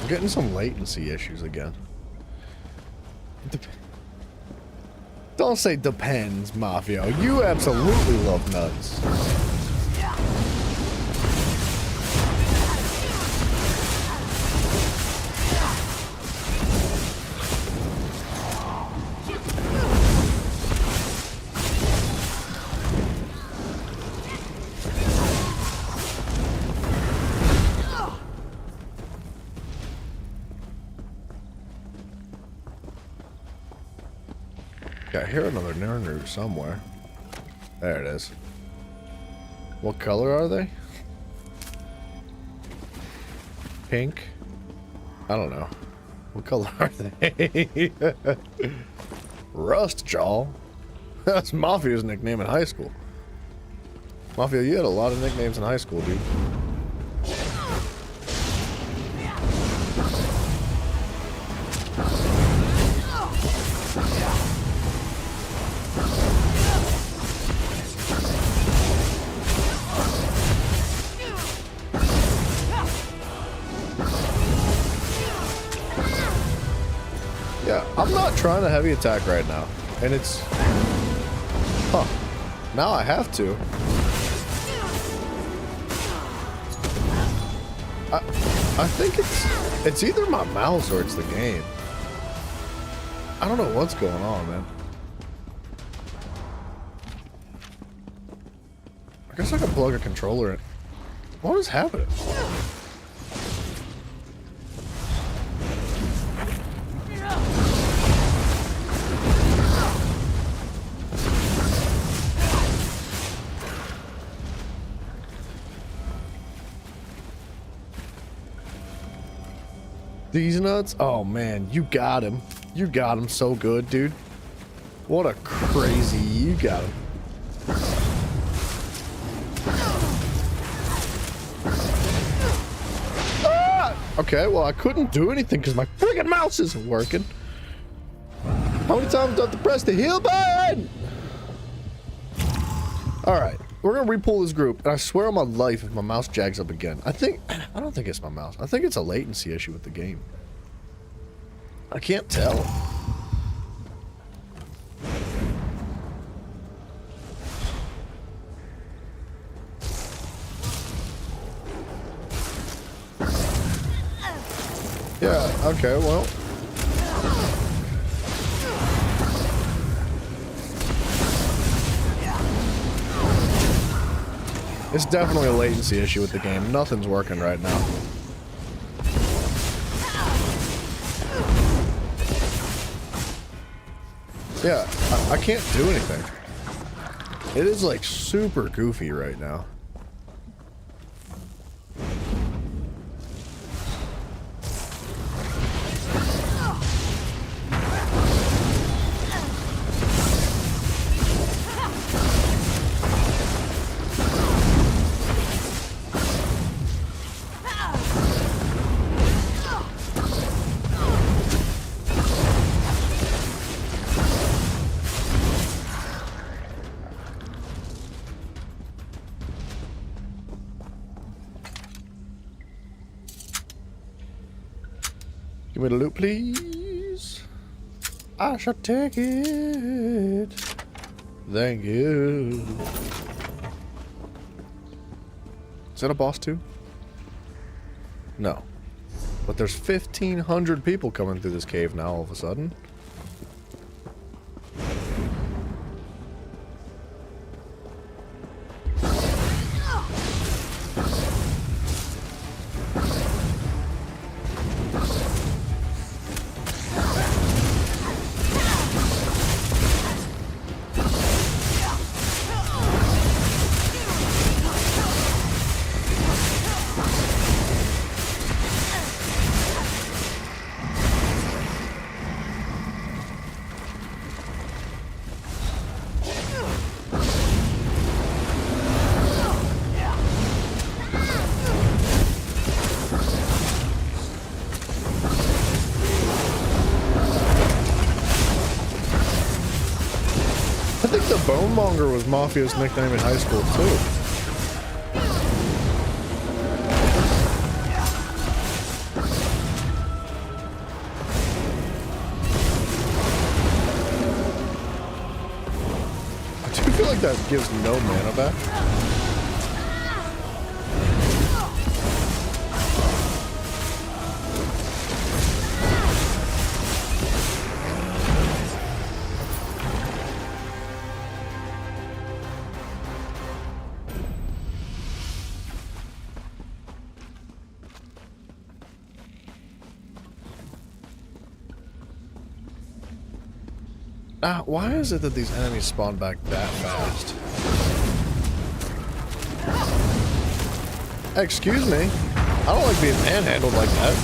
I'm getting some latency issues again. Don't say depends, Mafia. You absolutely love nuts. I hear another Nernroot somewhere. There it is. What color are they? Pink? I don't know. What color are they? Rust Jaw? That's Mafia's nickname in high school. Mafia, you had a lot of nicknames in high school, dude. Yeah, I'm not trying to heavy attack right now. And it's... Huh. Now I have to. I think it's either my mouse or it's the game. I don't know what's going on, man. I guess I can plug a controller in. What is happening? These nuts? Oh man, you got him. You got him so good, dude. What a crazy, you got him. Ah! Okay, well I couldn't do anything because my friggin' mouse isn't working. How many times do I have to press the heal button? Alright, we're gonna repull this group, and I swear on my life if my mouse jags up again. I don't think it's my mouse. I think it's a latency issue with the game. I can't tell. Yeah, okay, well. It's definitely a latency issue with the game. Nothing's working right now. Yeah, I can't do anything. It is like super goofy right now. Give me the loot, please. I shall take it. Thank you. Is that a boss too? No. But there's 1,500 people coming through this cave now all of a sudden. Bonemonger was Mafia's nickname in high school too. I do feel like that gives no mana back. Why is it that these enemies spawn back that fast? Excuse me. I don't like being manhandled like that.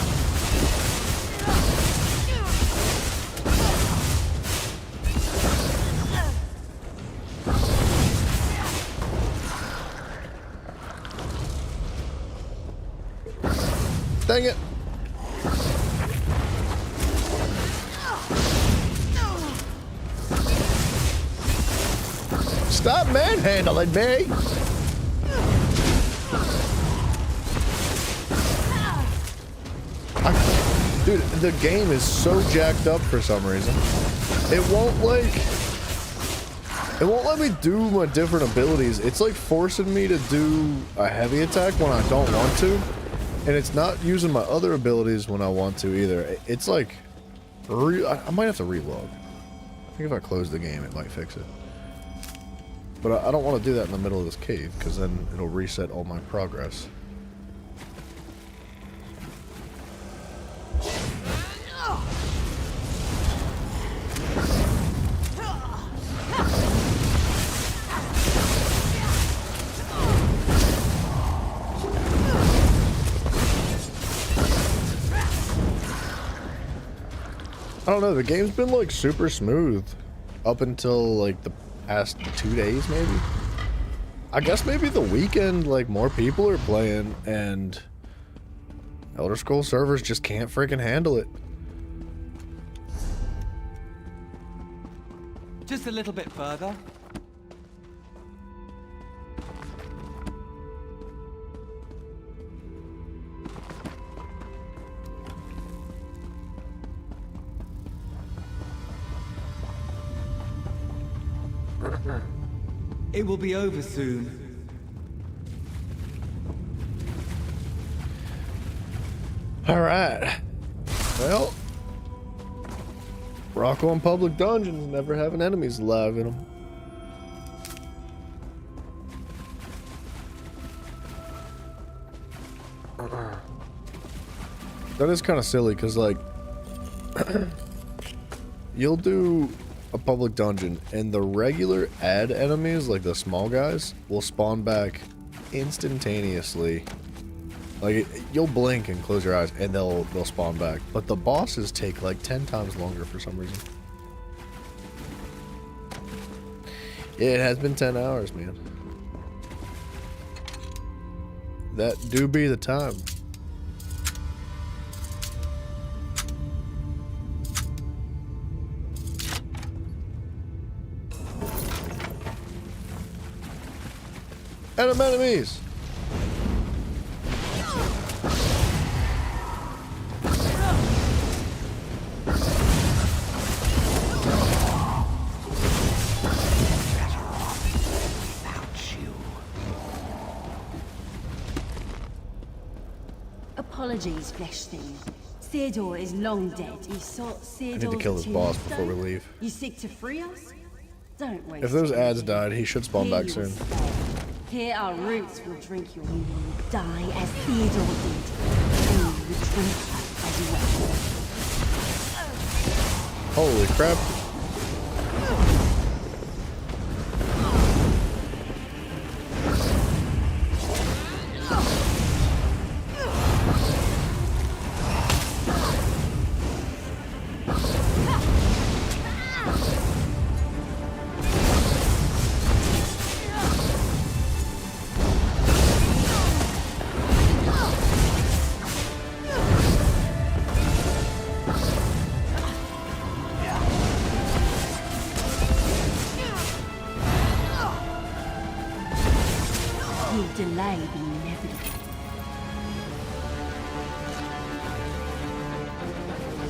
Dang it. Stop manhandling me! Dude, Dude, the game is so jacked up for some reason. It won't let me do my different abilities. It's like forcing me to do a heavy attack when I don't want to. And it's not using my other abilities when I want to either. It's like, I might have to relog. I think if I close the game, it might fix it. But I don't want to do that in the middle of this cave, because then it'll reset all my progress. I don't know, the game's been like super smooth up until like the past 2 days maybe. I guess maybe the weekend like more people are playing and Elder Scrolls servers just can't freaking handle it. Just a little bit further. It will be over soon. All right. Well, Rocco and public dungeons never having enemies alive in them. That is kind of silly because like you'll do a public dungeon and the regular ad enemies, like the small guys, will spawn back instantaneously. Like you'll blink and close your eyes and they'll spawn back, but the bosses take like 10 times longer for some reason. It has been 10 hours, man. That do be the time. Enemies! Apologies, flesh thing. Theodore is long dead. You sought Theodore's I need to kill this boss before we leave. You seek to free us? Don't waste. If those ads died, he should spawn back soon. Here our roots will drink your meal. Die as Theodore did. And you will drink her as well. Holy crap. Delay the inevitable.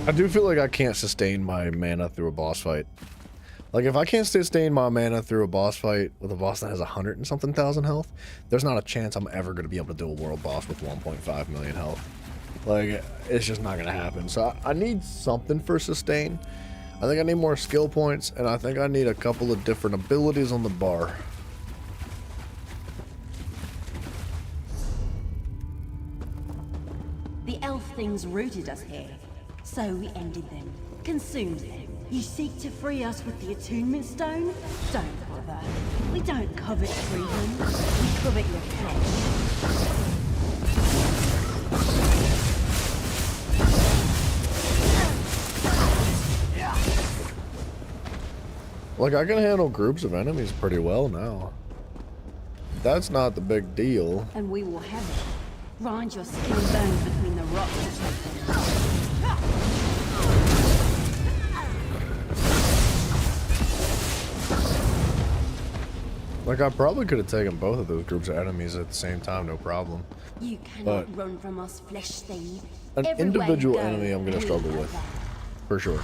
I do feel like I can't sustain my mana through a boss fight. Like if I can't sustain my mana through a boss fight with a boss that has 100 and something thousand health, there's not a chance I'm ever going to be able to do a world boss with 1.5 million health. Like it's just not going to happen. So I need something for sustain. I think I need more skill points and I think I need a couple of different abilities on the bar. The elf things rooted us here, so we ended them, consumed them. You seek to free us with the attunement stone? Don't bother. We don't covet freedom, we covet your flesh. Like I can handle groups of enemies pretty well now. That's not the big deal. And we will have it. Grind your skin and bones between the rocks. Like Like, I probably could have taken both of those groups of enemies at the same time, no problem. You cannot run from us, flesh thing. An individual enemy I'm going to struggle with, for sure.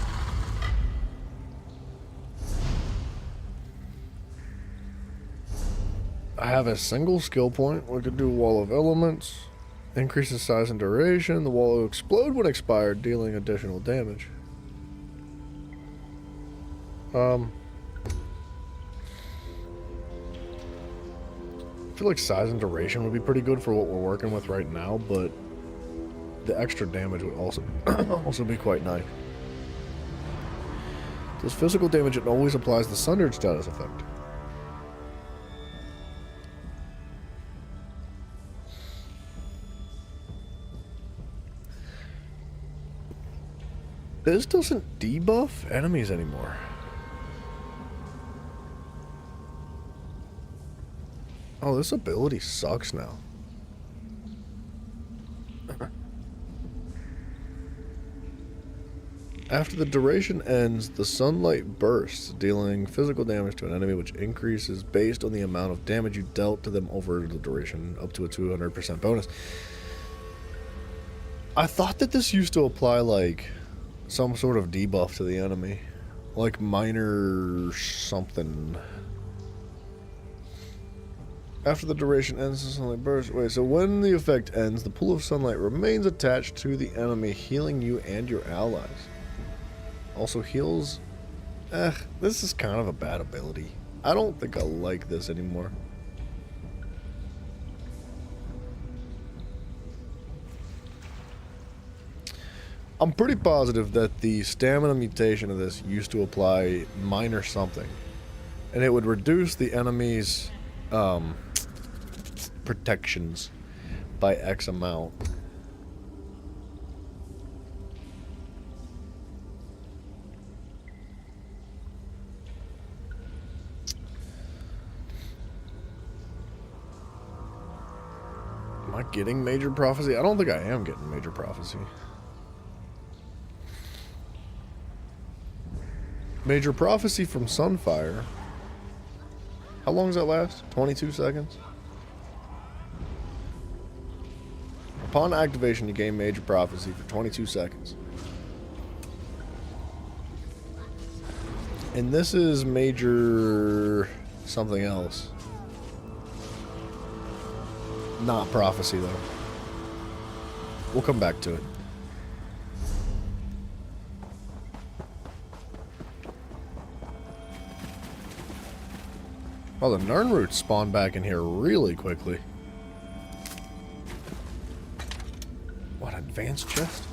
I have a single skill point. We could do Wall of Elements. Increases size and duration. The wall will explode when expired, dealing additional damage. I feel like size and duration would be pretty good for what we're working with right now, but the extra damage would also also be quite nice. Does physical damage, it always applies the Sundered status effect. This doesn't debuff enemies anymore. Oh, this ability sucks now. After the duration ends, the sunlight bursts, dealing physical damage to an enemy, which increases based on the amount of damage you dealt to them over the duration, up to a 200% bonus. I thought that this used to apply, like, some sort of debuff to the enemy. Like minor something. After the duration ends, the sunlight bursts. Wait, so when the effect ends, the pool of sunlight remains attached to the enemy, healing you and your allies. Also heals... this is kind of a bad ability. I don't think I like this anymore. I'm pretty positive that the stamina mutation of this used to apply minor something. And it would reduce the enemy's protections by X amount. Am I getting Major Prophecy? I don't think I am getting Major Prophecy. Major Prophecy from Sunfire. How long does that last? 22 seconds? Upon activation, you gain Major Prophecy for 22 seconds. And this is Major something else. Not Prophecy, though. We'll come back to it. Oh, the Nirnroots spawn back in here really quickly. What, advanced chest?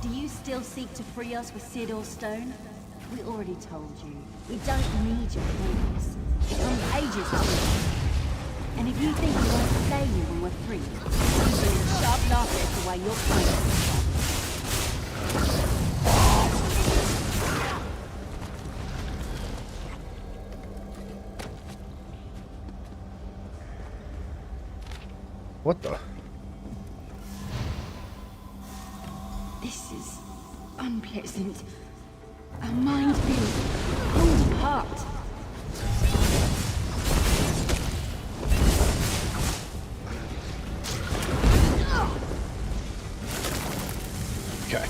Do you still seek to free us with Cedar Stone? We already told you. We don't need your forgiveness. It comes ages to. And if you think we won't slay you when we're free, I'm going to sharp laugh at the way you're playing. What the? This is unpleasant. Our minds being pulled apart. Okay.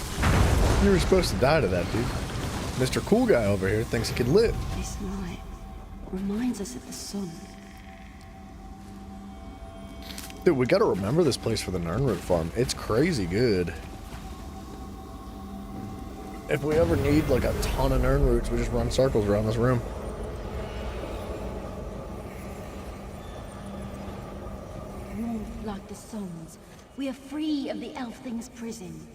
You were supposed to die to that, dude. Mr. Cool Guy over here thinks he can live. This night reminds us of the sun. Dude, we gotta remember this place for the Nirnroot farm. It's crazy good. If we ever need like a ton of Nirnroots, we just run circles around this room. Warmth like the suns. We are free of the Elf-Thing's prison.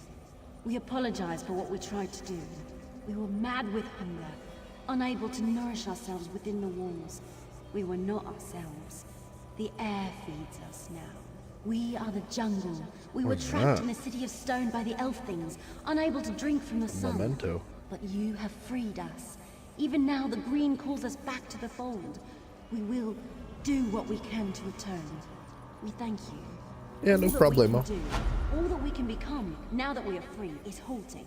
We apologize for what we tried to do. We were mad with hunger, unable to nourish ourselves within the walls. We were not ourselves. The air feeds us now. We are the jungle. We were trapped in a city of stone by the Elf-Things, unable to drink from the sun. Memento. But you have freed us. Even now, the green calls us back to the fold. We will do what we can to atone. We thank you. Yeah, no problemo. All that we can become, now that we are free, is halting.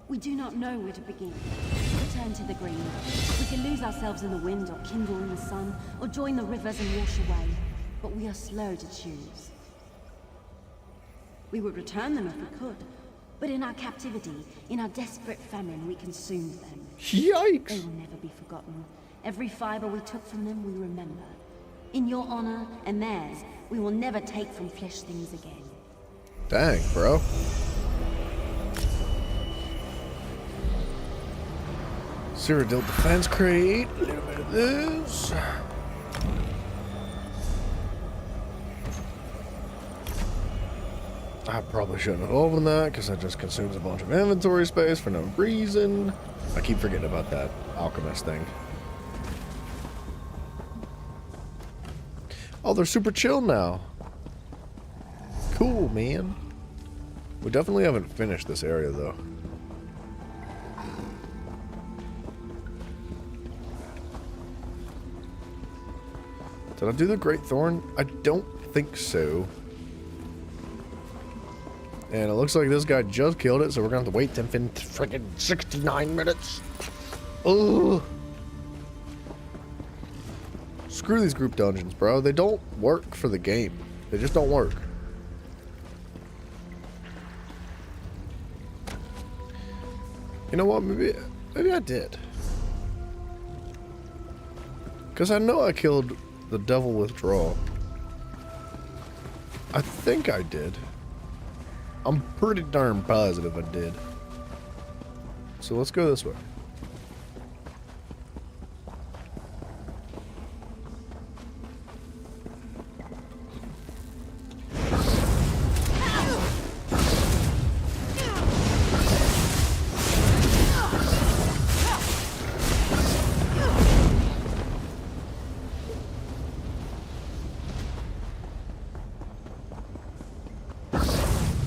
We do not know where to begin. Return to the green. We can lose ourselves in the wind, or kindle in the sun, or join the rivers and wash away. But we are slow to choose. We would return them if we could. But in our captivity, in our desperate famine, we consumed them. Yikes! They will never be forgotten. Every fiber we took from them, we remember. In your honor and theirs, we will never take from flesh things again. Dang, bro. Cyrodiil defense crate. A little bit of this. I probably shouldn't have opened that because that just consumes a bunch of inventory space for no reason. I keep forgetting about that alchemist thing. Oh, they're super chill now. Cool, man. We definitely haven't finished this area, though. Did I do the Great Thorn? I don't think so. And it looks like this guy just killed it, so we're gonna have to wait 10 freaking 69 minutes. Ugh. Screw these group dungeons, bro. They don't work for the game. They just don't work. You know what? Maybe I did. Because I know I killed the Devil Withdrawal. I think I did. I'm pretty darn positive I did. So let's go this way.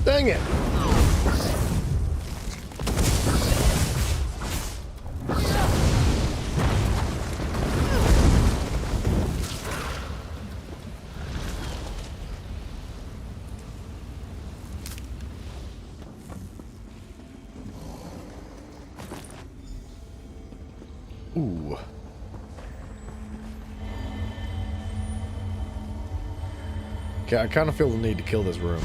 Dang it! Ooh. Okay, I kind of feel the need to kill this room.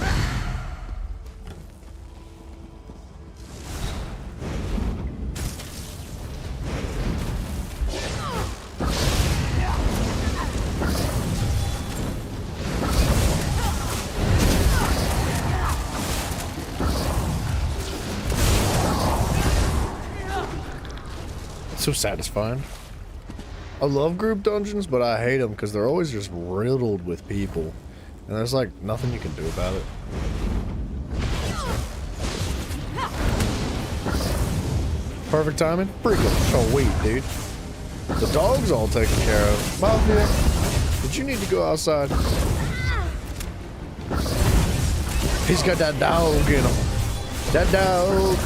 So satisfying. I love group dungeons, but I hate them because they're always just riddled with people. And there's like nothing you can do about it. Perfect timing? Freaking sweet, dude. The dog's all taken care of. Mafia, did you need to go outside? He's got that dog in him. That dog.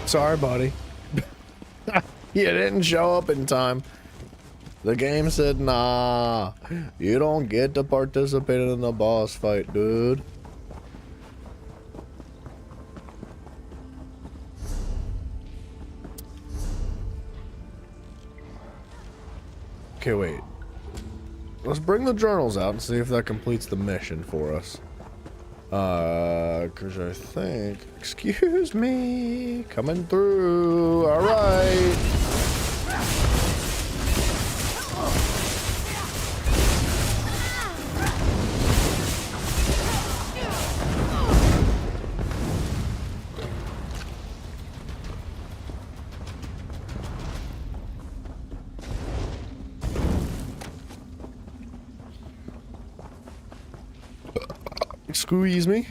Sorry, buddy. You didn't show up in time. The game said, nah, you don't get to participate in the boss fight, dude. Okay, wait. Let's bring the journals out and see if that completes the mission for us. Cause I think, excuse me, coming through. All right. Squeeze me.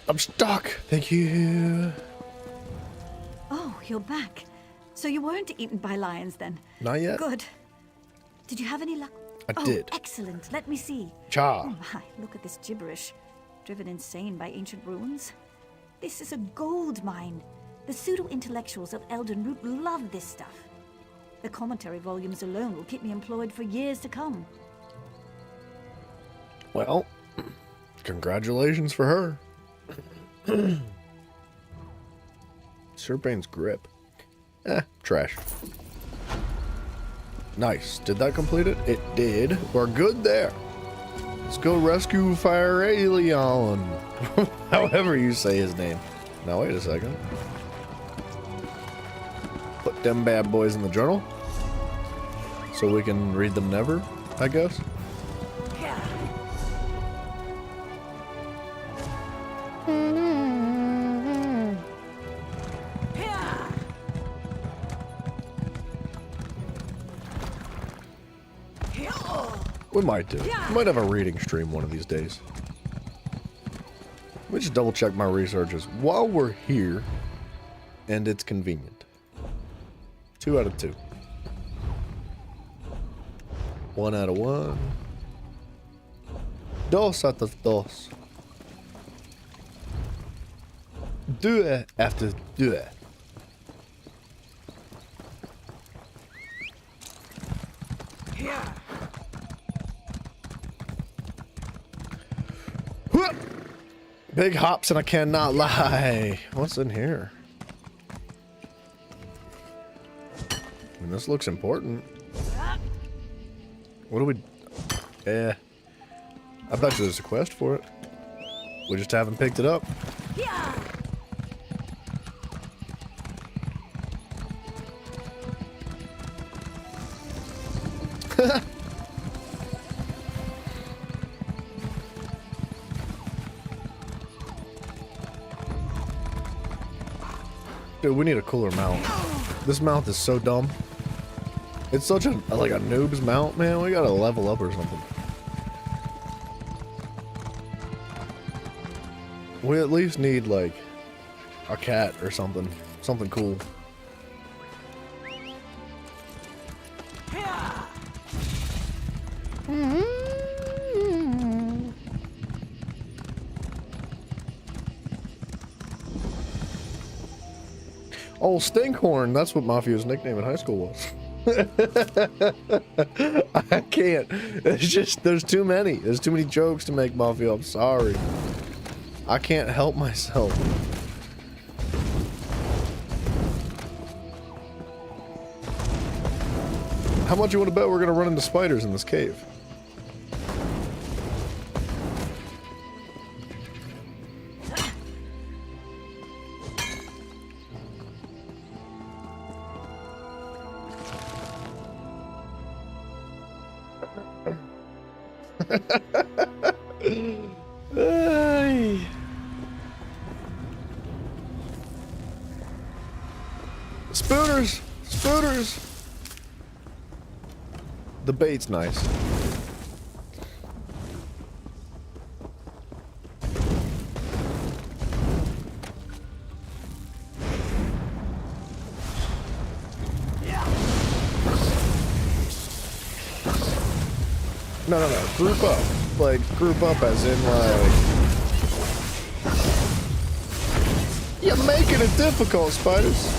I'm stuck. Thank you. Oh, you're back. So you weren't eaten by lions then? Not yet. Good. Did you have any luck? I did. Excellent. Let me see. Cha. Oh my, look at this gibberish. Driven insane by ancient ruins. This is a gold mine. The pseudo-intellectuals of Eldenroot love this stuff. The commentary volumes alone will keep me employed for years to come. Well, congratulations for her. Serbane's grip. Trash. Nice. Did that complete it? It did. We're good there. Let's go rescue Fire Alien. However you say his name. Now wait a second. Put them bad boys in the journal. So we can read them never, I guess. We might do. We might have a reading stream one of these days. Let me just double check my researches while we're here and it's convenient. 2 out of 2. 1 out of 1. 2 out of 2. Do after do. Big hops and I cannot lie. What's in here? I mean, this looks important. What do we... I bet you there's a quest for it. We just haven't picked it up. Dude, we need a cooler mount. This mount is so dumb. It's such a like a noob's mount, man. We gotta level up or something. We at least need like a cat or something. Something cool. Oh, Stinkhorn. That's what Mafio's nickname in high school was. I can't. It's just, there's too many. There's too many jokes to make Mafia. I'm sorry. I can't help myself. How much you want to bet we're going to run into spiders in this cave? Spooners! Spooners! The bait's nice. No. Group up. Like, group up as in, like... You're making it difficult, spiders.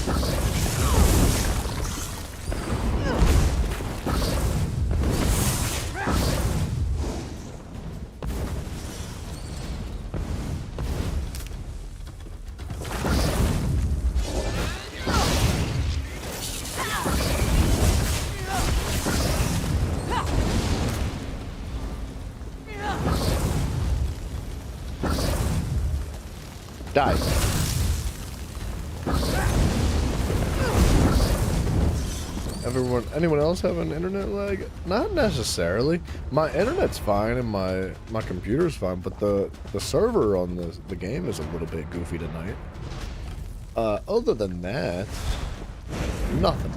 Die. Anyone else have an internet lag? Not necessarily. My internet's fine and my computer's fine, but the server on the game is a little bit goofy tonight. Other than that, nothing.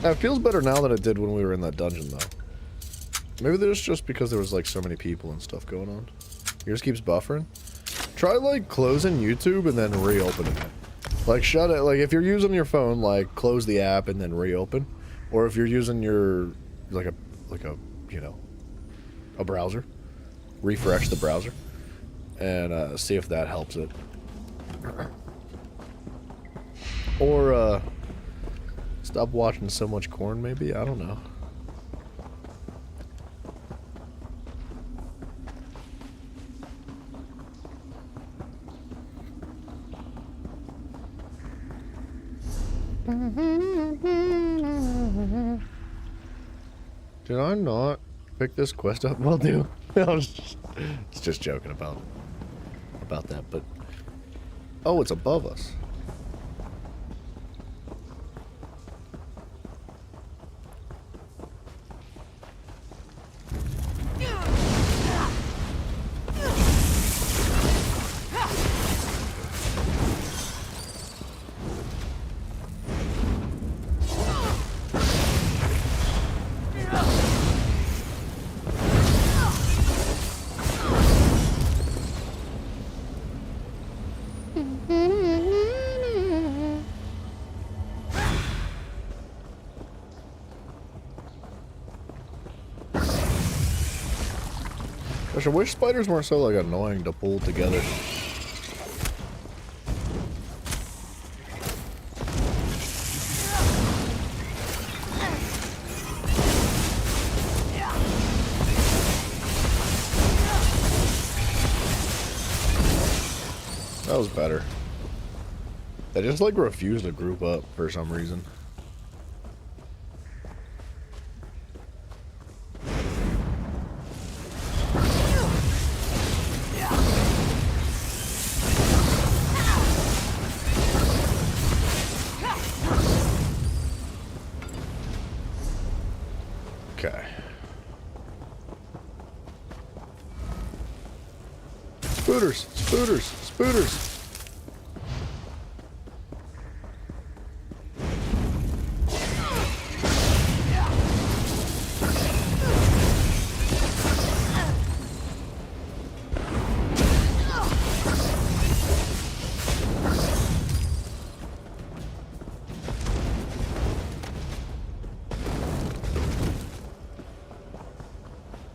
It feels better now than it did when we were in that dungeon, though. Maybe there's just because there was, like, so many people and stuff going on. Yours keeps buffering. Try, like, closing YouTube and then reopening it. Like, shut it. Like, if you're using your phone, like, close the app and then reopen. Or if you're using your, like a, you know, a browser, refresh the browser and see if that helps it. Or, stop watching so much corn, maybe? I don't know. Did I not pick this quest up? Well, dude, I was just joking about that, but oh, it's above us. Gosh, I wish spiders weren't so, like, annoying to pull together. That was better. They just, like, refuse to group up for some reason. Okay. Spooters! Spooters! Spooters!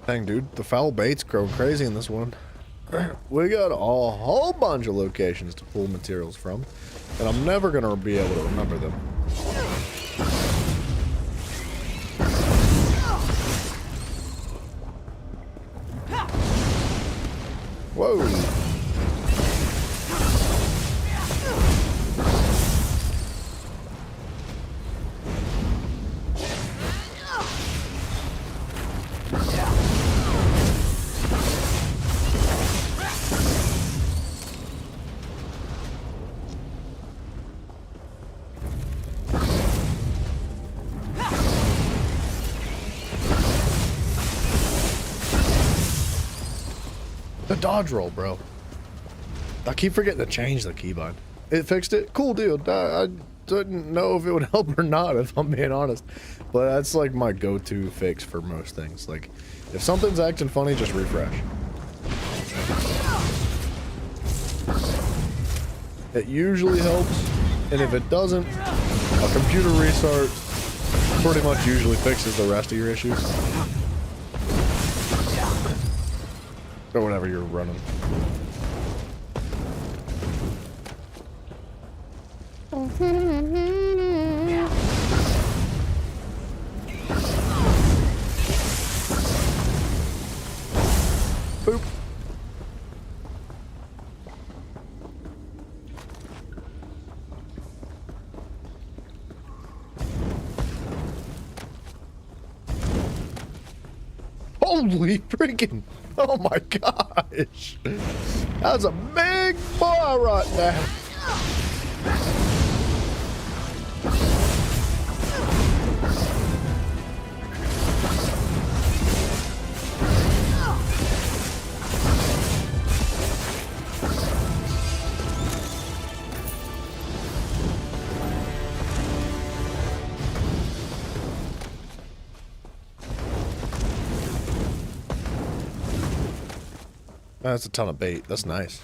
Dang, dude, the foul bait's growing crazy in this one. We got a whole bunch of locations to pull materials from, and I'm never gonna be able to remember them. Whoa! The dodge roll, bro. I keep forgetting to change the keybind. It fixed it? Cool deal. I didn't know if it would help or not, if I'm being honest. But that's like my go-to fix for most things. Like, if something's acting funny, just refresh. It usually helps, and if it doesn't, a computer restart pretty much usually fixes the rest of your issues. Or whatever you're running. Boop. Holy freaking! Oh my gosh! That's a big boy right there. That's a ton of bait. That's nice.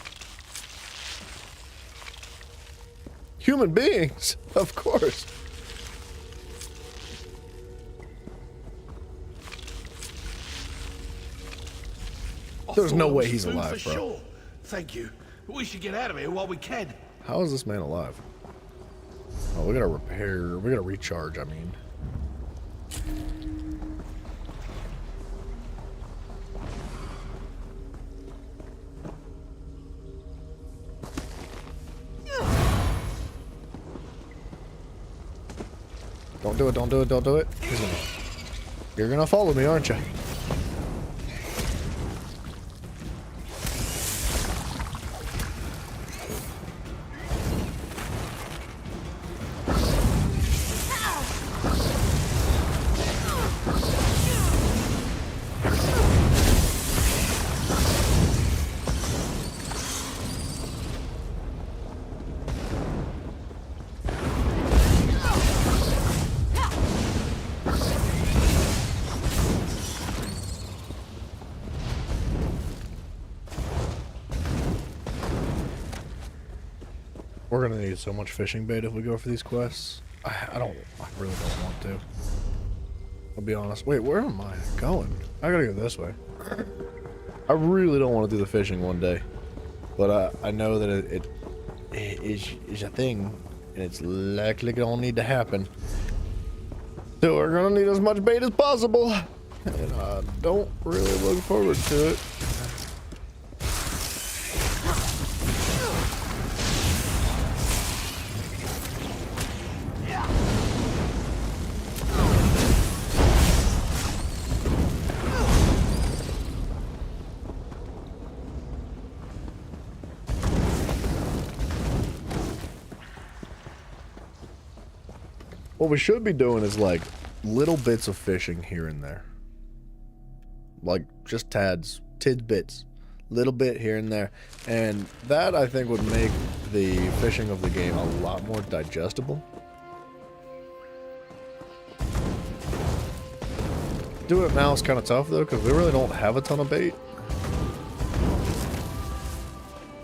Human beings, of course. There's no way he's alive, bro. Sure. Thank you. We should get out of here while we can. How is this man alive? Oh, we gotta repair. We gotta recharge, I mean. Don't do it, don't do it, don't do it. You're gonna follow me, aren't you? We're gonna need so much fishing bait if we go for these quests. I really don't want to. I'll be honest. Wait, where am I going? I gotta go this way. I really don't want to do the fishing one day, but I know that it is a thing, and it's likely gonna need to happen. So we're gonna need as much bait as possible, and I don't really look forward to it. What we should be doing is like little bits of fishing here and there. Like just tidbits, little bit here and there. And that I think would make the fishing of the game a lot more digestible. Doing it now is kind of tough though, because we really don't have a ton of bait.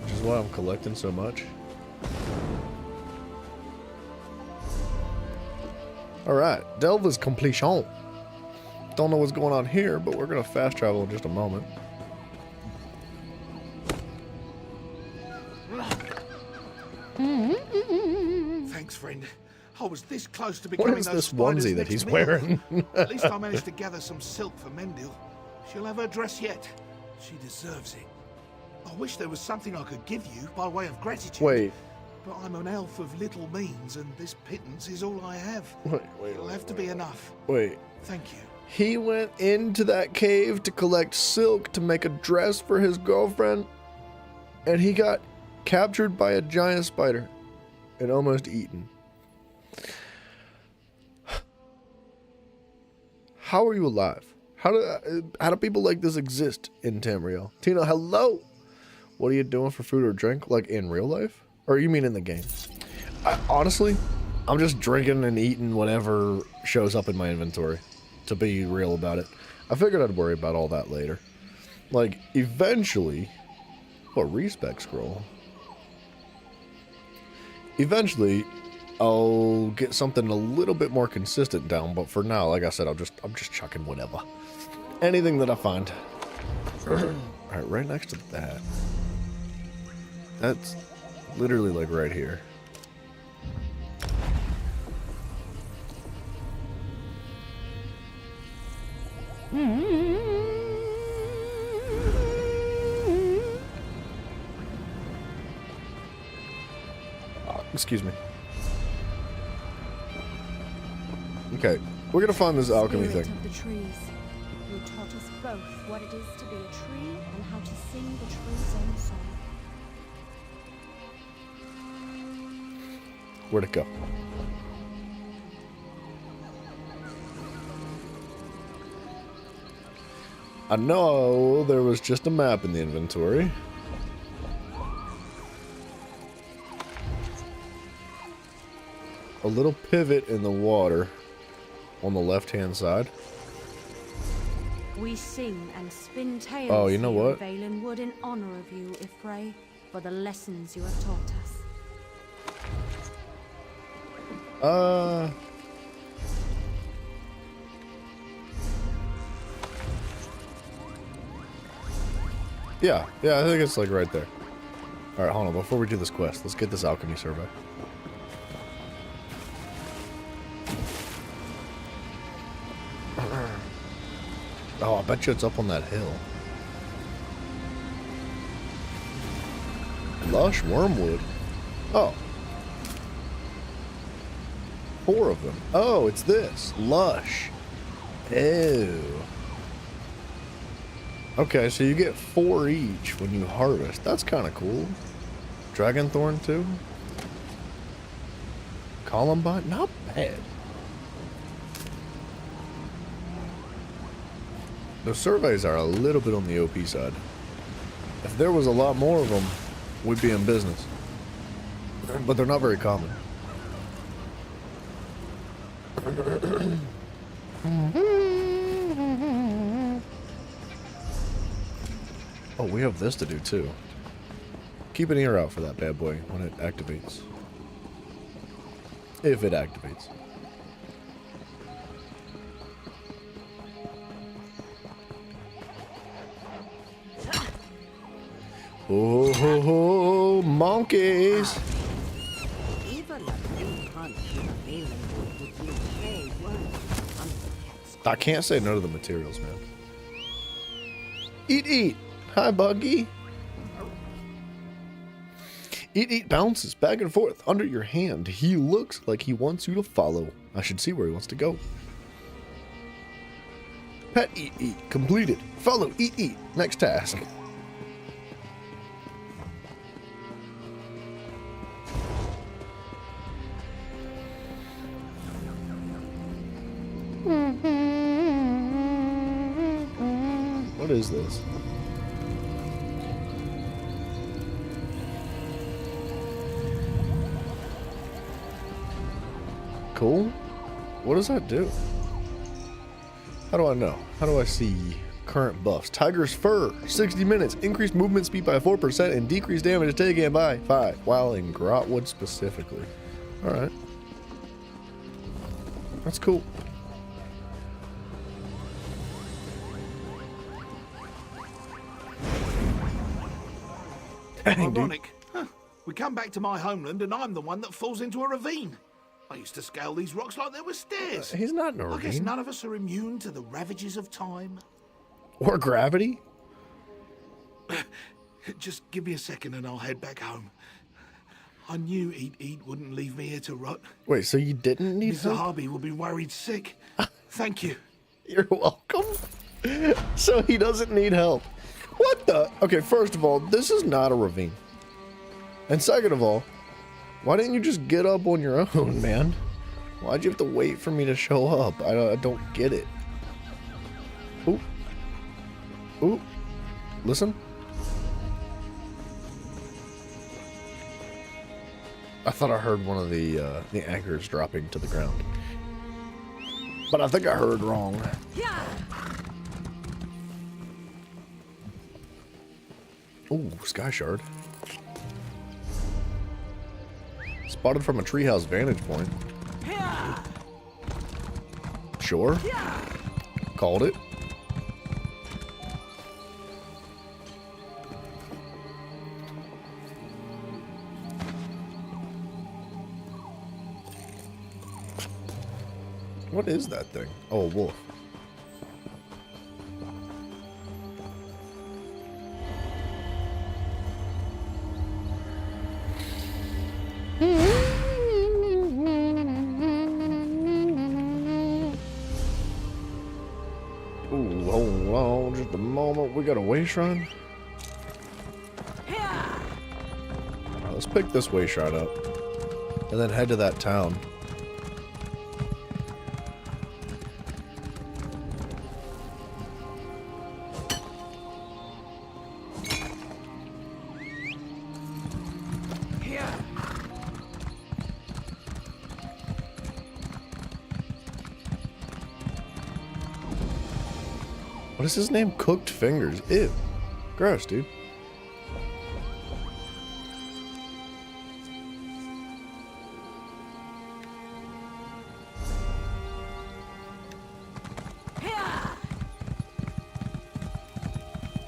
Which is why I'm collecting so much. Alright, delve is completion. Don't know what's going on here, but we're going to fast travel in just a moment. Thanks, friend. I was this close to becoming What is those this spiders' onesie that next he's meal. wearing? At least I managed to gather some silk for Mendil. She'll have her dress yet. She deserves it. I wish there was something I could give you by way of gratitude. Wait. But I'm an elf of little means, and this pittance is all I have. It'll have to be enough. Wait. Thank you. He went into that cave to collect silk to make a dress for his girlfriend, and he got captured by a giant spider and almost eaten. How are you alive? How do people like this exist in Tamriel? Tina, hello! What are you doing for food or drink? Like in real life? Or you mean in the game? Honestly, I'm just drinking and eating whatever shows up in my inventory, to be real about it. I figured I'd worry about all that later. Like, eventually... Oh, a respec scroll. Eventually, I'll get something a little bit more consistent down, but for now, like I said, I'm just chucking whatever. Anything that I find. Alright, right next to that. That's literally like right here. Excuse me. Okay, we're gonna find this alchemy Spirit thing. of the trees, you taught us both what it is to be a tree and how to sing the tree's own song. Where'd it go? I know there was just a map in the inventory. A little pivot in the water on the left-hand side. We sing and spin tales Oh, you know here in what? Valen Wood in honor of you, Ifray, for the lessons you have taught us. Yeah, I think it's like right there. Alright, hold on, before we do this quest, let's get this alchemy survey. Oh, I bet you it's up on that hill. Lush wormwood. Oh. 4 of them. Oh, it's this. Lush. Ew. Okay, so you get 4 each when you harvest. That's kind of cool. Dragonthorn too. Columbine, not bad. Those surveys are a little bit on the OP side. If there was a lot more of them, we'd be in business. But they're not very common. Oh, we have this to do too. Keep an ear out for that bad boy when it activates. If it activates. Oh, ho, ho, monkeys! I can't say no to the materials, man. Eat! Hi, Buggy. Eat bounces back and forth under your hand. He looks like he wants you to follow. I should see where he wants to go. Pet Eat. Completed. Follow Eat. Next task. What is this? Cool. What does that do? How do I know? How do I see current buffs? Tiger's Fur, 60 minutes, increased movement speed by 4% and decreased damage taken by 5, while in Grahtwood specifically. Alright. That's cool. Ironic. Huh. We come back to my homeland and I'm the one that falls into a ravine. I used to scale these rocks like they were stairs. He's not in a I guess ravine. none of us are immune to the ravages of time. Or gravity? Just give me a second and I'll head back home. I knew Eat wouldn't leave me here to rot. Wait, so you didn't need Mr. help? Harvey will be worried sick. Thank you. You're welcome. So he doesn't need help. What the? Okay, first of all, this is not a ravine. And second of all, why didn't you just get up on your own, man? Why'd you have to wait for me to show up? I don't get it. Ooh. Ooh. Listen. I thought I heard one of the anchors dropping to the ground. But I think I heard wrong. Ooh, Sky Shard. Spotted from a treehouse vantage point. Sure. Called it. What is that thing? Oh, a wolf. Ooh, hold on just a moment. We got a way shrine. Alright, let's pick this way shrine up and then head to that town. What What is his name? Cooked Fingers. Ew. Gross, dude.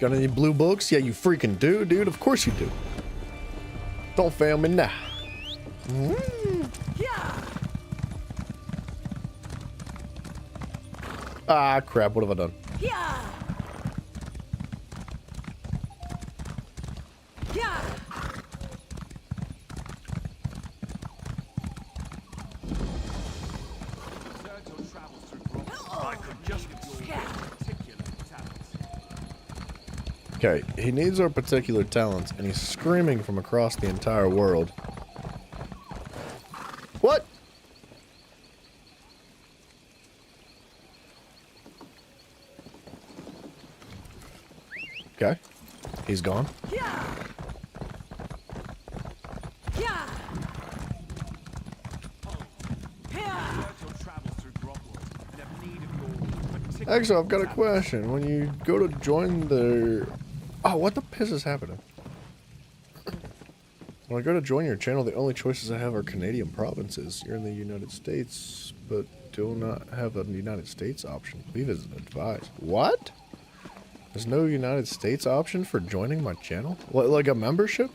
Got any blue books? Yeah, you freaking do, dude. Of course you do. Don't fail me now. Ah, crap. What have I done? Okay, he needs our particular talents, and he's screaming from across the entire world. What? Okay, he's gone. Actually, I've got a question. When you go to join the... Oh, what the piss is happening? When I go to join your channel, the only choices I have are Canadian provinces. You're in the United States, but do not have a United States option. Leave as advised. What? There's no United States option for joining my channel? What, like a membership?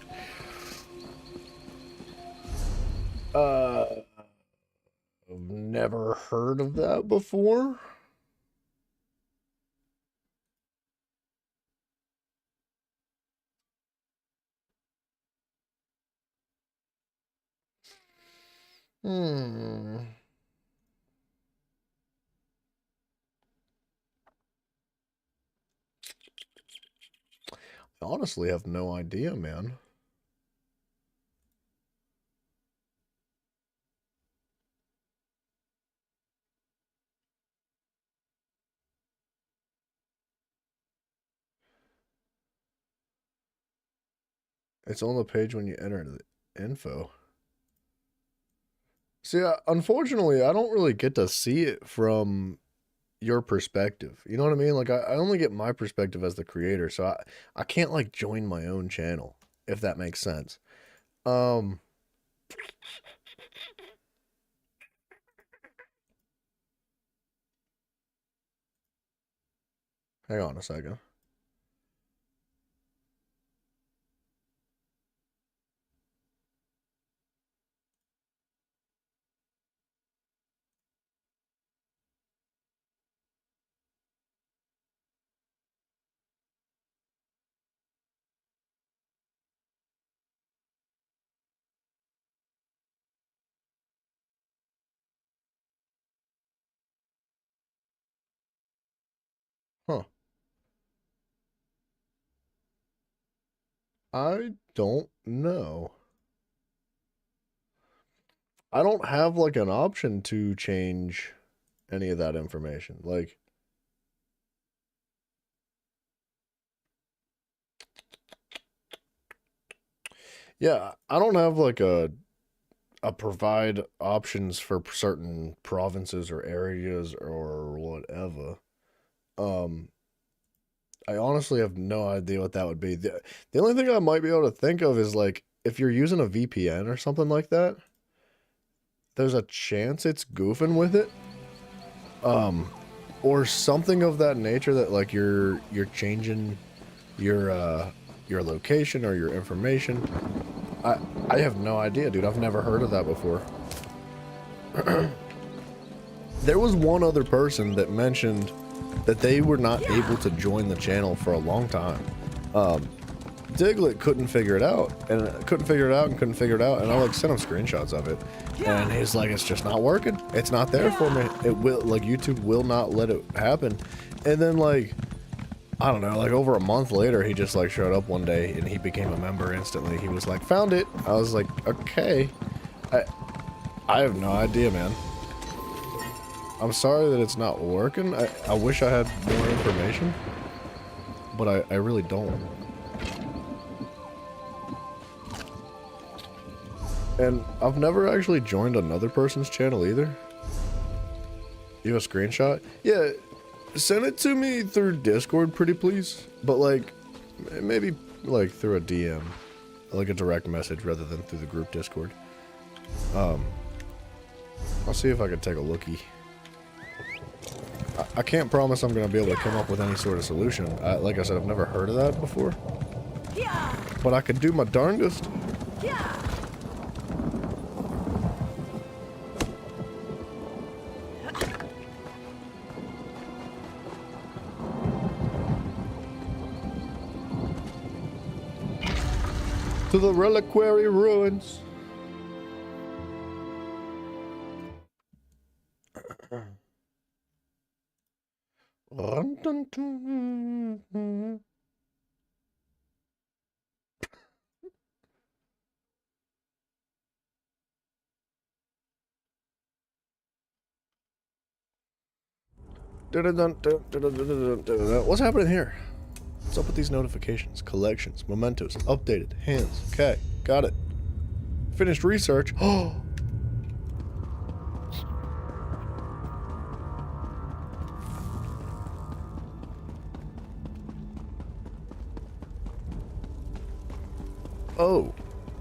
I've never heard of that before. I honestly have no idea, man. It's on the page when you enter the info. See, unfortunately, I don't really get to see it from your perspective. You know what I mean? Like, I only get my perspective as the creator, so I can't, like, join my own channel, if that makes sense. Hang on a second. Huh. I don't know. I don't have, like, an option to change any of that information. Like, yeah, I don't have, like, a provide options for certain provinces or areas or whatever. I honestly have no idea what that would be. The only thing I might be able to think of is, like, if you're using a VPN or something like that, there's a chance it's goofing with it. Or something of that nature that, like, you're changing your location or your information. I have no idea, dude. I've never heard of that before. There was one other person that mentioned that they were not able to join the channel for a long time. Diglett couldn't figure it out, and couldn't figure it out, and I, like, sent him screenshots of it, and he's like, it's just not working. It's not there for me. It will, like, YouTube will not let it happen. And then, like, I don't know, like, over a month later, he just, like, showed up one day, and he became a member instantly. He was like, found it. I was like, okay. I have no idea, man. I'm sorry that it's not working. I wish I had more information, but I really don't. And I've never actually joined another person's channel either. You have a screenshot? Yeah, Send it to me through Discord, pretty please. But like, maybe like through a DM, like a direct message rather than through the group Discord. I'll see if I can take a lookie. I can't promise I'm gonna be able to come up with any sort of solution. Like I said, I've never heard of that before. But I could do my darndest. To the reliquary ruins. What's happening here? What's up with these notifications? Collections, mementos, updated, hands. Okay, got it. Finished research. Oh! Oh,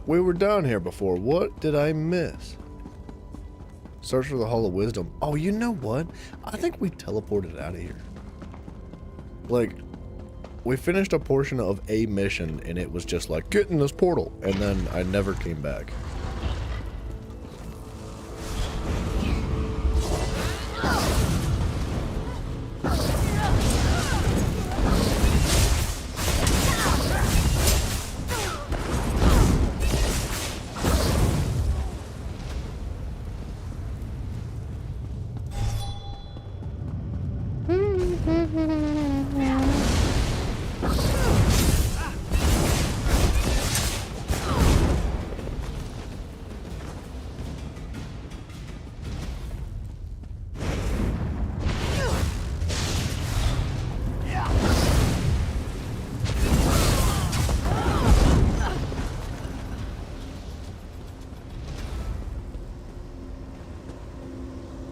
we were down here before. What did I miss? Search for the Hall of Wisdom. Oh, you know what? I think we teleported out of here. Like, we finished a portion of a mission and it was just like, get in this portal. And then I never came back.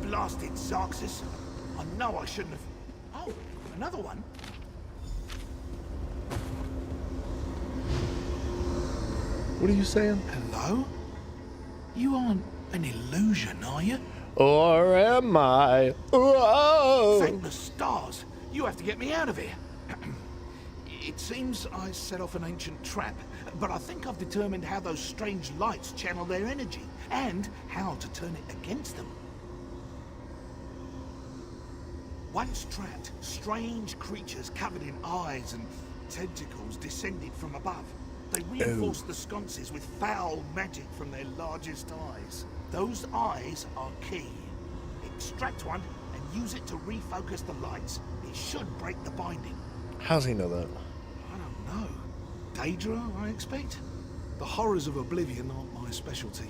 Blasted Zarxus. I know I shouldn't have... Oh, another one? What are you saying? Hello? You aren't an illusion, are you? Or am I? Whoa! Thank the stars! You have to get me out of here. It seems I set off an ancient trap, but I think I've determined how those strange lights channel their energy, and how to turn it against them. Once trapped, strange creatures covered in eyes and tentacles descended from above. They reinforced the sconces with foul magic from their largest eyes. Those eyes are key. Extract one and use it to refocus the lights. It should break the binding. How's he know that? I don't know. Daedra, I expect? The horrors of Oblivion aren't my specialty.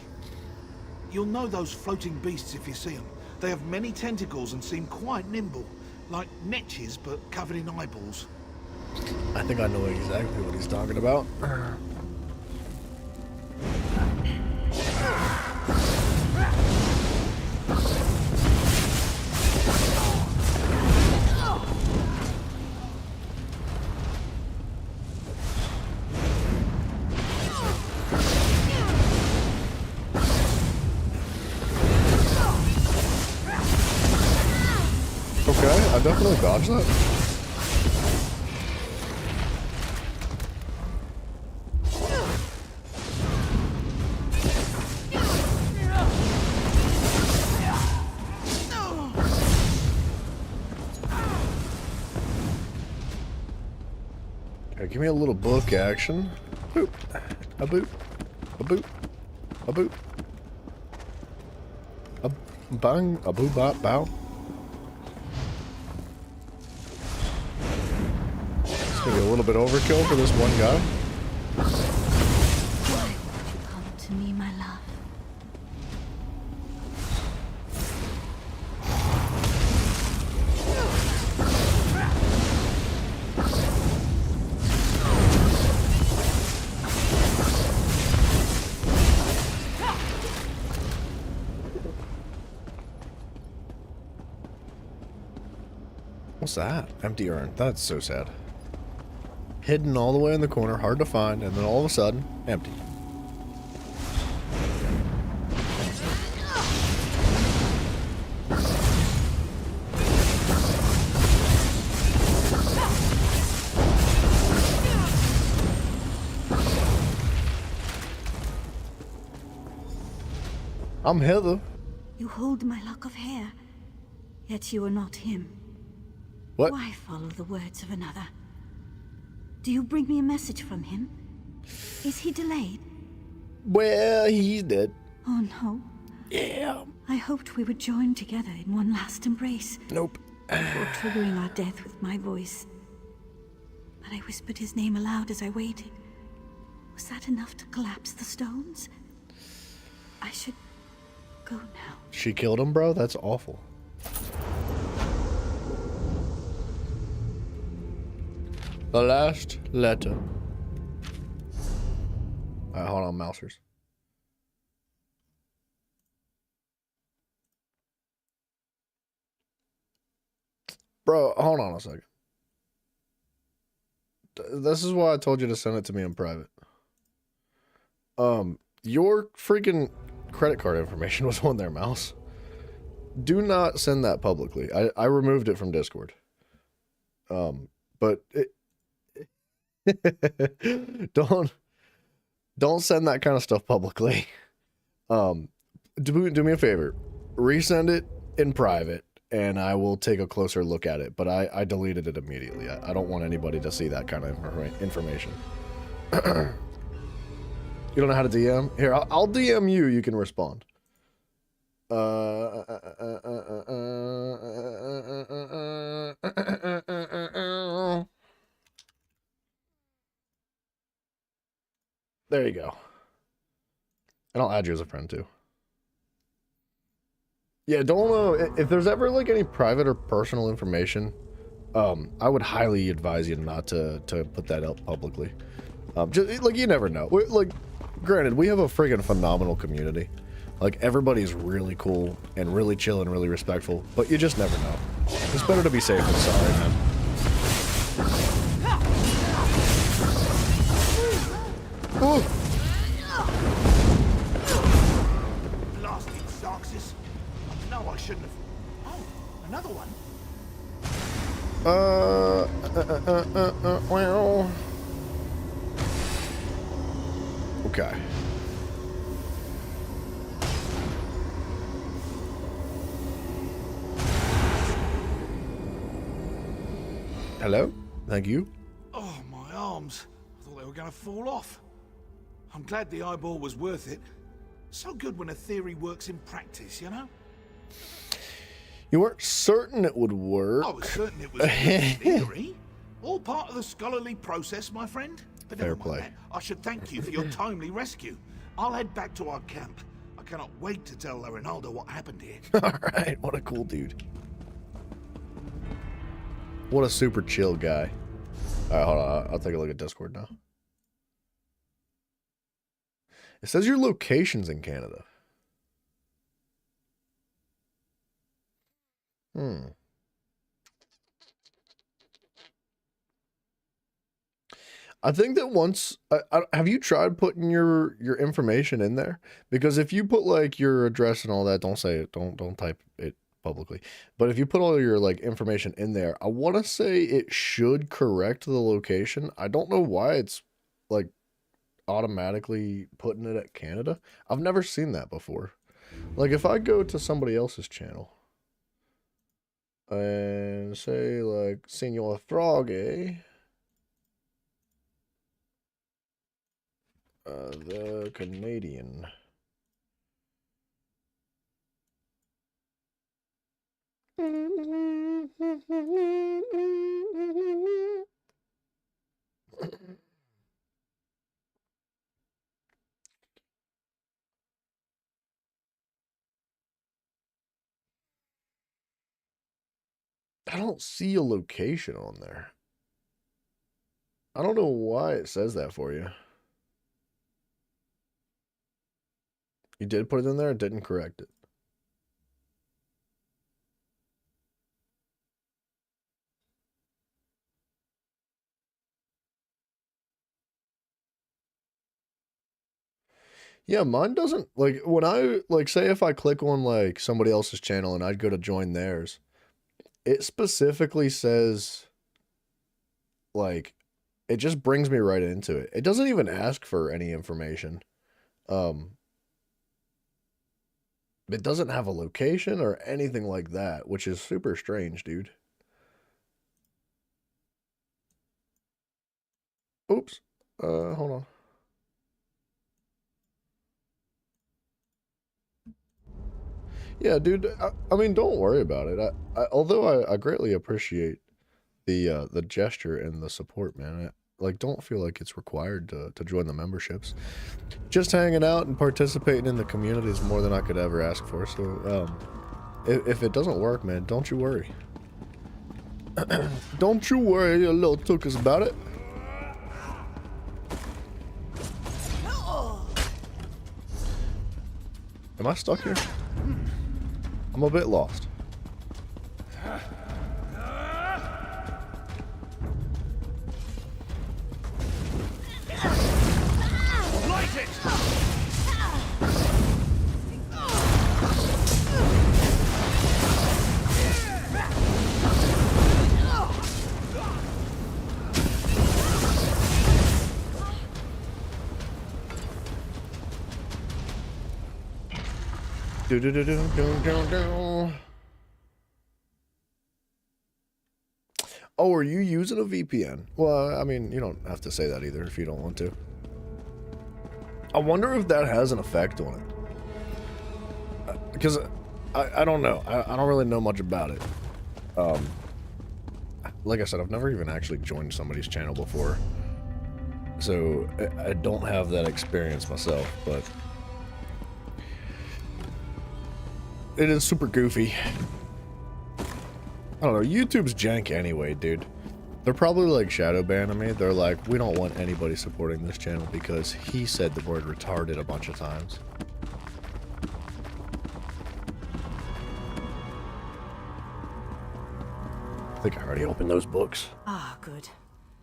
You'll know those floating beasts if you see them. They have many tentacles and seem quite nimble, like netches but covered in eyeballs. I think I know exactly what he's talking about. Okay, I definitely dodged that. Give me a little book action. Boop. A boop. A boop. A boop. A bang. A boop bop bow. It's gonna be a little bit overkill for this one guy. Why won't you come to me, my love? What's that? Empty urn. That's so sad. Hidden all the way in the corner, hard to find, and then all of a sudden, empty. I'm Heather. You hold my lock of hair, yet you are not him. What? Why follow the words of another? Do you bring me a message from him? Is he delayed? Well, he's dead. Oh no. Yeah. I hoped we would join together in one last embrace. Nope. Before triggering our death with my voice. But I whispered his name aloud as I waited. Was that enough to collapse the stones? I should go now. She killed him, bro? That's awful. The last letter. Alright, hold on, Mousers. Bro, hold on a second. This is why I told you to send it to me in private. Your freaking credit card information was on there, Mouse. Do not send that publicly. I removed it from Discord. But don't send that kind of stuff publicly. Do me a favor. Resend it in private and I will take a closer look at it. But I deleted it immediately. I don't want anybody to see that kind of information. You don't know how to DM? Here, I'll DM you. You can respond. There you go. And I'll add you as a friend too. Yeah, don't if there's ever like any private or personal information, I would highly advise you not to put that out publicly. Just like you never know. Like, granted, we have a friggin' phenomenal community. Like everybody's really cool and really chill and really respectful, but you just never know. It's better to be safe than sorry, man. Ooh. Blasted Sarxes. No, I shouldn't have. Oh, another one. Well. Okay. Hello? Thank you. Oh, my arms. I thought they were going to fall off. I'm glad the eyeball was worth it. So good when a theory works in practice, you know? You weren't certain it would work. I was certain it was a theory. All part of the scholarly process, my friend. But Fair never mind play. that. I should thank you for your timely rescue. I'll head back to our camp. I cannot wait to tell Ronaldo what happened here. Alright, what a cool dude. What a super chill guy. Alright, hold on. I'll take a look at Discord now. It says your location's in Canada. I think that once have you tried putting your information in there? Because if you put like your address and all that, don't say it, don't type it publicly. But if you put all your like information in there, I want to say it should correct the location. I don't know why it's like automatically putting it at Canada. I've never seen that before. Like if I go to somebody else's channel and say like Senor Froggy, the Canadian. I don't see a location on there. I don't know why it says that for you. You did put it in there, it didn't correct it. Yeah, mine doesn't, like, when I, like, say if I click on, like, somebody else's channel and I'd go to join theirs, it specifically says, like, it just brings me right into it. It doesn't even ask for any information. It doesn't have a location or anything like that, which is super strange, dude. Oops. Hold on. Yeah, dude. I mean, don't worry about it. Although I greatly appreciate the gesture and the support, man. Like, don't feel like it's required to join the memberships. Just hanging out and participating in the community is more than I could ever ask for. So, if it doesn't work, man, don't you worry. Don't you worry, you little tookus, about it. Am I stuck here? I'm a bit lost. Light it! Oh, are you using a VPN? Well, I mean, you don't have to say that either if you don't want to. I wonder if that has an effect on it. Because I don't know. I don't really know much about it. Like I said, I've never even actually joined somebody's channel before. So I don't have that experience myself, but it is super goofy. I don't know, YouTube's jank anyway, dude. They're probably like shadow banning me. They're like, we don't want anybody supporting this channel because he said the word retarded a bunch of times. I think I already opened those books. Ah, good.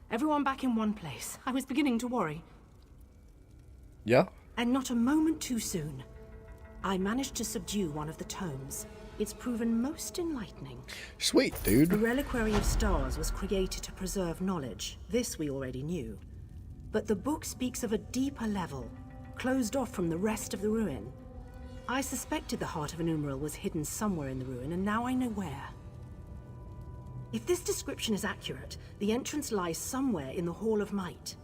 Everyone back in one place. I was beginning to worry. Yeah? And not a moment too soon. I managed to subdue one of the tomes. It's proven most enlightening. Sweet, dude. The Reliquary of Stars was created to preserve knowledge. This we already knew. But the book speaks of a deeper level, closed off from the rest of the ruin. I suspected the Heart of an Umbral was hidden somewhere in the ruin, and now I know where. If this description is accurate, the entrance lies somewhere in the Hall of Might.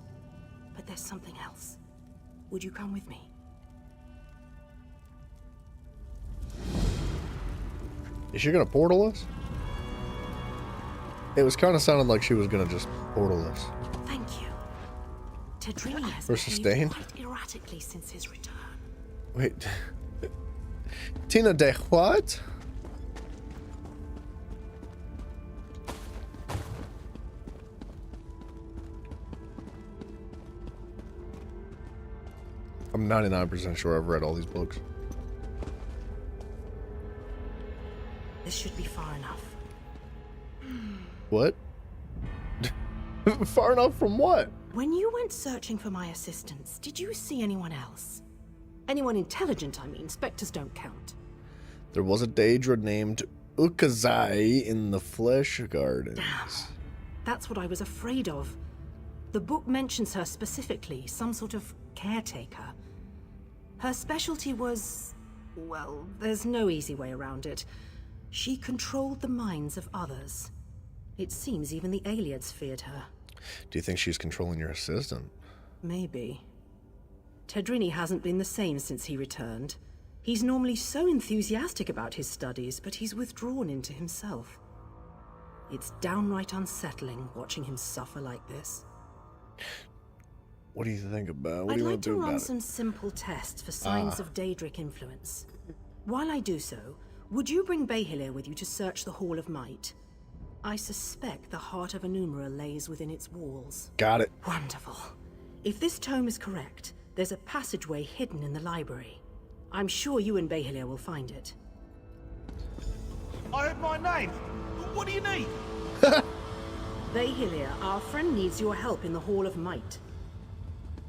But there's something else. Would you come with me? Is she gonna portal us? It was kind of sounding like she was gonna just portal us. Thank you. Tedrini has For behaved sustain? quite erratically since his return. Wait. Tina de what? I'm 99% sure I've read all these books. This should be far enough. What? Far enough from what? When you went searching for my assistance, did you see anyone else? Anyone intelligent, I mean. Spectres don't count. There was a Daedra named Ukazai in the Flesh Gardens. Damn. That's what I was afraid of. The book mentions her specifically, some sort of caretaker. Her specialty was... well, there's no easy way around it. She controlled the minds of others. It seems even the Aeliads feared her. Do you think she's controlling your assistant? Maybe. Tedrini hasn't been the same since he returned. He's normally so enthusiastic about his studies, but he's withdrawn into himself. It's downright unsettling watching him suffer like this. What do you think about? What I'd do you like want to to do run about some simple tests for signs of Daedric influence. While I do so, would you bring Bahilir with you to search the Hall of Might? I suspect the Heart of an Umbral lays within its walls. Got it. Wonderful. If this tome is correct, there's a passageway hidden in the library. I'm sure you and Bahilir will find it. I heard my name. What do you need? Bahilir, our friend needs your help in the Hall of Might.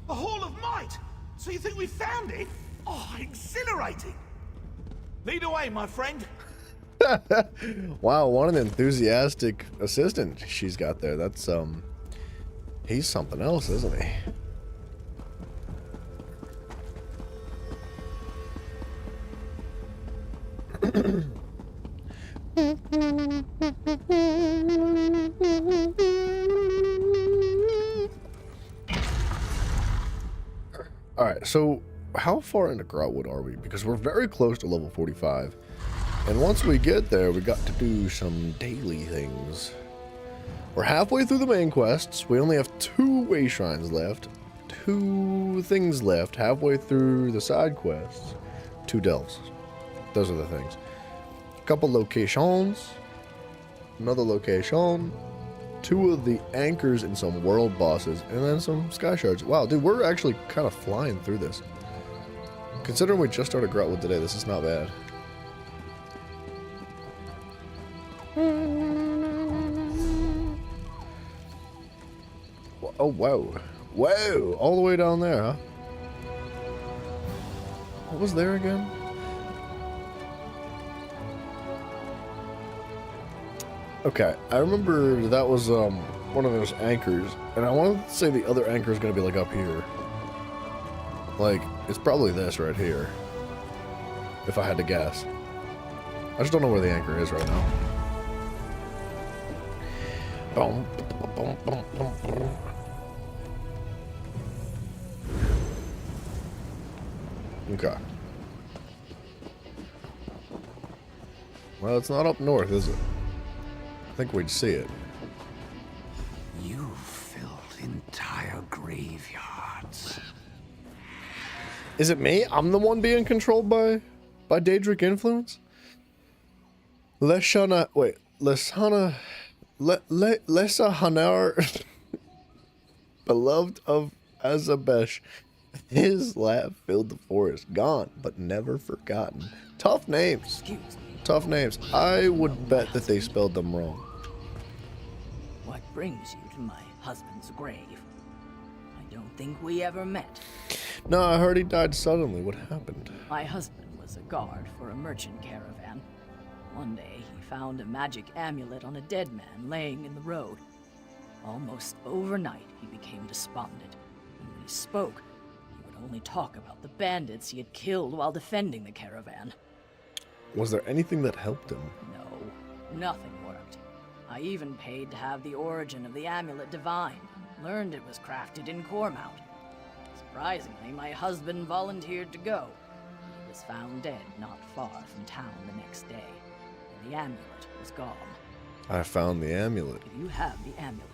The Hall of Might! So you think we found it? Oh, exhilarating. Lead away, my friend. Wow, what an enthusiastic assistant she's got there. That's, he's something else, isn't he? Alright, so how far into Grahtwood are we? Because we're very close to level 45. And once we get there, we got to do some daily things. We're halfway through the main quests. We only have 2 way shrines left. 2 things left. Halfway through the side quests. 2 delves. Those are the things. A couple locations. Another location. 2 of the anchors and some world bosses. And then some sky shards. Wow, dude, we're actually kind of flying through this. Considering we just started Grahtwood today, this is not bad. Oh, whoa. Whoa! All the way down there, huh? What was there again? Okay, I remember that was one of those anchors, and I wanted to say the other anchor is going to be like up here. Like, it's probably this right here, if I had to guess. I just don't know where the anchor is right now. Boom, boom, boom, boom, boom. Okay. Well, it's not up north, is it? I think we'd see it. You filled entire graveyards. Is it me? I'm the one being controlled by Daedric influence? Leshana, wait, Lesana, Lesa Hanar, beloved of Azabesh. His laugh filled the forest, gone but never forgotten. Tough names. Tough names. I would bet that they spelled them wrong. What brings you to my husband's grave? I don't think we ever met. No, I heard he died suddenly. What happened? My husband was a guard for a merchant caravan. One day, he found a magic amulet on a dead man laying in the road. Almost overnight, he became despondent. And when he spoke, he would only talk about the bandits he had killed while defending the caravan. Was there anything that helped him? No, nothing worked. I even paid to have the origin of the amulet divined. Learned it was crafted in Cormount. Surprisingly, my husband volunteered to go. He was found dead not far from town the next day, and the amulet was gone. I found the amulet. If you have the amulet,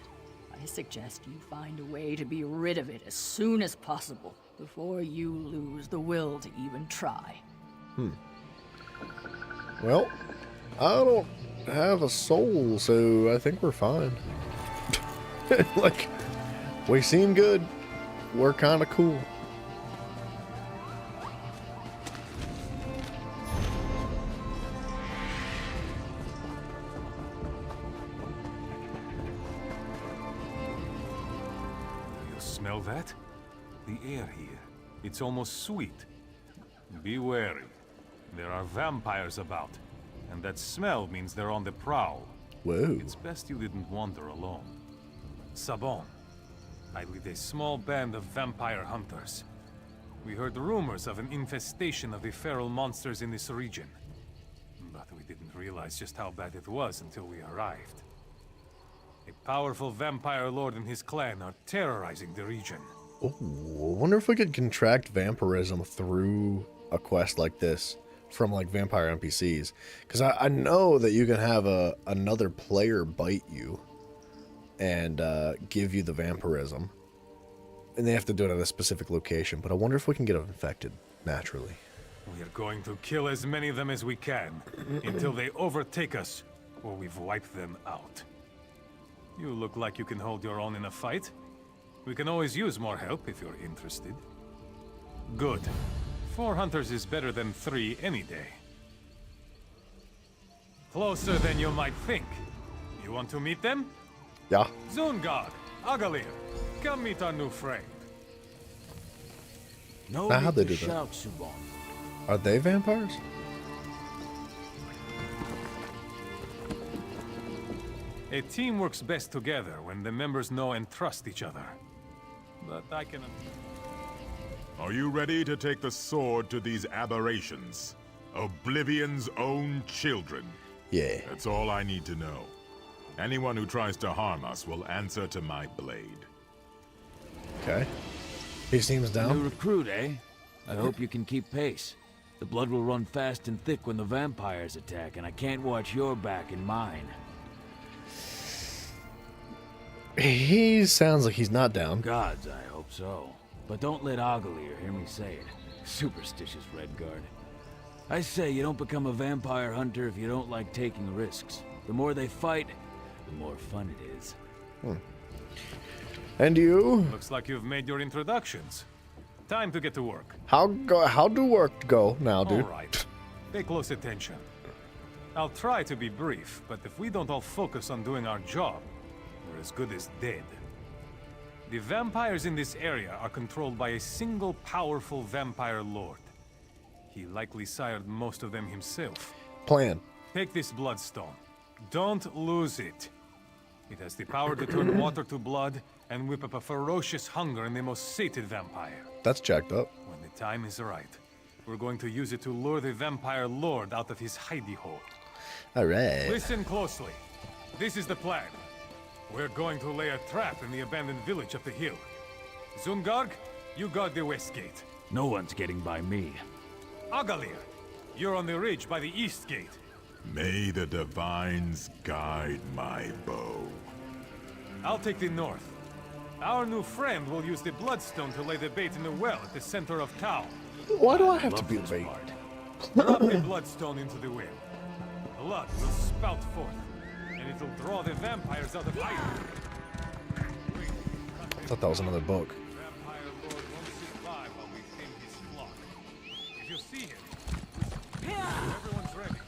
I suggest you find a way to be rid of it as soon as possible, before you lose the will to even try. Well, I don't have a soul, so I think we're fine. Like, we seem good. We're kind of cool. You smell that? The air here. It's almost sweet. Be wary. There are vampires about, and that smell means they're on the prowl. Whoa. It's best you didn't wander alone. Sabon. I lead a small band of vampire hunters. We heard rumors of an infestation of the feral monsters in this region, but we didn't realize just how bad it was until we arrived. A powerful vampire lord and his clan are terrorizing the region. Oh, I wonder if we could contract vampirism through a quest like this from like vampire NPCs, because I know that you can have another player bite you and give you the vampirism, and they have to do it at a specific location. But I wonder if we can get them infected naturally. We are going to kill as many of them as we can until they overtake us, or we've wiped them out. You look like you can hold your own in a fight. We can always use more help if you're interested. Good. 4 hunters is better than 3 any day. Closer than you might think. You want to meet them? Yeah. Zungard, Agalir, come meet our new friend. No Now, how'd they need do to that? shout, Subon. Are they vampires? A team works best together when the members know and trust each other. But I can... Are you ready to take the sword to these aberrations? Oblivion's own children. Yeah. That's all I need to know. Anyone who tries to harm us will answer to my blade. Okay. He seems down. New recruit, eh? I hope you can keep pace. The blood will run fast and thick when the vampires attack, and I can't watch your back and mine. He sounds like he's not down. Gods, I hope so. But don't let Ogalier hear me say it. Superstitious Redguard. I say you don't become a vampire hunter if you don't like taking risks. The more they fight, the more fun it is. And you? Looks like you've made your introductions. Time to get to work. How do work go now, dude? All right. Pay close attention. I'll try to be brief, but if we don't all focus on doing our job, we're as good as dead. The vampires in this area are controlled by a single powerful vampire lord. He likely sired most of them himself. Plan. Take this bloodstone. Don't lose it. It has the power to turn water to blood and whip up a ferocious hunger in the most sated vampire. That's jacked up. When the time is right, we're going to use it to lure the vampire lord out of his hidey hole. All right. Listen closely. This is the plan. We're going to lay a trap in the abandoned village up the hill. Zungarg, you guard the west gate. No one's getting by me. Agalir, you're on the ridge by the east gate. May the divines guide my bow. I'll take the north. Our new friend will use the bloodstone to lay the bait in the well at the center of town. Why do I have to be the bait? Drop the bloodstone into the well. Blood will spout forth, and it'll draw the vampires out of hiding. I thought that was another book. Vampire Lord won't survive while we tame his flock. If you see him, everyone's ready.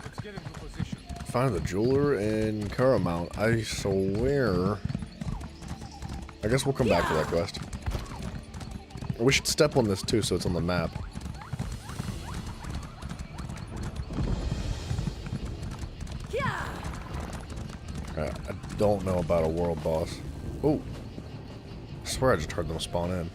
Let's get into position. Find the jeweler in Caramount. I swear. I guess we'll come back to that quest. We should step on this too so it's on the map. I don't know about a world boss. Oh. I swear I just heard them spawn in.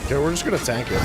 Okay, we're just gonna tank it.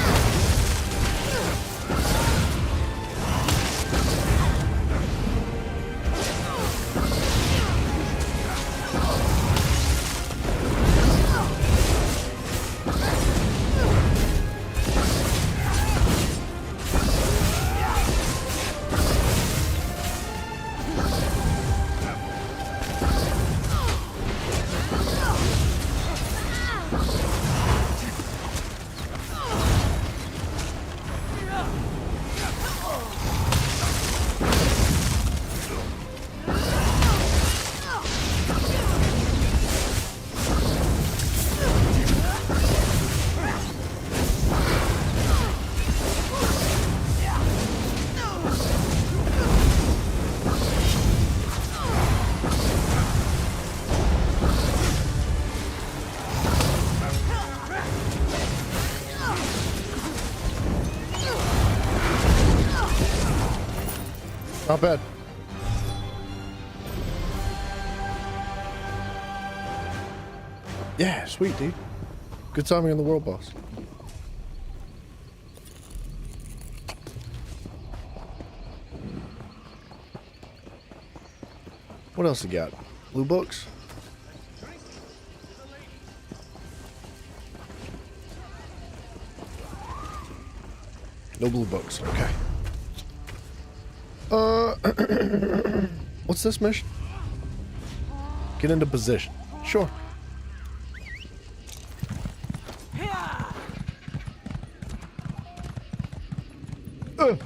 Not bad. Yeah, sweet, dude. Good timing on the world boss. What else you got? Blue books? No blue books. Okay. What's this mission? Get into position. Sure.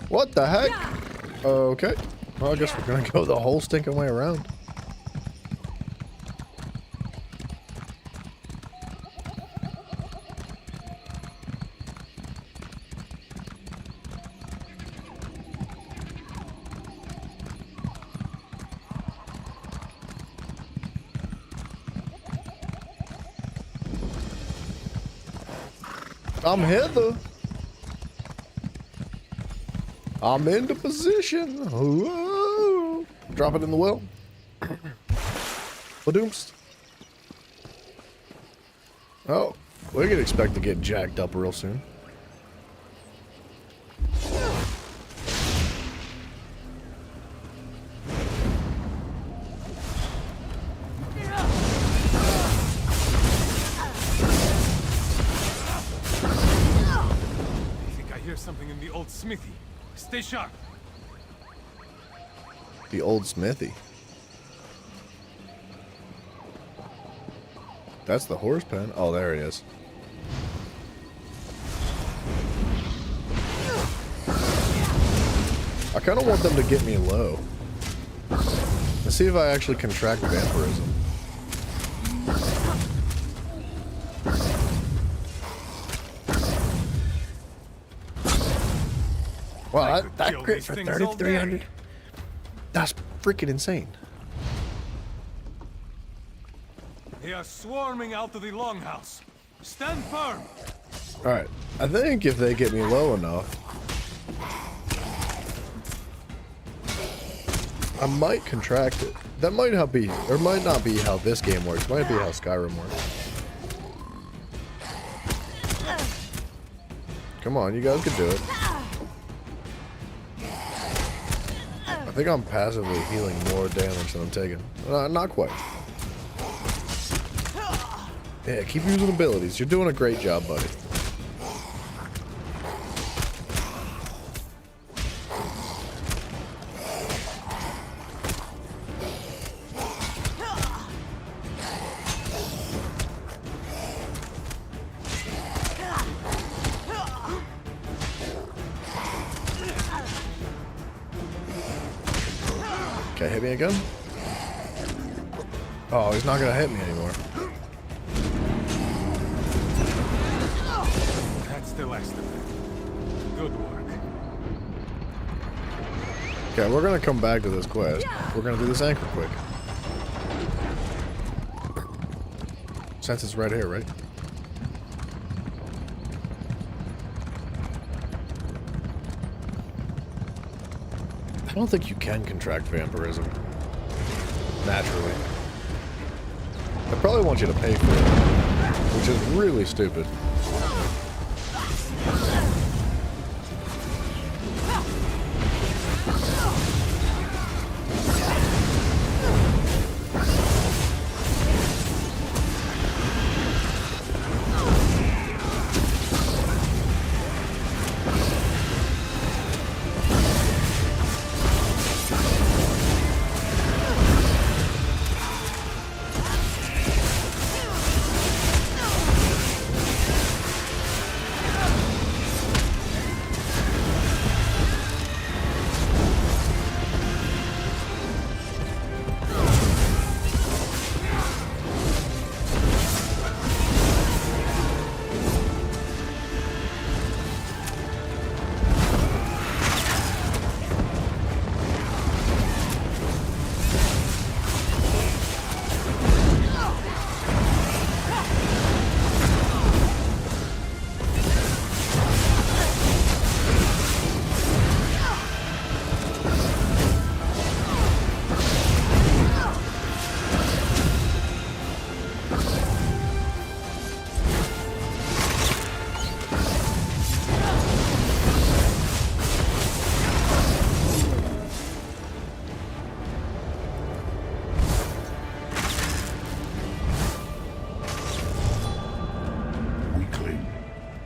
What the heck? Okay. Well, I guess we're gonna go the whole stinking way around. I'm hither. I'm into position. Whoa. Drop it in the well. Badoomst. Oh, we can expect to get jacked up real soon. Something in the old smithy. Stay sharp. The old smithy. That's the horse pen. Oh, there he is. I kind of want them to get me low. Let's see if I actually contract vampirism. Wow, that crit for 3,300. That's freaking insane. They are swarming out of the longhouse. Stand firm. Alright, I think if they get me low enough, I might contract it. That might not be, or might not be how this game works. It might be how Skyrim works. Come on, you guys can do it. I think I'm passively healing more damage than I'm taking. Not quite. Yeah, keep using abilities. You're doing a great job, buddy. Okay, hit me again. Oh, he's not gonna hit me anymore. That's the last of it. Good work. Okay, we're gonna come back to this quest. We're gonna do this anchor quick. Since it's right here, right? I don't think you can contract vampirism naturally. I probably want you to pay for it, which is really stupid.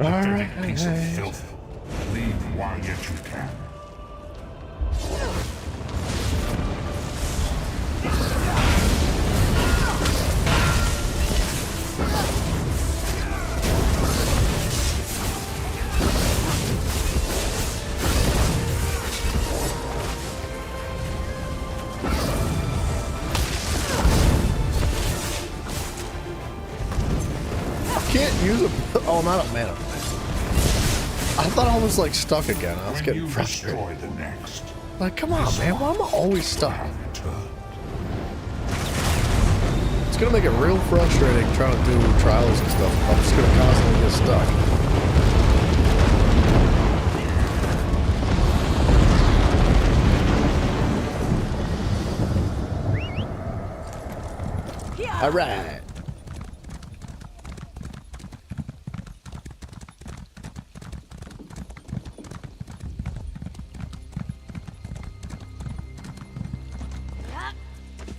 Dirty piece of filth. Leave while yet you can. Can't use a. Oh, I'm out of mana. I thought I was like stuck again. I was getting frustrated. Like, come on, man. Why am I always stuck? It's gonna make it real frustrating trying to do trials and stuff. I'm just gonna constantly get stuck. All right.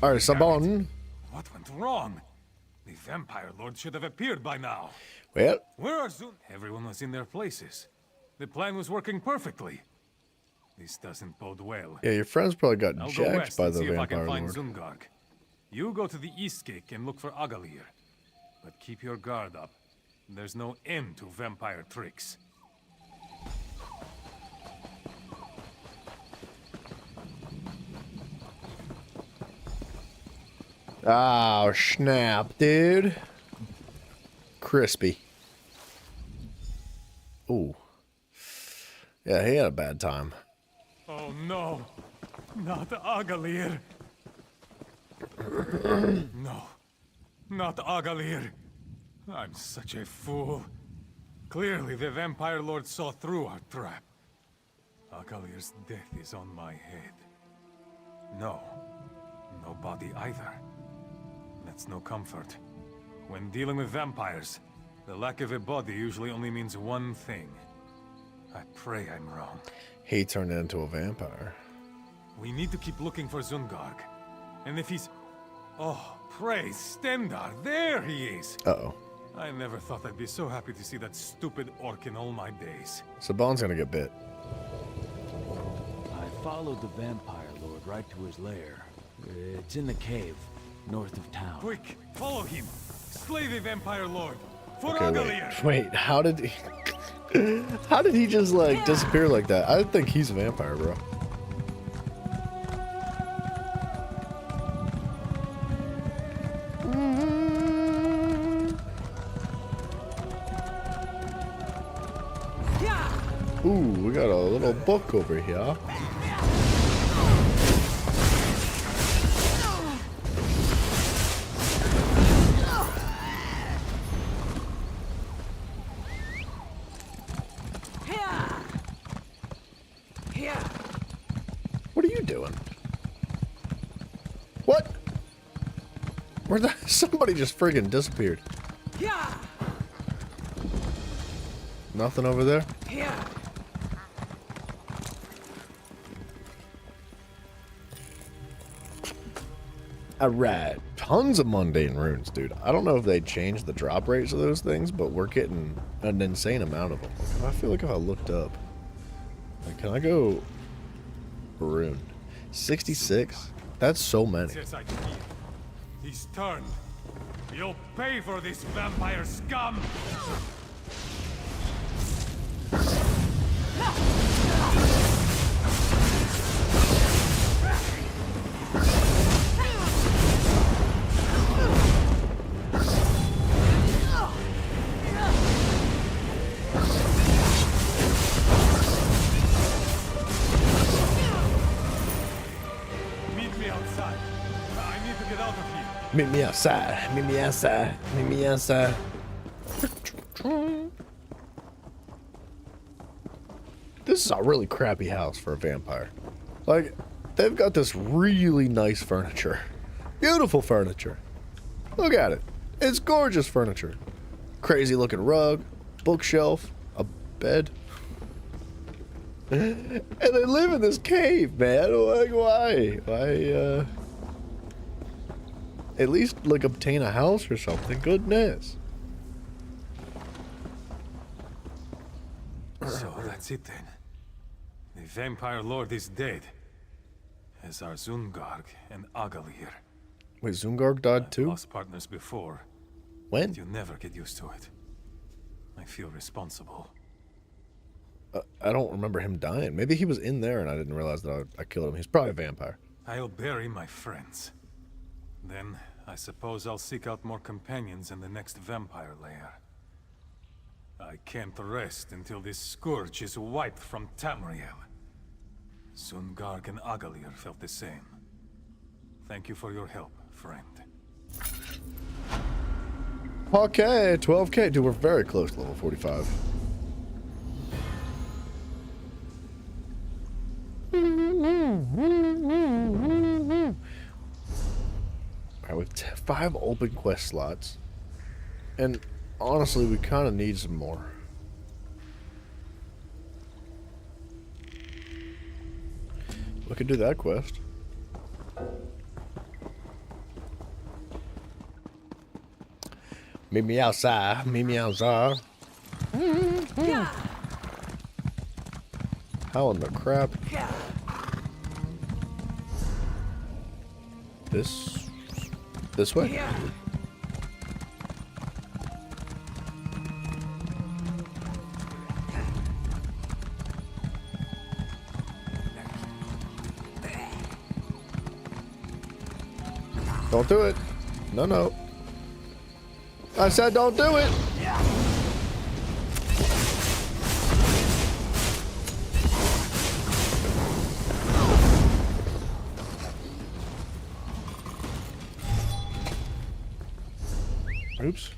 Alright, Sabon. What went wrong? The Vampire Lord should have appeared by now. Well, where are Zun? Everyone was in their places. The plan was working perfectly. This doesn't bode well. Yeah, your friends probably got I'll go jacked west by and the see if I Vampire can find Lord. Zungarg. You go to the East Gate and look for Agalir. But keep your guard up. There's no end to vampire tricks. Oh, snap, dude. Crispy. Ooh. Yeah, he had a bad time. Oh no, not Agalir. No, not Agalir. I'm such a fool. Clearly the Vampire Lord saw through our trap. Agalir's death is on my head. No, no body either. That's no comfort. When dealing with vampires, the lack of a body usually only means one thing. I pray I'm wrong. He turned into a vampire. We need to keep looking for Zungarg. And if he's... Oh, praise Stendar, there he is! Uh-oh. I never thought I'd be so happy to see that stupid orc in all my days. Sabon's gonna get bit. I followed the Vampire Lord right to his lair. It's in the cave, north of town. Quick, follow him! Slay the Vampire Lord! For Okay, Agalir! wait, how did he... How did he just, like, disappear like that? I think he's a vampire, bro. Ooh, we got a little book over here. What are you doing? What? Where'd that? Somebody just friggin' disappeared. Nothing over there? Alright, tons of mundane runes, dude. I don't know if they changed the drop rates of those things, but we're getting an insane amount of them. I feel like if I looked up, like, can I go rune 66? That's so many. He's turned. You'll pay for this, vampire scum! Meet me outside. I need to get out of here. Meet me outside. Meet me outside. Meet me outside. This is a really crappy house for a vampire. Like, they've got this really nice furniture. Beautiful furniture. Look at it. It's gorgeous furniture. Crazy looking rug, bookshelf, a bed. And they live in this cave, man. Like, why, at least, like, obtain a house or something. Goodness. That's it then. The vampire lord is dead. As are Zungarg and Agalir. Wait, Zungarg died too? Lost partners before. When? You never get used to it. I feel responsible. I don't remember him dying. Maybe he was in there and I didn't realize that I killed him. He's probably a vampire. I'll bury my friends. Then, I suppose I'll seek out more companions in the next vampire lair. I can't rest until this scourge is wiped from Tamriel. Zungarg and Agalir felt the same. Thank you for your help, friend. Okay, 12k. Dude, we're very close to level 45. Alright, we have 5 open quest slots. And honestly, we kind of need some more. We could do that quest. Meet me outside. Meet me outside. How in the crap? This way? Don't do it. No, no. I said don't do it. Oops.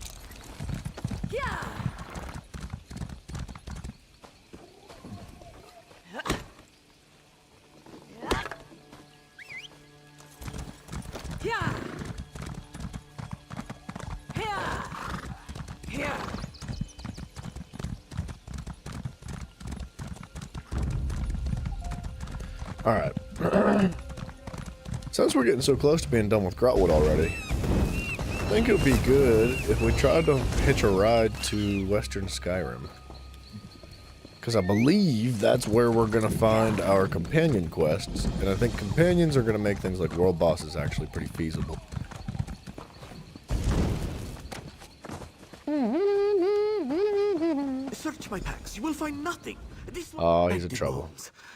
All right. Since we're getting so close to being done with Grahtwood already, I think it would be good if we tried to hitch a ride to Western Skyrim. Because I believe that's where we're going to find our companion quests. And I think companions are going to make things like world bosses actually pretty feasible. Search my packs. You will find nothing. Oh, he's in trouble.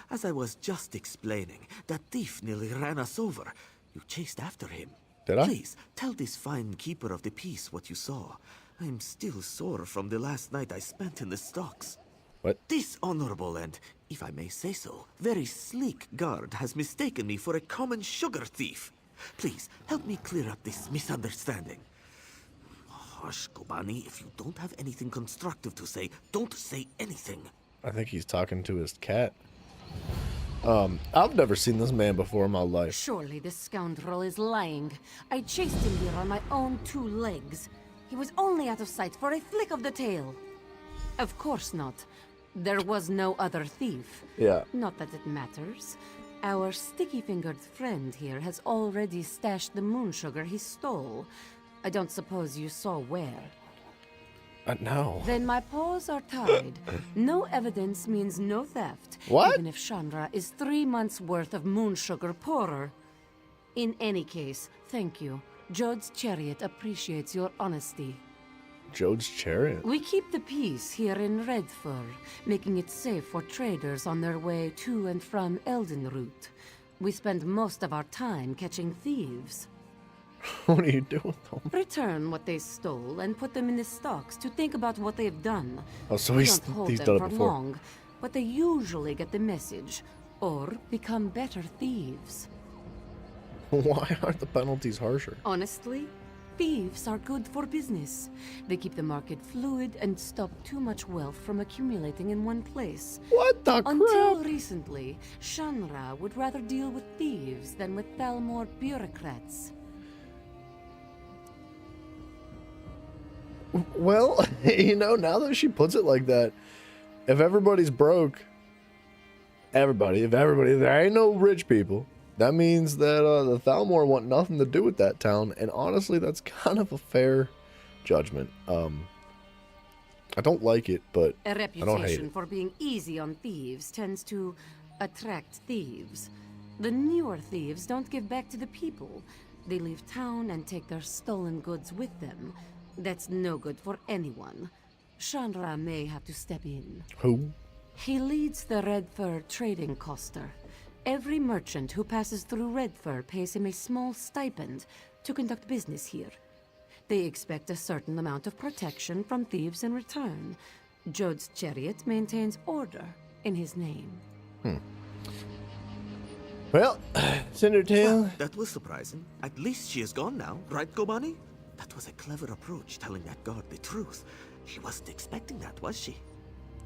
As I was just explaining, that thief nearly ran us over. You chased after him. Did I? Please, tell this fine keeper of the peace what you saw. I'm still sore from the last night I spent in the stocks. What? This honorable and, if I may say so, very sleek guard has mistaken me for a common sugar thief. Please, help me clear up this misunderstanding. Hush, Kobani, if you don't have anything constructive to say, don't say anything. I think he's talking to his cat. I've never seen this man before in my life. Surely this scoundrel is lying. I chased him here on my own 2 legs. He was only out of sight for a flick of the tail. Of course not. There was no other thief. Yeah. Not that it matters. Our sticky-fingered friend here has already stashed the moon sugar he stole. I don't suppose you saw where. No. Then my paws are tied. No evidence means no theft. What? Even if Chandra is 3 months' worth of moon sugar poorer. In any case, thank you. Jode's chariot appreciates your honesty. Jode's chariot? We keep the peace here in Redfur, making it safe for traders on their way to and from Eldenroot. We spend most of our time catching thieves. What do you do with them? Return what they stole and put them in the stocks to think about what they've done. Oh, so We he's don't hold done them it for before. long, but they usually get the message, or become better thieves. Why aren't the penalties harsher? Honestly, thieves are good for business. They keep the market fluid and stop too much wealth from accumulating in one place. What the Until crap? recently, Shanra would rather deal with thieves than with Thalmor bureaucrats. Well, you know, now that she puts it like that, if everybody's broke, if there ain't no rich people, that means that the Thalmor want nothing to do with that town, and honestly, that's kind of a fair judgment. I don't like it, but A I don't hate reputation it. for being easy on thieves tends to attract thieves. The newer thieves don't give back to the people. They leave town and take their stolen goods with them. That's no good for anyone. Chandra may have to step in. Who? He leads the Red Fur trading coster. Every merchant who passes through Red Fur pays him a small stipend to conduct business here. They expect a certain amount of protection from thieves in return. Jode's chariot maintains order in his name. Well, Cindertail. That was surprising. At least she is gone now, right, Gobani? That was a clever approach, telling that guard the truth. She wasn't expecting that, was she?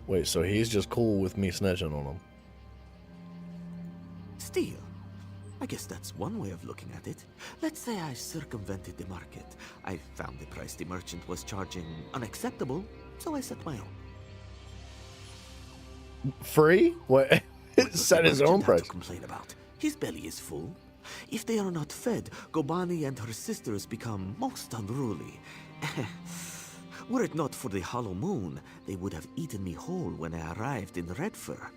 Wait, so he's just cool with me snitching on him? Steal? I guess that's one way of looking at it. Let's say I circumvented the market. I found the price the merchant was charging unacceptable, so I set my own. Free? What? Set his own price. To complain about. His belly is full. If they are not fed, Gobani and her sisters become most unruly. Were it not for the hollow moon, they would have eaten me whole when I arrived in Redfur.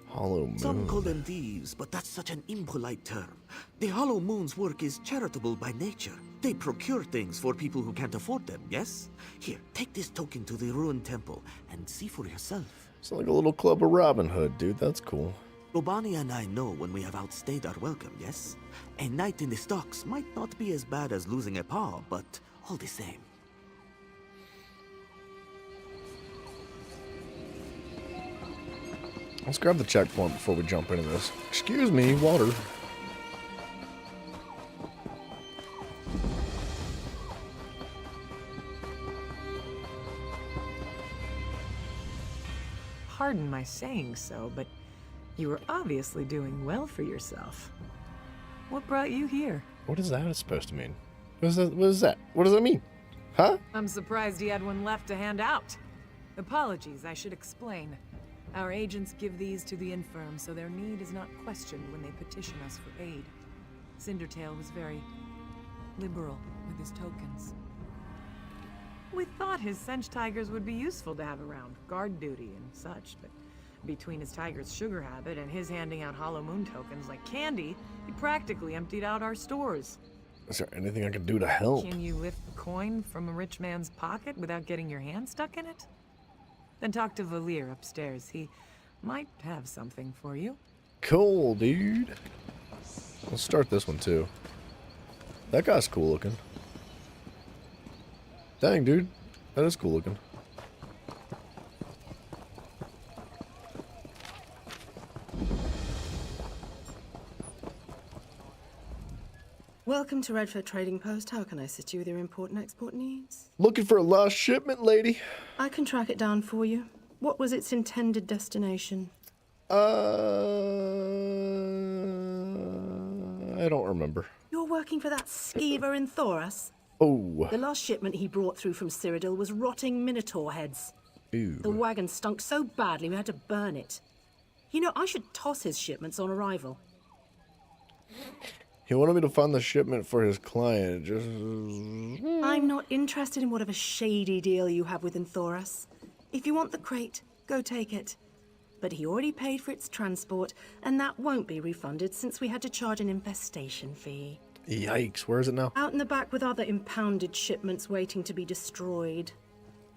Hollow moon. Some call them thieves, but that's such an impolite term. The hollow moon's work is charitable by nature. They procure things for people who can't afford them, yes? Here, take this token to the ruined temple and see for yourself. It's like a little club of Robin Hood, dude. That's cool. Obani and I know when we have outstayed our welcome, yes? A night in the stocks might not be as bad as losing a paw, but all the same. Let's grab the checkpoint before we jump into this. Excuse me, water. Pardon my saying so, but you were obviously doing well for yourself. What brought you here? What is that supposed to mean? What is that? What is that? What does that mean? Huh? I'm surprised he had one left to hand out. Apologies, I should explain. Our agents give these to the infirm, so their need is not questioned when they petition us for aid. Cindertail was very liberal with his tokens. We thought his Sench tigers would be useful to have around, guard duty and such, but between his tiger's sugar habit and his handing out hollow moon tokens like candy, he practically emptied out our stores. Is there anything I can do to help? Can you lift a coin from a rich man's pocket without getting your hand stuck in it? Then talk to Valir upstairs. He might have something for you. Cool, dude. Let's start this one, too. That guy's cool looking. Dang, dude. That is cool looking. Welcome to Redford Trading Post. How can I assist you with your important export needs? Looking for a lost shipment, lady. I can track it down for you. What was its intended destination? I don't remember. You're working for that skeever in Thoras? Oh. The last shipment he brought through from Cyrodiil was rotting minotaur heads. Ew. The wagon stunk so badly we had to burn it. You know, I should toss his shipments on arrival. He wanted me to find the shipment for his client. Just... I'm not interested in whatever shady deal you have with Thoras. If you want the crate, go take it. But he already paid for its transport, and that won't be refunded since we had to charge an infestation fee. Yikes, where is it now? Out in the back with other impounded shipments waiting to be destroyed.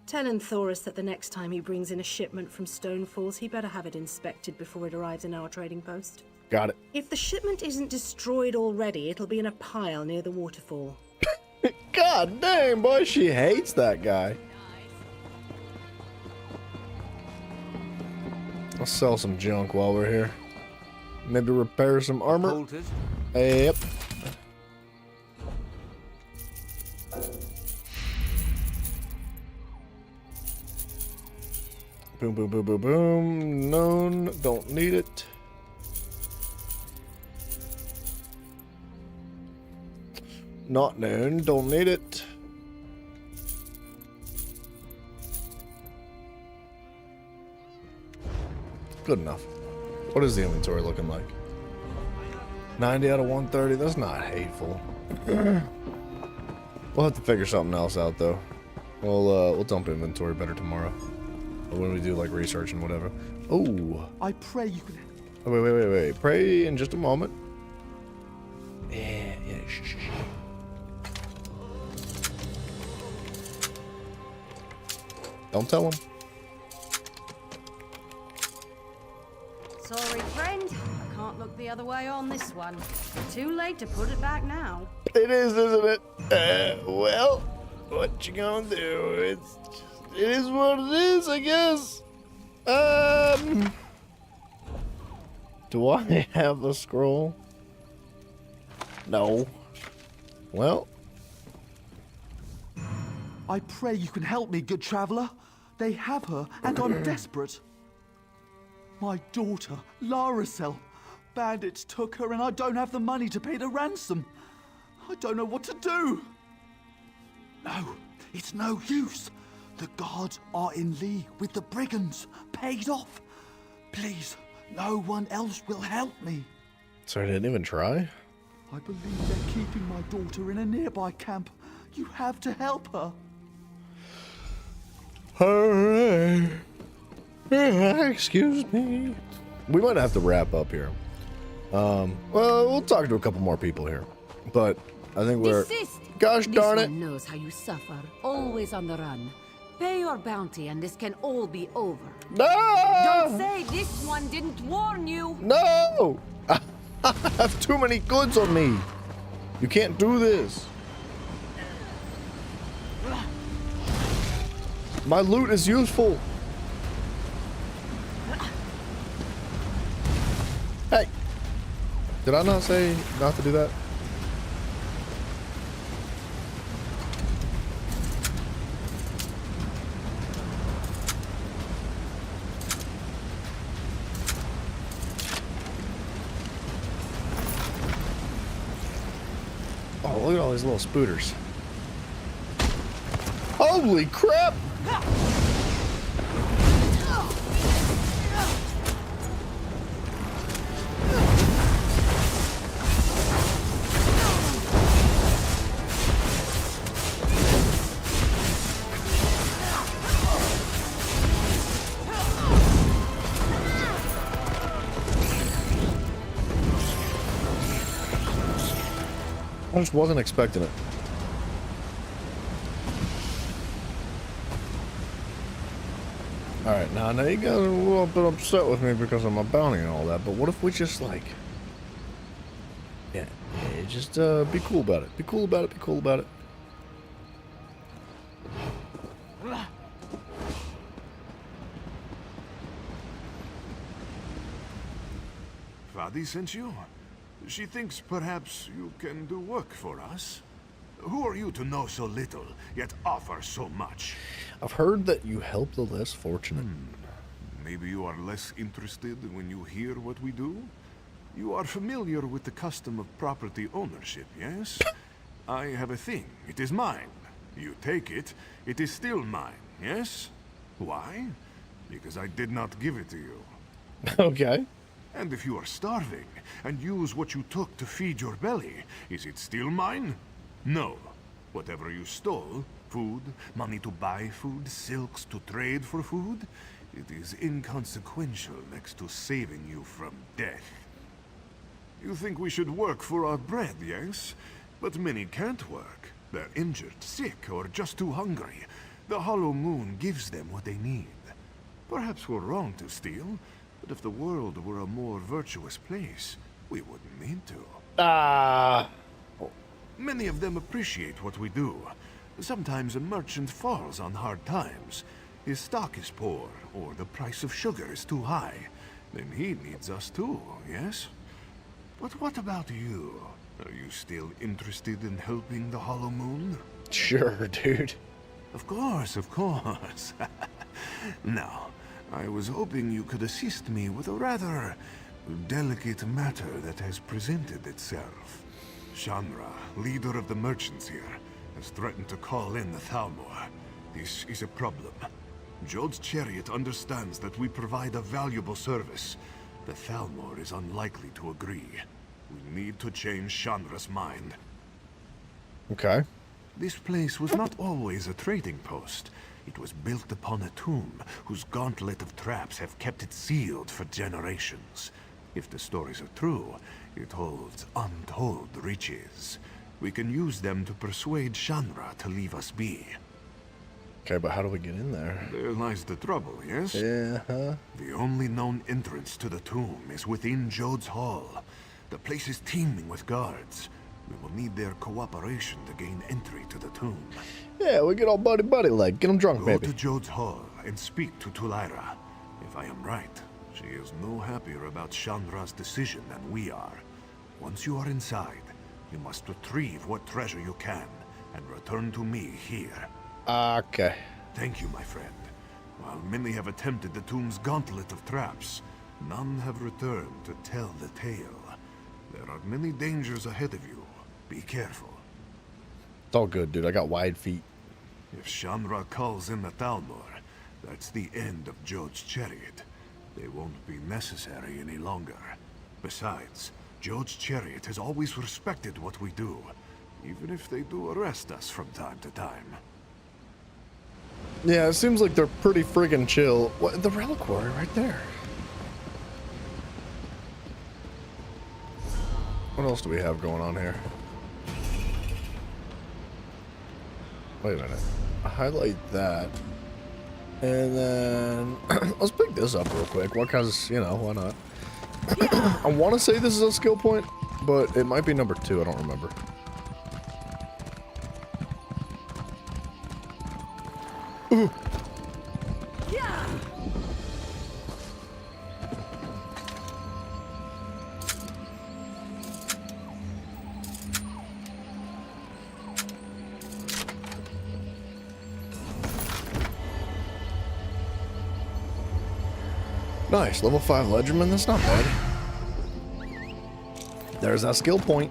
Tell Thoras that the next time he brings in a shipment from Stonefalls, he better have it inspected before it arrives in our trading post. Got it. If the shipment isn't destroyed already, it'll be in a pile near the waterfall. God damn, boy, she hates that guy. I'll sell some junk while we're here. Maybe repair some armor. Bolted. Yep. Boom, boom, boom, boom, boom. None. Don't need it. Not known. Don't need it. Good enough. What is the inventory looking like? 90 out of 130. That's not hateful. We'll have to figure something else out, though. We'll dump inventory better tomorrow. Or when we do like research and whatever. Oh. I pray you can. Oh, wait. Pray in just a moment. Yeah. Shh. Don't tell him. Sorry, friend. I can't look the other way on this one. Too late to put it back now. It is, isn't it? Well, what you gonna do? It is what it is, I guess. Do I have a scroll? No. Well. I pray you can help me, good traveler. They have her, and I'm desperate. My daughter, Laracel. Bandits took her, and I don't have the money to pay the ransom. I don't know what to do. No, it's no use. The gods are in league with the brigands, paid off. Please, no one else will help me. So I didn't even try? I believe they're keeping my daughter in a nearby camp. You have to help her. Alright. Excuse me. We might have to wrap up here. Well, we'll talk to a couple more people here. But I think we're... Desist! Gosh darn it. This one knows how you suffer, always on the run. Pay your bounty and this can all be over. No! Don't say this one didn't warn you! No! I have too many goods on me. You can't do this. My loot is useful. Hey! Did I not say not to do that? Oh, look at all these little spooters. Holy crap! I just wasn't expecting it. Alright, now you guys are a little bit upset with me because of my bounty and all that, but what if we just like... Yeah, just be cool about it. Be cool about it, be cool about it. Fadi sent you? She thinks perhaps you can do work for us. Who are you to know so little, yet offer so much? I've heard that you help the less fortunate. Maybe you are less interested when you hear what we do? You are familiar with the custom of property ownership, yes? I have a thing. It is mine. You take it, it is still mine, yes? Why? Because I did not give it to you. Okay. And if you are starving, and use what you took to feed your belly, is it still mine? No. Whatever you stole, food, money to buy food, silks to trade for food, it is inconsequential next to saving you from death. You think we should work for our bread, yes? But many can't work. They're injured, sick, or just too hungry. The Hollow Moon gives them what they need. Perhaps we're wrong to steal, but if the world were a more virtuous place, we wouldn't need to. Many of them appreciate what we do. Sometimes a merchant falls on hard times. His stock is poor, or the price of sugar is too high. Then he needs us too, yes? But what about you? Are you still interested in helping the Hollow Moon? Sure, dude. Of course, of course. Now, I was hoping you could assist me with a rather delicate matter that has presented itself. Shanra, leader of the merchants here, has threatened to call in the Thalmor. This is a problem. Jod's chariot understands that we provide a valuable service. The Thalmor is unlikely to agree. We need to change Shanra's mind. Okay. This place was not always a trading post. It was built upon a tomb whose gauntlet of traps have kept it sealed for generations. If the stories are true, it holds untold riches. We can use them to persuade Shanra to leave us be. Okay, but how do we get in there? There lies the trouble, yes? Yeah, huh? The only known entrance to the tomb is within Jode's Hall. The place is teeming with guards. We will need their cooperation to gain entry to the tomb. Yeah, we get all buddy-buddy like. Get them drunk, Go baby. to Jode's Hall and speak to Tulaira. If I am right, she is no happier about Shanra's decision than we are. Once you are inside, you must retrieve what treasure you can and return to me here. Okay. Thank you, my friend. While many have attempted the tomb's gauntlet of traps, none have returned to tell the tale. There are many dangers ahead of you. Be careful. It's all good, dude. I got wide feet. If Shanra calls in the Thalmor, that's the end of Jode's chariot. They won't be necessary any longer. Besides, Jode's chariot has always respected what we do, even if they do arrest us from time to time. Yeah, it seems like they're pretty friggin' chill. What, the reliquary right there. What else do we have going on here? Wait a minute. Highlight that. And then let's pick this up real quick. What cause, you know, why not? I want to say this is a skill point, but it might be number 2. I don't remember. Ooh. Nice, level 5 Ledgerman, that's not bad. There's that skill point.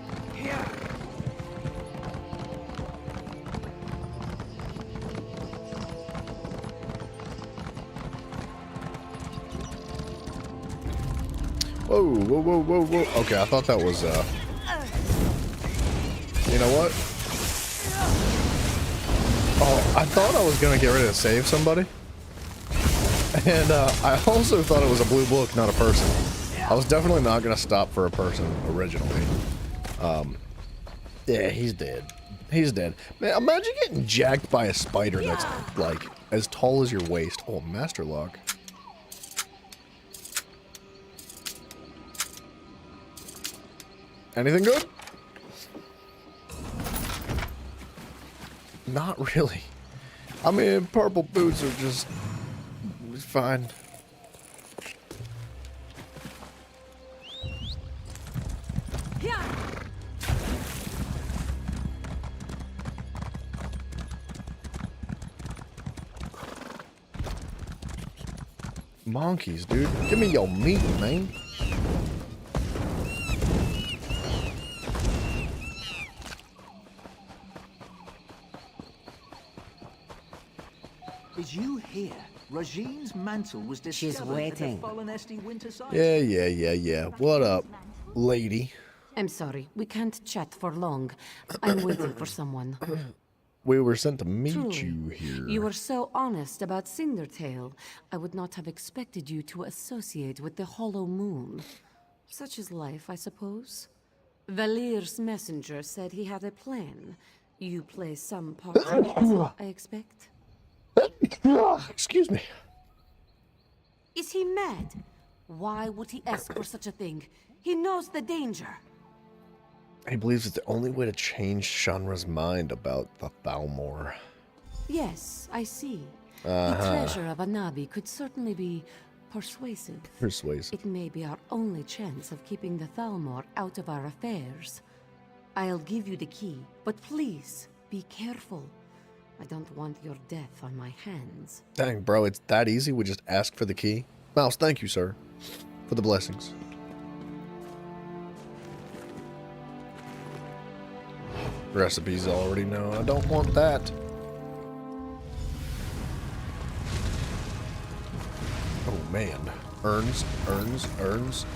Whoa, whoa, whoa, whoa, whoa. Okay, I thought that was, you know what? Oh, I thought I was gonna get ready to save somebody. And I also thought it was a blue book, not a person. I was definitely not going to stop for a person originally. Yeah, he's dead. He's dead. Man, imagine getting jacked by a spider that's, like, as tall as your waist. Oh, master lock. Anything good? Not really. I mean, purple boots are just... fine. Monkeys, dude. Give me your meat, man. Did you hear? Regine's mantle was discovered at the fallen Esti winter site. Yeah. What up, lady? I'm sorry, we can't chat for long. I'm waiting for someone. We were sent to meet Truly, you here. You were so honest about Cindertail. I would not have expected you to associate with the Hollow Moon. Such is life, I suppose. Valir's messenger said he had a plan. You play some part in it, I expect. Excuse me. Is he mad? Why would he ask for such a thing? He knows the danger. He believes it's the only way to change Shanra's mind about the Thalmor. Yes, I see. The treasure of Anabi could certainly be persuasive. It may be our only chance of keeping the Thalmor out of our affairs. I'll give you the key, but please, be careful. I don't want your death on my hands. Dang, bro, it's that easy? We just ask for the key? Mouse, thank you, sir, for the blessings. Recipes already know. I don't want that. Oh, man. Urns, barrels, urns,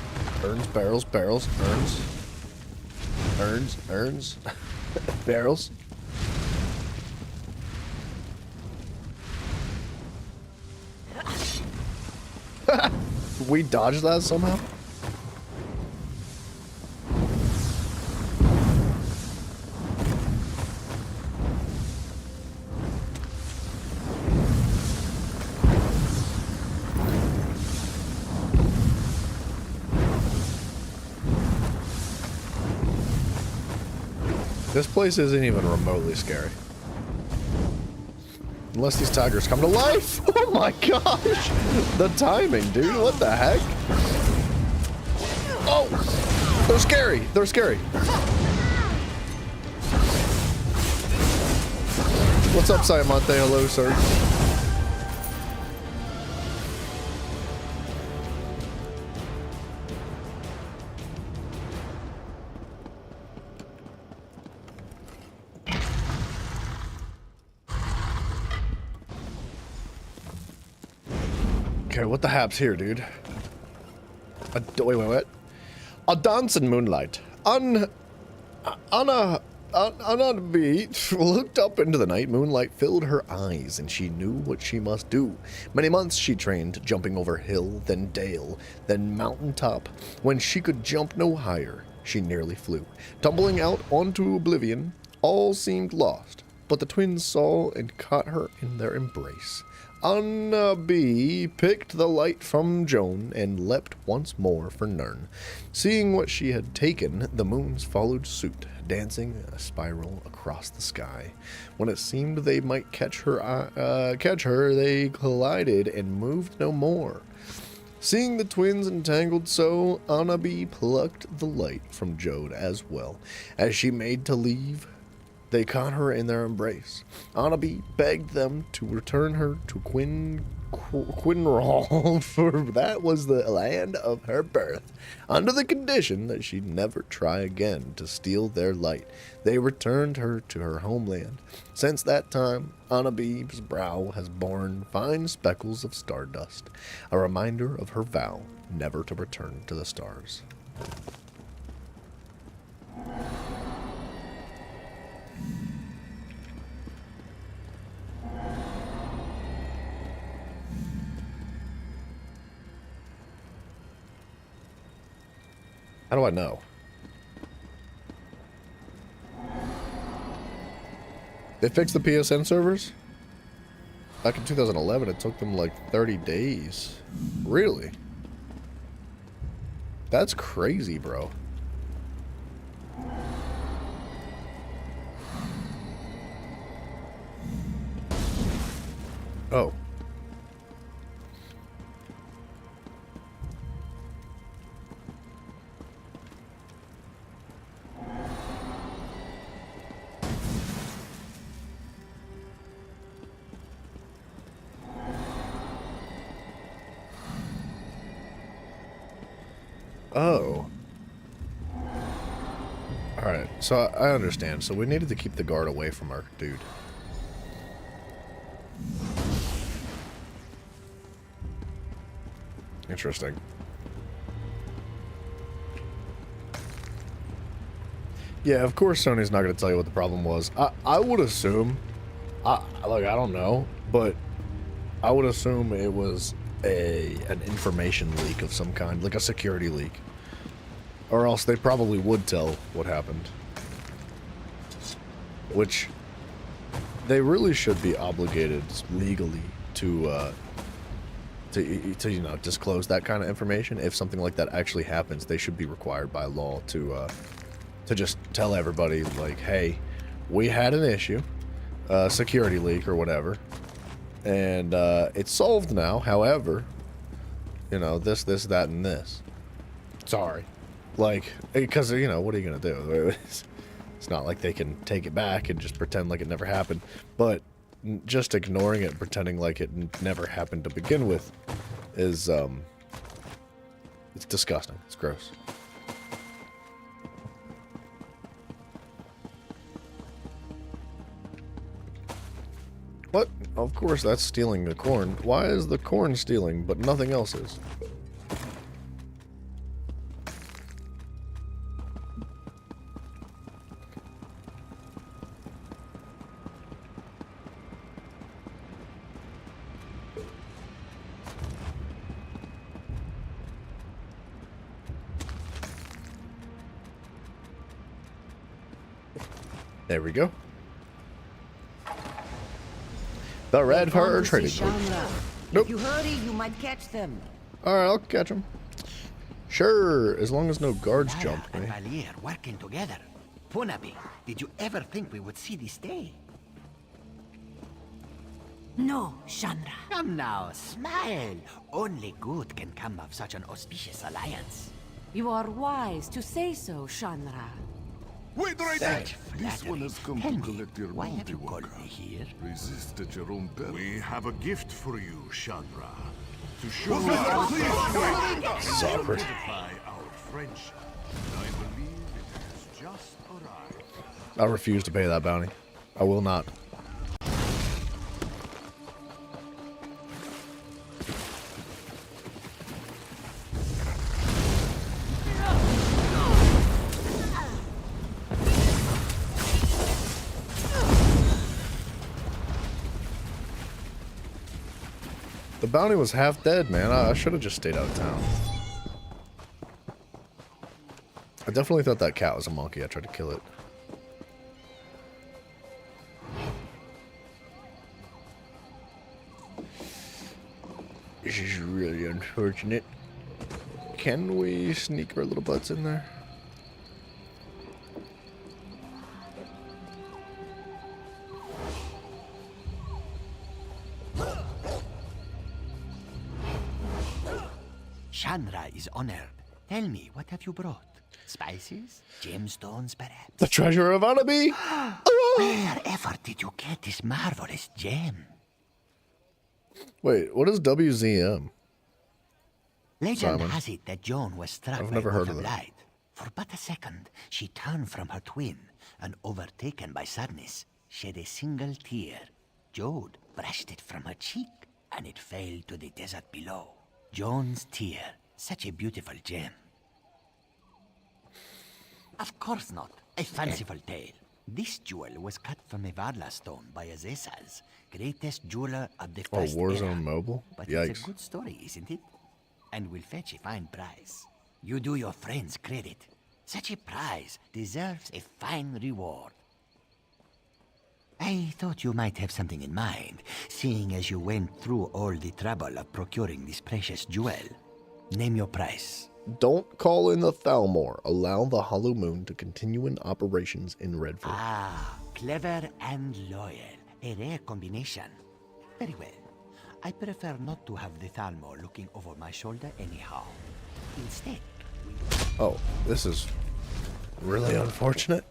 barrels. We dodged that somehow? This place isn't even remotely scary. Unless these tigers come to life! Oh my gosh! The timing, dude, what the heck? Oh! They're scary! They're scary! What's up, Siamante? Hello, sir. Okay, what the hap's here, dude? Wait. A dance in moonlight. On a beach, looked up into the night. Moonlight filled her eyes, and she knew what she must do. Many months she trained, jumping over hill, then dale, then mountaintop. When she could jump no higher, she nearly flew. Tumbling out onto oblivion, all seemed lost. But the twins saw and caught her in their embrace. Anna B picked the light from Joan and leapt once more for Nern. Seeing what she had taken, the moons followed suit, dancing a spiral across the sky. When it seemed they might catch her, they collided and moved no more. Seeing the twins entangled so, Anna B plucked the light from Jode as well. As she made to leave, they caught her in their embrace. Annaby begged them to return her to Quinral, for that was the land of her birth, under the condition that she'd never try again to steal their light. They returned her to her homeland. Since that time, Annaby's brow has borne fine speckles of stardust, a reminder of her vow never to return to the stars. How do I know? They fixed the PSN servers? Back in 2011, it took them like 30 days. Really? That's crazy, bro. Oh. Oh. Alright, so I understand. So we needed to keep the guard away from our dude. Interesting. Yeah, of course Sony's not going to tell you what the problem was. I would assume, like, I don't know, but I would assume it was an information leak of some kind, like a security leak. Or else they probably would tell what happened. Which, they really should be obligated legally to you know, disclose that kind of information. If something like that actually happens, they should be required by law to just tell everybody, like, hey, we had an issue, security leak or whatever, and it's solved now. However, you know, this, that, and this. Sorry. Like, because, you know, what are you going to do? It's not like they can take it back and just pretend like it never happened. But just ignoring it, pretending like it never happened to begin with, is, it's disgusting. It's gross. What? Of course that's stealing the corn. Why is the corn stealing, but nothing else is? There we go. The red fur trading post. Nope. If you hurry, you might catch them. Alright, I'll catch them. Sure, as long as no guards jump me. Valier working together. Punabi, did you ever think we would see this day? No, Chandra. Come now, smile. Only good can come of such an auspicious alliance. You are wise to say so, Chandra. Wait right there! This one has come to collect your why have you bounty, called Walker. me here? Resist at your own peril. We have a gift for you, Chandra. To show Well, our Awkward. our friendship. I believe it has just arrived. I refuse to pay that bounty. I will not. The bounty was half dead, man. I should have just stayed out of town. I definitely thought that cat was a monkey. I tried to kill it. This is really unfortunate. Can we sneak our little butts in there? Chandra is honored. Tell me, what have you brought? Spices? Gemstones, perhaps? The treasure of Anabi! Wherever did you get this marvelous gem? Wait, what is WZM? Legend Simon. has it that Joan was struck I've by never a heard bolt of that. light. For but a second, she turned from her twin, and overtaken by sadness, shed a single tear. Jode brushed it from her cheek, and it fell to the desert below. Joan's tear, such a beautiful gem. Of course not. A fanciful tale. This jewel was cut from a Varla stone by Azesas, greatest jeweler of the first Warzone era. Mobile? But Yikes. it's a good story, isn't it? And will fetch a fine price. You do your friends credit. Such a prize deserves a fine reward. I thought you might have something in mind, seeing as you went through all the trouble of procuring this precious jewel. Name your price. Don't call in the Thalmor. Allow the Hollow Moon to continue in operations in Redford. Ah, clever and loyal. A rare combination. Very well. I prefer not to have the Thalmor looking over my shoulder anyhow. Instead, Oh, this is really unfortunate.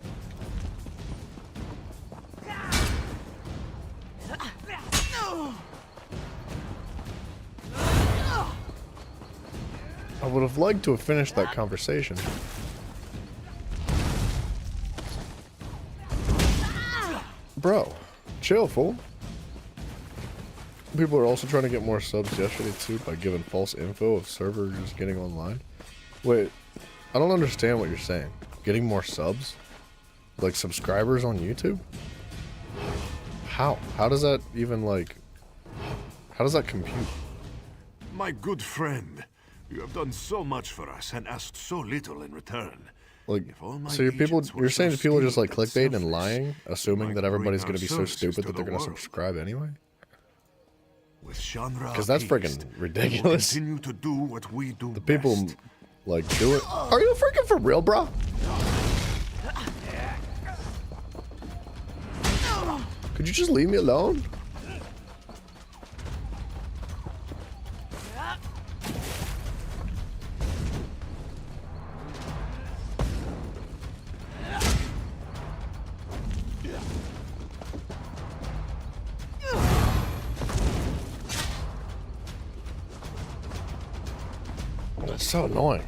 I would have liked to have finished that conversation. Bro, chill, fool. People are also trying to get more subs yesterday too by giving false info of servers getting online. Wait, I don't understand what you're saying. Getting more subs? Like subscribers on YouTube? How? How does that even like... How does that compute? My good friend, you have done so much for us and asked so little in return. Like, all my so agents were you're so saying that people are just like skilled and clickbait and selfless, lying, assuming that everybody's bring going to be our so services stupid to that they're the going to world. subscribe anyway? With Chandra Because that's appeased, freaking we will ridiculous. continue to do what we do The people like do it. Are you freaking for real, bro? Could you just leave me alone? That's so annoying.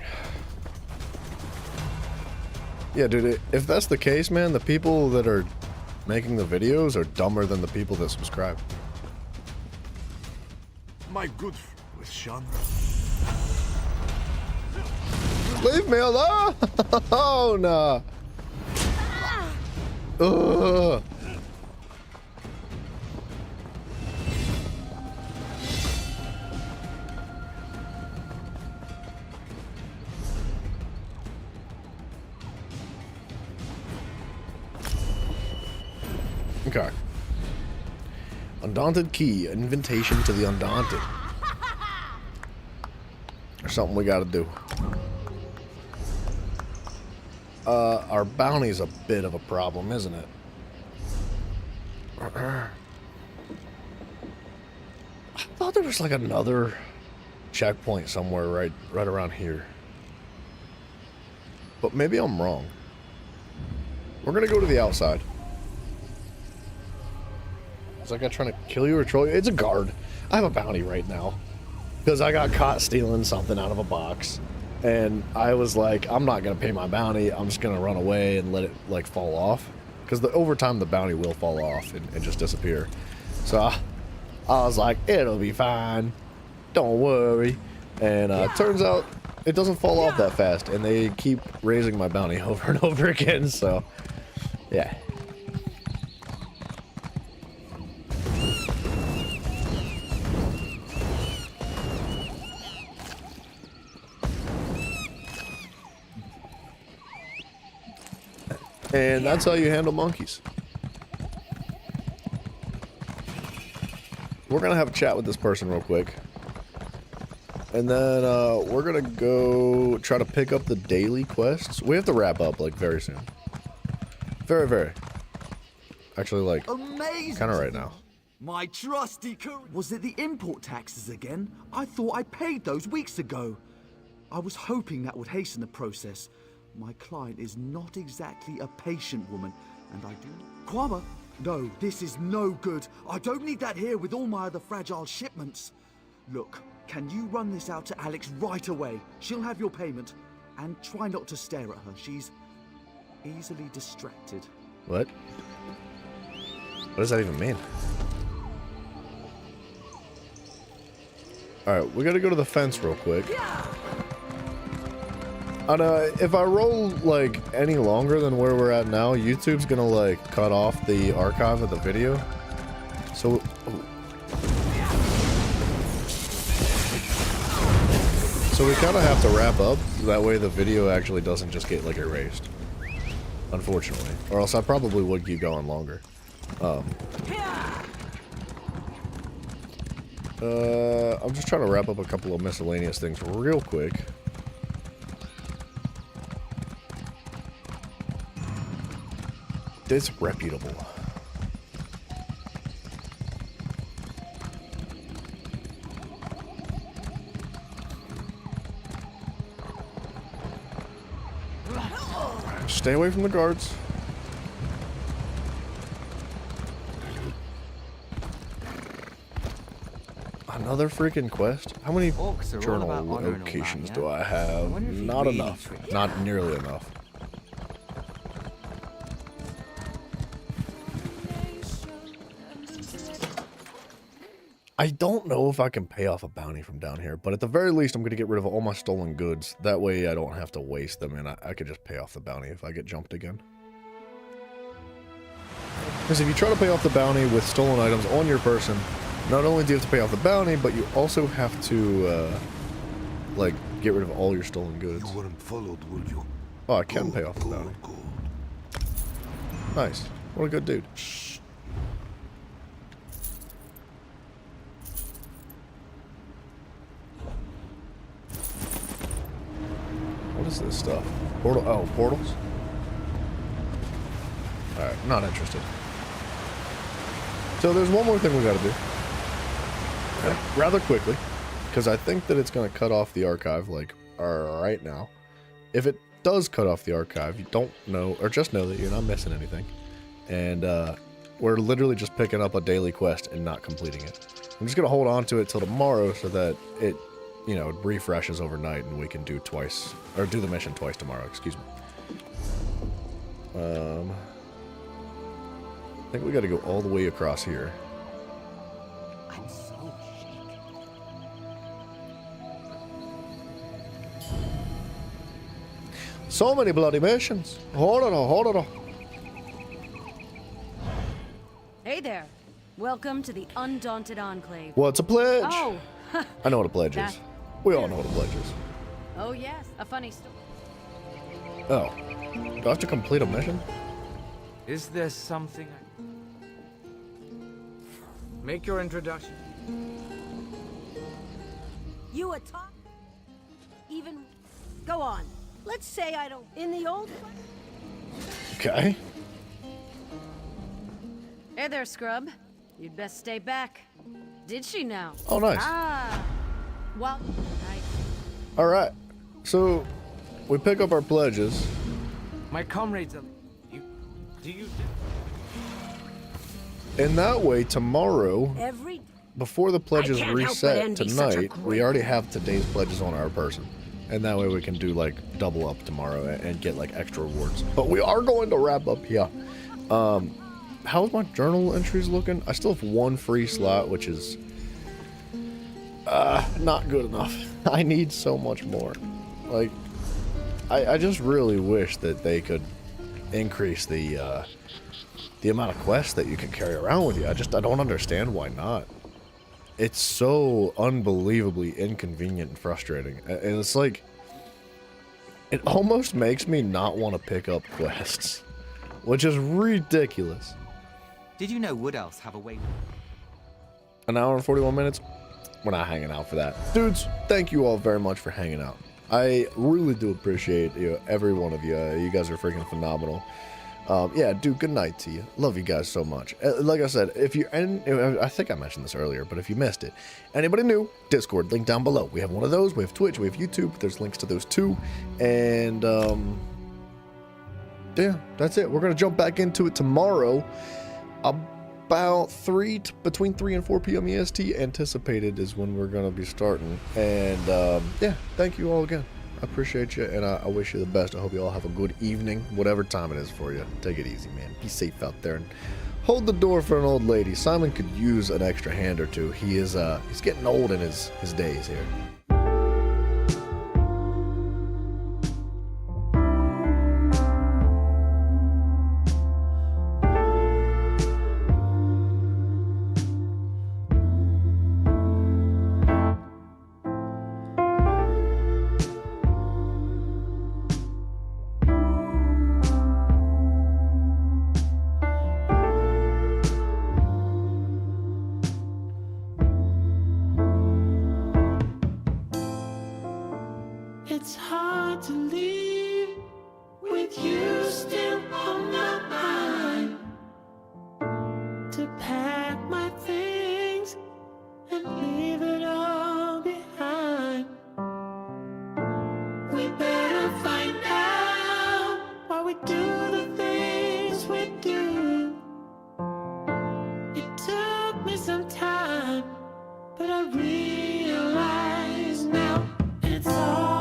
Yeah, dude, if that's the case, man, the people that are making the videos are dumber than the people that subscribe. My good with Chandra. Leave me alone! Oh, no. Ugh. Okay. Undaunted Key, invitation to the Undaunted. There's something we gotta do. Our bounty's a bit of a problem, isn't it? I thought there was like another checkpoint somewhere right around here. But maybe I'm wrong. We're gonna go to the outside. Is that guy trying to kill you or troll you? It's a guard. I have a bounty right now. Because I got caught stealing something out of a box. And I was like, I'm not going to pay my bounty. I'm just going to run away and let it like fall off. Because over time the bounty will fall off and just disappear. So I was like, it'll be fine. Don't worry. And turns out it doesn't fall off that fast. And they keep raising my bounty over and over again. So, yeah. And that's how you handle monkeys. We're going to have a chat with this person real quick. And then we're going to go try to pick up the daily quests. We have to wrap up like very soon. Very, very. Actually, like, kind of right now. My trusty Was it the import taxes again? I thought I paid those weeks ago. I was hoping that would hasten the process. My client is not exactly a patient woman, and I do... Kwama? No, this is no good. I don't need that here with all my other fragile shipments. Look, can you run this out to Alex right away? She'll have your payment. And try not to stare at her. She's easily distracted. What? What does that even mean? Alright, we gotta go to the fence real quick. And if I roll like any longer than where we're at now, YouTube's gonna like cut off the archive of the video. So, so we kind of have to wrap up. That way the video actually doesn't just get like erased. Unfortunately, or else I probably would keep going longer. I'm just trying to wrap up a couple of miscellaneous things real quick. Disreputable. Stay away from the guards. Another freaking quest? How many journal locations do I have? Not enough. Not nearly enough. I don't know if I can pay off a bounty from down here, but at the very least, I'm going to get rid of all my stolen goods. That way, I don't have to waste them, and I could just pay off the bounty if I get jumped again. Because if you try to pay off the bounty with stolen items on your person, not only do you have to pay off the bounty, but you also have to, like, get rid of all your stolen goods. You weren't followed, were you? Oh, I can pay off the bounty. Nice. What a good dude. What is this stuff? Portal? Oh, portals? Alright, not interested. So there's one more thing we gotta do. Rather quickly. Because I think that it's gonna cut off the archive, like, right now. If it does cut off the archive, you don't know, or just know that you're not missing anything. And, we're literally just picking up a daily quest and not completing it. I'm just gonna hold on to it till tomorrow so that it, you know, refreshes overnight and we can do twice, or do the mission twice tomorrow, excuse me. I think we gotta go all the way across here. I'm so shaken. So many bloody missions. Hold on. Hey there. Welcome to the Undaunted Enclave. What's a pledge? Oh. I know what a pledge is. We all know what a pledge is. Oh yes, a funny story. Oh. Do I have to complete a mission? Is there something Make your introduction. You a talk? Even... Go on. Let's say I don't... In the old... Okay. Hey there, scrub. You'd best stay back. Did she now? Oh, nice. Ah. Well, All right. So we pick up our pledges. My comrades... In that way, tomorrow, Every... before the pledges I can't help but reset envy such a tonight, we already have today's pledges on our person. And that way we can do like double up tomorrow and get like extra rewards. But we are going to wrap up here. How's my journal entries looking? I still have one free slot, which is not good enough. I need so much more. Like, I just really wish that they could increase the amount of quests that you can carry around with you. I don't understand why not. It's so unbelievably inconvenient and frustrating. And it's like, it almost makes me not want to pick up quests, which is ridiculous. Did you know Wood Elves have a way? An hour and 41 minutes? We're not hanging out for that. Dudes, thank you all very much for hanging out. I really do appreciate every one of you. You guys are freaking phenomenal. Yeah, dude, good night to you. Love you guys so much. Like I said, if you're in, I think I mentioned this earlier, but if you missed it, anybody new, Discord, link down below. We have one of those. We have Twitch, we have YouTube. There's links to those too. And, yeah, that's it. We're going to jump back into it tomorrow. About between 3 and 4 p.m. EST anticipated is when we're going to be starting. And, yeah, thank you all again. I appreciate you, and I wish you the best. I hope you all have a good evening, whatever time it is for you. Take it easy, man. Be safe out there, and hold the door for an old lady. Simon could use an extra hand or two. He's getting old in his days here. It's hard to leave with you still on my mind. To pack my things and leave it all behind. We better find out why we do the things we do. It took me some time, but I realize now it's all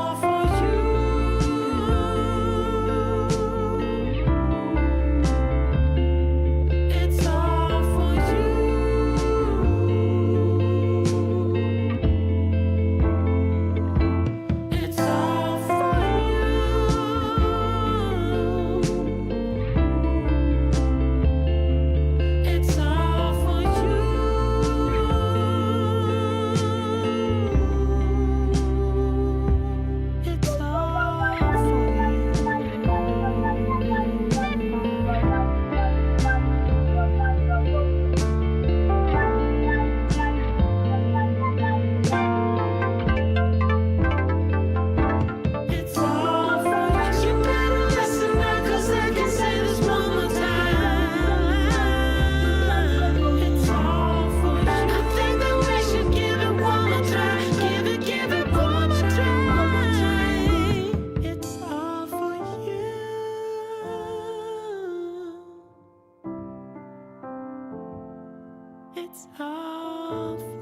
it's all